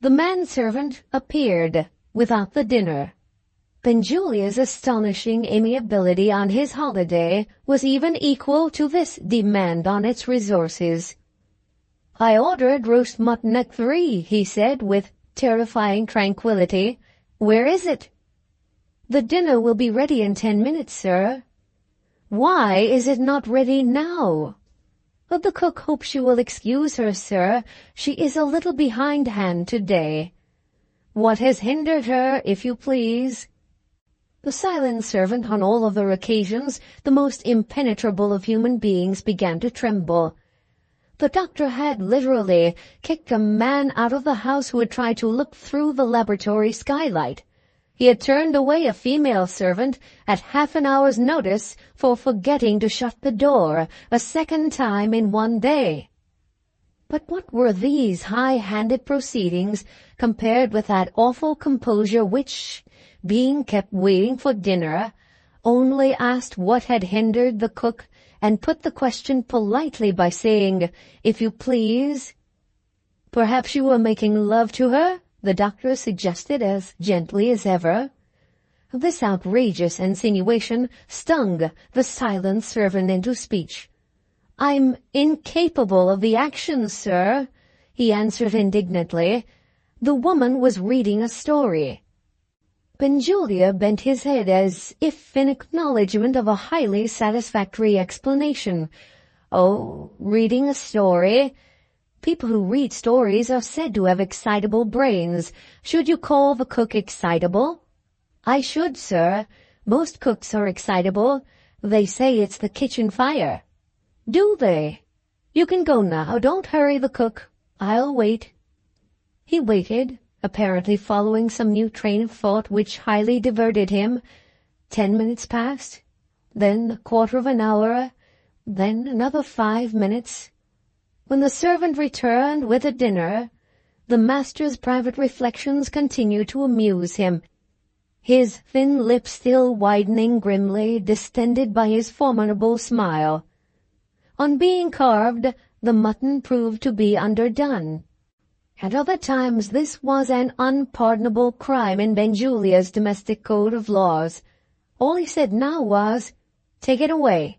The manservant appeared without the dinner. Benjulia's astonishing amiability on his holiday was even equal to this demand on its resources. "I ordered roast mutton at 3, he said with terrifying tranquillity. "Where is it?" "The dinner will be ready in 10 minutes, sir." "Why is it not ready now?" "But the cook hopes you will excuse her, sir. She is a little behindhand to-day." "What has hindered her, if you please?" The silent servant, on all other occasions the most impenetrable of human beings, began to tremble. The doctor had literally kicked a man out of the house who had tried to look through the laboratory skylight. He had turned away a female servant at half an hour's notice for forgetting to shut the door a second time in one day. But what were these high-handed proceedings compared with that awful composure which, being kept waiting for dinner, only asked what had hindered the cook, and put the question politely by saying, "If you please"? "Perhaps you were making love to her?" the doctor suggested as gently as ever. This outrageous insinuation stung the silent servant into speech. "I'm incapable of the action, sir," he answered indignantly. "The woman was reading a story." Benjulia bent his head as if in acknowledgment of a highly satisfactory explanation. "Oh, reading a story? People who read stories are said to have excitable brains. Should you call the cook excitable?" "I should, sir. Most cooks are excitable. They say it's the kitchen fire." "Do they? You can go now. Don't hurry the cook. I'll wait." He waited, apparently following some new train of thought which highly diverted him. 10 minutes passed, then a quarter of an hour, then another 5 minutes. When the servant returned with the dinner, the master's private reflections continued to amuse him. his thin lips still widening grimly, distended by his formidable smile. On being carved, the mutton proved to be underdone. At other times this was an unpardonable crime in Benjulia's domestic code of laws. All he said now was, "Take it away."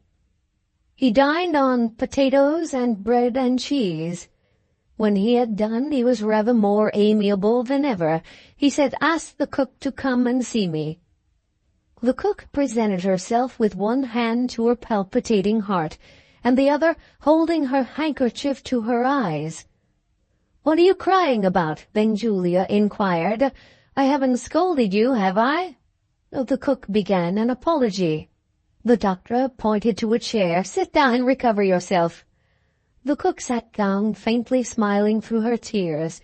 He dined on potatoes and bread and cheese. When he had done, he was rather more amiable than ever. He said, "Ask the cook to come and see me." The cook presented herself with one hand to her palpitating heart, and the other holding her handkerchief to her eyes. "What are you crying about?" Benjulia inquired. "I haven't scolded you, have I?" The cook began an apology. The doctor pointed to a chair. "Sit down and recover yourself." The cook sat down, faintly smiling through her tears.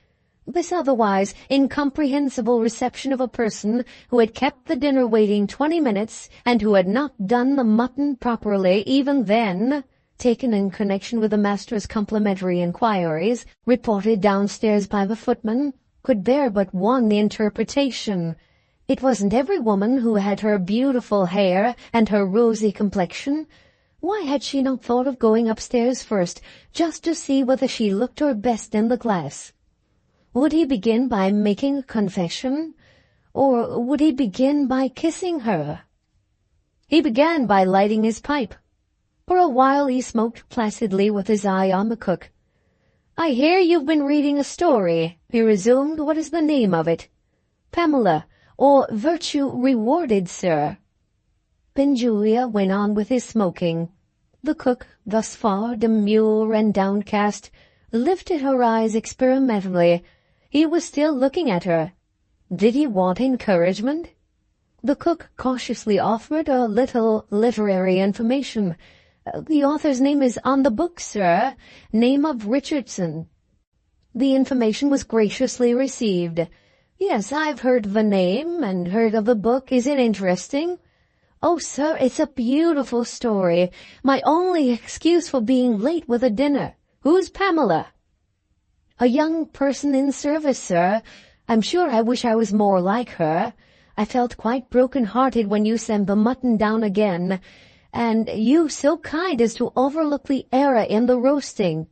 This otherwise incomprehensible reception of a person who had kept the dinner waiting 20 minutes, and who had not done the mutton properly even then, taken in connection with the master's complimentary inquiries, reported downstairs by the footman, could bear but one interpretation. It wasn't every woman who had her beautiful hair and her rosy complexion. Why had she not thought of going upstairs first, just to see whether she looked her best in the glass? Would he begin by making a confession, or would he begin by kissing her? He began by lighting his pipe. For a while he smoked placidly with his eye on the cook. "I hear you've been reading a story," he resumed. "What is the name of it?" "Pamela, or Virtue Rewarded, sir." Benjulia went on with his smoking. The cook, thus far demure and downcast, lifted her eyes experimentally. He was still looking at her. Did he want encouragement? The cook cautiously offered a little literary information. "The author's name is on the book, sir. Name of Richardson." The information was graciously received. "Yes, I've heard the name, and heard of the book. Is it interesting?" "Oh, sir, it's a beautiful story. My only excuse for being late with the dinner." "Who's Pamela?" "A young person in service, sir. I'm sure I wish I was more like her. I felt quite broken-hearted when you sent the mutton down again, and you so kind as to overlook the error in the roasting."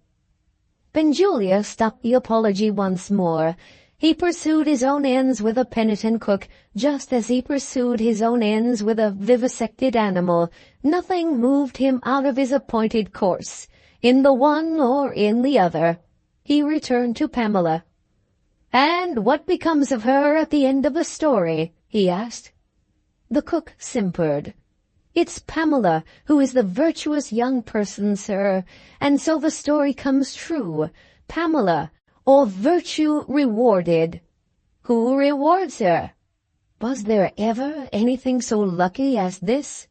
Benjulia stopped the apology once more. He pursued his own ends with a penitent cook, just as he pursued his own ends with a vivisected animal. Nothing moved him out of his appointed course, in the one or in the other. He returned to Pamela. "And what becomes of her at the end of the story?" he asked. The cook simpered. "It's Pamela who is the virtuous young person, sir, and so the story comes true. Pamela, or Virtue Rewarded." "Who rewards her?" Was there ever anything so lucky as this?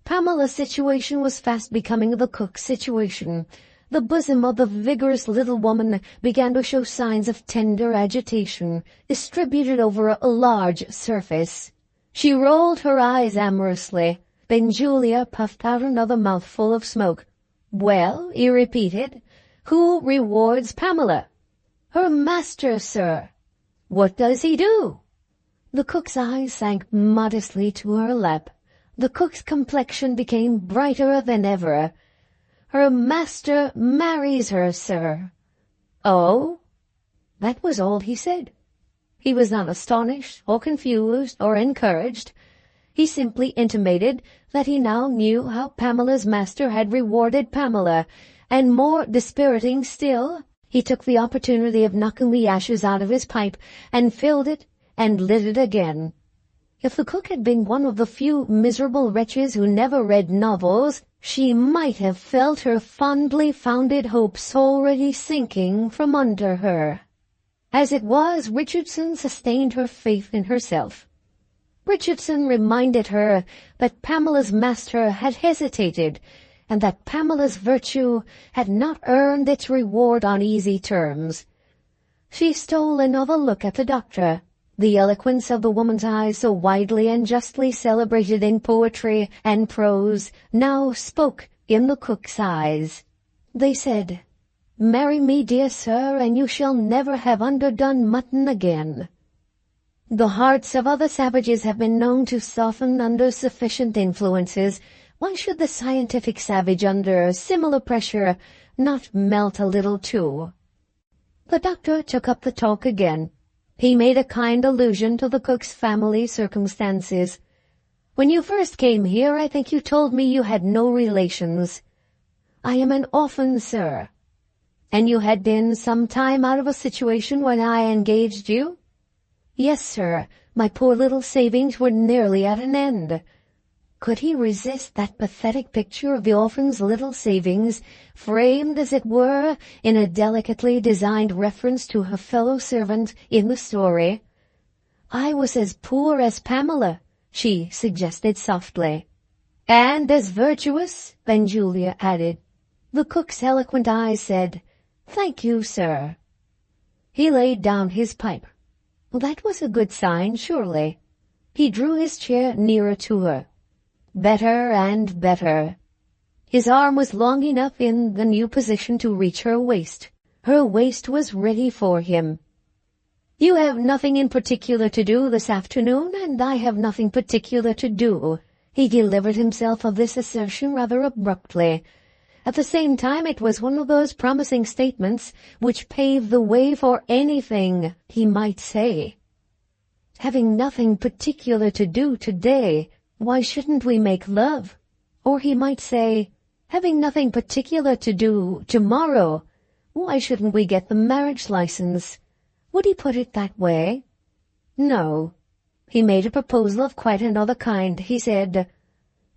Pamela's situation was fast becoming the cook's situation. The bosom of the vigorous little woman began to show signs of tender agitation, distributed over a large surface. She rolled her eyes amorously. Benjulia puffed out another mouthful of smoke. "Well," he repeated, "who rewards Pamela?" "Her master, sir." "What does he do?" The cook's eyes sank modestly to her lap. The cook's complexion became brighter than ever. "Her master marries her, sir." "Oh?" That was all he said. He was not astonished, or confused, or encouraged. He simply intimated that he now knew how Pamela's master had rewarded Pamela, and more dispiriting still, he took the opportunity of knocking the ashes out of his pipe, and filled it, and lit it again. If the cook had been one of the few miserable wretches who never read novels, she might have felt her fondly founded hopes already sinking from under her. As it was, Richardson sustained her faith in herself. Richardson reminded her that Pamela's master had hesitated, and that Pamela's virtue had not earned its reward on easy terms. She stole another look at the doctor. The eloquence of the woman's eyes, so widely and justly celebrated in poetry and prose, now spoke in the cook's eyes. They said, "Marry me, dear sir, and you shall never have underdone mutton again." The hearts of other savages have been known to soften under sufficient influences. Why should the scientific savage under similar pressure not melt a little too? The doctor took up the talk again. He made a kind allusion to the cook's family circumstances. "When you first came here, I think you told me you had no relations." "I am an orphan, sir." "And you had been some time out of a situation when I engaged you?" "Yes, sir. My poor little savings were nearly at an end." Could he resist that pathetic picture of the orphan's little savings, framed, as it were, in a delicately designed reference to her fellow servant in the story? "I was as poor as Pamela," she suggested softly. "And as virtuous," Benjulia added. The cook's eloquent eyes said, "Thank you, sir." He laid down his pipe. That was a good sign, surely. He drew his chair nearer to her. Better and better. His arm was long enough in the new position to reach her waist. Her waist was ready for him. "You have nothing in particular to do this afternoon, and I have nothing particular to do." He delivered himself of this assertion rather abruptly. At the same time, it was one of those promising statements which pave the way for anything he might say. "Having nothing particular to do today, why shouldn't we make love?" Or he might say, "Having nothing particular to do tomorrow, why shouldn't we get the marriage license?" Would he put it that way? No. He made a proposal of quite another kind. He said,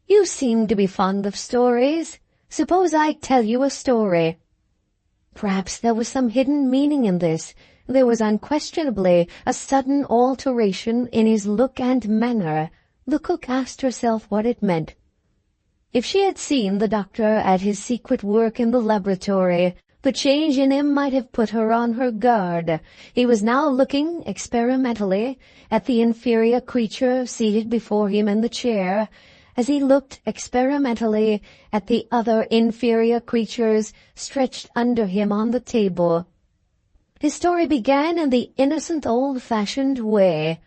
"You seem to be fond of stories. Suppose I tell you a story." Perhaps there was some hidden meaning in this. There was unquestionably a sudden alteration in his look and manner. The cook asked herself what it meant. If she had seen the doctor at his secret work in the laboratory, the change in him might have put her on her guard. He was now looking experimentally at the inferior creature seated before him in the chair, as he looked experimentally at the other inferior creatures stretched under him on the table. His story began in the innocent old-fashioned way.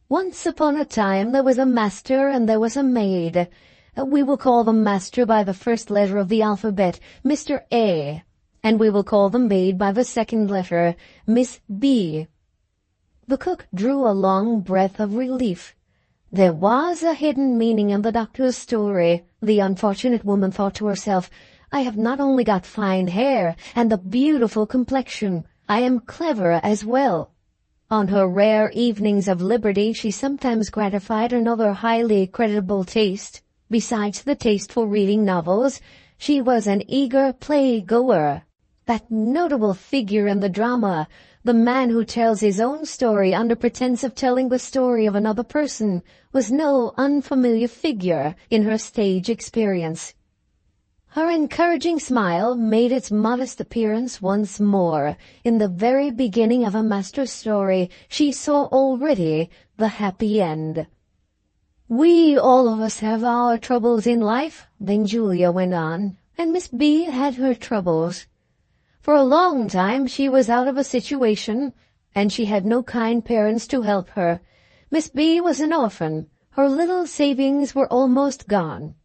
Once upon a time there was a master and there was a maid. We will call the master by the first letter of the alphabet, Mr. A, and we will call the maid by the second letter, Miss B. The cook drew a long breath of relief. There was a hidden meaning in the doctor's story. The unfortunate woman thought to herself, "I have not only got fine hair and a beautiful complexion, I am clever as well." On her rare evenings of liberty she sometimes gratified another highly creditable taste. Besides the taste for reading novels, she was an eager play-goer. That notable figure in the drama, the man who tells his own story under pretense of telling the story of another person, was no unfamiliar figure in her stage experience. Her encouraging smile made its modest appearance once more. In the very beginning of a master's story she saw already the happy end. "We all of us have our troubles in life," Benjulia went on, "and Miss B had her troubles. For a long time she was out of a situation, and she had no kind parents to help her. Miss B was an orphan. Her little savings were almost gone."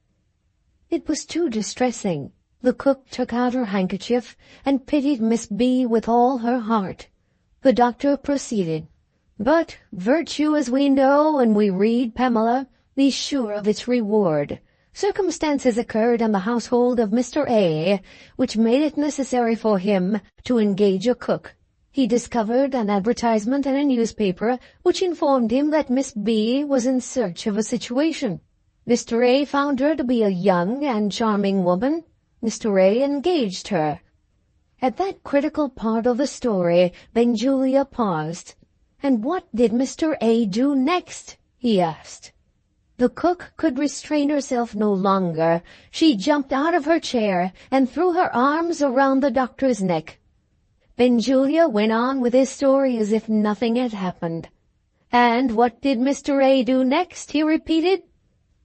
It was too distressing. The cook took out her handkerchief and pitied Miss B with all her heart. The doctor proceeded. "But virtue, as we know when we read Pamela, is sure of its reward. Circumstances occurred in the household of Mr. A, which made it necessary for him to engage a cook. He discovered an advertisement in a newspaper which informed him that Miss B was in search of a situation. Mr. A found her to be a young and charming woman. Mr. A engaged her." At that critical part of the story Benjulia paused. "And what did Mr. A do next?" he asked. The cook could restrain herself no longer. She jumped out of her chair and threw her arms around the doctor's neck. Benjulia went on with his story as if nothing had happened. "And what did Mr. A do next?" he repeated.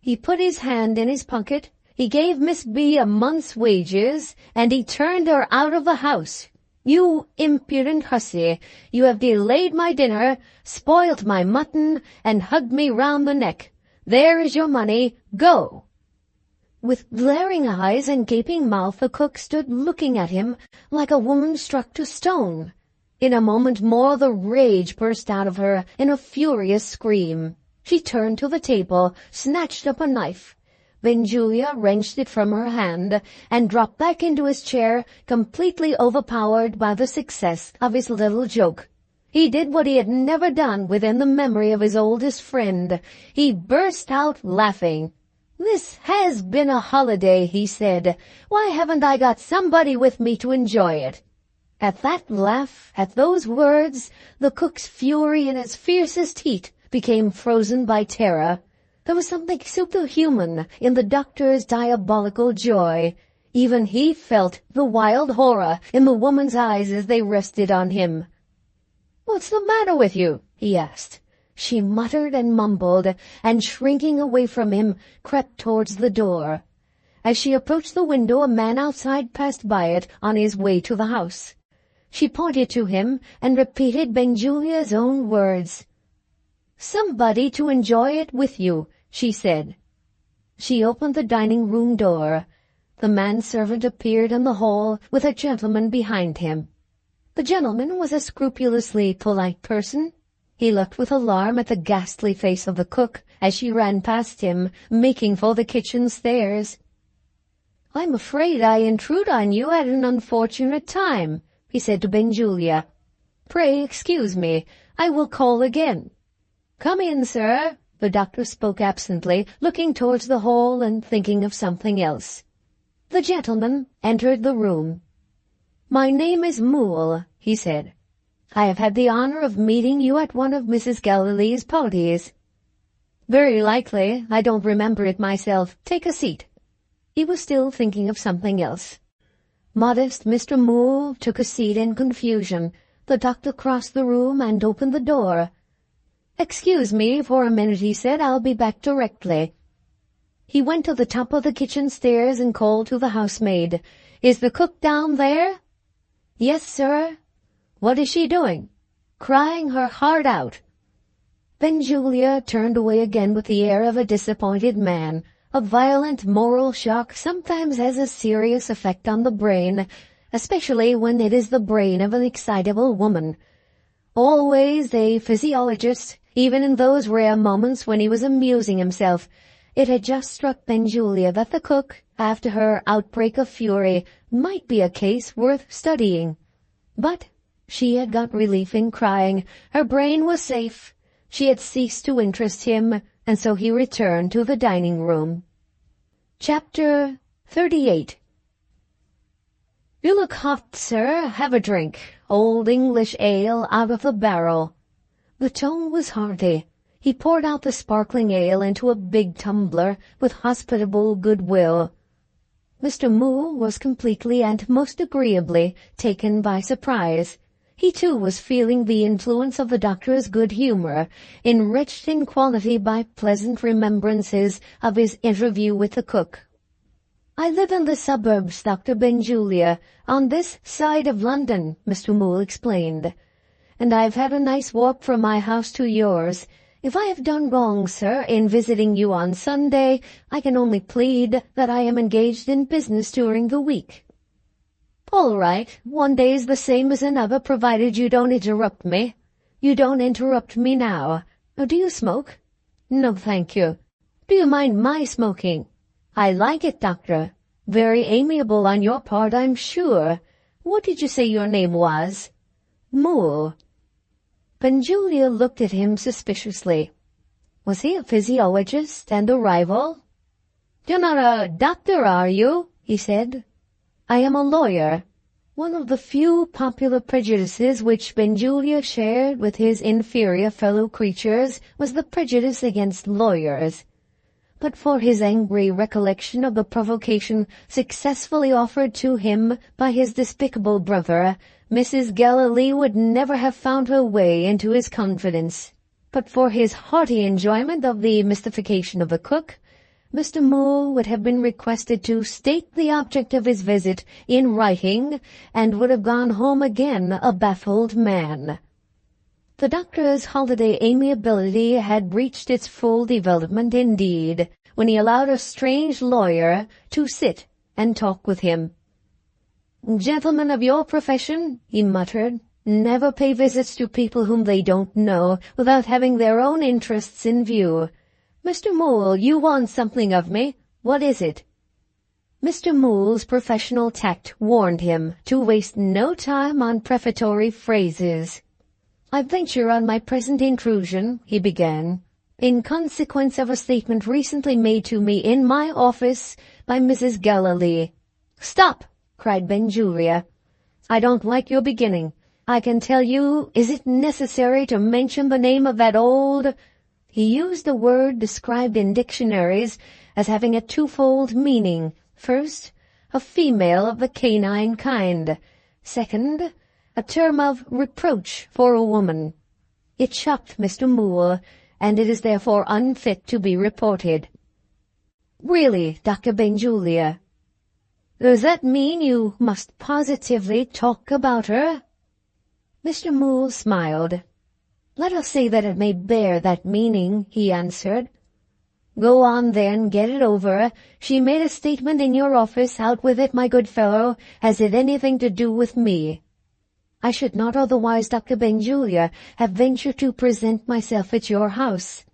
"He put his hand in his pocket, he gave Miss B a month's wages, and he turned her out of the house. "You impudent hussy, you have delayed my dinner, spoilt my mutton, and hugged me round the neck. There is your money. Go!" With glaring eyes and gaping mouth, the cook stood looking at him like a woman struck to stone. In a moment more the rage burst out of her in a furious scream. She turned to the table, snatched up a knife. Benjulia wrenched it from her hand, and dropped back into his chair, completely overpowered by the success of his little joke. He did what he had never done within the memory of his oldest friend. He burst out laughing. "This has been a holiday," he said. "Why haven't I got somebody with me to enjoy it?" At that laugh, at those words, the cook's fury in its fiercest heat became frozen by terror. There was something superhuman in the doctor's diabolical joy. Even he felt the wild horror in the woman's eyes as they rested on him. "What's the matter with you?" he asked. She muttered and mumbled, and shrinking away from him, crept towards the door. As she approached the window, a man outside passed by it on his way to the house. She pointed to him and repeated Benjulia's own words. "Somebody to enjoy it with you," she said. She opened the dining-room door. The manservant appeared in the hall with a gentleman behind him. The gentleman was a scrupulously polite person. He looked with alarm at the ghastly face of the cook as she ran past him, making for the kitchen stairs. "I'm afraid I intrude on you at an unfortunate time," he said to Benjulia. "Pray excuse me. I will call again." "Come in, sir." The doctor spoke absently, looking towards the hall and thinking of something else. The gentleman entered the room. "My name is Moole," he said. "I have had the honor of meeting you at one of Mrs. Galilee's parties." "Very likely. I don't remember it myself. Take a seat." He was still thinking of something else. Modest Mr. Moole took a seat in confusion. The doctor crossed the room and opened the door. "Excuse me for a minute," he said. "I'll be back directly." He went to the top of the kitchen stairs and called to the housemaid. "Is the cook down there?" "Yes, sir." "What is she doing?" "Crying her heart out." Benjulia turned away again with the air of a disappointed man. A violent moral shock sometimes has a serious effect on the brain, especially when it is the brain of an excitable woman. Always a physiologist, even in those rare moments when he was amusing himself, it had just struck Benjulia that the cook, after her outbreak of fury, might be a case worth studying. But she had got relief in crying. Her brain was safe. She had ceased to interest him, and so he returned to the dining-room. Chapter 38. "You look hot, sir. Have a drink. Old English ale out of the barrel." The tone was hearty. He poured out the sparkling ale into a big tumbler with hospitable goodwill. Mr. Moole was completely and most agreeably taken by surprise. He too was feeling the influence of the doctor's good humour, enriched in quality by pleasant remembrances of his interview with the cook. "I live in the suburbs, Dr. Benjulia, on this side of London," Mr. Moole explained, "and I've had a nice walk from my house to yours. If I have done wrong, sir, in visiting you on Sunday, I can only plead that I am engaged in business during the week." "All right. One day's the same as another, provided you don't interrupt me." "You don't interrupt me now. Oh, do you smoke?" "No, thank you." "Do you mind my smoking?" "I like it, doctor." "Very amiable on your part, I'm sure. What did you say your name was?" "Moole." Benjulia looked at him suspiciously. Was he a physiologist and a rival? "You're not a doctor, are you?" he said. "I am a lawyer." One of the few popular prejudices which Benjulia shared with his inferior fellow creatures was the prejudice against lawyers. But for his angry recollection of the provocation successfully offered to him by his despicable brother, Mrs. Galilee would never have found her way into his confidence. But for his hearty enjoyment of the mystification of the cook, Mr. Mole would have been requested to state the object of his visit in writing, and would have gone home again a baffled man. The doctor's holiday amiability had reached its full development indeed, when he allowed a strange lawyer to sit and talk with him. "Gentlemen of your profession," he muttered, "never pay visits to people whom they don't know, without having their own interests in view. Mr. Mole, you want something of me. What is it?" Mr. Mole's professional tact warned him to waste no time on prefatory phrases. "I venture on my present intrusion," he began, "in consequence of a statement recently made to me in my office by Mrs. Galilee." "Stop!" cried Benjulia. "I don't like your beginning. I can tell you, is it necessary to mention the name of that old—" He used a word described in dictionaries as having a twofold meaning. First, a female of the canine kind. Second, a term of reproach for a woman. It shocked Mr. Mole, and it is therefore unfit to be reported. "Really, Dr. Benjulia, does that mean you must positively talk about her?" Mr. Mole smiled. "Let us say that it may bear that meaning," he answered. "Go on, then, get it over. She made a statement in your office. Out with it, my good fellow. Has it anything to do with me?" "I should not otherwise, Dr. Benjulia, have ventured to present myself at your house."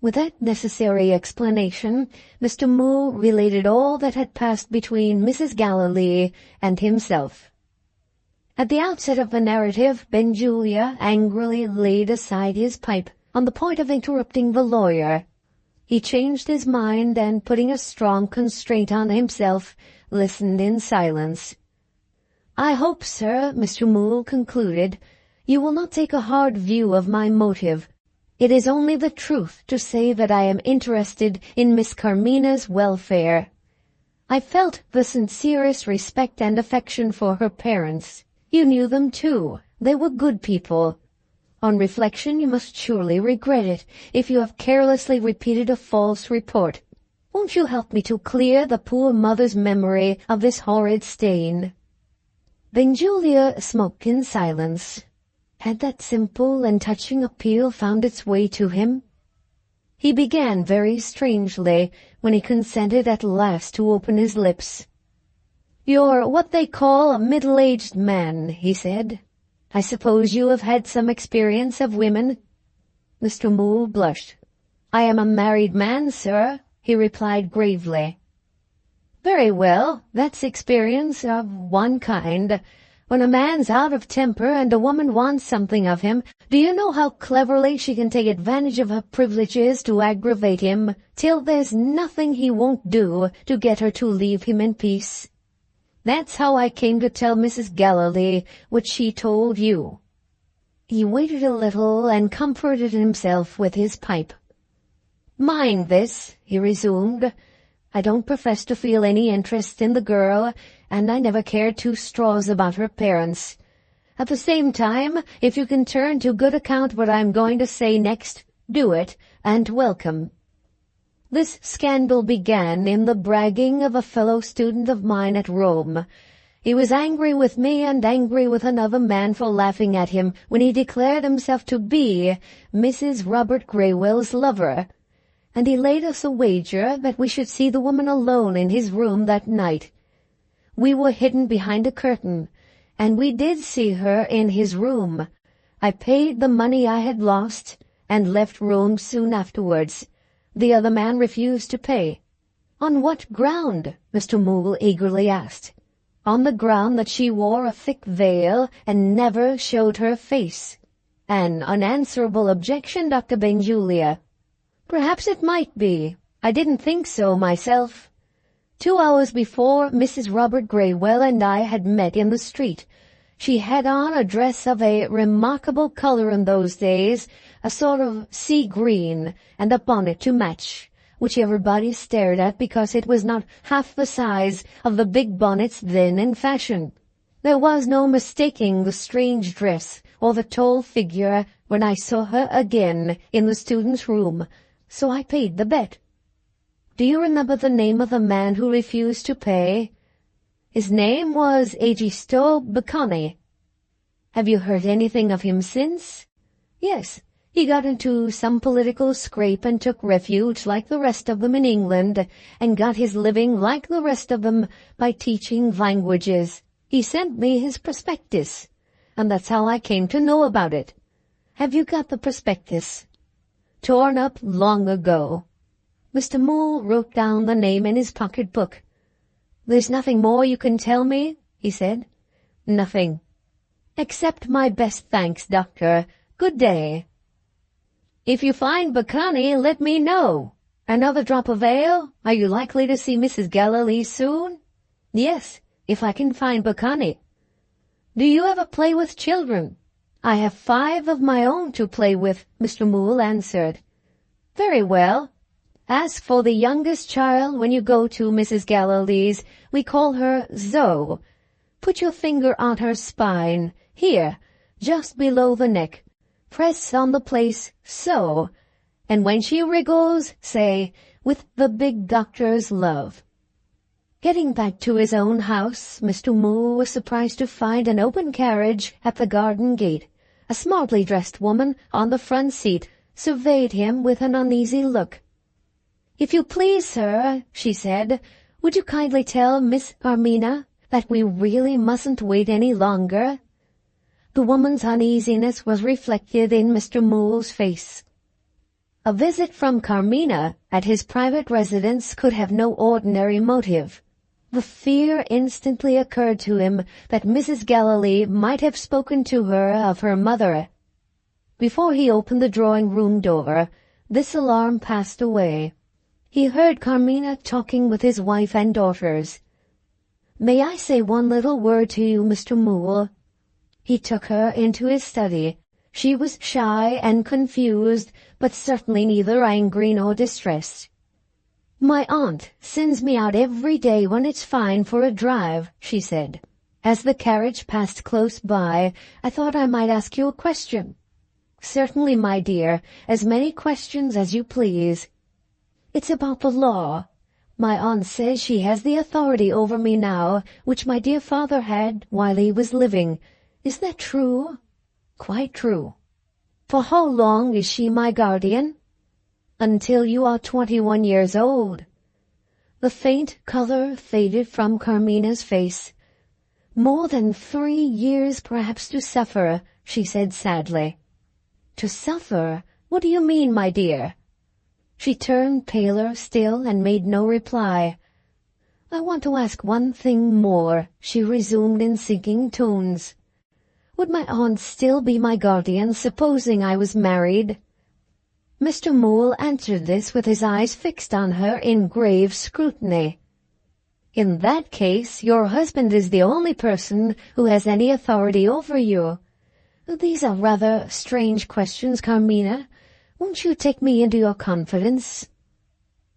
With that necessary explanation, Mr. Mole related all that had passed between Mrs. Galilee and himself. At the outset of the narrative, Benjulia angrily laid aside his pipe, on the point of interrupting the lawyer. He changed his mind, and putting a strong constraint on himself, listened in silence. "I hope, sir," Mr. Mole concluded, "you will not take a hard view of my motive. It is only the truth to say that I am interested in Miss Carmina's welfare. I felt the sincerest respect and affection for her parents. You knew them too. They were good people. On reflection, you must surely regret it, if you have carelessly repeated a false report. Won't you help me to clear the poor mother's memory of this horrid stain?" Benjulia smoked in silence. Had that simple and touching appeal found its way to him? He began very strangely, when he consented at last to open his lips. "You're what they call a middle-aged man," he said. "I suppose you have had some experience of women?" Mr. Mole blushed. "I am a married man, sir," he replied gravely. "Very well, that's experience of one kind. When a man's out of temper and a woman wants something of him, do you know how cleverly she can take advantage of her privileges to aggravate him, till there's nothing he won't do to get her to leave him in peace? That's how I came to tell Mrs. Galilee what she told you." He waited a little and comforted himself with his pipe. "Mind this," he resumed. "I don't profess to feel any interest in the girl, and I never cared 2 straws about her parents. At the same time, if you can turn to good account what I'm going to say next, do it, and welcome. This scandal began in the bragging of a fellow student of mine at Rome. He was angry with me and angry with another man for laughing at him when he declared himself to be Mrs. Robert Graywell's lover, and he laid us a wager that we should see the woman alone in his room that night. We were hidden behind a curtain, and we did see her in his room. I paid the money I had lost, and left Rome soon afterwards. The other man refused to pay." "On what ground?" Mr. Mole eagerly asked. "On the ground that she wore a thick veil, and never showed her face." "An unanswerable objection, Dr. Benjulia." "Perhaps it might be. I didn't think so myself. 2 hours before, Mrs. Robert Graywell and I had met in the street. She had on a dress of a remarkable color in those days, a sort of sea green, and a bonnet to match, which everybody stared at because it was not half the size of the big bonnets then in fashion. There was no mistaking the strange dress or the tall figure when I saw her again in the student's room, so I paid the bet." Do you remember the name of the man who refused to pay? His name was Egisto Bocconi. Have you heard anything of him since? Yes, he got into some political scrape and took refuge like the rest of them in England, and got his living like the rest of them by teaching languages. He sent me his prospectus, and that's how I came to know about it. Have you got the prospectus? Torn up long ago. Mr. Mole wrote down the name in his pocket-book. There's nothing more you can tell me? He said. Nothing. Accept my best thanks, Doctor. Good day. If you find Bocconi, let me know. Another drop of ale? Are you likely to see Mrs. Galilee soon? Yes, if I can find Bocconi. Do you ever play with children? I have 5 of my own to play with, Mr. Mole answered. Very well. Ask for the youngest child when you go to Mrs. Galilee's. We call her Zoe. Put your finger on her spine, here, just below the neck. Press on the place, so. And when she wriggles, say, with the big doctor's love. Getting back to his own house, Mr. Mole was surprised to find an open carriage at the garden gate. A smartly dressed woman on the front seat surveyed him with an uneasy look. If you please, sir, she said, would you kindly tell Miss Carmina that we really mustn't wait any longer? The woman's uneasiness was reflected in Mr. Mole's face. A visit from Carmina at his private residence could have no ordinary motive. The fear instantly occurred to him that Mrs. Galilee might have spoken to her of her mother. Before he opened the drawing-room door, this alarm passed away. He heard Carmina talking with his wife and daughters. May I say one little word to you, Mr. Mole? He took her into his study. She was shy and confused, but certainly neither angry nor distressed. My aunt sends me out every day when it's fine for a drive, she said. As the carriage passed close by, I thought I might ask you a question. Certainly, my dear, as many questions as you please. It's about the law. My aunt says she has the authority over me now, which my dear father had while he was living. Is that true? Quite true. For how long is she my guardian? Until you are 21 years old. The faint color faded from Carmina's face. More than 3 years perhaps to suffer, she said sadly. To suffer? What do you mean, my dear? She turned paler still and made no reply. I want to ask one thing more, she resumed in sinking tones. Would my aunt still be my guardian, supposing I was married? Mr. Mole answered this with his eyes fixed on her in grave scrutiny. In that case, your husband is the only person who has any authority over you. These are rather strange questions, Carmina. Won't you take me into your confidence?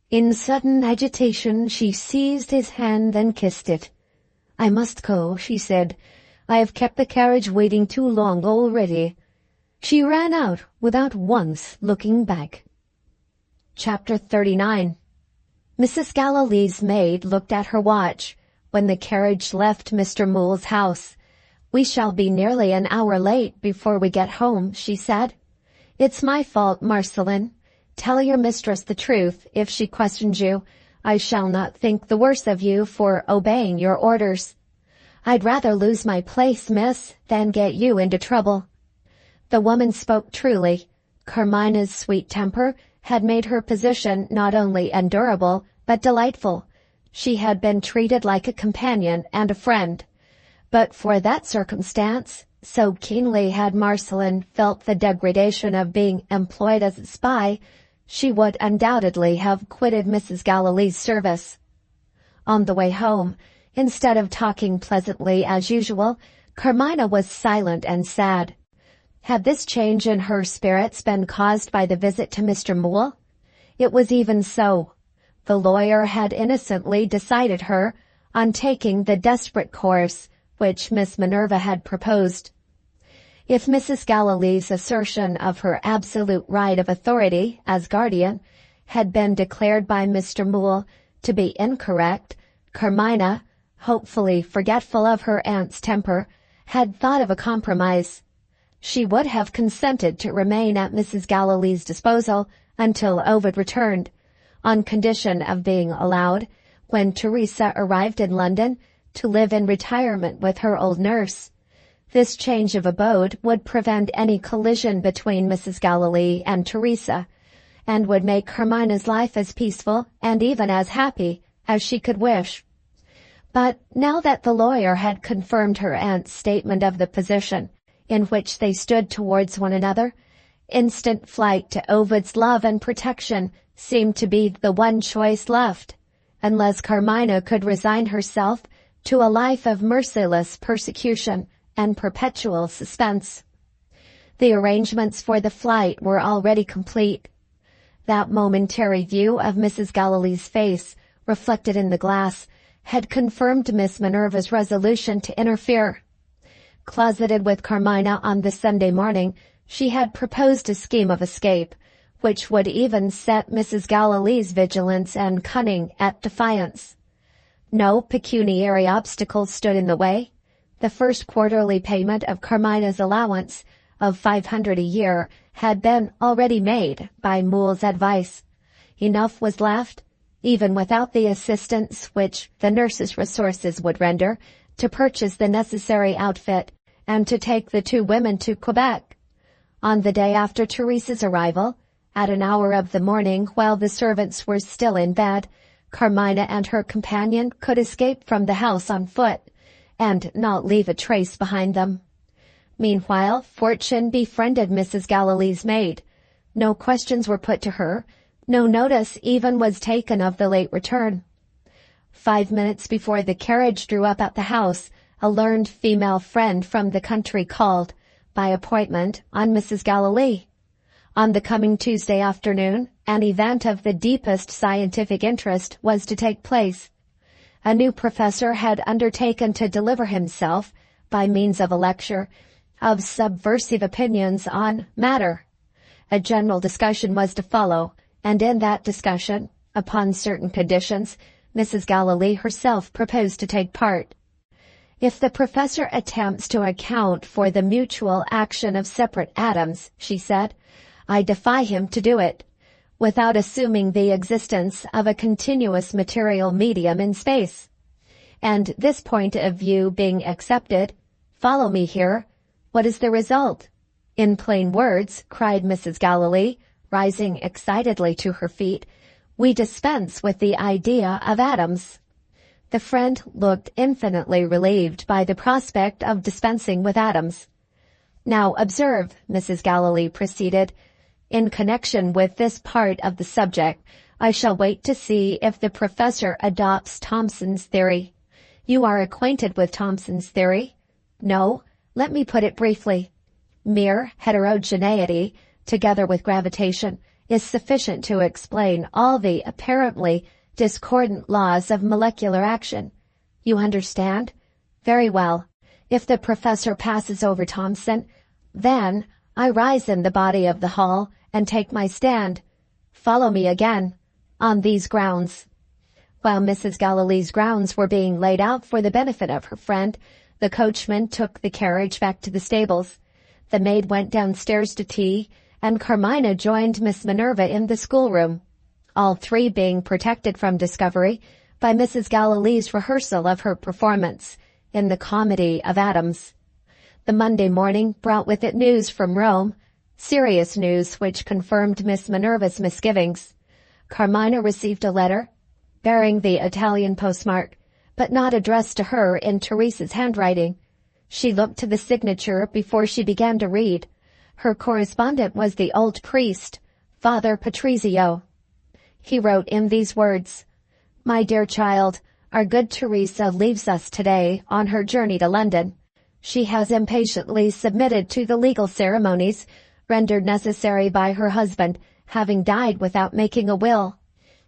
In sudden agitation, she seized his hand and kissed it. I must go, she said. I have kept the carriage waiting too long already. She ran out without once looking back. Chapter 39. Mrs. Galilee's maid looked at her watch when the carriage left Mr. Mole's house. We shall be nearly an hour late before we get home, she said. It's my fault, Marceline. Tell your mistress the truth if she questions you. I shall not think the worse of you for obeying your orders. I'd rather lose my place, miss, than get you into trouble. The woman spoke truly. Carmina's sweet temper had made her position not only endurable, but delightful. She had been treated like a companion and a friend. But for that circumstance, so keenly had Marceline felt the degradation of being employed as a spy, she would undoubtedly have quitted Mrs. Galilee's service. On the way home, instead of talking pleasantly as usual, Carmina was silent and sad. Had this change in her spirits been caused by the visit to Mr. Mole? It was even so. The lawyer had innocently decided her on taking the desperate course which Miss Minerva had proposed. If Mrs. Galilee's assertion of her absolute right of authority as guardian had been declared by Mr. Moole to be incorrect, Carmina, hopefully forgetful of her aunt's temper, had thought of a compromise. She would have consented to remain at Mrs. Gallilee's disposal until Ovid returned, on condition of being allowed, when Teresa arrived in London, to live in retirement with her old nurse. This change of abode would prevent any collision between Mrs. Gallilee and Teresa, and would make Carmina's life as peaceful and even as happy as she could wish. But now that the lawyer had confirmed her aunt's statement of the position in which they stood towards one another, instant flight to Ovid's love and protection seemed to be the one choice left, unless Carmina could resign herself to a life of merciless persecution and perpetual suspense. The arrangements for the flight were already complete. That momentary view of Mrs. Gallilee's face, reflected in the glass, had confirmed Miss Minerva's resolution to interfere. Closeted with Carmina on the Sunday morning, she had proposed a scheme of escape, which would even set Mrs. Gallilee's vigilance and cunning at defiance. No pecuniary obstacles stood in the way. The first quarterly payment of Carmina's allowance of $500 a year had been already made by Moole's advice. Enough was left, even without the assistance which the nurse's resources would render, to purchase the necessary outfit and to take the two women to Quebec. On the day after Teresa's arrival, at an hour of the morning while the servants were still in bed, Carmina and her companion could escape from the house on foot, and not leave a trace behind them. Meanwhile, fortune befriended Mrs. Gallilee's maid. No questions were put to her, no notice even was taken of the late return. 5 minutes before the carriage drew up at the house, a learned female friend from the country called, by appointment, on Mrs. Gallilee. On the coming Tuesday afternoon, an event of the deepest scientific interest was to take place. A new professor had undertaken to deliver himself, by means of a lecture, of subversive opinions on matter. A general discussion was to follow, and in that discussion, upon certain conditions, Mrs. Gallilee herself proposed to take part. If the professor attempts to account for the mutual action of separate atoms, she said, I defy him to do it, without assuming the existence of a continuous material medium in space. And this point of view being accepted, follow me here, what is the result? In plain words, cried Mrs. Gallilee, rising excitedly to her feet, we dispense with the idea of atoms. The friend looked infinitely relieved by the prospect of dispensing with atoms. Now observe, Mrs. Gallilee proceeded, in connection with this part of the subject, I shall wait to see if the professor adopts Thomson's theory. You are acquainted with Thomson's theory? No, let me put it briefly. Mere heterogeneity, together with gravitation, is sufficient to explain all the apparently discordant laws of molecular action. You understand? Very well. If the professor passes over Thomson, then I rise in the body of the hall and take my stand. Follow me again. On these grounds. While Mrs. Gallilee's grounds were being laid out for the benefit of her friend, the coachman took the carriage back to the stables. The maid went downstairs to tea, and Carmina joined Miss Minerva in the schoolroom, all three being protected from discovery by Mrs. Gallilee's rehearsal of her performance in the Comedy of Atoms. The Monday morning brought with it news from Rome, serious news which confirmed Miss Minerva's misgivings. Carmina received a letter, bearing the Italian postmark, but not addressed to her in Teresa's handwriting. She looked to the signature before she began to read. Her correspondent was the old priest, Father Patrizio. He wrote in these words, My dear child, our good Teresa leaves us today on her journey to London. She has impatiently submitted to the legal ceremonies rendered necessary by her husband, having died without making a will.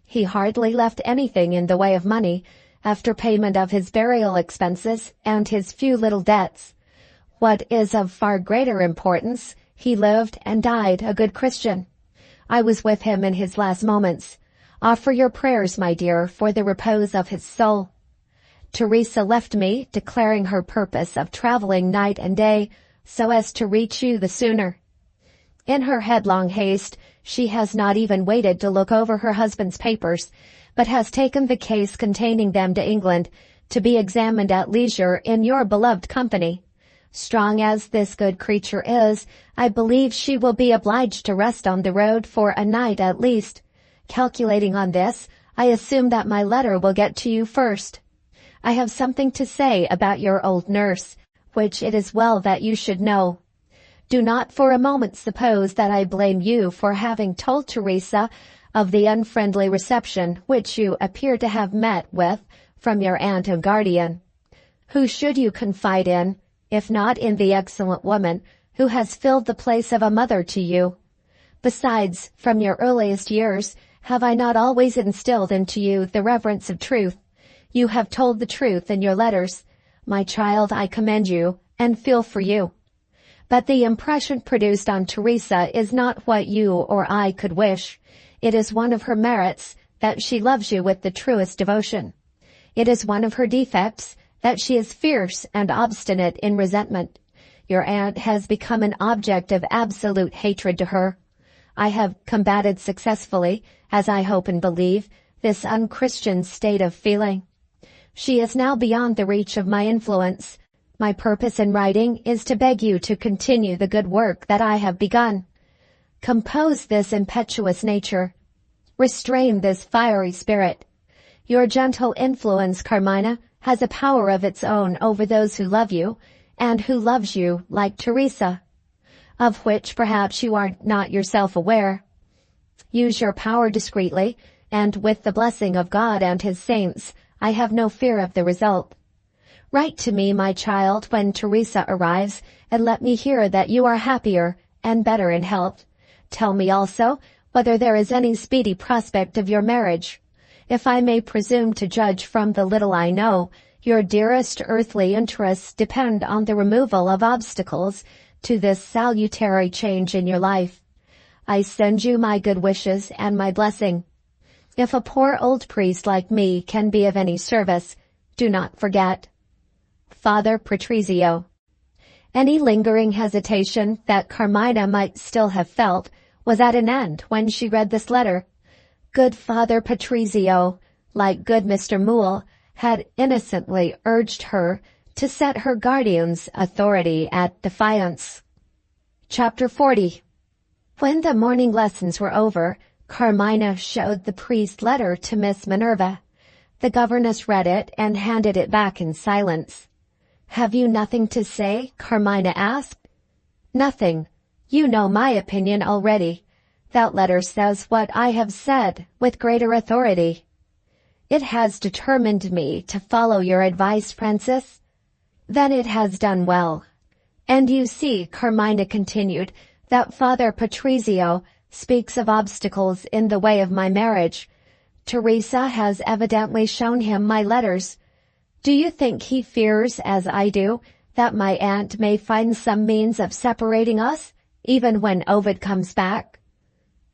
He hardly left anything in the way of money, after payment of his burial expenses and his few little debts. What is of far greater importance, he lived and died a good Christian. I was with him in his last moments. Offer your prayers, my dear, for the repose of his soul. Teresa left me, declaring her purpose of traveling night and day so as to reach you the sooner. In her headlong haste, she has not even waited to look over her husband's papers, but has taken the case containing them to England to be examined at leisure in your beloved company. Strong as this good creature is, I believe she will be obliged to rest on the road for a night at least. Calculating on this, I assume that my letter will get to you first. I have something to say about your old nurse, which it is well that you should know. Do not for a moment suppose that I blame you for having told Teresa of the unfriendly reception which you appear to have met with from your aunt and guardian. Who should you confide in, if not in the excellent woman who has filled the place of a mother to you? Besides, from your earliest years, have I not always instilled into you the reverence of truth? You have told the truth in your letters. My child, I commend you, and feel for you. But the impression produced on Teresa is not what you or I could wish. It is one of her merits that she loves you with the truest devotion. It is one of her defects that she is fierce and obstinate in resentment. Your aunt has become an object of absolute hatred to her. I have combated successfully, as I hope and believe, this unchristian state of feeling. She is now beyond the reach of my influence. My purpose in writing is to beg you to continue the good work that I have begun. Compose this impetuous nature. Restrain this fiery spirit. Your gentle influence, Carmina, has a power of its own over those who love you, and who loves you like Teresa, of which perhaps you are not yourself aware. Use your power discreetly, and with the blessing of God and his saints, I have no fear of the result. Write to me, my child, when Teresa arrives, and let me hear that you are happier and better in health. Tell me also whether there is any speedy prospect of your marriage. If I may presume to judge from the little I know, your dearest earthly interests depend on the removal of obstacles to this salutary change in your life. I send you my good wishes and my blessing. If a poor old priest like me can be of any service, do not forget. Father Patrizio. Any lingering hesitation that Carmina might still have felt was at an end when she read this letter. Good Father Patrizio, like good Mr. Moule, had innocently urged her to set her guardian's authority at defiance. Chapter 40. When the morning lessons were over, Carmina showed the priest's letter to Miss Minerva. The governess read it and handed it back in silence. Have you nothing to say? Carmina asked. Nothing. You know my opinion already. That letter says what I have said with greater authority. It has determined me to follow your advice, Princess. Then it has done well. And you see, Carmina continued, that Father Patrizio speaks of obstacles in the way of my marriage. Teresa has evidently shown him my letters. Do you think he fears, as I do, that my aunt may find some means of separating us, even when Ovid comes back?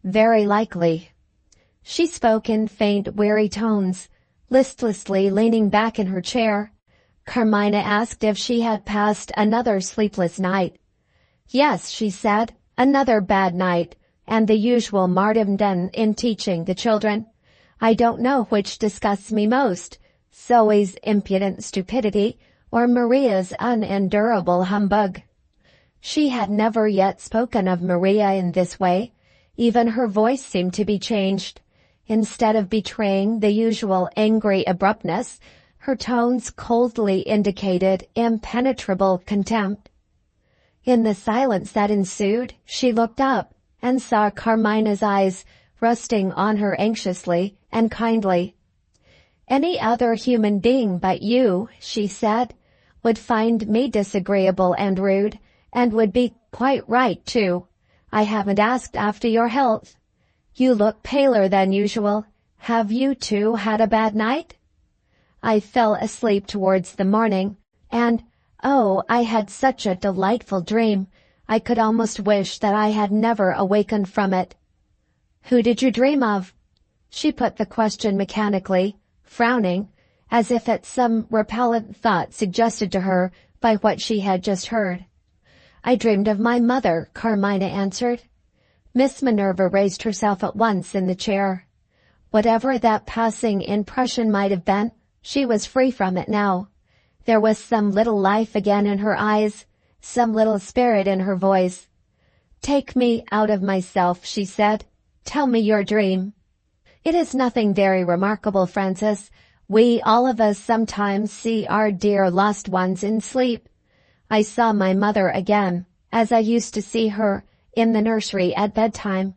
Very likely. She spoke in faint, weary tones, listlessly leaning back in her chair. Carmina asked if she had passed another sleepless night. Yes, she said, another bad night, and the usual martyrdom in teaching the children. I don't know which disgusts me most, Zoe's impudent stupidity or Maria's unendurable humbug. She had never yet spoken of Maria in this way. Even her voice seemed to be changed. Instead of betraying the usual angry abruptness, her tones coldly indicated impenetrable contempt. In the silence that ensued, she looked up and saw Carmina's eyes resting on her anxiously and kindly. Any other human being but you, she said, would find me disagreeable and rude, and would be quite right, too. I haven't asked after your health. You look paler than usual. Have you, too, had a bad night? I fell asleep towards the morning, and, oh, I had such a delightful dream. I could almost wish that I had never awakened from it. Who did you dream of? She put the question mechanically, frowning, as if at some repellent thought suggested to her by what she had just heard. I dreamed of my mother, Carmina answered. Miss Minerva raised herself at once in the chair. Whatever that passing impression might have been, she was free from it now. There was some little life again in her eyes, some little spirit in her voice. Take me out of myself, she said. Tell me your dream. It is nothing very remarkable, Francis. We all of us sometimes see our dear lost ones in sleep. I saw my mother again, as I used to see her in the nursery at bedtime,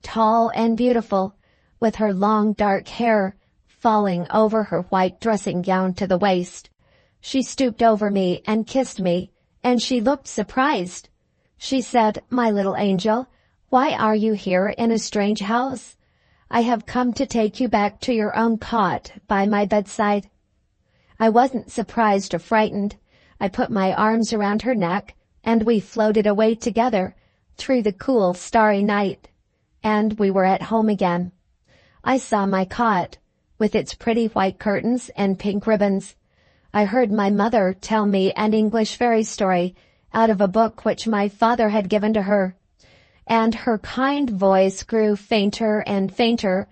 tall and beautiful, with her long dark hair falling over her white dressing gown to the waist. She stooped over me and kissed me, and she looked surprised. She said, "My little angel, why are you here in a strange house? I have come to take you back to your own cot by my bedside." I wasn't surprised or frightened. I put my arms around her neck, and we floated away together through the cool, starry night. And we were at home again. I saw my cot, with its pretty white curtains and pink ribbons. I heard my mother tell me an English fairy story out of a book which my father had given to her, and her kind voice grew fainter and fainter,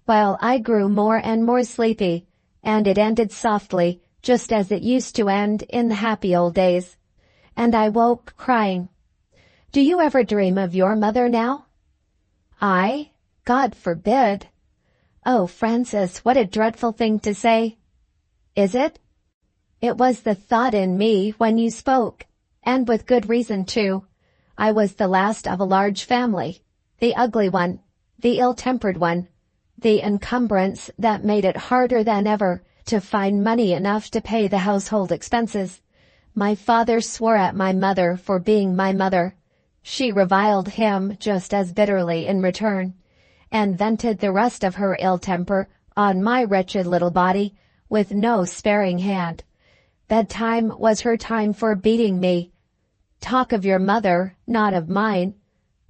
while I grew more and more sleepy, and it ended softly, just as it used to end in the happy old days. And I woke crying. Do you ever dream of your mother now? I? God forbid. Oh, Francis, what a dreadful thing to say. Is it? It was the thought in me when you spoke, and with good reason too. I was the last of a large family, the ugly one, the ill-tempered one, the encumbrance that made it harder than ever to find money enough to pay the household expenses. My father swore at my mother for being my mother. She reviled him just as bitterly in return, and vented the rest of her ill temper on my wretched little body with no sparing hand. Bedtime was her time for beating me. Talk of your mother, not of mine.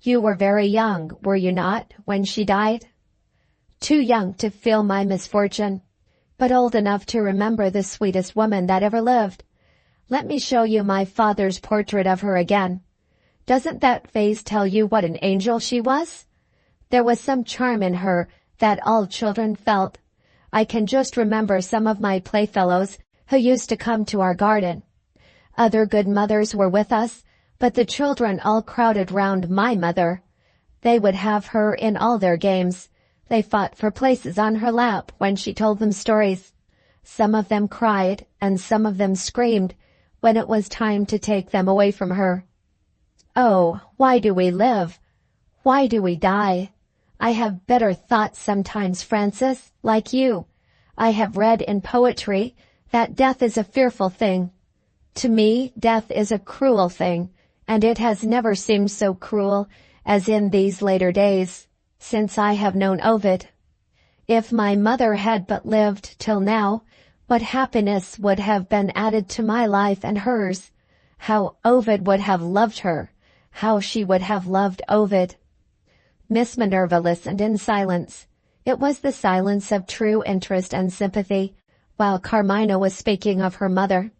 You were very young, were you not, when she died? Too young to feel my misfortune, but old enough to remember the sweetest woman that ever lived. Let me show you my father's portrait of her again. Doesn't that face tell you what an angel she was? There was some charm in her that all children felt. I can just remember some of my playfellows who used to come to our garden. Other good mothers were with us, but the children all crowded round my mother. They would have her in all their games. They fought for places on her lap when she told them stories. Some of them cried, and some of them screamed when it was time to take them away from her. Oh, why do we live? Why do we die? I have bitter thoughts sometimes, Francis, like you. I have read in poetry that death is a fearful thing. To me, death is a cruel thing, and it has never seemed so cruel as in these later days, since I have known Ovid. If my mother had but lived till now, what happiness would have been added to my life and hers? How Ovid would have loved her! How she would have loved Ovid! Miss Minerva listened in silence. It was the silence of true interest and sympathy, while Carmina was speaking of her mother.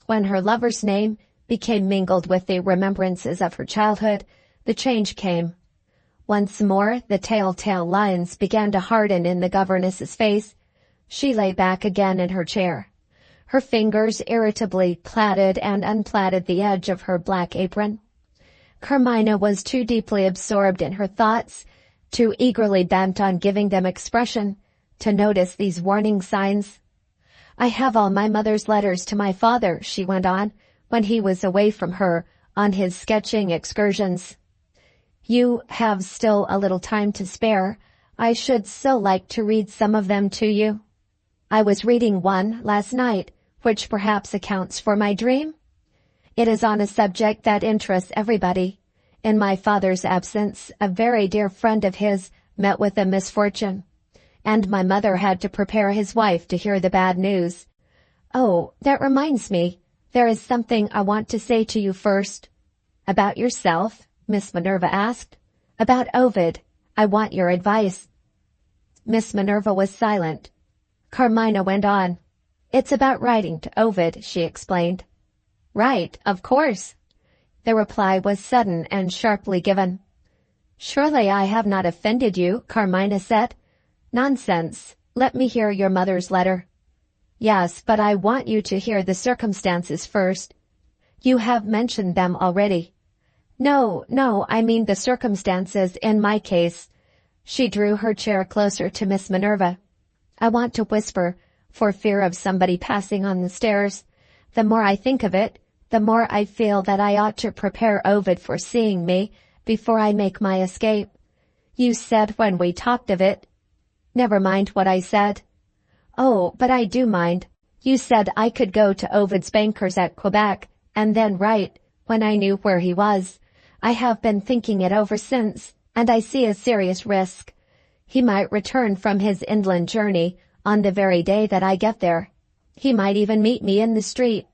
When her lover's name became mingled with the remembrances of her childhood, the change came. Once more the telltale lines began to harden in the governess's face. She lay back again in her chair. Her fingers irritably plaited and unplaited the edge of her black apron. Carmina was too deeply absorbed in her thoughts, too eagerly bent on giving them expression, to notice these warning signs. "I have all my mother's letters to my father," she went on, when he was away from her on his sketching excursions. "You have still a little time to spare. I should so like to read some of them to you. I was reading one last night, which perhaps accounts for my dream. It is on a subject that interests everybody. In my father's absence, a very dear friend of his met with a misfortune, and my mother had to prepare his wife to hear the bad news. Oh, that reminds me, there is something I want to say to you first." "About yourself?" Miss Minerva asked. "About Ovid. I want your advice." Miss Minerva was silent. Carmina went on. "It's about writing to Ovid," she explained. "Right, of course." The reply was sudden and sharply given. "Surely I have not offended you," Carmina said. "Nonsense. Let me hear your mother's letter." "Yes, but I want you to hear the circumstances first." "You have mentioned them already." No, I mean the circumstances in my case." She drew her chair closer to Miss Minerva. "I want to whisper, for fear of somebody passing on the stairs. The more I think of it, the more I feel that I ought to prepare Ovid for seeing me before I make my escape. You said when we talked of it—" "Never mind what I said." "Oh, but I do mind. You said I could go to Ovid's bankers at Quebec, and then write, when I knew where he was. I have been thinking it over since, and I see a serious risk. He might return from his inland journey on the very day that I get there. He might even meet me in the street.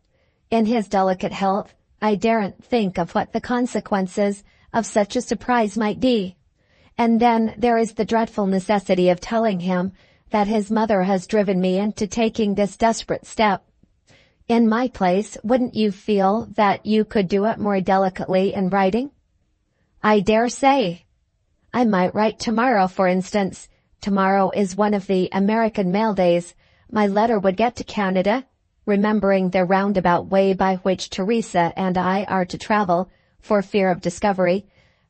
In his delicate health, I daren't think of what the consequences of such a surprise might be. And then there is the dreadful necessity of telling him that his mother has driven me into taking this desperate step. In my place, wouldn't you feel that you could do it more delicately in writing?" "I dare say. I might write tomorrow, for instance. Tomorrow is one of the American mail days. My letter would get to Canada, remembering the roundabout way by which Teresa and I are to travel, for fear of discovery,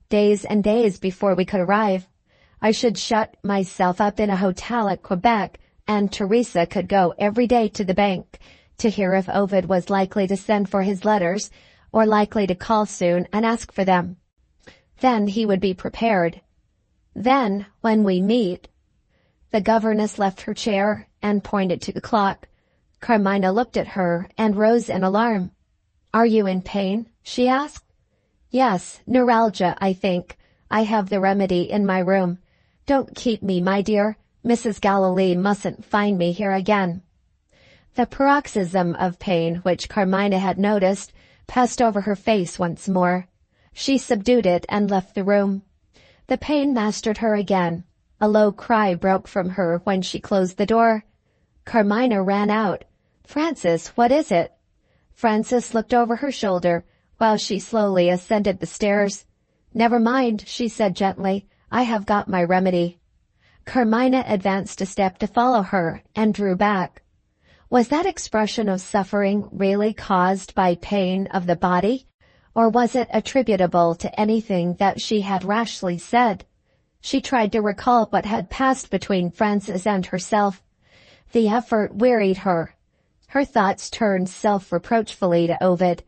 days and days before we could arrive. I should shut myself up in a hotel at Quebec, and Teresa could go every day to the bank to hear if Ovid was likely to send for his letters, or likely to call soon and ask for them. Then he would be prepared. Then, when we meet—" The governess left her chair and pointed to the clock. Carmina looked at her and rose in alarm. "Are you in pain?" she asked. "Yes, neuralgia, I think. I have the remedy in my room. Don't keep me, my dear. Mrs. Galilee mustn't find me here again." The paroxysm of pain which Carmina had noticed passed over her face once more. She subdued it and left the room. The pain mastered her again. A low cry broke from her when she closed the door. Carmina ran out. "Frances, what is it?" Frances looked over her shoulder while she slowly ascended the stairs. "Never mind," she said gently. "I have got my remedy." Carmina advanced a step to follow her and drew back. Was that expression of suffering really caused by pain of the body, or was it attributable to anything that she had rashly said? She tried to recall what had passed between Frances and herself. The effort wearied her. Her thoughts turned self-reproachfully to Ovid.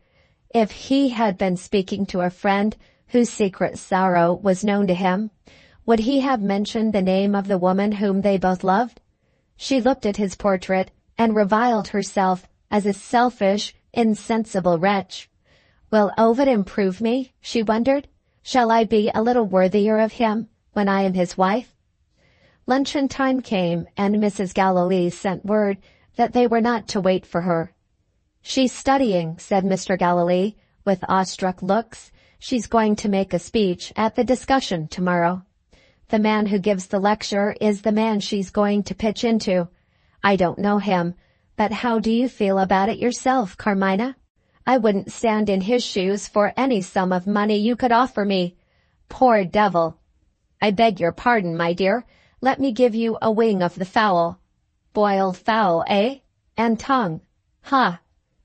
If he had been speaking to a friend whose secret sorrow was known to him, would he have mentioned the name of the woman whom they both loved? She looked at his portrait and reviled herself as a selfish, insensible wretch. "Will Ovid improve me?" she wondered. "Shall I be a little worthier of him when I am his wife?" Luncheon time came, and Mrs. Galilee sent word that they were not to wait for her. "She's studying," said Mr. Galilee, with awestruck looks. "She's going to make a speech at the discussion tomorrow. The man who gives the lecture is the man she's going to pitch into. I don't know him, but how do you feel about it yourself, Carmina? I wouldn't stand in his shoes for any sum of money you could offer me. Poor devil! I beg your pardon, my dear. Let me give you a wing of the fowl. Boiled fowl, eh? And tongue. Ha!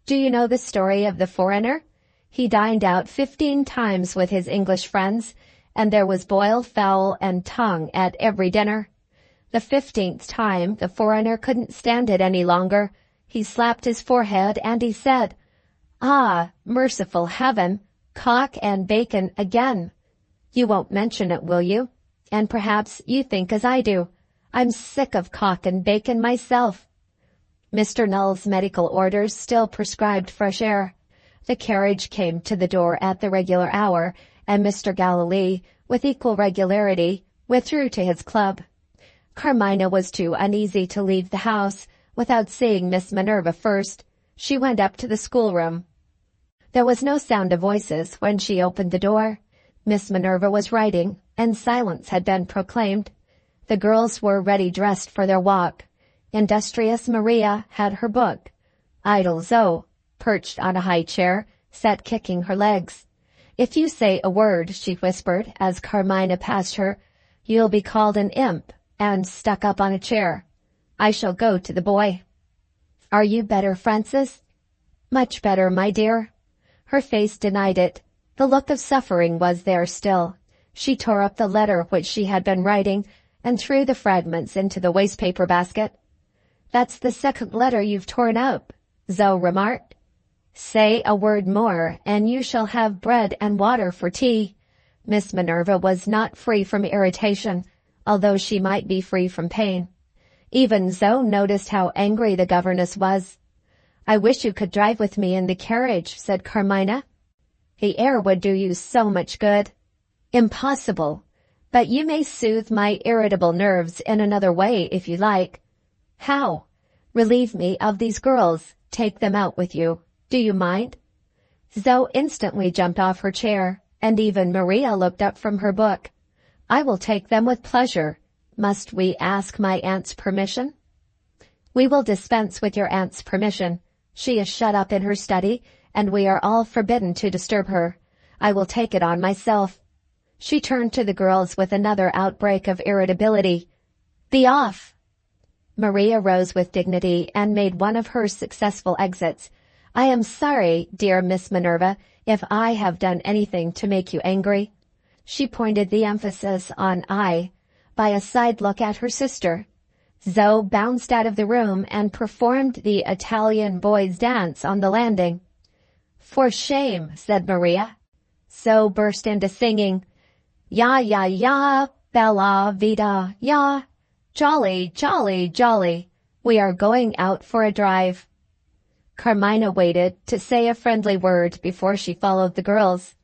Do you know the story of the foreigner? He dined out 15 times with his English friends, and there was boiled fowl and tongue at every dinner. The 15th time the foreigner couldn't stand it any longer. He slapped his forehead and he said, 'Ah, merciful heaven, cock and bacon again!' You won't mention it, will you? And perhaps you think as I do. I'm sick of cock and bacon myself." Mr. Null's medical orders still prescribed fresh air. The carriage came to the door at the regular hour, and Mr. Galilee, with equal regularity, withdrew to his club. Carmina was too uneasy to leave the house without seeing Miss Minerva first. She went up to the schoolroom. There was no sound of voices when she opened the door. Miss Minerva was writing, and silence had been proclaimed. The girls were ready dressed for their walk. Industrious Maria had her book. Idle Zoe, perched on a high chair, sat kicking her legs. "If you say a word," she whispered as Carmina passed her, "you'll be called an imp and stuck up on a chair. I shall go to the boy." "Are you better, Frances?" "Much better, my dear." Her face denied it. The look of suffering was there still. She tore up the letter which she had been writing and threw the fragments into the wastepaper basket. "That's the second letter you've torn up," Zoe remarked. "Say a word more, and you shall have bread and water for tea." Miss Minerva was not free from irritation, although she might be free from pain. Even Zoe noticed how angry the governess was. "I wish you could drive with me in the carriage," said Carmina. "The air would do you so much good." "Impossible. But you may soothe my irritable nerves in another way if you like." "How?" "Relieve me of these girls. Take them out with you. Do you mind?" Zoe instantly jumped off her chair, and even Maria looked up from her book. "I will take them with pleasure. Must we ask my aunt's permission?" "We will dispense with your aunt's permission. She is shut up in her study, and we are all forbidden to disturb her. I will take it on myself." She turned to the girls with another outbreak of irritability. "Be off!" Maria rose with dignity and made one of her successful exits. "I am sorry, dear Miss Minerva, if I have done anything to make you angry." She pointed the emphasis on "I" by a side look at her sister. Zoe bounced out of the room and performed the Italian boys' dance on the landing. "For shame," said Maria. Zoe burst into singing, "Ya, ya, ya, bella vita, ya. Jolly, jolly, jolly. We are going out for a drive." Carmina waited to say a friendly word before she followed the girls.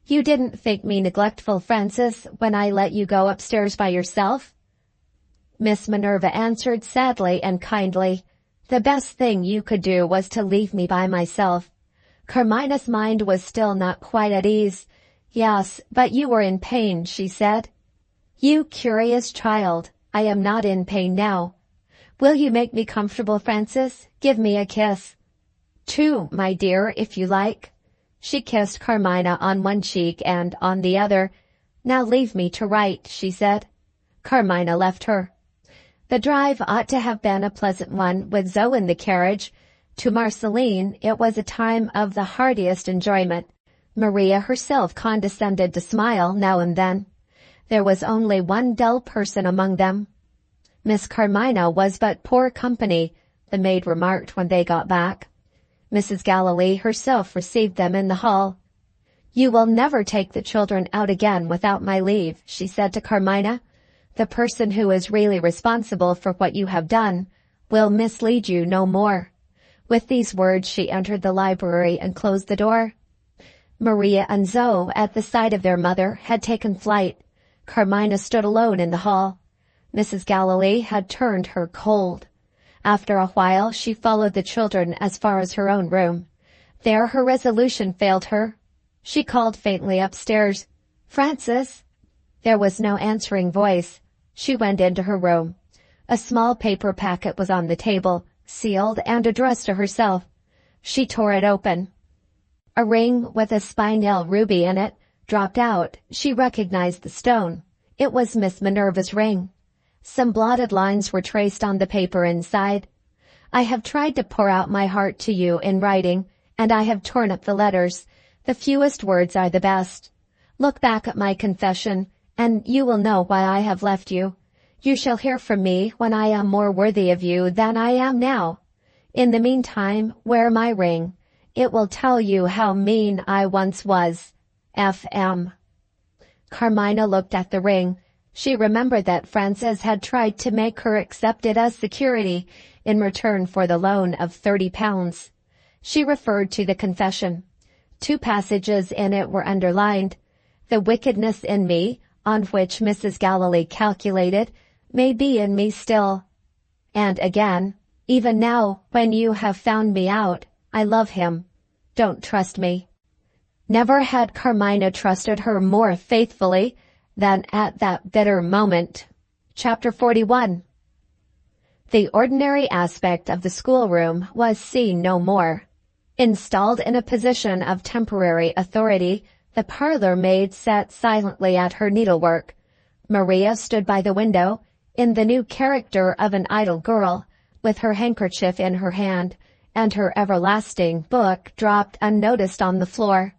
"You didn't think me neglectful, Frances, when I let you go upstairs by yourself?" Miss Minerva answered sadly and kindly, "The best thing you could do was to leave me by myself." Carmina's mind was still not quite at ease. "Yes, but you were in pain," she said. "You curious child, I am not in pain now. Will you make me comfortable, Frances? Give me a kiss." "Two, my dear, if you like." She kissed Carmina on one cheek and on the other. "Now leave me to write," she said. Carmina left her. The drive ought to have been a pleasant one with Zoe in the carriage. To Marceline it was a time of the heartiest enjoyment. Maria herself condescended to smile now and then. There was only one dull person among them. Miss Carmina was but poor company, the maid remarked when they got back. Mrs. Galilee herself received them in the hall. "You will never take the children out again without my leave," she said to Carmina. "The person who is really responsible for what you have done will mislead you no more." With these words she entered the library and closed the door. Maria and Zoe, at the sight of their mother, had taken flight. Carmina stood alone in the hall. Mrs. Galilee had turned her cold. After a while she followed the children as far as her own room. There her resolution failed her. She called faintly upstairs, "Frances!" There was no answering voice. She went into her room. A small paper packet was on the table, sealed and addressed to herself. She tore it open. A ring with a spinel ruby in it dropped out. She recognized the stone. It was Miss Minerva's ring. Some blotted lines were traced on the paper inside. "I have tried to pour out my heart to you in writing, and I have torn up the letters. The fewest words are the best. Look back at my confession, and you will know why I have left you. You shall hear from me when I am more worthy of you than I am now. In the meantime, wear my ring. It will tell you how mean I once was. F.M." Carmina looked at the ring. She remembered that Frances had tried to make her accept it as security in return for the loan of £30. She referred to the confession. 2 passages in it were underlined. "The wickedness in me, on which Mrs. Galilee calculated, may be in me still." And again, "Even now, when you have found me out, I love him. Don't trust me." Never had Carmina trusted her more faithfully. than at that bitter moment. Chapter 41. The ordinary aspect of the schoolroom was seen no more. Installed in a position of temporary authority, the parlor maid sat silently at her needlework. Maria stood by the window, in the new character of an idle girl, with her handkerchief in her hand, and her everlasting book dropped unnoticed on the floor.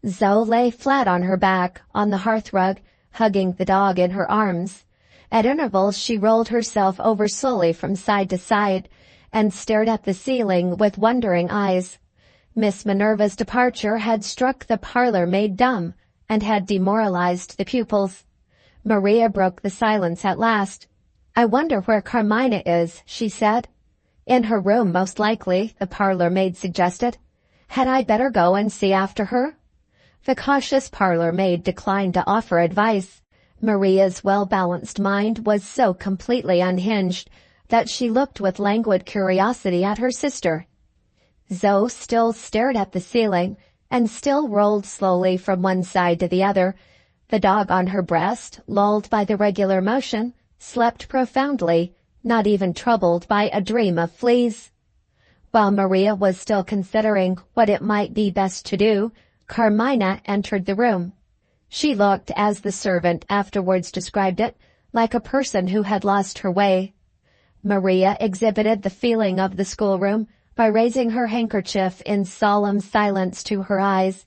Zoe lay flat on her back, on the hearthrug, hugging the dog in her arms. At intervals she rolled herself over slowly from side to side, and stared at the ceiling with wondering eyes. Miss Minerva's departure had struck the parlor maid dumb, and had demoralized the pupils. Maria broke the silence at last. "I wonder where Carmina is," she said. "In her room, most likely," the parlor maid suggested. "Had I better go and see after her?" The cautious parlor maid declined to offer advice. Maria's well-balanced mind was so completely unhinged that she looked with languid curiosity at her sister. Zoe still stared at the ceiling, and still rolled slowly from one side to the other. The dog on her breast, lulled by the regular motion, slept profoundly, not even troubled by a dream of fleas. While Maria was still considering what it might be best to do, Carmina entered the room. She looked, as the servant afterwards described it, like a person who had lost her way. Maria exhibited the feeling of the schoolroom by raising her handkerchief in solemn silence to her eyes.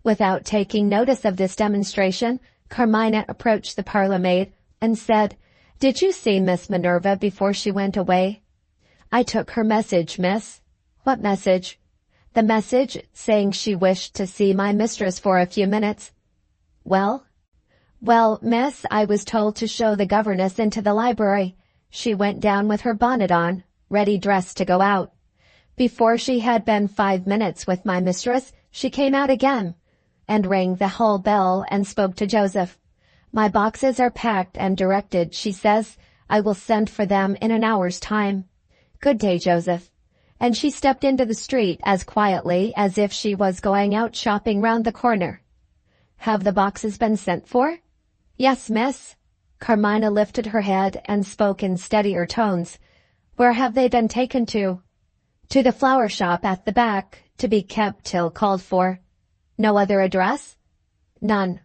Without taking notice of this demonstration, Carmina approached the parlor maid and said, "Did you see Miss Minerva before she went away?" "I took her message, miss." "What message?" "The message saying she wished to see my mistress for a few minutes." "Well?" "Well, miss, I was told to show the governess into the library. She went down with her bonnet on, ready dressed to go out. Before she had been 5 minutes with my mistress, she came out again, and rang the hall bell and spoke to Joseph. 'My boxes are packed and directed,' she says. 'I will send for them in an hour's time. Good day, Joseph.' And she stepped into the street as quietly as if she was going out shopping round the corner." "Have the boxes been sent for?" "Yes, miss." Carmina lifted her head and spoke in steadier tones. "Where have they been taken to?" "To the flower shop at the back, to be kept till called for." "No other address?" "None."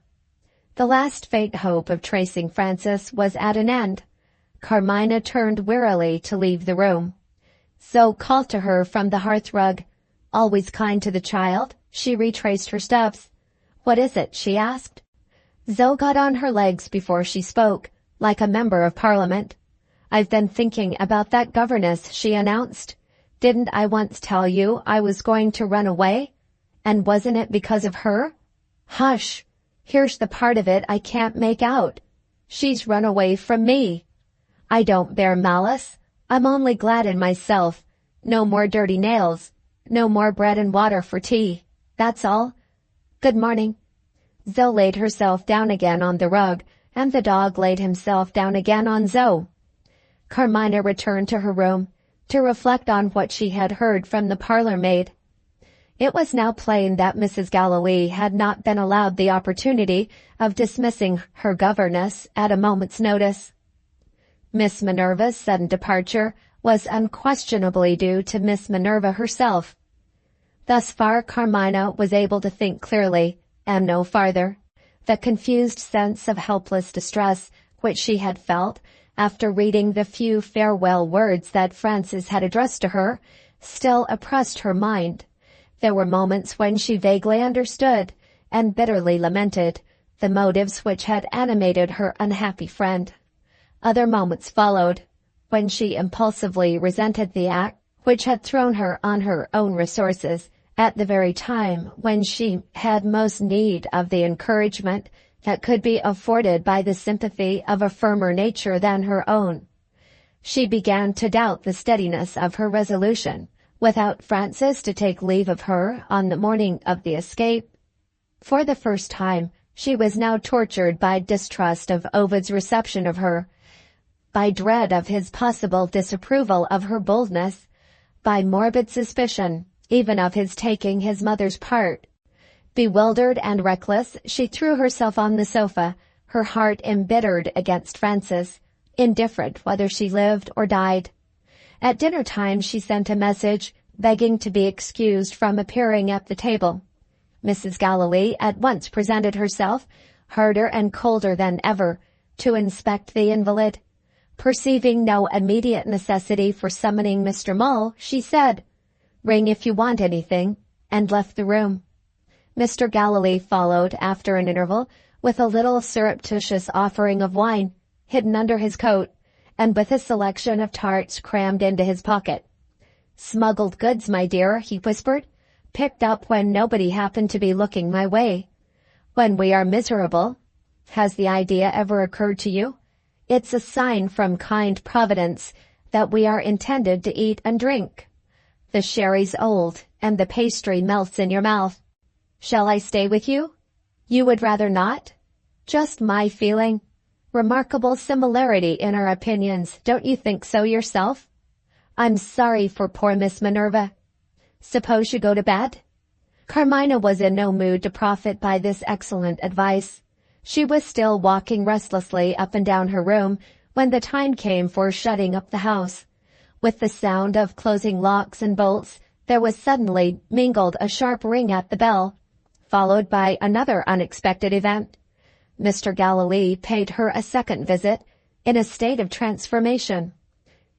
The last faint hope of tracing Frances was at an end. Carmina turned wearily to leave the room. Zoe called to her from the hearthrug. Always kind to the child, she retraced her steps. "What is it?" she asked. Zoe got on her legs before she spoke, like a member of Parliament. "I've been thinking about that governess," she announced. "Didn't I once tell you I was going to run away? And wasn't it because of her?" "Hush! Here's the part of it I can't make out. She's run away from me. I don't bear malice. I'm only glad in myself. No more dirty nails. No more bread and water for tea. That's all. Good morning." Zoe laid herself down again on the rug, and the dog laid himself down again on Zoe. Carmina returned to her room to reflect on what she had heard from the parlor maid. It was now plain that Mrs. Galilee had not been allowed the opportunity of dismissing her governess at a moment's notice. Miss Minerva's sudden departure was unquestionably due to Miss Minerva herself. Thus far Carmina was able to think clearly, and no farther. The confused sense of helpless distress which she had felt after reading the few farewell words that Frances had addressed to her still oppressed her mind. There were moments when she vaguely understood, and bitterly lamented, the motives which had animated her unhappy friend. Other moments followed, when she impulsively resented the act which had thrown her on her own resources at the very time when she had most need of the encouragement that could be afforded by the sympathy of a firmer nature than her own. She began to doubt the steadiness of her resolution, without Frances to take leave of her on the morning of the escape. For the first time, she was now tortured by distrust of Ovid's reception of her, by dread of his possible disapproval of her boldness, by morbid suspicion even of his taking his mother's part. Bewildered and reckless, she threw herself on the sofa, her heart embittered against Frances, indifferent whether she lived or died. At dinner time she sent a message begging to be excused from appearing at the table. Mrs. Galilee at once presented herself, harder and colder than ever, to inspect the invalid. Perceiving no immediate necessity for summoning Mr. Mull, she said, "Ring if you want anything," and left the room. Mr. Galilee followed after an interval with a little surreptitious offering of wine hidden under his coat, and with a selection of tarts crammed into his pocket. "Smuggled goods, my dear," he whispered, "picked up when nobody happened to be looking my way. When we are miserable, has the idea ever occurred to you? It's a sign from kind Providence that we are intended to eat and drink. The sherry's old, and the pastry melts in your mouth. Shall I stay with you? You would rather not? Just my feeling. Remarkable similarity in our opinions, don't you think so yourself? I'm sorry for poor Miss Minerva. Suppose you go to bed?" Carmina was in no mood to profit by this excellent advice. She was still walking restlessly up and down her room when the time came for shutting up the house. With the sound of closing locks and bolts, there was suddenly mingled a sharp ring at the bell, followed by another unexpected event. Mr. Galilee paid her a second visit, in a state of transformation.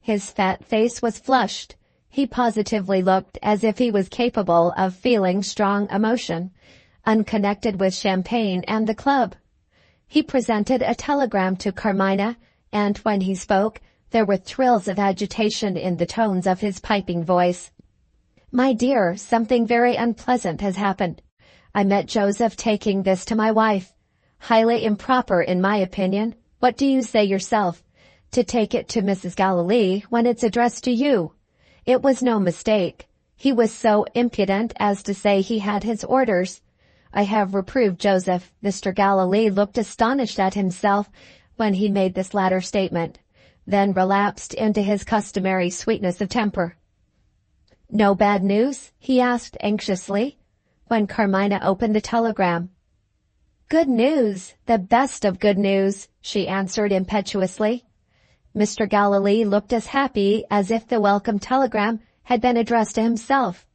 His fat face was flushed. He positively looked as if he was capable of feeling strong emotion, unconnected with champagne and the club. He presented a telegram to Carmina, and when he spoke, there were thrills of agitation in the tones of his piping voice. "My dear, something very unpleasant has happened. I met Joseph taking this to my wife. Highly improper, in my opinion. What do you say yourself? To take it to Mrs. Galilee when it's addressed to you. It was no mistake. He was so impudent as to say he had his orders. I have reproved Joseph." Mr. Galilee looked astonished at himself when he made this latter statement, then relapsed into his customary sweetness of temper. "No bad news?" he asked anxiously, when Carmina opened the telegram. "Good news, the best of good news," she answered impetuously. Mr. Galilee looked as happy as if the welcome telegram had been addressed to himself.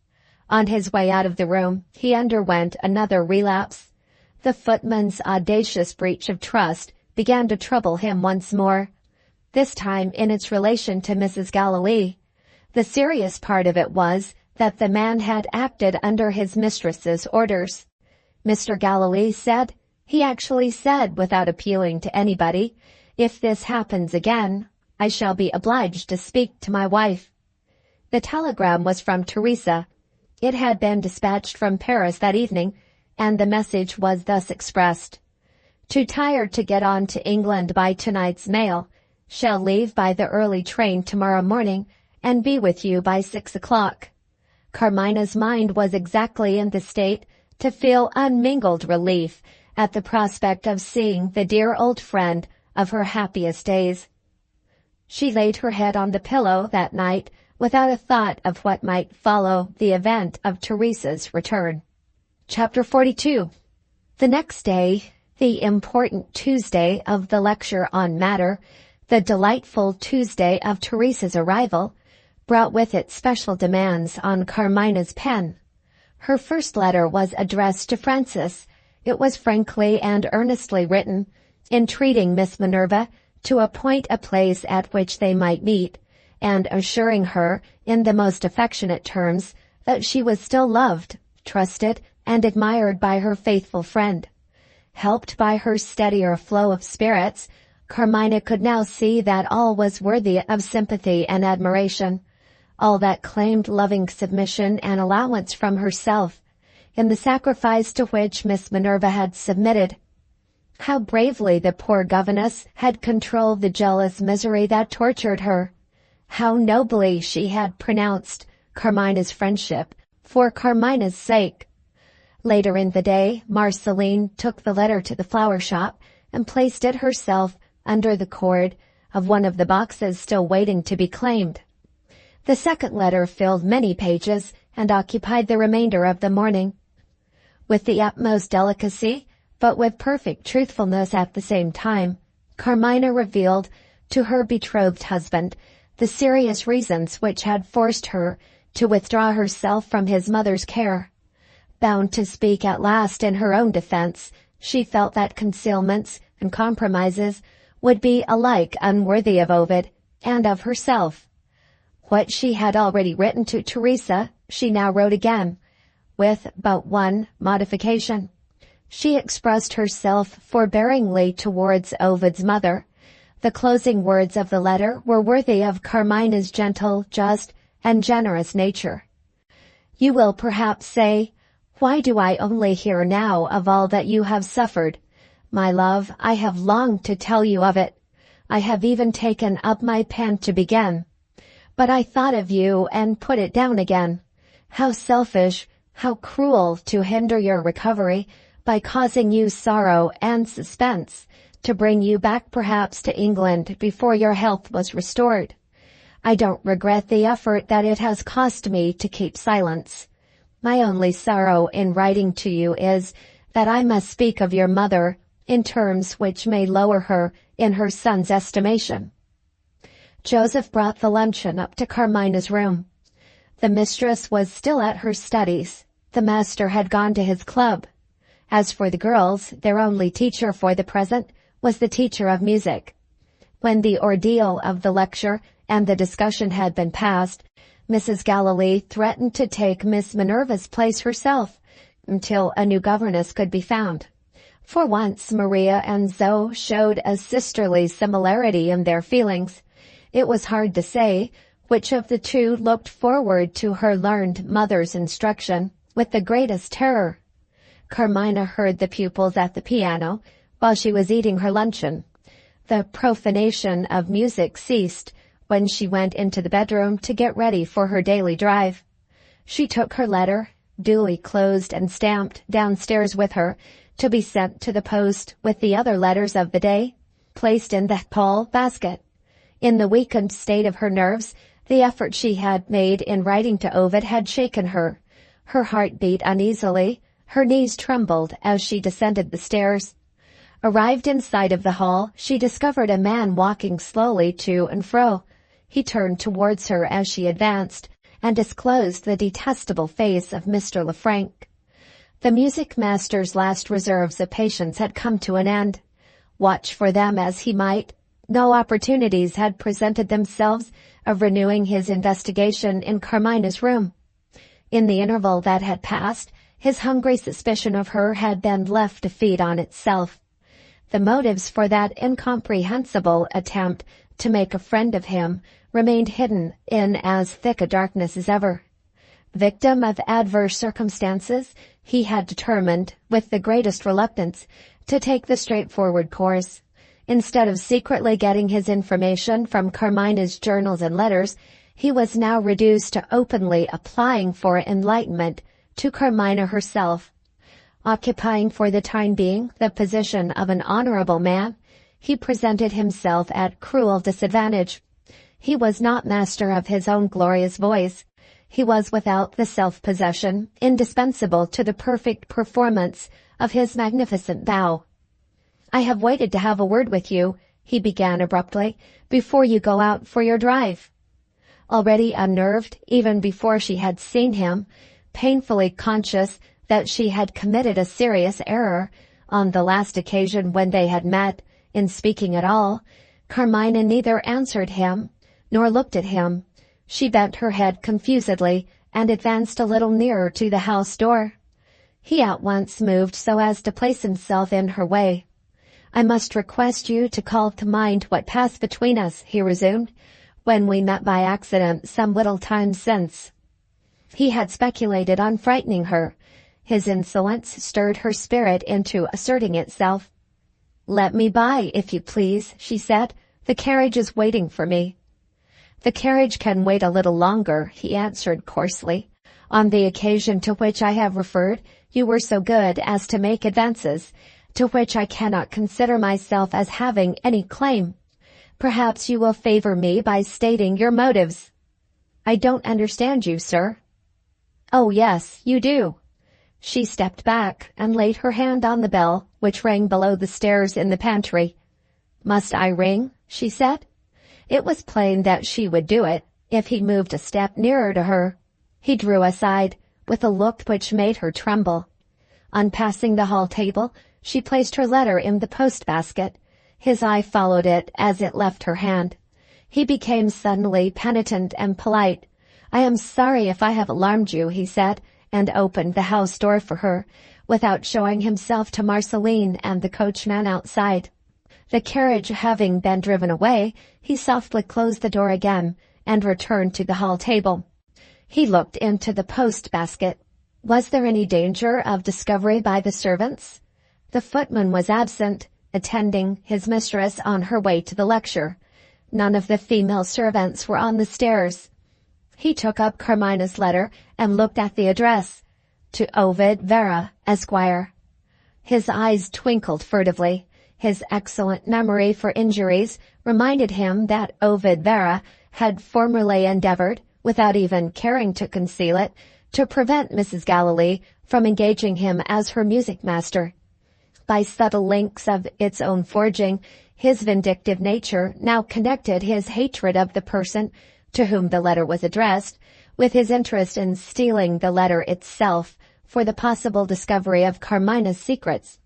On his way out of the room, he underwent another relapse. The footman's audacious breach of trust began to trouble him once more, this time in its relation to Mrs. Galilee. The serious part of it was that the man had acted under his mistress's orders. Mr. Galilee said, he actually said without appealing to anybody, "If this happens again, I shall be obliged to speak to my wife." The telegram was from Teresa. It had been dispatched from Paris that evening, and the message was thus expressed: "Too tired to get on to England by tonight's mail. Shall leave by the early train tomorrow morning, and be with you by 6 o'clock." Carmina's mind was exactly in the state to feel unmingled relief at the prospect of seeing the dear old friend of her happiest days. She laid her head on the pillow that night without a thought of what might follow the event of Teresa's return. Chapter 42. The next day, the important Tuesday of the lecture on matter, the delightful Tuesday of Teresa's arrival, brought with it special demands on Carmina's pen. Her first letter was addressed to Frances. It was frankly and earnestly written, entreating Miss Minerva to appoint a place at which they might meet, and assuring her in the most affectionate terms that she was still loved, trusted, and admired by her faithful friend. Helped by her steadier flow of spirits, Carmina could now see that all was worthy of sympathy and admiration, all that claimed loving submission and allowance from herself, in the sacrifice to which Miss Minerva had submitted. How bravely the poor governess had controlled the jealous misery that tortured her! How nobly she had pronounced Carmina's friendship for Carmina's sake! Later in the day, Marceline took the letter to the flower shop and placed it herself under the cord of one of the boxes still waiting to be claimed. The second letter filled many pages and occupied the remainder of the morning. With the utmost delicacy, but with perfect truthfulness at the same time. Carmina revealed to her betrothed husband the serious reasons which had forced her to withdraw herself from his mother's care. Bound to speak at last in her own defense, she felt that concealments and compromises would be alike unworthy of Ovid and of herself. What she had already written to Teresa, she now wrote again, with but one modification. She expressed herself forbearingly towards Ovid's mother. The closing words of the letter were worthy of Carmina's gentle, just, and generous nature. You will perhaps say, why do I only hear now of all that you have suffered? My love, I have longed to tell you of it. I have even taken up my pen to begin. But I thought of you and put it down again. How selfish, how cruel to hinder your recovery by causing you sorrow and suspense, to bring you back perhaps to England before your health was restored. I don't regret the effort that it has cost me to keep silence. My only sorrow in writing to you is that I must speak of your mother in terms which may lower her in her son's estimation. Joseph brought the luncheon up to Carmina's room. The mistress was still at her studies. The master had gone to his club. As for the girls, their only teacher for the present was the teacher of music. When the ordeal of the lecture and the discussion had been passed, Mrs. Galilee threatened to take Miss Minerva's place herself until a new governess could be found. For once, Maria and Zoe showed a sisterly similarity in their feelings. It was hard to say which of the two looked forward to her learned mother's instruction with the greatest terror. Carmina heard the pupils at the piano while she was eating her luncheon. The profanation of music ceased when she went into the bedroom to get ready for her daily drive. She took her letter, duly closed and stamped, downstairs with her, to be sent to the post with the other letters of the day, placed in the tall basket. In the weakened state of her nerves, the effort she had made in writing to Ovid had shaken her. Her heart beat uneasily, her knees trembled as she descended the stairs. Arrived in sight of the hall, she discovered a man walking slowly to and fro. He turned towards her as she advanced, and disclosed the detestable face of Mr. Lefranc. The music master's last reserves of patience had come to an end. Watch for them as he might, no opportunities had presented themselves of renewing his investigation in Carmina's room. In the interval that had passed, his hungry suspicion of her had been left to feed on itself. The motives for that incomprehensible attempt to make a friend of him remained hidden in as thick a darkness as ever. Victim of adverse circumstances, he had determined, with the greatest reluctance, to take the straightforward course. Instead of secretly getting his information from Carmina's journals and letters, he was now reduced to openly applying for enlightenment to Carmina herself. Occupying for the time being the position of an honorable man, he presented himself at cruel disadvantage. He was not master of his own glorious voice. He was without the self-possession indispensable to the perfect performance of his magnificent vow. I have waited to have a word with you, he began abruptly, before you go out for your drive. Already unnerved, even before she had seen him, painfully conscious that she had committed a serious error on the last occasion when they had met, in speaking at all, Carmina neither answered him nor looked at him. She bent her head confusedly and advanced a little nearer to the house door. He at once moved so as to place himself in her way. I must request you to call to mind what passed between us, he resumed, when we met by accident some little time since. He had speculated on frightening her. His insolence stirred her spirit into asserting itself. "Let me by, if you please," she said. "The carriage is waiting for me." "The carriage can wait a little longer," he answered coarsely. "On the occasion to which I have referred, you were so good as to make advances, to which I cannot consider myself as having any claim. Perhaps you will favor me by stating your motives." "I don't understand you, sir." "Oh, yes, you do. She stepped back and laid her hand on the bell, which rang below the stairs in the pantry. "Must I ring?" she said. It was plain that she would do it if he moved a step nearer to her. He drew aside, with a look which made her tremble. On passing the hall table, she placed her letter in the post-basket. His eye followed it as it left her hand. He became suddenly penitent and polite. "I am sorry if I have alarmed you," he said, and opened the house door for her, without showing himself to Marceline and the coachman outside. The carriage having been driven away, he softly closed the door again and returned to the hall table. He looked into the post-basket. Was there any danger of discovery by the servants? The footman was absent, attending his mistress on her way to the lecture. None of the female servants were on the stairs. He took up Carmina's letter and looked at the address. To Ovid Vera, Esquire. His eyes twinkled furtively. His excellent memory for injuries reminded him that Ovid Vera had formerly endeavored, without even caring to conceal it, to prevent Mrs. Galilee from engaging him as her music master. By subtle links of its own forging, his vindictive nature now connected his hatred of the person to whom the letter was addressed with his interest in stealing the letter itself for the possible discovery of Carmina's secrets.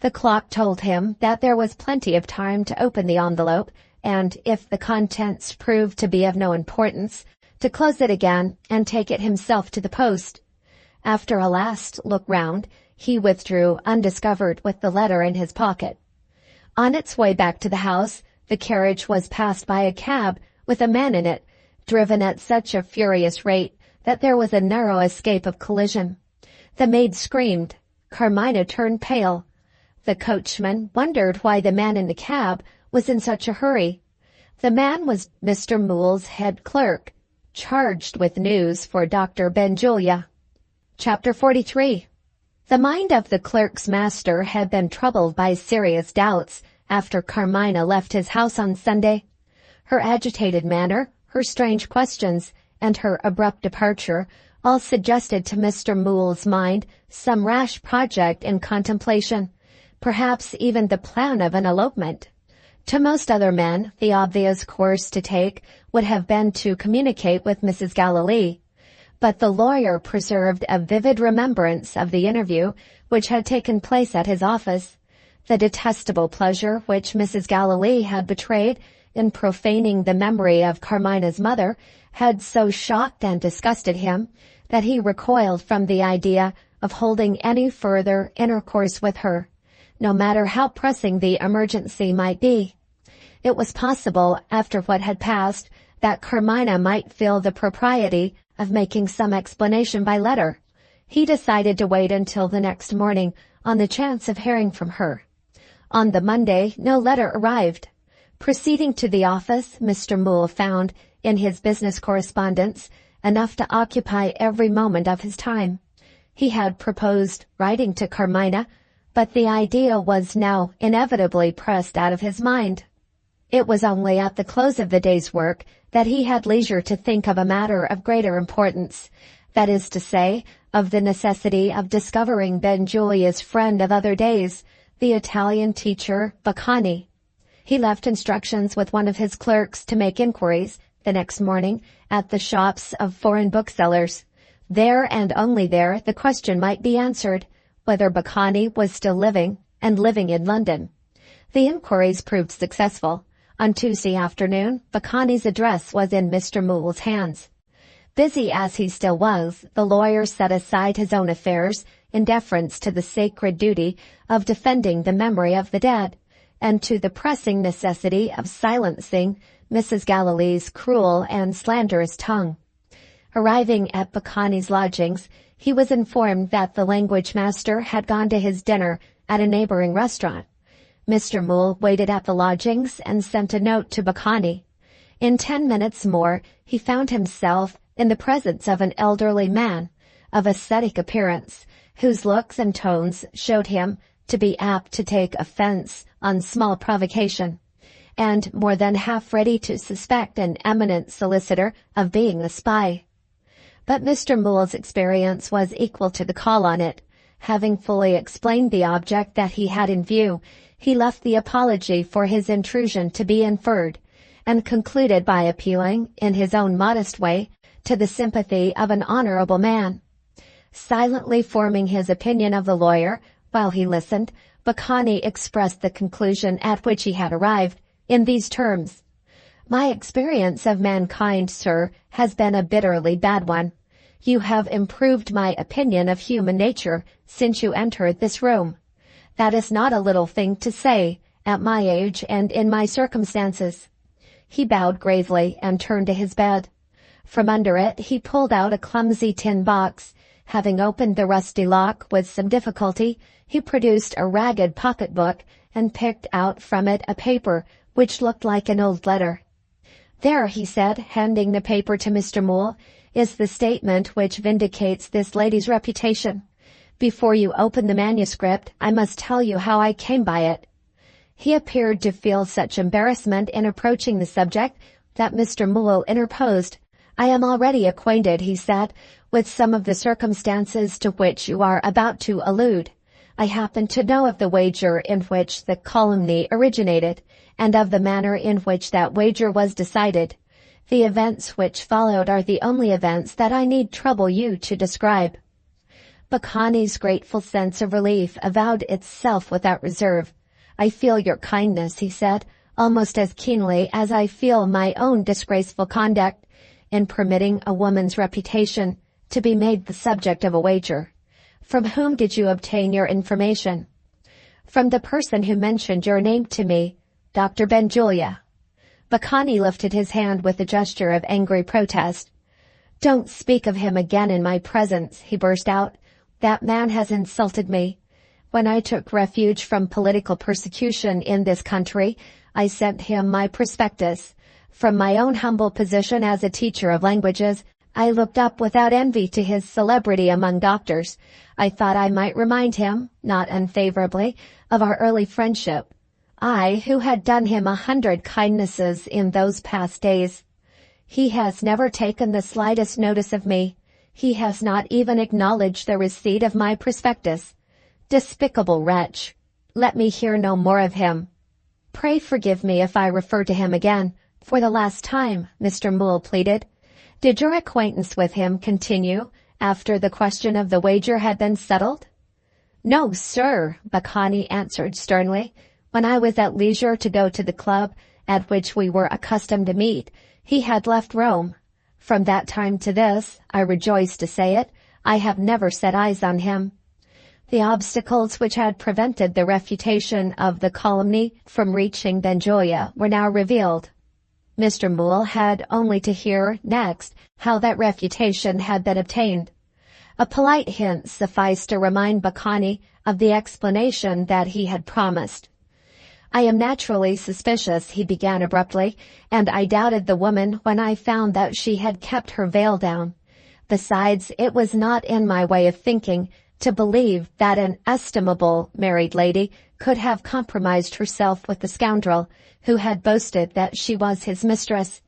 The clock told him that there was plenty of time to open the envelope, and if the contents proved to be of no importance, to close it again and take it himself to the post. After a last look round, he withdrew undiscovered with the letter in his pocket. On its way back to the house, the carriage was passed by a cab with a man in it, driven at such a furious rate that there was a narrow escape of collision. The maid screamed. Carmina turned pale. The coachman wondered why the man in the cab was in such a hurry. The man was Mr. Moole's head clerk, charged with news for Dr. Benjulia. Chapter 43. The mind of the clerk's master had been troubled by serious doubts after Carmina left his house on Sunday. Her agitated manner, her strange questions, and her abrupt departure all suggested to Mr. Moole's mind some rash project in contemplation, perhaps even the plan of an elopement. To most other men, the obvious course to take would have been to communicate with Mrs. Galilee, but the lawyer preserved a vivid remembrance of the interview which had taken place at his office. The detestable pleasure which Mrs. Galilee had betrayed in profaning the memory of Carmina's mother had so shocked and disgusted him that he recoiled from the idea of holding any further intercourse with her, no matter how pressing the emergency might be. It was possible, after what had passed, that Carmina might feel the propriety of making some explanation by letter. He decided to wait until the next morning on the chance of hearing from her. On the Monday, no letter arrived. Proceeding to the office, Mr. Moole found, in his business correspondence, enough to occupy every moment of his time. He had proposed writing to Carmina, but the idea was now inevitably pressed out of his mind. It was only at the close of the day's work that he had leisure to think of a matter of greater importance, that is to say, of the necessity of discovering Benjulia's friend of other days, the Italian teacher Boccani. He left instructions with one of his clerks to make inquiries, the next morning, at the shops of foreign booksellers. There, and only there, the question might be answered, whether Boccani was still living, and living in London. The inquiries proved successful. On Tuesday afternoon, Boccani's address was in Mr. Moole's hands. Busy as he still was, the lawyer set aside his own affairs in deference to the sacred duty of defending the memory of the dead, and to the pressing necessity of silencing Mrs. Galilee's cruel and slanderous tongue. Arriving at Boccani's lodgings, he was informed that the language master had gone to his dinner at a neighboring restaurant. Mr. Moole waited at the lodgings and sent a note to Boccani. In 10 minutes more, he found himself in the presence of an elderly man of ascetic appearance, whose looks and tones showed him to be apt to take offense on small provocation, and more than half ready to suspect an eminent solicitor of being a spy. But Mr. Moole's experience was equal to the call on it. Having fully explained the object that he had in view, he left the apology for his intrusion to be inferred, and concluded by appealing, in his own modest way, to the sympathy of an honorable man. Silently forming his opinion of the lawyer, while he listened, Bacani expressed the conclusion at which he had arrived, in these terms: "My experience of mankind, sir, has been a bitterly bad one. You have improved my opinion of human nature since you entered this room. That is not a little thing to say, at my age and in my circumstances." He bowed gravely and turned to his bed. From under it he pulled out a clumsy tin box. Having opened the rusty lock with some difficulty, he produced a ragged pocket-book and picked out from it a paper which looked like an old letter. "There," he said, handing the paper to Mr. Moole, "is the statement which vindicates this lady's reputation. Before you open the manuscript, I must tell you how I came by it." He appeared to feel such embarrassment in approaching the subject that Mr. Moole interposed. "I am already acquainted," he said, "with some of the circumstances to which you are about to allude. I happen to know of the wager in which the calumny originated, and of the manner in which that wager was decided. The events which followed are the only events that I need trouble you to describe." Bacani's grateful sense of relief avowed itself without reserve. "I feel your kindness," he said, "almost as keenly as I feel my own disgraceful conduct in permitting a woman's reputation to be made the subject of a wager. From whom did you obtain your information?" "From the person who mentioned your name to me, Dr. Benjulia." Bacani lifted his hand with a gesture of angry protest. "Don't speak of him again in my presence," he burst out. "That man has insulted me. When I took refuge from political persecution in this country, I sent him my prospectus. From my own humble position as a teacher of languages, I looked up without envy to his celebrity among doctors. I thought I might remind him, not unfavorably, of our early friendship. I, who had done him 100 kindnesses in those past days. He has never taken the slightest notice of me. He has not even acknowledged the receipt of my prospectus. Despicable wretch! Let me hear no more of him." "Pray forgive me if I refer to him again, for the last time," Mr. Moole pleaded. "Did your acquaintance with him continue after the question of the wager had been settled?" "No, sir," Bacani answered sternly. "When I was at leisure to go to the club at which we were accustomed to meet, he had left Rome. From that time to this, I rejoice to say it, I have never set eyes on him." The obstacles which had prevented the refutation of the calumny from reaching Benjulia were now revealed. Mr. Moole had only to hear next how that refutation had been obtained. A polite hint sufficed to remind Bacani of the explanation that he had promised. "I am naturally suspicious," he began abruptly, "and I doubted the woman when I found that she had kept her veil down. Besides, it was not in my way of thinking to believe that an estimable married lady could have compromised herself with the scoundrel who had boasted that she was his mistress.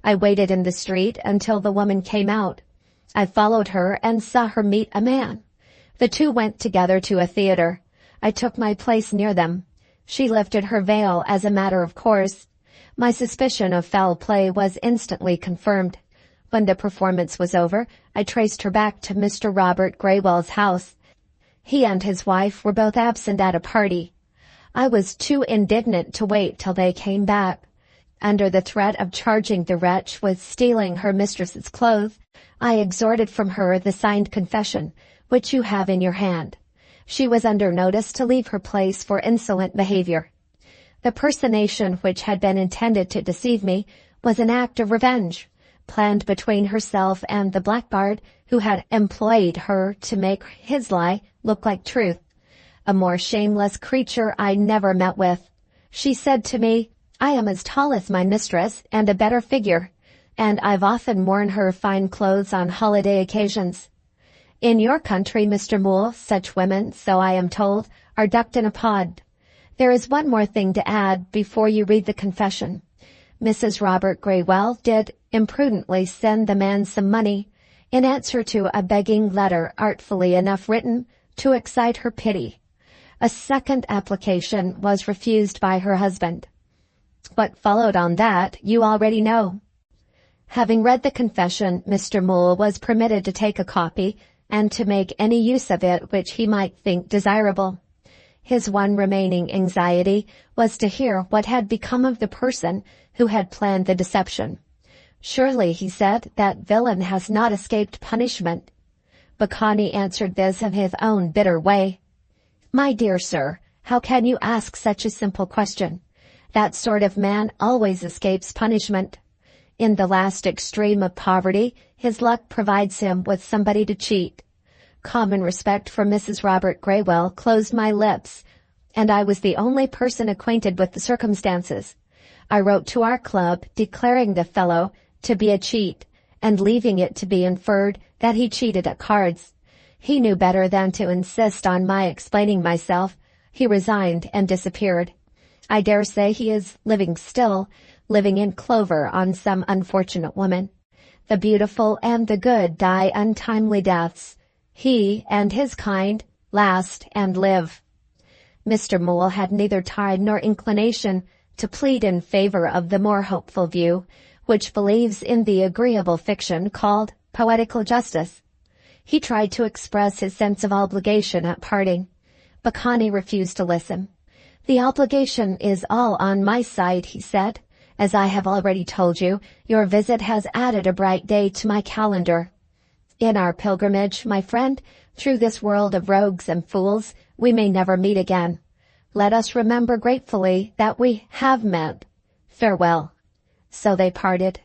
I waited in the street until the woman came out. I followed her and saw her meet a man. The two went together to a theater. I took my place near them. She lifted her veil as a matter of course. My suspicion of foul play was instantly confirmed. When the performance was over, I traced her back to Mr. Robert Greywell's house. He and his wife were both absent at a party. I was too indignant to wait till they came back. Under the threat of charging the wretch with stealing her mistress's clothes, I extorted from her the signed confession, which you have in your hand. She was under notice to leave her place for insolent behavior. The personation which had been intended to deceive me was an act of revenge, planned between herself and the blackguard who had employed her to make his lie look like truth. A more shameless creature I never met with. She said to me, 'I am as tall as my mistress and a better figure, and I've often worn her fine clothes on holiday occasions.' In your country, Mr. Moole, such women, so I am told, are ducked in a pod. There is one more thing to add before you read the confession. Mrs. Robert Greywell did imprudently send the man some money. in answer to a begging letter artfully enough written to excite her pity. A second application was refused by her husband. What followed on that you already know. Having read the confession, Mr. Mole was permitted to take a copy and to make any use of it which he might think desirable. His one remaining anxiety was to hear what had become of the person who had planned the deception. Surely, he said, that villain has not escaped punishment. Bacani answered this in his own bitter way. My dear sir, how can you ask such a simple question? That sort of man always escapes punishment. In the last extreme of poverty, his luck provides him with somebody to cheat. Common respect for Mrs. Robert Graywell closed my lips, and I was the only person acquainted with the circumstances. I wrote to our club declaring the fellow to be a cheat, and leaving it to be inferred that he cheated at cards. He knew better than to insist on my explaining myself. He resigned and disappeared. I dare say he is living still, living in clover on some unfortunate woman. The beautiful and the good die untimely deaths. He and his kind last and live. Mr. Mole had neither time nor inclination to plead in favor of the more hopeful view, which believes in the agreeable fiction called poetical justice. He tried to express his sense of obligation at parting. Bacani refused to listen. The obligation is all on my side, he said. As I have already told you, your visit has added a bright day to my calendar. In our pilgrimage, my friend, through this world of rogues and fools, we may never meet again. Let us remember gratefully that we have met. Farewell. So they parted.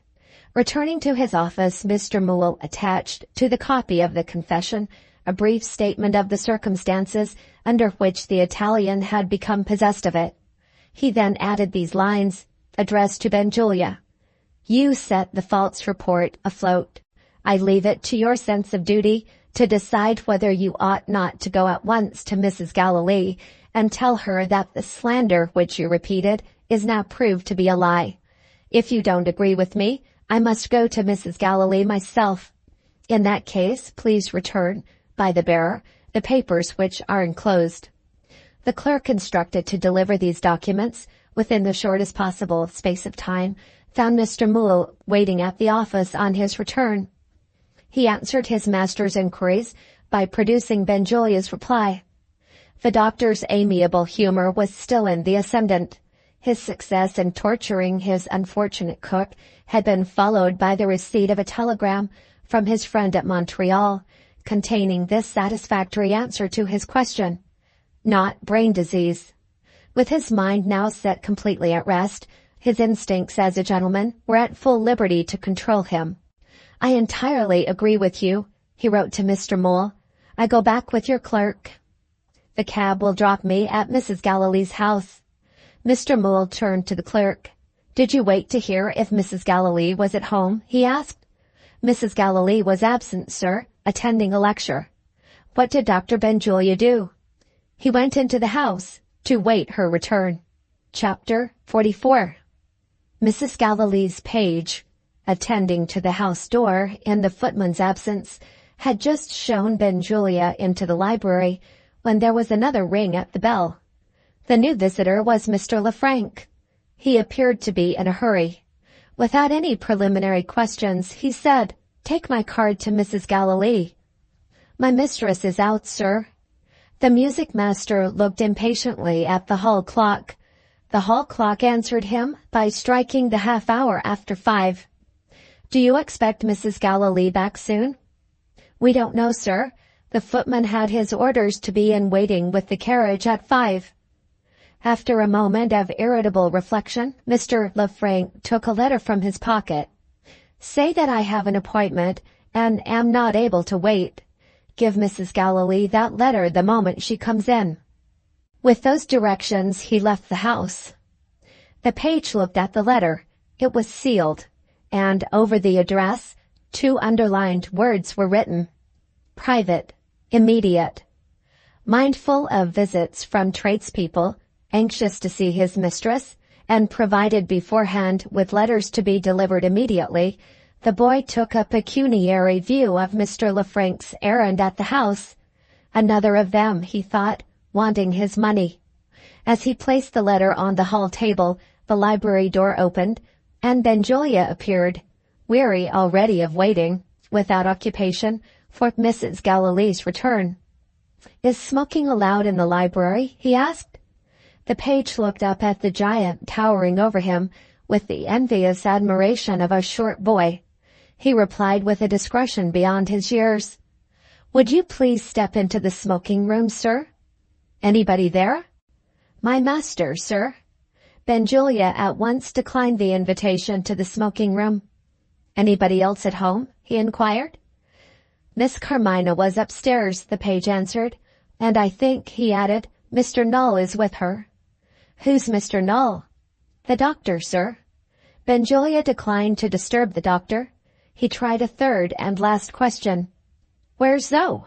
Returning to his office, Mr. Mole attached to the copy of the confession a brief statement of the circumstances under which the Italian had become possessed of it. He then added these lines, addressed to Benjulia. You set the false report afloat. I leave it to your sense of duty to decide whether you ought not to go at once to Mrs. Galilee and tell her that the slander which you repeated is now proved to be a lie. If you don't agree with me, I must go to Mrs. Galilee myself. In that case, please return, by the bearer, the papers which are enclosed. The clerk instructed to deliver these documents within the shortest possible space of time found Mr. Mole waiting at the office on his return. He answered his master's inquiries by producing Benjulia's reply. The doctor's amiable humor was still in the ascendant. His success in torturing his unfortunate cook had been followed by the receipt of a telegram from his friend at Montreal, containing this satisfactory answer to his question. Not brain disease. With his mind now set completely at rest, his instincts as a gentleman were at full liberty to control him. I entirely agree with you, he wrote to Mr. Mole. I go back with your clerk. The cab will drop me at Mrs. Galilee's house. Mr. Mole turned to the clerk. Did you wait to hear if Mrs. Galilee was at home? He asked. Mrs. Galilee was absent, sir, attending a lecture. What did Dr. Benjulia do? He went into the house to wait her return. Chapter 44. Mrs. Galilee's page, attending to the house door in the footman's absence, had just shown Benjulia into the library when there was another ring at the bell. The new visitor was Mr. Lefrank. He appeared to be in a hurry. Without any preliminary questions, he said, Take my card to Mrs. Galilee. My mistress is out, sir. The music master looked impatiently at the hall clock. The hall clock answered him by striking the half-hour after 5. Do you expect Mrs. Galilee back soon? We don't know, sir. The footman had his orders to be in waiting with the carriage at 5. After a moment of irritable reflection, Mr. Lefrank took a letter from his pocket. Say that I have an appointment and am not able to wait. Give Mrs. Galilee that letter the moment she comes in. With those directions, he left the house. The page looked at the letter. It was sealed, and over the address, 2 underlined words were written. Private, immediate. Mindful of visits from tradespeople, anxious to see his mistress, and provided beforehand with letters to be delivered immediately, The boy took a pecuniary view of Mr. Lefrank's errand at the house. Another of them, he thought, wanting his money. As he placed the letter on the hall table, the library door opened, and Benjulia appeared, weary already of waiting, without occupation, for Mrs. Gallilee's return. "Is smoking allowed in the library?" he asked. The page looked up at the giant towering over him with the envious admiration of a short boy. He replied with a discretion beyond his years. "Would you please step into the smoking room, sir?" "Anybody there?" "My master, sir." Benjulia at once declined the invitation to the smoking room. "Anybody else at home?" he inquired. "Miss Carmina was upstairs," the page answered, "and I think," he added, "Mr. Null is with her." "Who's Mr. Null?" "The doctor, sir." Benjulia declined to disturb the doctor. He tried a third and last question. "Where's Zoe?"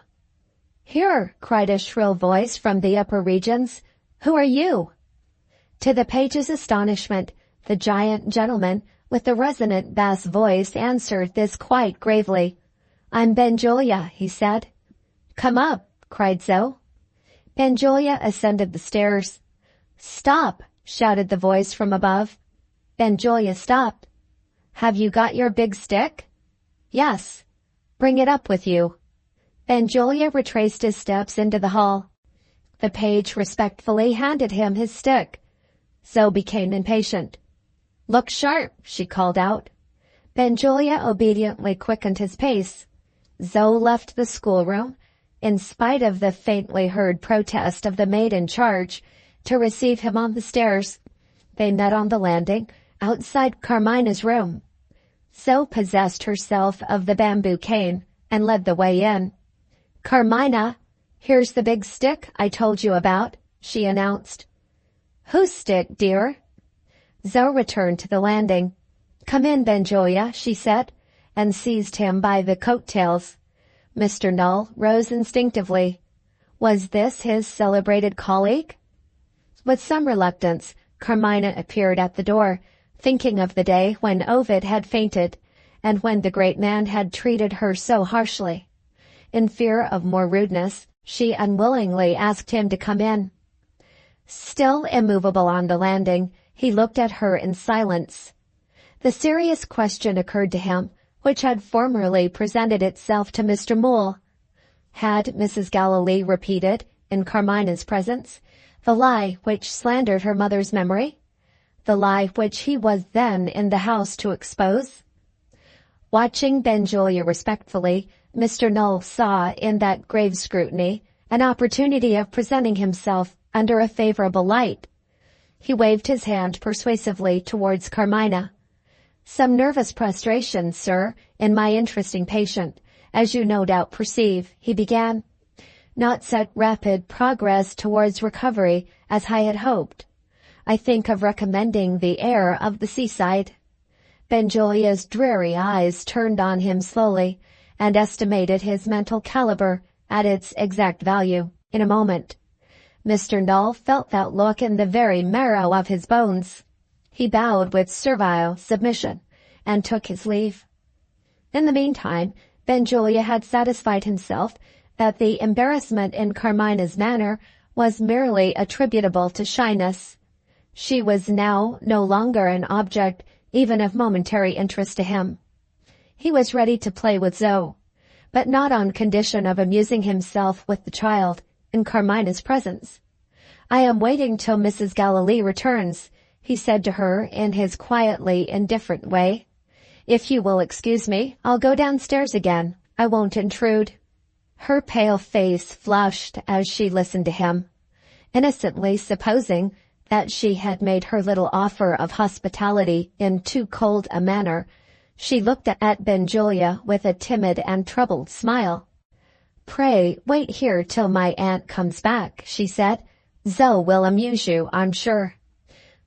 "Here," cried a shrill voice from the upper regions. "Who are you?" To the page's astonishment, the giant gentleman with the resonant bass voice answered this quite gravely. "I'm Benjulia," he said. "Come up," cried Zoe. Benjulia ascended the stairs. "Stop!" shouted the voice from above. Benjulia stopped. "Have you got your big stick?" "Yes." "Bring it up with you." Benjulia retraced his steps into the hall. The page respectfully handed him his stick. Zoe became impatient. "Look sharp," she called out. Benjulia obediently quickened his pace. Zoe left the schoolroom, in spite of the faintly heard protest of the maid in charge, to receive him on the stairs. They met on the landing, outside Carmina's room. Zoe possessed herself of the bamboo cane, and led the way in. "Carmina, here's the big stick I told you about," she announced. "Whose stick, dear?" Zoe returned to the landing. "Come in, Benjulia," she said, and seized him by the coat-tails. Mr. Null rose instinctively. Was this his celebrated colleague? With some reluctance, Carmina appeared at the door, thinking of the day when Ovid had fainted, and when the great man had treated her so harshly. In fear of more rudeness, she unwillingly asked him to come in. Still immovable on the landing, he looked at her in silence. The serious question occurred to him, which had formerly presented itself to Mr. Moole. Had Mrs. Gallilee repeated, in Carmina's presence, the lie which slandered her mother's memory? The lie which he was then in the house to expose? Watching Benjulia respectfully, Mr. Null saw in that grave scrutiny an opportunity of presenting himself under a favourable light. He waved his hand persuasively towards Carmina. "Some nervous prostration, sir, in my interesting patient, as you no doubt perceive," he began. "Not such rapid progress towards recovery as I had hoped. I think of recommending the air of the seaside." Benjulia's dreary eyes turned on him slowly, and estimated his mental calibre at its exact value in a moment. Mr. Null felt that look in the very marrow of his bones. He bowed with servile submission, and took his leave. In the meantime, Benjulia had satisfied himself that the embarrassment in Carmina's manner was merely attributable to shyness. She was now no longer an object even of momentary interest to him. He was ready to play with Zoe, but not on condition of amusing himself with the child in Carmina's presence. "I am waiting till Mrs. Gallilee returns," he said to her in his quietly indifferent way. "If you will excuse me, I'll go downstairs again. I won't intrude." Her pale face flushed as she listened to him. Innocently supposing that she had made her little offer of hospitality in too cold a manner, she looked at Benjulia with a timid and troubled smile. "Pray wait here till my aunt comes back," she said. "Zoe will amuse you, I'm sure."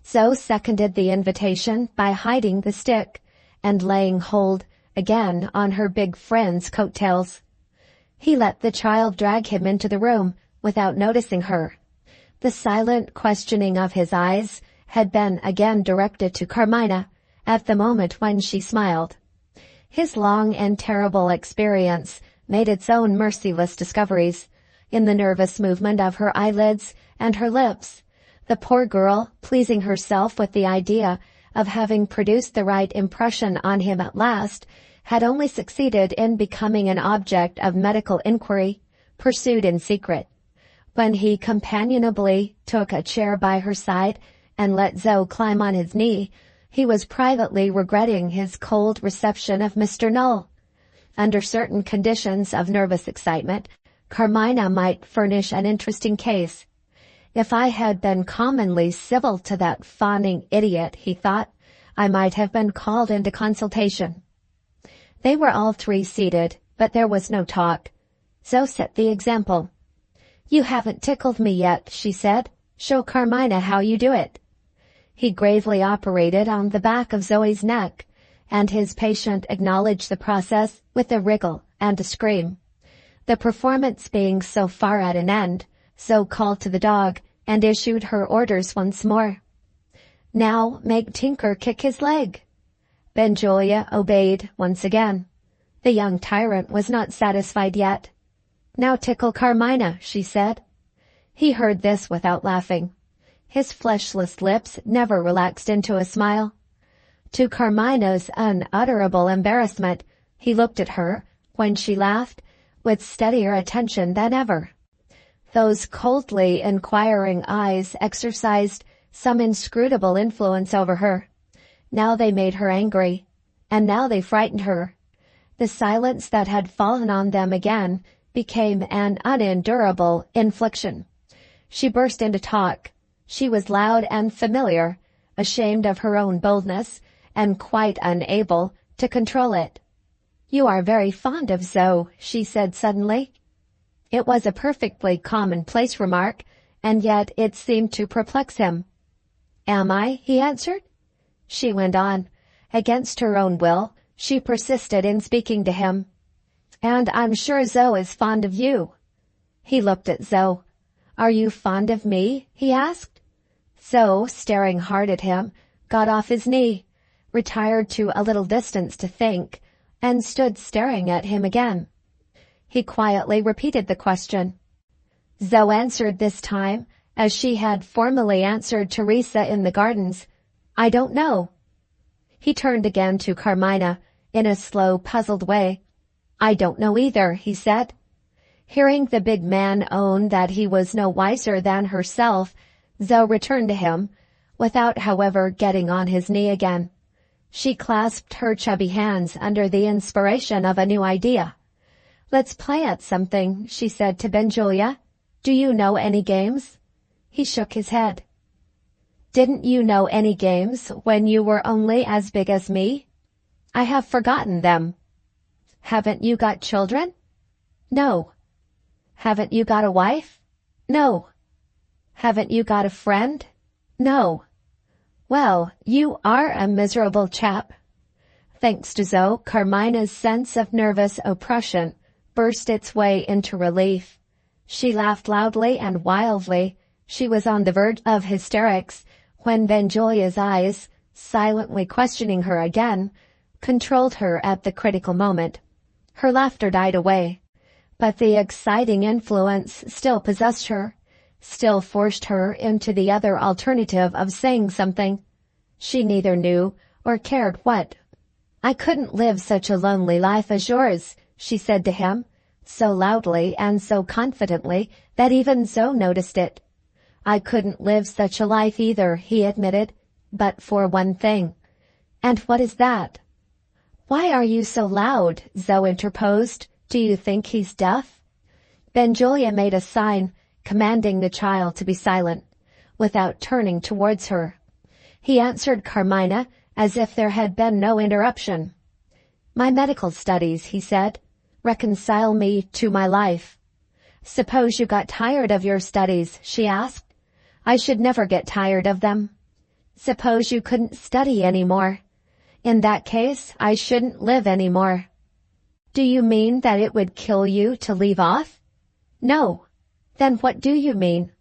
Zoe seconded the invitation by hiding the stick, and laying hold again on her big friend's coat-tails. He let the child drag him into the room without noticing her. The silent questioning of his eyes had been again directed to Carmina at the moment when she smiled. His long and terrible experience made its own merciless discoveries in the nervous movement of her eyelids and her lips. The poor girl, pleasing herself with the idea of having produced the right impression on him at last, had only succeeded in becoming an object of medical inquiry, pursued in secret. When he companionably took a chair by her side and let Zoe climb on his knee, he was privately regretting his cold reception of Mr. Null. Under certain conditions of nervous excitement, Carmina might furnish an interesting case. If I had been commonly civil to that fawning idiot, he thought, I might have been called into consultation. They were all three seated, but there was no talk. Zoe set the example. You haven't tickled me yet, she said. Show Carmina how you do it. He gravely operated on the back of Zoe's neck, and his patient acknowledged the process with a wriggle and a scream. The performance being so far at an end, Zoe called to the dog and issued her orders once more. Now make Tinker kick his leg. Benjulia obeyed once again. The young tyrant was not satisfied yet. Now tickle Carmina, she said. He heard this without laughing. His fleshless lips never relaxed into a smile. To Carmina's unutterable embarrassment, he looked at her, when she laughed, with steadier attention than ever. Those coldly inquiring eyes exercised some inscrutable influence over her. Now they made her angry, and now they frightened her. The silence that had fallen on them again became an unendurable infliction. She burst into talk. She was loud and familiar, ashamed of her own boldness, and quite unable to control it. You are very fond of Zoe, she said suddenly. It was a perfectly commonplace remark, and yet it seemed to perplex him. Am I? He answered. She went on. Against her own will, she persisted in speaking to him. And I'm sure Zoe is fond of you. He looked at Zoe. Are you fond of me? He asked. Zoe, staring hard at him, got off his knee, retired to a little distance to think, and stood staring at him again. He quietly repeated the question. Zoe answered this time, as she had formerly answered Teresa in the gardens. I don't know. He turned again to Carmina, in a slow, puzzled way. I don't know either, he said. Hearing the big man own that he was no wiser than herself, Zoe returned to him, without, however, getting on his knee again. She clasped her chubby hands under the inspiration of a new idea. Let's play at something, she said to Benjulia. Do you know any games? He shook his head. Didn't you know any games when you were only as big as me? I have forgotten them. Haven't you got children? No. Haven't you got a wife? No. Haven't you got a friend? No. Well, you are a miserable chap. Thanks to Zoe, Carmina's sense of nervous oppression burst its way into relief. She laughed loudly and wildly. She was on the verge of hysterics when Benjulia's eyes, silently questioning her again, controlled her at the critical moment. Her laughter died away, but the exciting influence still possessed her, still forced her into the other alternative of saying something. She neither knew or cared what. I couldn't live such a lonely life as yours, she said to him, so loudly and so confidently that even Zoe noticed it. I couldn't live such a life either, he admitted, but for one thing. And what is that? Why are you so loud? Zoe interposed. Do you think he's deaf? Benjulia made a sign, commanding the child to be silent, without turning towards her. He answered Carmina as if there had been no interruption. My medical studies, he said, reconcile me to my life. Suppose you got tired of your studies, she asked. I should never get tired of them. Suppose you couldn't study any more. In that case, I shouldn't live any more. Do you mean that it would kill you to leave off? No. Then what do you mean?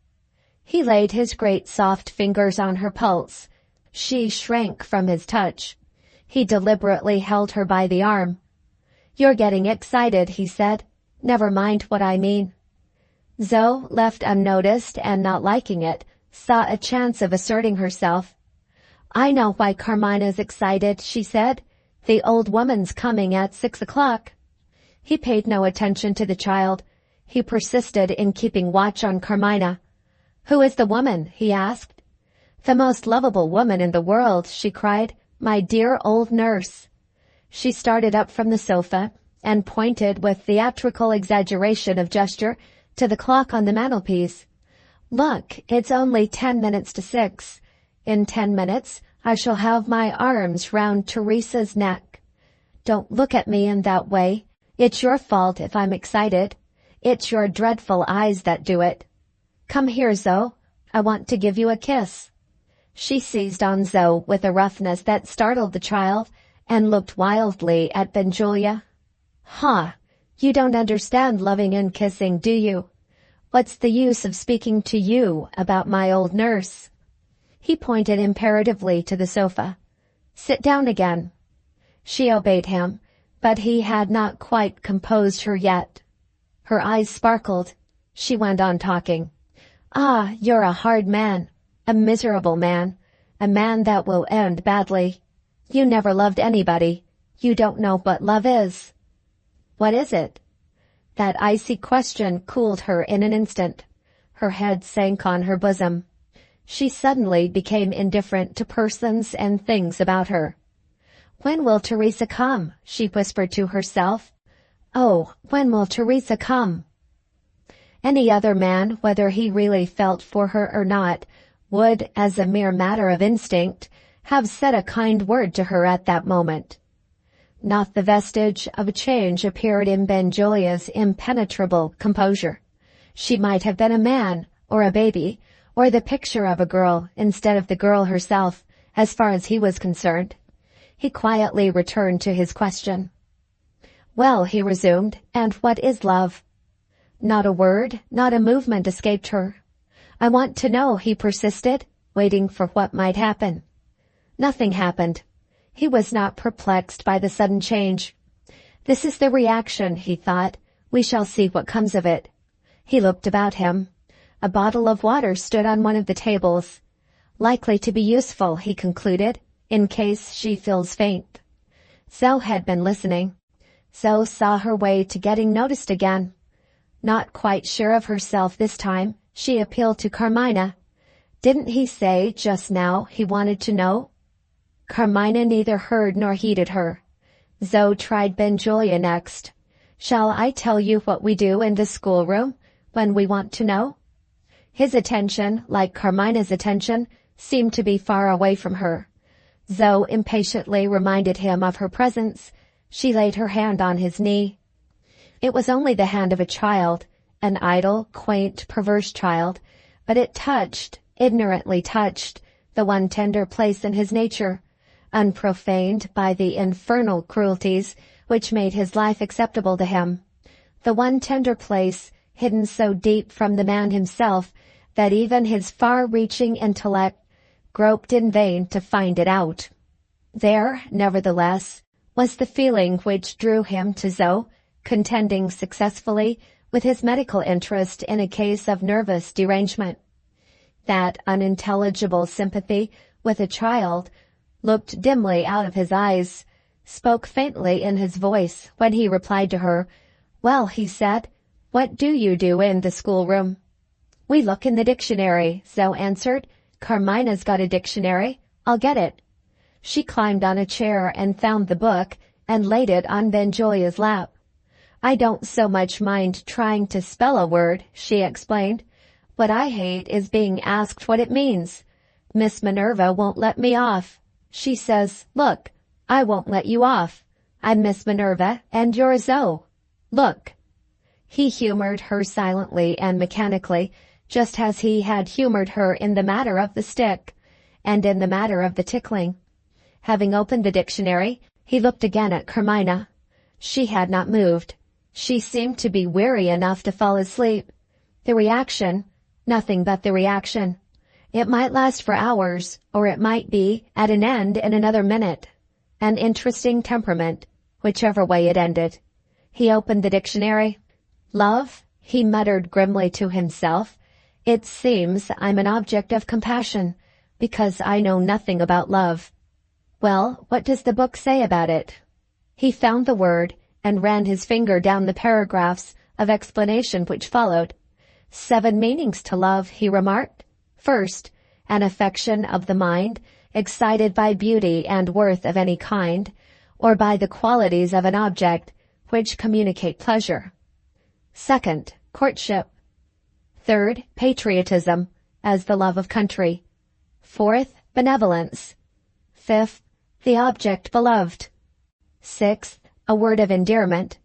He laid his great soft fingers on her pulse. She shrank from his touch. He deliberately held her by the arm. "You're getting excited," he said. "Never mind what I mean." Zoe, left unnoticed and not liking it, saw a chance of asserting herself. "I know why Carmina's excited," she said. "The old woman's coming at 6 o'clock." He paid no attention to the child. He persisted in keeping watch on Carmina. "Who is the woman?" he asked. "The most lovable woman in the world," she cried. "My dear old nurse." She started up from the sofa and pointed with theatrical exaggeration of gesture to the clock on the mantelpiece. "Look, it's only 10 minutes to 6. In 10 minutes, I shall have my arms round Teresa's neck. Don't look at me in that way. It's your fault if I'm excited. It's your dreadful eyes that do it. Come here, Zoe. I want to give you a kiss." She seized on Zoe with a roughness that startled the child and looked wildly at Benjulia. "Huh, you don't understand loving and kissing, do you? What's the use of speaking to you about my old nurse?" He pointed imperatively to the sofa. "Sit down again." She obeyed him, but he had not quite composed her yet. Her eyes sparkled. She went on talking. "Ah, you're a hard man, a miserable man, a man that will end badly. You never loved anybody. You don't know what love is." "What is it?" That icy question cooled her in an instant. Her head sank on her bosom. She suddenly became indifferent to persons and things about her. "When will Teresa come?" she whispered to herself. "Oh, when will Teresa come?" Any other man, whether he really felt for her or not, would, as a mere matter of instinct, have said a kind word to her at that moment. Not the vestige of a change appeared in Benjulia's impenetrable composure. She might have been a man, or a baby, or the picture of a girl instead of the girl herself, as far as he was concerned. He quietly returned to his question. "Well," he resumed, "and what is love?" Not a word, not a movement escaped her. "I want to know," he persisted, waiting for what might happen. Nothing happened. He was not perplexed by the sudden change. "This is the reaction," he thought. "We shall see what comes of it." He looked about him. A bottle of water stood on one of the tables. "Likely to be useful," he concluded, "in case she feels faint." Zoe had been listening. Zoe saw her way to getting noticed again. Not quite sure of herself this time, she appealed to Carmina. "Didn't he say just now he wanted to know?" Carmina neither heard nor heeded her. Zoe tried Benjulia next. "Shall I tell you what we do in the schoolroom when we want to know?" His attention, like Carmina's attention, seemed to be far away from her. Zoe impatiently reminded him of her presence. She laid her hand on his knee. It was only the hand of a child, an idle, quaint, perverse child, but it touched, ignorantly touched, the one tender place in his nature, unprofaned by the infernal cruelties which made his life acceptable to him. The one tender place, hidden so deep from the man himself that even his far-reaching intellect groped in vain to find it out. There, nevertheless, was the feeling which drew him to Zoe, contending successfully with his medical interest in a case of nervous derangement. That unintelligible sympathy with a child looked dimly out of his eyes, spoke faintly in his voice when he replied to her. "Well," he said, "what do you do in the schoolroom?" "We look in the dictionary," Zoe answered. "Carmina's got a dictionary. I'll get it." She climbed on a chair and found the book and laid it on Benjulia's lap. "I don't so much mind trying to spell a word," she explained. "What I hate is being asked what it means. Miss Minerva won't let me off. She says, 'Look, I won't let you off. I'm Miss Minerva and you're Zoe. Look.'" He humored her silently and mechanically, just as he had humored her in the matter of the stick, and in the matter of the tickling. Having opened the dictionary, he looked again at Carmina. She had not moved. She seemed to be weary enough to fall asleep. The reaction, nothing but the reaction. It might last for hours, or it might be at an end in another minute. an interesting temperament, whichever way it ended. He opened the dictionary. Love, he muttered grimly to himself. It seems I'm an object of compassion, because I know nothing about love. Well, what does the book say about it? He found the word and ran his finger down the paragraphs of explanation which followed. 7 meanings to love, he remarked. First, an affection of the mind, excited by beauty and worth of any kind, or by the qualities of an object which communicate pleasure. Second, courtship. Third, patriotism, as the love of country. Fourth, benevolence. Fifth, the object beloved. Sixth, a word of endearment.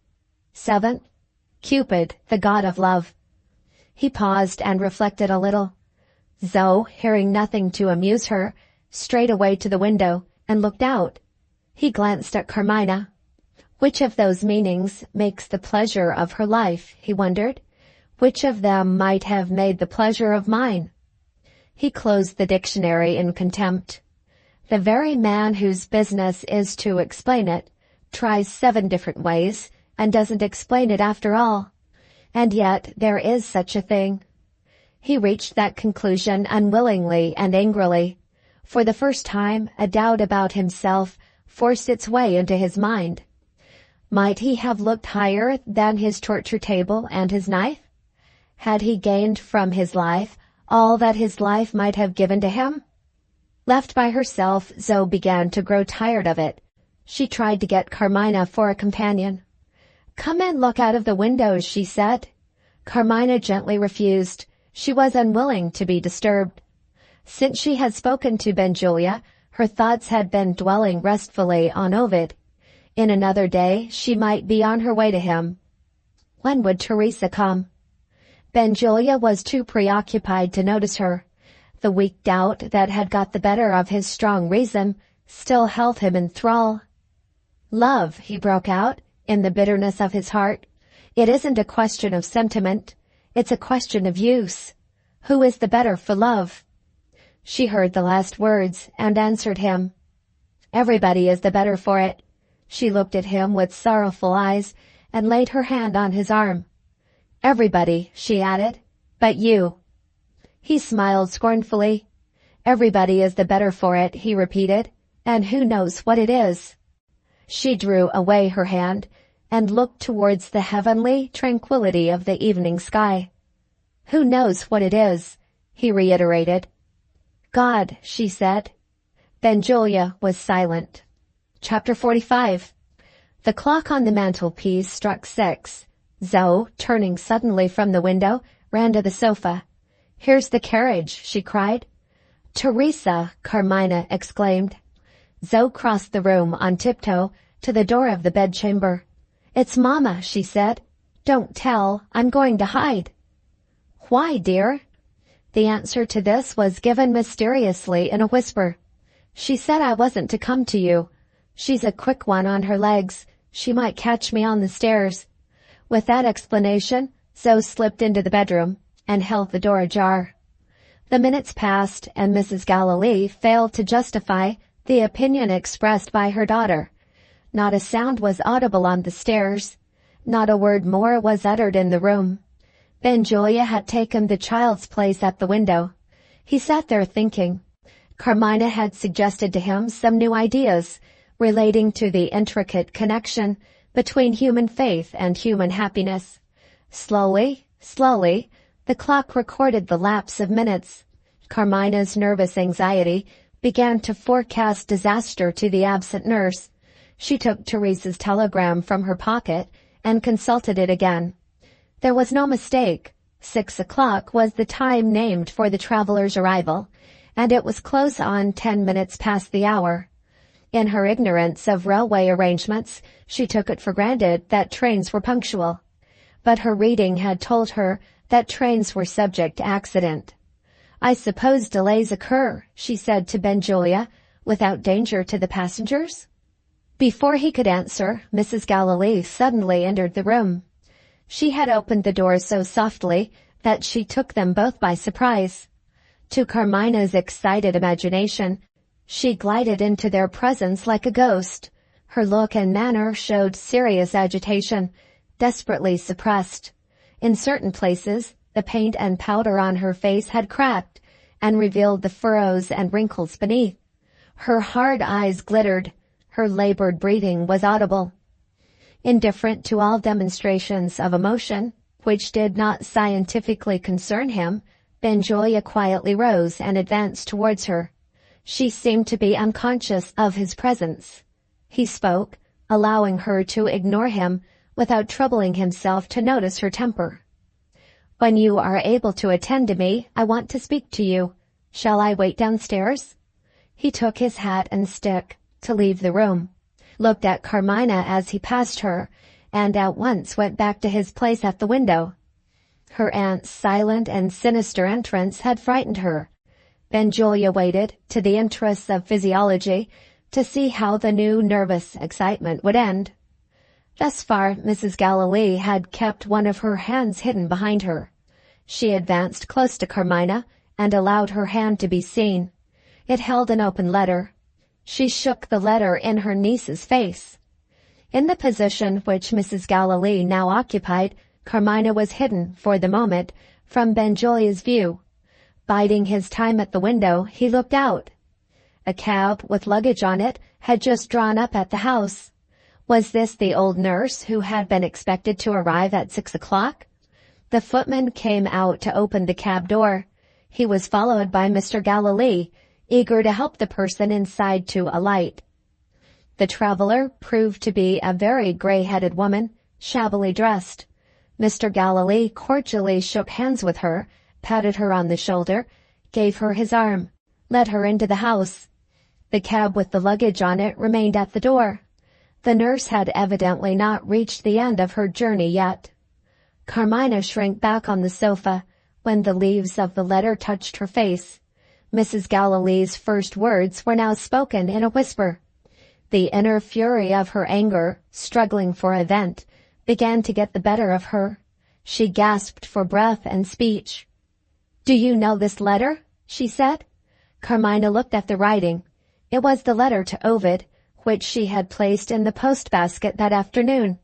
Seventh, Cupid, the god of love. He paused and reflected a little. Zoe, hearing nothing to amuse her, strayed away to the window and looked out. He glanced at Carmina. Which of those meanings makes the pleasure of her life, he wondered. Which of them might have made the pleasure of mine? He closed the dictionary in contempt. The very man whose business is to explain it tries 7 different ways and doesn't explain it after all. And yet there is such a thing. He reached that conclusion unwillingly and angrily. For the first time, a doubt about himself forced its way into his mind. Might he have looked higher than his torture table and his knife? Had he gained from his life all that his life might have given to him? Left by herself, Zoe began to grow tired of it. She tried to get Carmina for a companion. Come and look out of the windows, she said. Carmina gently refused. She was unwilling to be disturbed. Since she had spoken to Benjulia, her thoughts had been dwelling restfully on Ovid. In another day she might be on her way to him. When would Teresa come? Benjulia was too preoccupied to notice her. The weak doubt that had got the better of his strong reason still held him in thrall. Love, he broke out, in the bitterness of his heart. It isn't a question of sentiment. It's a question of use. Who is the better for love? She heard the last words and answered him. Everybody is the better for it. She looked at him with sorrowful eyes and laid her hand on his arm. Everybody, she added, but you. He smiled scornfully. Everybody is the better for it, he repeated, and who knows what it is? She drew away her hand and looked towards the heavenly tranquillity of the evening sky. Who knows what it is? He reiterated. God, she said. Benjulia was silent. Chapter 45. The clock on the mantelpiece struck 6. Zoe, turning suddenly from the window, ran to the sofa. Here's the carriage, she cried. Teresa, Carmina exclaimed. Zoe crossed the room on tiptoe to the door of the bedchamber. It's Mamma, she said. Don't tell. I'm going to hide. Why, dear? The answer to this was given mysteriously in a whisper. She said I wasn't to come to you. She's a quick one on her legs. She might catch me on the stairs. With that explanation, Zoe slipped into the bedroom and held the door ajar. The minutes passed, and Mrs. Galilee failed to justify the opinion expressed by her daughter. Not a sound was audible on the stairs. Not a word more was uttered in the room. Benjulia had taken the child's place at the window. He sat there thinking. Carmina had suggested to him some new ideas relating to the intricate connection between human faith and human happiness. Slowly, the clock recorded the lapse of minutes. Carmina's nervous anxiety began to forecast disaster to the absent nurse. She took Teresa's telegram from her pocket and consulted it again. There was no mistake. 6 o'clock was the time named for the traveller's arrival, and it was close on 10 minutes past the hour. In her ignorance of railway arrangements, she took it for granted that trains were punctual. But her reading had told her that trains were subject to accident. I suppose delays occur, she said to Benjulia, without danger to the passengers? Before he could answer, Mrs. Galilee suddenly entered the room. She had opened the door so softly that she took them both by surprise. To Carmina's excited imagination, She glided into their presence like a ghost. Her look and manner showed serious agitation, desperately suppressed. In certain places, the paint and powder on her face had cracked and revealed the furrows and wrinkles beneath. Her hard eyes glittered. Her labored breathing was audible. Indifferent to all demonstrations of emotion, which did not scientifically concern him, Benjulia quietly rose and advanced towards her. She seemed to be unconscious of his presence. He spoke, allowing her to ignore him without troubling himself to notice her temper. "When you are able to attend to me, I want to speak to you. Shall I wait downstairs?" He took his hat and stick to leave the room, looked at Carmina as he passed her, and at once went back to his place at the window. Her aunt's silent and sinister entrance had frightened her. Benjulia waited, to the interests of physiology, to see how the new nervous excitement would end. Thus far, Mrs. Gallilee had kept one of her hands hidden behind her. She advanced close to Carmina, and allowed her hand to be seen. It held an open letter. She shook the letter in her niece's face. In the position which Mrs. Gallilee now occupied, Carmina was hidden, for the moment, from Benjulia's view. Biding his time at the window, he looked out. A cab with luggage on it had just drawn up at the house. Was this the old nurse who had been expected to arrive at 6 o'clock? The footman came out to open the cab door. He was followed by Mr. Gallilee, eager to help the person inside to alight. The traveller proved to be a very grey-headed woman, shabbily dressed. Mr. Gallilee cordially shook hands with her, patted her on the shoulder, gave her his arm, led her into the house. The cab with the luggage on it remained at the door. The nurse had evidently not reached the end of her journey yet. Carmina shrank back on the sofa when the leaves of the letter touched her face. Mrs. Gallilee's first words were now spoken in a whisper. The inner fury of her anger, struggling for a vent, began to get the better of her. She gasped for breath and speech. "Do you know this letter?" she said. Carmina looked at the writing. It was the letter to Ovid, which she had placed in the post-basket that afternoon.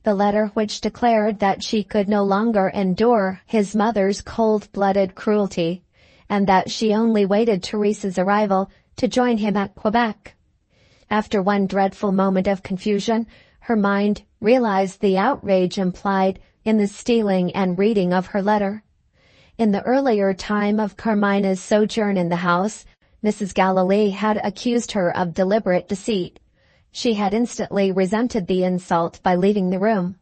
The letter which declared that she could no longer endure his mother's cold-blooded cruelty, and that she only waited Therese's arrival to join him at Quebec. After one dreadful moment of confusion, her mind realized the outrage implied in the stealing and reading of her letter. In the earlier time of Carmina's sojourn in the house, Mrs. Gallilee had accused her of deliberate deceit. She had instantly resented the insult by leaving the room.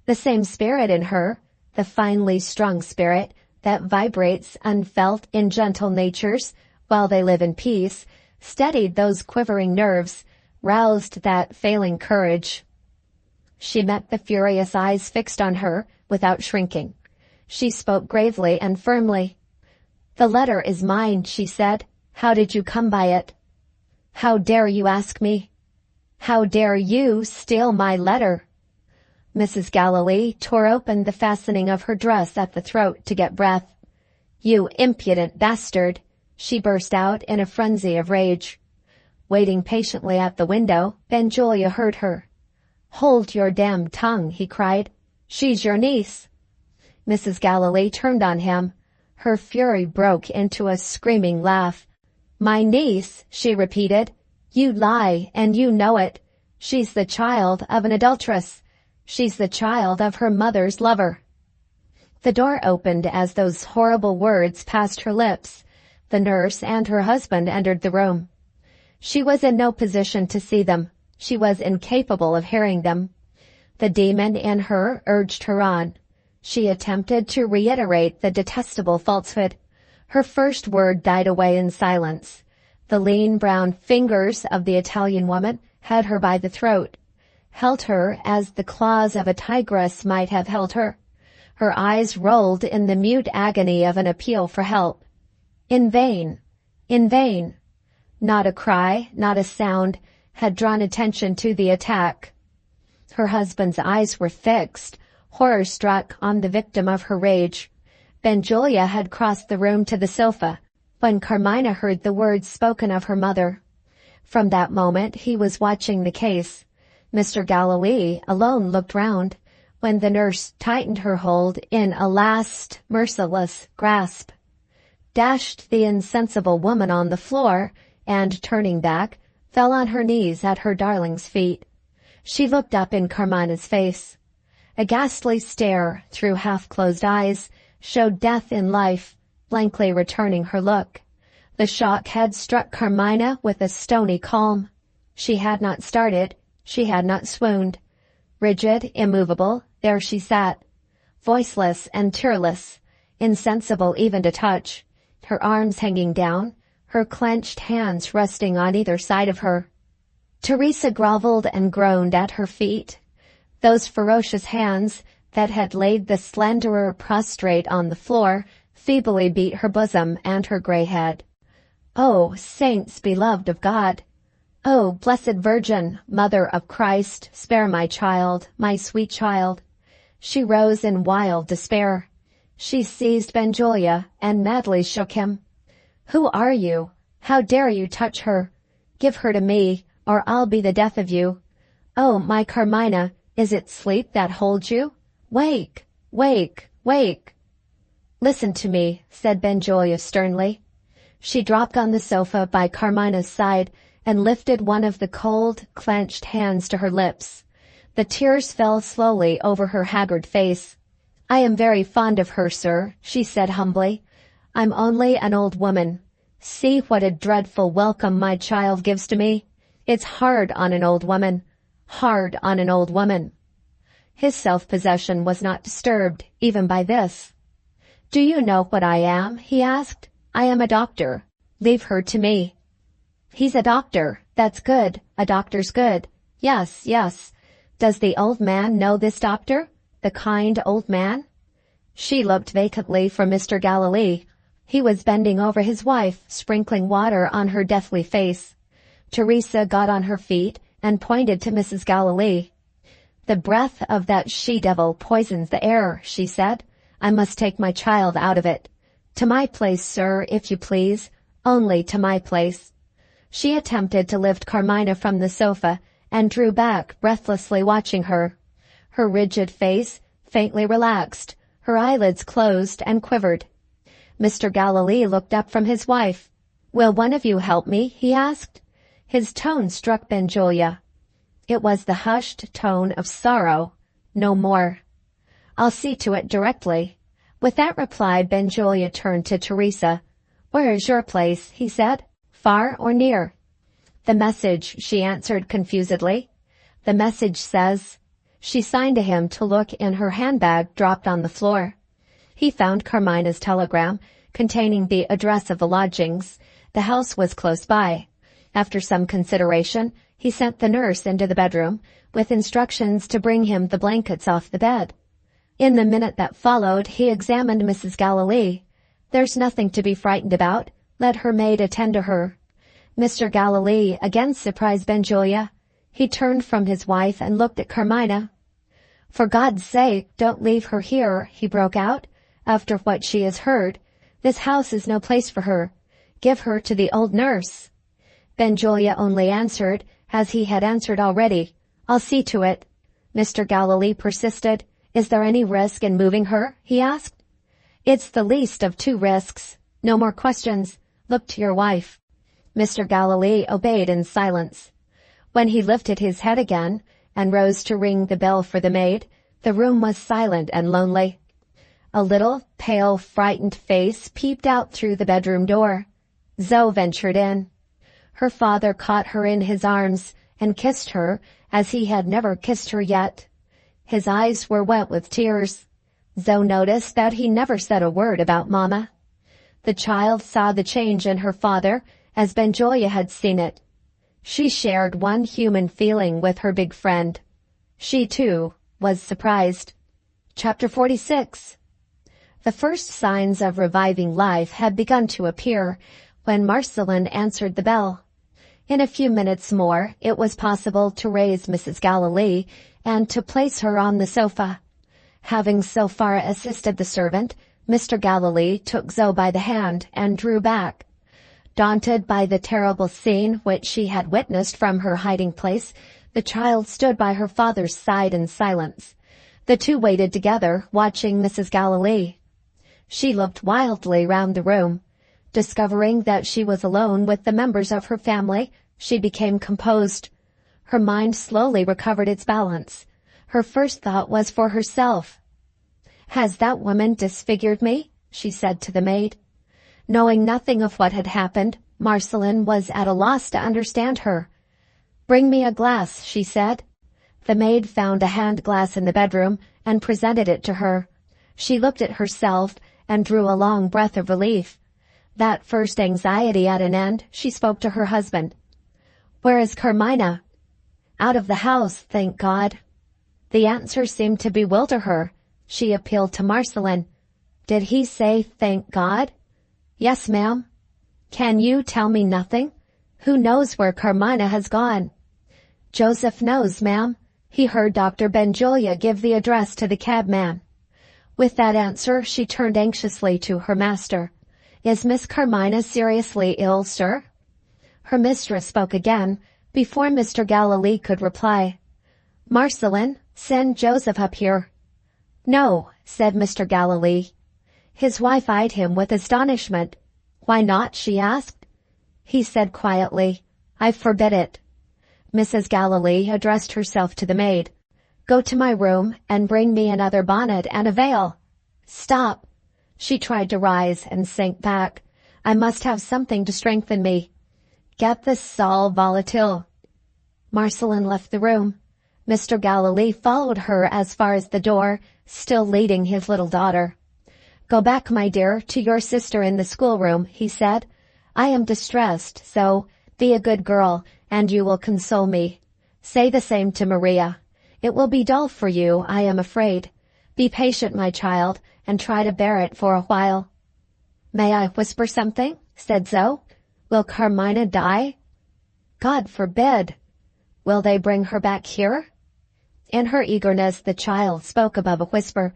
The same spirit in her, the finely strung spirit that vibrates unfelt in gentle natures while they live in peace, steadied those quivering nerves, roused that failing courage. She met the furious eyes fixed on her without shrinking. She spoke gravely and firmly. "The letter is mine," she said. "How did you come by it?" "How dare you ask me?" "How dare you steal my letter?" Mrs. Gallilee tore open the fastening of her dress at the throat to get breath. "You impudent bastard!" she burst out in a frenzy of rage. Waiting patiently at the window, Benjulia heard her. "Hold your damned tongue," he cried. "She's your niece." Mrs. Gallilee turned on him. Her fury broke into a screaming laugh. "My niece," she repeated. "You lie, and you know it. She's the child of an adulteress. She's the child of her mother's lover." The door opened as those horrible words passed her lips. The nurse and her husband entered the room. She was in no position to see them. She was incapable of hearing them. The demon in her urged her on. She attempted to reiterate the detestable falsehood. Her first word died away in silence. The lean brown fingers of the Italian woman had her by the throat, held her as the claws of a tigress might have held her. Her eyes rolled in the mute agony of an appeal for help. In vain. In vain. Not a cry, not a sound, had drawn attention to the attack. Her husband's eyes were fixed, horror-struck, on the victim of her rage. Benjulia had crossed the room to the sofa, when Carmina heard the words spoken of her mother. From that moment he was watching the case. Mr. Galilee alone looked round, when the nurse tightened her hold in a last merciless grasp, dashed the insensible woman on the floor, and turning back, fell on her knees at her darling's feet. She looked up in Carmina's face. A ghastly stare through half-closed eyes showed death in life, blankly returning her look. The shock had struck Carmina with a stony calm. She had not started, she had not swooned. Rigid, immovable, there she sat, voiceless and tearless, insensible even to touch, her arms hanging down, her clenched hands resting on either side of her. Teresa grovelled and groaned at her feet. Those ferocious hands that had laid the slenderer prostrate on the floor feebly beat her bosom and her grey head. "O saints beloved of God! O blessed Virgin, Mother of Christ, spare my child, my sweet child!" She rose in wild despair. She seized Benjulia and madly shook him. "Who are you? How dare you touch her? Give her to me, or I'll be the death of you. Oh, my Carmina, is it sleep that holds you? Wake! Wake! Wake!" "Listen to me," said Benjulia sternly. She dropped on the sofa by Carmina's side and lifted one of the cold, clenched hands to her lips. The tears fell slowly over her haggard face. "I am very fond of her, sir," she said humbly. "I'm only an old woman. See what a dreadful welcome my child gives to me. It's hard on an old woman. Hard on an old woman." His self-possession was not disturbed, even by this. "Do you know what I am?" he asked. "I am a doctor. Leave her to me." "He's a doctor. That's good. A doctor's good. Yes, yes. Does the old man know this doctor? The kind old man?" She looked vacantly for Mr. Galilee. He was bending over his wife, sprinkling water on her deathly face. Teresa got on her feet and pointed to Mrs. Galilee. "The breath of that she-devil poisons the air," she said. "I must take my child out of it. To my place, sir, if you please. Only to my place." She attempted to lift Carmina from the sofa and drew back, breathlessly watching her. Her rigid face faintly relaxed, her eyelids closed and quivered. Mr. Galilee looked up from his wife. "Will one of you help me?" he asked. His tone struck Benjulia. It was the hushed tone of sorrow, no more. "I'll see to it directly." With that reply, Benjulia turned to Teresa. "Where is your place?" he said. "Far or near?" "The message," she answered confusedly. "The message says—" She signed to him to look in her handbag dropped on the floor. He found Carmina's telegram, containing the address of the lodgings. The house was close by. After some consideration, he sent the nurse into the bedroom, with instructions to bring him the blankets off the bed. In the minute that followed, he examined Mrs. Galilee. "There's nothing to be frightened about. Let her maid attend to her." Mr. Galilee again surprised Benjulia. He turned from his wife and looked at Carmina. "For God's sake, don't leave her here," he broke out. "After what she has heard, this house is no place for her. Give her to the old nurse." Benjulia only answered, as he had answered already, "I'll see to it." Mr. Galilee persisted. "Is there any risk in moving her?" he asked. "It's the least of two risks. No more questions. Look to your wife." Mr. Galilee obeyed in silence. When he lifted his head again and rose to ring the bell for the maid, the room was silent and lonely. A little, pale, frightened face peeped out through the bedroom door. Zoe ventured in. Her father caught her in his arms and kissed her as he had never kissed her yet. His eyes were wet with tears. Zoe noticed that he never said a word about Mama. The child saw the change in her father as Benjulia had seen it. She shared one human feeling with her big friend. She, too, was surprised. Chapter 46. The first signs of reviving life had begun to appear when Marceline answered the bell. In a few minutes more, it was possible to raise Mrs. Galilee and to place her on the sofa. Having so far assisted the servant, Mr. Galilee took Zoe by the hand and drew back. Daunted by the terrible scene which she had witnessed from her hiding place, the child stood by her father's side in silence. The two waited together, watching Mrs. Galilee. She looked wildly round the room. Discovering that she was alone with the members of her family, she became composed. Her mind slowly recovered its balance. Her first thought was for herself. "Has that woman disfigured me?" she said to the maid. Knowing nothing of what had happened, Marceline was at a loss to understand her. "Bring me a glass," she said. The maid found a hand glass in the bedroom and presented it to her. She looked at herself and drew a long breath of relief. That first anxiety at an end, she spoke to her husband. "Where is Carmina?" "Out of the house, thank God." The answer seemed to bewilder her. She appealed to Marceline. "Did he say, 'Thank God'?" "Yes, ma'am." "Can you tell me nothing? Who knows where Carmina has gone?" "Joseph knows, ma'am. He heard Dr. Benjulia give the address to the cabman." With that answer, she turned anxiously to her master. "Is Miss Carmina seriously ill, sir?" Her mistress spoke again, before Mr. Galilee could reply. "Marceline, send Joseph up here." "No," said Mr. Galilee. His wife eyed him with astonishment. "Why not?" she asked. He said quietly, "I forbid it." Mrs. Galilee addressed herself to the maid. "Go to my room and bring me another bonnet and a veil." "Stop." She tried to rise and sank back. "I must have something to strengthen me." "Get the sal volatile." Marceline left the room. Mr. Galilee followed her as far as the door, still leading his little daughter. "Go back, my dear, to your sister in the schoolroom," he said. "I am distressed, so be a good girl, and you will console me. Say the same to Maria. It will be dull for you, I am afraid. Be patient, my child, and try to bear it for a while." "May I whisper something?" said Zoe. "Will Carmina die?" "God forbid." "Will they bring her back here?" In her eagerness, the child spoke above a whisper.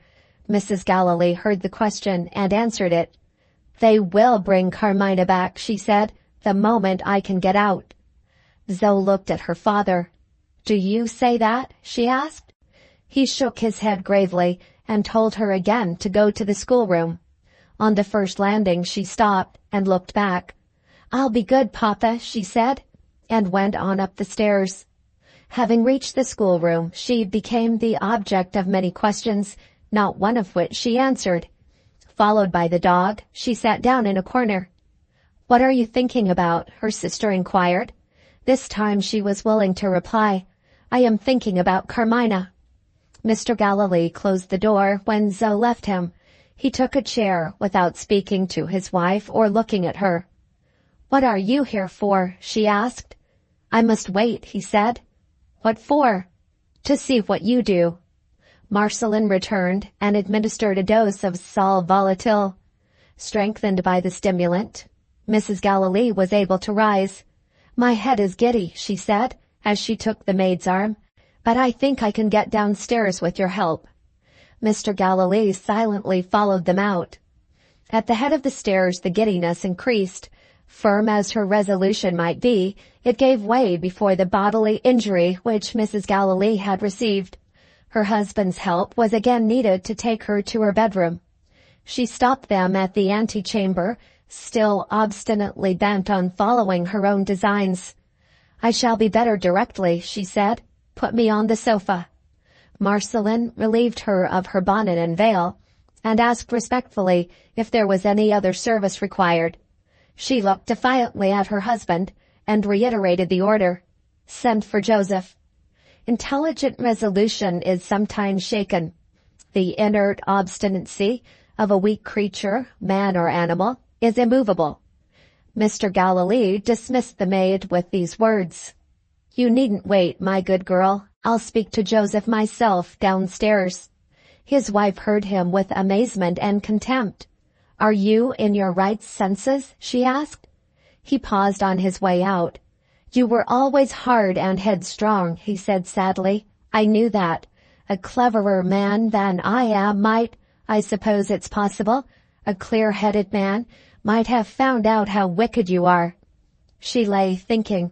Mrs. Galilee heard the question and answered it. "They will bring Carmina back," she said, "the moment I can get out." Zoe looked at her father. "Do you say that?" she asked. He shook his head gravely and told her again to go to the schoolroom. On the first landing she stopped and looked back. "I'll be good, Papa," she said, and went on up the stairs. Having reached the schoolroom, she became the object of many questions, not one of which she answered. Followed by the dog, she sat down in a corner. "What are you thinking about?" her sister inquired. This time she was willing to reply. "I am thinking about Carmina." Mr. Galilee closed the door when Zoe left him. He took a chair without speaking to his wife or looking at her. "What are you here for?" she asked. "I must wait," he said. "What for?" "To see what you do." Marceline returned and administered a dose of sal volatile. Strengthened by the stimulant, Mrs. Galilee was able to rise. "My head is giddy," she said, as she took the maid's arm, "but I think I can get downstairs with your help." Mr. Galilee silently followed them out. At the head of the stairs the giddiness increased. Firm as her resolution might be, it gave way before the bodily injury which Mrs. Galilee had received. Her husband's help was again needed to take her to her bedroom. She stopped them at the antechamber, still obstinately bent on following her own designs. "I shall be better directly," she said. "Put me on the sofa." Marceline relieved her of her bonnet and veil, and asked respectfully if there was any other service required. She looked defiantly at her husband, and reiterated the order. "Send for Joseph." Intelligent resolution is sometimes shaken. The inert obstinacy of a weak creature, man or animal, is immovable. Mr. Galilee dismissed the maid with these words. "You needn't wait, my good girl. I'll speak to Joseph myself downstairs." His wife heard him with amazement and contempt. "Are you in your right senses?" she asked. He paused on his way out. "You were always hard and headstrong," he said sadly. "I knew that. A cleverer man than I am might, I suppose it's possible, a clear-headed man might have found out how wicked you are. She lay thinking,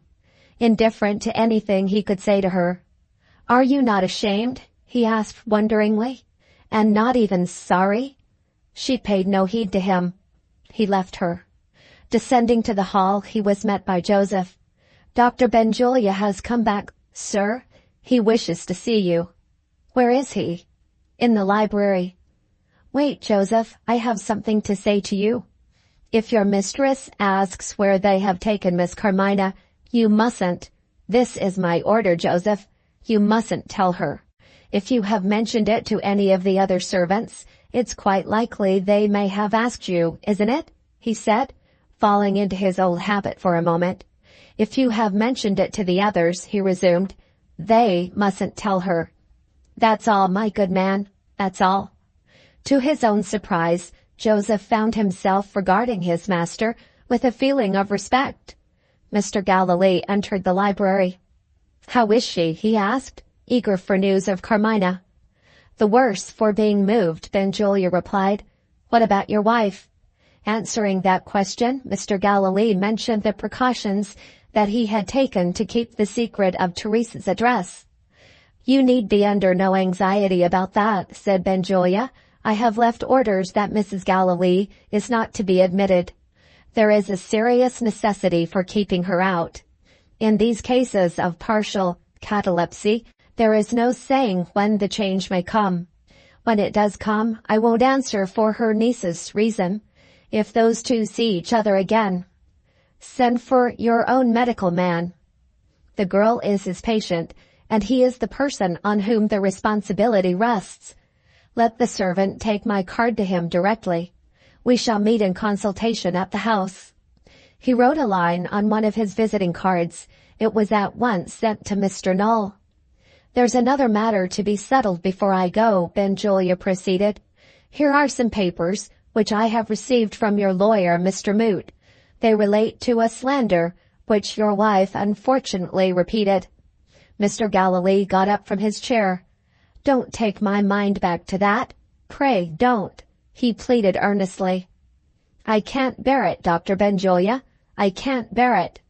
indifferent to anything he could say to her. Are you not ashamed? He asked wonderingly. And not even sorry? She paid no heed to him. He left her. Descending to the hall, he was met by Joseph. Dr. Benjulia has come back, sir. He wishes to see you. Where is he? In the library. Wait, Joseph, I have something to say to you. If your mistress asks where they have taken Miss Carmina, you mustn't. This is my order, Joseph. You mustn't tell her. If you have mentioned it to any of the other servants, it's quite likely they may have asked you, isn't it? He said, falling into his old habit for a moment. If you have mentioned it to the others, he resumed, they mustn't tell her. That's all, my good man. That's all. To his own surprise, Joseph found himself regarding his master with a feeling of respect. Mr. Galilee entered the library. How is she? He asked, eager for news of Carmina. The worse for being moved, Benjulia replied. What about your wife? Answering that question, Mr. Galilee mentioned the precautions that he had taken to keep the secret of Teresa's address. You need be under no anxiety about that, said Benjulia. I have left orders that Mrs. Galilee is not to be admitted. There is a serious necessity for keeping her out. In these cases of partial catalepsy, there is no saying when the change may come. When it does come, I won't answer for her niece's reason. If those two see each other again, send for your own medical man. The girl is his patient, and he is the person on whom the responsibility rests. Let the servant take my card to him directly. We shall meet in consultation at the house. He wrote a line on one of his visiting cards. It was at once sent to Mr. Null. There's another matter to be settled before I go, Benjulia proceeded. Here are some papers which I have received from your lawyer, Mr. Moot. They relate to a slander which your wife unfortunately repeated. Mr. Galilee got up from his chair. Don't take my mind back to that. Pray don't, he pleaded earnestly. I can't bear it, Dr. Benjulia. I can't bear it.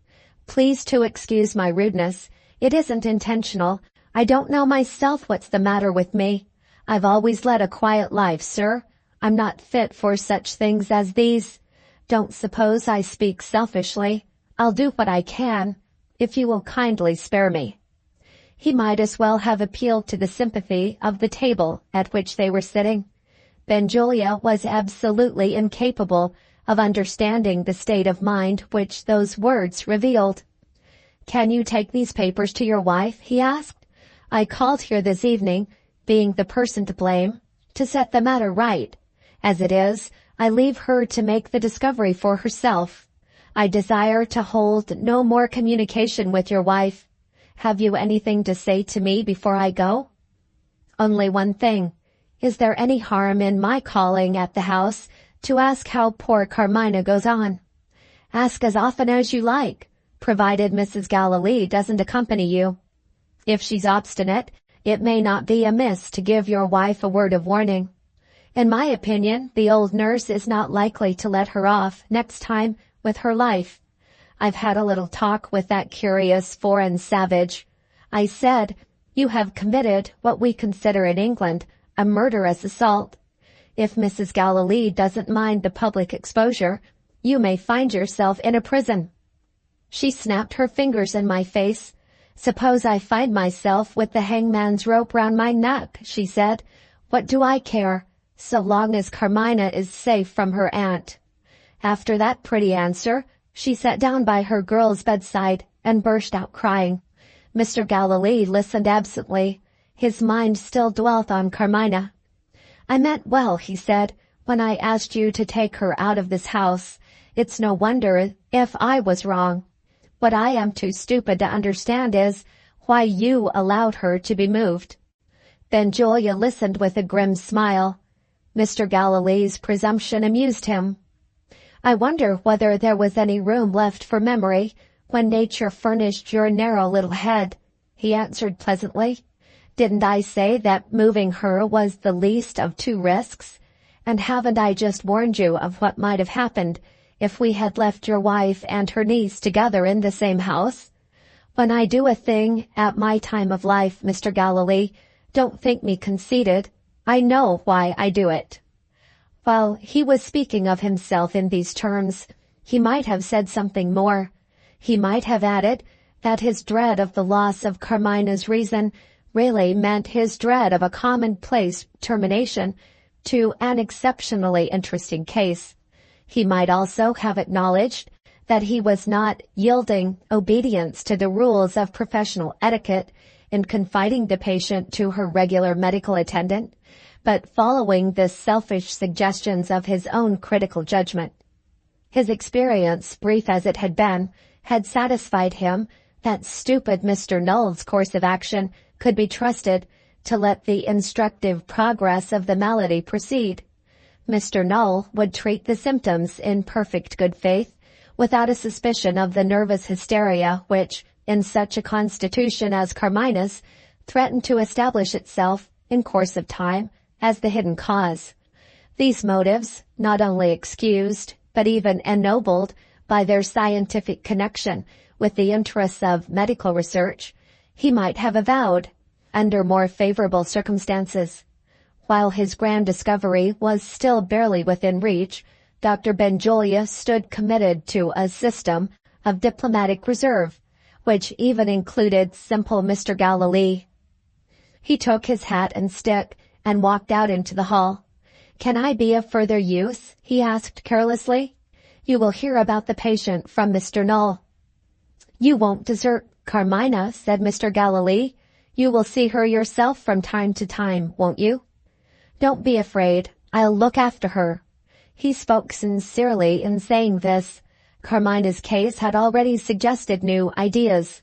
Please to excuse my rudeness. It isn't intentional. I don't know myself what's the matter with me. I've always led a quiet life, sir. I'm not fit for such things as these. Don't suppose I speak selfishly. I'll do what I can, if you will kindly spare me. He might as well have appealed to the sympathy of the table at which they were sitting. Benjulia was absolutely incapable of understanding the state of mind which those words revealed. Can you take these papers to your wife? He asked. I called here this evening, being the person to blame, to set the matter right. As it is, I leave her to make the discovery for herself. I desire to hold no more communication with your wife. Have you anything to say to me before I go? Only one thing. Is there any harm in my calling at the house to ask how poor Carmina goes on? Ask as often as you like, provided Mrs. Galilee doesn't accompany you. If she's obstinate, it may not be amiss to give your wife a word of warning. In my opinion, the old nurse is not likely to let her off next time with her life. I've had a little talk with that curious foreign savage. I said, you have committed what we consider in England a murderous assault. If Mrs. Galilee doesn't mind the public exposure, you may find yourself in a prison. She snapped her fingers in my face. Suppose I find myself with the hangman's rope round my neck, she said. What do I care, so long as Carmina is safe from her aunt? After that pretty answer, she sat down by her girl's bedside and burst out crying. Mr. Galilee listened absently. His mind still dwelt on Carmina. I meant well, he said, when I asked you to take her out of this house. It's no wonder if I was wrong. What I am too stupid to understand is why you allowed her to be moved. Benjulia listened with a grim smile. Mr. Galilee's presumption amused him. I wonder whether there was any room left for memory when nature furnished your narrow little head, he answered pleasantly. Didn't I say that moving her was the least of two risks? And haven't I just warned you of what might have happened if we had left your wife and her niece together in the same house? When I do a thing at my time of life, Mr. Galilee, don't think me conceited. I know why I do it." While he was speaking of himself in these terms, he might have said something more. He might have added that his dread of the loss of Carmina's reason really meant his dread of a commonplace termination to an exceptionally interesting case. He might also have acknowledged that he was not yielding obedience to the rules of professional etiquette in confiding the patient to her regular medical attendant, but following the selfish suggestions of his own critical judgment. His experience, brief as it had been, had satisfied him that stupid Mr. Null's course of action could be trusted to let the instructive progress of the malady proceed. Mr. Null would treat the symptoms in perfect good faith, without a suspicion of the nervous hysteria which, in such a constitution as Carmina's, threatened to establish itself, in course of time, as the hidden cause. These motives, not only excused, but even ennobled by their scientific connection with the interests of medical research, he might have avowed, under more favorable circumstances. While his grand discovery was still barely within reach, Dr. Benjulia stood committed to a system of diplomatic reserve, which even included simple Mr. Galilee. He took his hat and stick and walked out into the hall. "Can I be of further use?" he asked carelessly. "You will hear about the patient from Mr. Null." "You won't desert Carmina," said Mr. Galilee. "You will see her yourself from time to time, won't you?" "Don't be afraid. I'll look after her." He spoke sincerely in saying this. Carmina's case had already suggested new ideas.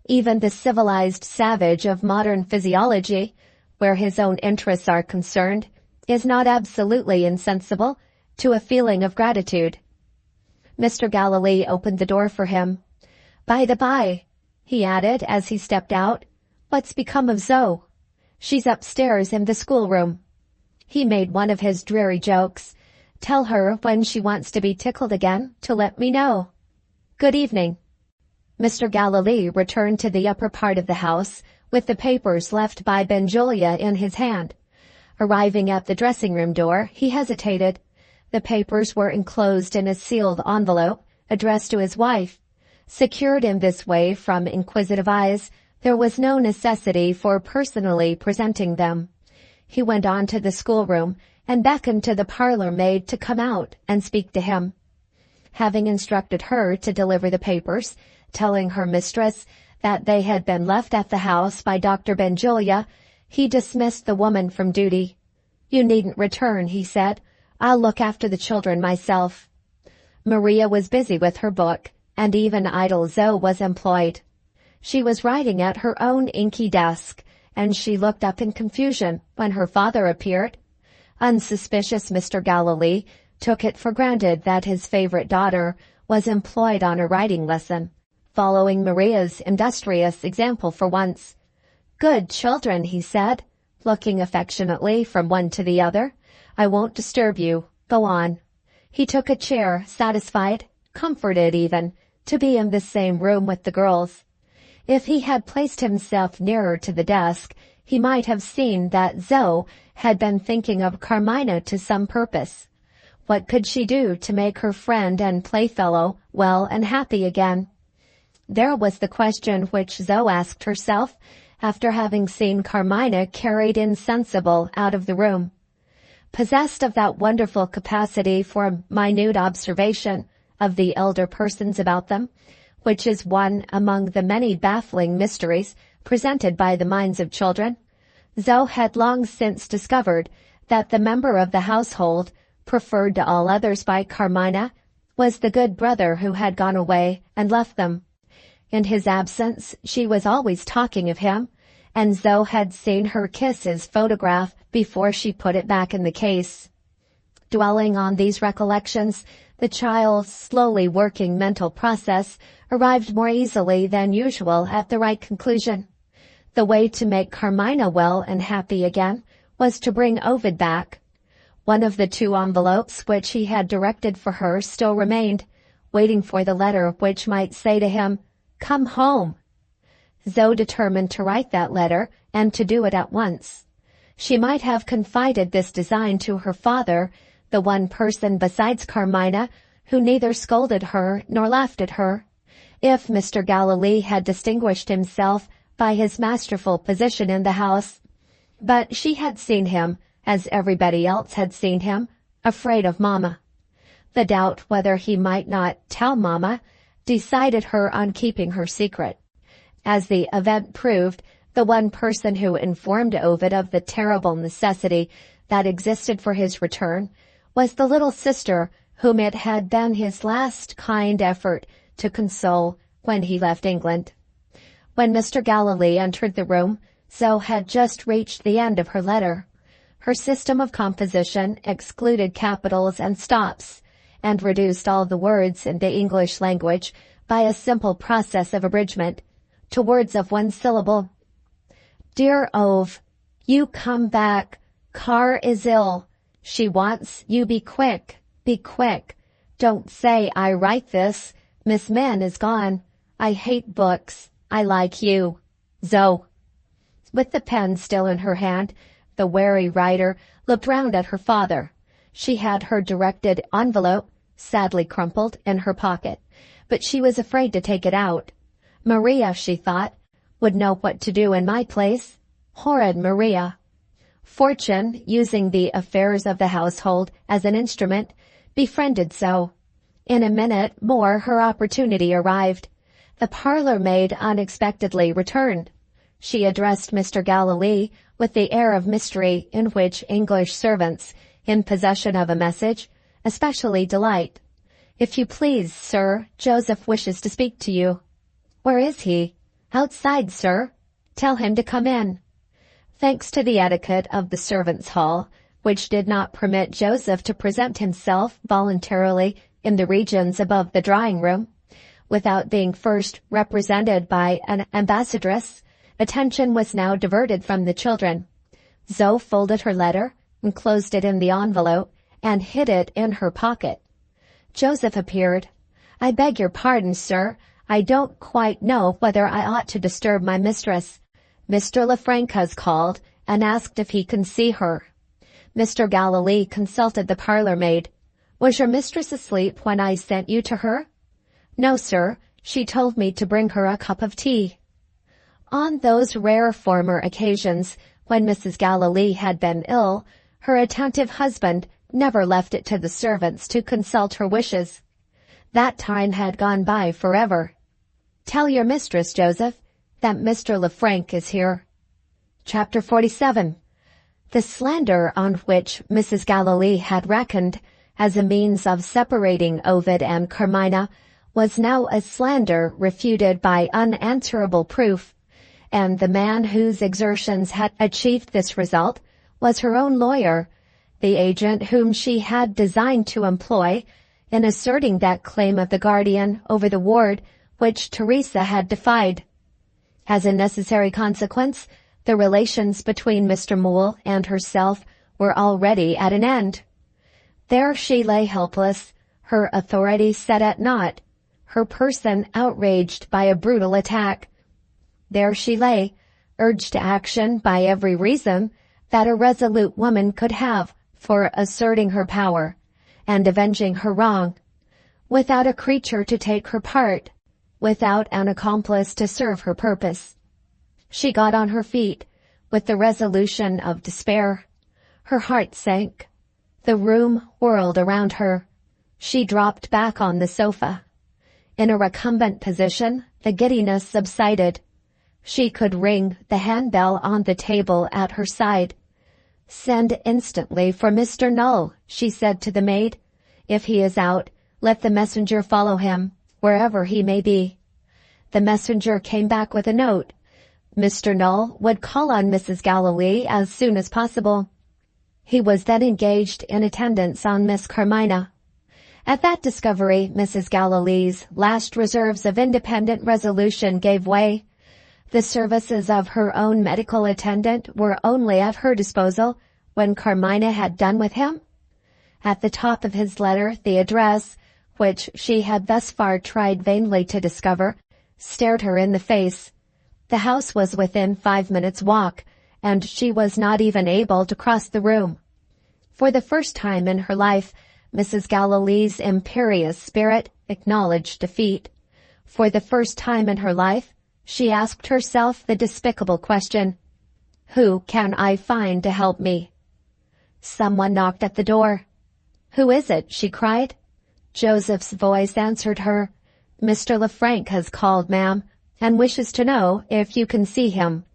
Even the civilized savage of modern physiology, where his own interests are concerned, is not absolutely insensible to a feeling of gratitude. Mr. Galilee opened the door for him. "By the by," he added as he stepped out, "what's become of Zoe?" "She's upstairs in the schoolroom." He made one of his dreary jokes. "Tell her when she wants to be tickled again to let me know. Good evening." Mr. Galilee returned to the upper part of the house with the papers left by Benjulia in his hand. Arriving at the dressing-room door, he hesitated. The papers were enclosed in a sealed envelope addressed to his wife. Secured in this way from inquisitive eyes, there was no necessity for personally presenting them. He went on to the schoolroom and beckoned to the parlour maid to come out and speak to him. Having instructed her to deliver the papers, telling her mistress that they had been left at the house by Dr. Benjulia, he dismissed the woman from duty. "You needn't return," he said. "I'll look after the children myself." Maria was busy with her book, and even idle Zoe was employed. She was writing at her own inky desk, and she looked up in confusion when her father appeared. Unsuspicious Mr. Galilee took it for granted that his favorite daughter was employed on a writing lesson, following Maria's industrious example for once. "Good children," he said, looking affectionately from one to the other. "I won't disturb you. Go on." He took a chair, satisfied, comforted even, to be in the same room with the girls. If he had placed himself nearer to the desk, he might have seen that Zoe had been thinking of Carmina to some purpose. What could she do to make her friend and playfellow well and happy again? There was the question which Zoe asked herself after having seen Carmina carried insensible out of the room. Possessed of that wonderful capacity for minute observation of the elder persons about them, which is one among the many baffling mysteries presented by the minds of children, Zoe had long since discovered that the member of the household, preferred to all others by Carmina, was the good brother who had gone away and left them. In his absence, she was always talking of him, and Zoe had seen her kiss his photograph before she put it back in the case. Dwelling on these recollections, the child's slowly working mental process arrived more easily than usual at the right conclusion. The way to make Carmina well and happy again was to bring Ovid back. One of the 2 envelopes which he had directed for her still remained, waiting for the letter which might say to him, "Come home." Zoe determined to write that letter, and to do it at once. She might have confided this design to her father, the one person besides Carmina who neither scolded her nor laughed at her. If Mr. Galilee had distinguished himself by his masterful position in the house. But she had seen him, as everybody else had seen him, afraid of Mamma. The doubt whether he might not tell Mamma decided her on keeping her secret. As the event proved, the one person who informed Ovid of the terrible necessity that existed for his return was the little sister whom it had been his last kind effort to console when he left England. When Mr. Galilee entered the room, Zoe had just reached the end of her letter. Her system of composition excluded capitals and stops, and reduced all the words in the English language by a simple process of abridgment to words of 1 syllable. "Dear Ove, you come back. Car is ill. She wants you be quick. Be quick. Don't say I write this. Miss Mann is gone. I hate books. I like you. Zoe." With the pen still in her hand, the wary writer looked round at her father. She had her directed envelope, sadly crumpled, in her pocket, but she was afraid to take it out. Maria, she thought, would know what to do in my place. Horrid Maria. Fortune, using the affairs of the household as an instrument, befriended Zoe. In a minute more her opportunity arrived. The parlor maid unexpectedly returned. She addressed Mr. Galilee with the air of mystery in which English servants, in possession of a message, especially delight. "If you please, sir, Joseph wishes to speak to you." "Where is he?" "Outside, sir." "Tell him to come in." Thanks to the etiquette of the servants' hall, which did not permit Joseph to present himself voluntarily in the regions above the drawing-room, without being first represented by an ambassadress, attention was now diverted from the children. Zoe folded her letter, enclosed it in the envelope, and hid it in her pocket. Joseph appeared. "I beg your pardon, sir. I don't quite know whether I ought to disturb my mistress. Mr. Lefranc has called and asked if he can see her." Mr. Galilee consulted the parlor maid. "Was your mistress asleep when I sent you to her?" "No, sir. She told me to bring her a cup of tea." On those rare former occasions when Mrs. Galilee had been ill, her attentive husband never left it to the servants to consult her wishes. That time had gone by forever. "Tell your mistress, Joseph, that Mr. Lefranc is here." Chapter 47. The slander on which Mrs. Galilee had reckoned as a means of separating Ovid and Carmina was now a slander refuted by unanswerable proof, and the man whose exertions had achieved this result was her own lawyer, the agent whom she had designed to employ in asserting that claim of the guardian over the ward which Teresa had defied. As a necessary consequence, the relations between Mr. Moole and herself were already at an end. There she lay helpless, her authority set at naught, her person outraged by a brutal attack. There she lay, urged to action by every reason that a resolute woman could have for asserting her power and avenging her wrong, without a creature to take her part, without an accomplice to serve her purpose. She got on her feet with the resolution of despair. Her heart sank. The room whirled around her. She dropped back on the sofa. In a recumbent position, the giddiness subsided. She could ring the handbell on the table at her side. "Send instantly for Mr. Null," she said to the maid. "If he is out, let the messenger follow him, wherever he may be." The messenger came back with a note. Mr. Null would call on Mrs. Galilee as soon as possible. He was then engaged in attendance on Miss Carmina. At that discovery, Mrs. Galilee's last reserves of independent resolution gave way. The services of her own medical attendant were only at her disposal when Carmina had done with him. At the top of his letter, the address, which she had thus far tried vainly to discover, stared her in the face. The house was within 5 minutes' walk, and she was not even able to cross the room. For the first time in her life, Mrs. Galilee's imperious spirit acknowledged defeat. For the first time in her life, she asked herself the despicable question, "Who can I find to help me?" Someone knocked at the door. "Who is it?" she cried. Joseph's voice answered her. "Mr. Lefrank has called, ma'am, and wishes to know if you can see him."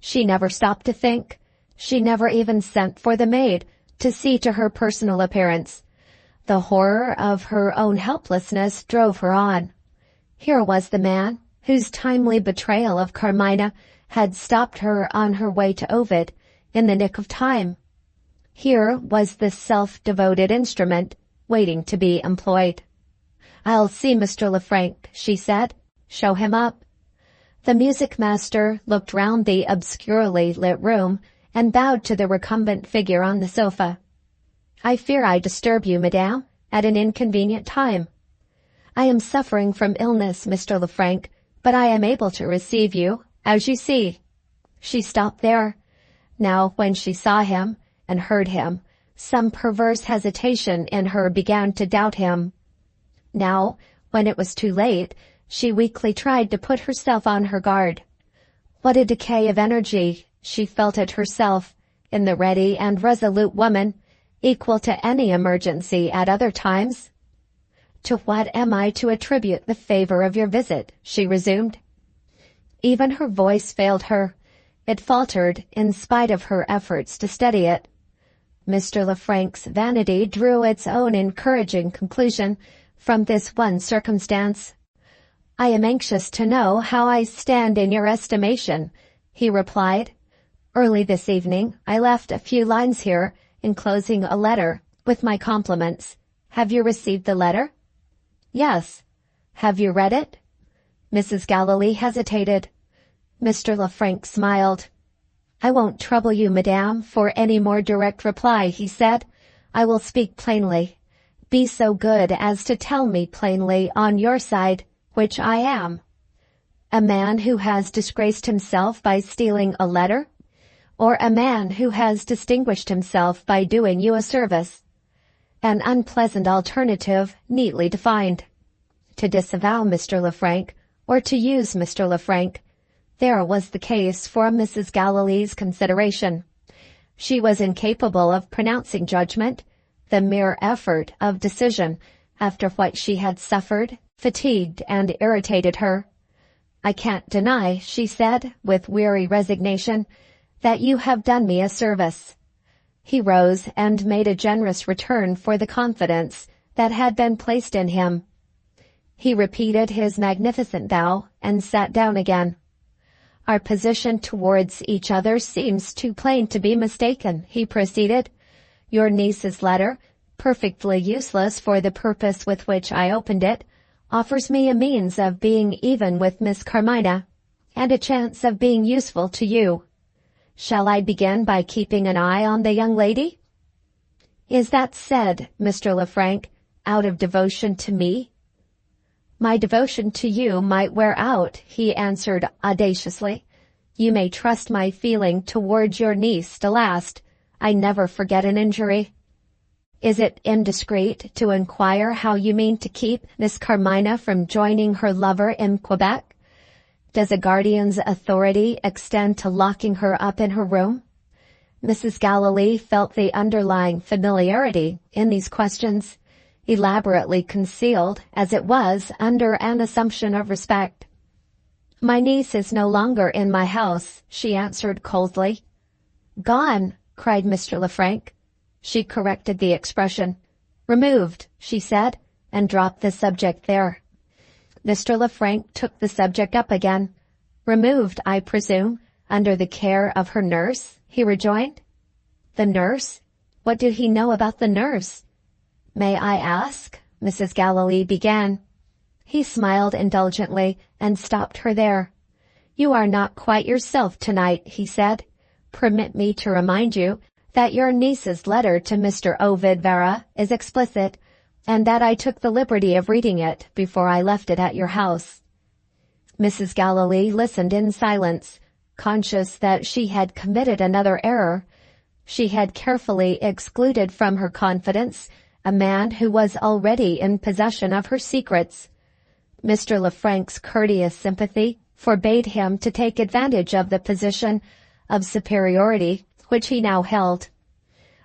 She never stopped to think. She never even sent for the maid to see to her personal appearance. The horror of her own helplessness drove her on. Here was the man whose timely betrayal of Carmina had stopped her on her way to Ovid in the nick of time. Here was this self-devoted instrument waiting to be employed. "I'll see Mr. Lefrank," she said. "Show him up." The music master looked round the obscurely lit room and bowed to the recumbent figure on the sofa. "I fear I disturb you, madame, at an inconvenient time." "I am suffering from illness, Mr. Lefrank, but I am able to receive you, as you see." She stopped there. Now, when she saw him and heard him, some perverse hesitation in her began to doubt him. Now, when it was too late, she weakly tried to put herself on her guard. What a decay of energy! She felt it herself, in the ready and resolute woman, equal to any emergency at other times. "To what am I to attribute the favor of your visit?" she resumed. Even her voice failed her. It faltered in spite of her efforts to steady it. Mr. Lefrank's vanity drew its own encouraging conclusion from this one circumstance. "I am anxious to know how I stand in your estimation," he replied. "Early this evening I left a few lines here, enclosing a letter, with my compliments. Have you received the letter?" "Yes." "Have you read it?" Mrs. Galilee hesitated. Mr. Lefrank smiled. "I won't trouble you, madame, for any more direct reply," he said. "I will speak plainly. Be so good as to tell me plainly on your side which I am. A man who has disgraced himself by stealing a letter, or a man who has distinguished himself by doing you a service? An unpleasant alternative, neatly defined. To disavow Mr. Lefrank, or to use Mr. Lefrank, there was the case for Mrs. Galilee's consideration. She was incapable of pronouncing judgment. The mere effort of decision, after what she had suffered, fatigued and irritated her. "I can't deny," she said, with weary resignation, "that you have done me a service." He rose and made a generous return for the confidence that had been placed in him. He repeated his magnificent bow and sat down again. "Our position towards each other seems too plain to be mistaken," he proceeded. "Your niece's letter, perfectly useless for the purpose with which I opened it, offers me a means of being even with Miss Carmina, and a chance of being useful to you. Shall I begin by keeping an eye on the young lady?" "Is that said, Mr. Lefrank, out of devotion to me?" "My devotion to you might wear out," he answered audaciously. "You may trust my feeling towards your niece to last. I never forget an injury." "Is it indiscreet to inquire how you mean to keep Miss Carmina from joining her lover in Quebec? Does a guardian's authority extend to locking her up in her room?" Mrs. Galilee felt the underlying familiarity in these questions, elaborately concealed as it was under an assumption of respect. "My niece is no longer in my house," she answered coldly. "Gone!" cried Mr. Lefrank. She corrected the expression. "Removed," she said, and dropped the subject there. Mr. Lefrank took the subject up again. "Removed, I presume, under the care of her nurse?" he rejoined. "The nurse? What did he know about the nurse?" "May I ask?" Mrs. Galilee began. He smiled indulgently and stopped her there. "You are not quite yourself tonight," he said. "Permit me to remind you that your niece's letter to Mr. Ovid Vere is explicit, and that I took the liberty of reading it before I left it at your house." Mrs. Galilee listened in silence, conscious that she had committed another error. She had carefully excluded from her confidence a man who was already in possession of her secrets. Mr. Lefrank's courteous sympathy forbade him to take advantage of the position of superiority which he now held.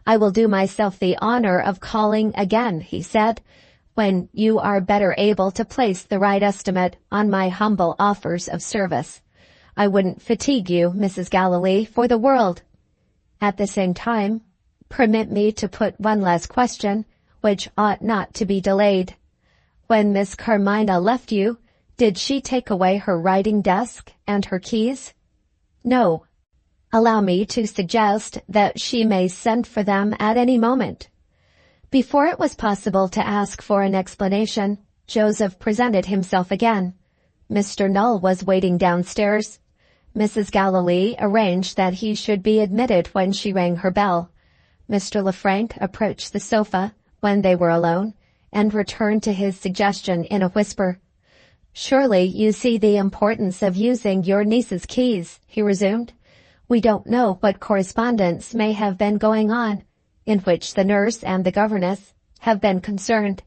"I will do myself the honor of calling again," he said, "when you are better able to place the right estimate on my humble offers of service. I wouldn't fatigue you, Mrs. Galilee, for the world. At the same time, permit me to put one last question, which ought not to be delayed. When Miss Carmina left you, did she take away her writing desk and her keys?" "No." "Allow me to suggest that she may send for them at any moment." Before it was possible to ask for an explanation, Joseph presented himself again. Mr. Null was waiting downstairs. Mrs. Galilee arranged that he should be admitted when she rang her bell. Mr. Lefrank approached the sofa when they were alone, and returned to his suggestion in a whisper. "Surely you see the importance of using your niece's keys," he resumed. "We don't know what correspondence may have been going on, in which the nurse and the governess have been concerned.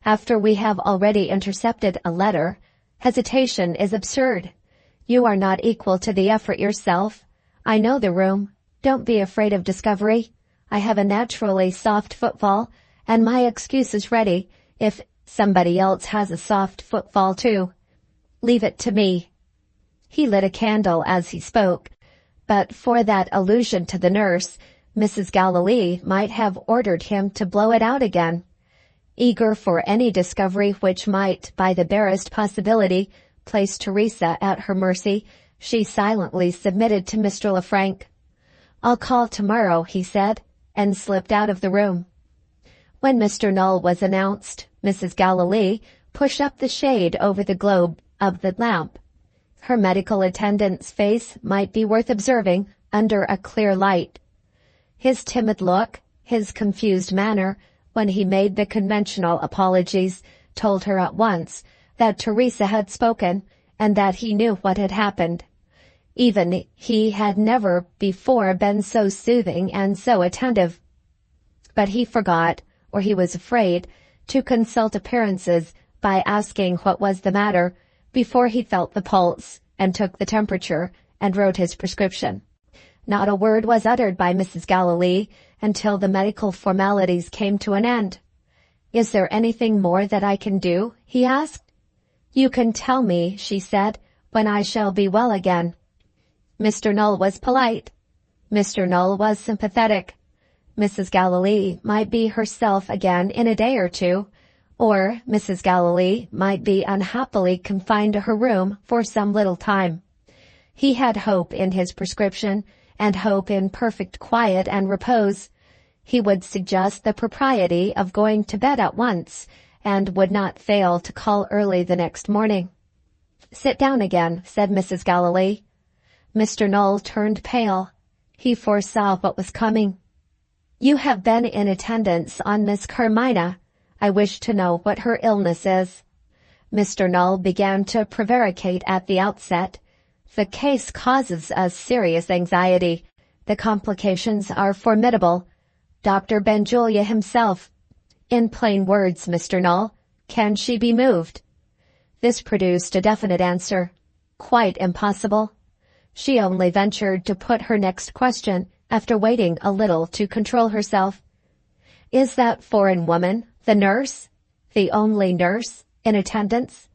After we have already intercepted a letter, hesitation is absurd. You are not equal to the effort yourself. I know the room. Don't be afraid of discovery. I have a naturally soft footfall, and my excuse is ready if somebody else has a soft footfall too. Leave it to me." He lit a candle as he spoke, but for that allusion to the nurse, Mrs. Galilee might have ordered him to blow it out again. Eager for any discovery which might, by the barest possibility, place Teresa at her mercy, she silently submitted to Mr. Lefrank. "I'll call tomorrow," he said, and slipped out of the room. When Mr. Null was announced, Mrs. Galilee pushed up the shade over the globe of the lamp. Her medical attendant's face might be worth observing under a clear light. His timid look, his confused manner, when he made the conventional apologies, told her at once that Teresa had spoken, and that he knew what had happened. Even he had never before been so soothing and so attentive. But he forgot, or he was afraid, to consult appearances by asking what was the matter before he felt the pulse and took the temperature and wrote his prescription. Not a word was uttered by Mrs. Galilee until the medical formalities came to an end. "Is there anything more that I can do?" he asked. "You can tell me," she said, "when I shall be well again." Mr. Null was polite. Mr. Null was sympathetic. Mrs. Galilee might be herself again in a day or two, or Mrs. Galilee might be unhappily confined to her room for some little time. He had hope in his prescription, and hope in perfect quiet and repose. He would suggest the propriety of going to bed at once, and would not fail to call early the next morning. "Sit down again," said Mrs. Galilee. Mr. Null turned pale. He foresaw what was coming. "You have been in attendance on Miss Carmina. I wish to know what her illness is." Mr. Null began to prevaricate at the outset. "The case causes us serious anxiety. The complications are formidable. Dr. Benjulia himself—" "In plain words, Mr. Null, can she be moved?" This produced a definite answer. Quite impossible. She only ventured to put her next question after waiting a little to control herself. "Is that foreign woman, the nurse, the only nurse, in attendance?"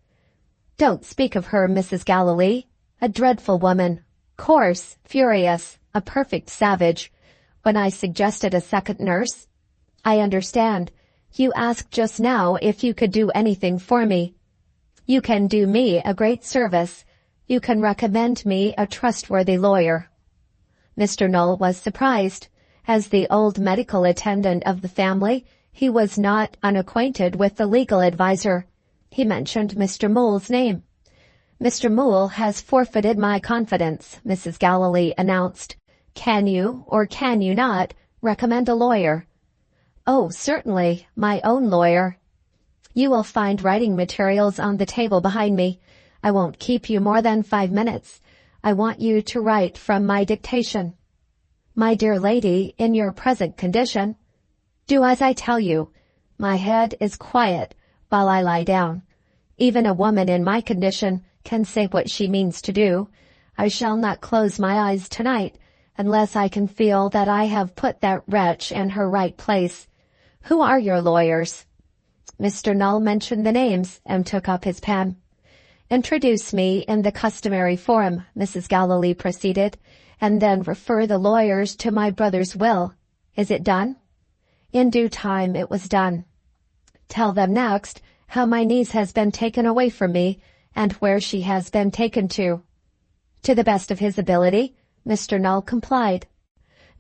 "Don't speak of her, Mrs. Galilee. A dreadful woman, coarse, furious, a perfect savage. When I suggested a second nurse—" "I understand. You asked just now if you could do anything for me." "You can do me a great service. You can recommend me a trustworthy lawyer." Mr. Null was surprised. As the old medical attendant of the family, he was not unacquainted with the legal adviser. He mentioned Mr. Moole's name. "Mr. Moole has forfeited my confidence," Mrs. Galilee announced. "Can you, or can you not, recommend a lawyer." "Oh, certainly, my own lawyer." "You will find writing materials on the table behind me. I won't keep you more than 5 minutes. I want you to write from my dictation." "My dear lady, in your present condition—" "Do as I tell you. My head is quiet while I lie down. Even a woman in my condition can say what she means to do. I shall not close my eyes tonight unless I can feel that I have put that wretch in her right place. Who are your lawyers?" Mr. Null mentioned the names and took up his pen. "Introduce me in the customary form," Mrs. Galilee proceeded, "and then refer the lawyers to my brother's will. Is it done?" In due time it was done. "Tell them next how my niece has been taken away from me and where she has been taken to." To the best of his ability, Mr. Null complied.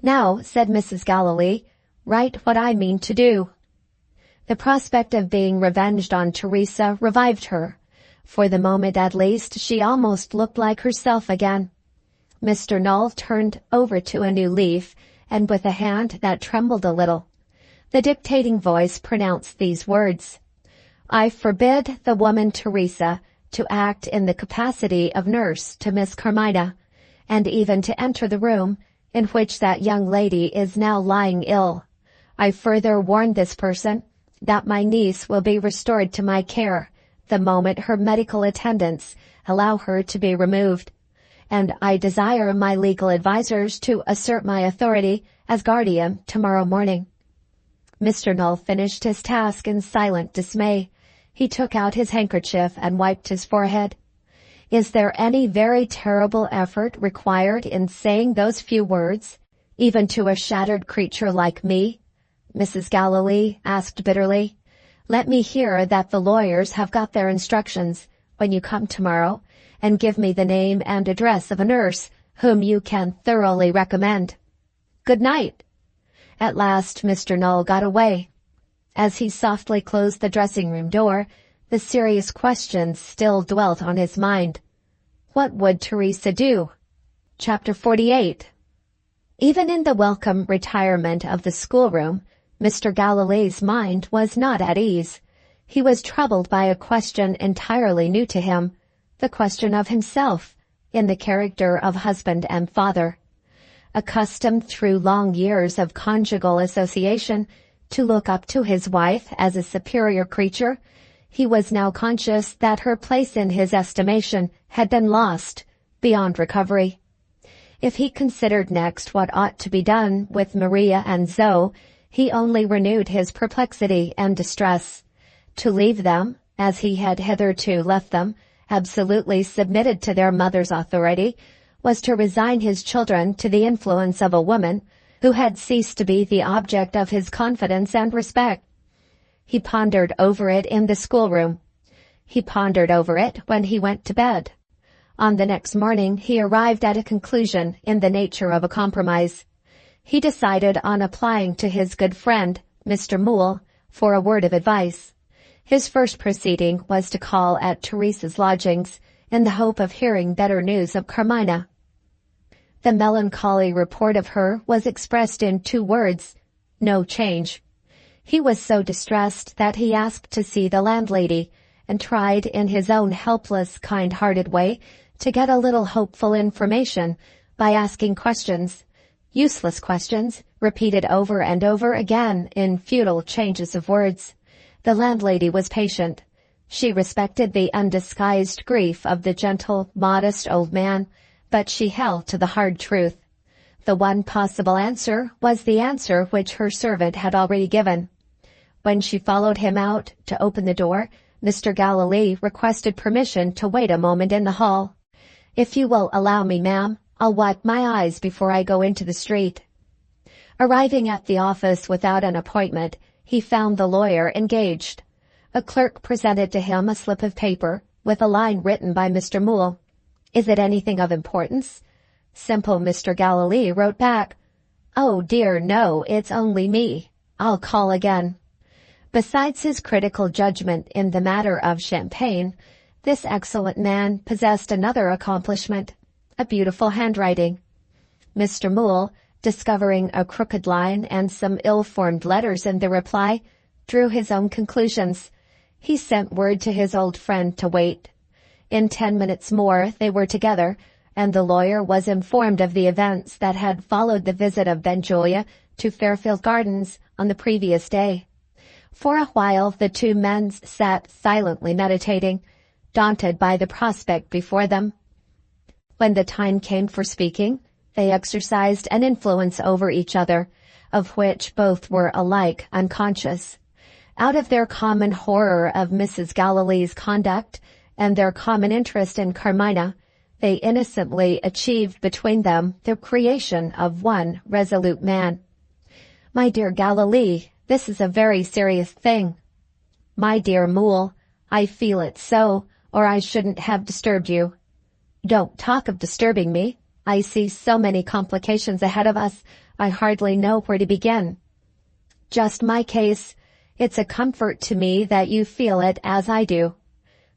"Now," said Mrs. Galilee, "write what I mean to do." The prospect of being revenged on Teresa revived her. For the moment at least, she almost looked like herself again. Mr. Null turned over to a new leaf, and with a hand that trembled a little, the dictating voice pronounced these words: "I forbid the woman Teresa to act in the capacity of nurse to Miss Carmina, and even to enter the room in which that young lady is now lying ill. I further warn this person that my niece will be restored to my care the moment her medical attendants allow her to be removed, and I desire my legal advisers to assert my authority as guardian tomorrow morning." Mr. Null finished his task in silent dismay. He took out his handkerchief and wiped his forehead. "Is there any very terrible effort required in saying those few words, even to a shattered creature like me?" Mrs. Galilee asked bitterly. "Let me hear that the lawyers have got their instructions when you come tomorrow, and give me the name and address of a nurse whom you can thoroughly recommend. Good night." At last Mr. Null got away. As he softly closed the dressing-room door, the serious questions still dwelt on his mind. What would Teresa do? Chapter 48. Even in the welcome retirement of the schoolroom, Mr. Galilee's mind was not at ease. He was troubled by a question entirely new to him, the question of himself, in the character of husband and father. Accustomed through long years of conjugal association to look up to his wife as a superior creature, he was now conscious that her place in his estimation had been lost beyond recovery. If he considered next what ought to be done with Maria and Zoe, he only renewed his perplexity and distress. To leave them, as he had hitherto left them, absolutely submitted to their mother's authority, was to resign his children to the influence of a woman who had ceased to be the object of his confidence and respect. He pondered over it in the schoolroom. He pondered over it when he went to bed. On the next morning he arrived at a conclusion in the nature of a compromise. He decided on applying to his good friend, Mr. Moole, for a word of advice. His first proceeding was to call at Teresa's lodgings in the hope of hearing better news of Carmina. The melancholy report of her was expressed in 2 words: no change. He was so distressed that he asked to see the landlady, and tried in his own helpless, kind-hearted way to get a little hopeful information by asking questions, useless questions, repeated over and over again in futile changes of words. The landlady was patient. She respected the undisguised grief of the gentle, modest old man, but she held to the hard truth. The one possible answer was the answer which her servant had already given. When she followed him out to open the door, Mr. Galilee requested permission to wait a moment in the hall. "If you will allow me, ma'am, I'll wipe my eyes before I go into the street." Arriving at the office without an appointment, he found the lawyer engaged. A clerk presented to him a slip of paper with a line written by Mr. Moole. "Is it anything of importance?" Simple Mr. Galilee wrote back, "Oh dear, no, it's only me. I'll call again." Besides his critical judgment in the matter of champagne, this excellent man possessed another accomplishment, a beautiful handwriting. Mr. Moole, discovering a crooked line and some ill-formed letters in the reply, drew his own conclusions. He sent word to his old friend to wait. In 10 minutes more they were together, and the lawyer was informed of the events that had followed the visit of Benjulia to Fairfield Gardens on the previous day. For a while the two men sat silently meditating, daunted by the prospect before them. When the time came for speaking, they exercised an influence over each other, of which both were alike unconscious. Out of their common horror of Mrs. Gallilee's conduct and their common interest in Carmina, they innocently achieved between them the creation of one resolute man. "My dear Gallilee, this is a very serious thing." "My dear Moole, I feel it so, or I shouldn't have disturbed you." "Don't talk of disturbing me. I see so many complications ahead of us, I hardly know where to begin." "Just my case. It's a comfort to me that you feel it as I do."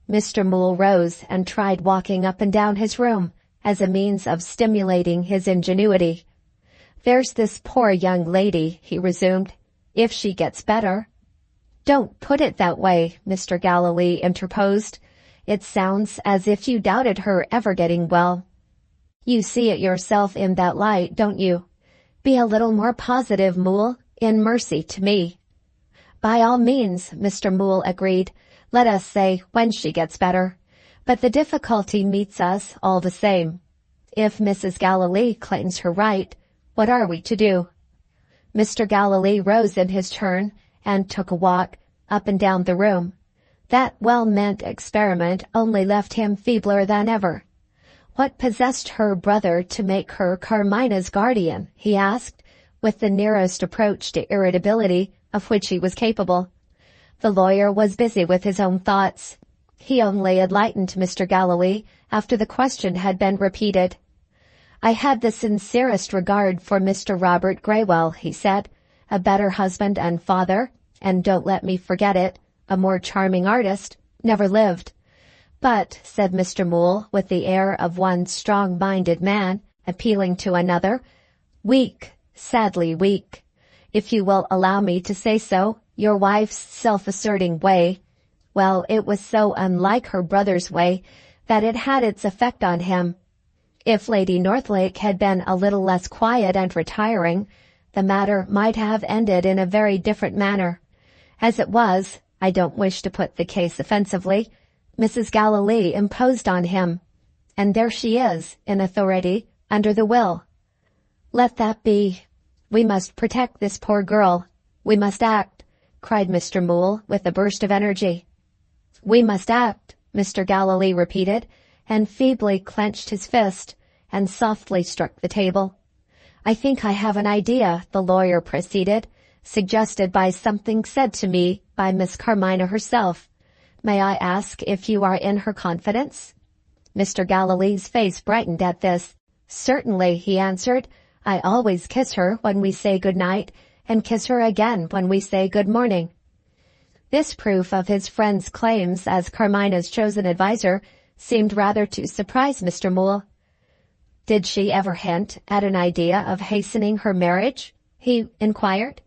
Mr. Moole rose and tried walking up and down his room as a means of stimulating his ingenuity. "There's this poor young lady," he resumed. "If she gets better—" "Don't put it that way," Mr. Gallilee interposed. "It sounds as if you doubted her ever getting well." "You see it yourself in that light, don't you? Be a little more positive, Moole, in mercy to me." "By all means," Mr. Moole agreed. "Let us say when she gets better. But the difficulty meets us all the same. If Mrs. Gallilee claims her right, what are we to do?" Mr. Gallilee rose in his turn and took a walk up and down the room. That well-meant experiment only left him feebler than ever. What possessed her brother to make her Carmina's guardian, he asked, with the nearest approach to irritability of which he was capable. The lawyer was busy with his own thoughts. He only enlightened Mr. Gallilee after the question had been repeated. "I had the sincerest regard for Mr. Robert Greywell," he said, "a better husband and father, and don't let me forget it, a more charming artist, never lived. But," said Mr. Moole, with the air of one strong-minded man, appealing to another, "weak, sadly weak. If you will allow me to say so, your wife's self-asserting way, well, it was so unlike her brother's way that it had its effect on him. If Lady Northlake had been a little less quiet and retiring, the matter might have ended in a very different manner. As it was, I don't wish to put the case offensively, Mrs. Gallilee imposed on him, and there she is, in authority, under the will. Let that be. We must protect this poor girl. We must act," cried Mr. Moole with a burst of energy. "We must act," Mr. Gallilee repeated, and feebly clenched his fist, and softly struck the table. "I think I have an idea," the lawyer proceeded, "suggested by something said to me by Miss Carmina herself. May I ask if you are in her confidence?" Mr. Gallilee's face brightened at this. "Certainly," he answered. "I always kiss her when we say good night, and kiss her again when we say good morning." This proof of his friend's claims as Carmina's chosen adviser seemed rather to surprise Mr. Moole. "Did she ever hint at an idea of hastening her marriage?" he inquired.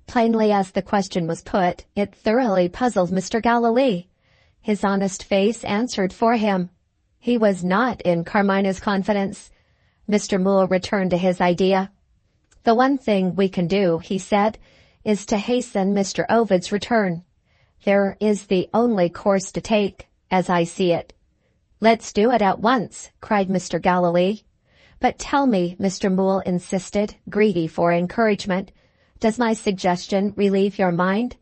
Plainly as the question was put, it thoroughly puzzled Mr. Gallilee. His honest face answered for him. He was not in Carmina's confidence. Mr. Moole returned to his idea. "The one thing we can do," he said, "is to hasten Mr. Ovid's return. There is the only course to take, as I see it." "Let's do it at once," cried Mr. Gallilee. "But tell me," Mr. Moole insisted, greedy for encouragement, "does my suggestion relieve your mind?"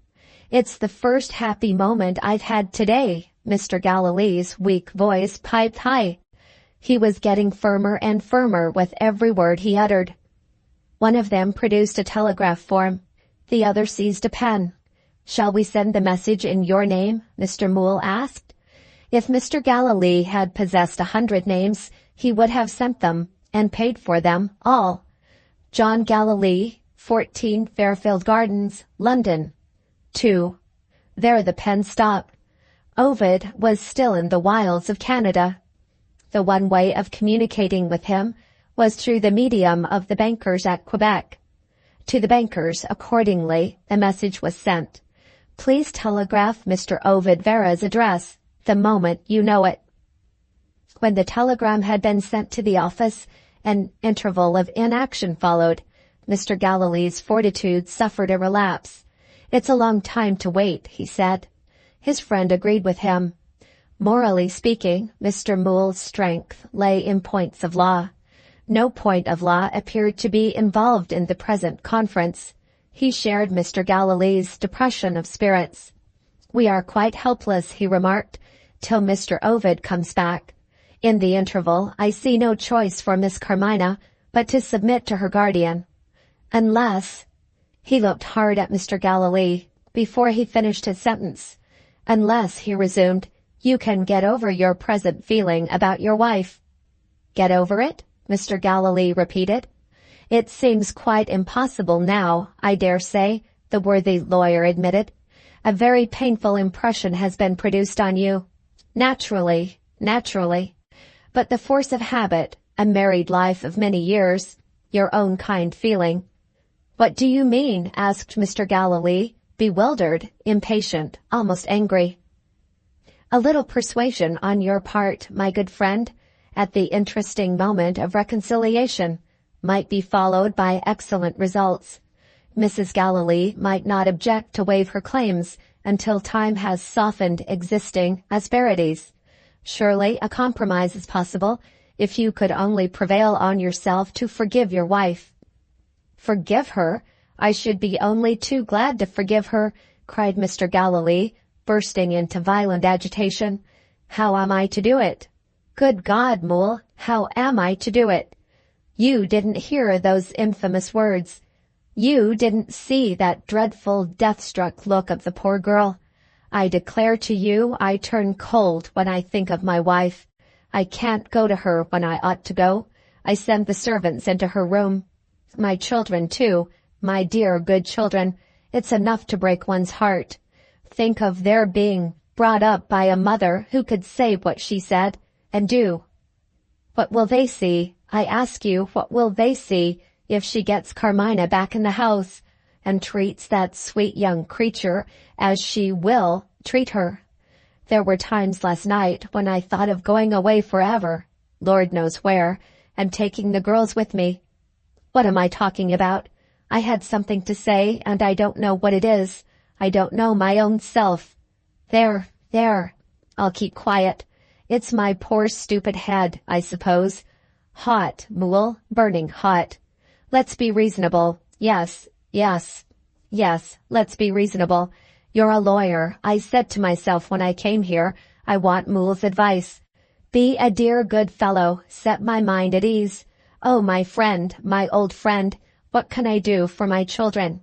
"It's the first happy moment I've had today," Mr. Gallilee's weak voice piped high. He was getting firmer and firmer with every word he uttered. One of them produced a telegraph form. The other seized a pen. "Shall we send the message in your name?" Mr. Moole asked. If Mr. Gallilee had possessed 100 names, he would have sent them, and paid for them, all. John Gallilee, 14 Fairfield Gardens, London. 2. There the pen stopped. Ovid was still in the wilds of Canada. The one way of communicating with him was through the medium of the bankers at Quebec. To the bankers, accordingly, a message was sent. Please telegraph Mr. Ovid Vera's address the moment you know it. When the telegram had been sent to the office, an interval of inaction followed. Mr. Galilee's fortitude suffered a relapse. It's a long time to wait, he said. His friend agreed with him. Morally speaking, Mr. Moule's strength lay in points of law. No point of law appeared to be involved in the present conference. He shared Mr. Galilee's depression of spirits. We are quite helpless, he remarked, till Mr. Ovid comes back. In the interval, I see no choice for Miss Carmina but to submit to her guardian. Unless— He looked hard at Mr. Galilee before he finished his sentence. Unless, he resumed, you can get over your present feeling about your wife. Get over it? Mr. Galilee repeated. It seems quite impossible now, I dare say, the worthy lawyer admitted. A very painful impression has been produced on you. Naturally. But the force of habit, a married life of many years, your own kind feeling. What do you mean? Asked Mr. Galilee, bewildered, impatient, almost angry. A little persuasion on your part, my good friend, at the interesting moment of reconciliation, might be followed by excellent results. Mrs. Galilee might not object to waive her claims until time has softened existing asperities. Surely a compromise is possible if you could only prevail on yourself to forgive your wife. Forgive her? I should be only too glad to forgive her, cried Mr. Galilee, bursting into violent agitation. How am I to do it? Good God, Moule, how am I to do it? You didn't hear those infamous words. You didn't see that dreadful death-struck look of the poor girl. I declare to you I turn cold when I think of my wife. I can't go to her when I ought to go. I send the servants into her room. My children, too, my dear good children. It's enough to break one's heart. Think of their being brought up by a mother who could say what she said and do. What will they see? I ask you, what will they see if she gets Carmina back in the house and treats that sweet young creature as she will treat her? There were times last night when I thought of going away forever, Lord knows where, and taking the girls with me. What am I talking about? I had something to say, and I don't know what it is. I don't know my own self. There. I'll keep quiet. It's my poor stupid head, I suppose. Hot, Moule, burning hot. Let's be reasonable. Yes, let's be reasonable. You're a lawyer. I said to myself when I came here, I want Moule's advice. Be a dear good fellow. Set my mind at ease. Oh, my friend, my old friend, what can I do for my children?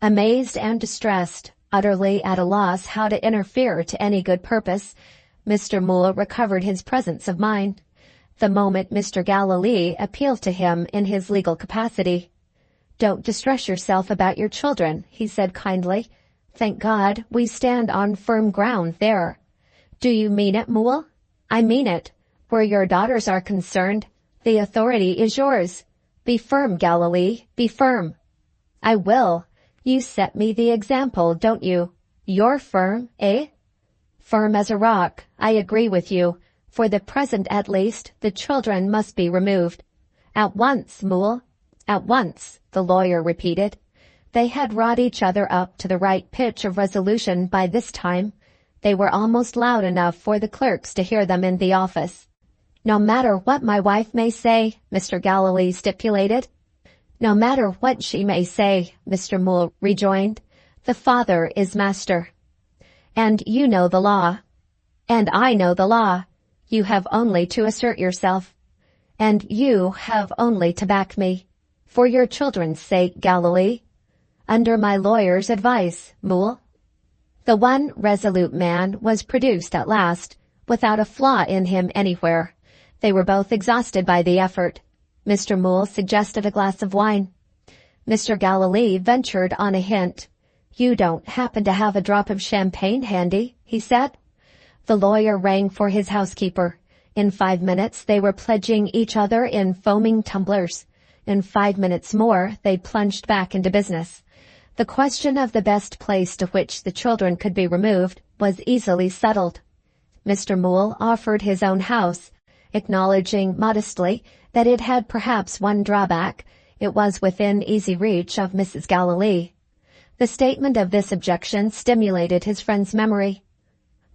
Amazed and distressed, utterly at a loss how to interfere to any good purpose, Mr. Moule recovered his presence of mind. The moment Mr. Galilee appealed to him in his legal capacity. Don't distress yourself about your children, he said kindly. Thank God, we stand on firm ground there. Do you mean it, Moule? I mean it. Where your daughters are concerned, the authority is yours. Be firm, Galilee, be firm. I will. You set me the example, don't you? You're firm, eh? Firm as a rock, I agree with you. For the present at least, the children must be removed. At once, Moule. At once, the lawyer repeated. They had wrought each other up to the right pitch of resolution by this time. They were almost loud enough for the clerks to hear them in the office. No matter what my wife may say, Mr. Galilee stipulated. No matter what she may say, Mr. Moule rejoined, the father is master. And you know the law. And I know the law. You have only to assert yourself. And you have only to back me. For your children's sake, Galilee. Under my lawyer's advice, Moule. The one resolute man was produced at last, without a flaw in him anywhere. They were both exhausted by the effort. Mr. Moule suggested a glass of wine. Mr. Galilee ventured on a hint. You don't happen to have a drop of champagne handy, he said. The lawyer rang for his housekeeper. In 5 minutes they were pledging each other in foaming tumblers. In 5 minutes more they plunged back into business. The question of the best place to which the children could be removed was easily settled. Mr. Moole offered his own house, acknowledging modestly that it had perhaps one drawback: it was within easy reach of Mrs. Galilee. The statement of this objection stimulated his friend's memory.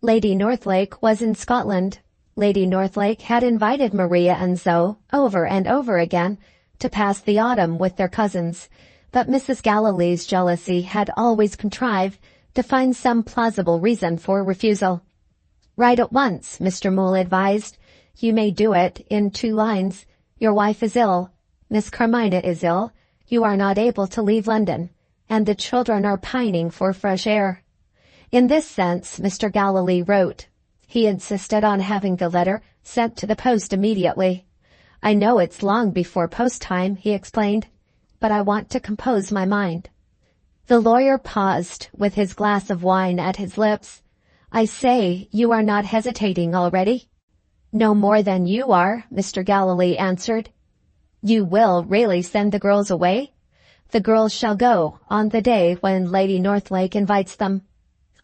Lady Northlake was in Scotland. Lady Northlake had invited Maria and Zoe over and over again to pass the autumn with their cousins, but Mrs. Galilee's jealousy had always contrived to find some plausible reason for refusal. "Write at once," Mr. Moole advised. "You may do it in 2 lines. Your wife is ill. Miss Carmina is ill. You are not able to leave London, and the children are pining for fresh air." In this sense, Mr. Galilee wrote. He insisted on having the letter sent to the post immediately. "I know it's long before post time," he explained, "but I want to compose my mind." The lawyer paused, with his glass of wine at his lips. "I say, you are not hesitating already?" "No more than you are," Mr. Galilee answered. "You will really send the girls away?" "The girls shall go on the day when Lady Northlake invites them."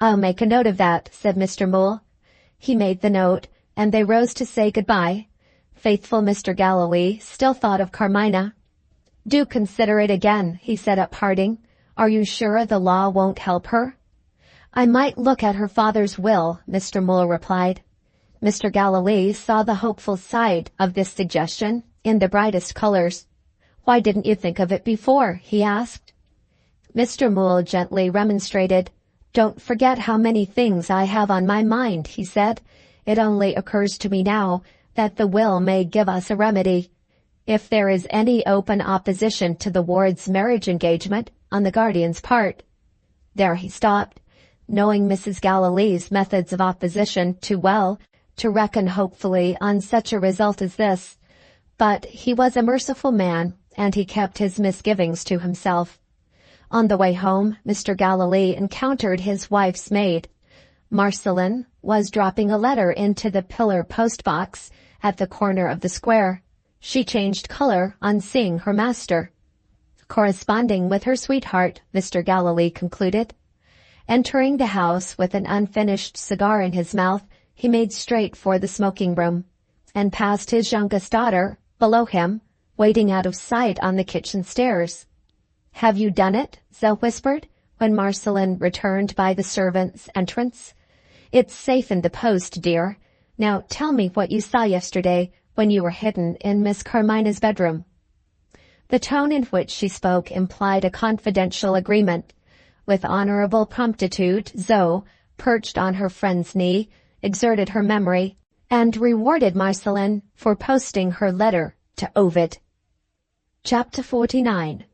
"I'll make a note of that," said Mr. Moole. He made the note, and they rose to say good-bye. Faithful Mr. Galilee still thought of Carmina. "Do consider it again," he said at parting. "Are you sure the law won't help her?" "I might look at her father's will," Mr. Moole replied. Mr. Galilee saw the hopeful side of this suggestion in the brightest colors. "Why didn't you think of it before?" he asked. Mr. Moole gently remonstrated. "Don't forget how many things I have on my mind," he said. "It only occurs to me now that the will may give us a remedy. If there is any open opposition to the ward's marriage engagement on the guardian's part—" There he stopped, knowing Mrs. Galilee's methods of opposition too well to reckon hopefully on such a result as this. But he was a merciful man, and he kept his misgivings to himself. On the way home, Mr. Galilee encountered his wife's maid. Marceline was dropping a letter into the pillar post-box at the corner of the square. She changed color on seeing her master. Corresponding with her sweetheart, Mr. Galilee concluded. Entering the house with an unfinished cigar in his mouth, he made straight for the smoking room, and passed his youngest daughter, below him, waiting out of sight on the kitchen stairs. "Have you done it?" Zoe whispered, when Marceline returned by the servant's entrance. "It's safe in the post, dear. Now tell me what you saw yesterday when you were hidden in Miss Carmina's bedroom." The tone in which she spoke implied a confidential agreement. With honorable promptitude, Zoe, perched on her friend's knee, exerted her memory, and rewarded Marceline for posting her letter to Ovid. Chapter 49.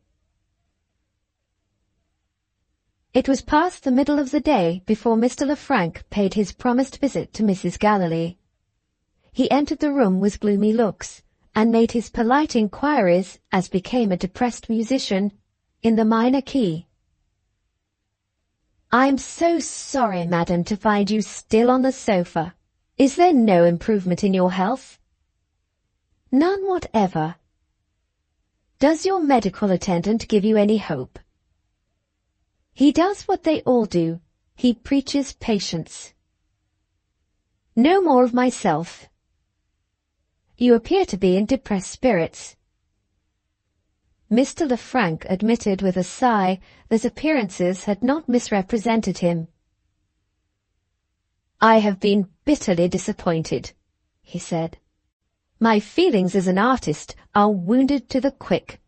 It was past the middle of the day before Mr. Lefrank paid his promised visit to Mrs. Galilee. He entered the room with gloomy looks, and made his polite inquiries, as became a depressed musician, in the minor key. "I'm so sorry, madam, to find you still on the sofa. Is there no improvement in your health?" "None whatever." "Does your medical attendant give you any hope?" "He does what they all do. He preaches patience." "No more of myself." "You appear to be in depressed spirits." Mr. Lefrank admitted with a sigh that appearances had not misrepresented him. "I have been bitterly disappointed," he said. "My feelings as an artist are wounded to the quick.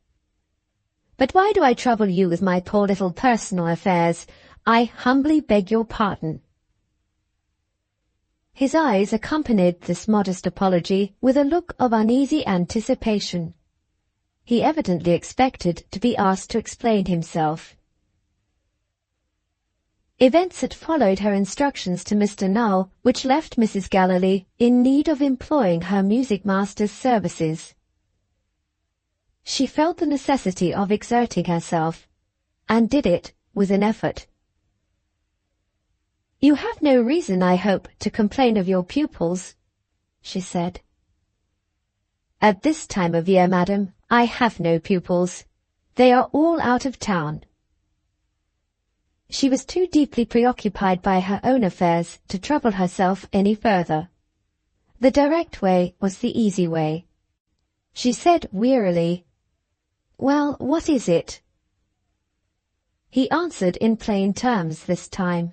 But why do I trouble you with my poor little personal affairs? I humbly beg your pardon." His eyes accompanied this modest apology with a look of uneasy anticipation. He evidently expected to be asked to explain himself. Events had followed her instructions to Mr. Null, which left Mrs. Galilee in need of employing her music master's services. She felt the necessity of exerting herself, and did it with an effort. "You have no reason, I hope, to complain of your pupils?" she said. At this time of year, madam, I have no pupils. They are all out of town. She was too deeply preoccupied by her own affairs to trouble herself any further. The direct way was the easy way. She said wearily, "Well, what is it?" He answered in plain terms this time.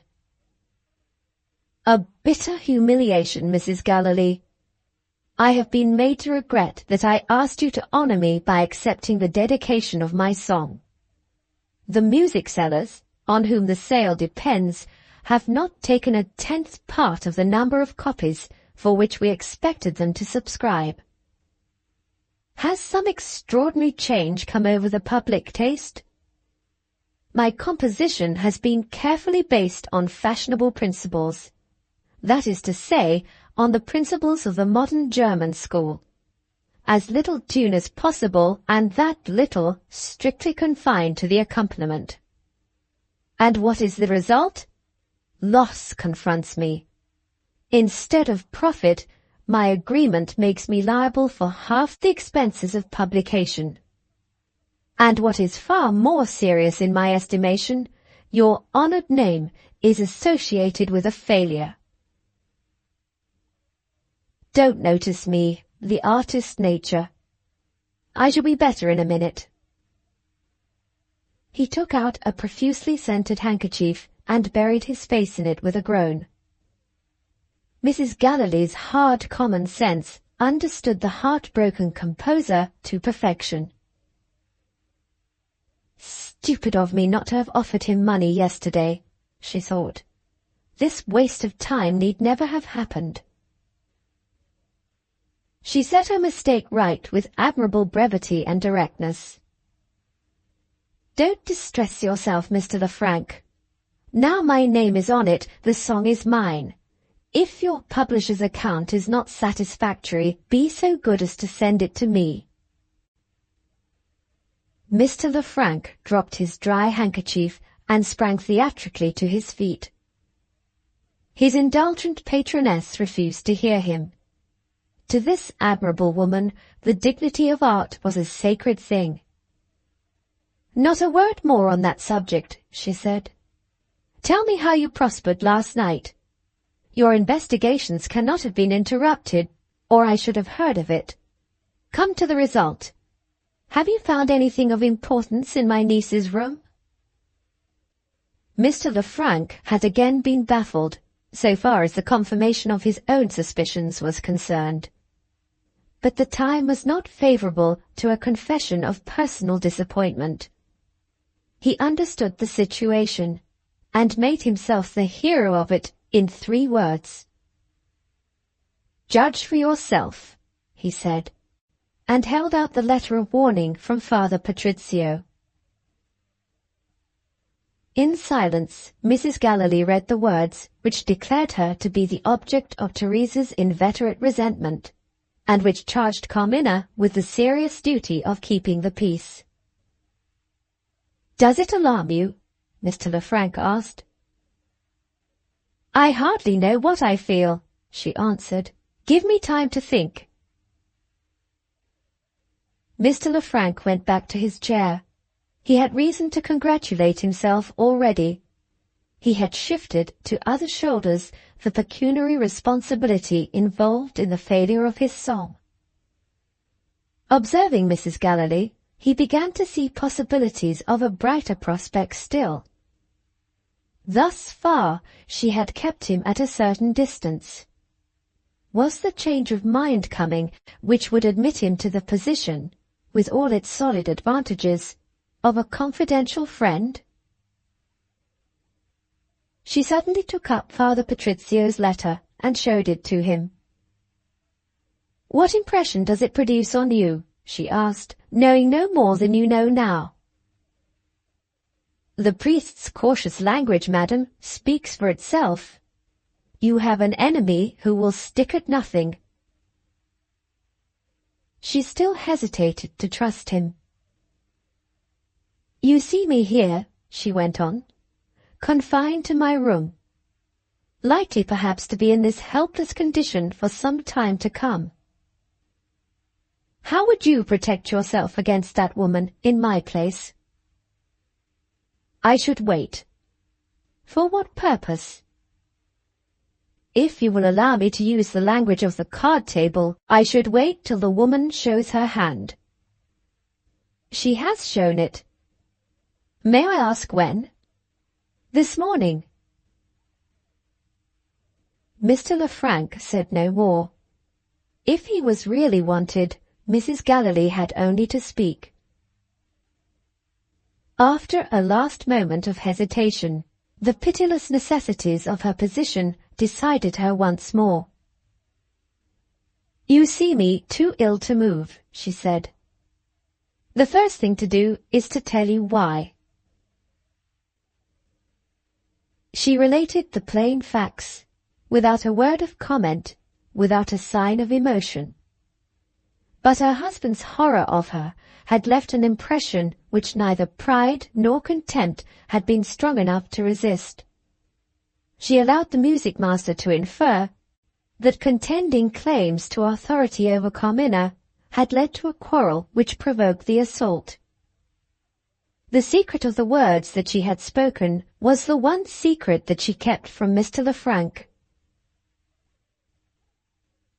"A bitter humiliation, Mrs. Galilee. I have been made to regret that I asked you to honor me by accepting the dedication of my song. The music sellers, on whom the sale depends, have not taken a 10th part of the number of copies for which we expected them to subscribe. Has some extraordinary change come over the public taste? My composition has been carefully based on fashionable principles, that is to say, on the principles of the modern German school. As little tune as possible, and that little strictly confined to the accompaniment. And what is the result? Loss confronts me. Instead of profit, my agreement makes me liable for half the expenses of publication. And what is far more serious in my estimation, your honored name is associated with a failure. Don't notice me, the artist nature. I shall be better in a minute." He took out a profusely scented handkerchief and buried his face in it with a groan. Mrs. Galilee's hard common sense understood the heartbroken composer to perfection. "Stupid of me not to have offered him money yesterday," she thought. "This waste of time need never have happened." She set her mistake right with admirable brevity and directness. "Don't distress yourself, Mr. Lefranc. Now my name is on it, the song is mine. If your publisher's account is not satisfactory, be so good as to send it to me." Mr. Lefranc dropped his dry handkerchief and sprang theatrically to his feet. His indulgent patroness refused to hear him. To this admirable woman, the dignity of art was a sacred thing. "Not a word more on that subject," she said. "Tell me how you prospered last night. Your investigations cannot have been interrupted, or I should have heard of it. Come to the result. Have you found anything of importance in my niece's room?" Mr. Lefranc had again been baffled, so far as the confirmation of his own suspicions was concerned. But the time was not favourable to a confession of personal disappointment. He understood the situation, and made himself the hero of it in 3 words. "Judge for yourself," he said, and held out the letter of warning from Father Patrizio. In silence, Mrs. Galilee read the words which declared her to be the object of Teresa's inveterate resentment, and which charged Carmina with the serious duty of keeping the peace. "Does it alarm you?" Mr. Lefranc asked. "I hardly know what I feel," she answered. "Give me time to think." Mr. Lefranc went back to his chair. He had reason to congratulate himself already. He had shifted to other shoulders the pecuniary responsibility involved in the failure of his song. Observing Mrs. Galilee, he began to see possibilities of a brighter prospect still. Thus far she had kept him at a certain distance. Was the change of mind coming which would admit him to the position, with all its solid advantages, of a confidential friend? She suddenly took up Father Patrizio's letter and showed it to him. "What impression does it produce on you?" she asked, knowing no more than you know now. "The priest's cautious language, madam, speaks for itself. You have an enemy who will stick at nothing." She still hesitated to trust him. "You see me here," she went on, "confined to my room. likely perhaps to be in this helpless condition for some time to come. How would you protect yourself against that woman in my place? I should wait. For what purpose? If you will allow me to use the language of the card table, I should wait till the woman shows her hand. She has shown it. May I ask when? This morning. Mr. Lefranc said no more. If he was really wanted, Mrs. Galilee had only to speak. After a last moment of hesitation, the pitiless necessities of her position decided her once more. You see me too ill to move, she said. The first thing to do is to tell you why. She related the plain facts, without a word of comment, without a sign of emotion. But her husband's horror of her had left an impression which neither pride nor contempt had been strong enough to resist. She allowed the music master to infer that contending claims to authority over Carmina had led to a quarrel which provoked the assault. The secret of the words that she had spoken was the one secret that she kept from Mr. Lefranc.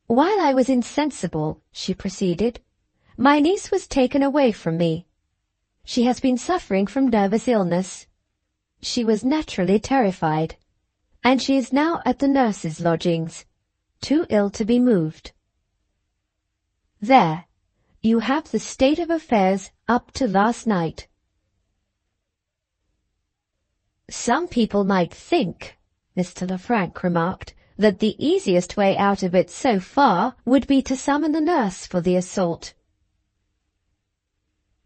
While I was insensible, she proceeded, my niece was taken away from me. She has been suffering from nervous illness. She was naturally terrified, and she is now at the nurse's lodgings, too ill to be moved. There, you have the state of affairs up to last night. Some people might think, Mr. Lefranc remarked, that the easiest way out of it so far would be to summon the nurse for the assault.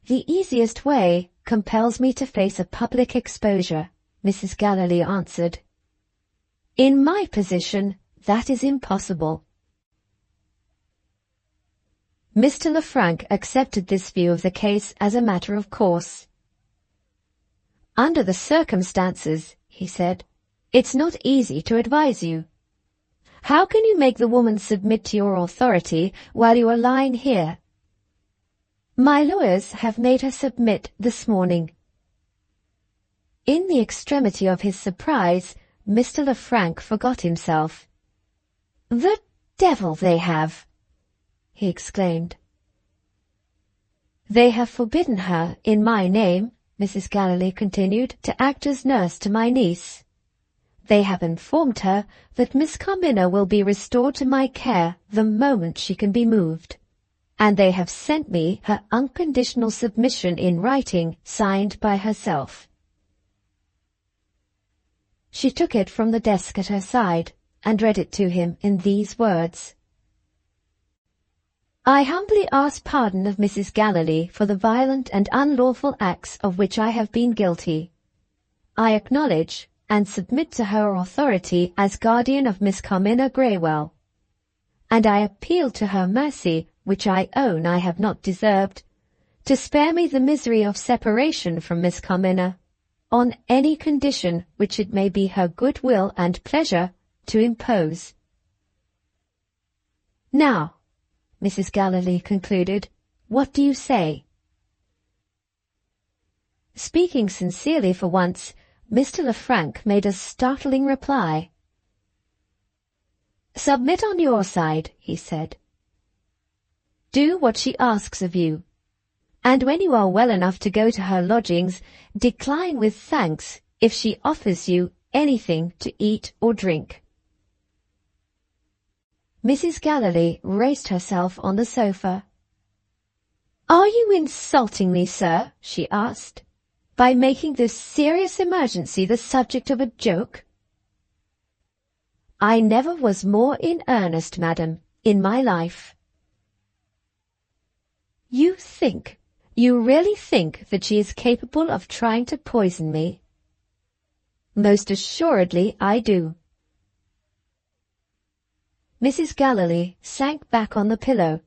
The easiest way compels me to face a public exposure, Mrs. Galilee answered. In my position, that is impossible. Mr. Lefranc accepted this view of the case as a matter of course. Under the circumstances, he said, it's not easy to advise you. How can you make the woman submit to your authority while you are lying here? My lawyers have made her submit this morning. In the extremity of his surprise, Mr. Lefranc forgot himself. The devil they have! He exclaimed. They have forbidden her, in my name, Mrs. Galilee continued, to act as nurse to my niece. They have informed her that Miss Carmina will be restored to my care the moment she can be moved, and they have sent me her unconditional submission in writing, signed by herself. She took it from the desk at her side and read it to him in these words. I humbly ask pardon of Mrs. Galilee for the violent and unlawful acts of which I have been guilty. I acknowledge and submit to her authority as guardian of Miss Carmina Greywell, and I appeal to her mercy, which I own I have not deserved, to spare me the misery of separation from Miss Carmina, on any condition which it may be her good will and pleasure to impose. Now, Mrs. Galilee concluded, what do you say? Speaking sincerely for once, Mr. Lefranc made a startling reply. Submit on your side, he said. Do what she asks of you, and when you are well enough to go to her lodgings, decline with thanks if she offers you anything to eat or drink. Mrs. Galilee raised herself on the sofa. Are you insulting me, sir, she asked, by making this serious emergency the subject of a joke? I never was more in earnest, madam, in my life. You really think that she is capable of trying to poison me? Most assuredly I do. Mrs. Galilee sank back on the pillow.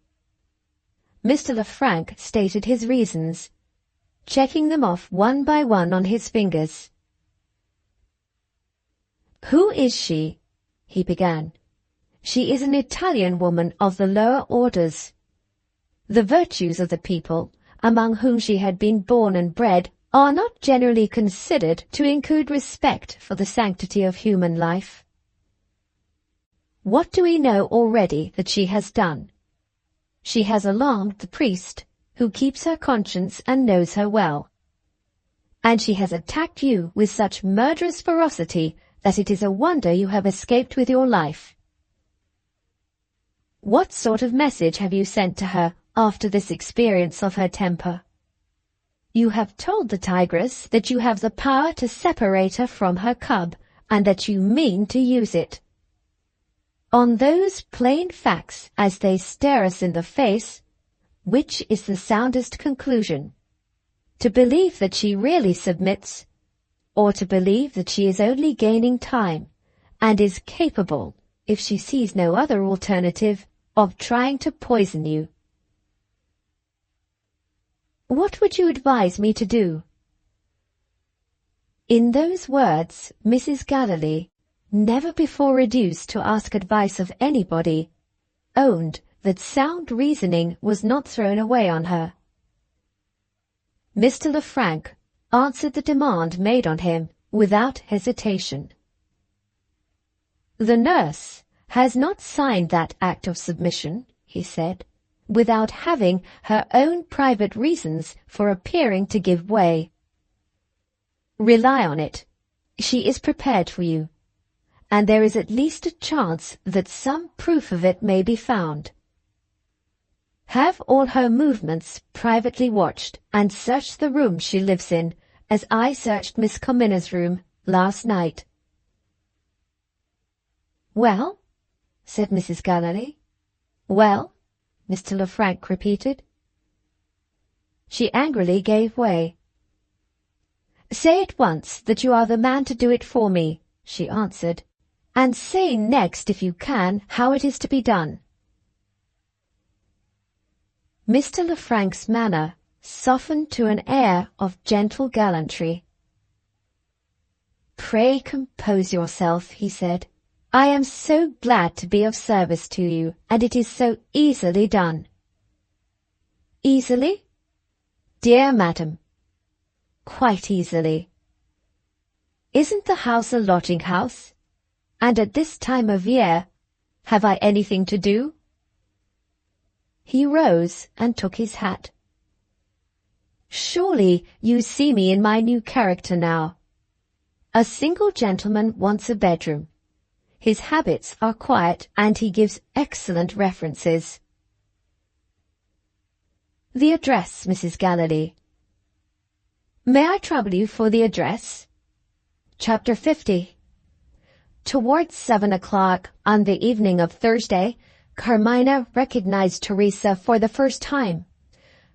Mr. Lefranc stated his reasons, checking them off one by one on his fingers. Who is she? he began. "She is an Italian woman of the lower orders. The virtues of the people among whom she had been born and bred are not generally considered to include respect for the sanctity of human life. What do we know already that she has done? She has alarmed the priest, who keeps her conscience and knows her well. And she has attacked you with such murderous ferocity that it is a wonder you have escaped with your life. What sort of message have you sent to her after this experience of her temper? You have told the tigress that you have the power to separate her from her cub, and that you mean to use it. On those plain facts, as they stare us in the face, which is the soundest conclusion? To believe that she really submits, or to believe that she is only gaining time, and is capable, if she sees no other alternative, of trying to poison you? What would you advise me to do?" In those words, Mrs. Galilee, never before reduced to ask advice of anybody, owned that sound reasoning was not thrown away on her. Mr. Lefrank answered the demand made on him without hesitation. "The nurse has not signed that act of submission," he said, "without having her own private reasons for appearing to give way. Rely on it, she is prepared for you, and there is at least a chance that some proof of it may be found. Have all her movements privately watched, and search the room she lives in, as I searched Miss Comina's room last night." "Well?" said Mrs. Galilee. "Well?" Mr. Lefrank repeated. She angrily gave way. "Say at once that you are the man to do it for me," she answered, "and say next, if you can, how it is to be done." Mr. Lefrank's manner softened to an air of gentle gallantry. "Pray compose yourself," he said. "I am so glad to be of service to you, and it is so easily done." "Easily?" "Dear madam, quite easily. Isn't the house a lodging-house? And at this time of year, have I anything to do?" He rose and took his hat. "Surely you see me in my new character now. A single gentleman wants a bedroom. His habits are quiet, and he gives excellent references." "The address, Mrs. Galilee." "May I trouble you for the address?" Chapter 50. Towards 7 o'clock on the evening of Thursday, Carmina recognized Teresa for the first time.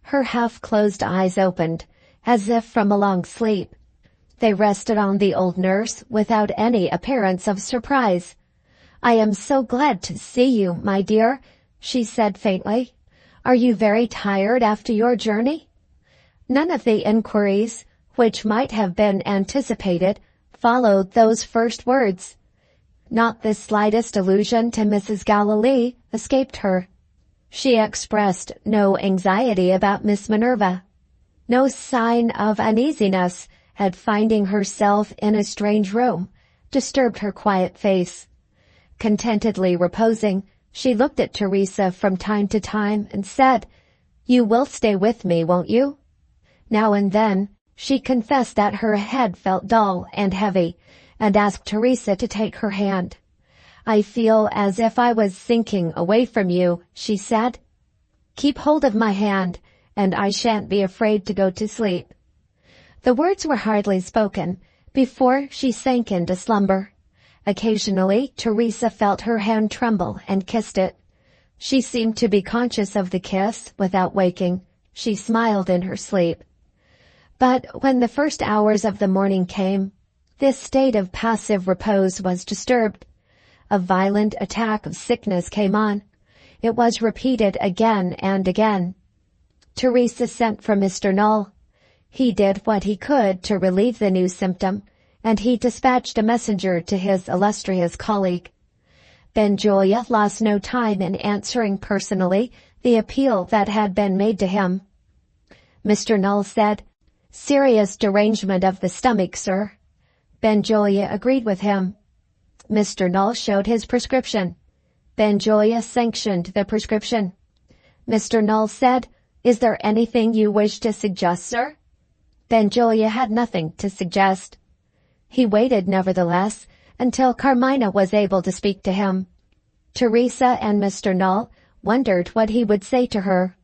Her half-closed eyes opened, as if from a long sleep. They rested on the old nurse without any appearance of surprise. "I am so glad to see you, my dear," she said faintly. "Are you very tired after your journey?" None of the inquiries, which might have been anticipated, followed those first words. Not the slightest allusion to Mrs. Galilee escaped her. She expressed no anxiety about Miss Minerva. No sign of uneasiness at finding herself in a strange room disturbed her quiet face. Contentedly reposing, she looked at Teresa from time to time and said, "You will stay with me, won't you?" Now and then she confessed that her head felt dull and heavy, and asked Teresa to take her hand. "I feel as if I was sinking away from you," she said. "Keep hold of my hand, and I shan't be afraid to go to sleep." The words were hardly spoken before she sank into slumber. Occasionally Teresa felt her hand tremble and kissed it. She seemed to be conscious of the kiss without waking. She smiled in her sleep. But when the first hours of the morning came, this state of passive repose was disturbed. A violent attack of sickness came on. It was repeated again and again. Teresa sent for Mr. Null. He did what he could to relieve the new symptom, and he dispatched a messenger to his illustrious colleague. Benjulia lost no time in answering personally the appeal that had been made to him. Mr. Null said, "Serious derangement of the stomach, sir." Benjulia agreed with him. Mr. Null showed his prescription. Benjulia sanctioned the prescription. Mr. Null said, "Is there anything you wish to suggest, sir?" Benjulia had nothing to suggest. He waited, nevertheless, until Carmina was able to speak to him. Teresa and Mr. Null wondered what he would say to her.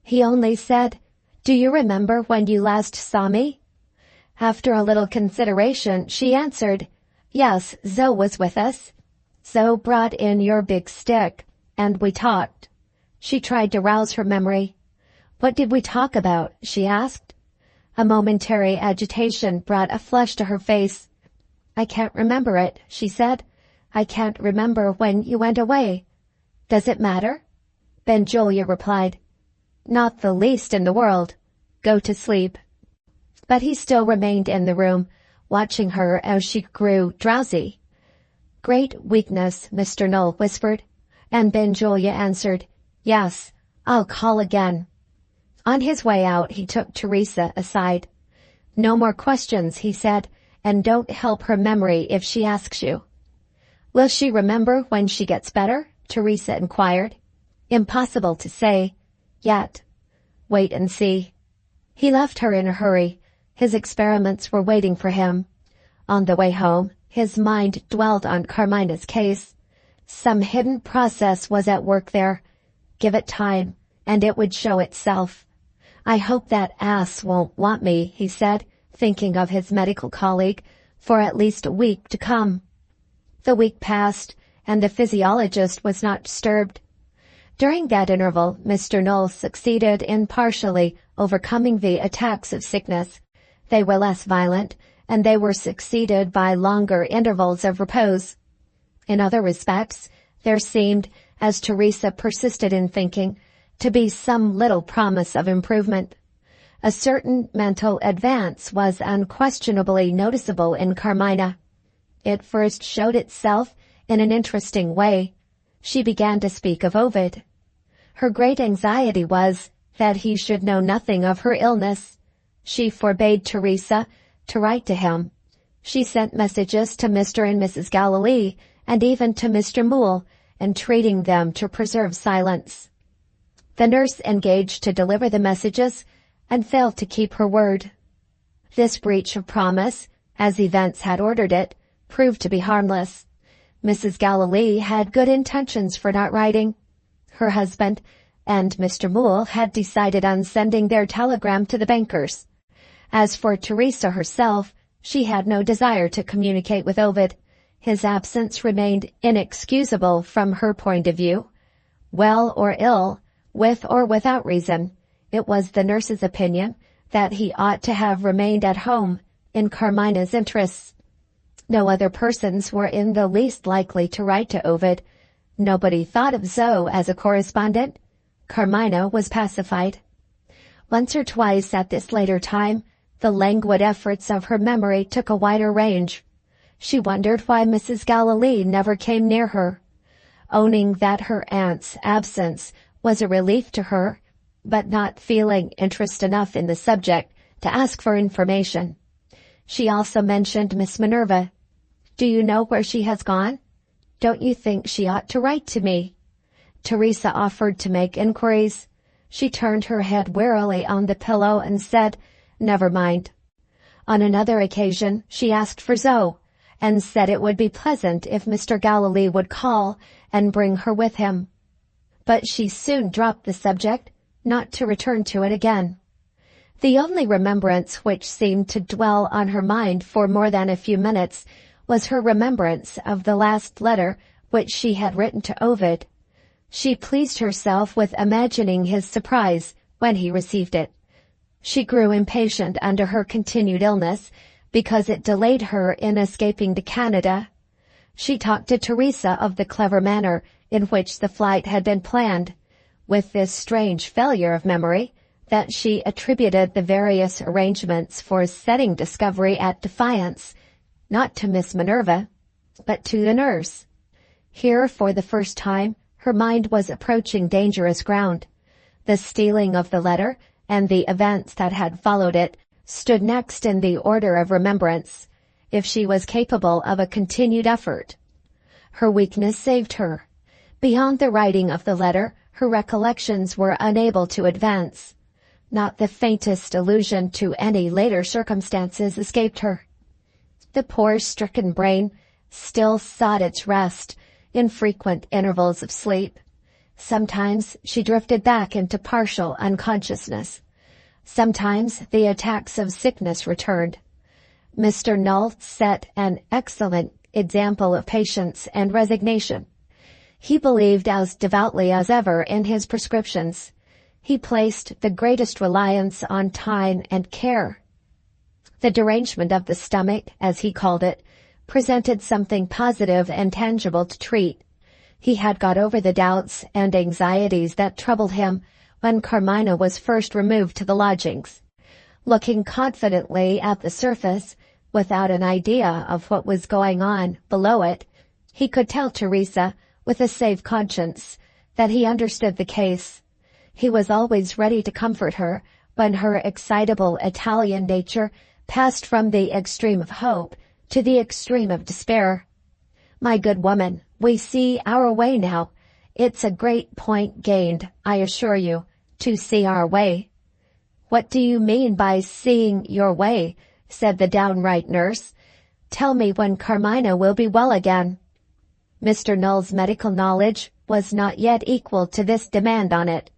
He only said, "Do you remember when you last saw me?" After a little consideration, she answered, "Yes, Zoe was with us. Zoe brought in your big stick, and we talked." She tried to rouse her memory. "What did we talk about?" she asked. A momentary agitation brought a flush to her face. "I can't remember it," she said. "I can't remember when you went away." "Does it matter?" Benjulia replied, "Not the least in the world. Go to sleep." But he still remained in the room, watching her as she grew drowsy. "Great weakness," Mr. Null whispered, and Benjulia answered, "Yes, I'll call again." On his way out, he took Teresa aside. "No more questions," he said, "and don't help her memory if she asks you." "Will she remember when she gets better?" Teresa inquired. "Impossible to say. Yet. Wait and see." He left her in a hurry. His experiments were waiting for him. On the way home, his mind dwelled on Carmina's case. Some hidden process was at work there. Give it time, and it would show itself. "I hope that ass won't want me," he said, thinking of his medical colleague, "for at least a week to come." The week passed, and the physiologist was not disturbed. During that interval, Mr. Null succeeded in partially overcoming the attacks of sickness. They were less violent, and they were succeeded by longer intervals of repose. In other respects, there seemed, as Teresa persisted in thinking, to be some little promise of improvement. A certain mental advance was unquestionably noticeable in Carmina. It first showed itself in an interesting way. She began to speak of Ovid. Her great anxiety was that he should know nothing of her illness. She forbade Teresa to write to him. She sent messages to Mr. and Mrs. Galilee, and even to Mr. Moole, entreating them to preserve silence. The nurse engaged to deliver the messages, and failed to keep her word. This breach of promise, as events had ordered it, proved to be harmless. Mrs. Galilee had good intentions for not writing. Her husband and Mr. Moole had decided on sending their telegram to the bankers. As for Teresa herself, she had no desire to communicate with Ovid. His absence remained inexcusable from her point of view. Well or ill, with or without reason, it was the nurse's opinion that he ought to have remained at home in Carmina's interests. No other persons were in the least likely to write to Ovid. Nobody thought of Zoe as a correspondent. Carmina was pacified. Once or twice at this later time, the languid efforts of her memory took a wider range. She wondered why Mrs. Galilee never came near her. Owning that her aunt's absence was a relief to her, but not feeling interest enough in the subject to ask for information. She also mentioned Miss Minerva. "Do you know where she has gone? Don't you think she ought to write to me?" Teresa offered to make inquiries. She turned her head wearily on the pillow and said, "Never mind." On another occasion, she asked for Zoe, and said it would be pleasant if Mr. Galilee would call and bring her with him. But she soon dropped the subject, not to return to it again. The only remembrance which seemed to dwell on her mind for more than a few minutes was her remembrance of the last letter which she had written to Ovid. She pleased herself with imagining his surprise when he received it. She grew impatient under her continued illness, because it delayed her in escaping to Canada. She talked to Teresa of the clever manner in which the flight had been planned, with this strange failure of memory, that she attributed the various arrangements for setting discovery at defiance, not to Miss Minerva, but to the nurse. Here, for the first time, her mind was approaching dangerous ground. The stealing of the letter and the events that had followed it stood next in the order of remembrance, if she was capable of a continued effort. Her weakness saved her. Beyond the writing of the letter, her recollections were unable to advance. Not the faintest allusion to any later circumstances escaped her. The poor stricken brain still sought its rest in frequent intervals of sleep. Sometimes she drifted back into partial unconsciousness. Sometimes the attacks of sickness returned. Mr. Null set an excellent example of patience and resignation. He believed as devoutly as ever in his prescriptions. He placed the greatest reliance on time and care. The derangement of the stomach, as he called it, presented something positive and tangible to treat. He had got over the doubts and anxieties that troubled him when Carmina was first removed to the lodgings. Looking confidently at the surface, without an idea of what was going on below it, he could tell Teresa, with a safe conscience, that he understood the case. He was always ready to comfort her when her excitable Italian nature passed from the extreme of hope to the extreme of despair. "My good woman, we see our way now. It's a great point gained, I assure you, to see our way." "What do you mean by seeing your way?" said the downright nurse. "Tell me when Carmina will be well again." Mr. Null's medical knowledge was not yet equal to this demand on it.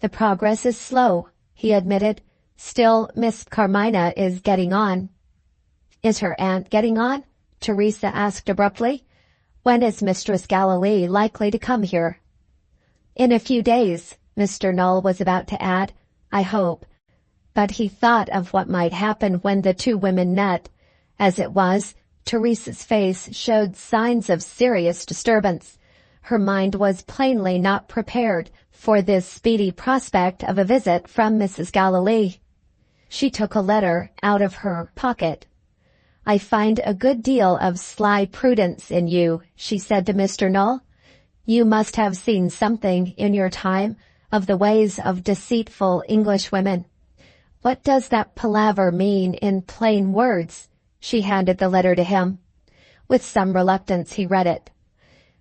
"The progress is slow," he admitted. "Still, Miss Carmina is getting on." "Is her aunt getting on?" Teresa asked abruptly. "When is Mistress Galilee likely to come here?" "In a few days," Mr. Null was about to add, "I hope." But he thought of what might happen when the two women met. As it was, Teresa's face showed signs of serious disturbance. Her mind was plainly not prepared for this speedy prospect of a visit from Mrs. Galilee. She took a letter out of her pocket. "I find a good deal of sly prudence in you," she said to Mr. Null. "You must have seen something in your time of the ways of deceitful Englishwomen. What does that palaver mean in plain words?" She handed the letter to him. With some reluctance he read it.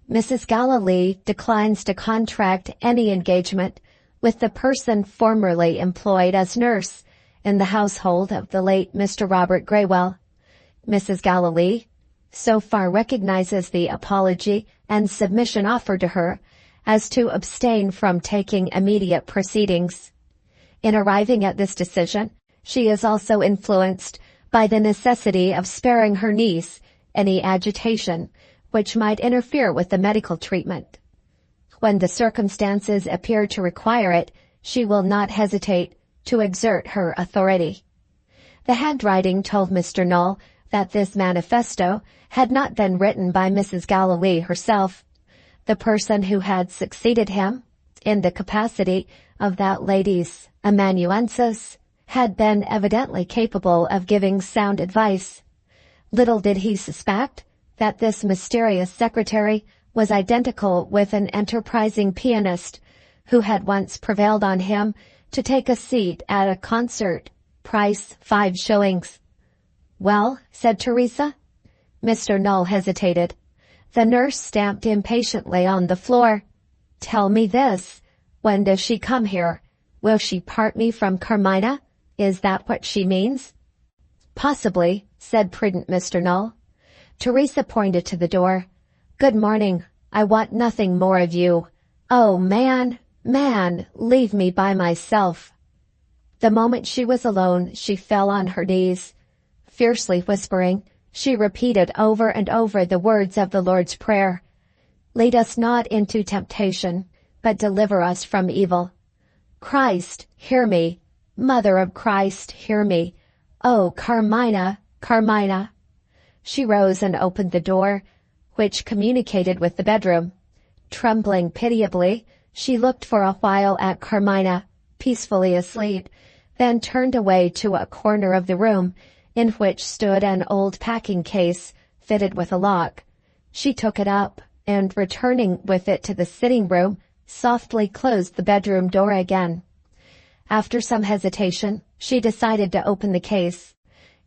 "Mrs. Galilee declines to contract any engagement with the person formerly employed as nurse in the household of the late Mr. Robert Greywell. Mrs. Galilee so far recognizes the apology and submission offered to her as to abstain from taking immediate proceedings. In arriving at this decision, she is also influenced by the necessity of sparing her niece any agitation which might interfere with the medical treatment. When the circumstances appear to require it, she will not hesitate to exert her authority." The handwriting told Mr. Null that this manifesto had not been written by Mrs. Galilee herself. The person who had succeeded him in the capacity of that lady's amanuensis had been evidently capable of giving sound advice. Little did he suspect that this mysterious secretary was identical with an enterprising pianist who had once prevailed on him to take a seat at a concert, price 5 shillings. "Well," said Teresa. Mr. Null hesitated. The nurse stamped impatiently on the floor. "Tell me this. When does she come here? Will she part me from Carmina? Is that what she means?" "Possibly," said prudent Mr. Null. Teresa pointed to the door. "Good morning. I want nothing more of you. Oh, man, leave me by myself." The moment she was alone, she fell on her knees. Fiercely whispering, she repeated over and over the words of the Lord's Prayer. "Lead us not into temptation, but deliver us from evil. Christ, hear me. Mother of Christ, hear me. Oh, Carmina, Carmina." She rose and opened the door, which communicated with the bedroom. Trembling pitiably, she looked for a while at Carmina, peacefully asleep, then turned away to a corner of the room in which stood an old packing case fitted with a lock. She took it up, and returning with it to the sitting room, softly closed the bedroom door again. After some hesitation, she decided to open the case.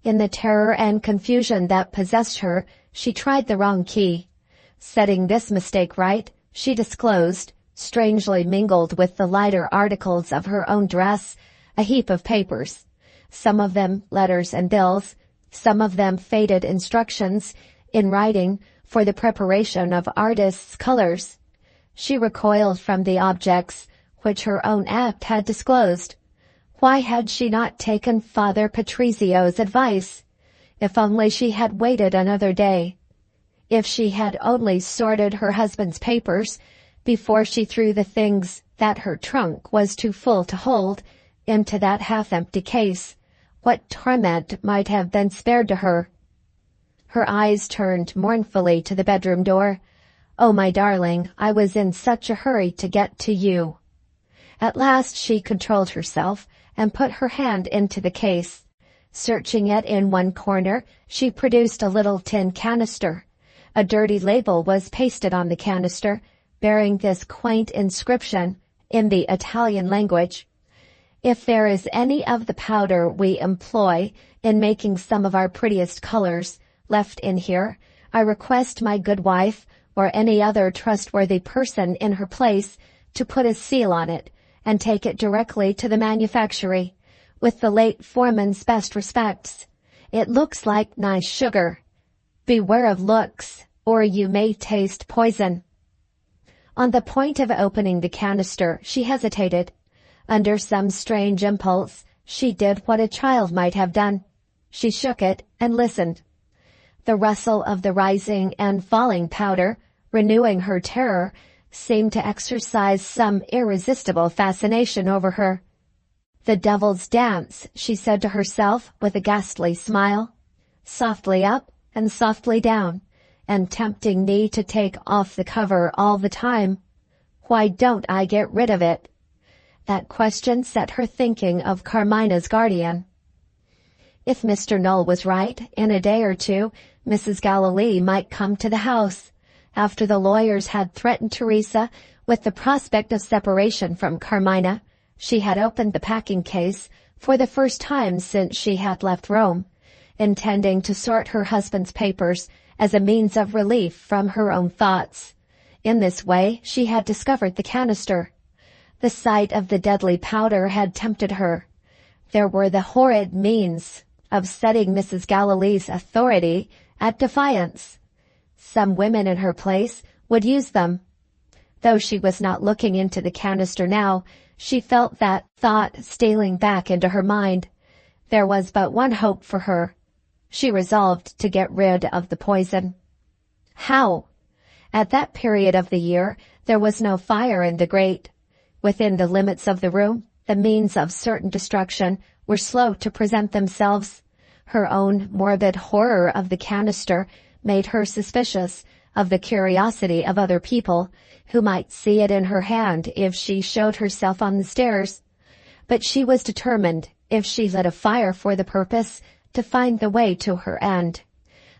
In the terror and confusion that possessed her, she tried the wrong key. Setting this mistake right, she disclosed, strangely mingled with the lighter articles of her own dress, a heap of papers. Some of them letters and bills, some of them faded instructions, in writing, for the preparation of artists' colors. She recoiled from the objects which her own act had disclosed. Why had she not taken Father Patrizio's advice? If only she had waited another day. If she had only sorted her husband's papers before she threw the things that her trunk was too full to hold into that half-empty case, what torment might have been spared to her? Her eyes turned mournfully to the bedroom door. "Oh, my darling, I was in such a hurry to get to you." At last she controlled herself and put her hand into the case. Searching it in one corner, she produced a little tin canister. A dirty label was pasted on the canister, bearing this quaint inscription in the Italian language: "If there is any of the powder we employ in making some of our prettiest colors left in here, I request my good wife or any other trustworthy person in her place to put a seal on it and take it directly to the manufactory, with the late foreman's best respects. It looks like nice sugar. Beware of looks, or you may taste poison." On the point of opening the canister, she hesitated. Under some strange impulse, she did what a child might have done. She shook it and listened. The rustle of the rising and falling powder, renewing her terror, seemed to exercise some irresistible fascination over her. "The devil's dance," she said to herself with a ghastly smile. "Softly up and softly down, and tempting me to take off the cover all the time. Why don't I get rid of it?" That question set her thinking of Carmina's guardian. If Mr. Null was right, in a day or two, Mrs. Galilee might come to the house. After the lawyers had threatened Teresa with the prospect of separation from Carmina, she had opened the packing case for the first time since she had left Rome, intending to sort her husband's papers as a means of relief from her own thoughts. In this way she had discovered the canister. The sight of the deadly powder had tempted her. There were the horrid means of setting Mrs. Galilee's authority at defiance. Some women in her place would use them. Though she was not looking into the canister now, she felt that thought stealing back into her mind. There was but one hope for her. She resolved to get rid of the poison. How? At that period of the year, there was no fire in the grate. Within the limits of the room, the means of certain destruction were slow to present themselves. Her own morbid horror of the canister made her suspicious of the curiosity of other people, who might see it in her hand if she showed herself on the stairs. But she was determined, if she lit a fire for the purpose, to find the way to her end.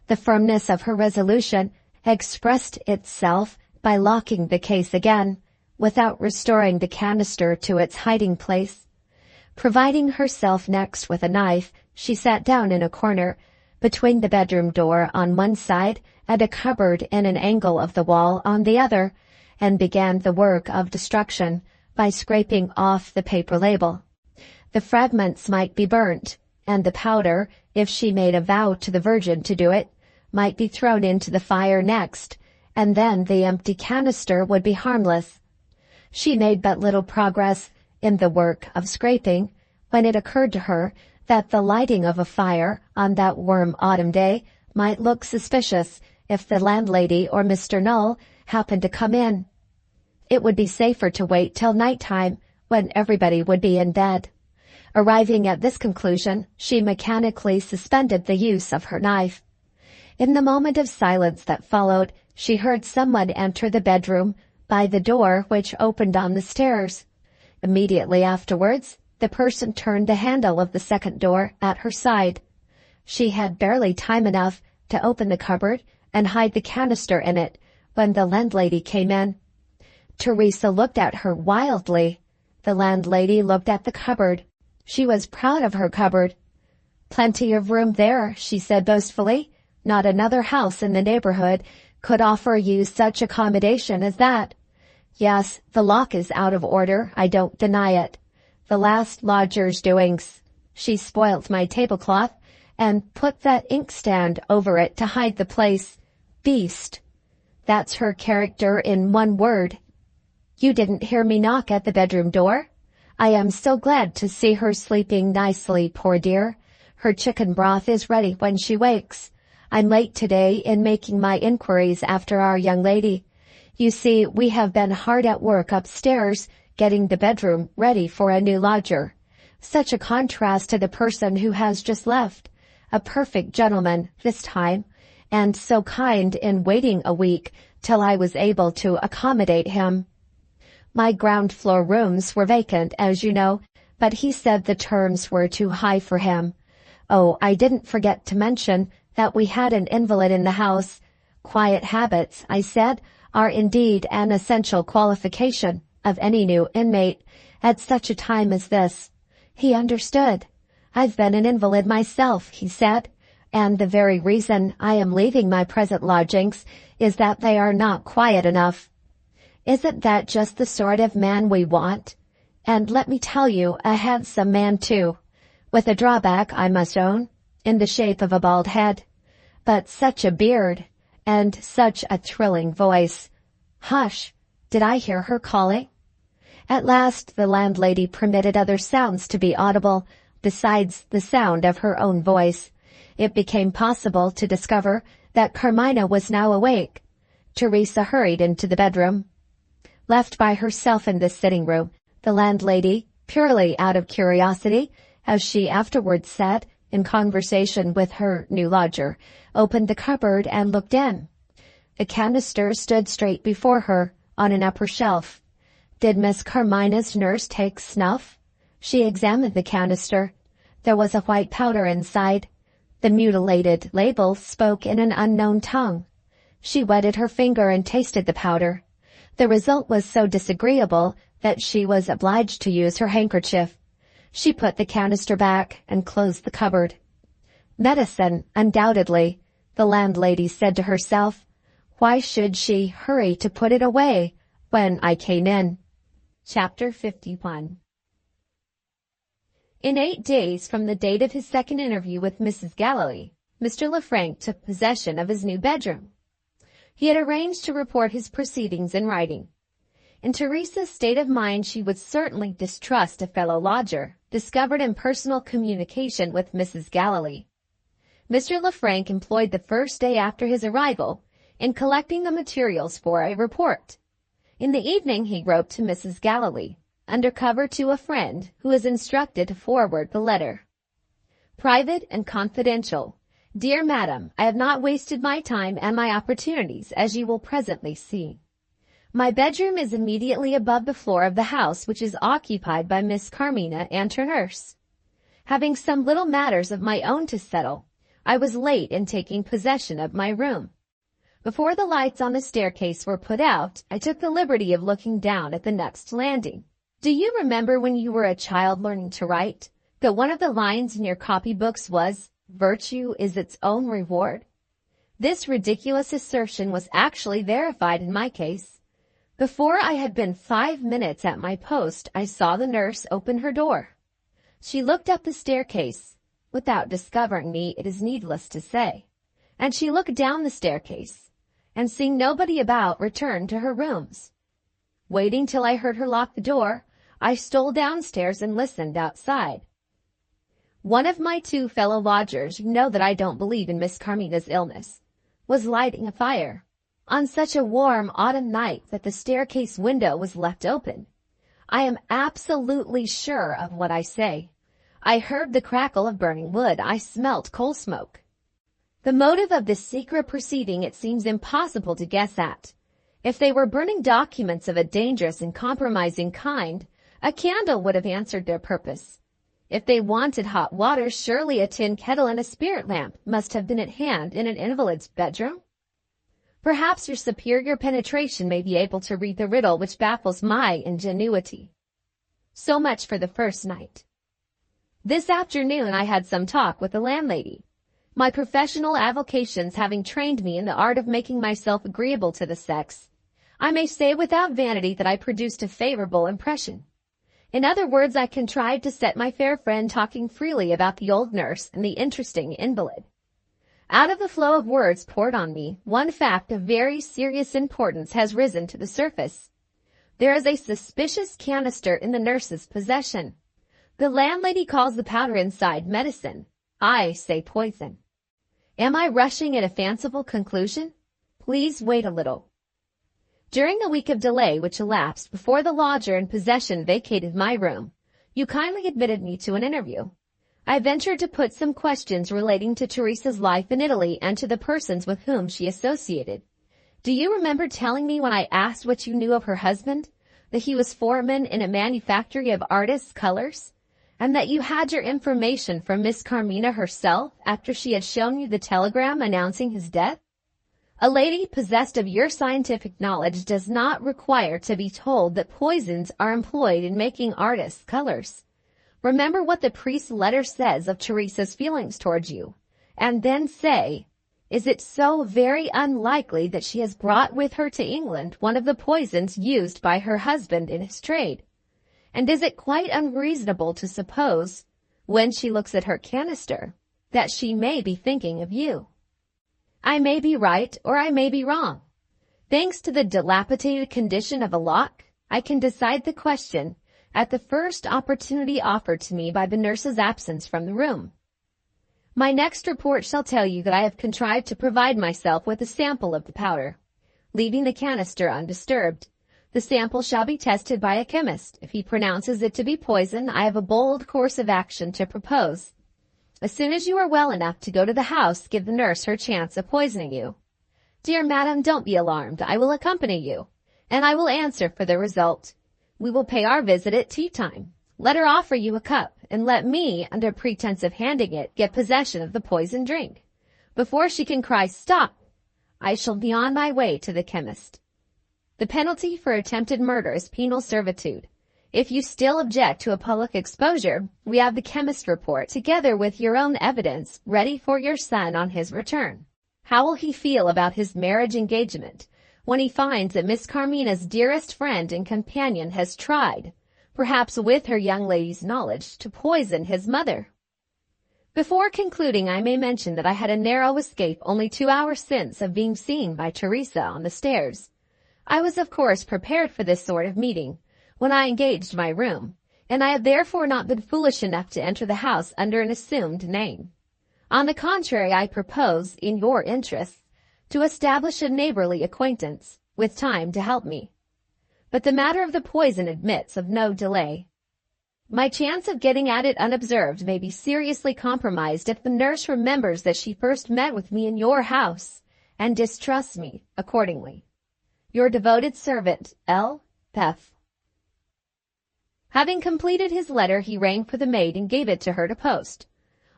The firmness of her resolution expressed itself by locking the case again, without restoring the canister to its hiding place. Providing herself next with a knife, she sat down in a corner, between the bedroom door on one side and a cupboard in an angle of the wall on the other, and began the work of destruction by scraping off the paper label. The fragments might be burnt, and the powder, if she made a vow to the Virgin to do it, might be thrown into the fire next, and then the empty canister would be harmless. She made but little progress in the work of scraping when it occurred to her that the lighting of a fire on that warm autumn day might look suspicious if the landlady or Mr. Null happened to come in. It would be safer to wait till night-time, when everybody would be in bed. Arriving at this conclusion, she mechanically suspended the use of her knife. In the moment of silence that followed, she heard someone enter the bedroom by the door which opened on the stairs. Immediately afterwards, the person turned the handle of the second door at her side. She had barely time enough to open the cupboard and hide the canister in it, when the landlady came in. Teresa looked at her wildly. The landlady looked at the cupboard. She was proud of her cupboard. "Plenty of room there," she said boastfully. "Not another house in the neighborhood could offer you such accommodation as that. Yes, the lock is out of order, I don't deny it. The last lodger's doings. She spoilt my tablecloth and put that inkstand over it to hide the place. Beast. That's her character in one word. You didn't hear me knock at the bedroom door? I am so glad to see her sleeping nicely, poor dear. Her chicken broth is ready when she wakes. I'm late today in making my inquiries after our young lady. You see, we have been hard at work upstairs getting the bedroom ready for a new lodger. Such a contrast to the person who has just left. A perfect gentleman this time, and so kind in waiting a week till I was able to accommodate him. My ground floor rooms were vacant, as you know, but he said the terms were too high for him. Oh, I didn't forget to mention that we had an invalid in the house. Quiet habits, I said, are indeed an essential qualification of any new inmate at such a time as this. He understood. I've been an invalid myself, he said, and the very reason I am leaving my present lodgings is that they are not quiet enough. Isn't that just the sort of man we want? And let me tell you, a handsome man too, with a drawback, I must own, in the shape of a bald head. But such a beard, and such a thrilling voice. Hush! Did I hear her calling? At last the landlady permitted other sounds to be audible, besides the sound of her own voice. It became possible to discover that Carmina was now awake. Teresa hurried into the bedroom. Left by herself in the sitting room, the landlady, purely out of curiosity, as she afterwards said, in conversation with her new lodger, opened the cupboard and looked in. A canister stood straight before her, on an upper shelf. Did Miss Carmina's nurse take snuff? She examined the canister. There was a white powder inside. The mutilated label spoke in an unknown tongue. She wetted her finger and tasted the powder. The result was so disagreeable that she was obliged to use her handkerchief. She put the canister back and closed the cupboard. Medicine, undoubtedly, the landlady said to herself. Why should she hurry to put it away when I came in? Chapter 51. In 8 days from the date of his second interview with Mrs. Galilee, Mr. Lefrank took possession of his new bedroom. He had arranged to report his proceedings in writing. In Teresa's state of mind, she would certainly distrust a fellow lodger discovered in personal communication with Mrs. Galilee. Mr. Lefrank employed the first day after his arrival in collecting the materials for a report. In the evening he wrote to Mrs. Galilee, under cover to a friend who was instructed to forward the letter. Private and confidential. Dear Madam, I have not wasted my time and my opportunities, as you will presently see. My bedroom is immediately above the floor of the house, which is occupied by Miss Carmina and her nurse. Having some little matters of my own to settle, I was late in taking possession of my room. Before the lights on the staircase were put out, I took the liberty of looking down at the next landing. Do you remember when you were a child learning to write, that one of the lines in your copybooks was, "Virtue is its own reward"? This ridiculous assertion was actually verified in my case. Before I had been 5 minutes at my post, I saw the nurse open her door. She looked up the staircase, without discovering me, it is needless to say, and she looked down the staircase, and seeing nobody about, returned to her rooms. Waiting till I heard her lock the door, I stole downstairs and listened outside. One of my 2 fellow lodgers, you know that I don't believe in Miss Carmina's illness, was lighting a fire, on such a warm autumn night that the staircase window was left open. I am absolutely sure of what I say. I heard the crackle of burning wood. I smelt coal smoke. The motive of this secret proceeding it seems impossible to guess at. If they were burning documents of a dangerous and compromising kind, a candle would have answered their purpose. If they wanted hot water, surely a tin kettle and a spirit lamp must have been at hand in an invalid's bedroom. Perhaps your superior penetration may be able to read the riddle which baffles my ingenuity. So much for the first night. This afternoon I had some talk with the landlady. My professional avocations having trained me in the art of making myself agreeable to the sex, I may say without vanity that I produced a favorable impression. In other words, I contrived to set my fair friend talking freely about the old nurse and the interesting invalid. Out of the flow of words poured on me, one fact of very serious importance has risen to the surface. There is a suspicious canister in the nurse's possession. The landlady calls the powder inside medicine. I say poison. Am I rushing at a fanciful conclusion? Please wait a little. During the week of delay which elapsed before the lodger in possession vacated my room, you kindly admitted me to an interview. I ventured to put some questions relating to Teresa's life in Italy and to the persons with whom she associated. Do you remember telling me when I asked what you knew of her husband, that he was foreman in a manufactory of artists' colors, and that you had your information from Miss Carmina herself after she had shown you the telegram announcing his death? A lady possessed of your scientific knowledge does not require to be told that poisons are employed in making artists' colors. Remember what the priest's letter says of Teresa's feelings towards you, and then say, is it so very unlikely that she has brought with her to England one of the poisons used by her husband in his trade? And is it quite unreasonable to suppose, when she looks at her canister, that she may be thinking of you? I may be right or I may be wrong. Thanks to the dilapidated condition of a lock, I can decide the question at the first opportunity offered to me by the nurse's absence from the room. My next report shall tell you that I have contrived to provide myself with a sample of the powder, leaving the canister undisturbed. The sample shall be tested by a chemist. If he pronounces it to be poison, I have a bold course of action to propose. As soon as you are well enough to go to the house, give the nurse her chance of poisoning you. Dear madam, don't be alarmed. I will accompany you, and I will answer for the result. We will pay our visit at tea time. Let her offer you a cup, and let me, under pretense of handing it, get possession of the poisoned drink. Before she can cry stop, I shall be on my way to the chemist. The penalty for attempted murder is penal servitude. If you still object to a public exposure, we have the chemist's report, together with your own evidence, ready for your son on his return. How will he feel about his marriage engagement when he finds that Miss Carmina's dearest friend and companion has tried, perhaps with her young lady's knowledge, to poison his mother? Before concluding, I may mention that I had a narrow escape only 2 hours since of being seen by Teresa on the stairs. I was of course prepared for this sort of meeting when I engaged my room, and I have therefore not been foolish enough to enter the house under an assumed name. On the contrary, I propose, in your interests, to establish a neighborly acquaintance, with time to help me. But the matter of the poison admits of no delay. My chance of getting at it unobserved may be seriously compromised if the nurse remembers that she first met with me in your house, and distrusts me accordingly. Your devoted servant, L. F. Having completed his letter, he rang for the maid and gave it to her to post.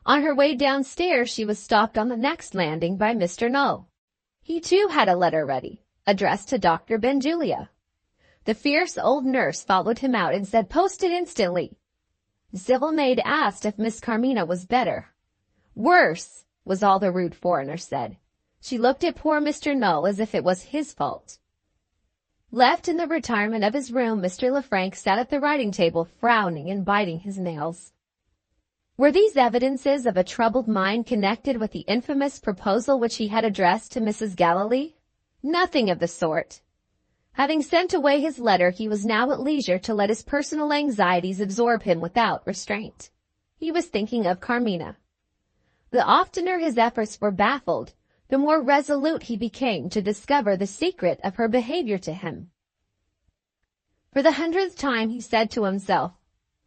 On her way downstairs, she was stopped on the next landing by Mr. Null. He too had a letter ready, addressed to Dr. Benjulia. The fierce old nurse followed him out and said, "Post it instantly." The civil maid asked if Miss Carmina was better. "Worse," was all the rude foreigner said. She looked at poor Mr. Null as if it was his fault. Left in the retirement of his room, Mr. Lefrank sat at the writing table, frowning and biting his nails. Were these evidences of a troubled mind connected with the infamous proposal which he had addressed to Mrs. Gallilee? Nothing of the sort. Having sent away his letter, he was now at leisure to let his personal anxieties absorb him without restraint. He was thinking of Carmina. The oftener his efforts were baffled, the more resolute he became to discover the secret of her behavior to him. For the 100th time he said to himself,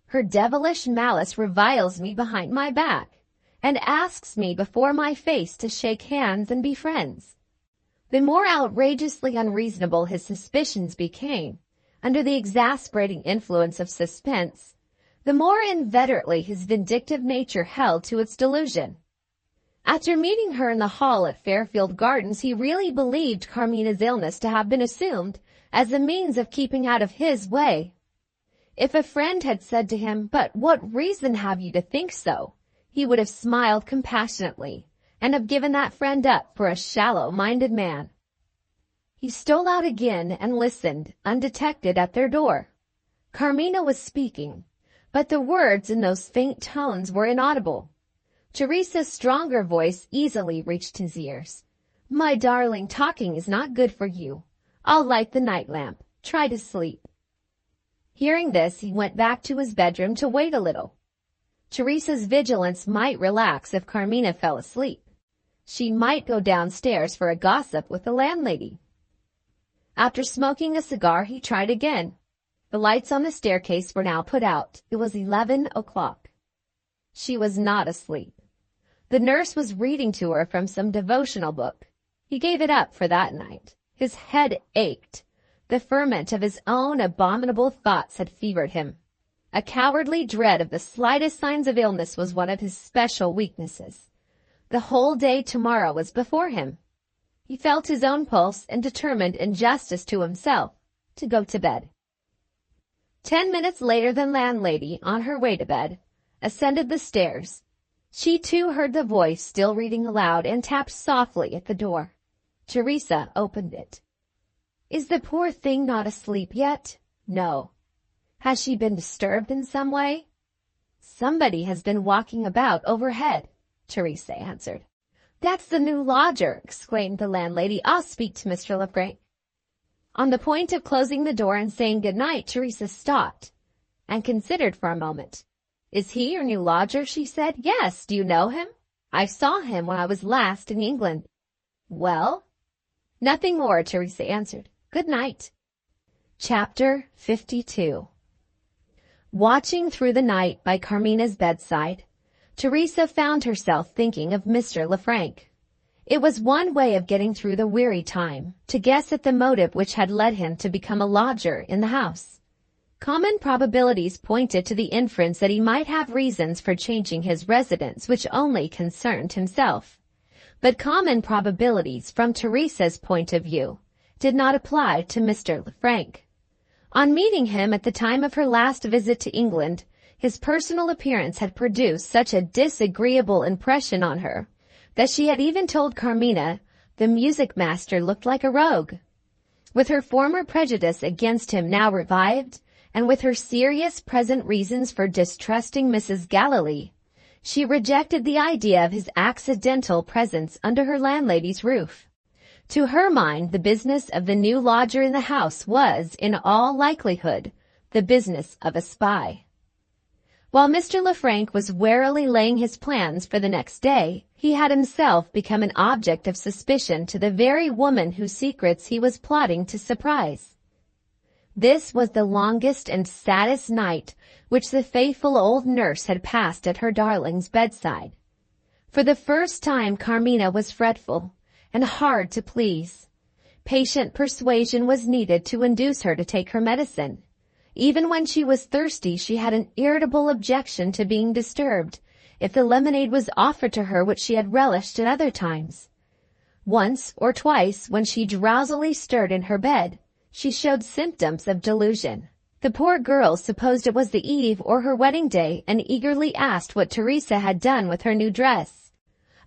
"Her devilish malice reviles me behind my back, and asks me before my face to shake hands and be friends." The more outrageously unreasonable his suspicions became, under the exasperating influence of suspense, the more inveterately his vindictive nature held to its delusion. After meeting her in the hall at Fairfield Gardens, he really believed Carmina's illness to have been assumed as a means of keeping out of his way. If a friend had said to him, "But what reason have you to think so?" he would have smiled compassionately and have given that friend up for a shallow-minded man. He stole out again and listened, undetected, at their door. Carmina was speaking, but the words in those faint tones were inaudible. Teresa's stronger voice easily reached his ears. "My darling, talking is not good for you. I'll light the night lamp. Try to sleep." Hearing this, he went back to his bedroom to wait a little. Teresa's vigilance might relax if Carmina fell asleep. She might go downstairs for a gossip with the landlady. After smoking a cigar, he tried again. The lights on the staircase were now put out. It was 11 o'clock. She was not asleep. The nurse was reading to her from some devotional book. He gave it up for that night. His head ached. The ferment of his own abominable thoughts had fevered him. A cowardly dread of the slightest signs of illness was one of his special weaknesses. The whole day tomorrow was before him. He felt his own pulse and determined, in justice to himself, to go to bed. 10 minutes later the landlady, on her way to bed, ascended the stairs. She too heard the voice still reading aloud and tapped softly at the door. Teresa opened it. "Is the poor thing not asleep yet?" "No." "Has she been disturbed in some way?" "Somebody has been walking about overhead," Teresa answered. "That's the new lodger," exclaimed the landlady. "I'll speak to Mr. Lefranc." On the point of closing the door and saying good night, Teresa stopped and considered for a moment. "Is he your new lodger?" she said. "Yes. Do you know him?" "I saw him when I was last in England." "Well?" "Nothing more," Teresa answered. "Good night." Chapter 52. Watching through the night by Carmina's bedside, Teresa found herself thinking of Mr. Lefranc. It was one way of getting through the weary time, to guess at the motive which had led him to become a lodger in the house. Common probabilities pointed to the inference that he might have reasons for changing his residence which only concerned himself. But common probabilities, from Teresa's point of view, did not apply to Mr. Lefranc. On meeting him at the time of her last visit to England, his personal appearance had produced such a disagreeable impression on her that she had even told Carmina the music master looked like a rogue. With her former prejudice against him now revived, and with her serious present reasons for distrusting Mrs. Galilee, she rejected the idea of his accidental presence under her landlady's roof. To her mind, the business of the new lodger in the house was, in all likelihood, the business of a spy. While Mr. Lefranc was warily laying his plans for the next day, he had himself become an object of suspicion to the very woman whose secrets he was plotting to surprise. This was the longest and saddest night which the faithful old nurse had passed at her darling's bedside. For the first time Carmina was fretful and hard to please. Patient persuasion was needed to induce her to take her medicine. Even when she was thirsty, she had an irritable objection to being disturbed if the lemonade was offered to her which she had relished at other times. Once or twice, when she drowsily stirred in her bed, she showed symptoms of delusion. The poor girl supposed it was the eve or her wedding day and eagerly asked what Teresa had done with her new dress.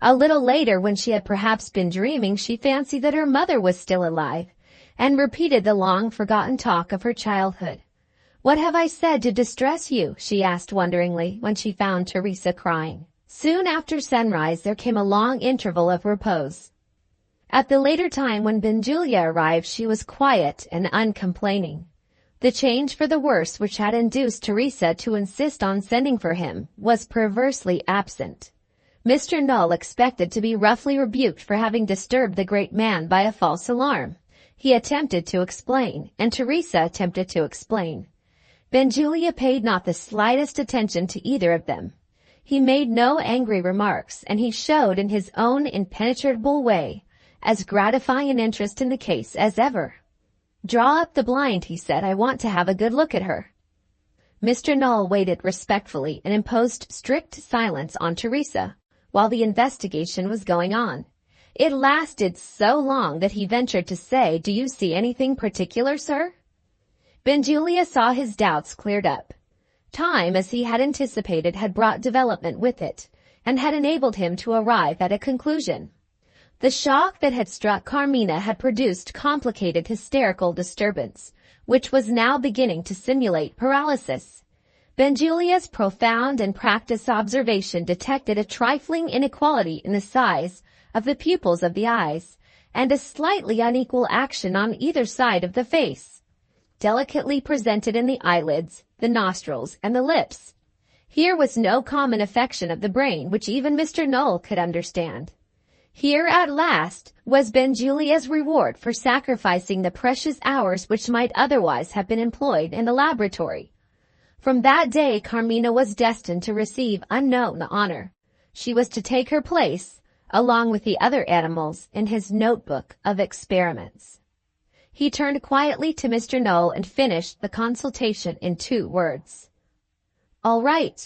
A little later, when she had perhaps been dreaming, she fancied that her mother was still alive and repeated the long-forgotten talk of her childhood. "What have I said to distress you?" she asked wonderingly when she found Teresa crying. Soon after sunrise there came a long interval of repose. At the later time when Benjulia arrived she was quiet and uncomplaining. The change for the worse which had induced Teresa to insist on sending for him was perversely absent. Mr. Null expected to be roughly rebuked for having disturbed the great man by a false alarm. He attempted to explain, and Teresa attempted to explain. Benjulia paid not the slightest attention to either of them. He made no angry remarks, and he showed in his own impenetrable way as gratifying an interest in the case as ever. "Draw up the blind," he said. "I want to have a good look at her." Mr. Null waited respectfully and imposed strict silence on Teresa, while the investigation was going on. It lasted so long that he ventured to say, "Do you see anything particular, sir?" Benjulia saw his doubts cleared up. Time, as he had anticipated, had brought development with it, and had enabled him to arrive at a conclusion. The shock that had struck Carmina had produced complicated hysterical disturbance, which was now beginning to simulate paralysis. Benjulia's profound and practiced observation detected a trifling inequality in the size of the pupils of the eyes, and a slightly unequal action on either side of the face, delicately presented in the eyelids, the nostrils, and the lips. Here was no common affection of the brain which even Mr. Null could understand. Here at last was Benjulia's reward for sacrificing the precious hours which might otherwise have been employed in the laboratory. From that day Carmina was destined to receive unknown honor. She was to take her place, along with the other animals, in his notebook of experiments. He turned quietly to Mr. Null and finished the consultation in 2 words. "All right."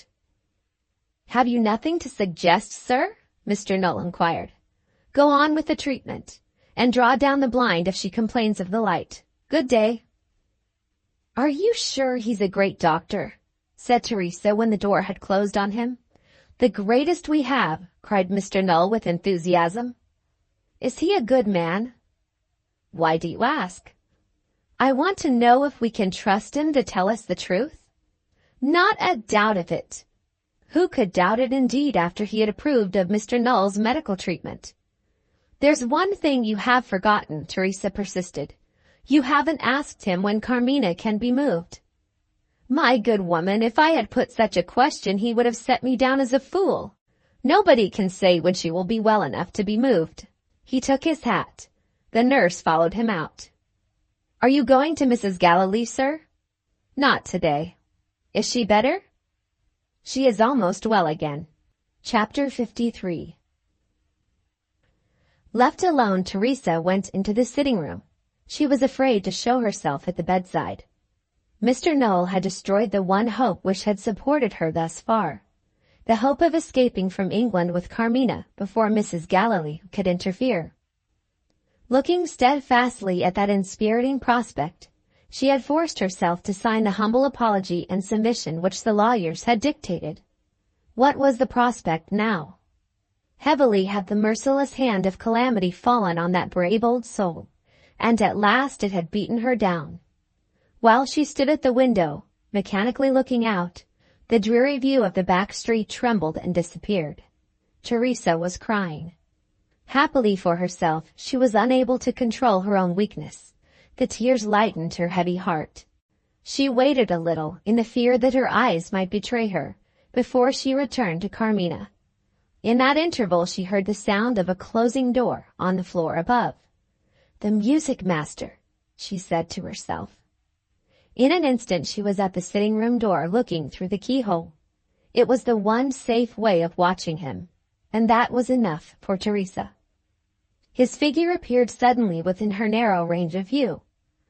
"Have you nothing to suggest, sir?" Mr. Null inquired. "Go on with the treatment, and draw down the blind if she complains of the light. Good day." "Are you sure he's a great doctor?" said Teresa when the door had closed on him. "The greatest we have," cried Mr. Null with enthusiasm. "Is he a good man?" "Why do you ask?" "I want to know if we can trust him to tell us the truth." "Not a doubt of it." Who could doubt it indeed after he had approved of Mr. Null's medical treatment? "There's one thing you have forgotten," Teresa persisted. "You haven't asked him when Carmina can be moved." "My good woman, if I had put such a question he would have set me down as a fool. Nobody can say when she will be well enough to be moved." He took his hat. The nurse followed him out. "Are you going to Mrs. Gallilee, sir?" "Not today." "Is she better?" "She is almost well again." Chapter 53. Left alone, Teresa went into the sitting-room. She was afraid to show herself at the bedside. Mr. Null had destroyed the one hope which had supported her thus far, the hope of escaping from England with Carmina before Mrs. Gallilee could interfere. Looking steadfastly at that inspiriting prospect, she had forced herself to sign the humble apology and submission which the lawyers had dictated. What was the prospect now? Heavily had the merciless hand of calamity fallen on that brave old soul, and at last it had beaten her down. While she stood at the window, mechanically looking out, the dreary view of the back street trembled and disappeared. Teresa was crying. Happily for herself, she was unable to control her own weakness. The tears lightened her heavy heart. She waited a little, in the fear that her eyes might betray her, before she returned to Carmina. In that interval she heard the sound of a closing door on the floor above. "The music master," she said to herself. In an instant she was at the sitting-room door, looking through the keyhole. It was the one safe way of watching him, and that was enough for Teresa. His figure appeared suddenly within her narrow range of view,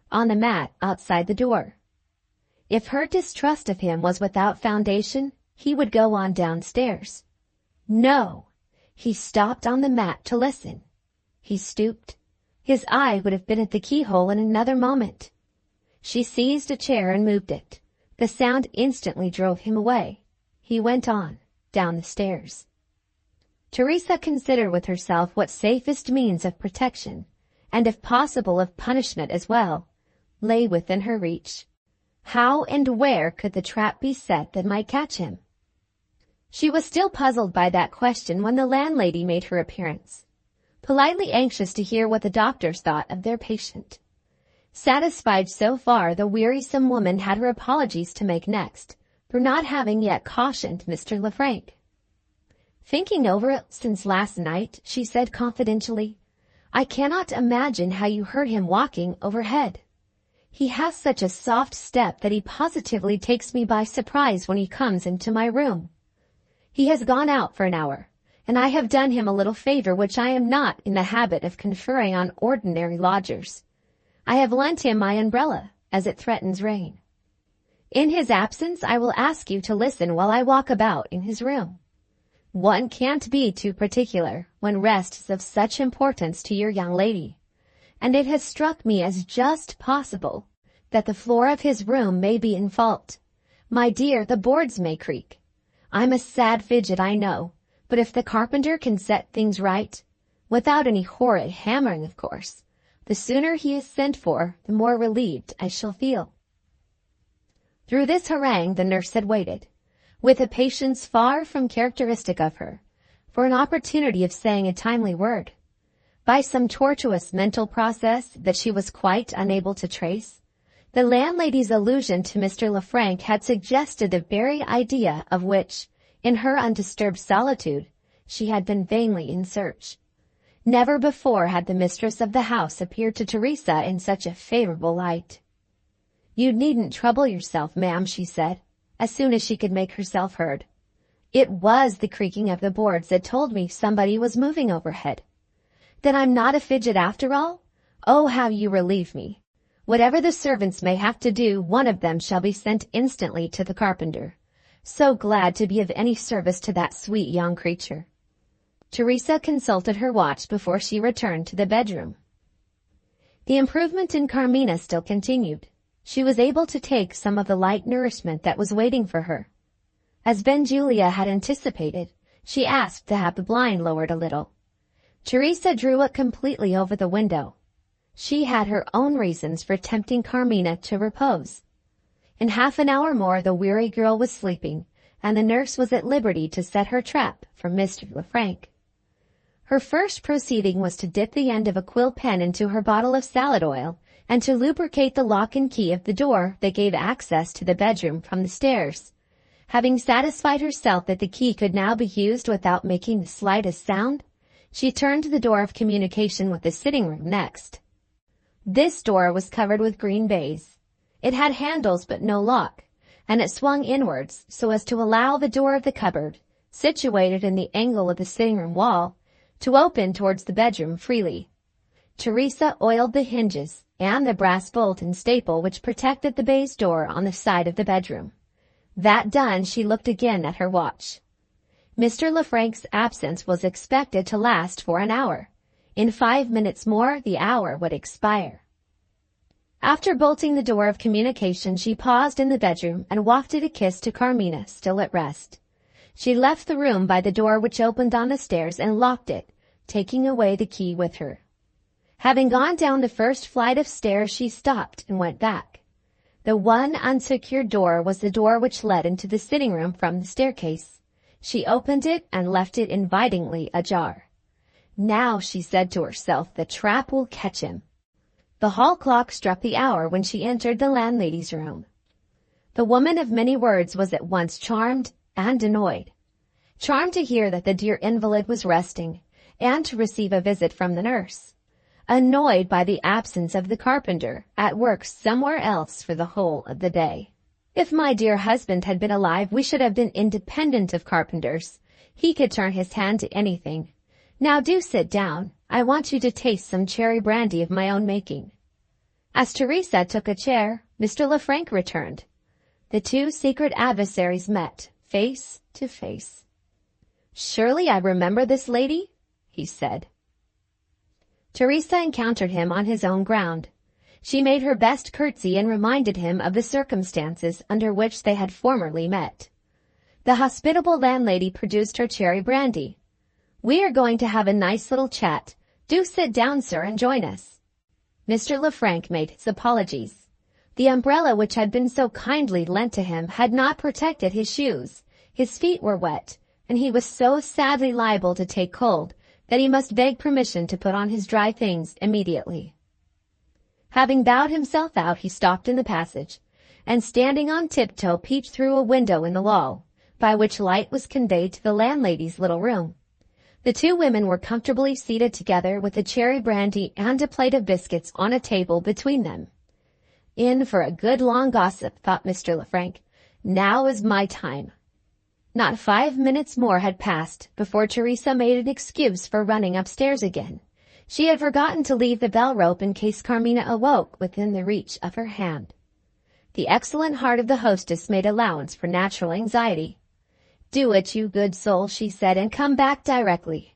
on the mat outside the door. If her distrust of him was without foundation, he would go on downstairs. No! He stopped on the mat to listen. He stooped. His eye would have been at the keyhole in another moment. She seized a chair and moved it. The sound instantly drove him away. He went on, down the stairs. Teresa considered with herself what safest means of protection, and if possible of punishment as well, lay within her reach. How and where could the trap be set that might catch him? She was still puzzled by that question when the landlady made her appearance, politely anxious to hear what the doctors thought of their patient. Satisfied so far, the wearisome woman had her apologies to make next, for not having yet cautioned Mr. Lefrank. "Thinking over it since last night," she said confidentially, "I cannot imagine how you heard him walking overhead. He has such a soft step that he positively takes me by surprise when he comes into my room. He has gone out for an hour, and I have done him a little favor which I am not in the habit of conferring on ordinary lodgers. I have lent him my umbrella, as it threatens rain. In his absence I will ask you to listen while I walk about in his room. One can't be too particular when rest is of such importance to your young lady, and it has struck me as just possible that the floor of his room may be in fault. My dear, the boards may creak. I'm a sad fidget, I know, but if the carpenter can set things right, without any horrid hammering, of course, the sooner he is sent for, the more relieved I shall feel." Through this harangue the nurse had waited, with a patience far from characteristic of her, for an opportunity of saying a timely word. By some tortuous mental process that she was quite unable to trace, the landlady's allusion to Mr. Lefrank had suggested the very idea of which, in her undisturbed solitude, she had been vainly in search. Never before had the mistress of the house appeared to Teresa in such a favorable light. "You needn't trouble yourself, ma'am," she said, as soon as she could make herself heard. "It was the creaking of the boards that told me somebody was moving overhead. Then I'm not a fidget after all? Oh, how you relieve me! Whatever the servants may have to do, one of them shall be sent instantly to the carpenter. So glad to be of any service to that sweet young creature." Teresa consulted her watch before she returned to the bedroom. The improvement in Carmina still continued. She was able to take some of the light nourishment that was waiting for her. As Benjulia had anticipated, she asked to have the blind lowered a little. Teresa drew it completely over the window. She had her own reasons for tempting Carmina to repose. In half an hour more the weary girl was sleeping, and the nurse was at liberty to set her trap for Mr. Lefrank. Her first proceeding was to dip the end of a quill pen into her bottle of salad oil, and to lubricate the lock and key of the door that gave access to the bedroom from the stairs. Having satisfied herself that the key could now be used without making the slightest sound, she turned to the door of communication with the sitting room next. This door was covered with green baize. It had handles but no lock, and it swung inwards so as to allow the door of the cupboard, situated in the angle of the sitting room wall, to open towards the bedroom freely. Teresa oiled the hinges and the brass bolt and staple which protected the baize door on the side of the bedroom. That done, she looked again at her watch. Mr. Lefrank's absence was expected to last for an hour. In 5 minutes more the hour would expire. After bolting the door of communication, she paused in the bedroom and wafted a kiss to Carmina, still at rest. She left the room by the door which opened on the stairs and locked it, taking away the key with her. Having gone down the first flight of stairs, she stopped and went back. The one unsecured door was the door which led into the sitting room from the staircase. She opened it and left it invitingly ajar. "Now," she said to herself, "the trap will catch him." The hall clock struck the hour when she entered the landlady's room. The woman of many words was at once charmed and annoyed. Charmed to hear that the dear invalid was resting, and to receive a visit from the nurse. Annoyed by the absence of the carpenter, at work somewhere else for the whole of the day. "If my dear husband had been alive, we should have been independent of carpenters. He could turn his hand to anything. Now do sit down. I want you to taste some cherry brandy of my own making." As Teresa took a chair, Mr. Lefrank returned. The two secret adversaries met, face to face. "Surely I remember this lady?" he said. Teresa encountered him on his own ground. She made her best curtsy and reminded him of the circumstances under which they had formerly met. The hospitable landlady produced her cherry brandy. "We are going to have a nice little chat. Do sit down, sir, and join us." Mr. Lefrank made his apologies. The umbrella which had been so kindly lent to him had not protected his shoes. His feet were wet, and he was so sadly liable to take cold that he must beg permission to put on his dry things immediately. Having bowed himself out, he stopped in the passage, and standing on tiptoe peeped through a window in the wall, by which light was conveyed to the landlady's little room. The two women were comfortably seated together with the cherry brandy and a plate of biscuits on a table between them. "In for a good long gossip," thought Mr. Lefrank. "Now is my time." Not 5 minutes more had passed before Teresa made an excuse for running upstairs again. She had forgotten to leave the bell rope in case Carmina awoke within the reach of her hand. The excellent heart of the hostess made allowance for natural anxiety. "Do it, you good soul," she said, "and come back directly."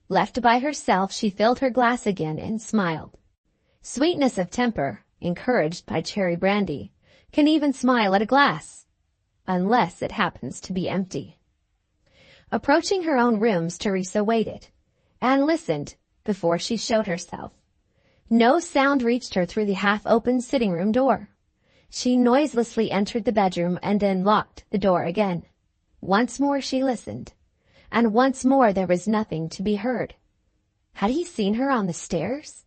Left by herself, she filled her glass again and smiled. Sweetness of temper, encouraged by cherry brandy, can even smile at a glass, unless it happens to be empty. Approaching her own rooms, Teresa waited and listened before she showed herself. No sound reached her through the half-open sitting room door. She noiselessly entered the bedroom and then locked the door again. Once more she listened, and once more there was nothing to be heard. Had he seen her on the stairs?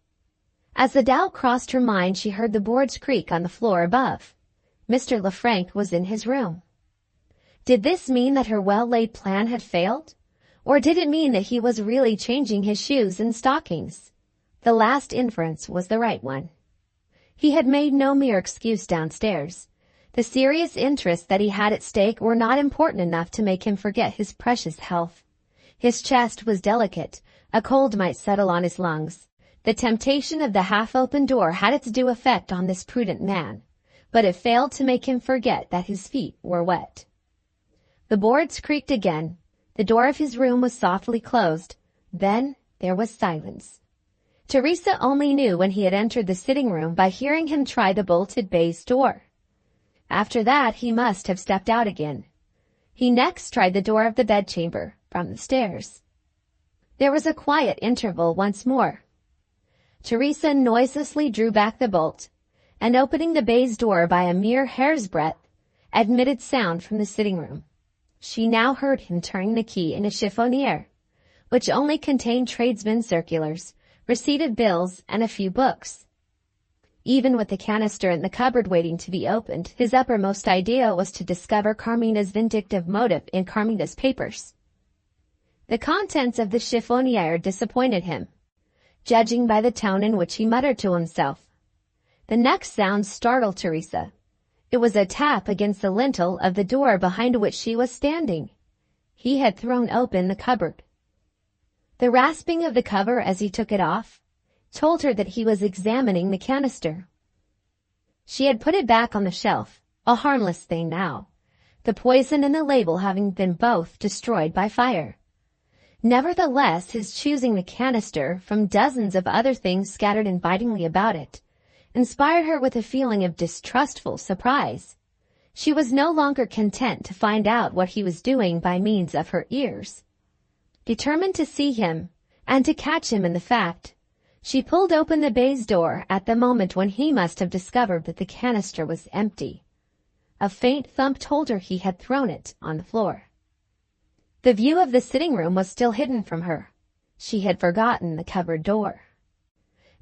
As the doubt crossed her mind, she heard the boards creak on the floor above. Mr. Lefranc was in his room. Did this mean that her well-laid plan had failed? Or did it mean that he was really changing his shoes and stockings? The last inference was the right one. He had made no mere excuse downstairs. The serious interests that he had at stake were not important enough to make him forget his precious health. His chest was delicate. A cold might settle on his lungs. The temptation of the half-open door had its due effect on this prudent man, but it failed to make him forget that his feet were wet. The boards creaked again. The door of his room was softly closed. Then there was silence. Teresa only knew when he had entered the sitting room by hearing him try the bolted baize door. After that he must have stepped out again. He next tried the door of the bedchamber from the stairs. There was a quiet interval once more. Teresa noiselessly drew back the bolt, and opening the baize door by a mere hair's breadth, admitted sound from the sitting room. She now heard him turning the key in a chiffonier, which only contained tradesmen's circulars, receipted bills, and a few books. Even with the canister in the cupboard waiting to be opened, his uppermost idea was to discover Carmina's vindictive motive in Carmina's papers. The contents of the chiffonier disappointed him, judging by the tone in which he muttered to himself. The next sound startled Teresa. It was a tap against the lintel of the door behind which she was standing. He had thrown open the cupboard. The rasping of the cover as he took it off told her that he was examining the canister. She had put it back on the shelf, a harmless thing now, the poison and the label having been both destroyed by fire. Nevertheless, his choosing the canister from dozens of other things scattered invitingly about it inspired her with a feeling of distrustful surprise. She was no longer content to find out what he was doing by means of her ears. Determined to see him and to catch him in the fact, she pulled open the baize door at the moment when he must have discovered that the canister was empty. A faint thump told her he had thrown it on the floor. The view of the sitting room was still hidden from her. She had forgotten the cupboard door.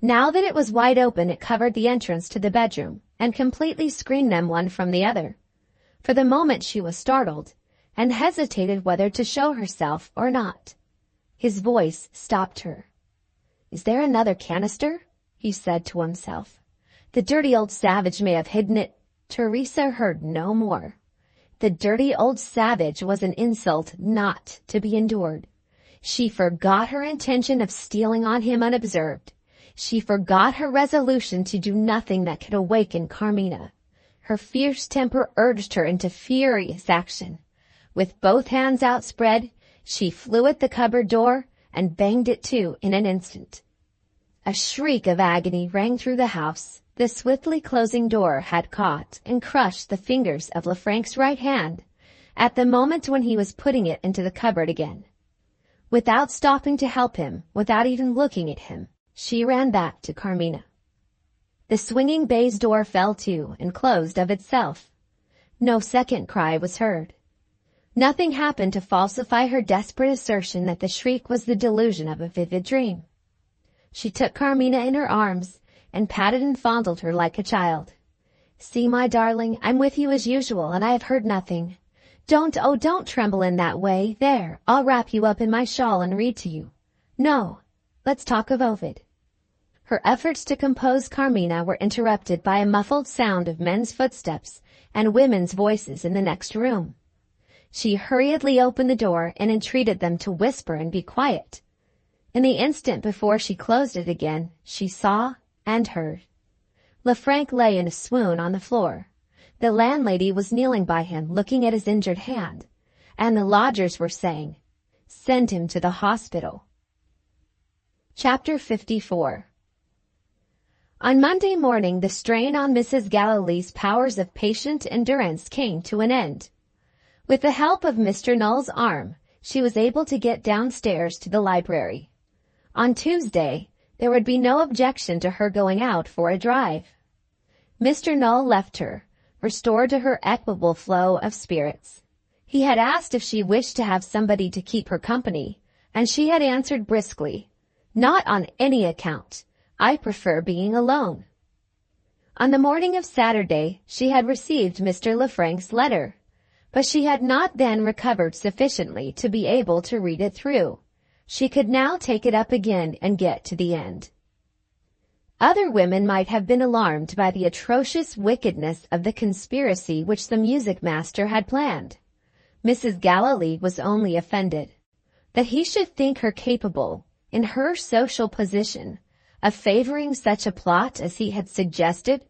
Now that it was wide open, it covered the entrance to the bedroom and completely screened them one from the other. For the moment she was startled and hesitated whether to show herself or not. His voice stopped her. "Is there another canister?" he said to himself. "The dirty old savage may have hidden it." Teresa heard no more. The dirty old savage was an insult not to be endured. She forgot her intention of stealing on him unobserved. She forgot her resolution to do nothing that could awaken Carmina. Her fierce temper urged her into furious action. With both hands outspread, she flew at the cupboard door and banged it to in an instant. A shriek of agony rang through the house. The swiftly closing door had caught and crushed the fingers of Lefranc's right hand at the moment when he was putting it into the cupboard again. Without stopping to help him, without even looking at him, she ran back to Carmina. The swinging baize door fell to and closed of itself. No second cry was heard. Nothing happened to falsify her desperate assertion that the shriek was the delusion of a vivid dream. She took Carmina in her arms and patted and fondled her like a child. "See, my darling, I'm with you as usual, and I have heard nothing. Don't tremble in that way. There, I'll wrap you up in my shawl and read to you. No, let's talk of Ovid." Her efforts to compose Carmina were interrupted by a muffled sound of men's footsteps and women's voices in the next room. She hurriedly opened the door and entreated them to whisper and be quiet. In the instant before she closed it again, she saw and heard. Lefranc lay in a swoon on the floor. The landlady was kneeling by him, looking at his injured hand, and the lodgers were saying, "Send him to the hospital." Chapter 54. On Monday morning, the strain on Mrs. Gallilee's powers of patient endurance came to an end. With the help of Mr. Null's arm, she was able to get downstairs to the library. On Tuesday, there would be no objection to her going out for a drive. Mr. Null left her, restored to her equable flow of spirits. He had asked if she wished to have somebody to keep her company, and she had answered briskly, "Not on any account. I prefer being alone." On the morning of Saturday, she had received Mr. Lefrank's letter, but she had not then recovered sufficiently to be able to read it through. She could now take it up again and get to the end. Other women might have been alarmed by the atrocious wickedness of the conspiracy which the music master had planned. Mrs. Gallilee was only offended. That he should think her capable, in her social position, of favoring such a plot as he had suggested,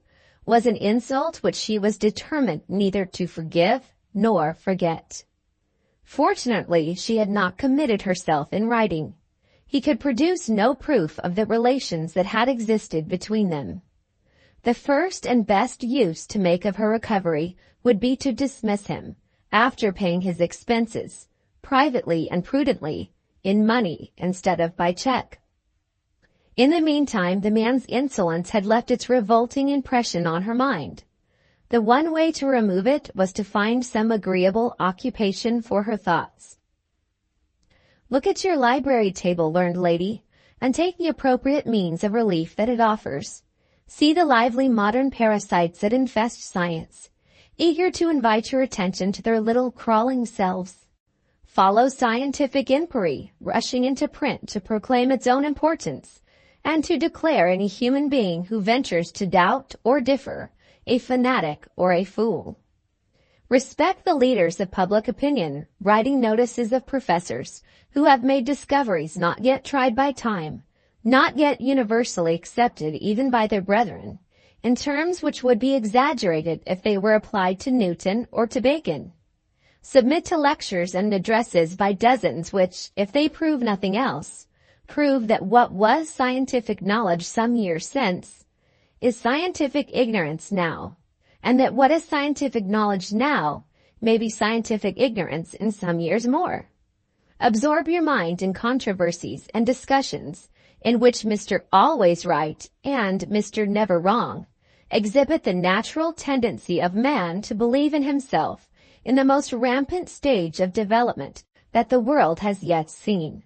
was an insult which she was determined neither to forgive nor forget. Fortunately, she had not committed herself in writing. He could produce no proof of the relations that had existed between them. The first and best use to make of her recovery would be to dismiss him, after paying his expenses, privately and prudently, in money instead of by check. In the meantime, the man's insolence had left its revolting impression on her mind. The one way to remove it was to find some agreeable occupation for her thoughts. Look at your library table, learned lady, and take the appropriate means of relief that it offers. See the lively modern parasites that infest science, eager to invite your attention to their little crawling selves. Follow scientific inquiry, rushing into print to proclaim its own importance, and to declare any human being who ventures to doubt or differ a fanatic or a fool. Respect the leaders of public opinion, writing notices of professors who have made discoveries not yet tried by time, not yet universally accepted even by their brethren, in terms which would be exaggerated if they were applied to Newton or to Bacon. Submit to lectures and addresses by dozens which, if they prove nothing else, prove that what was scientific knowledge some years since is scientific ignorance now, and that what is scientific knowledge now may be scientific ignorance in some years more. Absorb your mind in controversies and discussions in which Mr. Always Right and Mr. Never Wrong exhibit the natural tendency of man to believe in himself in the most rampant stage of development that the world has yet seen.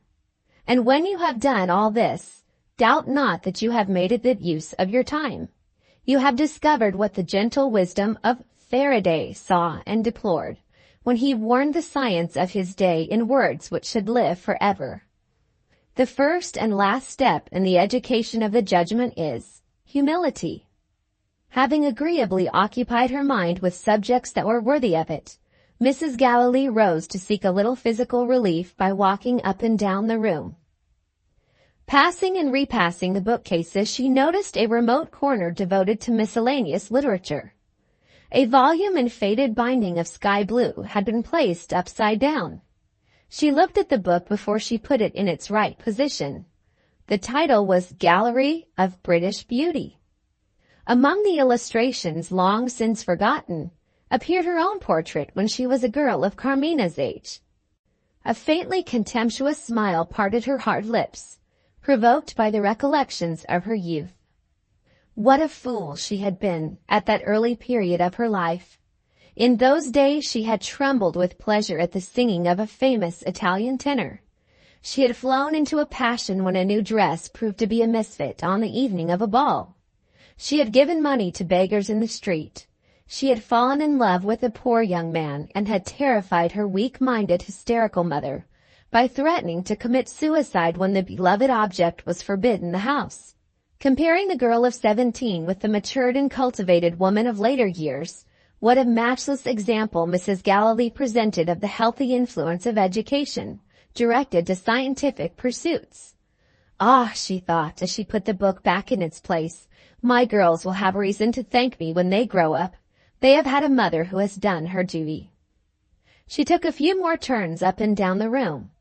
And when you have done all this, doubt not that you have made a good use of your time. You have discovered what the gentle wisdom of Faraday saw and deplored, when he warned the science of his day in words which should live forever. The first and last step in the education of the judgment is humility. Having agreeably occupied her mind with subjects that were worthy of it, Mrs. Gallilee rose to seek a little physical relief by walking up and down the room. Passing and repassing the bookcases, she noticed a remote corner devoted to miscellaneous literature. A volume in faded binding of sky blue had been placed upside down. She looked at the book before she put it in its right position. The title was Gallery of British Beauty. Among the illustrations, long since forgotten, appeared her own portrait when she was a girl of Carmina's age. A faintly contemptuous smile parted her hard lips, provoked by the recollections of her youth. What a fool she had been at that early period of her life. In those days she had trembled with pleasure at the singing of a famous Italian tenor. She had flown into a passion when a new dress proved to be a misfit on the evening of a ball. She had given money to beggars in the street. She had fallen in love with a poor young man and had terrified her weak-minded, hysterical mother by threatening to commit suicide when the beloved object was forbidden the house. Comparing the girl of 17 with the matured and cultivated woman of later years, what a matchless example Mrs. Gallilee presented of the healthy influence of education, directed to scientific pursuits. Ah, she thought, as she put the book back in its place, my girls will have reason to thank me when they grow up. They have had a mother who has done her duty. She took a few more turns up and down the room.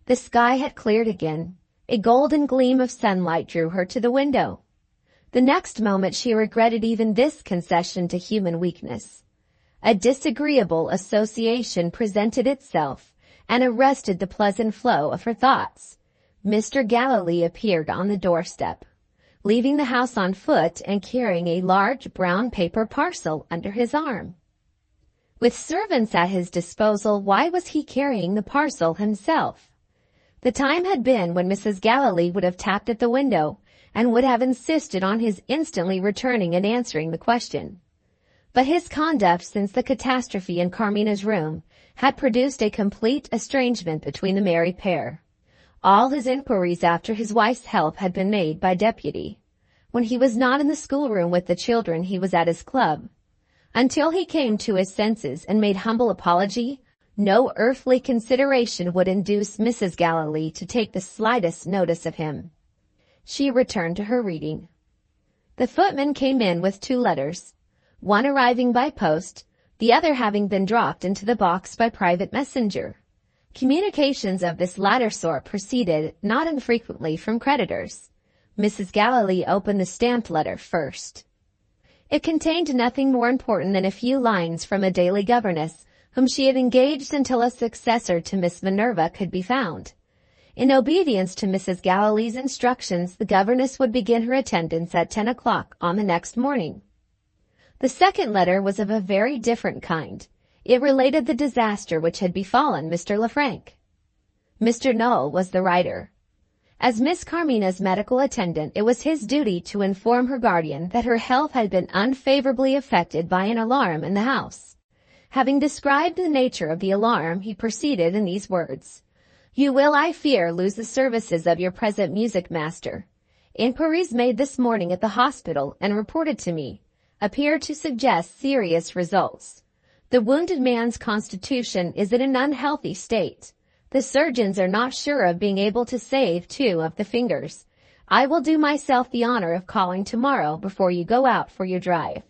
The sky had cleared again. A golden gleam of sunlight drew her to the window. The next moment she regretted even this concession to human weakness. A disagreeable association presented itself and arrested the pleasant flow of her thoughts. Mr. Galilee appeared on the doorstep, leaving the house on foot and carrying a large brown paper parcel under his arm. With servants at his disposal, why was he carrying the parcel himself? The time had been when Mrs. Galilee would have tapped at the window and would have insisted on his instantly returning and answering the question. But his conduct since the catastrophe in Carmina's room had produced a complete estrangement between the married pair. All his inquiries after his wife's health had been made by deputy. When he was not in the schoolroom with the children, he was at his club. Until he came to his senses and made humble apology, no earthly consideration would induce Mrs. Galilee to take the slightest notice of him. She returned to her reading. The footman came in with 2 letters, one arriving by post, the other having been dropped into the box by private messenger. Communications of this latter sort proceeded not infrequently from creditors. Mrs. Galilee opened the stamped letter first. It contained nothing more important than a few lines from a daily governess whom she had engaged until a successor to Miss Minerva could be found. In obedience to Mrs. Galilee's instructions, the governess would begin her attendance at 10 o'clock on the next morning. The second letter was of a very different kind. It related the disaster which had befallen Mr. Lefrank. Mr. Knoll was the writer. As Miss Carmina's medical attendant, it was his duty to inform her guardian that her health had been unfavorably affected by an alarm in the house. Having described the nature of the alarm, he proceeded in these words: "You will, I fear, lose the services of your present music master. Inquiries made this morning at the hospital and reported to me appear to suggest serious results. The wounded man's constitution is in an unhealthy state. The surgeons are not sure of being able to save 2 of the fingers. I will do myself the honor of calling tomorrow before you go out for your drive."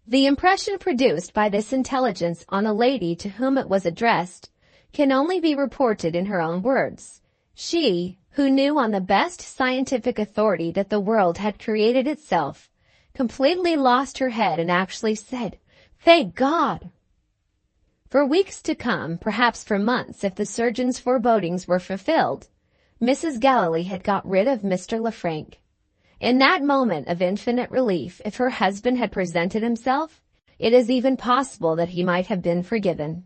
The impression produced by this intelligence on the lady to whom it was addressed can only be reported in her own words. She, who knew on the best scientific authority that the world had created itself, completely lost her head and actually said, "Thank God!" For weeks to come, perhaps for months if the surgeon's forebodings were fulfilled, Mrs. Galilee had got rid of Mr. Lefrank. In that moment of infinite relief, if her husband had presented himself, it is even possible that he might have been forgiven.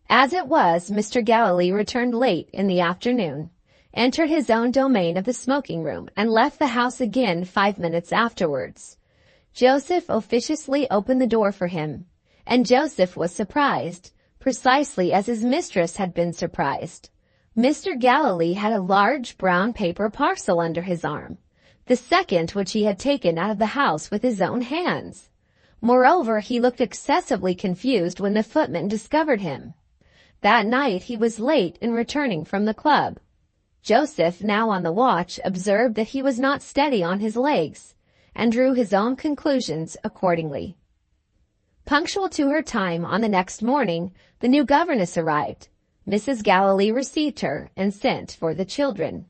As it was, Mr. Galilee returned late in the afternoon, entered his own domain of the smoking room, and left the house again 5 minutes afterwards. Joseph officiously opened the door for him, and Joseph was surprised, precisely as his mistress had been surprised. Mr. Galilee had a large brown paper parcel under his arm, the second which he had taken out of the house with his own hands. Moreover, he looked excessively confused when the footman discovered him. That night he was late in returning from the club. Joseph, now on the watch, observed that he was not steady on his legs, and drew his own conclusions accordingly. Punctual to her time on the next morning, the new governess arrived. Mrs. Galilee received her and sent for the children.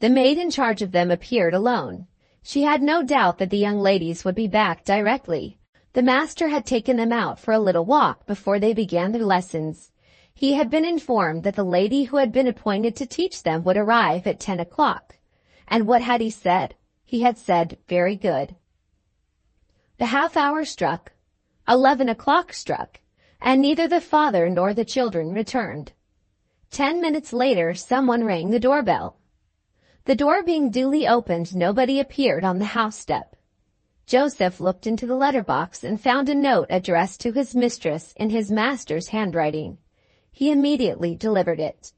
The maid in charge of them appeared alone. She had no doubt that the young ladies would be back directly. The master had taken them out for a little walk before they began their lessons. He had been informed that the lady who had been appointed to teach them would arrive at 10 o'clock. And what had he said? He had said, "Very good." The half-hour struck. 11 o'clock struck, and neither the father nor the children returned. 10 minutes later, someone rang the doorbell. The door being duly opened, nobody appeared on the house step. Joseph looked into the letter-box and found a note addressed to his mistress in his master's handwriting. He immediately delivered it.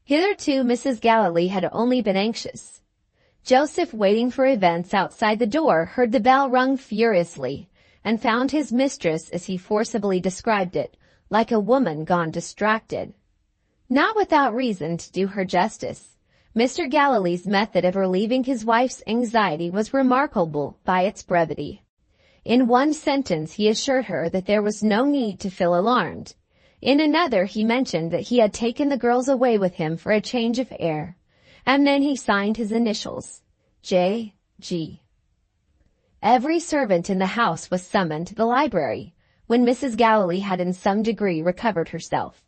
Hitherto Mrs. Galilee had only been anxious. Joseph, waiting for events outside the door, heard the bell rung furiously, and found his mistress, as he forcibly described it, like a woman gone distracted. Not without reason, to do her justice. Mr. Galilee's method of relieving his wife's anxiety was remarkable by its brevity. In one sentence he assured her that there was no need to feel alarmed. In another he mentioned that he had taken the girls away with him for a change of air, and then he signed his initials, J.G. Every servant in the house was summoned to the library when Mrs. Galilee had in some degree recovered herself.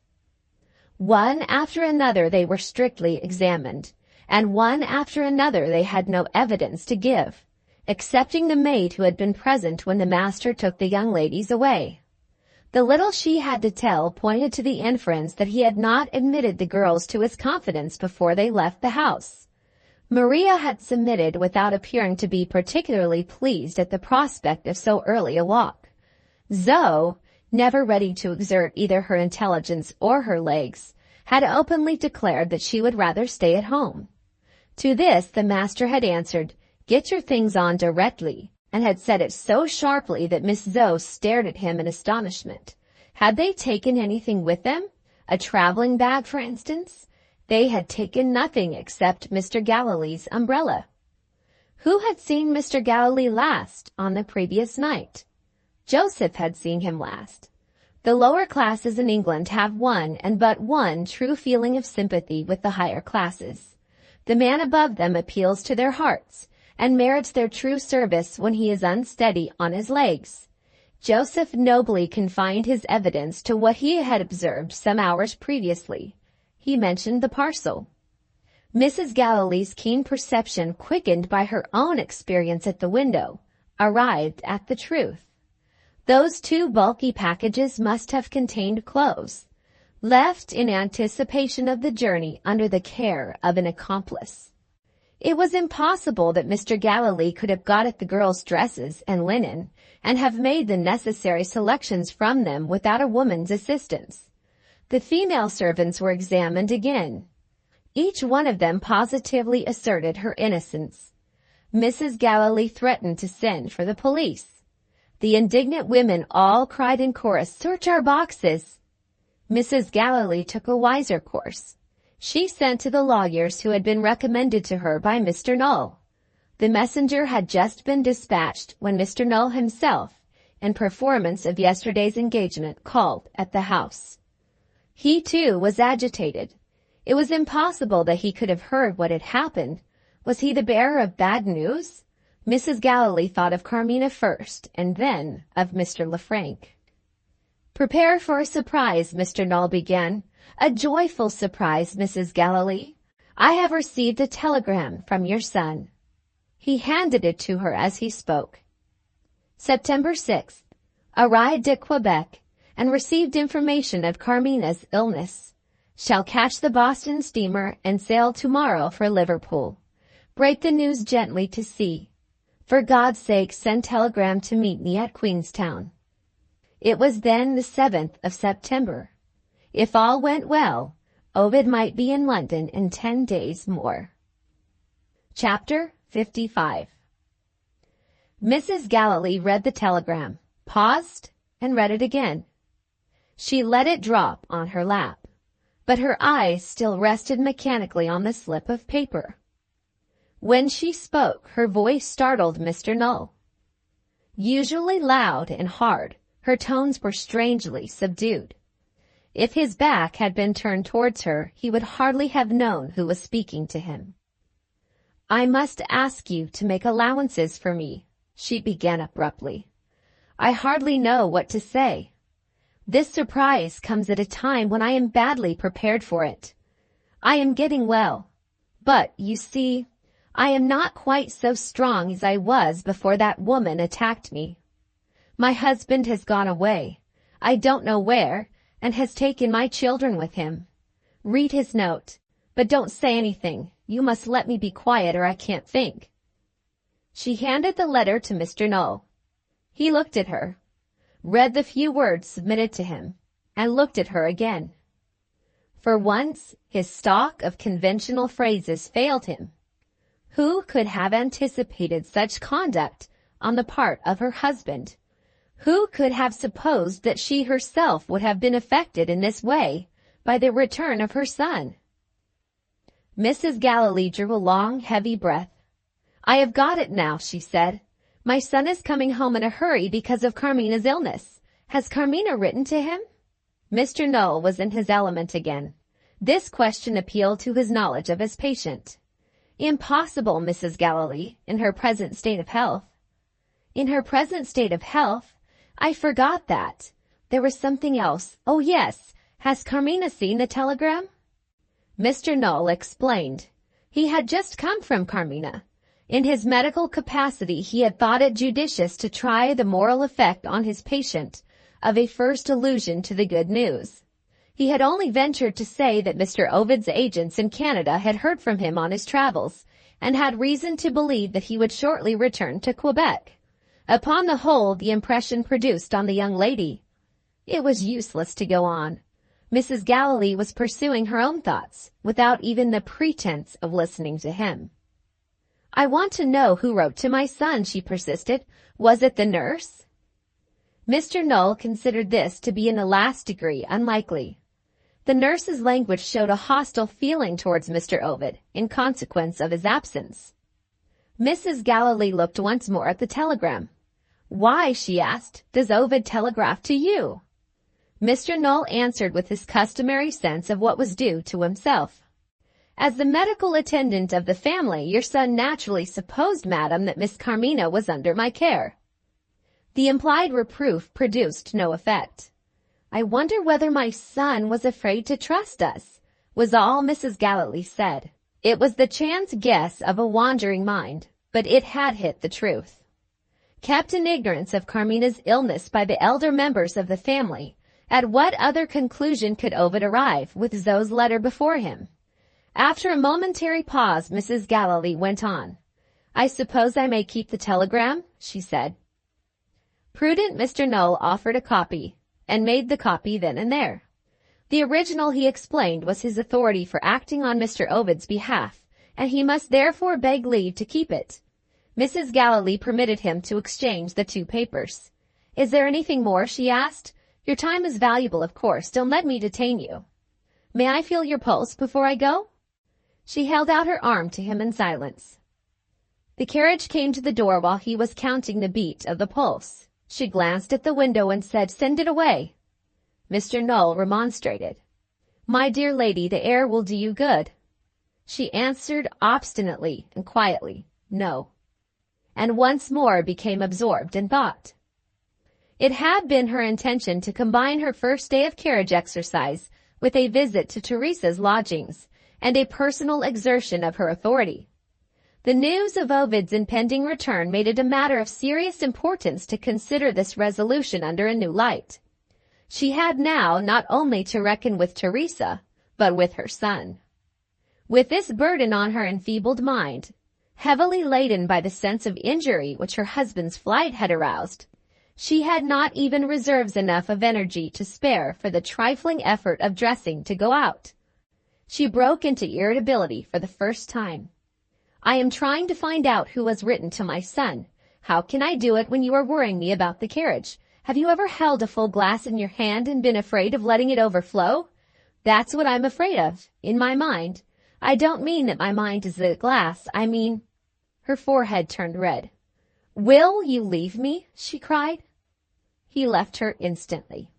One after another they were strictly examined, and one after another they had no evidence to give, excepting the maid who had been present when the master took the young ladies away. The little she had to tell pointed to the inference that he had not admitted the girls to his confidence before they left the house. Maria had submitted without appearing to be particularly pleased at the prospect of so early a walk. Zoe, never ready to exert either her intelligence or her legs, had openly declared that she would rather stay at home. To this the master had answered, "Get your things on directly," and had said it so sharply that Miss Zoe stared at him in astonishment. Had they taken anything with them? A traveling bag, for instance? They had taken nothing except Mr. Galilee's umbrella. Who had seen Mr. Galilee last on the previous night? Joseph had seen him last. The lower classes in England have one and but one true feeling of sympathy with the higher classes. The man above them appeals to their hearts and merits their true service when he is unsteady on his legs. Joseph nobly confined his evidence to what he had observed some hours previously. He mentioned the parcel. Mrs. Galilee's keen perception, quickened by her own experience at the window, arrived at the truth. Those two bulky packages must have contained clothes, left in anticipation of the journey under the care of an accomplice. It was impossible that Mr. Galilee could have got at the girls' dresses and linen and have made the necessary selections from them without a woman's assistance. The female servants were examined again. Each one of them positively asserted her innocence. Mrs. Galilee threatened to send for the police. The indignant women all cried in chorus, "Search our boxes!" Mrs. Galilee took a wiser course. She sent to the lawyers who had been recommended to her by Mr. Null. The messenger had just been dispatched when Mr. Null himself, in performance of yesterday's engagement, called at the house. He, too, was agitated. It was impossible that he could have heard what had happened. Was he the bearer of bad news? Mrs. Galilee thought of Carmina first, and then of Mr. Lefrank. "Prepare for a surprise," Mr. Null began. "A joyful surprise, Mrs. Galilee. I have received a telegram from your son." He handed it to her as he spoke. September 6th. Arrived at Quebec and received information of Carmina's illness. Shall catch the Boston steamer and sail tomorrow for Liverpool. Break the news gently to C. For God's sake, send telegram to meet me at Queenstown. It was then the 7th of September. If all went well, Ovid might be in London in 10 days more. Chapter 55. Mrs. Galilee read the telegram, paused, and read it again. She let it drop on her lap, but her eyes still rested mechanically on the slip of paper. When she spoke, her voice startled Mr. Null. Usually loud and hard, her tones were strangely subdued. If his back had been turned towards her, he would hardly have known who was speaking to him. "I must ask you to make allowances for me," she began abruptly. "I hardly know what to say. This surprise comes at a time when I am badly prepared for it. I am getting well, but, you see, I am not quite so strong as I was before that woman attacked me. My husband has gone away, I don't know where, and has taken my children with him. Read his note, but don't say anything. You must let me be quiet or I can't think." She handed the letter to Mr. Null. He looked at her, read the few words submitted to him, and looked at her again. For once, his stock of conventional phrases failed him. Who could have anticipated such conduct on the part of her husband? Who could have supposed that she herself would have been affected in this way by the return of her son? Mrs. Galilee drew a long, heavy breath. "I have got it now," she said. My son is coming home in a hurry because of Carmina's illness. Has Carmina written to him? Mr. Knoll was in his element again. This question appealed to his knowledge of his patient. Impossible, Mrs. Galilee, in her present state of health. In her present state of health? I forgot that. There was something else. Oh yes, has Carmina seen the telegram? Mr. Knoll explained. He had just come from Carmina. In his medical capacity, he had thought it judicious to try the moral effect on his patient of a first allusion to the good news. He had only ventured to say that Mr. Ovid's agents in Canada had heard from him on his travels, and had reason to believe that he would shortly return to Quebec. Upon the whole, the impression produced on the young lady. It was useless to go on. Mrs. Galilee was pursuing her own thoughts, without even the pretense of listening to him. I want to know who wrote to my son, she persisted. Was it the nurse? Mr. Knoll considered this to be in the last degree unlikely. The nurse's language showed a hostile feeling towards Mr. Ovid, in consequence of his absence. Mrs. Galilee looked once more at the telegram. Why, she asked, does Ovid telegraph to you? Mr. Knoll answered with his customary sense of what was due to himself. As the medical attendant of the family, your son naturally supposed, madam, that Miss Carmina was under my care. The implied reproof produced no effect. I wonder whether my son was afraid to trust us, was all Mrs. Galilee said. It was the chance guess of a wandering mind, but it had hit the truth. Kept in ignorance of Carmina's illness by the elder members of the family, at what other conclusion could Ovid arrive with Zoe's letter before him? After a momentary pause, Mrs. Galilee went on. I suppose I may keep the telegram, she said. Prudent Mr. Knoll offered a copy, and made the copy then and there. The original, he explained, was his authority for acting on Mr. Ovid's behalf, and he must therefore beg leave to keep it. Mrs. Galilee permitted him to exchange the two papers. Is there anything more, she asked. Your time is valuable, of course. Don't let me detain you. May I feel your pulse before I go? She held out her arm to him in silence. The carriage came to the door while he was counting the beat of the pulse. She glanced at the window and said, Send it away. Mr. Knoll remonstrated. My dear lady, the air will do you good. She answered obstinately and quietly, No, and once more became absorbed in thought. It had been her intention to combine her first day of carriage exercise with a visit to Teresa's lodgings and a personal exertion of her authority. The news of Ovid's impending return made it a matter of serious importance to consider this resolution under a new light. She had now not only to reckon with Teresa, but with her son. With this burden on her enfeebled mind, heavily laden by the sense of injury which her husband's flight had aroused, she had not even reserves enough of energy to spare for the trifling effort of dressing to go out. She broke into irritability for the first time. I am trying to find out who has written to my son. How can I do it when you are worrying me about the carriage? Have you ever held a full glass in your hand and been afraid of letting it overflow? That's what I'm afraid of, in my mind. I don't mean that my mind is a glass, I mean— Her forehead turned red. Will you leave me? She cried. He left her instantly.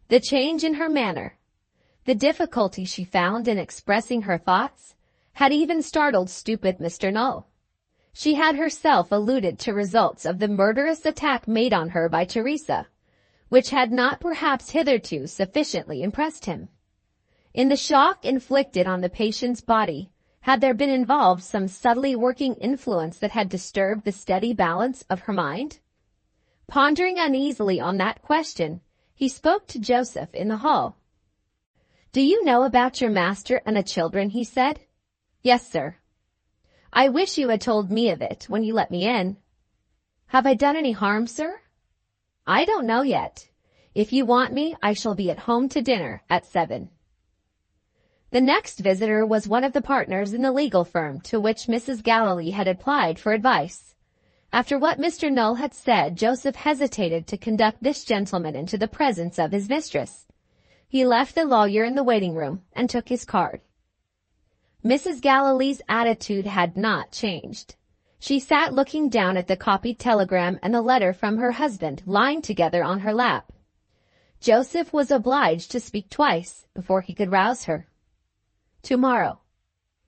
The change in her manner, the difficulty she found in expressing her thoughts, had even startled stupid Mr. Knoll. She had herself alluded to results of the murderous attack made on her by Teresa, which had not perhaps hitherto sufficiently impressed him. In the shock inflicted on the patient's body, had there been involved some subtly working influence that had disturbed the steady balance of her mind? Pondering uneasily on that question, he spoke to Joseph in the hall. Do you know about your master and the children? He said. Yes, sir. I wish you had told me of it when you let me in. Have I done any harm, sir? I don't know yet. If you want me, I shall be at home to dinner at 7. The next visitor was one of the partners in the legal firm to which Mrs. Galilee had applied for advice. After what Mr. Knoll had said, Joseph hesitated to conduct this gentleman into the presence of his mistress. He left the lawyer in the waiting room and took his card. Mrs. Galilee's attitude had not changed. She sat looking down at the copied telegram and the letter from her husband lying together on her lap. Joseph was obliged to speak twice before he could rouse her. "Tomorrow,"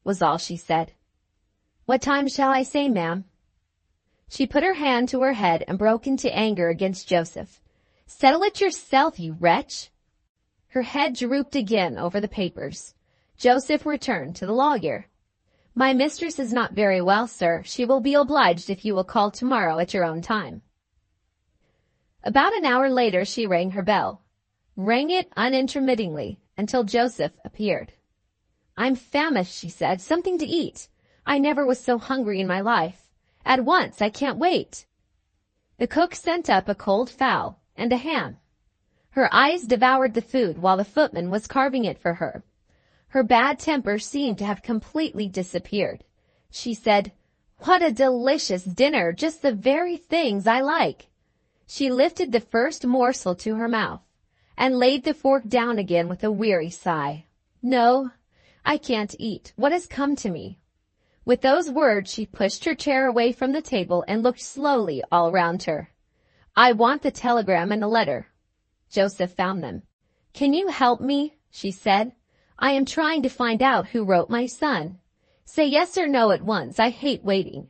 was all she said. "What time shall I say, ma'am?" She put her hand to her head and broke into anger against Joseph. "Settle it yourself, you wretch!" Her head drooped again over the papers. Joseph returned to the lawyer. "My mistress is not very well, sir. She will be obliged if you will call tomorrow at your own time." About an hour later she rang her bell. Rang it unintermittingly until Joseph appeared. "I'm famished," she said. "Something to eat. I never was so hungry in my life. At once, I can't wait." The cook sent up a cold fowl and a ham. Her eyes devoured the food while the footman was carving it for her. Her bad temper seemed to have completely disappeared. She said, "What a delicious dinner, just the very things I like." She lifted the first morsel to her mouth and laid the fork down again with a weary sigh. "No, I can't eat. What has come to me?" With those words she pushed her chair away from the table and looked slowly all round her. "I want the telegram and the letter." Joseph found them. "Can you help me?" she said. "I am trying to find out who wrote my son. Say yes or no at once. I hate waiting."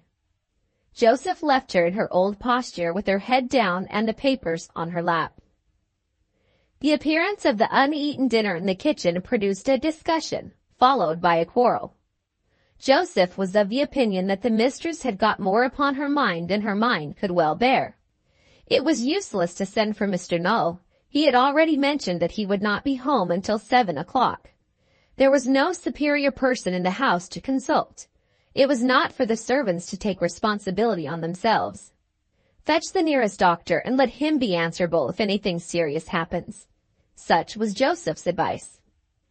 Joseph left her in her old posture with her head down and the papers on her lap. The appearance of the uneaten dinner in the kitchen produced a discussion, followed by a quarrel. Joseph was of the opinion that the mistress had got more upon her mind than her mind could well bear. It was useless to send for Mr. Null. He had already mentioned that he would not be home until 7 o'clock. There was no superior person in the house to consult. It was not for the servants to take responsibility on themselves. Fetch the nearest doctor and let him be answerable if anything serious happens. Such was Joseph's advice.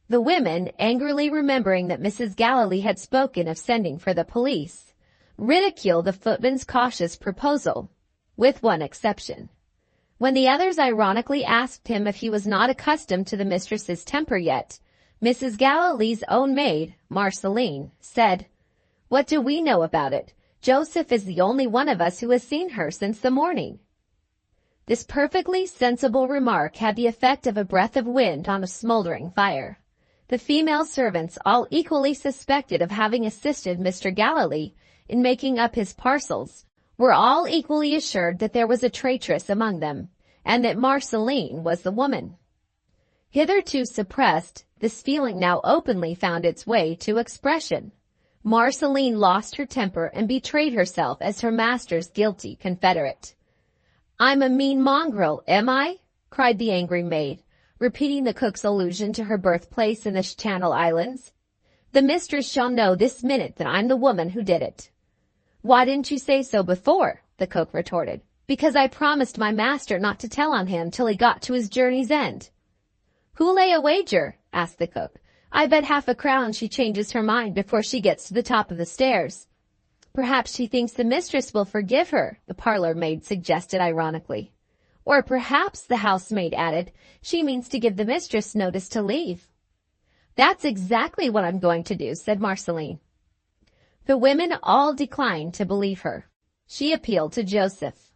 The women, angrily remembering that Mrs. Galilee had spoken of sending for the police, ridiculed the footman's cautious proposal, with one exception. When the others ironically asked him if he was not accustomed to the mistress's temper yet, Mrs. Galilee's own maid, Marceline, said, "What do we know about it? Joseph is the only one of us who has seen her since the morning." This perfectly sensible remark had the effect of a breath of wind on a smoldering fire. The female servants, all equally suspected of having assisted Mr. Galilee in making up his parcels, were all equally assured that there was a traitress among them, and that Marceline was the woman. Hitherto suppressed, this feeling now openly found its way to expression. Marceline lost her temper and betrayed herself as her master's guilty confederate. "I'm a mean mongrel, am I?" cried the angry maid, repeating the cook's allusion to her birthplace in the Channel Islands. "The mistress shall know this minute that I'm the woman who did it." "Why didn't you say so before?" the cook retorted. "Because I promised my master not to tell on him till he got to his journey's end." "Who'll lay a wager?" asked the cook. "I bet half a crown she changes her mind before she gets to the top of the stairs." "Perhaps she thinks the mistress will forgive her," the parlor maid suggested ironically. "Or perhaps," the housemaid added, "she means to give the mistress notice to leave." "That's exactly what I'm going to do," said Marceline. The women all declined to believe her. She appealed to Joseph.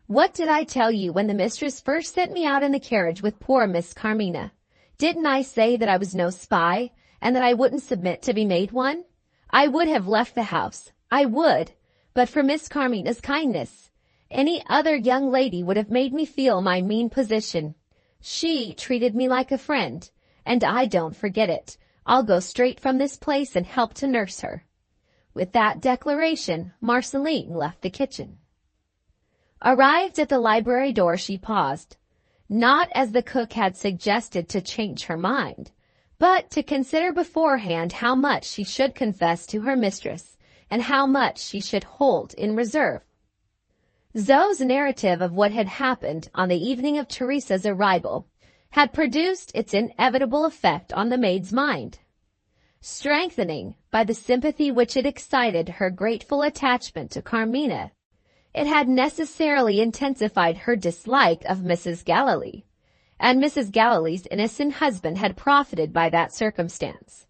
"What did I tell you when the mistress first sent me out in the carriage with poor Miss Carmina? Didn't I say that I was no spy, and that I wouldn't submit to be made one? I would have left the house. I would, but for Miss Carmina's kindness. Any other young lady would have made me feel my mean position. She treated me like a friend, and I don't forget it. I'll go straight from this place and help to nurse her." With that declaration, Marceline left the kitchen. Arrived at the library door, she paused, not as the cook had suggested to change her mind, but to consider beforehand how much she should confess to her mistress and how much she should hold in reserve. Zoe's narrative of what had happened on the evening of Teresa's arrival had produced its inevitable effect on the maid's mind. Strengthening by the sympathy which it excited her grateful attachment to Carmina, it had necessarily intensified her dislike of Mrs. Galilee, and Mrs. Galilee's innocent husband had profited by that circumstance.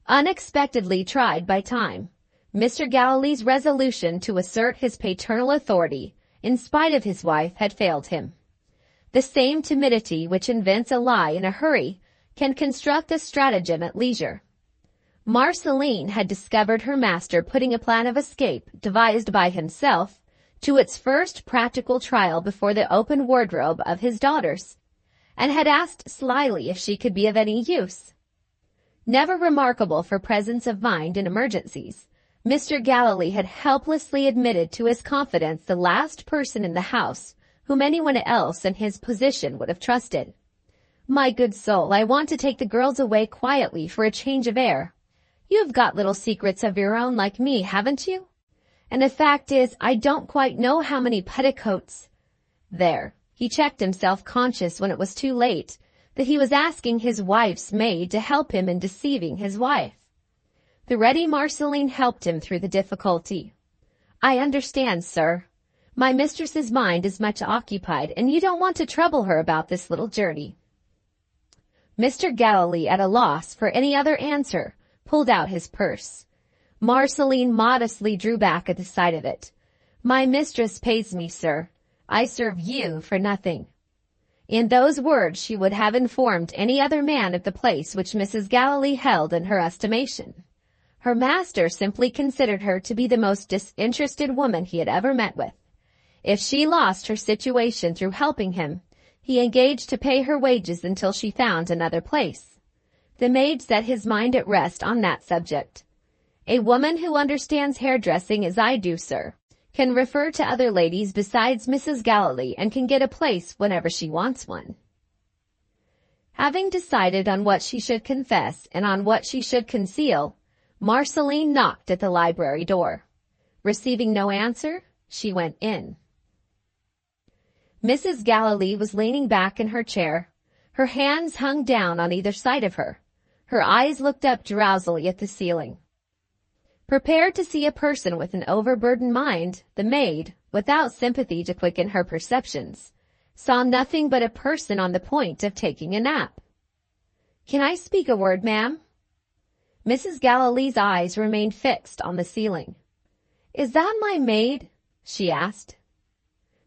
Unexpectedly tried by time, Mr. Galilee's resolution to assert his paternal authority, in spite of his wife, had failed him. The same timidity which invents a lie in a hurry can construct a stratagem at leisure. Marceline had discovered her master putting a plan of escape, devised by himself, to its first practical trial before the open wardrobe of his daughters, and had asked slyly if she could be of any use. Never remarkable for presence of mind in emergencies, Mr. Galilee had helplessly admitted to his confidence the last person in the house whom anyone else in his position would have trusted. "My good soul, I want to take the girls away quietly for a change of air. You've got little secrets of your own like me, haven't you? And the fact is, I don't quite know how many petticoats—" There, he checked himself, conscious when it was too late that he was asking his wife's maid to help him in deceiving his wife. The ready Marceline helped him through the difficulty. "I understand, sir. My mistress's mind is much occupied, and you don't want to trouble her about this little journey." Mr. Galilee, at a loss for any other answer, pulled out his purse. Marceline modestly drew back at the sight of it. "My mistress pays me, sir. I serve you for nothing." In those words she would have informed any other man of the place which Mrs. Galilee held in her estimation. Her master simply considered her to be the most disinterested woman he had ever met with. If she lost her situation through helping him, he engaged to pay her wages until she found another place. The maid set his mind at rest on that subject. "A woman who understands hairdressing as I do, sir, can refer to other ladies besides Mrs. Galilee and can get a place whenever she wants one." Having decided on what she should confess and on what she should conceal, Marceline knocked at the library door. Receiving no answer, she went in. Mrs. Galilee was leaning back in her chair. Her hands hung down on either side of her. Her eyes looked up drowsily at the ceiling. Prepared to see a person with an overburdened mind, the maid, without sympathy to quicken her perceptions, saw nothing but a person on the point of taking a nap. "Can I speak a word, ma'am?" Mrs. Galilee's eyes remained fixed on the ceiling. "Is that my maid?" she asked.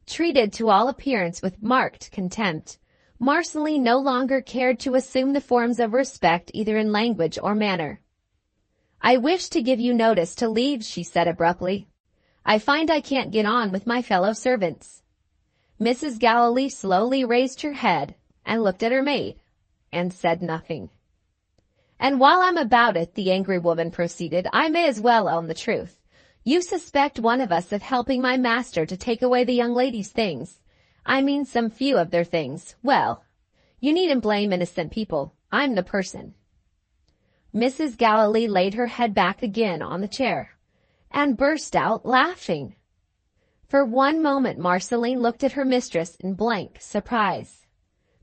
Treated to all appearance with marked contempt, Marceline no longer cared to assume the forms of respect either in language or manner. "I wish to give you notice to leave," she said abruptly. "I find I can't get on with my fellow servants." Mrs. Galilee slowly raised her head and looked at her maid, and said nothing. "And while I'm about it," the angry woman proceeded, "I may as well own the truth. You suspect one of us of helping my master to take away the young ladies' things. I mean some few of their things. Well, you needn't blame innocent people. I'm the person." Mrs. Galilee laid her head back again on the chair, and burst out laughing. For one moment Marceline looked at her mistress in blank surprise.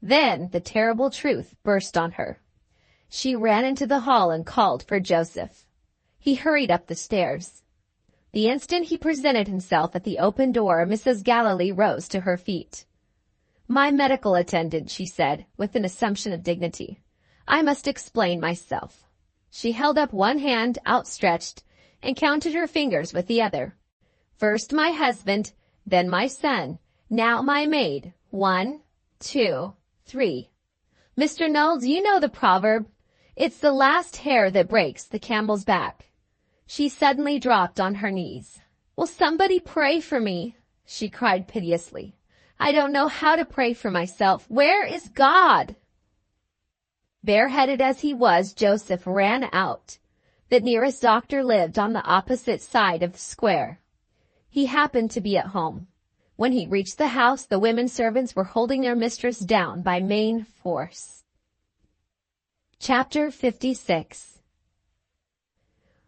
Then the terrible truth burst on her. She ran into the hall and called for Joseph. He hurried up the stairs. The instant he presented himself at the open door, Mrs. Galilee rose to her feet. "My medical attendant," she said, with an assumption of dignity. "I must explain myself." She held up one hand outstretched and counted her fingers with the other. "First my husband, then my son, now my maid. 1, 2, 3. Mr. Knowles, you know the proverb, it's the last hair that breaks the camel's back." She suddenly dropped on her knees. "Will somebody pray for me?" she cried piteously. "I don't know how to pray for myself. Where is God?" Bareheaded as he was, Joseph ran out. The nearest doctor lived on the opposite side of the square. He happened to be at home. When he reached the house, the women servants were holding their mistress down by main force. Chapter 56.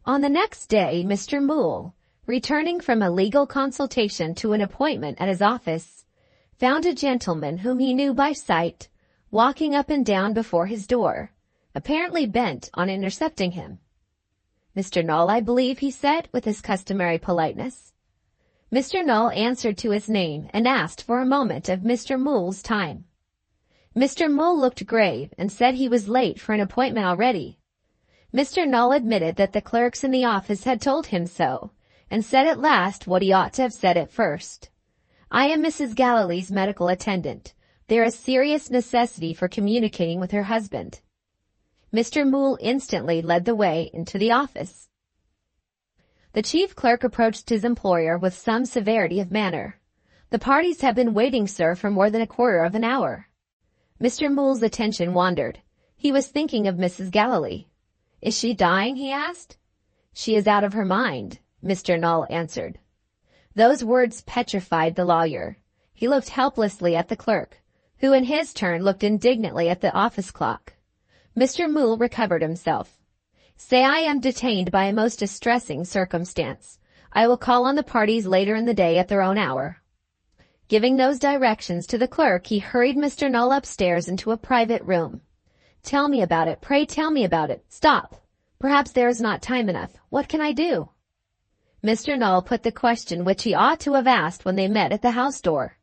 On the next day, Mr. Moole, returning from a legal consultation to an appointment at his office, found a gentleman whom he knew by sight, walking up and down before his door, apparently bent on intercepting him. "Mr. Null, I believe," he said, with his customary politeness. Mr. Null answered to his name and asked for a moment of Mr. Moole's time. Mr. Moole looked grave and said he was late for an appointment already. Mr. Null admitted that the clerks in the office had told him so, and said at last what he ought to have said at first. "I am Mrs. Gallilee's medical attendant. There is serious necessity for communicating with her husband." Mr. Moole instantly led the way into the office. The chief clerk approached his employer with some severity of manner. "The parties have been waiting, sir, for more than a quarter of an hour." Mr. Moole's attention wandered. He was thinking of Mrs. Gallilee. "Is she dying?" he asked. "She is out of her mind," Mr. Null answered. Those words petrified the lawyer. He looked helplessly at the clerk, who in his turn looked indignantly at the office clock. Mr. Moole recovered himself. "Say I am detained by a most distressing circumstance. I will call on the parties later in the day at their own hour." Giving those directions to the clerk, he hurried Mr. Null upstairs into a private room. "Tell me about it. Pray tell me about it. Stop. Perhaps there is not time enough. What can I do?" Mr. Null put the question which he ought to have asked when they met at the house door.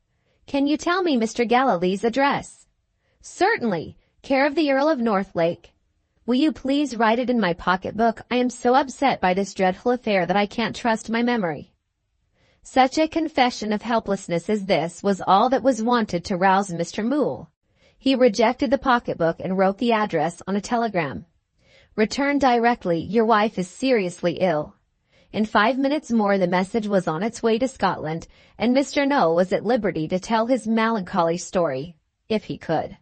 "Can you tell me Mr. Gallilee's address?" "Certainly. Care of the Earl of Northlake." "Will you please write it in my pocket-book? I am so upset by this dreadful affair that I can't trust my memory." Such a confession of helplessness as this was all that was wanted to rouse Mr. Moole. He rejected the pocket-book and wrote the address on a telegram. "Return directly. Your wife is seriously ill." In 5 minutes more the message was on its way to Scotland, and Mr. Null was at liberty to tell his melancholy story, if he could.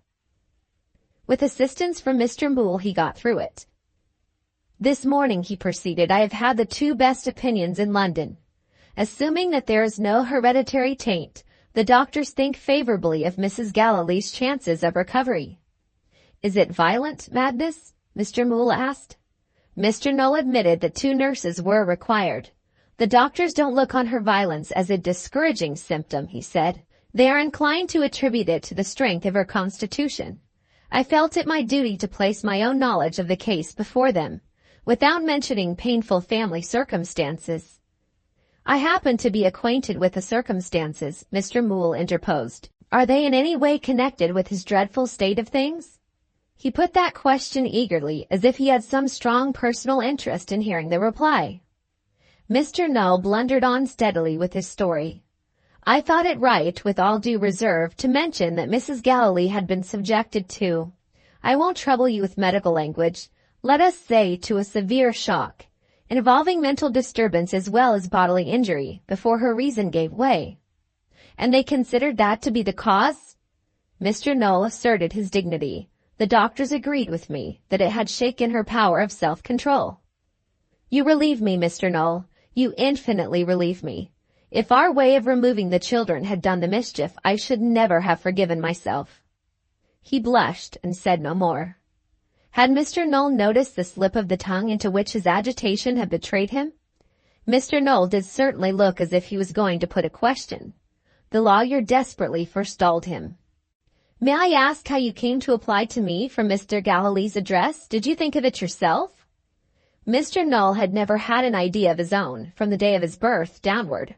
With assistance from Mr. Moole he got through it. "This morning," he proceeded, "I have had the 2 best opinions in London. Assuming that there is no hereditary taint, the doctors think favorably of Mrs. Gallilee's chances of recovery." "Is it violent madness?" Mr. Moole asked. Mr. Null admitted that 2 nurses were required. "The doctors don't look on her violence as a discouraging symptom," he said. "They are inclined to attribute it to the strength of her constitution. I felt it my duty to place my own knowledge of the case before them, without mentioning painful family circumstances." "I happen to be acquainted with the circumstances," Mr. Moole interposed. "Are they in any way connected with his dreadful state of things?" He put that question eagerly, as if he had some strong personal interest in hearing the reply. Mr. Null blundered on steadily with his story. "I thought it right, with all due reserve, to mention that Mrs. Gallilee had been subjected to, I won't trouble you with medical language, let us say to a severe shock, involving mental disturbance as well as bodily injury, before her reason gave way." "And they considered that to be the cause?" Mr. Null asserted his dignity. "The doctors agreed with me that it had shaken her power of self-control." "You relieve me, Mr. Null. You infinitely relieve me. If our way of removing the children had done the mischief, I should never have forgiven myself." He blushed and said no more. Had Mr. Null noticed the slip of the tongue into which his agitation had betrayed him? Mr. Null did certainly look as if he was going to put a question. The lawyer desperately forestalled him. "May I ask how you came to apply to me for Mr. Gallilee's address? Did you think of it yourself?" Mr. Null had never had an idea of his own, from the day of his birth downward.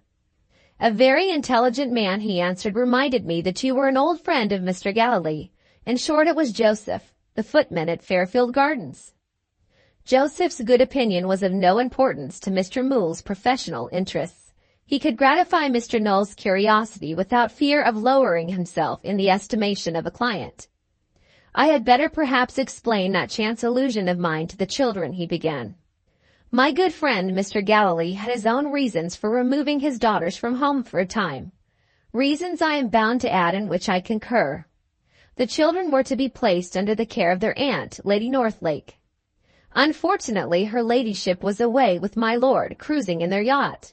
"A very intelligent man," he answered, "reminded me that you were an old friend of Mr. Gallilee. In short, it was Joseph, the footman at Fairfield Gardens." Joseph's good opinion was of no importance to Mr. Moole's professional interests. He could gratify Mr. Null's curiosity without fear of lowering himself in the estimation of a client. "I had better perhaps explain that chance allusion of mine to the children," he began. "My good friend Mr. Gallilee had his own reasons for removing his daughters from home for a time. Reasons, I am bound to add, in which I concur. The children were to be placed under the care of their aunt, Lady Northlake. Unfortunately, her ladyship was away with my lord, cruising in their yacht.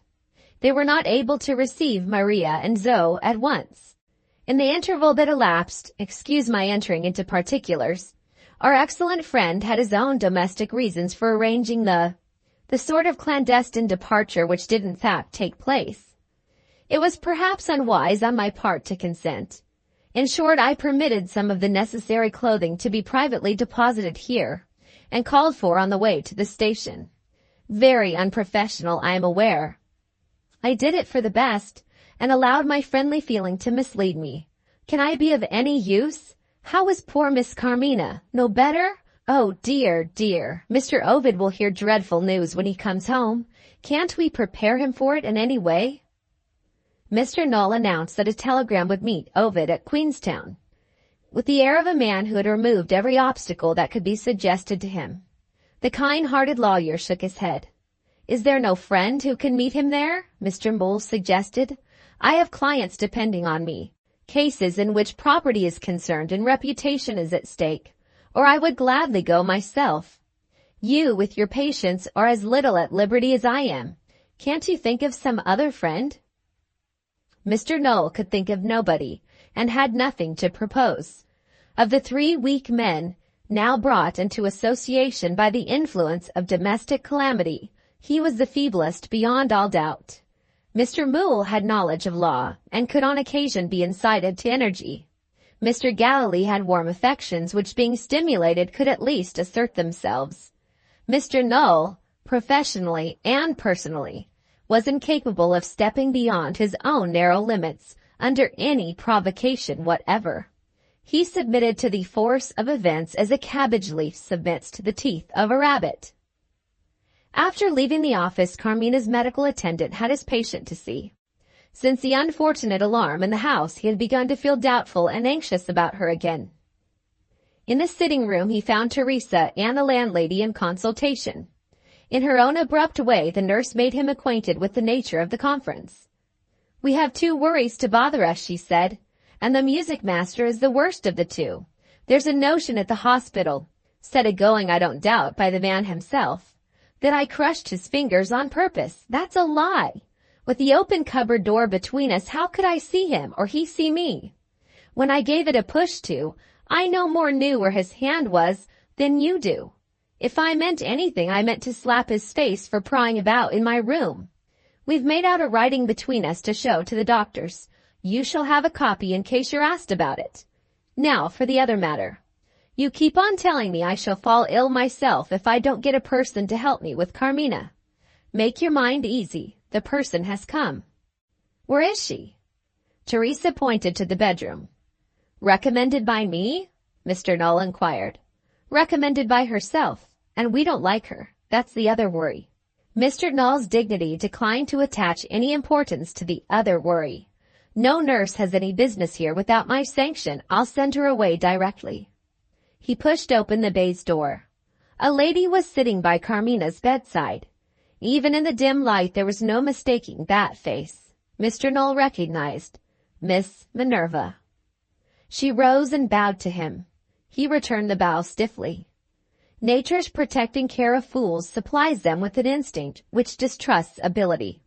They were not able to receive Maria and Zoe at once. In the interval that elapsed, excuse my entering into particulars, our excellent friend had his own domestic reasons for arranging the sort of clandestine departure which did in fact take place. It was perhaps unwise on my part to consent. In short, I permitted some of the necessary clothing to be privately deposited here, and called for on the way to the station. Very unprofessional, I am aware. I did it for the best, and allowed my friendly feeling to mislead me. Can I be of any use? How is poor Miss Carmina? No better? Oh dear, dear, Mr. Ovid will hear dreadful news when he comes home. Can't we prepare him for it in any way? Mr. Knoll announced that a telegram would meet Ovid at Queenstown, with the air of a man who had removed every obstacle that could be suggested to him. The kind-hearted lawyer shook his head. Is there no friend who can meet him there? Mr. Moule suggested. I have clients depending on me, cases in which property is concerned and reputation is at stake, or I would gladly go myself. You, with your patients, are as little at liberty as I am. Can't you think of some other friend? Mr. Knoll could think of nobody, and had nothing to propose. Of the 3 weak men, now brought into association by the influence of domestic calamity, he was the feeblest beyond all doubt. Mr. Moule had knowledge of law, and could on occasion be incited to energy. Mr. Galilee had warm affections which, being stimulated, could at least assert themselves. Mr. Knoll, professionally and personally, was incapable of stepping beyond his own narrow limits under any provocation whatever. He submitted to the force of events as a cabbage leaf submits to the teeth of a rabbit. After leaving the office, Carmina's medical attendant had his patient to see. Since the unfortunate alarm in the house, he had begun to feel doubtful and anxious about her again. In the sitting room he found Teresa and the landlady in consultation. In her own abrupt way, the nurse made him acquainted with the nature of the conference. "We have 2 worries to bother us," she said, "and the music master is the worst of the 2. There's a notion at the hospital, set a-going I don't doubt by the man himself, that I crushed his fingers on purpose. That's a lie. With the open cupboard door between us, how could I see him or he see me? When I gave it a push to, I no more knew where his hand was than you do. If I meant anything, I meant to slap his face for prying about in my room. We've made out a writing between us to show to the doctors. You shall have a copy in case you're asked about it. Now for the other matter. You keep on telling me I shall fall ill myself if I don't get a person to help me with Carmina. Make your mind easy. The person has come." "Where is she?" Teresa pointed to the bedroom. "Recommended by me?" Mr. Knoll inquired. "Recommended by herself, and we don't like her. That's the other worry." Mr. Knoll's dignity declined to attach any importance to the other worry. "No nurse has any business here without my sanction. I'll send her away directly." He pushed open the baize door. A lady was sitting by Carmina's bedside. Even in the dim light there was no mistaking that face. Mr. Knoll recognized Miss Minerva. She rose and bowed to him. He returned the bow stiffly. Nature's protecting care of fools supplies them with an instinct which distrusts ability.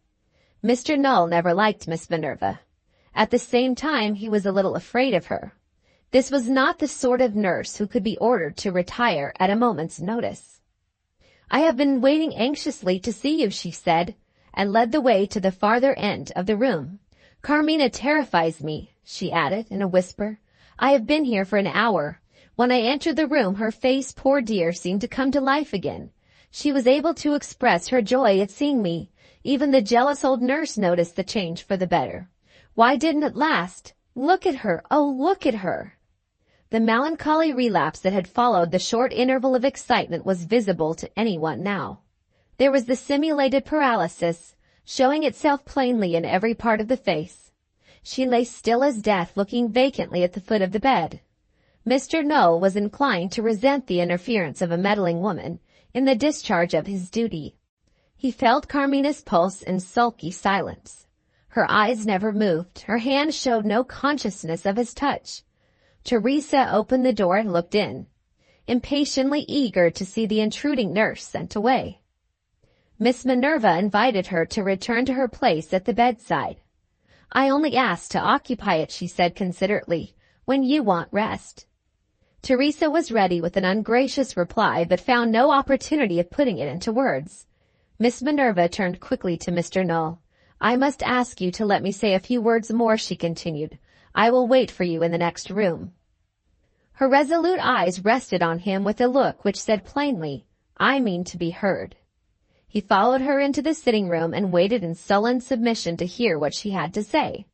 Mr. Knoll never liked Miss Minerva. At the same time he was a little afraid of her. This was not the sort of nurse who could be ordered to retire at a moment's notice. "I have been waiting anxiously to see you," she said, and led the way to the farther end of the room. "Carmina terrifies me," she added in a whisper. "I have been here for an hour. When I entered the room, her face, poor dear, seemed to come to life again. She was able to express her joy at seeing me. Even the jealous old nurse noticed the change for the better. Why didn't it last? Look at her, oh, look at her!" The melancholy relapse that had followed the short interval of excitement was visible to anyone now. There was the simulated paralysis, showing itself plainly in every part of the face. She lay still as death, looking vacantly at the foot of the bed. Mr. Knoll was inclined to resent the interference of a meddling woman in the discharge of his duty. He felt Carmina's pulse in sulky silence. Her eyes never moved, her hand showed no consciousness of his touch. Teresa opened the door and looked in, impatiently eager to see the intruding nurse sent away. Miss Minerva invited her to return to her place at the bedside. "I only asked to occupy it," she said considerately, "when you want rest." Teresa was ready with an ungracious reply, but found no opportunity of putting it into words. Miss Minerva turned quickly to Mr. Knoll. "I must ask you to let me say a few words more," she continued. "I will wait for you in the next room." Her resolute eyes rested on him with a look which said plainly, "I mean to be heard." He followed her into the sitting room and waited in sullen submission to hear what she had to say.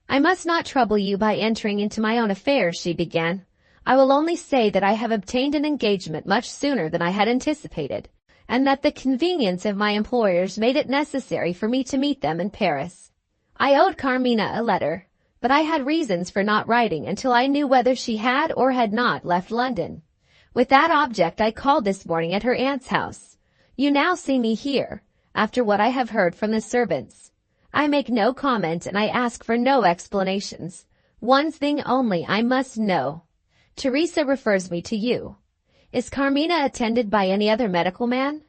"I must not trouble you by entering into my own affairs," she began. I will only say that I have obtained an engagement much sooner than I had anticipated, and that the convenience of my employers made it necessary for me to meet them in Paris. I owed Carmina a letter, but I had reasons for not writing until I knew whether she had or had not left London. With that object I called this morning at her aunt's house. You now see me here, after what I have heard from the servants. I make no comment and I ask for no explanations. One thing only I must know. Teresa refers me to you. Is Carmina attended by any other medical man?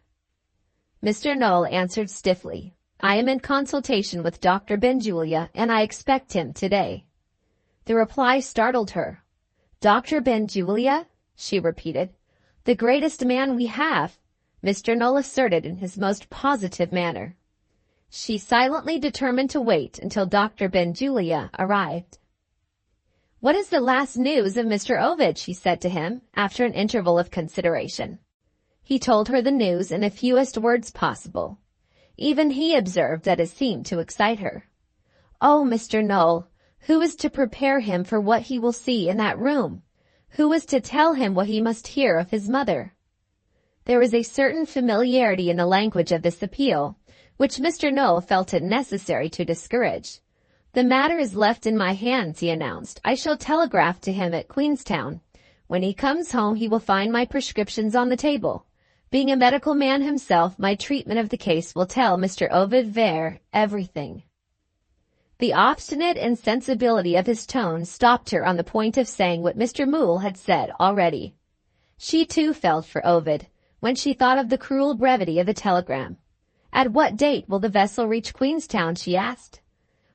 Mr. Knoll answered stiffly. I am in consultation with Dr. Benjulia, and I expect him today. The reply startled her. Dr. Benjulia? She repeated. The greatest man we have, Mr. Knoll asserted in his most positive manner. She silently determined to wait until Dr. Benjulia arrived. What is the last news of Mr. Ovid? She said to him, after an interval of consideration. He told her the news in the fewest words possible. Even he observed that it seemed to excite her. Oh, Mr. Knoll, who is to prepare him for what he will see in that room? Who is to tell him what he must hear of his mother? There was a certain familiarity in the language of this appeal, which Mr. Knoll felt it necessary to discourage. The matter is left in my hands, he announced. I shall telegraph to him at Queenstown. When he comes home he will find my prescriptions on the table. Being a medical man himself, my treatment of the case will tell Mr. Ovid Vere everything. The obstinate insensibility of his tone stopped her on the point of saying what Mr. Moole had said already. She too felt for Ovid, when she thought of the cruel brevity of the telegram. At what date will the vessel reach Queenstown? She asked.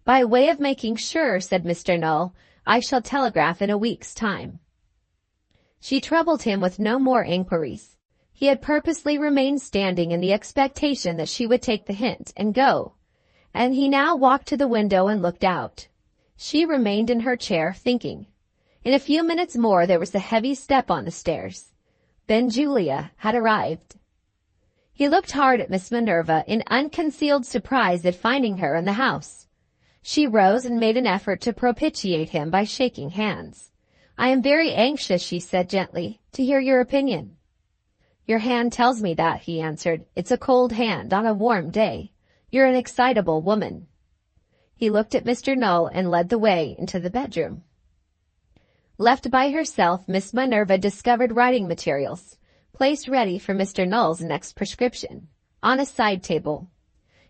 By way of making sure, said Mr. Knoll, I shall telegraph in a week's time. She troubled him with no more inquiries. He had purposely remained standing in the expectation that she would take the hint and go, and he now walked to the window and looked out. She remained in her chair, thinking. In a few minutes more there was a heavy step on the stairs. Benjulia had arrived. He looked hard at Miss Minerva in unconcealed surprise at finding her in the house. She rose and made an effort to propitiate him by shaking hands. I am very anxious, she said gently, to hear your opinion. Your hand tells me that, he answered. It's a cold hand on a warm day. You're an excitable woman. He looked at Mr. Knoll and led the way into the bedroom. Left by herself, Miss Minerva discovered writing materials, placed ready for Mr. Knoll's next prescription, on a side table.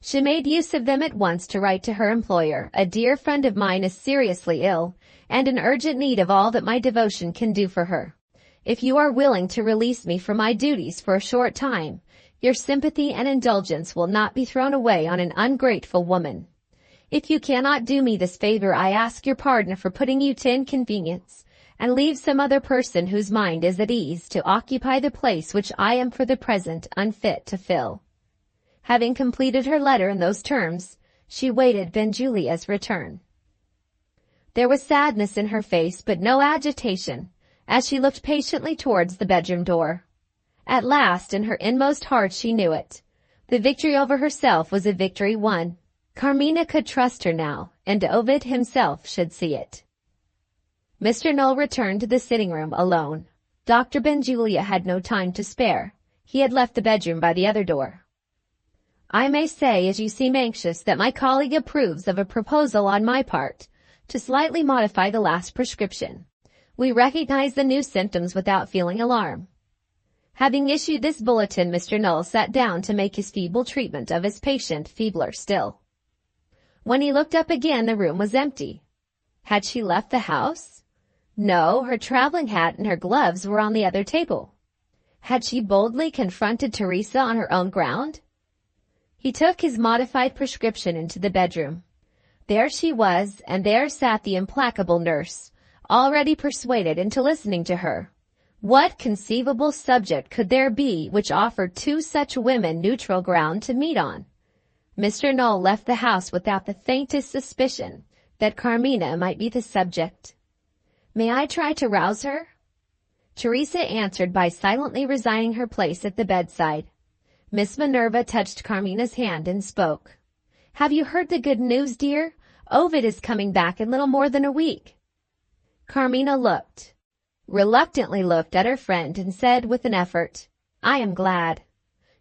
She made use of them at once to write to her employer. A dear friend of mine is seriously ill, and in urgent need of all that my devotion can do for her. If you are willing to release me from my duties for a short time, your sympathy and indulgence will not be thrown away on an ungrateful woman. If you cannot do me this favor, I ask your pardon for putting you to inconvenience, and leave some other person whose mind is at ease to occupy the place which I am for the present unfit to fill. Having completed her letter in those terms, she waited Benjulia's return. There was sadness in her face, but no agitation, as she looked patiently towards the bedroom door. At last, in her inmost heart, she knew it. The victory over herself was a victory won. Carmina could trust her now, and Ovid himself should see it. Mr. Knoll returned to the sitting-room alone. Dr. Benjulia had no time to spare. He had left the bedroom by the other door. I may say, as you seem anxious, that my colleague approves of a proposal on my part to slightly modify the last prescription. We recognize the new symptoms without feeling alarm. Having issued this bulletin, Mr. Knoll sat down to make his feeble treatment of his patient feebler still. When he looked up again, the room was empty. Had she left the house? No, her traveling hat and her gloves were on the other table. Had she boldly confronted Teresa on her own ground? He took his modified prescription into the bedroom. There she was, and there sat the implacable nurse, already persuaded into listening to her. What conceivable subject could there be which offered two such women neutral ground to meet on? Mr. Knoll left the house without the faintest suspicion that Carmina might be the subject. May I try to rouse her? Teresa answered by silently resigning her place at the bedside. Miss Minerva touched Carmina's hand and spoke. Have you heard the good news, dear? Ovid is coming back in little more than a week. Carmina looked. reluctantly looked at her friend and said with an effort, "I am glad."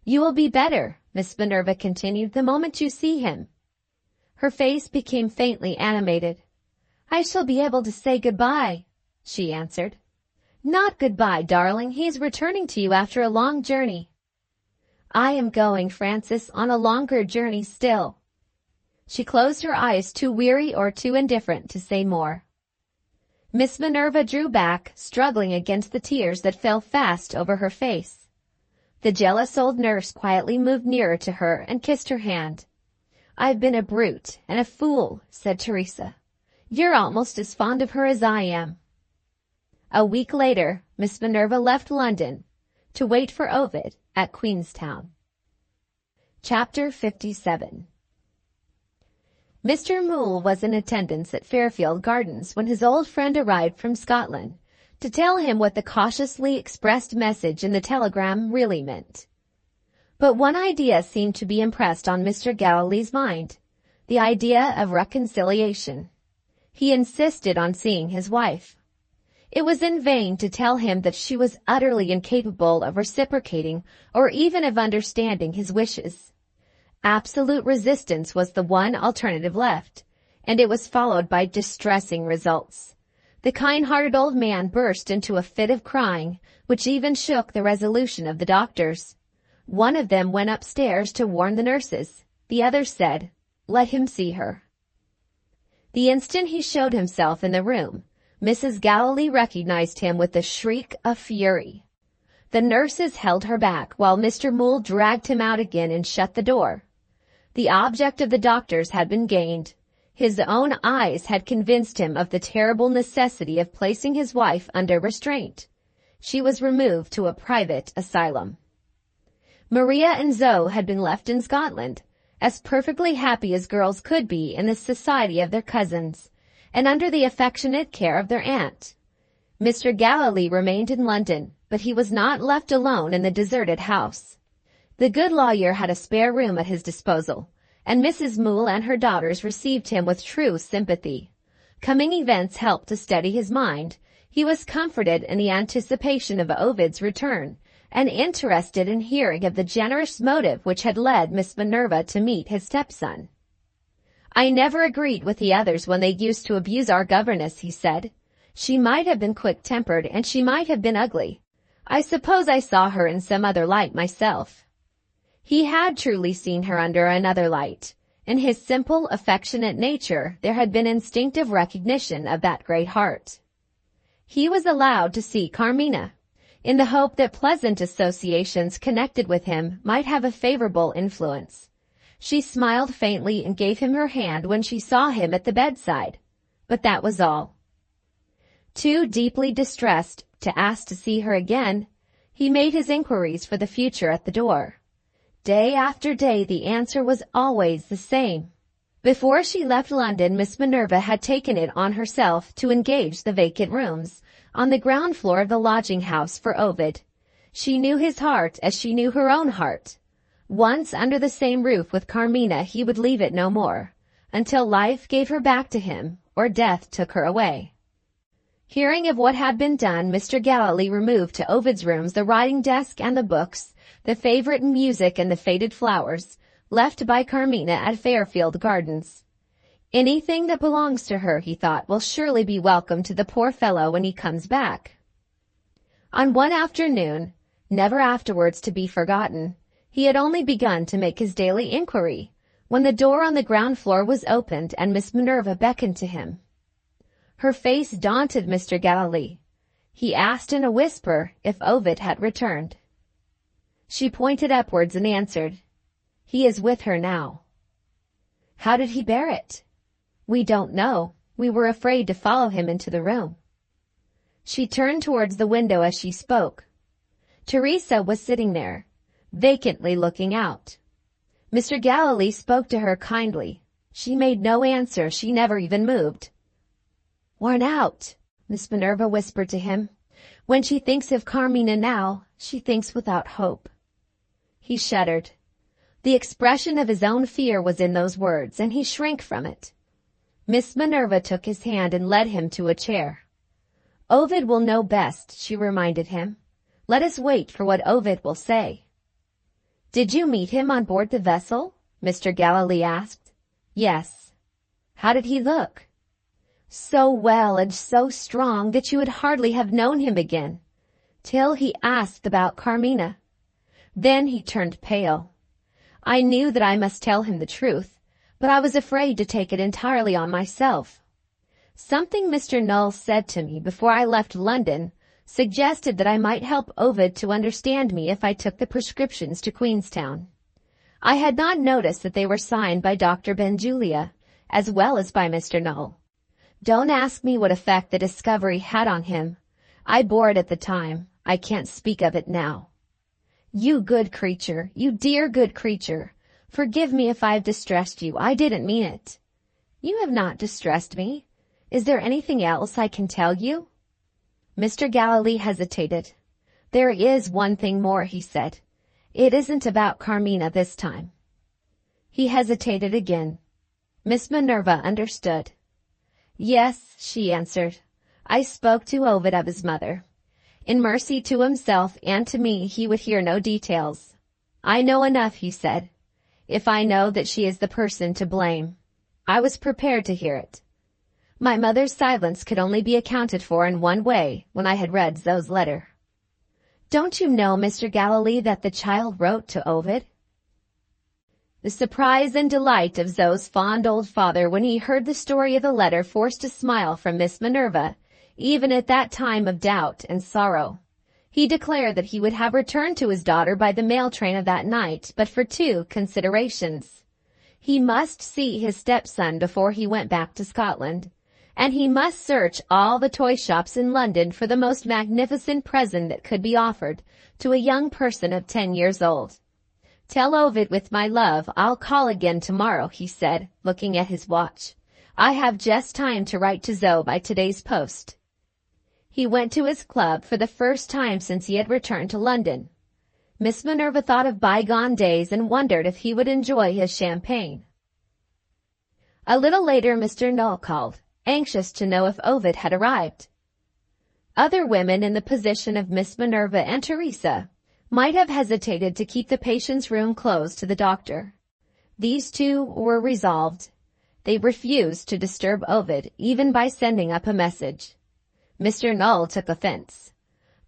"You will be better," Miss Minerva continued, "the moment you see him." Her face became faintly animated. "I shall be able to say goodbye," she answered. "Not goodbye, darling. He's returning to you after a long journey." "I am going, Frances, on a longer journey still." She closed her eyes, too weary or too indifferent to say more. Miss Minerva drew back, struggling against the tears that fell fast over her face. The jealous old nurse quietly moved nearer to her and kissed her hand. "I've been a brute and a fool," said Teresa. "You're almost as fond of her as I am." A week later, Miss Minerva left London to wait for Ovid at Queenstown. Chapter 57. Mr. Moole was in attendance at Fairfield Gardens when his old friend arrived from Scotland to tell him what the cautiously expressed message in the telegram really meant. But one idea seemed to be impressed on Mr. Galilee's mind, the idea of reconciliation. He insisted on seeing his wife. It was in vain to tell him that she was utterly incapable of reciprocating or even of understanding his wishes. Absolute resistance was the one alternative left, and it was followed by distressing results. The kind-hearted old man burst into a fit of crying, which even shook the resolution of the doctors. One of them went upstairs to warn the nurses. The other said, "Let him see her." The instant he showed himself in the room, Mrs. Galilee recognized him with a shriek of fury. The nurses held her back while Mr. Moole dragged him out again and shut the door. The object of the doctors had been gained. His own eyes had convinced him of the terrible necessity of placing his wife under restraint. She was removed to a private asylum. Maria and Zoe had been left in Scotland, as perfectly happy as girls could be in the society of their cousins, and under the affectionate care of their aunt. Mr. Galilee remained in London, but he was not left alone in the deserted house. The good lawyer had a spare room at his disposal, and Mrs. Moole and her daughters received him with true sympathy. Coming events helped to steady his mind. He was comforted in the anticipation of Ovid's return, and interested in hearing of the generous motive which had led Miss Minerva to meet his stepson. "I never agreed with the others when they used to abuse our governess," he said. "She might have been quick-tempered, and she might have been ugly. I suppose I saw her in some other light myself." He had truly seen her under another light. In his simple, affectionate nature there had been instinctive recognition of that great heart. He was allowed to see Carmina, in the hope that pleasant associations connected with him might have a favorable influence. She smiled faintly and gave him her hand when she saw him at the bedside, but that was all. Too deeply distressed to ask to see her again, he made his inquiries for the future at the door. Day after day the answer was always the same. Before she left London, Miss Minerva had taken it on herself to engage the vacant rooms on the ground floor of the lodging-house for Ovid. She knew his heart as she knew her own heart. Once under the same roof with Carmina, he would leave it no more, until life gave her back to him or death took her away. Hearing of what had been done, Mr. Galilee removed to Ovid's rooms the writing desk and the books, the favorite music and the faded flowers, left by Carmina at Fairfield Gardens. "Anything that belongs to her," he thought, "will surely be welcome to the poor fellow when he comes back." On one afternoon, never afterwards to be forgotten, he had only begun to make his daily inquiry, when the door on the ground floor was opened and Miss Minerva beckoned to him. Her face daunted Mr. Galilee. He asked in a whisper if Ovid had returned. She pointed upwards and answered, "He is with her now." "How did he bear it?" "We don't know. We were afraid to follow him into the room." She turned towards the window as she spoke. Teresa was sitting there, vacantly looking out. Mr. Galilee spoke to her kindly. She made no answer. She never even moved. "Worn out," Miss Minerva whispered to him. "When she thinks of Carmina now, she thinks without hope." He shuddered. The expression of his own fear was in those words, and he shrank from it. Miss Minerva took his hand and led him to a chair. Ovid will know best, she reminded him. Let us wait for what Ovid will say. Did you meet him on board the vessel? Mr. Galilee asked. Yes. How did he look? So well and so strong that you would hardly have known him again, till he asked about Carmina. Then he turned pale. I knew that I must tell him the truth, but I was afraid to take it entirely on myself. Something Mr. Null said to me before I left London suggested that I might help Ovid to understand me if I took the prescriptions to Queenstown. I had not noticed that they were signed by Dr. Benjulia, as well as by Mr. Null. Don't ask me what effect the discovery had on him. I bore it at the time. I can't speak of it now. You good creature, you dear good creature. Forgive me if I've distressed you. I didn't mean it. You have not distressed me. Is there anything else I can tell you? Mr. Galilee hesitated. There is one thing more, he said. It isn't about Carmina this time. He hesitated again. Miss Minerva understood. Yes, she answered. I spoke to Ovid of his mother. In mercy to himself and to me, he would hear no details. I know enough, he said. If I know that she is the person to blame, I was prepared to hear it. My mother's silence could only be accounted for in one way when I had read Zoe's letter. Don't you know, Mr. Galilee, that the child wrote to Ovid? The surprise and delight of Zoe's fond old father when he heard the story of the letter forced a smile from Miss Minerva, even at that time of doubt and sorrow. He declared that he would have returned to his daughter by the mail train of that night, but for two considerations. He must see his stepson before he went back to Scotland, and he must search all the toy shops in London for the most magnificent present that could be offered to a young person of 10 years old. Tell Ovid with my love I'll call again tomorrow, he said, looking at his watch. I have just time to write to Zoe by today's post. He went to his club for the first time since he had returned to London. Miss Minerva thought of bygone days and wondered if he would enjoy his champagne. A little later Mr. Null called, anxious to know if Ovid had arrived. Other women in the position of Miss Minerva and Teresa might have hesitated to keep the patient's room closed to the doctor. These two were resolved. They refused to disturb Ovid even by sending up a message. Mr. Null took offense.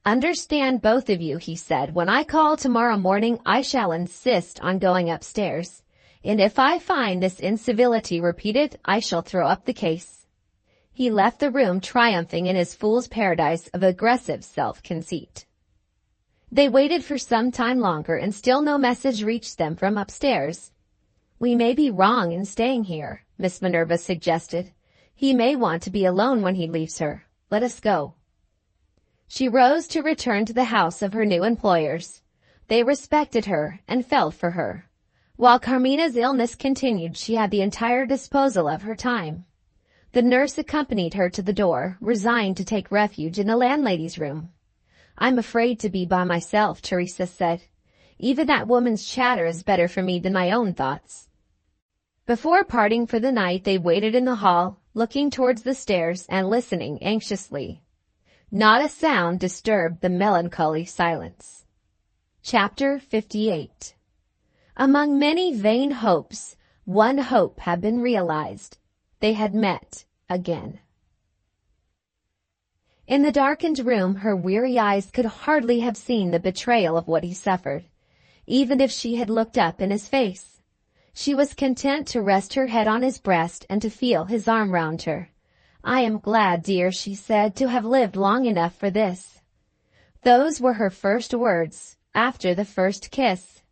Understand, both of you, he said, when I call tomorrow morning I shall insist on going upstairs, and if I find this incivility repeated I shall throw up the case. He left the room triumphing in his fool's paradise of aggressive self-conceit. They waited for some time longer and still no message reached them from upstairs. We may be wrong in staying here, Miss Minerva suggested. He may want to be alone when he leaves her. Let us go. She rose to return to the house of her new employers. They respected her and felt for her. While Carmina's illness continued, she had the entire disposal of her time. The nurse accompanied her to the door, resigned to take refuge in the landlady's room. I'm afraid to be by myself, Teresa said. Even that woman's chatter is better for me than my own thoughts. Before parting for the night, they waited in the hall, looking towards the stairs and listening anxiously. Not a sound disturbed the melancholy silence. Chapter 58. Among many vain hopes, one hope had been realized. They had met again. In the darkened room, her weary eyes could hardly have seen the betrayal of what he suffered, even if she had looked up in his face. She was content to rest her head on his breast and to feel his arm round her. I am glad, dear, she said, to have lived long enough for this. Those were her first words, after the first kiss.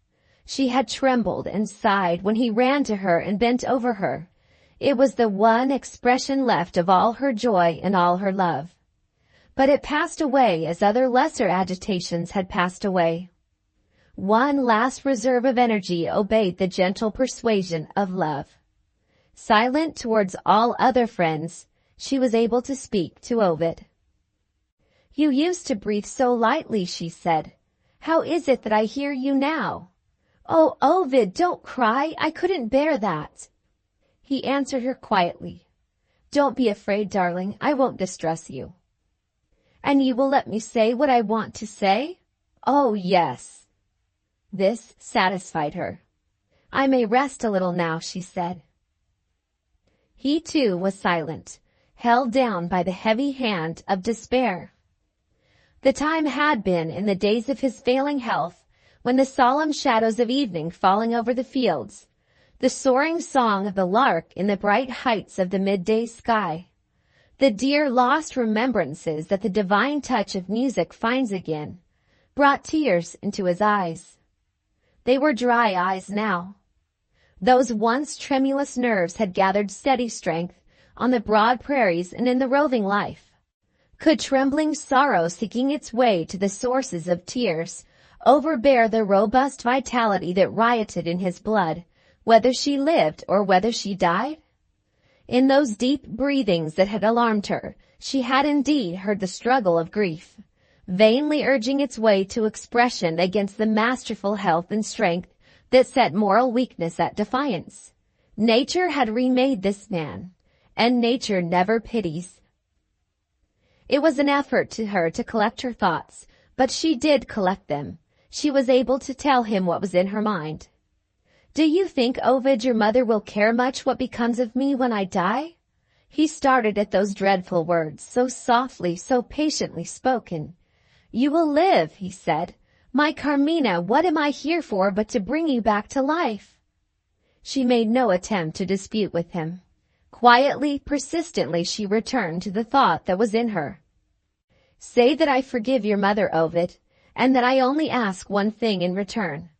She had trembled and sighed when he ran to her and bent over her. It was the one expression left of all her joy and all her love. But it passed away as other lesser agitations had passed away. One last reserve of energy obeyed the gentle persuasion of love. Silent towards all other friends, she was able to speak to Ovid. You used to breathe so lightly, she said. How is it that I hear you now? Oh, Ovid, don't cry. I couldn't bear that. He answered her quietly. Don't be afraid, darling. I won't distress you. And you will let me say what I want to say? Oh, yes. This satisfied her. I may rest a little now, she said. He too was silent, held down by the heavy hand of despair. The time had been in the days of his failing health, when the solemn shadows of evening falling over the fields, the soaring song of the lark in the bright heights of the midday sky, the dear lost remembrances that the divine touch of music finds again, brought tears into his eyes. They were dry eyes now. Those once tremulous nerves had gathered steady strength on the broad prairies and in the roving life. Could trembling sorrow seeking its way to the sources of tears overbear the robust vitality that rioted in his blood, whether she lived or whether she died? In those deep breathings that had alarmed her, she had indeed heard the struggle of grief, vainly urging its way to expression against the masterful health and strength that set moral weakness at defiance. Nature had remade this man, and nature never pities. It was an effort to her to collect her thoughts, but she did collect them. She was able to tell him what was in her mind. Do you think, Ovid, your mother will care much what becomes of me when I die? He started at those dreadful words, so softly, so patiently spoken. You will live, he said. My Carmina, what am I here for but to bring you back to life? She made no attempt to dispute with him. Quietly, persistently, she returned to the thought that was in her. Say that I forgive your mother, Ovid, and that I only ask one thing in return.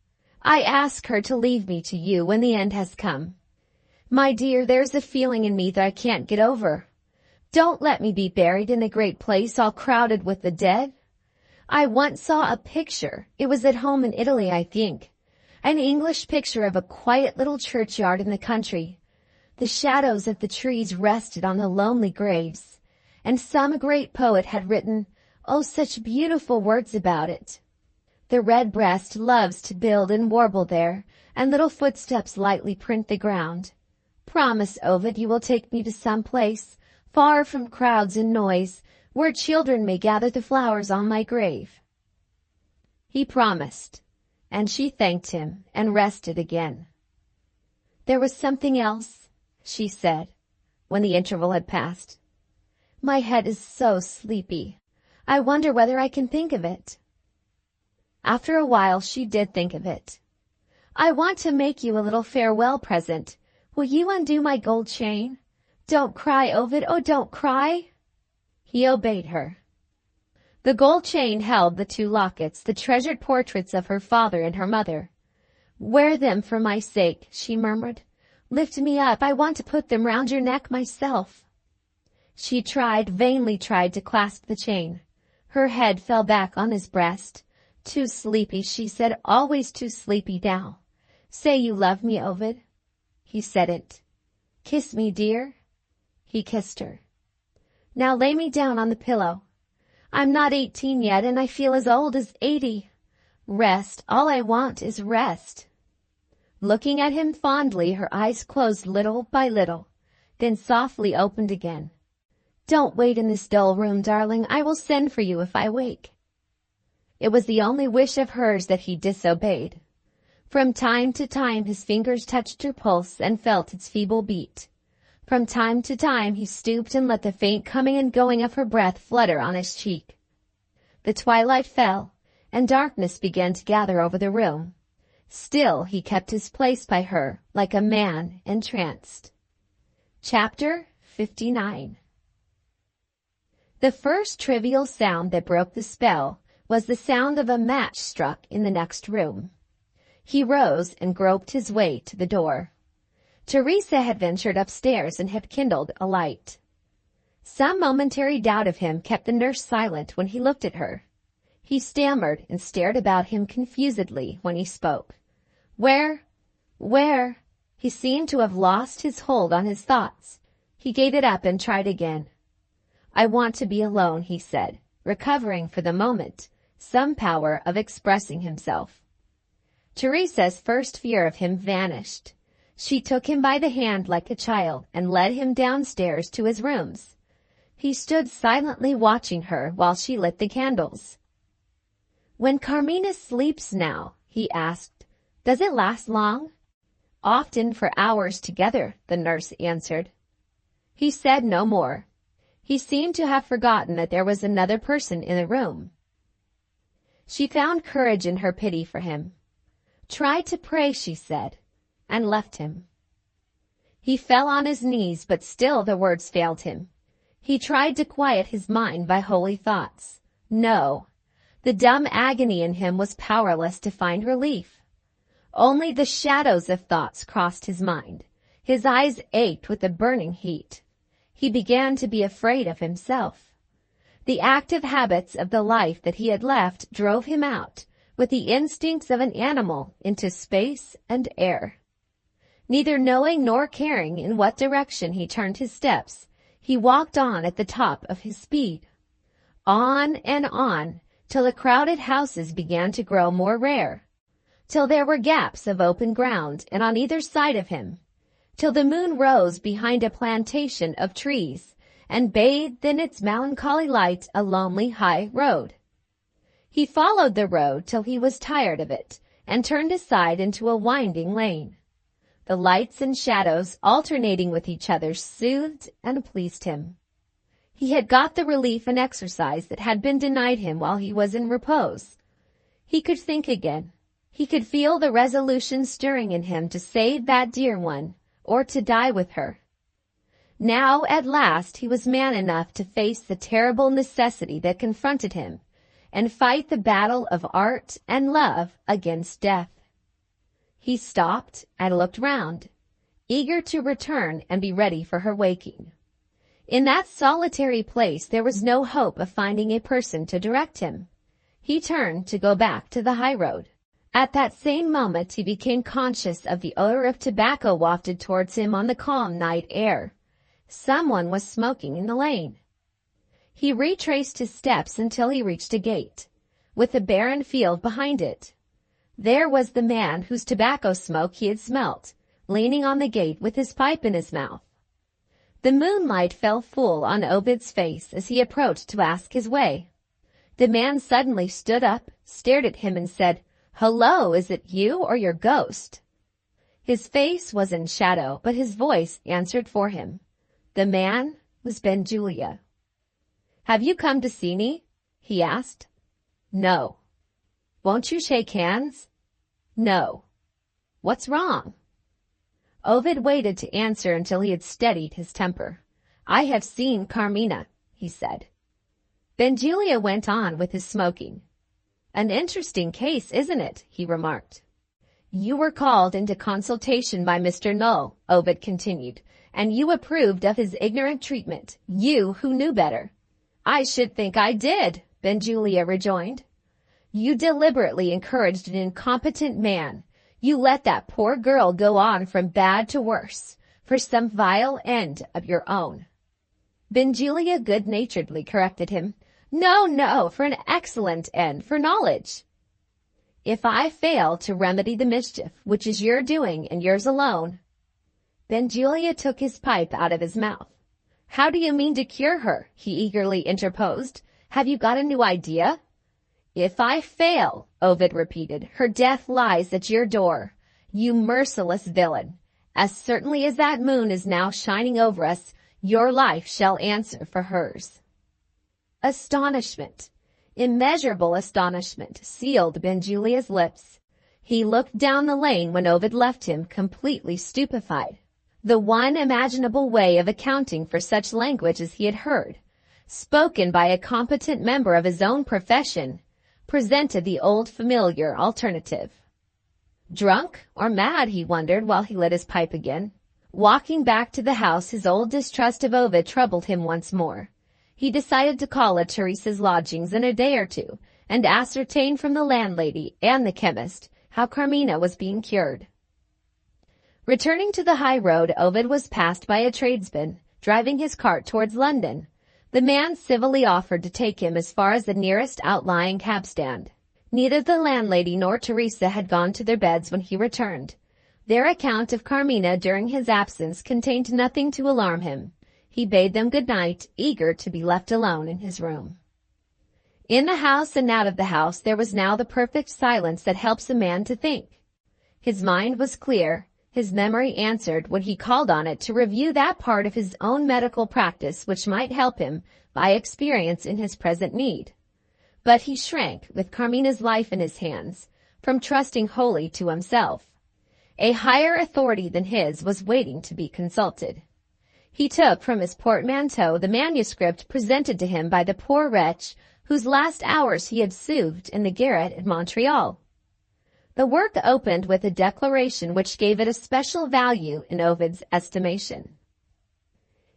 I ask her to leave me to you when the end has come. My dear, there's a feeling in me that I can't get over. Don't let me be buried in a great place all crowded with the dead. I once saw a picture. It was at home in Italy, I think. An English picture of a quiet little churchyard in the country. The shadows of the trees rested on the lonely graves, and some great poet had written, oh, such beautiful words about it. The redbreast loves to build and warble there, and little footsteps lightly print the ground. Promise, Ovid, you will take me to some place, far from crowds and noise, where children may gather the flowers on my grave. He promised, and she thanked him and rested again. There was something else, she said, when the interval had passed. My head is so sleepy. I wonder whether I can think of it. After a while she did think of it. I want to make you a little farewell present. Will you undo my gold chain? Don't cry, Ovid, oh, don't cry. He obeyed her. The gold chain held the two lockets, the treasured portraits of her father and her mother. Wear them for my sake, she murmured. Lift me up, I want to put them round your neck myself. She vainly tried to clasp the chain. Her head fell back on his breast. Too sleepy, she said, always too sleepy now. Say you love me, Ovid. He said it. Kiss me, dear. He kissed her. Now lay me down on the pillow. I'm not 18 yet, and I feel as old as 80. Rest, all I want is rest. Looking at him fondly, her eyes closed little by little, then softly opened again. Don't wait in this dull room, darling. I will send for you if I wake. It was the only wish of hers that he disobeyed. From time to time his fingers touched her pulse and felt its feeble beat. From time to time he stooped and let the faint coming and going of her breath flutter on his cheek. The twilight fell, and darkness began to gather over the room. Still he kept his place by her, like a man entranced. Chapter 59. The first trivial sound that broke the spell was the sound of a match struck in the next room. He rose and groped his way to the door. Teresa had ventured upstairs and had kindled a light. Some momentary doubt of him kept the nurse silent when he looked at her. He stammered and stared about him confusedly when he spoke. Where? He seemed to have lost his hold on his thoughts. He gave it up and tried again. I want to be alone, he said, recovering for the moment some power of expressing himself. Teresa's first fear of him vanished. She took him by the hand like a child and led him downstairs to his rooms. He stood silently watching her while she lit the candles. "When Carmina sleeps now," he asked, "does it last long?" "Often for hours together," the nurse answered. He said no more. He seemed to have forgotten that there was another person in the room. She found courage in her pity for him. "Try to pray," she said, and left him. He fell on his knees, but still the words failed him. He tried to quiet his mind by holy thoughts. No, the dumb agony in him was powerless to find relief. Only the shadows of thoughts crossed his mind. His eyes ached with a burning heat. He began to be afraid of himself. The active habits of the life that he had left drove him out, with the instincts of an animal, into space and air. Neither knowing nor caring in what direction he turned his steps, he walked on at the top of his speed. On and on, till the crowded houses began to grow more rare, till there were gaps of open ground and on either side of him, till the moon rose behind a plantation of trees and bathed in its melancholy light a lonely high road. He followed the road till he was tired of it and turned aside into a winding lane. The lights and shadows alternating with each other soothed and pleased him. He had got the relief and exercise that had been denied him while he was in repose. He could think again. He could feel the resolution stirring in him to save that dear one, or to die with her. Now, at last, he was man enough to face the terrible necessity that confronted him, and fight the battle of art and love against death. He stopped and looked round, eager to return and be ready for her waking. In that solitary place there was no hope of finding a person to direct him. He turned to go back to the high road. At that same moment he became conscious of the odor of tobacco wafted towards him on the calm night air. Someone was smoking in the lane. He retraced his steps until he reached a gate, with a barren field behind it. There was the man whose tobacco smoke he had smelt, leaning on the gate with his pipe in his mouth. The moonlight fell full on Ovid's face as he approached to ask his way. The man suddenly stood up, stared at him and said, "Hello, is it you or your ghost?" His face was in shadow, but his voice answered for him. The man was Benjulia. "Have you come to see me?" he asked. "No." "Won't you shake hands?" "No." "What's wrong?" Ovid waited to answer until he had steadied his temper. "I have seen Carmina," he said. Benjulia went on with his smoking. "An interesting case, isn't it?" he remarked. "You were called into consultation by Mr. Null," Ovid continued, "and you approved of his ignorant treatment, you who knew better." "I should think I did," Benjulia rejoined. "You deliberately encouraged an incompetent man. You let that poor girl go on from bad to worse, for some vile end of your own." Benjulia good-naturedly corrected him. No, for an excellent end, for knowledge." "If I fail to remedy the mischief, which is your doing and yours alone—" Benjulia took his pipe out of his mouth. "How do you mean to cure her?" he eagerly interposed. "Have you got a new idea?" "If I fail," Ovid repeated, "her death lies at your door. You merciless villain! As certainly as that moon is now shining over us, your life shall answer for hers." Astonishment, immeasurable astonishment, sealed Benjulia's lips. He looked down the lane when Ovid left him, completely stupefied. The one imaginable way of accounting for such language as he had heard, spoken by a competent member of his own profession, presented the old familiar alternative. Drunk or mad, he wondered while he lit his pipe again. Walking back to the house, his old distrust of Ovid troubled him once more. He decided to call at Teresa's lodgings in a day or two, and ascertain from the landlady and the chemist how Carmina was being cured. Returning to the high road, Ovid was passed by a tradesman, driving his cart towards London. The man civilly offered to take him as far as the nearest outlying cab-stand. Neither the landlady nor Teresa had gone to their beds when he returned. Their account of Carmina during his absence contained nothing to alarm him. He bade them good night, eager to be left alone in his room. In the house and out of the house there was now the perfect silence that helps a man to think. His mind was clear, his memory answered when he called on it to review that part of his own medical practice which might help him by experience in his present need. But he shrank, with Carmina's life in his hands, from trusting wholly to himself. A higher authority than his was waiting to be consulted. He took from his portmanteau the manuscript presented to him by the poor wretch whose last hours he had soothed in the garret at Montreal. The work opened with a declaration which gave it a special value in Ovid's estimation.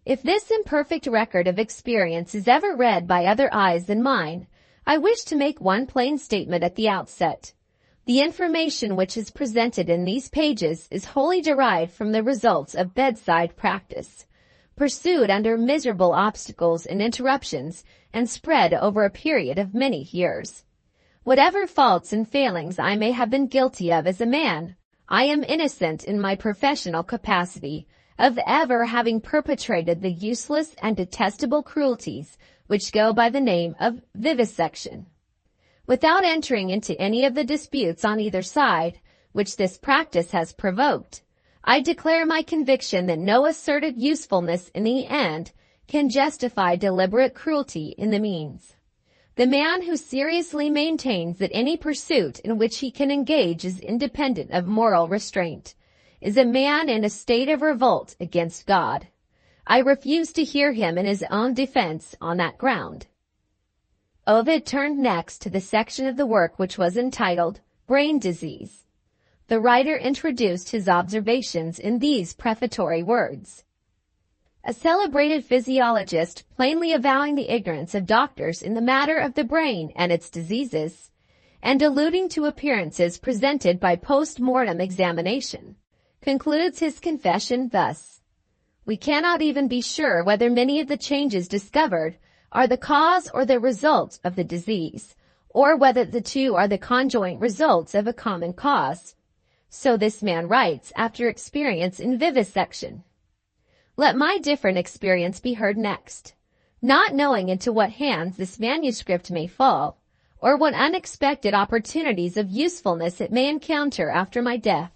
If this imperfect record of experience is ever read by other eyes than mine, I wish to make one plain statement at the outset. The information which is presented in these pages is wholly derived from the results of bedside practice, pursued under miserable obstacles and interruptions, and spread over a period of many years. Whatever faults and failings I may have been guilty of as a man, I am innocent in my professional capacity of ever having perpetrated the useless and detestable cruelties which go by the name of vivisection. Without entering into any of the disputes on either side, which this practice has provoked, I declare my conviction that no asserted usefulness in the end can justify deliberate cruelty in the means. The man who seriously maintains that any pursuit in which he can engage is independent of moral restraint is a man in a state of revolt against God. I refuse to hear him in his own defense on that ground. Ovid turned next to the section of the work which was entitled Brain Disease. The writer introduced his observations in these prefatory words. A celebrated physiologist, plainly avowing the ignorance of doctors in the matter of the brain and its diseases, and alluding to appearances presented by post-mortem examination, concludes his confession thus. We cannot even be sure whether many of the changes discovered are the cause or the result of the disease, or whether the two are the conjoint results of a common cause. So this man writes after experience in vivisection. Let my different experience be heard next. Not knowing into what hands this manuscript may fall, or what unexpected opportunities of usefulness it may encounter after my death,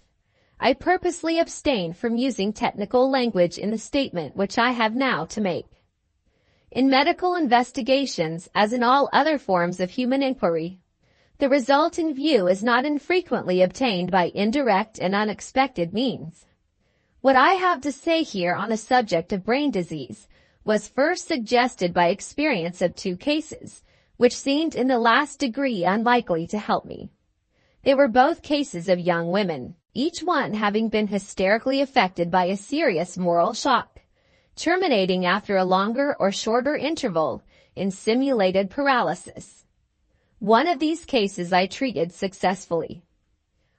I purposely abstain from using technical language in the statement which I have now to make. In medical investigations, as in all other forms of human inquiry, the result in view is not infrequently obtained by indirect and unexpected means. What I have to say here on the subject of brain disease was first suggested by experience of two cases, which seemed in the last degree unlikely to help me. They were both cases of young women, each one having been hysterically affected by a serious moral shock, terminating after a longer or shorter interval in simulated paralysis. One of these cases I treated successfully.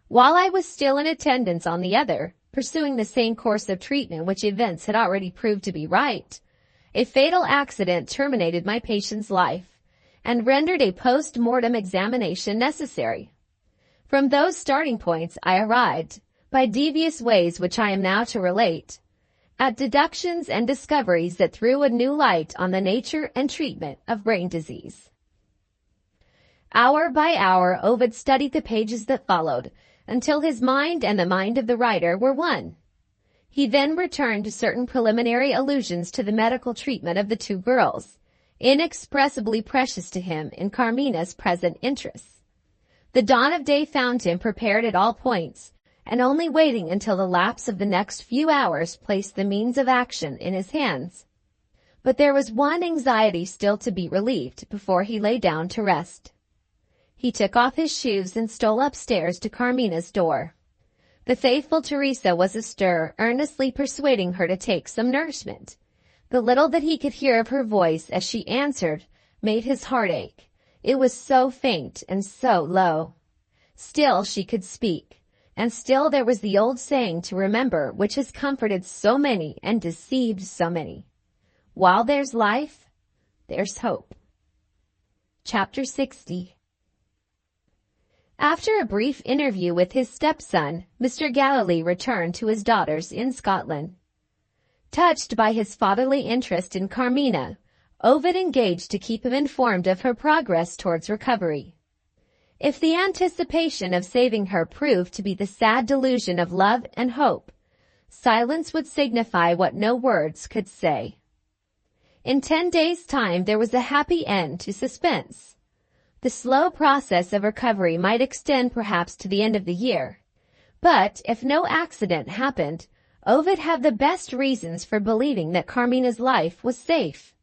While I was still in attendance on the other, pursuing the same course of treatment which events had already proved to be right, a fatal accident terminated my patient's life and rendered a post-mortem examination necessary. From those starting points I arrived, by devious ways which I am now to relate, at deductions and discoveries that threw a new light on the nature and treatment of brain disease. Hour by hour Ovid studied the pages that followed, until his mind and the mind of the writer were one. He then returned to certain preliminary allusions to the medical treatment of the two girls, inexpressibly precious to him in Carmina's present interests. The dawn of day found him prepared at all points, and only waiting until the lapse of the next few hours placed the means of action in his hands. But there was one anxiety still to be relieved before he lay down to rest. He took off his shoes and stole upstairs to Carmina's door. The faithful Teresa was astir, earnestly persuading her to take some nourishment. The little that he could hear of her voice as she answered made his heart ache. It was so faint and so low. Still she could speak, and still there was the old saying to remember which has comforted so many and deceived so many. While there's life, there's hope. Chapter 60. After a brief interview with his stepson, Mr. Galilee returned to his daughters in Scotland. Touched by his fatherly interest in Carmina, Ovid engaged to keep him informed of her progress towards recovery. If the anticipation of saving her proved to be the sad delusion of love and hope, silence would signify what no words could say. In 10 days' time there was a happy end to suspense. The slow process of recovery might extend perhaps to the end of the year, but if no accident happened, Ovid had the best reasons for believing that Carmina's life was safe.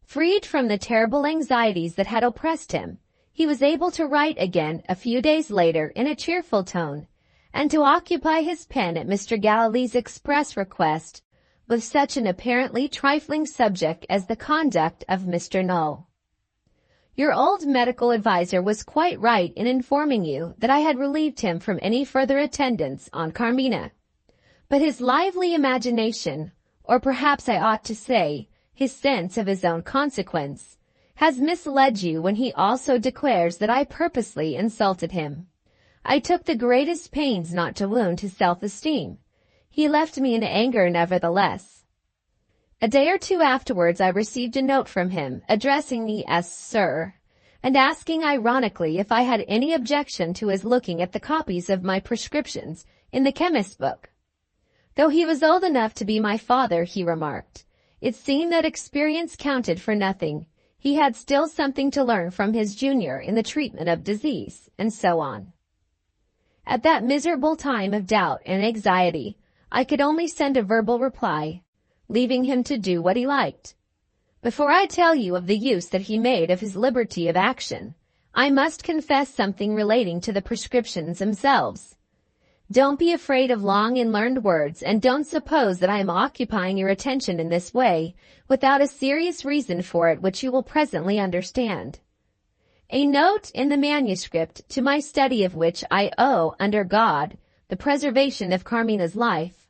Freed from the terrible anxieties that had oppressed him, he was able to write again a few days later in a cheerful tone, and to occupy his pen at Mr. Galilee's express request with such an apparently trifling subject as the conduct of Mr. Null. Your old medical adviser was quite right in informing you that I had relieved him from any further attendance on Carmina. But his lively imagination, or perhaps I ought to say, his sense of his own consequence, has misled you when he also declares that I purposely insulted him. I took the greatest pains not to wound his self-esteem. He left me in anger nevertheless. A day or two afterwards I received a note from him, addressing me as Sir, and asking ironically if I had any objection to his looking at the copies of my prescriptions in the chemist's book. Though he was old enough to be my father, he remarked, it seemed that experience counted for nothing. He had still something to learn from his junior in the treatment of disease, and so on. At that miserable time of doubt and anxiety, I could only send a verbal reply, leaving him to do what he liked. Before I tell you of the use that he made of his liberty of action, I must confess something relating to the prescriptions themselves. Don't be afraid of long and learned words, and don't suppose that I am occupying your attention in this way without a serious reason for it which you will presently understand. A note in the manuscript, to my study of which I owe, under God, the preservation of Carmina's life,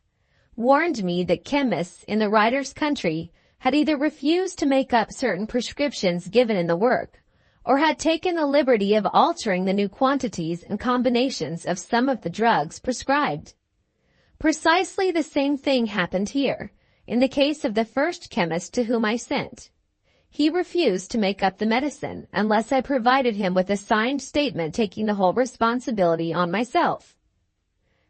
warned me that chemists in the writer's country had either refused to make up certain prescriptions given in the work, or had taken the liberty of altering the new quantities and combinations of some of the drugs prescribed. Precisely the same thing happened here, in the case of the first chemist to whom I sent. He refused to make up the medicine unless I provided him with a signed statement taking the whole responsibility on myself.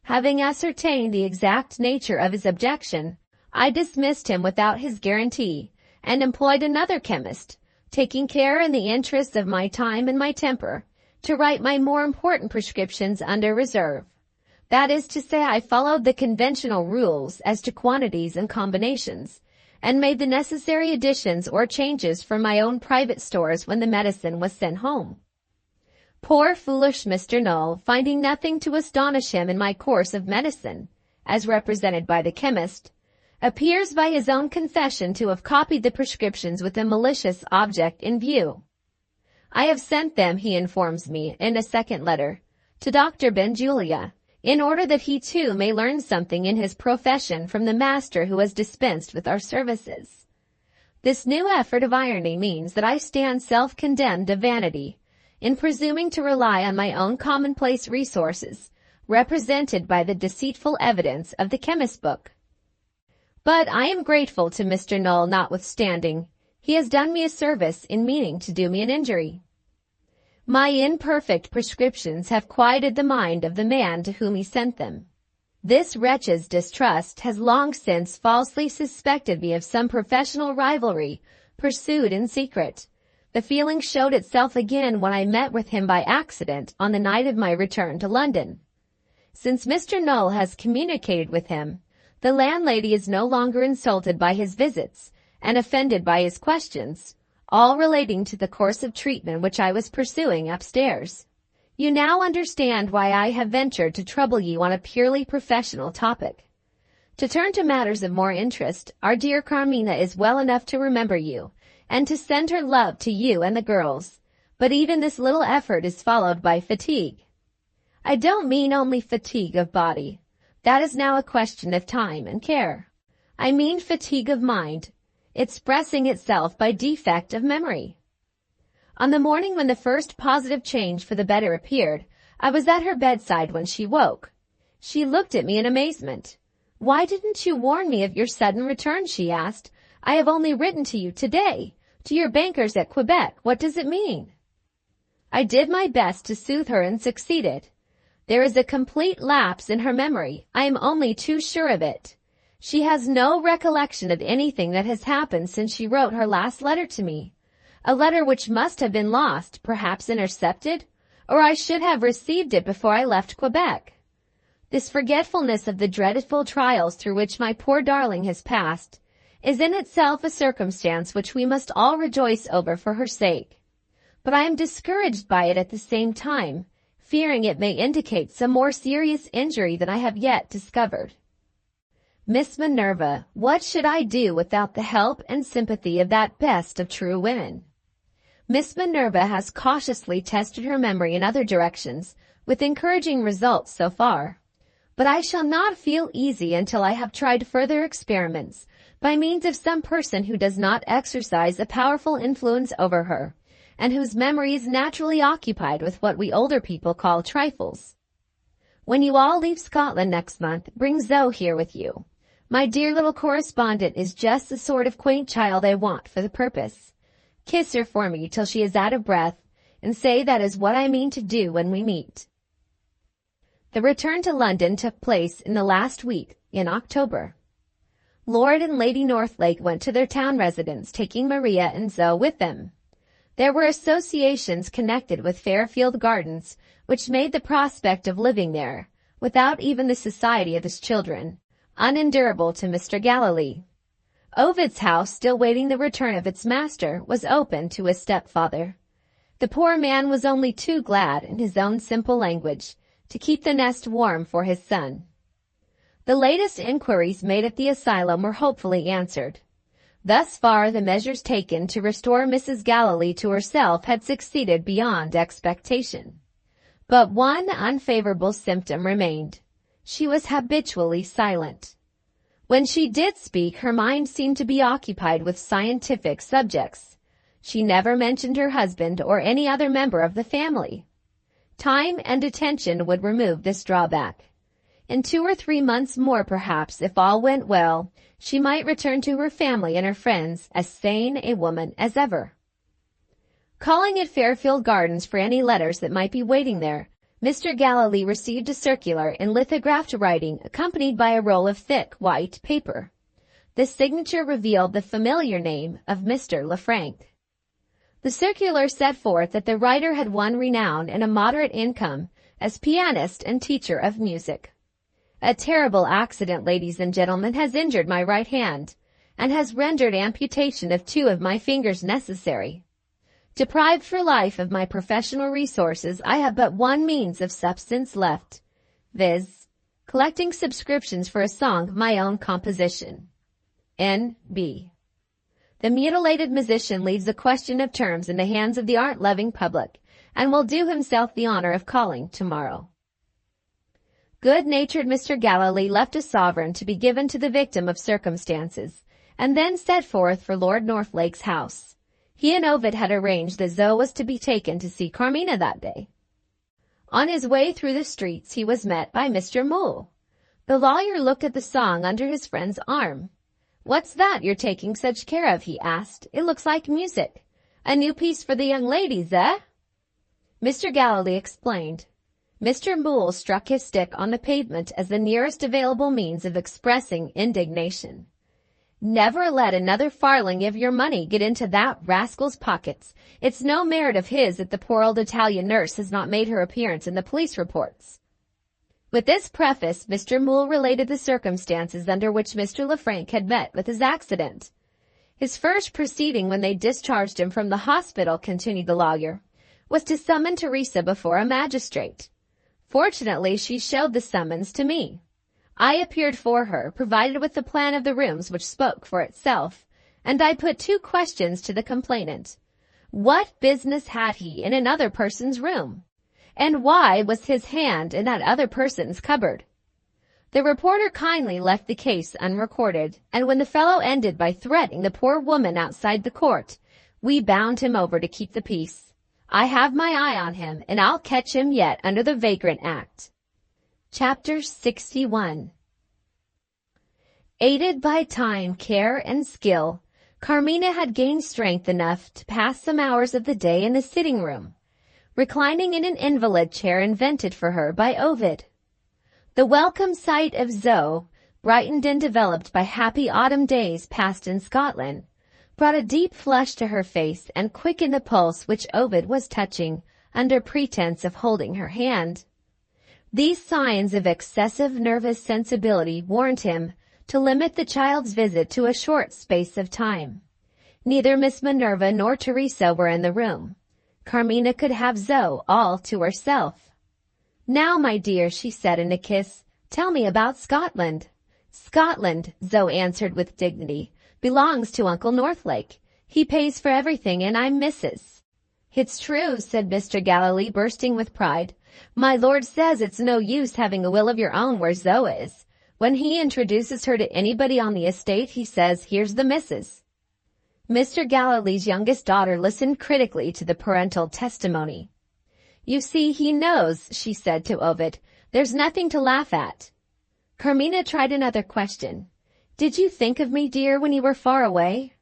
Having ascertained the exact nature of his objection, I dismissed him without his guarantee, and employed another chemist, taking care in the interests of my time and my temper, to write my more important prescriptions under reserve. That is to say, I followed the conventional rules as to quantities and combinations, and made the necessary additions or changes from my own private stores when the medicine was sent home. Poor foolish Mr. Null, finding nothing to astonish him in my course of medicine, as represented by the chemist, appears by his own confession to have copied the prescriptions with a malicious object in view. I have sent them, he informs me, in a second letter, to Dr. Benjulia, in order that he too may learn something in his profession from the master who has dispensed with our services. This new effort of irony means that I stand self-condemned of vanity, in presuming to rely on my own commonplace resources, represented by the deceitful evidence of the chemist's book. But I am grateful to Mr. Null notwithstanding. He has done me a service in meaning to do me an injury. My imperfect prescriptions have quieted the mind of the man to whom he sent them. This wretch's distrust has long since falsely suspected me of some professional rivalry pursued in secret. The feeling showed itself again when I met with him by accident on the night of my return to London. Since Mr. Null has communicated with him, the landlady is no longer insulted by his visits and offended by his questions, all relating to the course of treatment which I was pursuing upstairs. You now understand why I have ventured to trouble you on a purely professional topic. To turn to matters of more interest, our dear Carmina is well enough to remember you, and to send her love to you and the girls, but even this little effort is followed by fatigue. I don't mean only fatigue of body. That is now a question of time and care. I mean fatigue of mind, expressing itself by defect of memory. On the morning when the first positive change for the better appeared, I was at her bedside when she woke. She looked at me in amazement. "Why didn't you warn me of your sudden return?" she asked. "I have only written to you today, to your bankers at Quebec. What does it mean?" I did my best to soothe her and succeeded. There is a complete lapse in her memory. I am only too sure of it. She has no recollection of anything that has happened since she wrote her last letter to me. A letter which must have been lost, perhaps intercepted, or I should have received it before I left Quebec. This forgetfulness of the dreadful trials through which my poor darling has passed is in itself a circumstance which we must all rejoice over for her sake. But I am discouraged by it at the same time, fearing it may indicate some more serious injury than I have yet discovered. Miss Minerva, what should I do without the help and sympathy of that best of true women? Miss Minerva has cautiously tested her memory in other directions, with encouraging results so far. But I shall not feel easy until I have tried further experiments by means of some person who does not exercise a powerful influence over her, and whose memory is naturally occupied with what we older people call trifles. When you all leave Scotland next month, bring Zoe here with you. My dear little correspondent is just the sort of quaint child I want for the purpose. Kiss her for me till she is out of breath, and say that is what I mean to do when we meet. The return to London took place in the last week, in October. Lord and Lady Northlake went to their town residence, taking Maria and Zoe with them. There were associations connected with Fairfield Gardens, which made the prospect of living there, without even the society of his children, unendurable to Mr. Galilee. Ovid's house, still waiting the return of its master, was open to his stepfather. The poor man was only too glad, in his own simple language, to keep the nest warm for his son. The latest inquiries made at the asylum were hopefully answered. Thus far the measures taken to restore Mrs. Galilee to herself had succeeded beyond expectation. But one unfavorable symptom remained. She was habitually silent. When she did speak, her mind seemed to be occupied with scientific subjects. She never mentioned her husband or any other member of the family. Time and attention would remove this drawback. In 2 or 3 months more, perhaps, if all went well, she might return to her family and her friends as sane a woman as ever. Calling at Fairfield Gardens for any letters that might be waiting there, Mr. Galilee received a circular in lithographed writing accompanied by a roll of thick white paper. The signature revealed the familiar name of Mr. Lefranc. The circular set forth that the writer had won renown and a moderate income as pianist and teacher of music. A terrible accident, ladies and gentlemen, has injured my right hand, and has rendered amputation of 2 of my fingers necessary. Deprived for life of my professional resources, I have but one means of subsistence left, viz., collecting subscriptions for a song of my own composition. N.B. The mutilated musician leaves a question of terms in the hands of the art-loving public, and will do himself the honor of calling tomorrow. Good-natured Mr. Galilee left a sovereign to be given to the victim of circumstances, and then set forth for Lord Northlake's house. He and Ovid had arranged that Zoe was to be taken to see Carmina that day. On his way through the streets he was met by Mr. Moole. The lawyer looked at the song under his friend's arm. "What's that you're taking such care of?" he asked. "It looks like music. A new piece for the young ladies, eh?" Mr. Galilee explained. Mr. Moole struck his stick on the pavement as the nearest available means of expressing indignation. "Never let another farthing of your money get into that rascal's pockets. It's no merit of his that the poor old Italian nurse has not made her appearance in the police reports." With this preface, Mr. Moole related the circumstances under which Mr. Lefranc had met with his accident. "His first proceeding when they discharged him from the hospital," continued the lawyer, "was to summon Teresa before a magistrate. Fortunately, she showed the summons to me. I appeared for her, provided with the plan of the rooms which spoke for itself, and I put 2 questions to the complainant. What business had he in another person's room? And why was his hand in that other person's cupboard? The reporter kindly left the case unrecorded, and when the fellow ended by threatening the poor woman outside the court, we bound him over to keep the peace. I have my eye on him, and I'll catch him yet under the Vagrant Act." Chapter 61. Aided by time, care, and skill, Carmina had gained strength enough to pass some hours of the day in the sitting room, reclining in an invalid chair invented for her by Ovid. The welcome sight of Zoe, brightened and developed by happy autumn days passed in Scotland, brought a deep flush to her face and quickened the pulse which Ovid was touching under pretense of holding her hand. These signs of excessive nervous sensibility warned him to limit the child's visit to a short space of time. Neither Miss Minerva nor Teresa were in the room. Carmina could have Zoe all to herself. "Now, my dear," she said in a kiss, "tell me about Scotland." "Scotland," Zoe answered with dignity, "belongs to Uncle Northlake. He pays for everything and I'm Mrs. "It's true," said Mr. Galilee, bursting with pride. "My lord says it's no use having a will of your own where Zoe is. When he introduces her to anybody on the estate, he says, 'Here's the missus.'" Mr. Galilee's youngest daughter listened critically to the parental testimony. "You see, he knows," she said to Ovid. "There's nothing to laugh at." Carmina tried another question. "Did you think of me, dear, when you were far away?"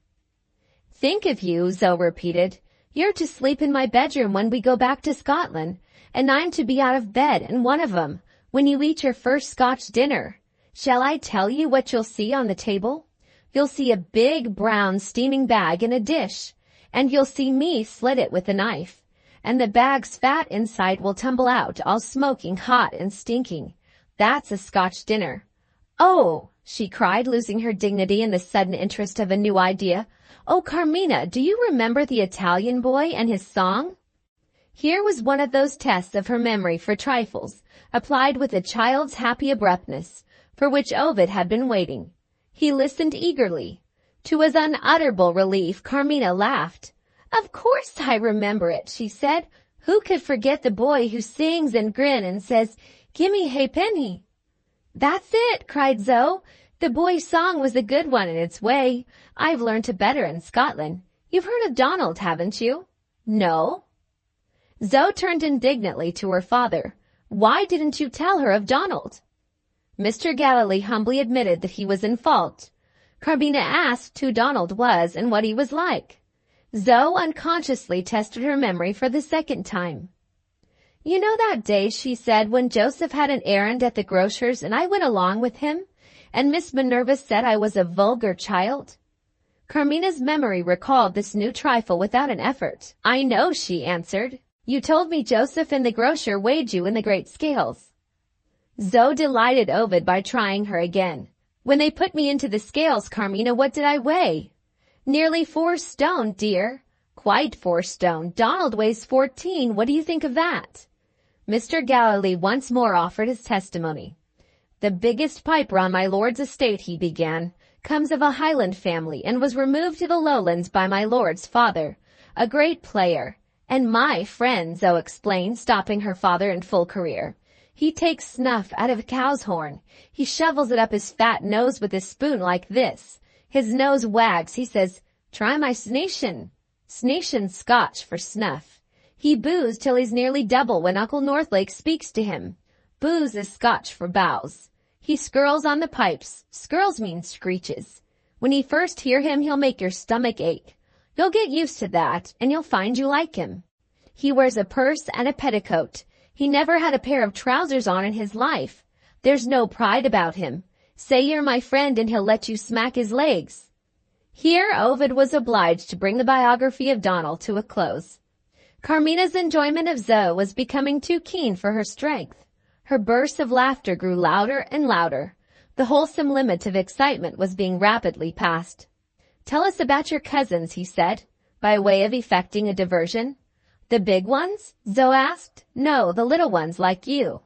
"Think of you," Zoe repeated. "You're to sleep in my bedroom when we go back to Scotland, and I'm to be out of bed in one of 'em when you eat your first Scotch dinner. Shall I tell you what you'll see on the table? You'll see a big brown steaming bag in a dish, and you'll see me slit it with a knife, and the bag's fat inside will tumble out all smoking hot and stinking. That's a Scotch dinner." "Oh!" she cried, losing her dignity in the sudden interest of a new idea. "Oh, Carmina, do you remember the Italian boy and his song?" Here was one of those tests of her memory for trifles, applied with a child's happy abruptness, for which Ovid had been waiting. He listened eagerly. To his unutterable relief, Carmina laughed. "Of course I remember it," she said. "Who could forget the boy who sings and grins and says, 'Gimme ha'penny'?" "That's it," cried Zoe. "The boy's song was a good one in its way. I've learned it better in Scotland. You've heard of Donald, haven't you?" "No." Zoe turned indignantly to her father. "Why didn't you tell her of Donald?" Mr. Galilee humbly admitted that he was in fault. Carmina asked who Donald was and what he was like. Zoe unconsciously tested her memory for the second time. "You know that day," she said, "when Joseph had an errand at the grocer's and I went along with him, and Miss Minerva said I was a vulgar child?" Carmina's memory recalled this new trifle without an effort. "I know," she answered. "You told me Joseph and the grocer weighed you in the great scales." Zoe delighted Ovid by trying her again. "When they put me into the scales, Carmina, what did I weigh?" "Nearly 4 stone, dear." "Quite 4 stone. Donald weighs 14. What do you think of that?" Mr. Galilee once more offered his testimony. "The biggest piper on my lord's estate," he began, "comes of a Highland family and was removed to the lowlands by my lord's father, a great player. And my friend," Zoe explained, stopping her father in full career. "He takes snuff out of a cow's horn. He shovels it up his fat nose with a spoon like this. His nose wags. He says, 'Try my snation.' Snation's Scotch for snuff. He boos till he's nearly double when Uncle Northlake speaks to him. Boos is Scotch for bows. He skirls on the pipes. Skirls means screeches. When you first hear him, he'll make your stomach ache. You'll get used to that, and you'll find you like him. He wears a purse and a petticoat. He never had a pair of trousers on in his life. There's no pride about him. Say you're my friend and he'll let you smack his legs." Here Ovid was obliged to bring the biography of Donald to a close. Carmina's enjoyment of Zoe was becoming too keen for her strength. Her bursts of laughter grew louder and louder. The wholesome limit of excitement was being rapidly passed. "Tell us about your cousins," he said, by way of effecting a diversion. "The big ones?" Zoe asked. "No, the little ones like you."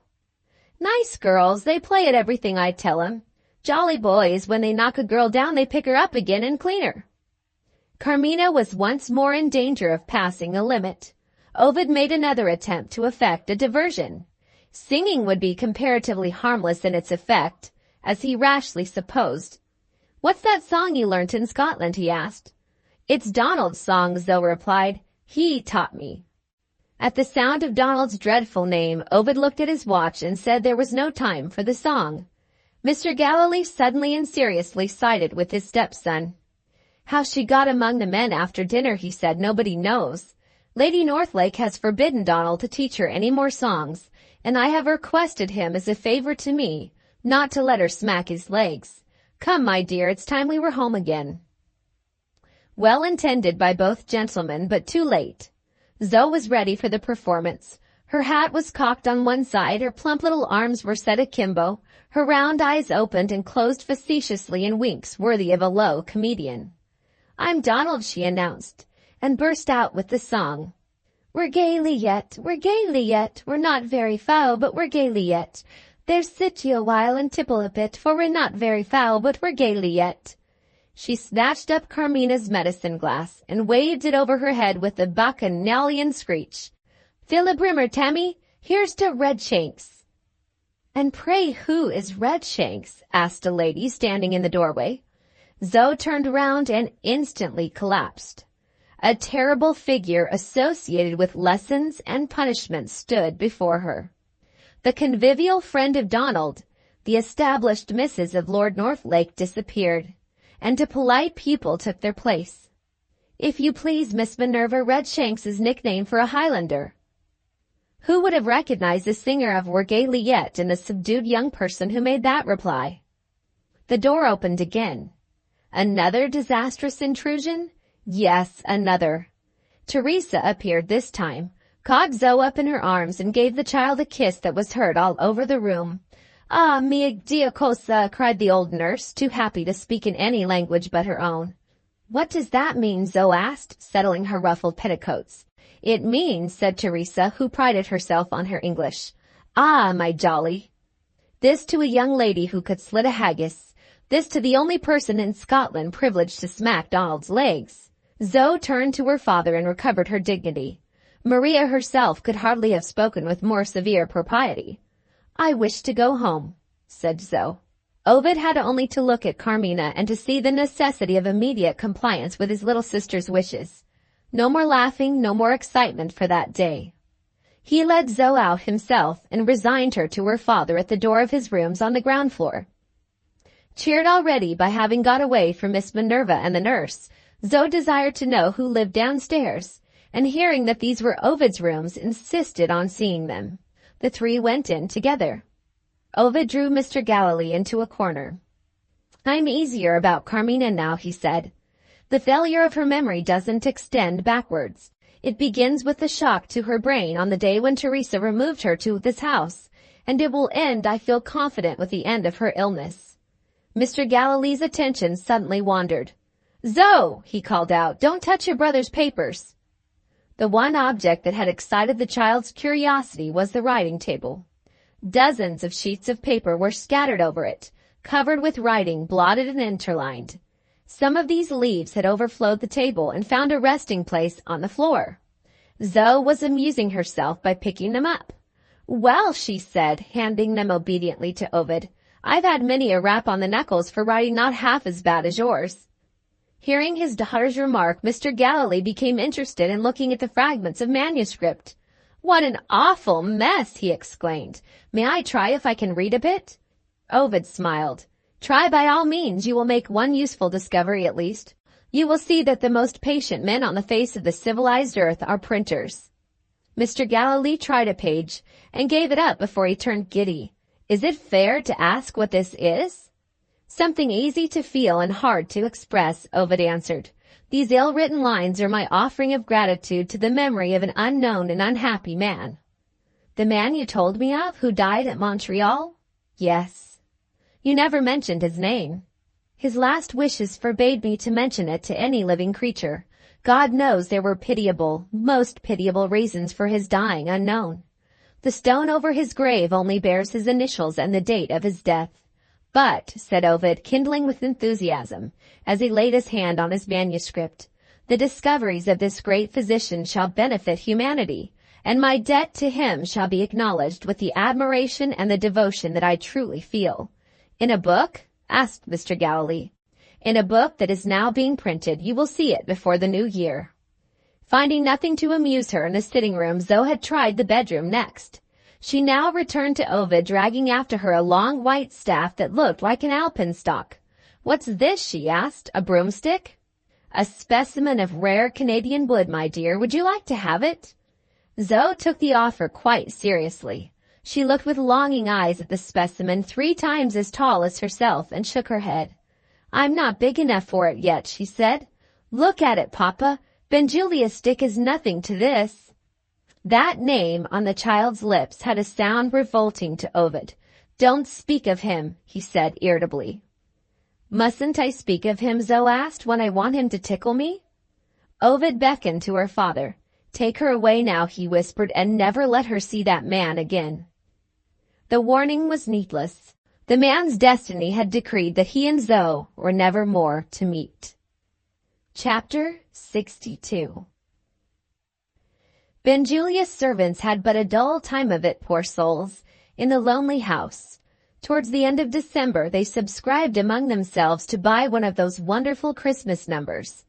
"Nice girls. They play at everything I tell 'em. Jolly boys. When they knock a girl down, they pick her up again and clean her." Carmina was once more in danger of passing the limit. Ovid made another attempt to effect a diversion. Singing would be comparatively harmless in its effect, as he rashly supposed. "What's that song you learnt in Scotland?" he asked. "It's Donald's song," Zoe replied. "He taught me." At the sound of Donald's dreadful name, Ovid looked at his watch and said there was no time for the song. Mr. Galilee suddenly and seriously sided with his stepson. How she got among the men after dinner, he said, nobody knows. Lady Northlake has forbidden Donald to teach her any more songs, and I have requested him as a favor to me not to let her smack his legs. Come, my dear, it's time we were home again. Well intended by both gentlemen, but too late. Zoe was ready for the performance. Her hat was cocked on one side, her plump little arms were set akimbo, her round eyes opened and closed facetiously in winks worthy of a low comedian. I'm Donald, she announced, and burst out with the song. We're gaily yet, we're not very foul, but we're gaily yet. There's sit ye a while and tipple a bit, for we're not very foul, but we're gaily yet. She snatched up Carmina's medicine glass and waved it over her head with a bacchanalian screech. Fill a brimmer, Tammy. Here's to Redshanks. And pray who is Redshanks? Asked a lady standing in the doorway. Zoe turned around and instantly collapsed. A terrible figure associated with lessons and punishments stood before her. The convivial friend of Donald, the established Mrs. of Lord Northlake, disappeared, and a polite pupil took their place. If you please, Miss Minerva, Redshanks's nickname for a Highlander. Who would have recognized the singer of We're Gaily Yet in the subdued young person who made that reply? The door opened again. Another disastrous intrusion? Yes, another. Teresa appeared this time, caught Zoe up in her arms, and gave the child a kiss that was heard all over the room. Ah, mia dia cosa, cried the old nurse, too happy to speak in any language but her own. What does that mean? Zoe asked, settling her ruffled petticoats. It means, said Teresa, who prided herself on her English. Ah, my jolly. This to a young lady who could slit a haggis. This to the only person in Scotland privileged to smack Donald's legs. Zoe turned to her father and recovered her dignity. Maria herself could hardly have spoken with more severe propriety. I wish to go home, said Zoe. Ovid had only to look at Carmina and to see the necessity of immediate compliance with his little sister's wishes. No more laughing, no more excitement for that day. He led Zoe out himself and resigned her to her father at the door of his rooms on the ground floor. Cheered already by having got away from Miss Minerva and the nurse, Zoe desired to know who lived downstairs, and hearing that these were Ovid's rooms, insisted on seeing them. The three went in together. Ovid drew Mr. Galilee into a corner. I'm easier about Carmina now, he said. The failure of her memory doesn't extend backwards. It begins with the shock to her brain on the day when Teresa removed her to this house, and it will end, I feel confident, with the end of her illness. Mr. Galilee's attention suddenly wandered. Zoe, he called out, don't touch your brother's papers. The one object that had excited the child's curiosity was the writing table. Dozens of sheets of paper were scattered over it, covered with writing, blotted and interlined. Some of these leaves had overflowed the table and found a resting place on the floor. Zoe was amusing herself by picking them up. Well, she said, handing them obediently to Ovid, I've had many a rap on the knuckles for writing not half as bad as yours. Hearing his daughter's remark, Mr. Galilee became interested in looking at the fragments of manuscript. What an awful mess, he exclaimed. May I try if I can read a bit? Ovid smiled. Try by all means, you will make one useful discovery at least. You will see that the most patient men on the face of the civilized earth are printers. Mr. Galilee tried a page and gave it up before he turned giddy. Is it fair to ask what this is? Something easy to feel and hard to express, Ovid answered. These ill-written lines are my offering of gratitude to the memory of an unknown and unhappy man. The man you told me of, who died at Montreal? Yes. You never mentioned his name. His last wishes forbade me to mention it to any living creature. God knows there were pitiable, most pitiable reasons for his dying unknown. The stone over his grave only bears his initials and the date of his death. But, said Ovid, kindling with enthusiasm, as he laid his hand on his manuscript, the discoveries of this great physician shall benefit humanity, and my debt to him shall be acknowledged with the admiration and the devotion that I truly feel. In a book? Asked Mr. Galilee. In a book that is now being printed, you will see it before the new year. Finding nothing to amuse her in the sitting room, Zoe had tried the bedroom next. She now returned to Ovid, dragging after her a long white staff that looked like an alpenstock. "What's this?" she asked. "A broomstick?" "A specimen of rare Canadian wood, my dear. Would you like to have it?" Zoe took the offer quite seriously. She looked with longing eyes at the specimen 3 times as tall as herself and shook her head. "I'm not big enough for it yet," she said. "Look at it, Papa. Benjulia's stick is nothing to this." That name on the child's lips had a sound revolting to Ovid. "Don't speak of him," he said irritably. "Mustn't I speak of him," Zoe asked, "when I want him to tickle me?" Ovid beckoned to her father. "Take her away now," he whispered, "and never let her see that man again." The warning was needless. The man's destiny had decreed that he and Zoe were never more to meet. Chapter 62. Benjulia's servants had but a dull time of it, poor souls, in the lonely house. Towards the end of December they subscribed among themselves to buy one of those wonderful Christmas numbers,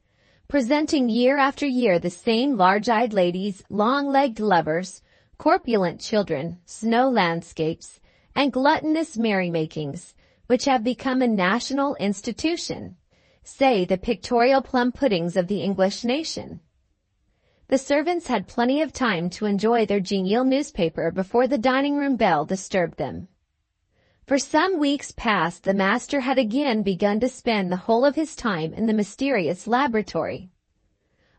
presenting year after year the same large-eyed ladies, long-legged lovers, corpulent children, snow landscapes, and gluttonous merrymakings, which have become a national institution, say the pictorial plum puddings of the English nation. The servants had plenty of time to enjoy their genial newspaper before the dining-room bell disturbed them. For some weeks past the master had again begun to spend the whole of his time in the mysterious laboratory.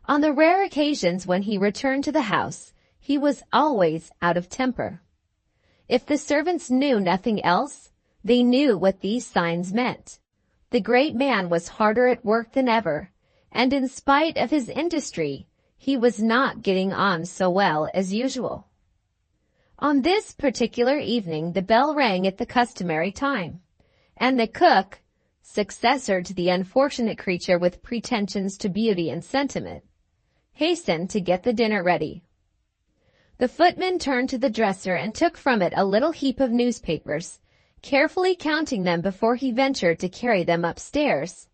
On the rare occasions when he returned to the house, he was always out of temper. If the servants knew nothing else, they knew what these signs meant. The great man was harder at work than ever, and in spite of his industry, he was not getting on so well as usual. On this particular evening the bell rang at the customary time, and the cook, successor to the unfortunate creature with pretensions to beauty and sentiment, hastened to get the dinner ready. The footman turned to the dresser and took from it a little heap of newspapers, carefully counting them before he ventured to carry them upstairs.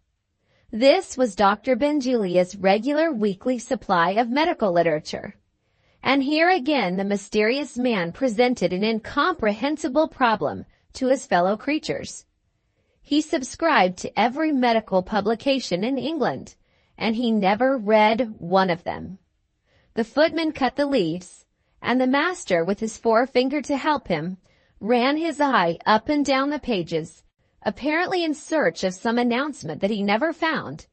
This was Dr. Benjulia's regular weekly supply of medical literature. And here again the mysterious man presented an incomprehensible problem to his fellow creatures. He subscribed to every medical publication in England, and he never read one of them. The footman cut the leaves, and the master, with his forefinger to help him, ran his eye up and down the pages, apparently in search of some announcement that he never found,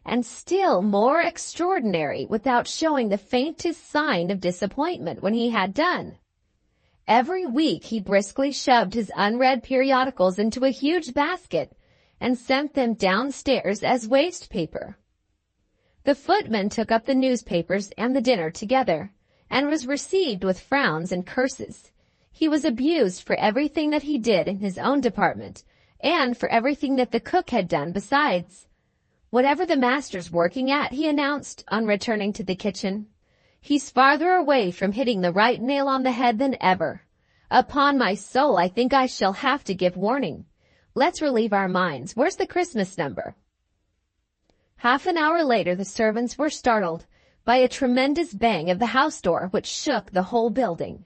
and still more extraordinary, without showing the faintest sign of disappointment when he had done. Every week he briskly shoved his unread periodicals into a huge basket and sent them downstairs as waste paper. The footman took up the newspapers and the dinner together, and was received with frowns and curses. He was abused for everything that he did in his own department, and for everything that the cook had done besides. "Whatever the master's working at," he announced on returning to the kitchen, "he's farther away from hitting the right nail on the head than ever. Upon my soul, I think I shall have to give warning. Let's relieve our minds. Where's the Christmas number?" Half an hour later the servants were startled by a tremendous bang of the house door which shook the whole building.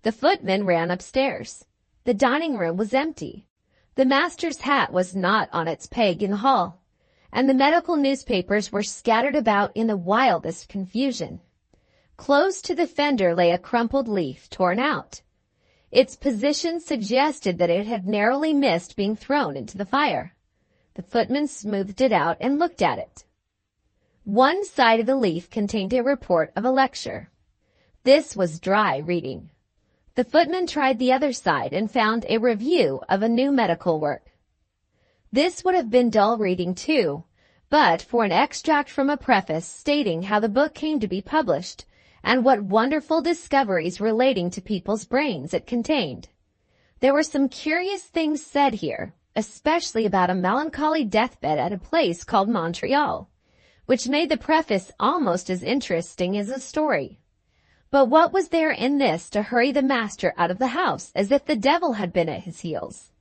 The footman ran upstairs. The dining room was empty. The master's hat was not on its peg in the hall, and the medical newspapers were scattered about in the wildest confusion. Close to the fender lay a crumpled leaf, torn out. Its position suggested that it had narrowly missed being thrown into the fire. The footman smoothed it out and looked at it. One side of the leaf contained a report of a lecture. This was dry reading. The footman tried the other side and found a review of a new medical work. This would have been dull reading too, but for an extract from a preface stating how the book came to be published and what wonderful discoveries relating to people's brains it contained. There were some curious things said here, especially about a melancholy deathbed at a place called Montreal, which made the preface almost as interesting as the story. But what was there in this to hurry the master out of the house as if the devil had been at his heels?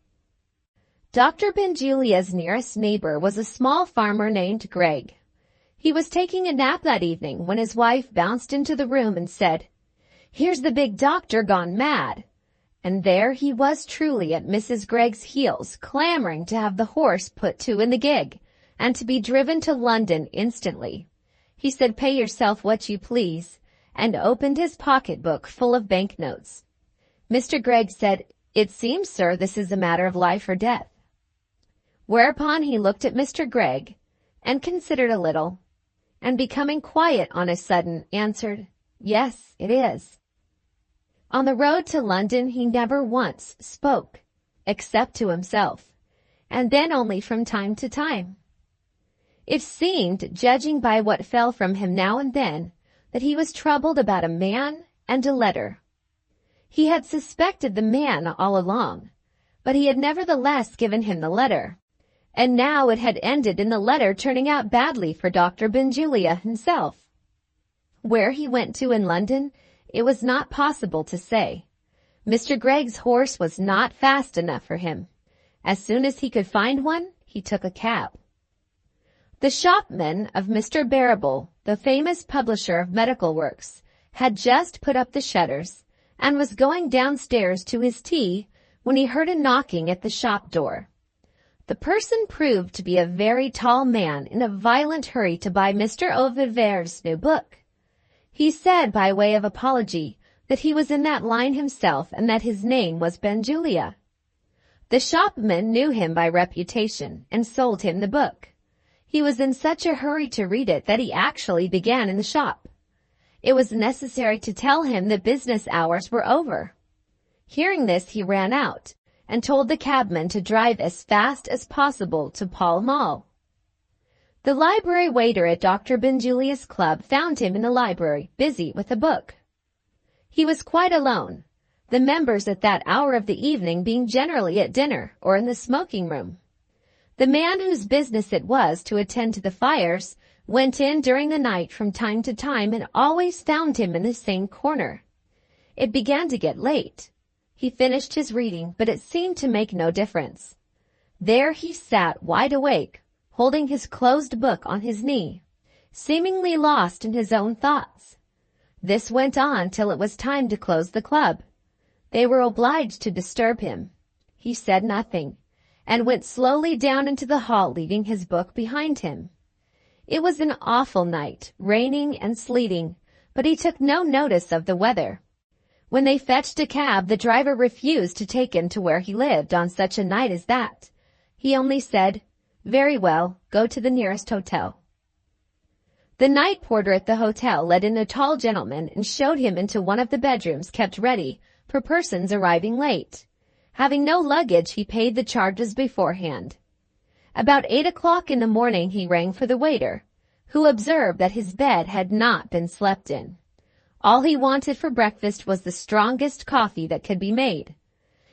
Dr. Benjulia's nearest neighbor was a small farmer named Gregg. He was taking a nap that evening when his wife bounced into the room and said, "Here's the big doctor gone mad." and there he was truly at Mrs. Gregg's heels, clamoring to have the horse put to in the gig, and to be driven to London instantly. He said, "Pay yourself what you please," and opened his pocketbook full of banknotes. Mr. Gregg said, "It seems, sir, this is a matter of life or death." Whereupon he looked at Mr. Gregg, and considered a little, and becoming quiet on a sudden, answered, "Yes, it is." On the road to London he never once spoke, except to himself, and then only from time to time. It seemed, judging by what fell from him now and then, that he was troubled about a man and a letter. He had suspected the man all along, but he had nevertheless given him the letter, and now it had ended in the letter turning out badly for Dr. Benjulia himself. Where he went to in London, it was not possible to say. Mr. Gregg's horse was not fast enough for him. As soon as he could find one, he took a cab. The shopman of Mr. Barrable, the famous publisher of medical works, had just put up the shutters, and was going downstairs to his tea when he heard a knocking at the shop door. The person proved to be a very tall man in a violent hurry to buy Mr. Ovidvare's new book. He said by way of apology that he was in that line himself and that his name was Benjulia. The shopman knew him by reputation and sold him the book. He was in such a hurry to read it that he actually began in the shop. It was necessary to tell him that business hours were over. Hearing this, he ran out and told the cabman to drive as fast as possible to Pall Mall. The library waiter at Dr. Benjulia's club found him in the library, busy with a book. He was quite alone, the members at that hour of the evening being generally at dinner or in the smoking room. The man whose business it was to attend to the fires went in during the night from time to time and always found him in the same corner. It began to get late. He finished his reading, but it seemed to make no difference. There he sat wide awake, holding his closed book on his knee, seemingly lost in his own thoughts. This went on till it was time to close the club. They were obliged to disturb him. He said nothing, and went slowly down into the hall, leaving his book behind him. It was an awful night, raining and sleeting, but he took no notice of the weather. When they fetched a cab, the driver refused to take him to where he lived on such a night as that. He only said, "Very well, go to the nearest hotel." The night porter at the hotel led in a tall gentleman and showed him into one of the bedrooms kept ready for persons arriving late. Having no luggage, he paid the charges beforehand. About 8 o'clock in the morning he rang for the waiter, who observed that his bed had not been slept in. All he wanted for breakfast was the strongest coffee that could be made.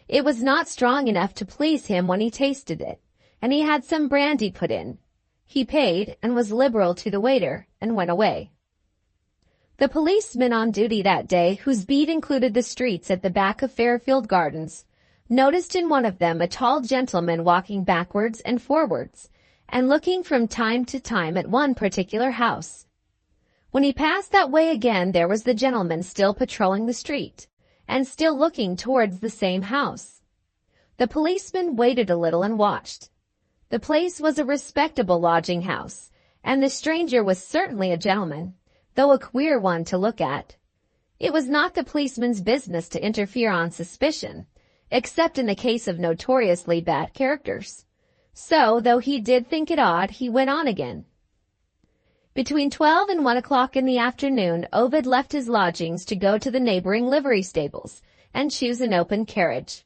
It was not strong enough to please him when he tasted it, and he had some brandy put in. He paid, and was liberal to the waiter, and went away. The policeman on duty that day, whose beat included the streets at the back of Fairfield Gardens, noticed in one of them a tall gentleman walking backwards and forwards, and looking from time to time at one particular house. When he passed that way again, there was the gentleman still patrolling the street, and still looking towards the same house. The policeman waited a little and watched. The place was a respectable lodging house, and the stranger was certainly a gentleman, though a queer one to look at. It was not the policeman's business to interfere on suspicion, except in the case of notoriously bad characters. So, though he did think it odd, he went on again. Between 12 and 1 o'clock in the afternoon, Ovid left his lodgings to go to the neighboring livery stables and choose an open carriage.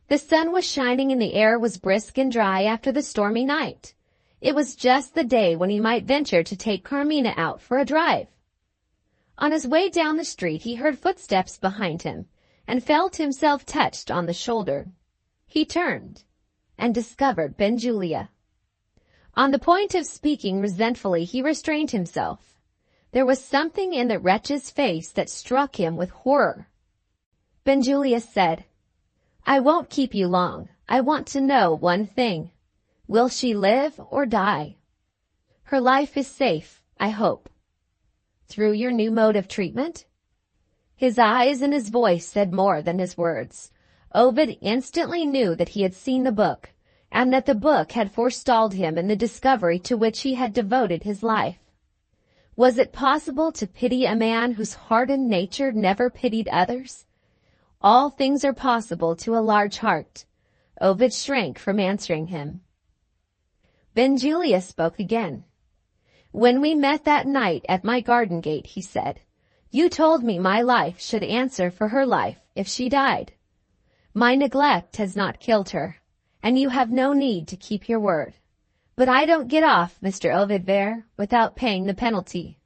The sun was shining and the air was brisk and dry after the stormy night. It was just the day when he might venture to take Carmina out for a drive. On his way down the street he heard footsteps behind him, and felt himself touched on the shoulder. He turned, and discovered Benjulia. On the point of speaking resentfully, he restrained himself. There was something in the wretch's face that struck him with horror. Benjulia said, "I won't keep you long. I want to know one thing. Will she live or die? Her life is safe, I hope. Through your new mode of treatment?" His eyes and his voice said more than his words. Ovid instantly knew that he had seen the book, and that the book had forestalled him in the discovery to which he had devoted his life. Was it possible to pity a man whose hardened nature never pitied others? All things are possible to a large heart. Ovid shrank from answering him. Benjulia spoke again. "When we met that night at my garden gate," he said, "you told me my life should answer for her life if she died. My neglect has not killed her, and you have no need to keep your word. But I don't get off, Mr. Ovid Vere, without paying the penalty.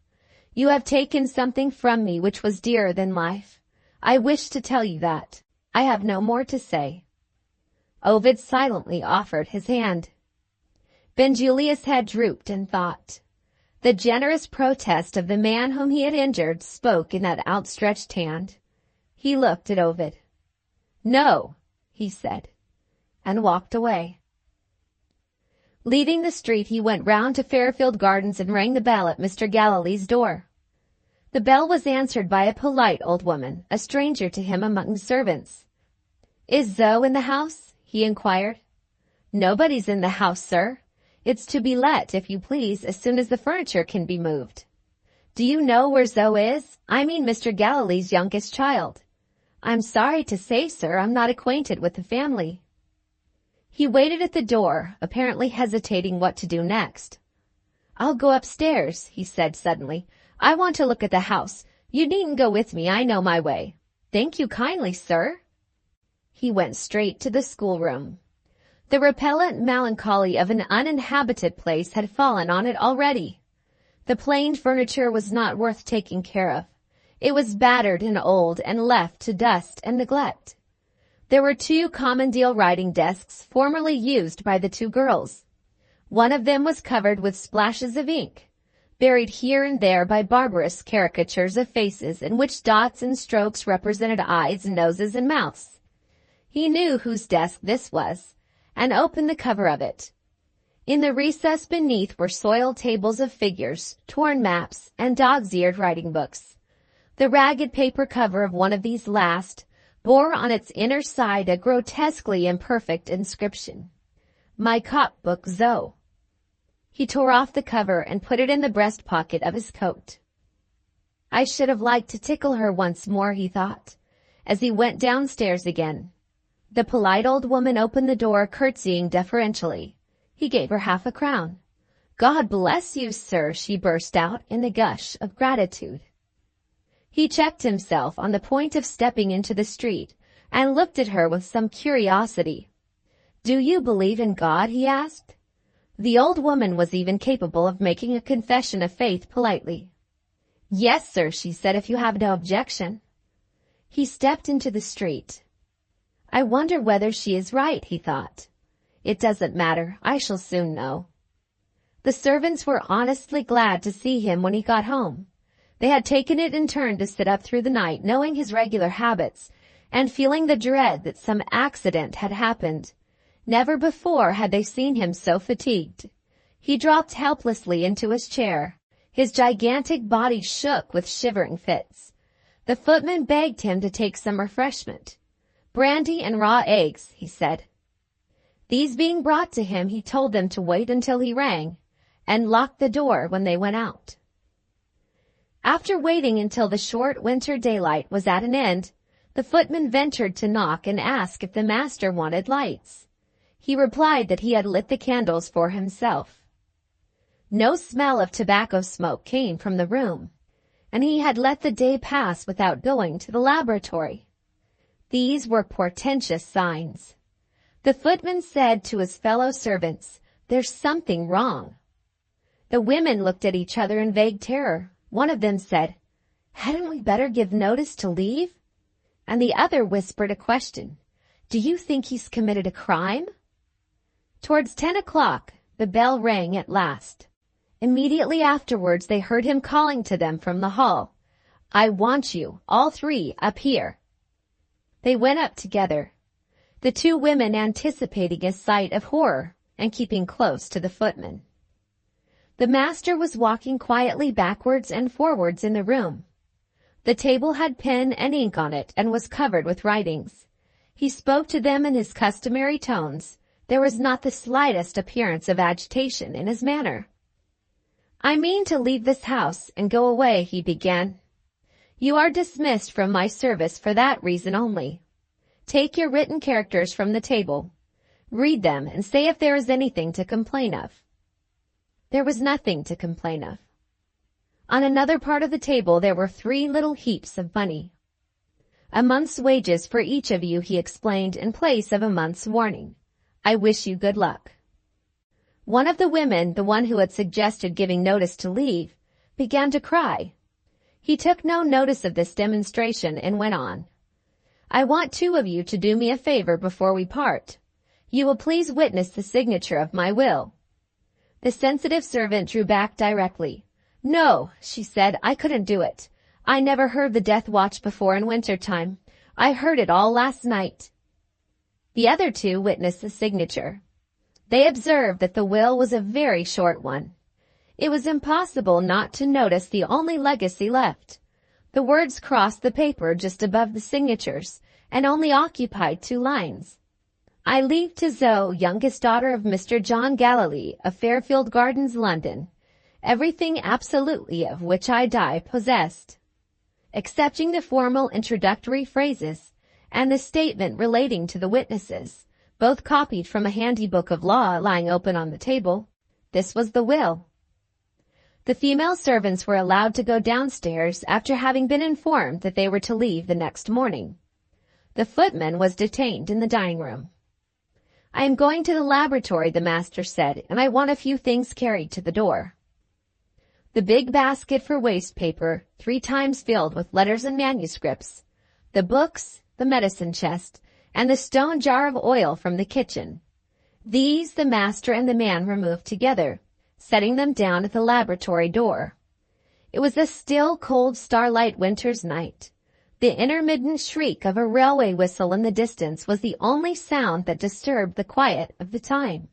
You have taken something from me which was dearer than life. I wish to tell you that. I have no more to say." Ovid silently offered his hand. Benjulia's head drooped in thought. The generous protest of the man whom he had injured spoke in that outstretched hand. He looked at Ovid. "No," he said, and walked away. Leaving the street, he went round to Fairfield Gardens and rang the bell at Mr. Gallilee's door. The bell was answered by a polite old woman, a stranger to him among the servants. "Is Zoe in the house?" he inquired. "Nobody's in the house, sir. It's to be let, if you please, as soon as the furniture can be moved." "Do you know where Zoe is? I mean Mr. Gallilee's youngest child." "I'm sorry to say, sir, I'm not acquainted with the family." He waited at the door, apparently hesitating what to do next. "I'll go upstairs," he said suddenly. "I want to look at the house. You needn't go with me, I know my way." "Thank you kindly, sir." He went straight to the schoolroom. The repellent melancholy of an uninhabited place had fallen on it already. The plain furniture was not worth taking care of. It was battered and old and left to dust and neglect. There were 2 common deal writing desks formerly used by the 2 girls. One of them was covered with splashes of ink, buried here and there by barbarous caricatures of faces in which dots and strokes represented eyes, noses, and mouths. He knew whose desk this was, and opened the cover of it. In the recess beneath were soiled tables of figures, torn maps, and dog's-eared writing books. The ragged paper cover of one of these last bore on its inner side a grotesquely imperfect inscription: "My copbook Zoe." He tore off the cover and put it in the breast pocket of his coat. "I should have liked to tickle her once more," he thought, as he went downstairs again. The polite old woman opened the door, curtsying deferentially. He gave her half a crown. "God bless you, sir," she burst out in a gush of gratitude. He checked himself on the point of stepping into the street, and looked at her with some curiosity. "Do you believe in God?" he asked. The old woman was even capable of making a confession of faith politely. "Yes, sir," she said, "if you have no objection." He stepped into the street. "I wonder whether she is right," he thought. "It doesn't matter. I shall soon know." The servants were honestly glad to see him when he got home. They had taken it in turn to sit up through the night, knowing his regular habits, and feeling the dread that some accident had happened. Never before had they seen him so fatigued. He dropped helplessly into his chair. His gigantic body shook with shivering fits. The footman begged him to take some refreshment. "Brandy and raw eggs," he said. These being brought to him, he told them to wait until he rang, and locked the door when they went out. After waiting until the short winter daylight was at an end, the footman ventured to knock and ask if the master wanted lights. He replied that he had lit the candles for himself. No smell of tobacco smoke came from the room, and he had let the day pass without going to the laboratory. These were portentous signs. The footman said to his fellow servants, "There's something wrong." The women looked at each other in vague terror. One of them said, "Hadn't we better give notice to leave?" And the other whispered a question, "Do you think he's committed a crime?" Towards 10 o'clock, the bell rang at last. Immediately afterwards they heard him calling to them from the hall, "I want you, all 3, up here." They went up together, the 2 women anticipating a sight of horror and keeping close to the footman. The master was walking quietly backwards and forwards in the room. The table had pen and ink on it and was covered with writings. He spoke to them in his customary tones. There was not the slightest appearance of agitation in his manner. "I mean to leave this house and go away," he began. "You are dismissed from my service for that reason only. Take your written characters from the table. Read them and say if there is anything to complain of." There was nothing to complain of. On another part of the table there were 3 little heaps of money. "A month's wages for each of you," he explained, in place of a month's warning. "I wish you good luck." One of the women, the one who had suggested giving notice to leave, began to cry. He took no notice of this demonstration and went on. "I want 2 of you to do me a favor before we part. You will please witness the signature of my will." The sensitive servant drew back directly. "No," she said, "I couldn't do it. I never heard the death watch before in winter time. I heard it all last night." The other 2 witnessed the signature. They observed that the will was a very short one. It was impossible not to notice the only legacy left. The words crossed the paper just above the signatures and only occupied 2 lines. "I leave to Zoe, youngest daughter of Mr. John Galilee of Fairfield Gardens, London, everything absolutely of which I die possessed, excepting the formal introductory phrases and the statement relating to the witnesses, both copied from a handy book of law lying open on the table." This was the will. The female servants were allowed to go downstairs after having been informed that they were to leave the next morning. The footman was detained in the dining room. "I am going to the laboratory," the master said, "and I want a few things carried to the door." The big basket for waste paper, 3 times filled with letters and manuscripts, the books, the medicine chest, and the stone jar of oil from the kitchen. These the master and the man removed together, setting them down at the laboratory door. It was a still, cold, starlight winter's night. The intermittent shriek of a railway whistle in the distance was the only sound that disturbed the quiet of the time.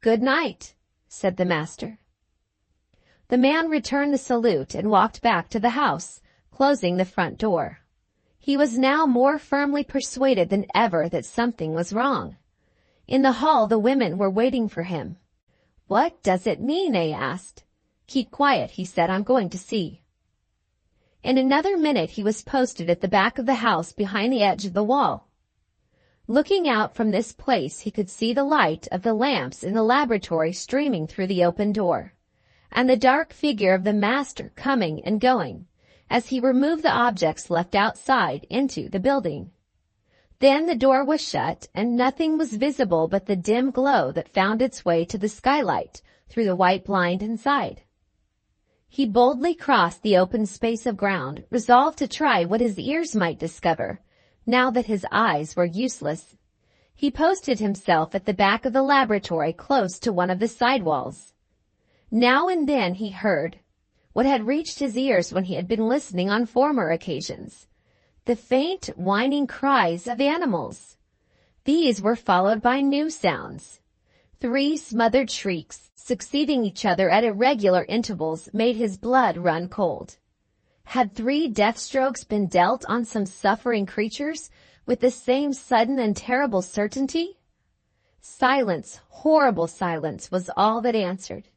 "Good night," said the master. The man returned the salute and walked back to the house, closing the front door. He was now more firmly persuaded than ever that something was wrong. In the hall the women were waiting for him. "What does it mean?" they asked. "Keep quiet," he said. "I'm going to see." In another minute he was posted at the back of the house behind the edge of the wall. Looking out from this place he could see the light of the lamps in the laboratory streaming through the open door, and the dark figure of the master coming and going as he removed the objects left outside into the building. Then the door was shut and nothing was visible but the dim glow that found its way to the skylight through the white blind inside. He boldly crossed the open space of ground, resolved to try what his ears might discover, now that his eyes were useless. He posted himself at the back of the laboratory close to one of the side walls. Now and then he heard what had reached his ears when he had been listening on former occasions, the faint, whining cries of animals. These were followed by new sounds. 3 smothered shrieks, succeeding each other at irregular intervals, made his blood run cold. Had 3 death strokes been dealt on some suffering creatures with the same sudden and terrible certainty? Silence, horrible silence, was all that answered.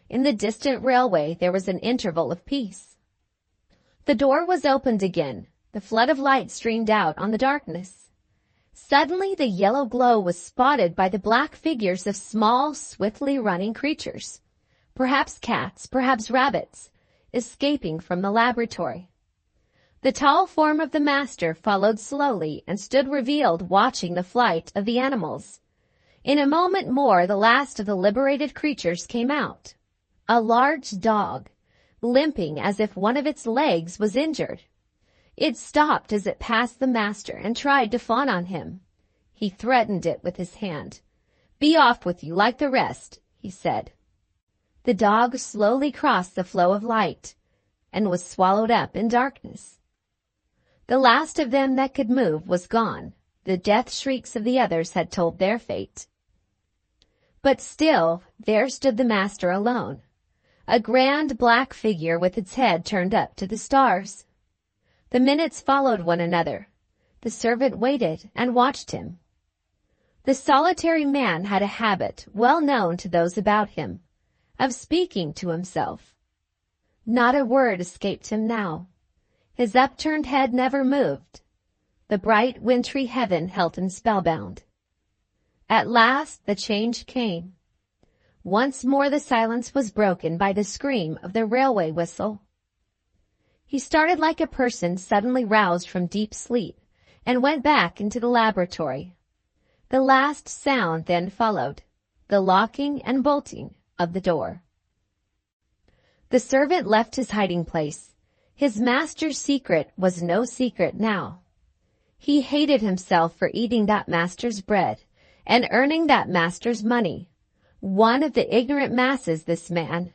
In the distant railway there was an interval of peace. The door was opened again. The flood of light streamed out on the darkness. Suddenly the yellow glow was spotted by the black figures of small, swiftly running creatures, perhaps cats, perhaps rabbits, escaping from the laboratory. The tall form of the master followed slowly and stood revealed, watching the flight of the animals. In a moment more the last of the liberated creatures came out. A large dog, limping as if one of its legs was injured. It stopped as it passed the master and tried to fawn on him. He threatened it with his hand. "Be off with you like the rest," he said. The dog slowly crossed the flow of light and was swallowed up in darkness. The last of them that could move was gone. The death shrieks of the others had told their fate. But still, there stood the master alone, a grand black figure with its head turned up to the stars. The minutes followed one another. The servant waited and watched him. The solitary man had a habit, well known to those about him, of speaking to himself. Not a word escaped him now. His upturned head never moved. The bright wintry heaven held him spellbound. At last the change came. Once more the silence was broken by the scream of the railway whistle. He started like a person suddenly roused from deep sleep and went back into the laboratory. The last sound then followed, the locking and bolting of the door. The servant left his hiding place. His master's secret was no secret now. He hated himself for eating that master's bread and earning that master's money. One of the ignorant masses, this man.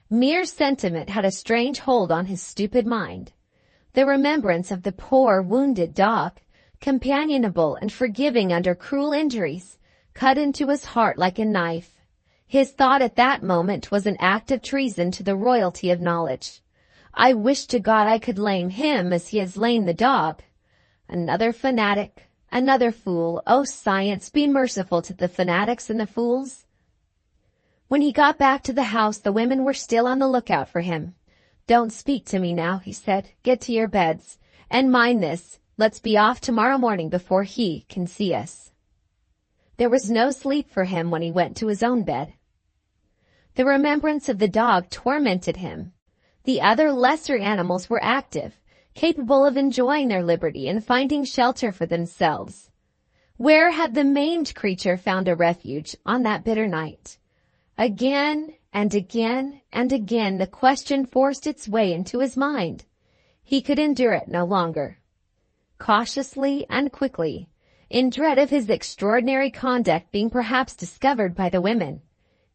Mere sentiment had a strange hold on his stupid mind. The remembrance of the poor, wounded dog, companionable and forgiving under cruel injuries, cut into his heart like a knife. His thought at that moment was an act of treason to the royalty of knowledge. I wish to God I could lame him as he has lamed the dog. Another fanatic, another fool. Oh, science, be merciful to the fanatics and the fools. When he got back to the house, the women were still on the lookout for him. Don't speak to me now, he said. Get to your beds. And mind this, let's be off tomorrow morning before he can see us. There was no sleep for him when he went to his own bed. The remembrance of the dog tormented him. The other lesser animals were active, capable of enjoying their liberty and finding shelter for themselves. Where had the maimed creature found a refuge on that bitter night? Again and again and again the question forced its way into his mind. He could endure it no longer. Cautiously and quickly, in dread of his extraordinary conduct being perhaps discovered by the women,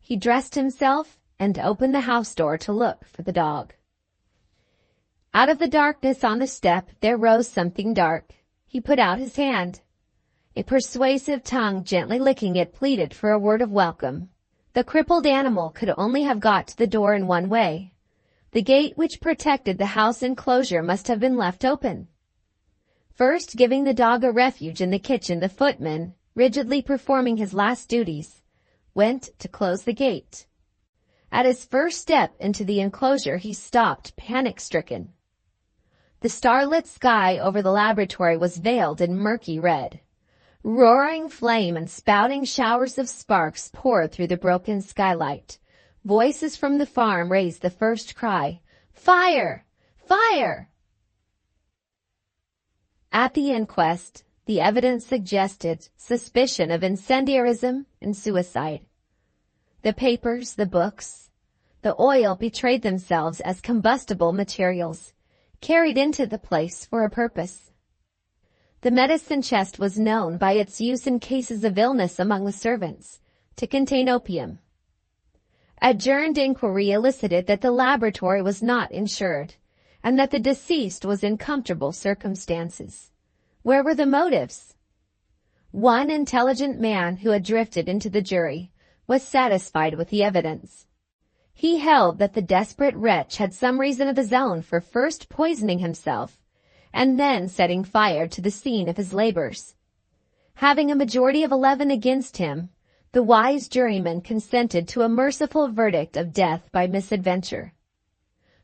he dressed himself and opened the house door to look for the dog. Out of the darkness on the step there rose something dark. He put out his hand. A persuasive tongue, gently licking it, pleaded for a word of welcome. The crippled animal could only have got to the door in one way. The gate which protected the house enclosure must have been left open. First giving the dog a refuge in the kitchen, the footman, rigidly performing his last duties, went to close the gate. At his first step into the enclosure he stopped, panic-stricken. The starlit sky over the laboratory was veiled in murky red. Roaring flame and spouting showers of sparks poured through the broken skylight. Voices from the farm raised the first cry, "Fire! Fire!" At the inquest, the evidence suggested suspicion of incendiarism and suicide. The papers, the books, the oil betrayed themselves as combustible materials, carried into the place for a purpose. The medicine chest was known by its use in cases of illness among the servants to contain opium. Adjourned inquiry elicited that the laboratory was not insured and that the deceased was in comfortable circumstances. Where were the motives? One intelligent man who had drifted into the jury was satisfied with the evidence. He held that the desperate wretch had some reason of his own for first poisoning himself and then setting fire to the scene of his labors. Having a majority of 11 against him, the wise juryman consented to a merciful verdict of death by misadventure.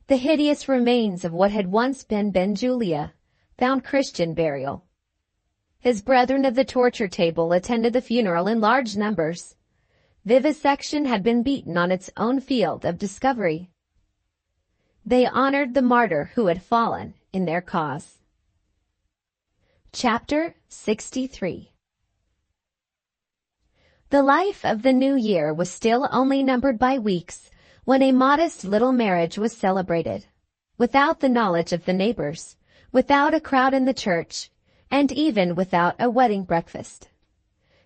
The hideous remains of what had once been Benjulia found Christian burial. His brethren of the torture table attended the funeral in large numbers. Vivisection had been beaten on its own field of discovery. They honored the martyr who had fallen in their cause. Chapter 63. The life of the new year was still only numbered by weeks when a modest little marriage was celebrated, without the knowledge of the neighbors, without a crowd in the church, and even without a wedding breakfast.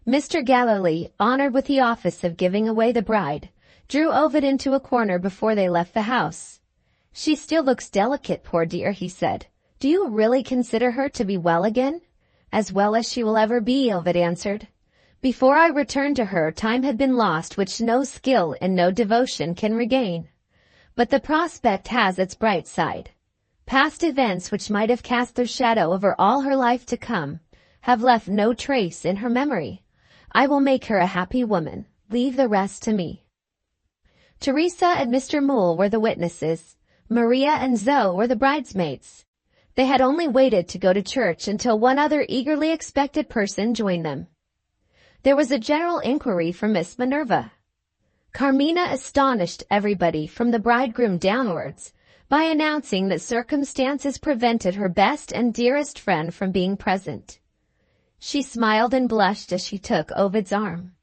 Mr. Galilee, honored with the office of giving away the bride, drew Ovid into a corner before they left the house. "She still looks delicate, poor dear," he said. "Do you really consider her to be well again?" "As well as she will ever be," Ovid answered. "Before I returned to her, time had been lost which no skill and no devotion can regain. But the prospect has its bright side. Past events which might have cast their shadow over all her life to come have left no trace in her memory. I will make her a happy woman. Leave the rest to me. Teresa and Mr. Moole were the witnesses. Maria and Zoe were the bridesmaids. They had only waited to go to church until one other eagerly expected person joined them. There was a general inquiry for Miss Minerva. Carmina astonished everybody from the bridegroom downwards by announcing that circumstances prevented her best and dearest friend from being present. She smiled and blushed as she took Ovid's arm.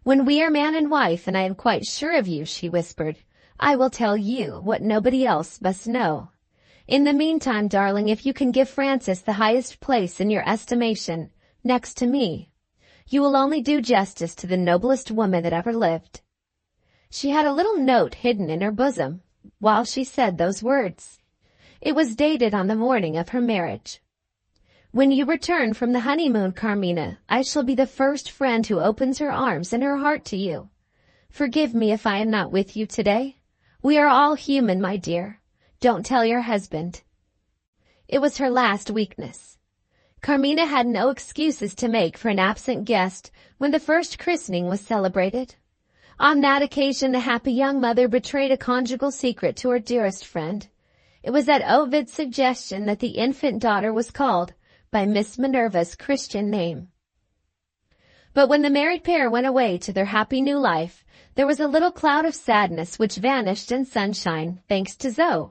"When we are man and wife and I am quite sure of you," she whispered, "I will tell you what nobody else must know. In the meantime, darling, if you can give Frances the highest place in your estimation, next to me, you will only do justice to the noblest woman that ever lived." She had a little note hidden in her bosom while she said those words. It was dated on the morning of her marriage. "When you return from the honeymoon, Carmina, I shall be the first friend who opens her arms and her heart to you. Forgive me if I am not with you today. We are all human, my dear. Don't tell your husband." It was her last weakness. Carmina had no excuses to make for an absent guest when the first christening was celebrated. On that occasion the happy young mother betrayed a conjugal secret to her dearest friend. It was at Ovid's suggestion that the infant daughter was called by Miss Minerva's Christian name. But when the married pair went away to their happy new life, there was a little cloud of sadness which vanished in sunshine, thanks to Zoe.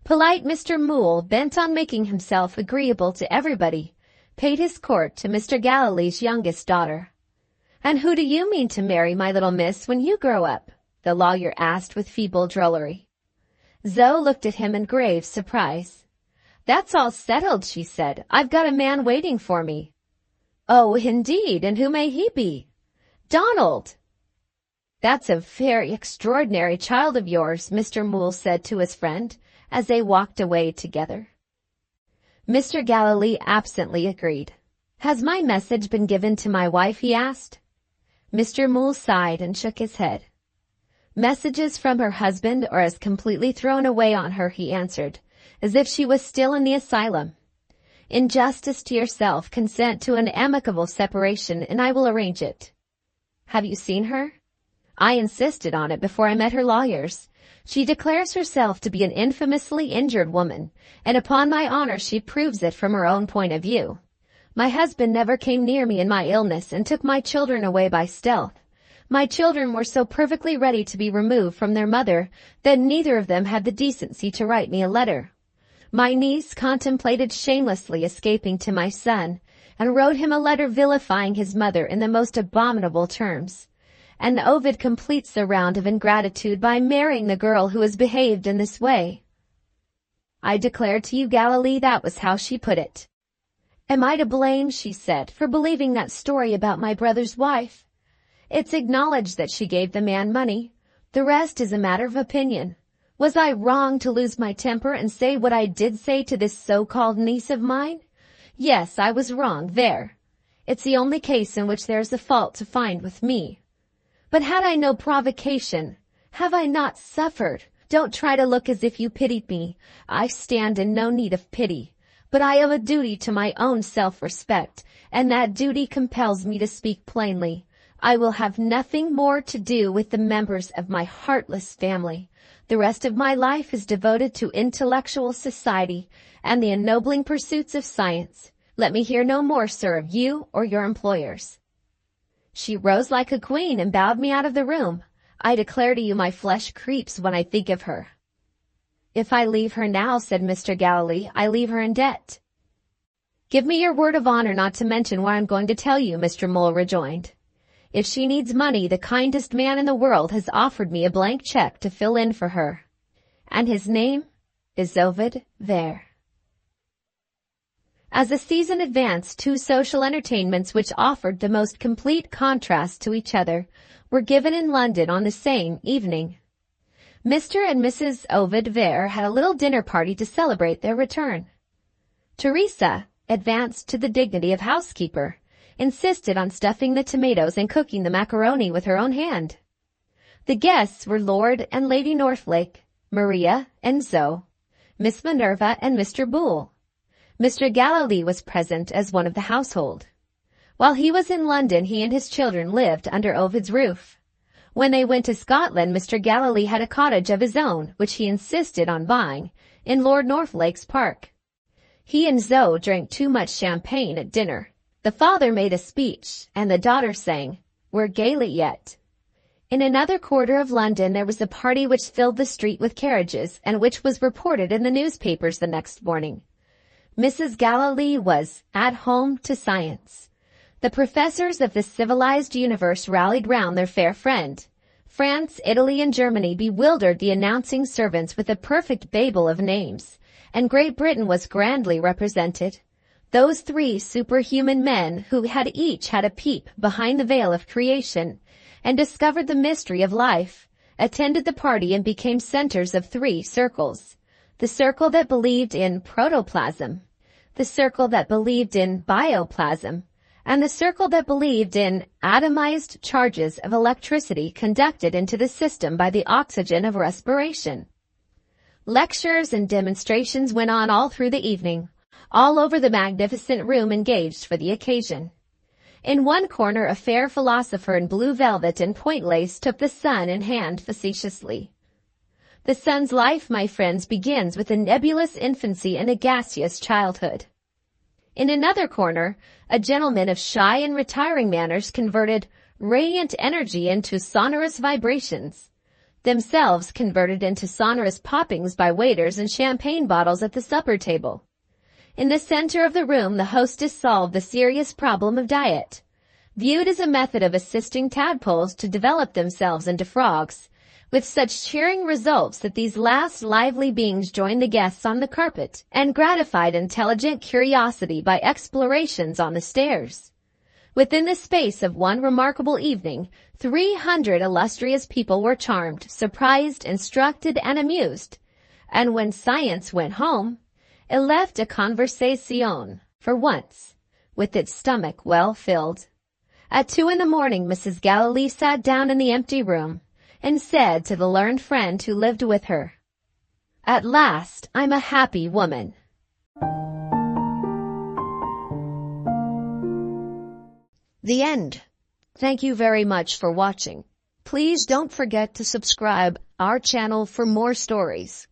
Polite Mr. Moole, bent on making himself agreeable to everybody, paid his court to Mr. Galilee's youngest daughter. "And who do you mean to marry, my little miss, when you grow up?" the lawyer asked with feeble drollery. Zoe looked at him in grave surprise. "That's all settled," she said. "I've got a man waiting for me." "Oh, indeed, and who may he be?" "Donald." "That's a very extraordinary child of yours," Mr. Moole said to his friend, as they walked away together. Mr. Galilee absently agreed. "Has my message been given to my wife?" he asked. Mr. Moole sighed and shook his head. "Messages from her husband are as completely thrown away on her," he answered, "as if she was still in the asylum. In justice to yourself, consent to an amicable separation and I will arrange it." "Have you seen her?" "I insisted on it before I met her lawyers. She declares herself to be an infamously injured woman, and upon my honor she proves it from her own point of view. My husband never came near me in my illness and took my children away by stealth. My children were so perfectly ready to be removed from their mother that neither of them had the decency to write me a letter. My niece contemplated shamelessly escaping to my son, and wrote him a letter vilifying his mother in the most abominable terms. And Ovid completes the round of ingratitude by marrying the girl who has behaved in this way. I declare to you, Galilee, that was how she put it. "Am I to blame," she said, "for believing that story about my brother's wife? It's acknowledged that she gave the man money. The rest is a matter of opinion. Was I wrong to lose my temper and say what I did say to this so-called niece of mine? Yes, I was wrong, there. It's the only case in which there's a fault to find with me. But had I no provocation? Have I not suffered? Don't try to look as if you pitied me. I stand in no need of pity. But I owe a duty to my own self-respect, and that duty compels me to speak plainly. I will have nothing more to do with the members of my heartless family. The rest of my life is devoted to intellectual society and the ennobling pursuits of science. Let me hear no more, sir, of you or your employers." She rose like a queen and bowed me out of the room. I declare to you my flesh creeps when I think of her. "If I leave her now," said Mr. Galilee, "I leave her in debt." "Give me your word of honor not to mention what I'm going to tell you," Mr. Moole rejoined. "If she needs money, the kindest man in the world has offered me a blank check to fill in for her. And his name is Ovid Vere." As the season advanced, two social entertainments which offered the most complete contrast to each other were given in London on the same evening. Mr. and Mrs. Ovid Vere had a little dinner party to celebrate their return. Teresa, advanced to the dignity of housekeeper, insisted on stuffing the tomatoes and cooking the macaroni with her own hand. The guests were Lord and Lady Northlake, Maria and Zoe, Miss Minerva and Mr. Boole. Mr. Galilee was present as one of the household. While he was in London, he and his children lived under Ovid's roof. When they went to Scotland, Mr. Galilee had a cottage of his own, which he insisted on buying, in Lord Northlake's park. He and Zoe drank too much champagne at dinner. The father made a speech, and the daughter sang, "We're gaily yet." In another quarter of London there was a party which filled the street with carriages, and which was reported in the newspapers the next morning. Mrs. Galilee was at home to science. The professors of the civilized universe rallied round their fair friend. France, Italy, and Germany bewildered the announcing servants with a perfect babel of names, and Great Britain was grandly represented. Those three superhuman men who had each had a peep behind the veil of creation and discovered the mystery of life, attended the party and became centers of three circles. The circle that believed in protoplasm, the circle that believed in bioplasm, and the circle that believed in atomized charges of electricity conducted into the system by the oxygen of respiration. Lectures and demonstrations went on all through the evening, all over the magnificent room engaged for the occasion. In one corner a fair philosopher in blue velvet and point lace took the sun in hand facetiously. The sun's life, my friends, begins with a nebulous infancy and a gaseous childhood. In another corner, a gentleman of shy and retiring manners converted radiant energy into sonorous vibrations, themselves converted into sonorous poppings by waiters and champagne bottles at the supper table. In the center of the room, the hostess solved the serious problem of diet, viewed as a method of assisting tadpoles to develop themselves into frogs, with such cheering results that these last lively beings joined the guests on the carpet and gratified intelligent curiosity by explorations on the stairs. Within the space of one remarkable evening, 300 illustrious people were charmed, surprised, instructed, and amused. And when science went home, it left a conversation, for once, with its stomach well filled. At 2 in the morning, Mrs. Galilee sat down in the empty room and said to the learned friend who lived with her, "At last, I'm a happy woman." The end. Thank you very much for watching. Please don't forget to subscribe our channel for more stories.